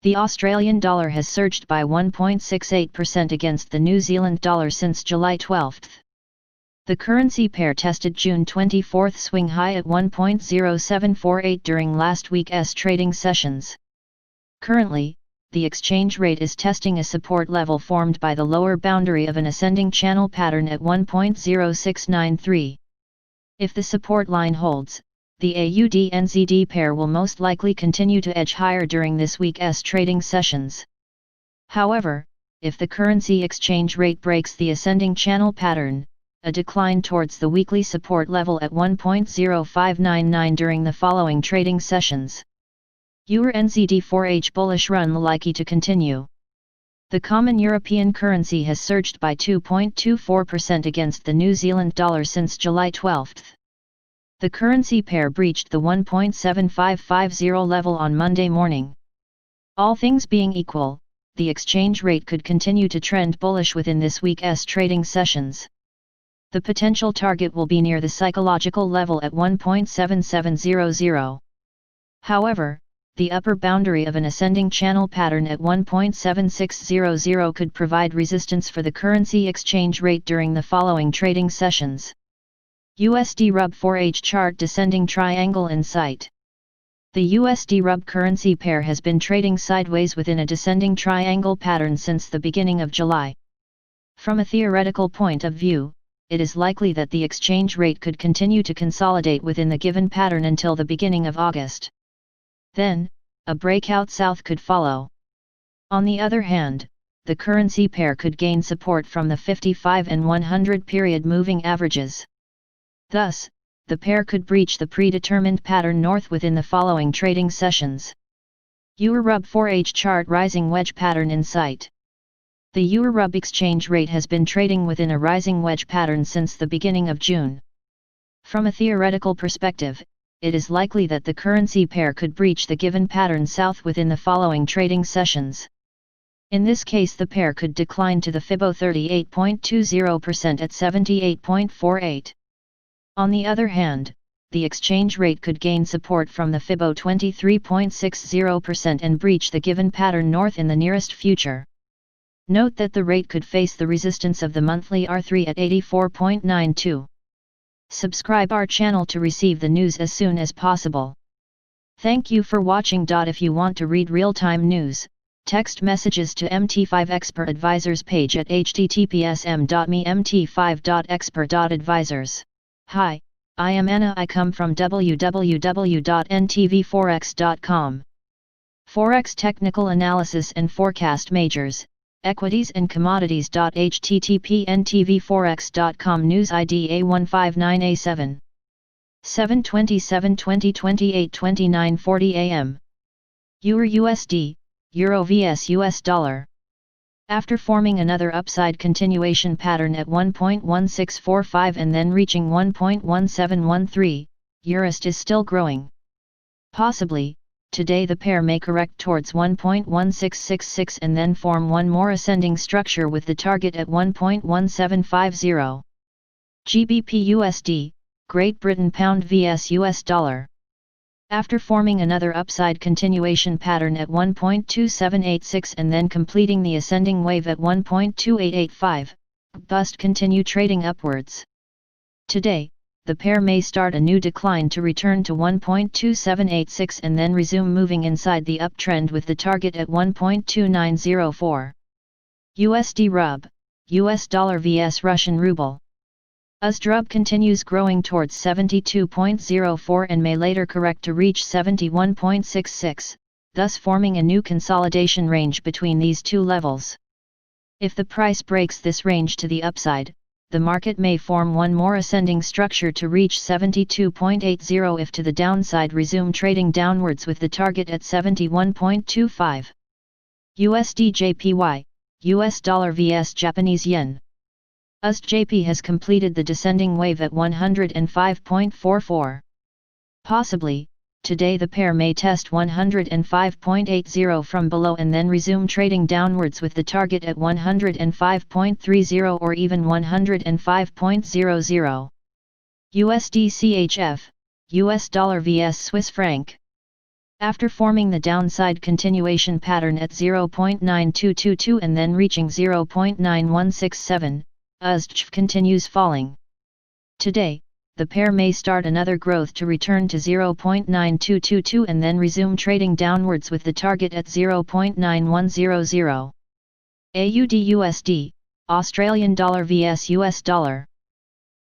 The Australian dollar has surged by 1.68% against the New Zealand dollar since July 12. The currency pair tested June 24 swing high at 1.0748 during last week's trading sessions. Currently, the exchange rate is testing a support level formed by the lower boundary of an ascending channel pattern at 1.0693. If the support line holds, the AUD-NZD pair will most likely continue to edge higher during this week's trading sessions. However, if the currency exchange rate breaks the ascending channel pattern, a decline towards the weekly support level at 1.0599 during the following trading sessions. EUR NZD 4H bullish run likely to continue. The common European currency has surged by 2.24% against the New Zealand dollar since July 12. The currency pair breached the 1.7550 level on Monday morning. All things being equal, the exchange rate could continue to trend bullish within this week's trading sessions. The potential target will be near the psychological level at 1.7700. However, the upper boundary of an ascending channel pattern at 1.7600 could provide resistance for the currency exchange rate during the following trading sessions. USD RUB 4H chart descending triangle in sight. The USD RUB currency pair has been trading sideways within a descending triangle pattern since the beginning of July. From a theoretical point of view, it is likely that the exchange rate could continue to consolidate within the given pattern until the beginning of August. Then, a breakout south could follow. On the other hand, the currency pair could gain support from the 55 and 100 period moving averages. Thus, the pair could breach the predetermined pattern north within the following trading sessions. EUR RUB 4H chart rising wedge pattern in sight. The Euro-RUB exchange rate has been trading within a rising wedge pattern since the beginning of June. From a theoretical perspective, it is likely that the currency pair could breach the given pattern south within the following trading sessions. In this case, the pair could decline to the Fibo 38.20% at 78.48. On the other hand, the exchange rate could gain support from the Fibo 23.60% and breach the given pattern north in the nearest future. Note that the rate could face the resistance of the monthly R3 at 84.92. Subscribe our channel to receive the news as soon as possible. Thank you for watching. If you want to read real-time news, text messages to MT5 Expert Advisors page at https://m.me/mt5.expert.advisors. Hi, I am Anna. I come from www.ntvforex.com. Forex technical analysis and forecast majors, equities and commodities. http ntvforex.com. News ID A159A7. 7/27/2028 29:40 AM. Euro USD, Euro vs US dollar. After forming another upside continuation pattern at 1.1645 and then reaching 1.1713, Eurust is still growing. Possibly, today the pair may correct towards 1.1666 and then form one more ascending structure with the target at 1.1750. GBP USD, Great Britain Pound vs US dollar. After forming another upside continuation pattern at 1.2786 and then completing the ascending wave at 1.2885, bust continue trading upwards. Today, the pair may start a new decline to return to 1.2786 and then resume moving inside the uptrend with the target at 1.2904. USD RUB, US dollar vs Russian ruble. USD continues growing towards 72.04 and may later correct to reach 71.66, thus forming a new consolidation range between these two levels. If the price breaks this range to the upside, the market may form one more ascending structure to reach 72.80. If to the downside, resume trading downwards with the target at 71.25. USD JPY, US dollar vs Japanese yen. USD-JP has completed the descending wave at 105.44. Possibly, today the pair may test 105.80 from below and then resume trading downwards with the target at 105.30 or even 105.00. USD CHF, US dollar vs Swiss franc. After forming the downside continuation pattern at 0.9222 and then reaching 0.9167, USD continues falling. Today, the pair may start another growth to return to 0.9222 and then resume trading downwards with the target at 0.9100. AUD USD, Australian dollar vs US dollar.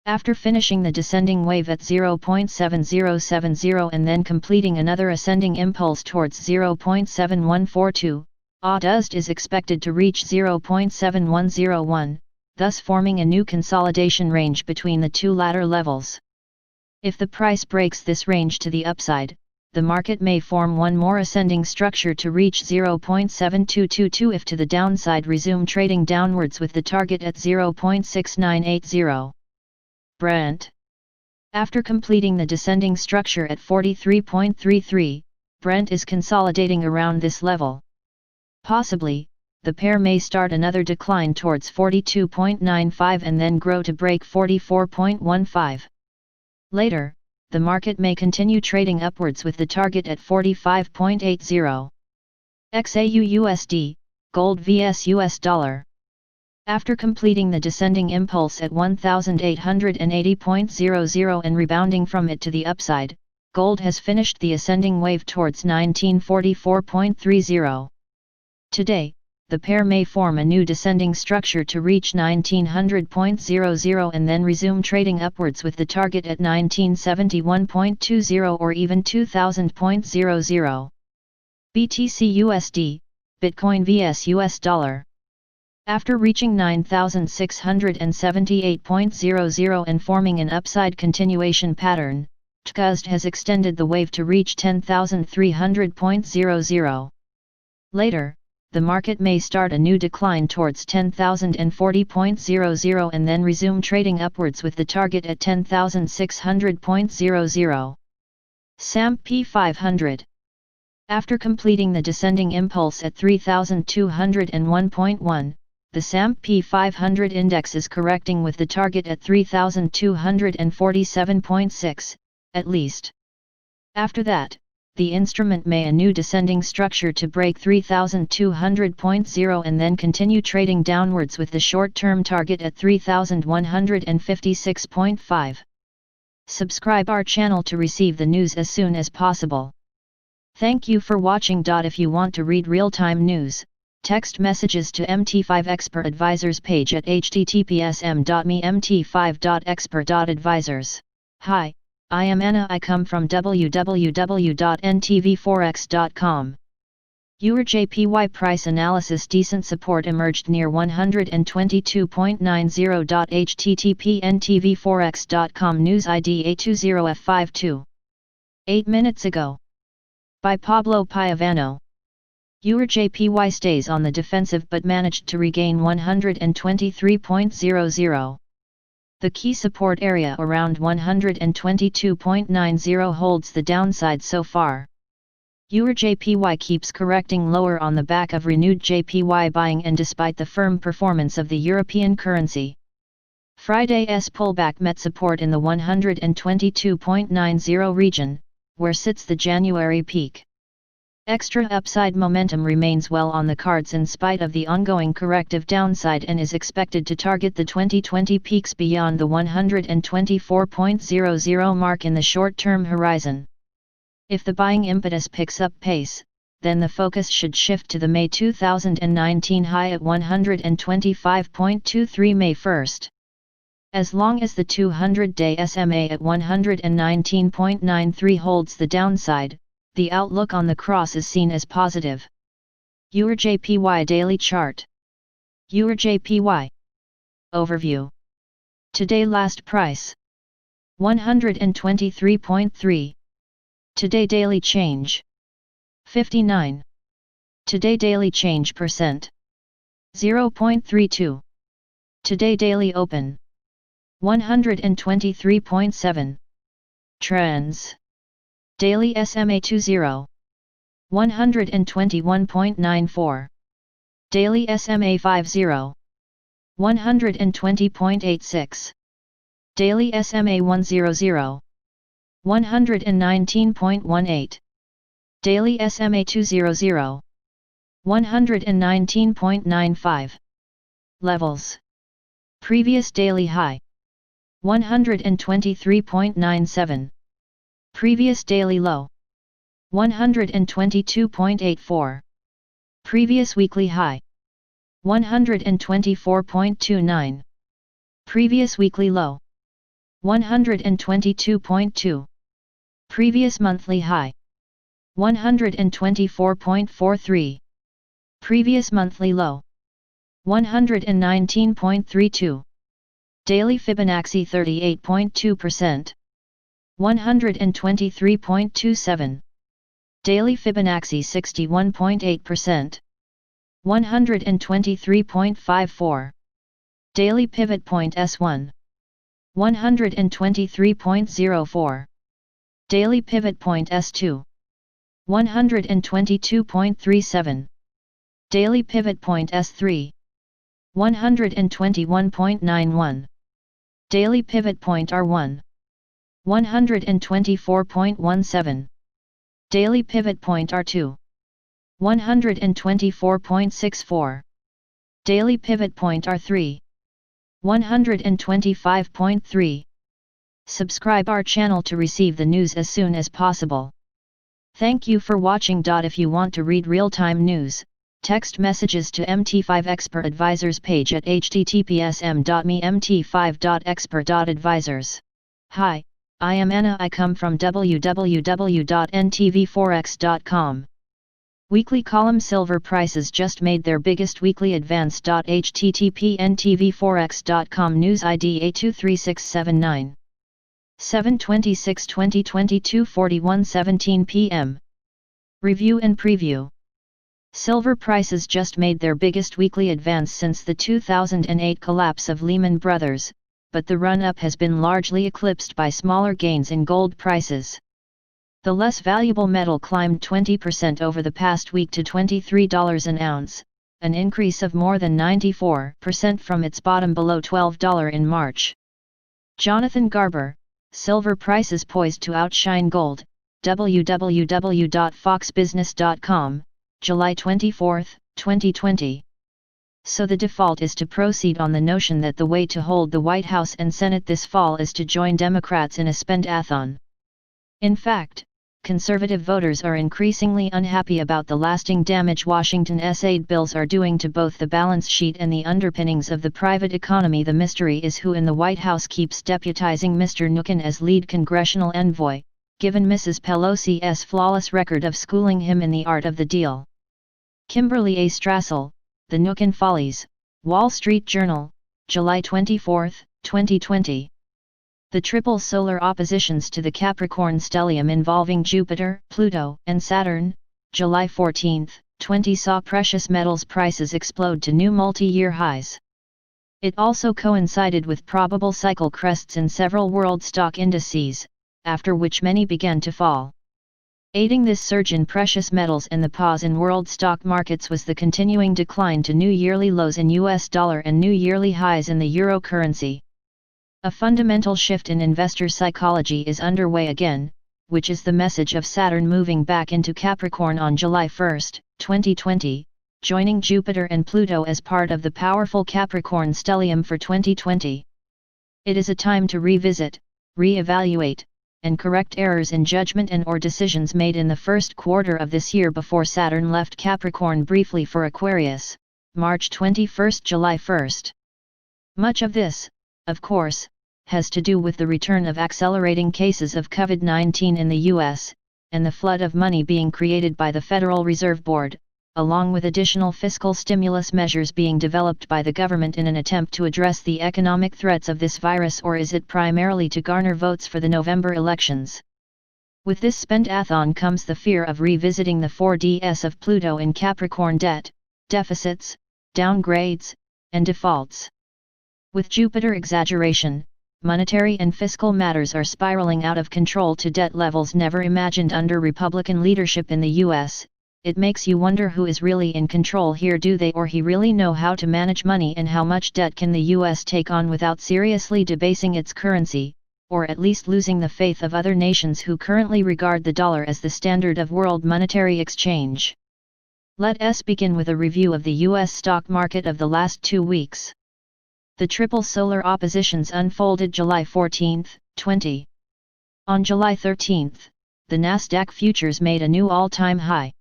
After finishing the descending wave at 0.7070 and then completing another ascending impulse towards 0.7142, AUD is expected to reach 0.7101. Thus forming a new consolidation range between the two latter levels. If the price breaks this range to the upside, the market may form one more ascending structure to reach 0.7222. If to the downside, resume trading downwards with the target at 0.6980. Brent. After completing the descending structure at 43.33, Brent is consolidating around this level. Possibly, the pair may start another decline towards 42.95 and then grow to break 44.15. Later, the market may continue trading upwards with the target at 45.80. XAU USD, Gold vs US dollar. After completing the descending impulse at 1880.00 and rebounding from it to the upside, gold has finished the ascending wave towards 1944.30. Today, the pair may form a new descending structure to reach 1900.00 and then resume trading upwards with the target at 1971.20 or even 2000.00. BTC USD, Bitcoin vs US dollar. After reaching 9678.00 and forming an upside continuation pattern, TKUSD has extended the wave to reach 10,300.00. Later, the market may start a new decline towards 10,040.00 and then resume trading upwards with the target at 10,600.00. S&P 500. After completing the descending impulse at 3,201.1, the S&P 500 index is correcting with the target at 3,247.6, at least. After that, the instrument may a new descending structure to break 3,200.0 and then continue trading downwards with the short-term target at 3,156.5. Subscribe our channel to receive the news as soon as possible. Thank you for watching. If you want to read real-time news, text messages to MT5 Expert Advisors page at https://mt5.expert.advisors. Hi, I am Anna. I come from www.ntvforex.com. Euro JPY price analysis. Decent support emerged near 122.90. http ntvforex.com news ID A20F52. 8 minutes ago. By Pablo Piavano. Euro JPY stays on the defensive but managed to regain 123.00. The key support area around 122.90 holds the downside so far. Euro JPY keeps correcting lower on the back of renewed JPY buying and despite the firm performance of the European currency. Friday's pullback met support in the 122.90 region, where sits the January peak. Extra upside momentum remains well on the cards in spite of the ongoing corrective downside and is expected to target the 2020 peaks beyond the 124.00 mark in the short-term horizon. If the buying impetus picks up pace, then the focus should shift to the May 2019 high at 125.23 May 1st. As long as the 200-day SMA at 119.93 holds the downside, the outlook on the cross is seen as positive. Euro JPY daily chart. Euro JPY. Overview. Today last price. 123.3. Today daily change. 59. Today daily change percent. 0.32. Today daily open. 123.7. Trends. Daily SMA 20. 121.94. Daily SMA 50. 120.86. Daily SMA 100. 119.18. Daily SMA 200. 119.95. Levels. Previous daily high. 123.97. Previous daily low. 122.84. Previous weekly high. 124.29. Previous weekly low. 122.2. Previous monthly high. 124.43. Previous monthly low. 119.32. Daily Fibonacci 38.2%. 123.27. Daily Fibonacci 61.8%. 123.54. Daily Pivot Point S1. 123.04. Daily Pivot Point S2. 122.37. Daily Pivot Point S3. 121.91. Daily Pivot Point R1. 124.17. Daily Pivot Point R2. 124.64. Daily Pivot Point R3. 125.3. Subscribe our channel to receive the news as soon as possible. Thank you for watching. If you want to read real-time news, text messages to MT5 Expert Advisors page at https://mt5.expert.advisors. Hi, I am Anna. I come from www.ntvforex.com. Weekly column silver prices just made their biggest weekly advance. http ntvforex.com news ID A23679. 7/26/2022 41:17 p.m. Review and preview. Silver prices just made their biggest weekly advance since the 2008 collapse of Lehman Brothers, but the run-up has been largely eclipsed by smaller gains in gold prices. The less valuable metal climbed 20% over the past week to $23 an ounce, an increase of more than 94% from its bottom below $12 in March. Jonathan Garber, silver prices poised to outshine gold, www.foxbusiness.com, July 24, 2020. So the default is to proceed on the notion that the way to hold the White House and Senate this fall is to join Democrats in a spend-a-thon. In fact, conservative voters are increasingly unhappy about the lasting damage Washington's aid bills are doing to both the balance sheet and the underpinnings of the private economy. The mystery is who in the White House keeps deputizing Mr. Nukin as lead congressional envoy, given Mrs. Pelosi's flawless record of schooling him in the art of the deal. Kimberly A. Strassel, The Nukin Follies, Wall Street Journal, July 24, 2020. The triple solar oppositions to the Capricorn stellium involving Jupiter, Pluto, and Saturn, July 14, 20 saw precious metals prices explode to new multi-year highs. It also coincided with probable cycle crests in several world stock indices, after which many began to fall. Aiding this surge in precious metals and the pause in world stock markets was the continuing decline to new yearly lows in US dollar and new yearly highs in the euro currency. A fundamental shift in investor psychology is underway again, which is the message of Saturn moving back into Capricorn on July 1, 2020, joining Jupiter and Pluto as part of the powerful Capricorn stellium for 2020. It is a time to revisit, re-evaluate, and correct errors in judgment and/or decisions made in the first quarter of this year before Saturn left Capricorn briefly for Aquarius, March 21 – July 1. Much of this, of course, has to do with the return of accelerating cases of COVID-19 in the U.S., and the flood of money being created by the Federal Reserve Board, along with additional fiscal stimulus measures being developed by the government in an attempt to address the economic threats of this virus, or is it primarily to garner votes for the November elections? With this spend-a-thon comes the fear of revisiting the 4Ds of Pluto in Capricorn: debt, deficits, downgrades, and defaults. With Jupiter exaggeration, monetary and fiscal matters are spiraling out of control to debt levels never imagined under Republican leadership in the U.S., it makes you wonder who is really in control here. Do they or he really know how to manage money, and how much debt can the U.S. take on without seriously debasing its currency, or at least losing the faith of other nations who currently regard the dollar as the standard of world monetary exchange? Let us begin with a review of the U.S. stock market of the last 2 weeks. The triple solar oppositions unfolded July 14, 20. On July 13, the Nasdaq futures made a new all-time high.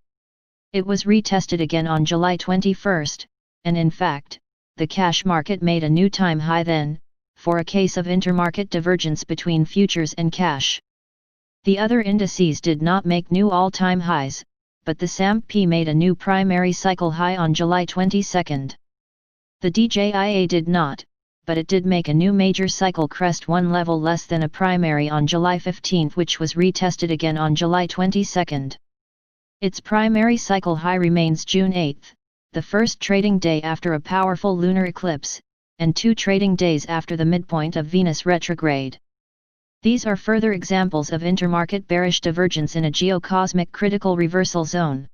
It was retested again on July 21, and in fact, the cash market made a new time high then, for a case of intermarket divergence between futures and cash. The other indices did not make new all-time highs, but the S&P made a new primary cycle high on July 22. The DJIA did not, but it did make a new major cycle crest one level less than a primary on July 15, which was retested again on July 22. Its primary cycle high remains June 8, the first trading day after a powerful lunar eclipse, and 2 trading days after the midpoint of Venus retrograde. These are further examples of intermarket bearish divergence in a geocosmic critical reversal zone.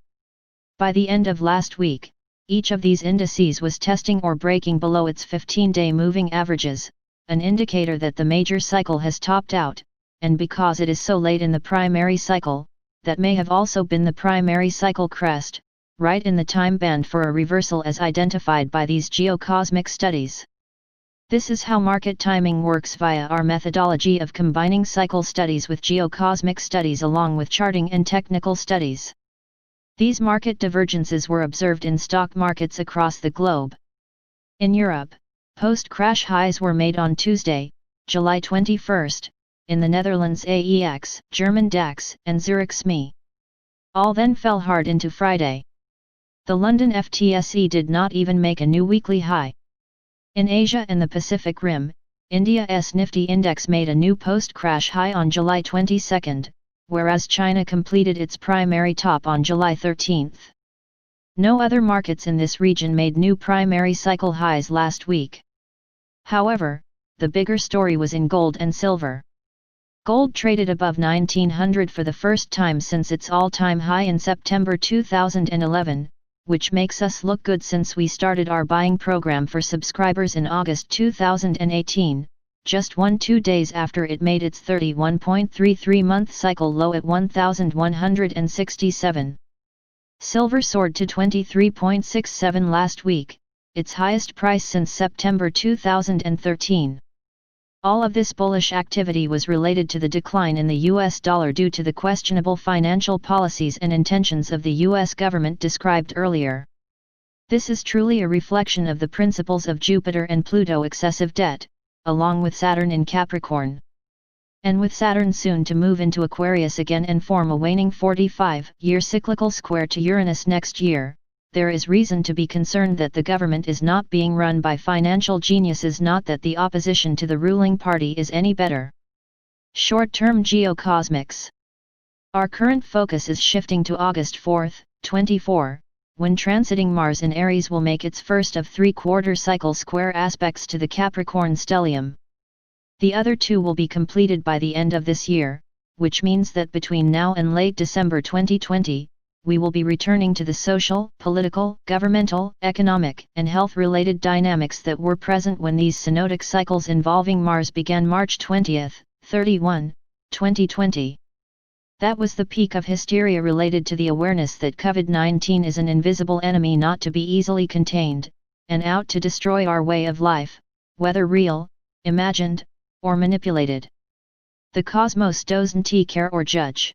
By the end of last week, each of these indices was testing or breaking below its 15-day moving averages, an indicator that the major cycle has topped out, and because it is so late in the primary cycle, that may have also been the primary cycle crest, right in the time band for a reversal as identified by these geocosmic studies. This is how market timing works via our methodology of combining cycle studies with geocosmic studies along with charting and technical studies. These market divergences were observed in stock markets across the globe. In Europe, post-crash highs were made on Tuesday, July 21, in the Netherlands AEX, German DAX, and Zurich SME. All then fell hard into Friday. The London FTSE did not even make a new weekly high. In Asia and the Pacific Rim, India's Nifty index made a new post-crash high on July 22, whereas China completed its primary top on July 13. No other markets in this region made new primary cycle highs last week. However, the bigger story was in gold and silver. Gold traded above 1900 for the first time since its all-time high in September 2011, which makes us look good since we started our buying program for subscribers in August 2018, just 2 days after it made its 31.33-month cycle low at 1,167. Silver soared to 23.67 last week, its highest price since September 2013. All of this bullish activity was related to the decline in the US dollar due to the questionable financial policies and intentions of the US government described earlier. This is truly a reflection of the principles of Jupiter and Pluto excessive debt, along with Saturn in Capricorn. And with Saturn soon to move into Aquarius again and form a waning 45-year cyclical square to Uranus next year, there is reason to be concerned that the government is not being run by financial geniuses, not that the opposition to the ruling party is any better. Short-term geocosmics. Our current focus is shifting to August 4, 24, when transiting Mars in Aries will make its first of 3-quarter cycle square aspects to the Capricorn stellium. The other 2 will be completed by the end of this year, which means that between now and late December 2020, we will be returning to the social, political, governmental, economic, and health-related dynamics that were present when these synodic cycles involving Mars began March 20, 31, 2020. That was the peak of hysteria related to the awareness that COVID-19 is an invisible enemy not to be easily contained, and out to destroy our way of life, whether real, imagined, or manipulated. The cosmos doesn't care or judge.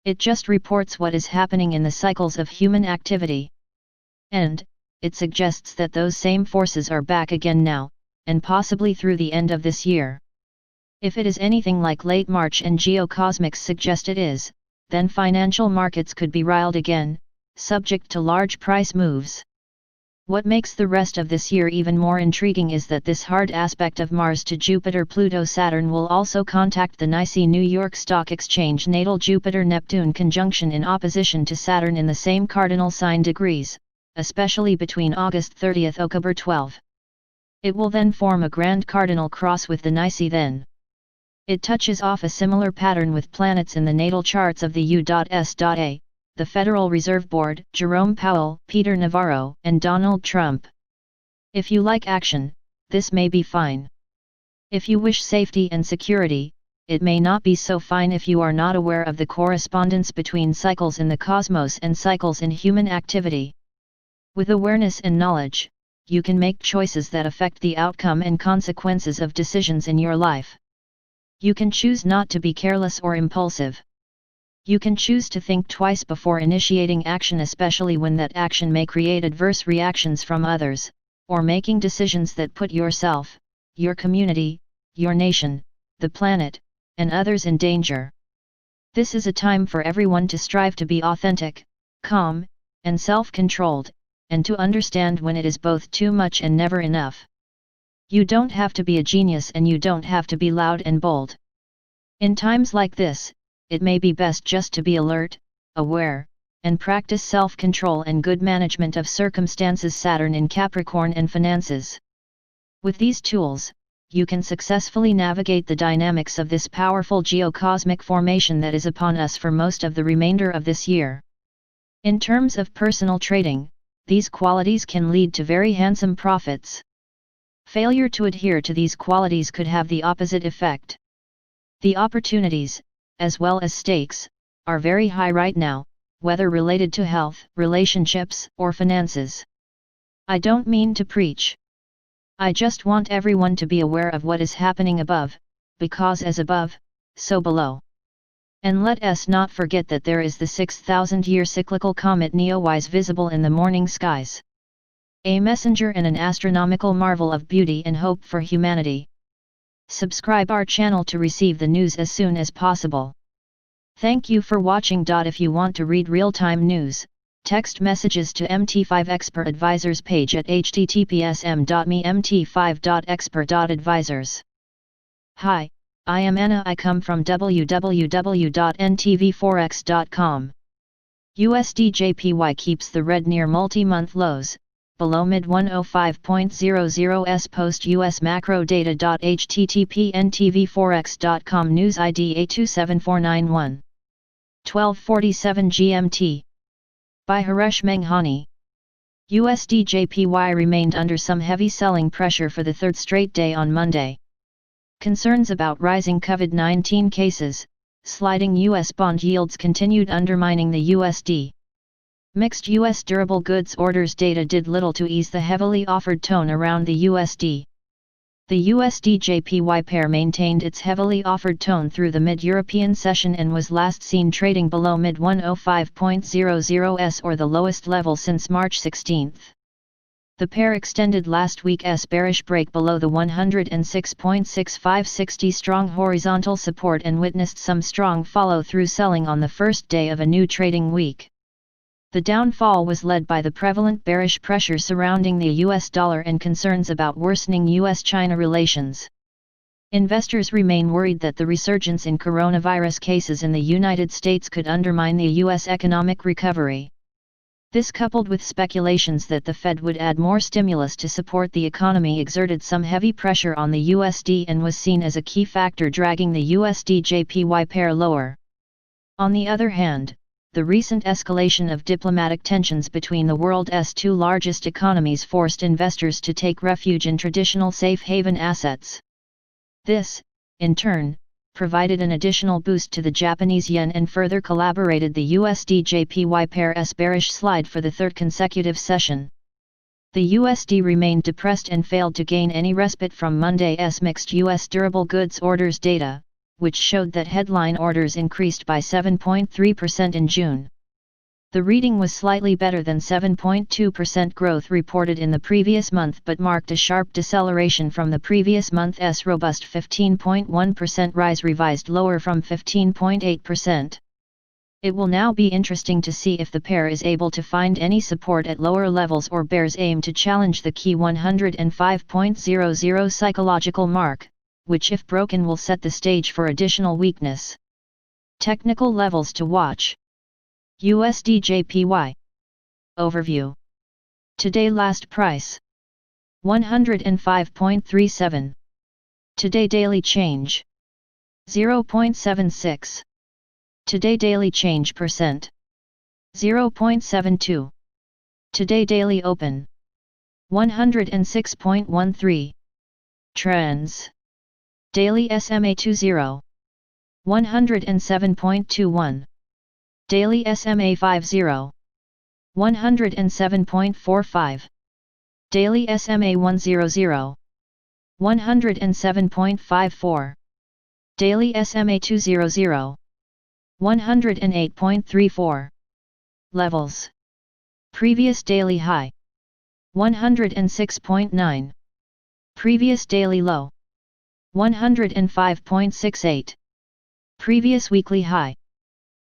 It just reports what is happening in the cycles of human activity. And, it suggests that those same forces are back again now, and possibly through the end of this year. If it is anything like late March and geocosmics suggest it is, then financial markets could be riled again, subject to large price moves. What makes the rest of this year even more intriguing is that this hard aspect of Mars to Jupiter Pluto Saturn will also contact the NYSE New York Stock Exchange natal Jupiter Neptune conjunction in opposition to Saturn in the same cardinal sign degrees, especially between August 30 to October 12. It will then form a grand cardinal cross with the NYSE then. It touches off a similar pattern with planets in the natal charts of the U.S.A., the Federal Reserve Board, Jerome Powell, Peter Navarro, and Donald Trump. If you like action, this may be fine. If you wish safety and security, it may not be so fine if you are not aware of the correspondence between cycles in the cosmos and cycles in human activity. With awareness and knowledge, you can make choices that affect the outcome and consequences of decisions in your life. You can choose not to be careless or impulsive. You can choose to think twice before initiating action, especially when that action may create adverse reactions from others, or making decisions that put yourself, your community, your nation, the planet, and others in danger. This is a time for everyone to strive to be authentic, calm, and self-controlled, and to understand when it is both too much and never enough. You don't have to be a genius and you don't have to be loud and bold. In times like this, it may be best just to be alert, aware, and practice self-control and good management of circumstances. Saturn in Capricorn and finances. With these tools, you can successfully navigate the dynamics of this powerful geocosmic formation that is upon us for most of the remainder of this year. In terms of personal trading, these qualities can lead to very handsome profits. Failure to adhere to these qualities could have the opposite effect. The opportunities, as well as stakes, are very high right now, whether related to health, relationships, or finances. I don't mean to preach. I just want everyone to be aware of what is happening above, because as above, so below. And let us not forget that there is the 6,000-year cyclical comet Neowise visible in the morning skies. A messenger and an astronomical marvel of beauty and hope for humanity. Subscribe our channel to receive the news as soon as possible. Thank you for watching. If you want to read real-time news, text messages to MT5 Expert Advisors page at https://mt5.expert.advisors. Hi, I am Anna. I come from www.ntvforex.com. USD JPY keeps the red near multi-month lows, below mid 105.00s post US macro data. http ntvforex.com news ID A27491 1247 GMT by Haresh Menghani. USD JPY remained under some heavy selling pressure for the third straight day on Monday. Concerns about rising COVID-19 cases, sliding US bond yields continued undermining the USD. Mixed US durable goods orders data did little to ease the heavily offered tone around the USD. The USD-JPY pair maintained its heavily offered tone through the mid-European session and was last seen trading below mid 105.00s or the lowest level since March 16. The pair extended last week's bearish break below the 106.6560 strong horizontal support and witnessed some strong follow-through selling on the first day of a new trading week. The downfall was led by the prevalent bearish pressure surrounding the US dollar and concerns about worsening US-China relations. Investors remain worried that the resurgence in coronavirus cases in the United States could undermine the US economic recovery. This, coupled with speculations that the Fed would add more stimulus to support the economy, exerted some heavy pressure on the USD and was seen as a key factor dragging the USD-JPY pair lower. On the other hand, the recent escalation of diplomatic tensions between the world's two largest economies forced investors to take refuge in traditional safe haven assets. This, in turn, provided an additional boost to the Japanese yen and further collaborated the USD-JPY pair's bearish slide for the third consecutive session. The USD remained depressed and failed to gain any respite from Monday's mixed US durable goods orders data, which showed that headline orders increased by 7.3% in June. The reading was slightly better than 7.2% growth reported in the previous month but marked a sharp deceleration from the previous month's robust 15.1% rise revised lower from 15.8%. It will now be interesting to see if the pair is able to find any support at lower levels or bears aim to challenge the key 105.00 psychological mark, which if broken will set the stage for additional weakness. Technical levels to watch. USD JPY Overview. Today last price 105.37. Today daily change 0.76. Today daily change percent 0.72. Today daily open 106.13. Trends. Daily SMA 20 107.21. Daily SMA 50 107.45. Daily SMA 100 107.54. Daily SMA 200 108.34. Levels. Previous daily high 106.9. Previous daily low 105.68. Previous weekly high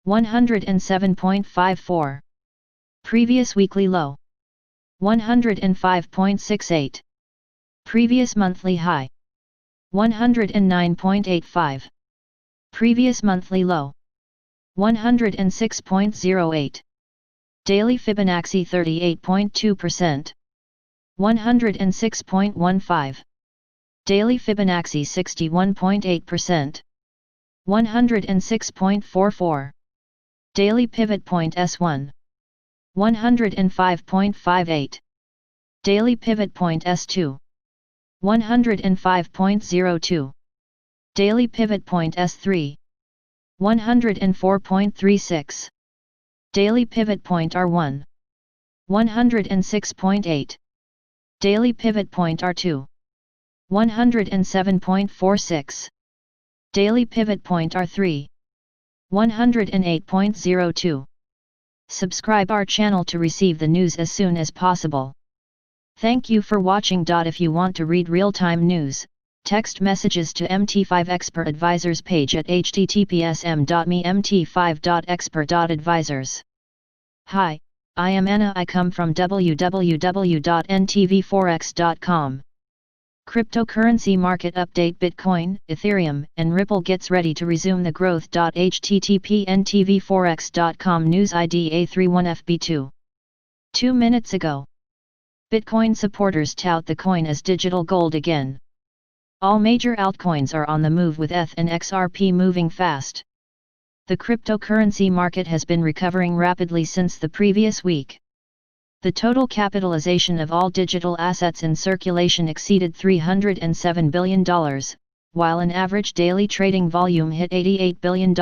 107.54. Previous weekly low 105.68. Previous monthly high 109.85. Previous monthly low 106.08. Daily Fibonacci 38.2%. 106.15. Daily Fibonacci 61.8%. 106.44. Daily Pivot Point S1. 105.58. Daily Pivot Point S2. 105.02. Daily Pivot Point S3. 104.36. Daily Pivot Point R1. 106.8. Daily Pivot Point R2. 107.46. Daily Pivot Point R3. 108.02. Subscribe our channel to receive the news as soon as possible. Thank you for watching. If you want to read real-time news, text messages to MT5 Expert Advisors page at https://mt5.expert.advisors. Hi, I am Anna. I come from www.ntvforex.com. Cryptocurrency market update: Bitcoin, Ethereum, and Ripple gets ready to resume the growth. http://ntvforex.com News ID A31FB2. 2 minutes ago. Bitcoin supporters tout the coin as digital gold again. All major altcoins are on the move, with ETH and XRP moving fast. The cryptocurrency market has been recovering rapidly since the previous week. The total capitalization of all digital assets in circulation exceeded $307 billion, while an average daily trading volume hit $88 billion.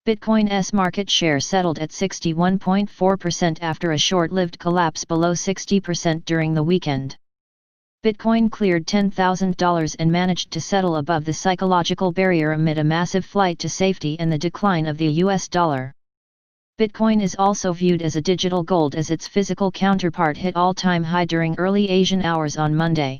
Bitcoin's market share settled at 61.4% after a short-lived collapse below 60% during the weekend. Bitcoin cleared $10,000 and managed to settle above the psychological barrier amid a massive flight to safety and the decline of the US dollar. Bitcoin is also viewed as a digital gold as its physical counterpart hit all-time high during early Asian hours on Monday.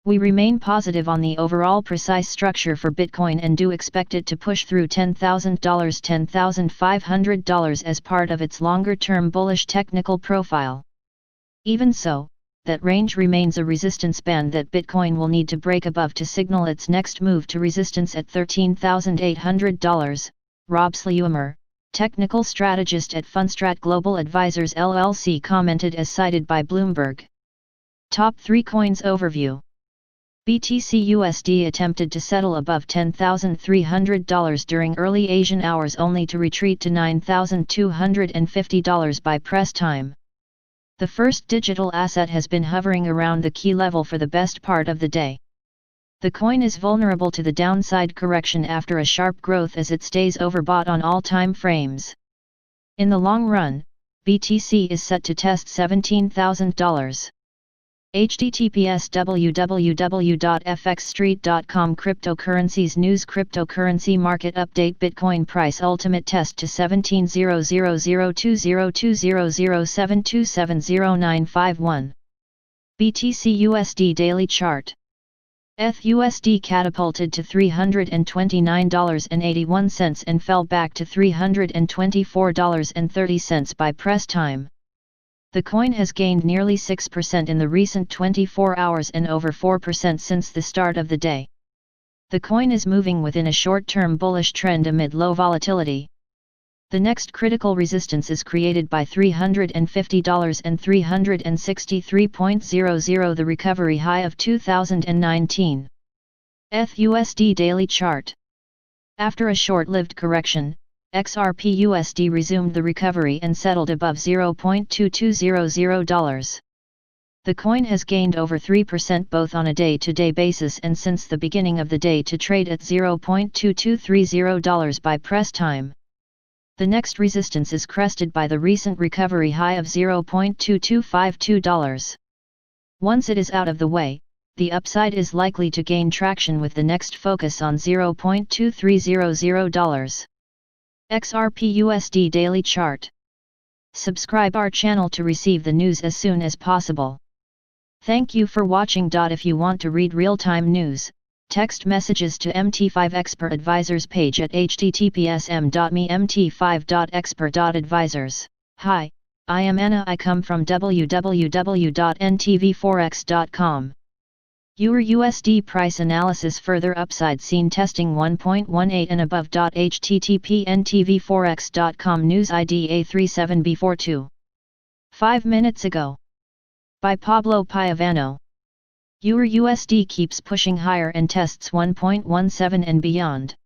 We remain positive on the overall precise structure for Bitcoin and do expect it to push through $10,000, $10,500 as part of its longer-term bullish technical profile. Even so, that range remains a resistance band that Bitcoin will need to break above to signal its next move to resistance at $13,800, Rob Sleumer, technical strategist at Fundstrat Global Advisors LLC, commented as cited by Bloomberg. Top 3 coins overview. BTC/USD attempted to settle above $10,300 during early Asian hours only to retreat to $9,250 by press time. The first digital asset has been hovering around the key level for the best part of the day. The coin is vulnerable to the downside correction after a sharp growth as it stays overbought on all time frames. In the long run, BTC is set to test $17,000. https://www.fxstreet.com Cryptocurrencies News Cryptocurrency Market Update Bitcoin Price Ultimate Test to 17,000200072700951 BTC/USD Daily Chart. ETH/USD catapulted to $329.81 and fell back to $324.30 by press time. The coin has gained nearly 6% in the recent 24 hours and over 4% since the start of the day. The coin is moving within a short-term bullish trend amid low volatility. The next critical resistance is created by $350 and 363.00, the recovery high of 2019. ETH/USD Daily Chart. After a short-lived correction, XRP/USD resumed the recovery and settled above $0.2200. The coin has gained over 3% both on a day-to-day basis and since the beginning of the day to trade at $0.2230 by press time. The next resistance is crested by the recent recovery high of $0.2252. Once it is out of the way, the upside is likely to gain traction with the next focus on $0.2300. XRP/USD Daily Chart. Subscribe our channel to receive the news as soon as possible. Thank you for watching. If you want to read real-time news, text messages to MT5 Expert Advisors page at https://m.me/mt5.expert.advisors. Hi, I am Anna. I come from www.ntvforex.com. EUR/USD price analysis: further upside seen testing 1.18 and above. http://ntvforex.com News ID A37B42. 5 minutes ago. By Pablo Piovano. EUR/USD keeps pushing higher and tests 1.17 and beyond.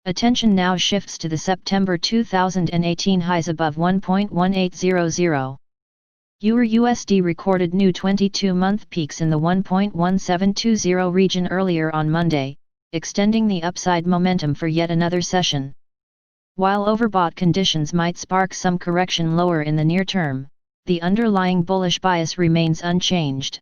Attention now shifts to the September 2018 highs above 1.1800. EUR/USD recorded new 22-month peaks in the 1.1720 region earlier on Monday, extending the upside momentum for yet another session. While overbought conditions might spark some correction lower in the near term, the underlying bullish bias remains unchanged.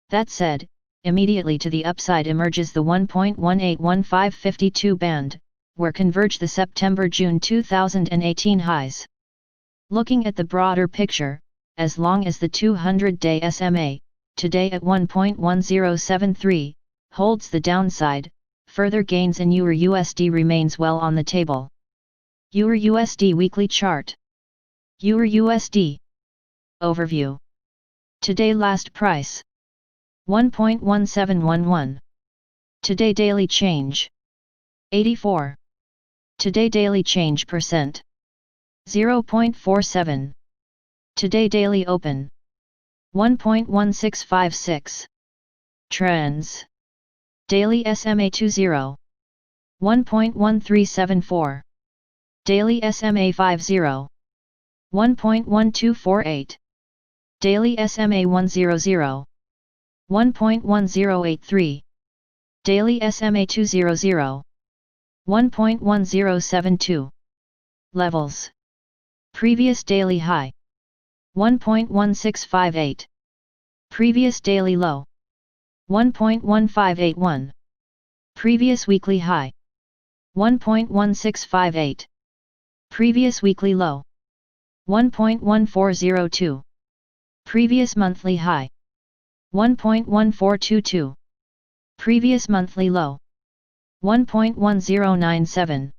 That said, immediately to the upside emerges the 1.181552 band, where converge the September-June 2018 highs. Looking at the broader picture, as long as the 200-day SMA, today at 1.1073, holds the downside, further gains in EUR/USD remains well on the table. EUR/USD Weekly Chart. EUR/USD Overview. Today last price 1.1711. Today daily change. 84. Today daily change percent. 0.47. Today daily open. 1.1656. Trends. Daily SMA 20. 1.1374. Daily SMA 50. 1.1248. Daily SMA 100. 1.1083. Daily SMA 200. 1.1072. Levels. Previous daily high. 1.1658. Previous daily low. 1.1581. Previous weekly high. 1.1658. Previous weekly low. 1.1402. Previous monthly high. 1.1422. Previous monthly low. 1.1097.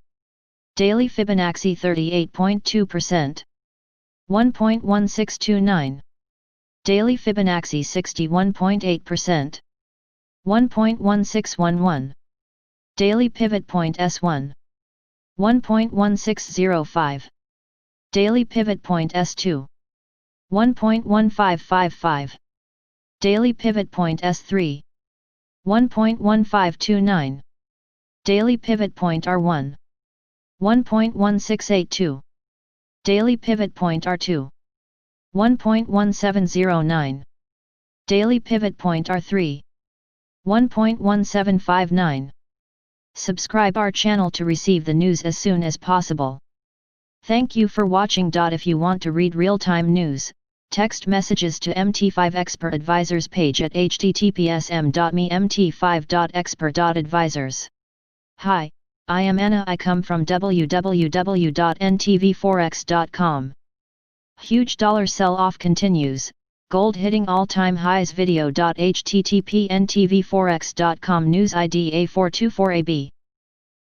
Daily Fibonacci 38.2%. 1.1629. Daily Fibonacci 61.8%. 1.1611. Daily Pivot Point S1. 1.1605. Daily Pivot Point S2. 1.1555. Daily Pivot Point S3. 1.1529. Daily Pivot Point R1. 1.1682. Daily Pivot Point R2. 1.1709. Daily Pivot Point R3. 1.1759. Subscribe our channel to receive the news as soon as possible. Thank you for watching. If you want to read real-time news, text messages to MT5 Expert Advisors page at https://m.mt5.expert.advisors. Hi, I am Anna. I come from www.ntvforex.com. Huge dollar sell-off continues, gold hitting all-time highs. Video.http ntvforex.com News ID A424AB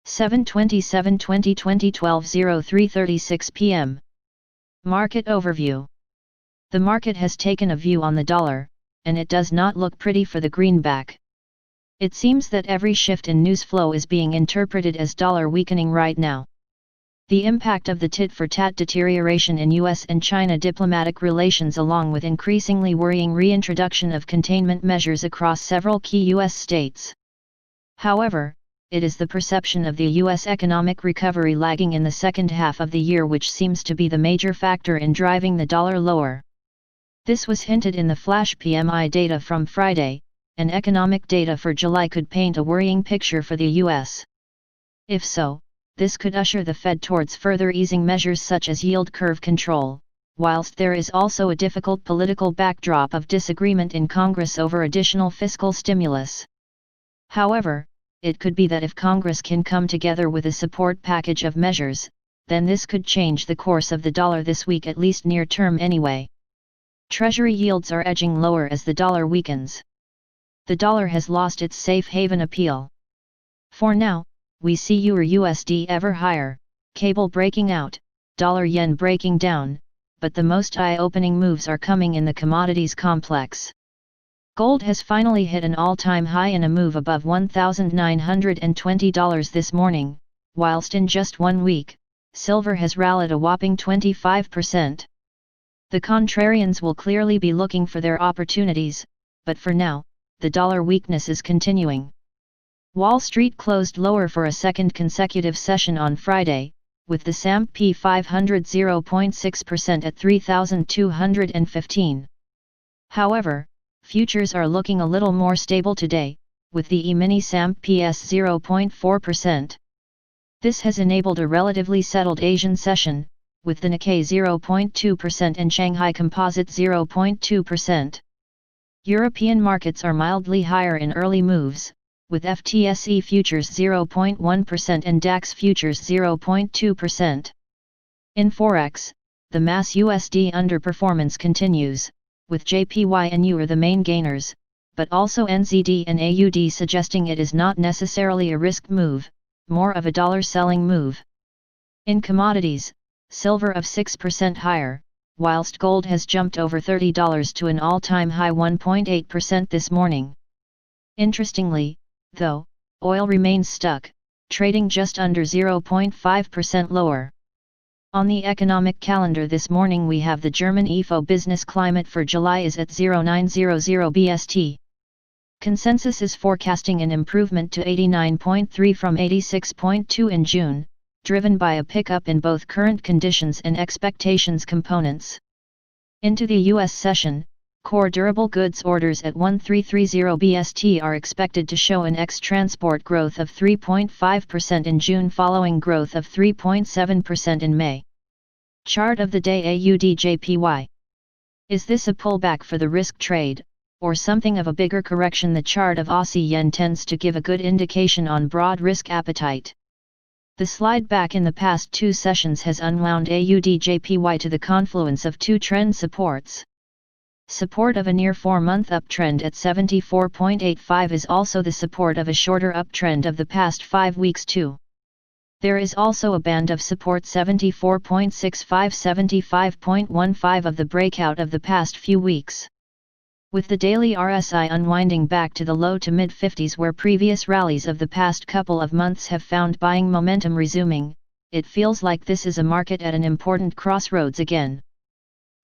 7/27/2020 12:03:36 p.m. Market Overview. The market has taken a view on the dollar, and it does not look pretty for the greenback. It seems that every shift in news flow is being interpreted as dollar weakening right now. The impact of the tit-for-tat deterioration in US and China diplomatic relations, along with increasingly worrying reintroduction of containment measures across several key US states. However, it is the perception of the US economic recovery lagging in the second half of the year which seems to be the major factor in driving the dollar lower. This was hinted in the flash PMI data from Friday, and economic data for July could paint a worrying picture for the US. If so, this could usher the Fed towards further easing measures such as yield curve control, whilst there is also a difficult political backdrop of disagreement in Congress over additional fiscal stimulus. However, it could be that if Congress can come together with a support package of measures, then this could change the course of the dollar this week, at least near term anyway. Treasury yields are edging lower as the dollar weakens. The dollar has lost its safe haven appeal. For now, we see Euro USD ever higher, cable breaking out, dollar yen breaking down, but the most eye-opening moves are coming in the commodities complex. Gold has finally hit an all-time high in a move above $1,920 this morning, whilst in just 1 week, silver has rallied a whopping 25%. The contrarians will clearly be looking for their opportunities, but for now, the dollar weakness is continuing. Wall Street closed lower for a second consecutive session on Friday, with the S&P 500 0.6% at 3,215. However, futures are looking a little more stable today, with the E-mini S&P 0.4%. This has enabled a relatively settled Asian session, with the Nikkei 0.2% and Shanghai Composite 0.2%. European markets are mildly higher in early moves, with FTSE futures 0.1% and DAX futures 0.2%. In Forex, the mass USD underperformance continues, with JPY and EUR the main gainers, but also NZD and AUD suggesting it is not necessarily a risk move, more of a dollar selling move. In commodities, silver of 6% higher, whilst gold has jumped over $30 to an all-time high 1.8% this morning. Interestingly, though, oil remains stuck, trading just under 0.5% lower. On the economic calendar this morning we have the German Ifo business climate for July is at 0900 BST. Consensus is forecasting an improvement to 89.3 from 86.2 in June, driven by a pickup in both current conditions and expectations components. Into the U.S. session, core durable goods orders at 1330 BST are expected to show an ex-transport growth of 3.5% in June following growth of 3.7% in May. Chart of the day AUD/JPY. Is this a pullback for the risk trade, or something of a bigger correction? The chart of Aussie Yen tends to give a good indication on broad risk appetite. The slide back in the past two sessions has unwound AUD/JPY to the confluence of two trend supports. Support of a near 4-month uptrend at 74.85 is also the support of a shorter uptrend of the past 5 weeks too. There is also a band of support 74.65-75.15 of the breakout of the past few weeks. With the daily RSI unwinding back to the low to mid-50s where previous rallies of the past couple of months have found buying momentum resuming, it feels like this is a market at an important crossroads again.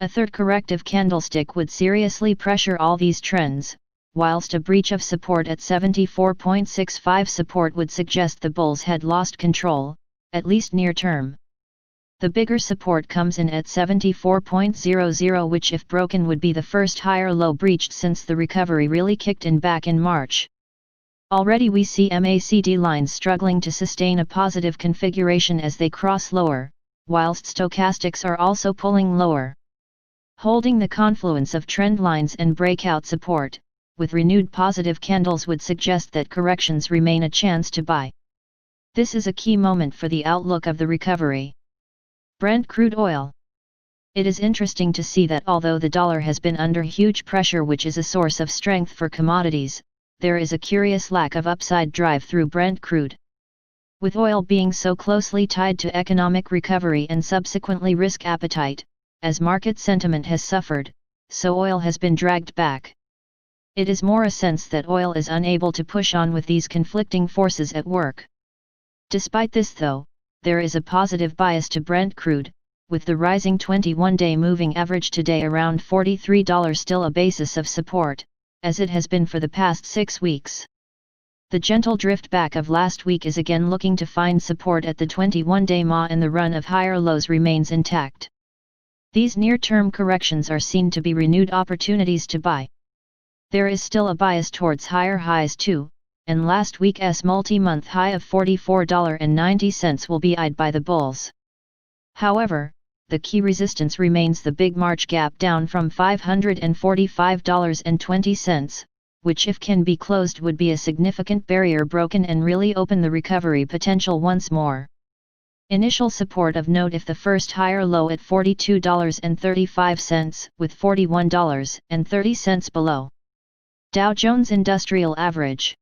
A third corrective candlestick would seriously pressure all these trends, whilst a breach of support at 74.65 support would suggest the bulls had lost control, at least near term. The bigger support comes in at 74.00, which if broken would be the first higher low breached since the recovery really kicked in back in March. Already we see MACD lines struggling to sustain a positive configuration as they cross lower, whilst stochastics are also pulling lower. Holding the confluence of trend lines and breakout support, with renewed positive candles would suggest that corrections remain a chance to buy. This is a key moment for the outlook of the recovery. Brent crude oil. It is interesting to see that although the dollar has been under huge pressure, which is a source of strength for commodities, there is a curious lack of upside drive through Brent crude. With oil being so closely tied to economic recovery and subsequently risk appetite, as market sentiment has suffered, so oil has been dragged back. It is more a sense that oil is unable to push on with these conflicting forces at work. Despite this though, there is a positive bias to Brent crude, with the rising 21-day moving average today around $43 still a basis of support, as it has been for the past 6 weeks. The gentle drift back of last week is again looking to find support at the 21-day MA, and the run of higher lows remains intact. These near-term corrections are seen to be renewed opportunities to buy. There is still a bias towards higher highs too, and last week's multi-month high of $44.90 will be eyed by the bulls. However, the key resistance remains the big March gap down from $545.20, which if can be closed would be a significant barrier broken and really open the recovery potential once more. Initial support of note if the first higher low at $42.35 with $41.30 below. Dow Jones Industrial Average.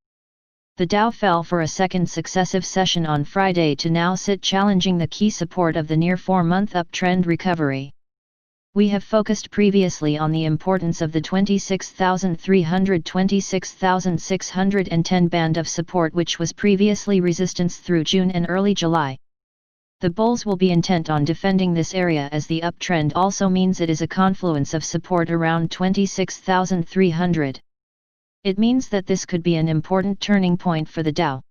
The Dow fell for a second successive session on Friday to now sit challenging the key support of the near 4-month uptrend recovery. We have focused previously on the importance of the 26,300–26,610 band of support, which was previously resistance through June and early July. The bulls will be intent on defending this area, as the uptrend also means it is a confluence of support around 26,300. It means that this could be an important turning point for the Dow.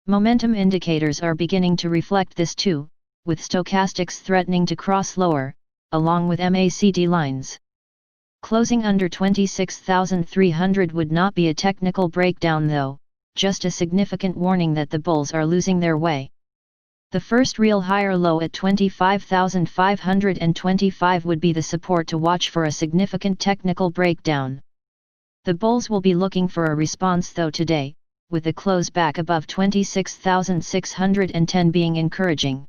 Momentum indicators are beginning to reflect this too, with stochastics threatening to cross lower, along with MACD lines. Closing under 26,300 would not be a technical breakdown though, just a significant warning that the bulls are losing their way. The first real higher low at 25,525 would be the support to watch for a significant technical breakdown. The bulls will be looking for a response though today, with the close back above 26,610 being encouraging.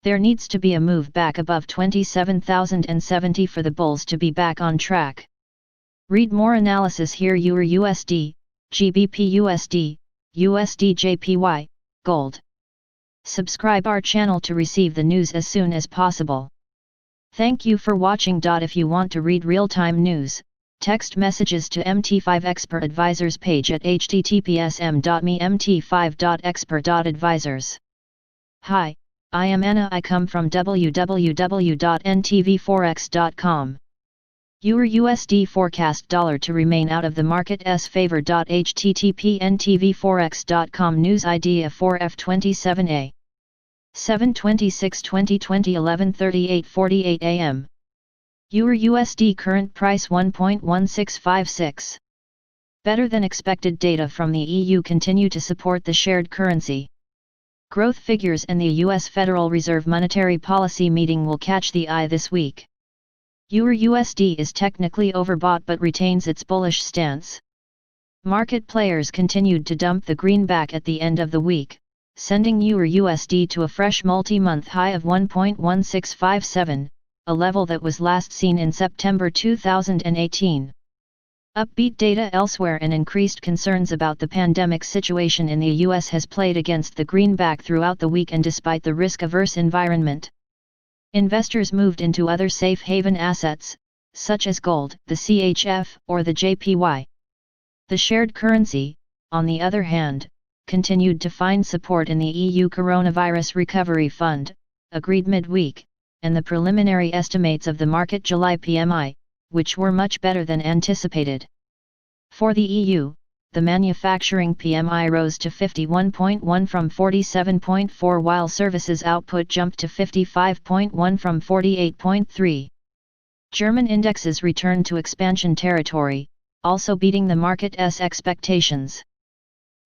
There needs to be a move back above 27,070 for the bulls to be back on track. Read more analysis here. Euro USD, GBP USD, USD JPY, Gold. Subscribe our channel to receive the news as soon as possible. Thank you for watching. If you want to read real-time news, Text messages to MT5 Expert Advisors page at https://mt5.expert.advisors. Hi, I am Anna. I come from www.ntvforex.com. Euro USD forecast dollar to remain out of the market's favor. http ntvforex.com news idea 4F27A 7/26/2020 11:38:48 am. Euro USD current price 1.1656. Better than expected data from the EU continue to support the shared currency. Growth figures and the US Federal Reserve monetary policy meeting will catch the eye this week. Euro USD is technically overbought but retains its bullish stance. Market players continued to dump the greenback at the end of the week, sending Euro USD to a fresh multi-month high of 1.1657, a level that was last seen in September 2018. Upbeat data elsewhere and increased concerns about the pandemic situation in the US has played against the greenback throughout the week, and despite the risk-averse environment, investors moved into other safe haven assets, such as gold, the CHF, or the JPY. The shared currency, on the other hand, continued to find support in the EU Coronavirus Recovery Fund, agreed midweek, and the preliminary estimates of the market July PMI, which were much better than anticipated. For the EU, the manufacturing PMI rose to 51.1 from 47.4, while services output jumped to 55.1 from 48.3. German indexes returned to expansion territory, also beating the market's expectations.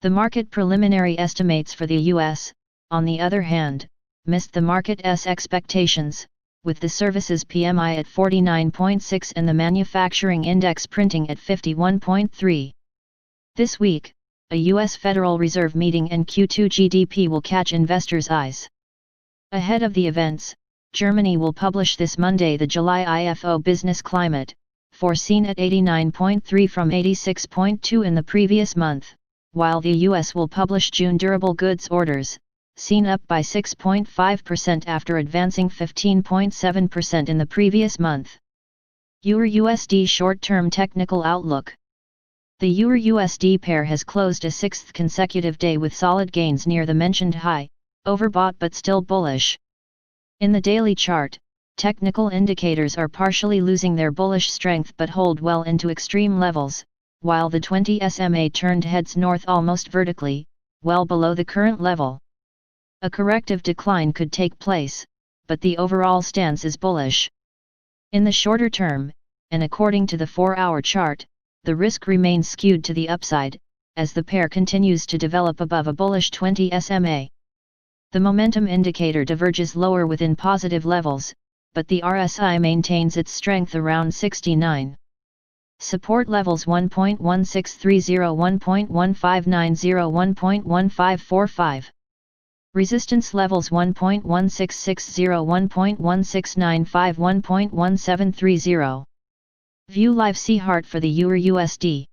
The market preliminary estimates for the US, on the other hand, missed the market's expectations, with the services PMI at 49.6 and the manufacturing index printing at 51.3. This week, a US Federal Reserve meeting and Q2 GDP will catch investors' eyes. Ahead of the events, Germany will publish this Monday the July IFO business climate, foreseen at 89.3 from 86.2 in the previous month, while the US will publish June durable goods orders, seen up by 6.5% after advancing 15.7% in the previous month. Euro USD short-term technical outlook. The Euro USD pair has closed a sixth consecutive day with solid gains near the mentioned high, overbought but still bullish. In the daily chart, technical indicators are partially losing their bullish strength but hold well into extreme levels, while the 20 SMA turned heads north almost vertically, well below the current level. A corrective decline could take place, but the overall stance is bullish. In the shorter term, and according to the 4-hour chart, the risk remains skewed to the upside, as the pair continues to develop above a bullish 20 SMA. The momentum indicator diverges lower within positive levels, but the RSI maintains its strength around 69. Support levels 1.1630, 1.1590, 1.1545. Resistance levels 1.1660, 1.1695, 1.1730. View live chart for the Euro USD.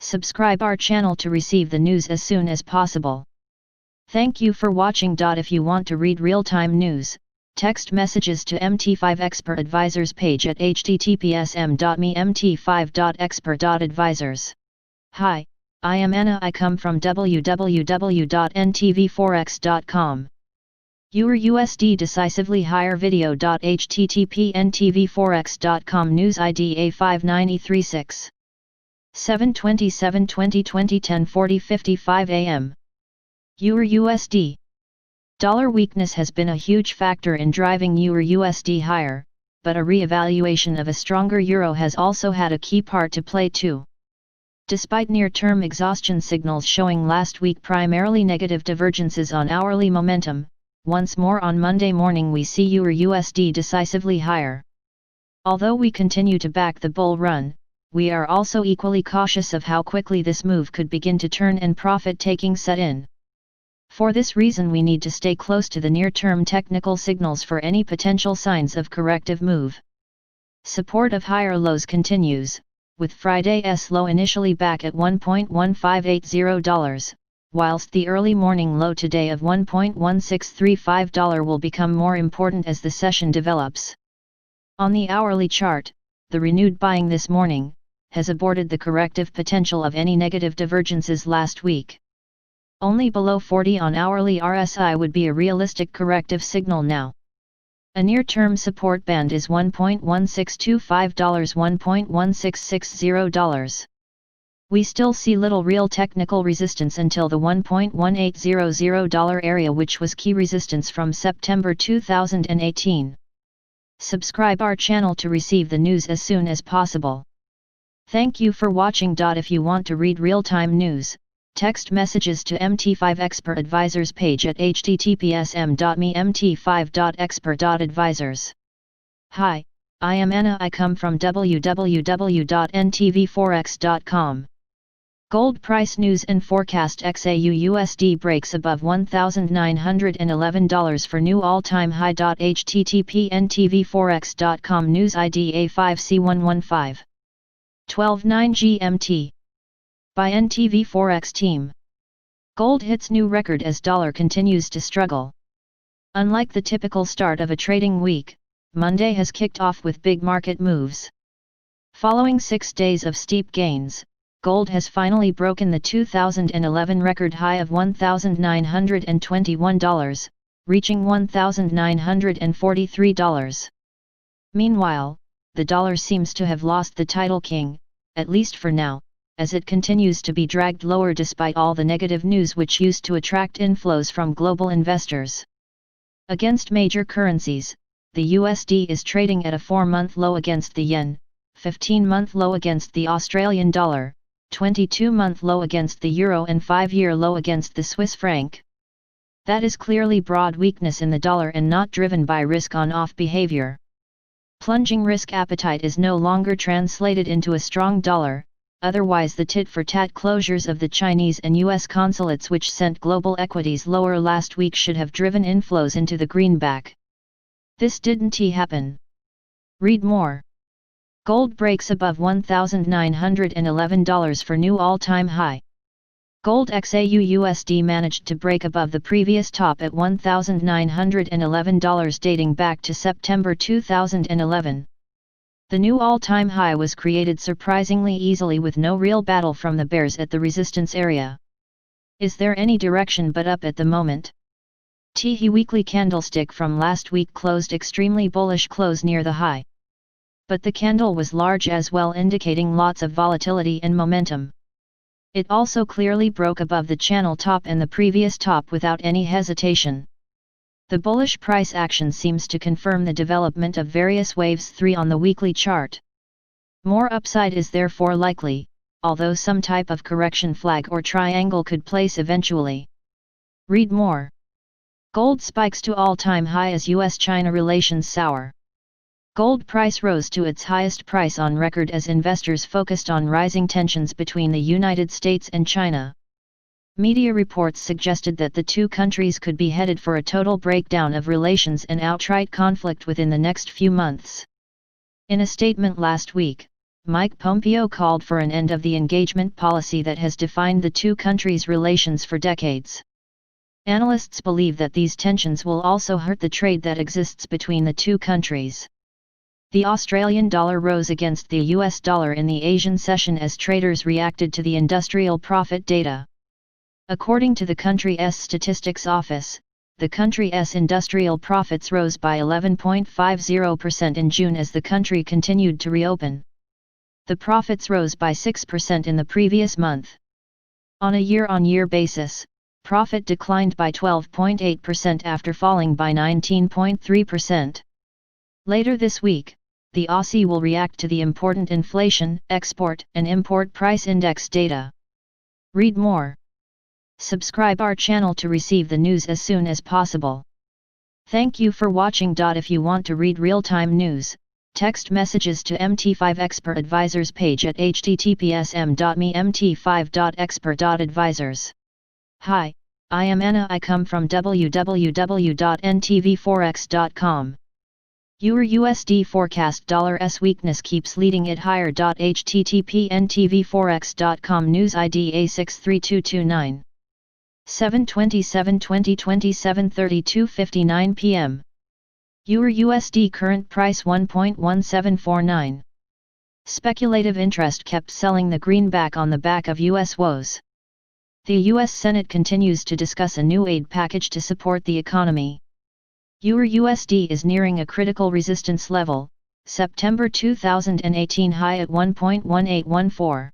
Subscribe our channel to receive the news as soon as possible. Thank you for watching. If you want to read real-time news, text messages to MT5 Expert Advisors page at https://mt5.expert.advisors. Hi, I am Anna. I come from www.ntvforex.com. Euro USD decisively higher video. http ntvforex.com news ID A5936. 7/27/2020 10:40:55 am. Euro USD. Dollar weakness has been a huge factor in driving Euro USD higher, but a re-evaluation of a stronger euro has also had a key part to play too. Despite near-term exhaustion signals showing last week primarily negative divergences on hourly momentum, once more on Monday morning we see Euro USD decisively higher. Although we continue to back the bull run, we are also equally cautious of how quickly this move could begin to turn and profit-taking set in. For this reason we need to stay close to the near-term technical signals for any potential signs of corrective move. Support of higher lows continues, with Friday's low initially back at $1.1580, whilst the early morning low today of $1.1635 will become more important as the session develops. On the hourly chart, the renewed buying this morning, has aborted the corrective potential of any negative divergences last week. Only below 40 on hourly RSI would be a realistic corrective signal now. A near-term support band is $1.1625–1.1660. We still see little real technical resistance until the $1.1800 area, which was key resistance from September 2018. Subscribe our channel to receive the news as soon as possible. Thank you for watching. If you want to read real-time news, text messages to MT5 Expert Advisors page at https://m.me/mt5.expert.advisors. Hi, I am Anna. I come from www.ntvforex.com. Gold price news and forecast. XAU/USD breaks above $1,911 for new all-time high. http://ntvforex.com news ID A5C115. 12:09 GMT. By NTV Forex team. Gold hits new record as dollar continues to struggle. Unlike the typical start of a trading week, Monday has kicked off with big market moves. Following 6 days of steep gains, gold has finally broken the 2011 record high of $1,921, reaching $1,943. Meanwhile, the dollar seems to have lost the title king, at least for now, as it continues to be dragged lower despite all the negative news which used to attract inflows from global investors. Against major currencies, the USD is trading at a 4-month low against the yen, 15-month low against the Australian dollar, 22-month low against the euro and 5-year low against the Swiss franc. That is clearly broad weakness in the dollar and not driven by risk-on-off behavior. Plunging risk appetite is no longer translated into a strong dollar, otherwise the tit-for-tat closures of the Chinese and US consulates which sent global equities lower last week should have driven inflows into the greenback. This didn't happen. Read more. Gold breaks above $1,911 for new all-time high. Gold XAU/USD managed to break above the previous top at $1,911 dating back to September 2011. The new all-time high was created surprisingly easily with no real battle from the bears at the resistance area. Is there any direction but up at the moment? The weekly candlestick from last week closed extremely bullish close near the high. But the candle was large as well, indicating lots of volatility and momentum. It also clearly broke above the channel top and the previous top without any hesitation. The bullish price action seems to confirm the development of various waves 3 on the weekly chart. More upside is therefore likely, although some type of correction flag or triangle could place eventually. Read more. Gold spikes to all-time high as US-China relations sour. Gold price rose to its highest price on record as investors focused on rising tensions between the United States and China. Media reports suggested that the two countries could be headed for a total breakdown of relations and outright conflict within the next few months. In a statement last week, Mike Pompeo called for an end of the engagement policy that has defined the two countries' relations for decades. Analysts believe that these tensions will also hurt the trade that exists between the two countries. The Australian dollar rose against the US dollar in the Asian session as traders reacted to the industrial profit data. According to the country's statistics office, the country's industrial profits rose by 11.50% in June as the country continued to reopen. The profits rose by 6% in the previous month. On a year-on-year basis, profit declined by 12.8% after falling by 19.3%. Later this week, the Aussie will react to the important inflation, export, and import price index data. Read more. Subscribe our channel to receive the news as soon as possible. Thank you for watching. If you want to read real-time news, text messages to MT5 Expert Advisors page at https://m.me/mt5.expert.advisors. Hi, I am Anna. I come from www.ntvforex.com. Euro USD forecast. $S weakness keeps leading it higher. http://ntvforex.com news ID A63229. 7/27/2020 7:32:59 p.m. Euro USD current price 1.1749. Speculative interest kept selling the greenback on the back of U.S. woes. The U.S. Senate continues to discuss a new aid package to support the economy. EUR/USD is nearing a critical resistance level, September 2018 high at 1.1814.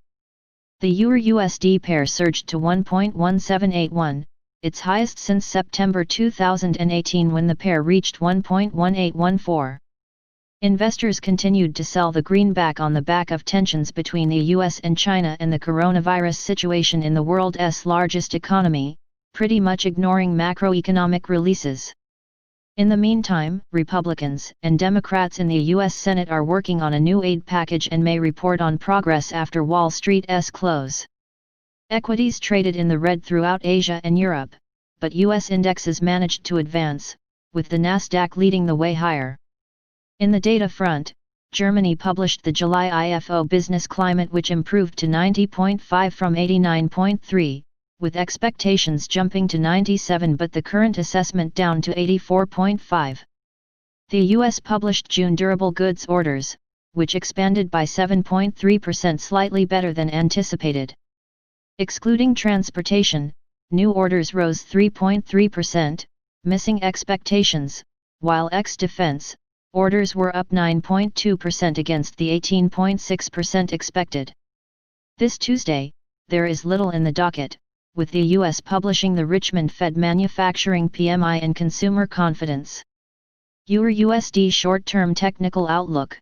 The EUR/USD pair surged to 1.1781, its highest since September 2018 when the pair reached 1.1814. Investors continued to sell the greenback on the back of tensions between the US and China and the coronavirus situation in the world's largest economy, pretty much ignoring macroeconomic releases. In the meantime, Republicans and Democrats in the U.S. Senate are working on a new aid package and may report on progress after Wall Street's close. Equities traded in the red throughout Asia and Europe, but U.S. indexes managed to advance, with the Nasdaq leading the way higher. In the data front, Germany published the July IFO business climate, which improved to 90.5 from 89.3, with expectations jumping to 97 but the current assessment down to 84.5. The US published June durable goods orders, which expanded by 7.3%, slightly better than anticipated. Excluding transportation, new orders rose 3.3%, missing expectations, while ex-defense, orders were up 9.2% against the 18.6% expected. This Tuesday, there is little in the docket, with the U.S. publishing the Richmond Fed Manufacturing PMI and consumer confidence. EUR/USD short-term technical outlook.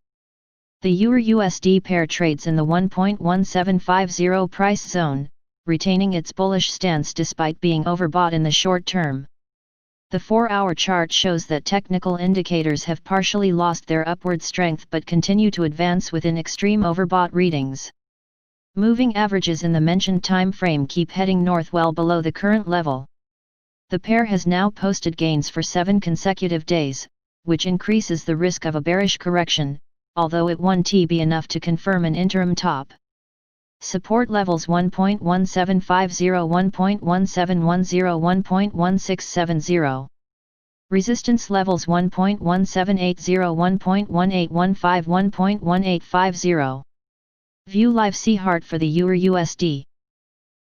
The EUR/USD pair trades in the 1.1750 price zone, retaining its bullish stance despite being overbought in the short term. The 4-hour chart shows that technical indicators have partially lost their upward strength but continue to advance within extreme overbought readings. Moving averages in the mentioned time frame keep heading north well below the current level. The pair has now posted gains for 7 consecutive days, which increases the risk of a bearish correction, although it won't be enough to confirm an interim top. Support levels 1.1750, 1.1710, 1.1670. Resistance levels 1.1780, 1.1815, 1.1850. View live chart for the EUR/USD.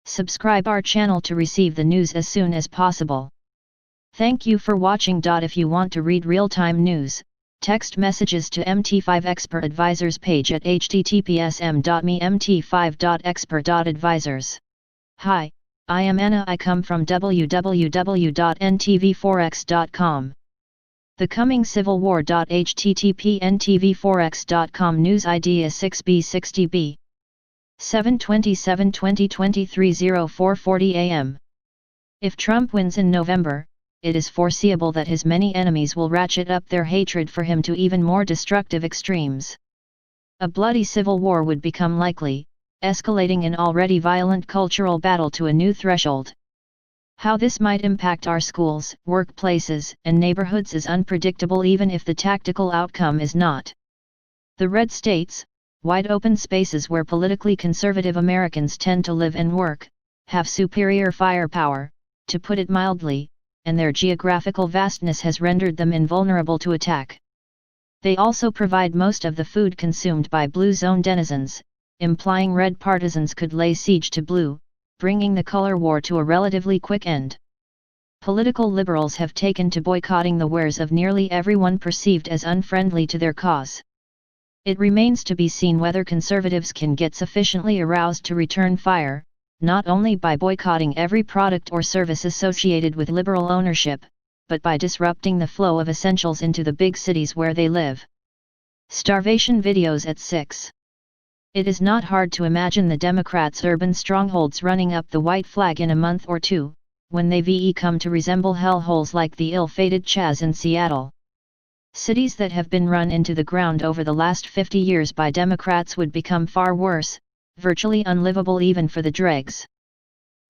Subscribe our channel to receive the news as soon as possible. Thank you for watching. If you want to read real-time news, text messages to MT5 Expert Advisors page at https://m.me/mt5.expert.advisors. Hi, I am Anna. I come from www.ntvforex.com. The coming civil war. http://ntvforex.com news ID is 6B60B. 7/27/2023 04:40 am. If Trump wins in November, it is foreseeable that his many enemies will ratchet up their hatred for him to even more destructive extremes. A bloody civil war would become likely, escalating an already violent cultural battle to a new threshold. How this might impact our schools, workplaces, and neighborhoods is unpredictable, even if the tactical outcome is not. The red states, wide open spaces where politically conservative Americans tend to live and work, have superior firepower, to put it mildly, and their geographical vastness has rendered them invulnerable to attack. They also provide most of the food consumed by blue zone denizens, implying red partisans could lay siege to blue, bringing the color war to a relatively quick end. Political liberals have taken to boycotting the wares of nearly everyone perceived as unfriendly to their cause. It remains to be seen whether conservatives can get sufficiently aroused to return fire, not only by boycotting every product or service associated with liberal ownership, but by disrupting the flow of essentials into the big cities where they live. Starvation videos at 6. It is not hard to imagine the Democrats' urban strongholds running up the white flag in a month or two, when they come to resemble hellholes like the ill-fated Chaz in Seattle. Cities that have been run into the ground over the last 50 years by Democrats would become far worse, virtually unlivable even for the dregs.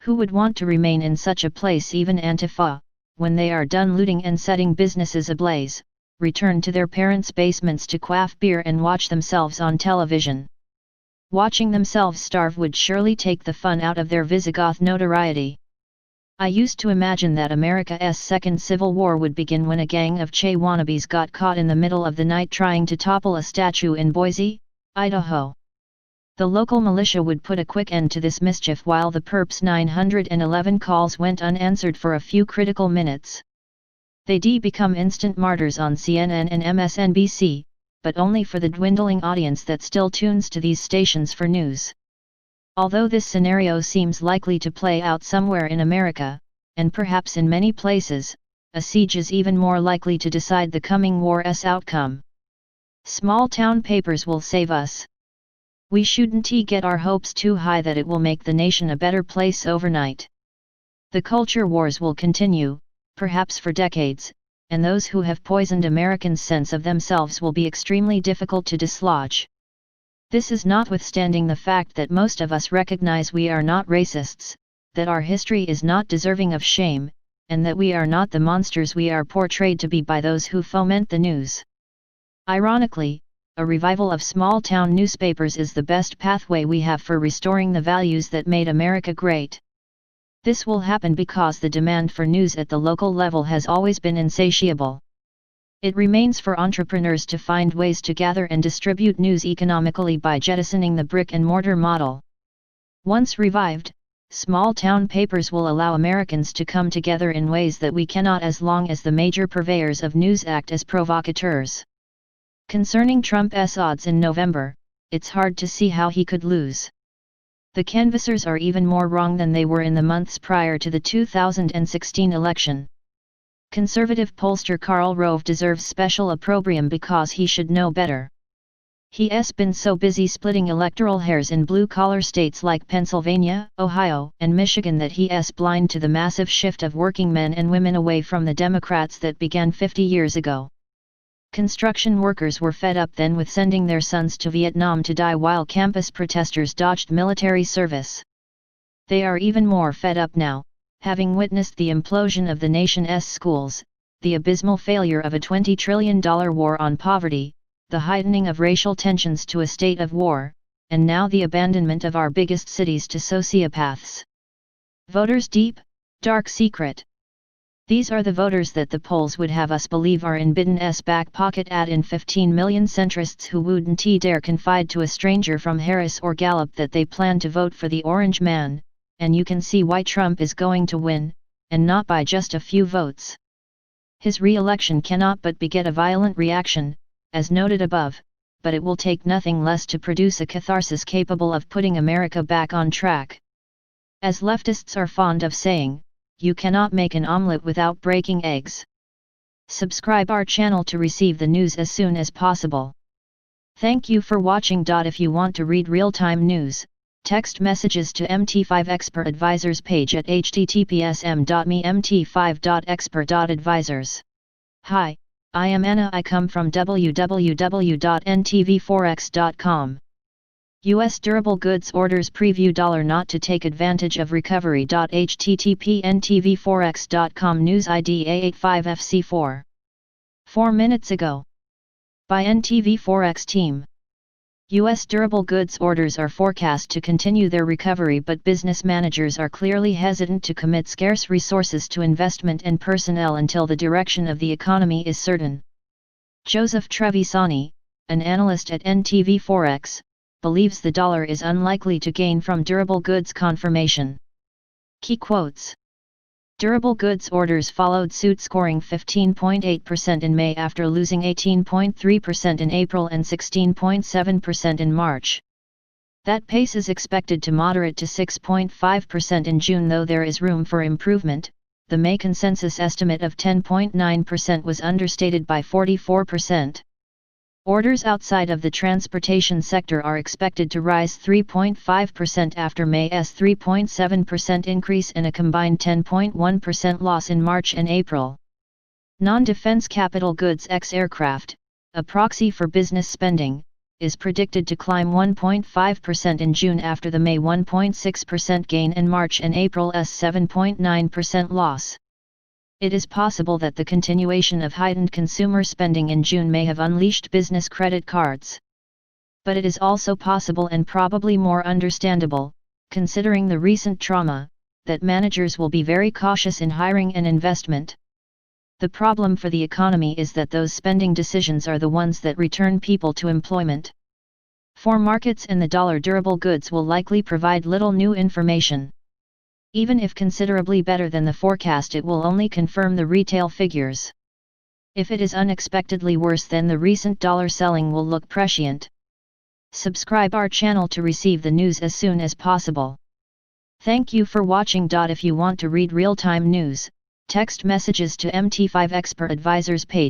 Who would want to remain in such a place? Even Antifa, when they are done looting and setting businesses ablaze, return to their parents' basements to quaff beer and watch themselves on television. Watching themselves starve would surely take the fun out of their Visigoth notoriety. I used to imagine that America's second civil war would begin when a gang of Che wannabes got caught in the middle of the night trying to topple a statue in Boise, Idaho. The local militia would put a quick end to this mischief while the perp's 911 calls went unanswered for a few critical minutes. They become instant martyrs on CNN and MSNBC, but only for the dwindling audience that still tunes to these stations for news. Although this scenario seems likely to play out somewhere in America, and perhaps in many places, a siege is even more likely to decide the coming war's outcome. Small-town papers will save us. We shouldn't get our hopes too high that it will make the nation a better place overnight. The culture wars will continue, perhaps for decades, and those who have poisoned Americans' sense of themselves will be extremely difficult to dislodge. This is notwithstanding the fact that most of us recognize we are not racists, that our history is not deserving of shame, and that we are not the monsters we are portrayed to be by those who foment the news. Ironically, a revival of small-town newspapers is the best pathway we have for restoring the values that made America great. This will happen because the demand for news at the local level has always been insatiable. It remains for entrepreneurs to find ways to gather and distribute news economically by jettisoning the brick-and-mortar model. Once revived, small-town papers will allow Americans to come together in ways that we cannot as long as the major purveyors of news act as provocateurs. Concerning Trump's odds in November, it's hard to see how he could lose. The canvassers are even more wrong than they were in the months prior to the 2016 election. Conservative pollster Karl Rove deserves special opprobrium because he should know better. He's been so busy splitting electoral hairs in blue-collar states like Pennsylvania, Ohio, and Michigan that he's blind to the massive shift of working men and women away from the Democrats that began 50 years ago. Construction workers were fed up then with sending their sons to Vietnam to die while campus protesters dodged military service. They are even more fed up now, having witnessed the implosion of the nation's schools, the abysmal failure of a $20 trillion war on poverty, the heightening of racial tensions to a state of war, and now the abandonment of our biggest cities to sociopaths. Voters' deep, dark secret. These are the voters that the polls would have us believe are in Biden's back pocket, add in 15 million centrists who wouldn't dare confide to a stranger from Harris or Gallup that they plan to vote for the orange man, and you can see why Trump is going to win, and not by just a few votes. His re-election cannot but beget a violent reaction, as noted above, but it will take nothing less to produce a catharsis capable of putting America back on track. As leftists are fond of saying, you cannot make an omelette without breaking eggs. Subscribe our channel to receive the news as soon as possible. Thank you for watching. If you want to read real-time news, text messages to MT5 Expert Advisors page at https://mt5.expert.advisors. Hi, I am Anna. I come from www.ntvforex.com. U.S. durable goods orders preview. Not to take advantage of recovery. http ntvforex.com news ID A85FC4. 4 minutes ago. By NTV Forex team. U.S. durable goods orders are forecast to continue their recovery, but business managers are clearly hesitant to commit scarce resources to investment and personnel until the direction of the economy is certain. Joseph Trevisani, an analyst at NTV Forex, believes the dollar is unlikely to gain from durable goods confirmation. Key quotes. Durable goods orders followed suit, scoring 15.8% in May after losing 18.3% in April and 16.7% in March. That pace is expected to moderate to 6.5% in June, though there is room for improvement. The May consensus estimate of 10.9% was understated by 44%. Orders outside of the transportation sector are expected to rise 3.5% after May's 3.7% increase and a combined 10.1% loss in March and April. Non-defense capital goods ex-aircraft, a proxy for business spending, is predicted to climb 1.5% in June after the May 1.6% gain and March and April's 7.9% loss. It is possible that the continuation of heightened consumer spending in June may have unleashed business credit cards. But it is also possible, and probably more understandable, considering the recent trauma, that managers will be very cautious in hiring and investment. The problem for the economy is that those spending decisions are the ones that return people to employment. For markets and the dollar, durable goods will likely provide little new information. Even if considerably better than the forecast, it will only confirm the retail figures. If it is unexpectedly worse, then the recent dollar selling will look prescient. Subscribe our channel to receive the news as soon as possible. Thank you for watching. If you want to read real-time news, text messages to MT5 Expert Advisors page.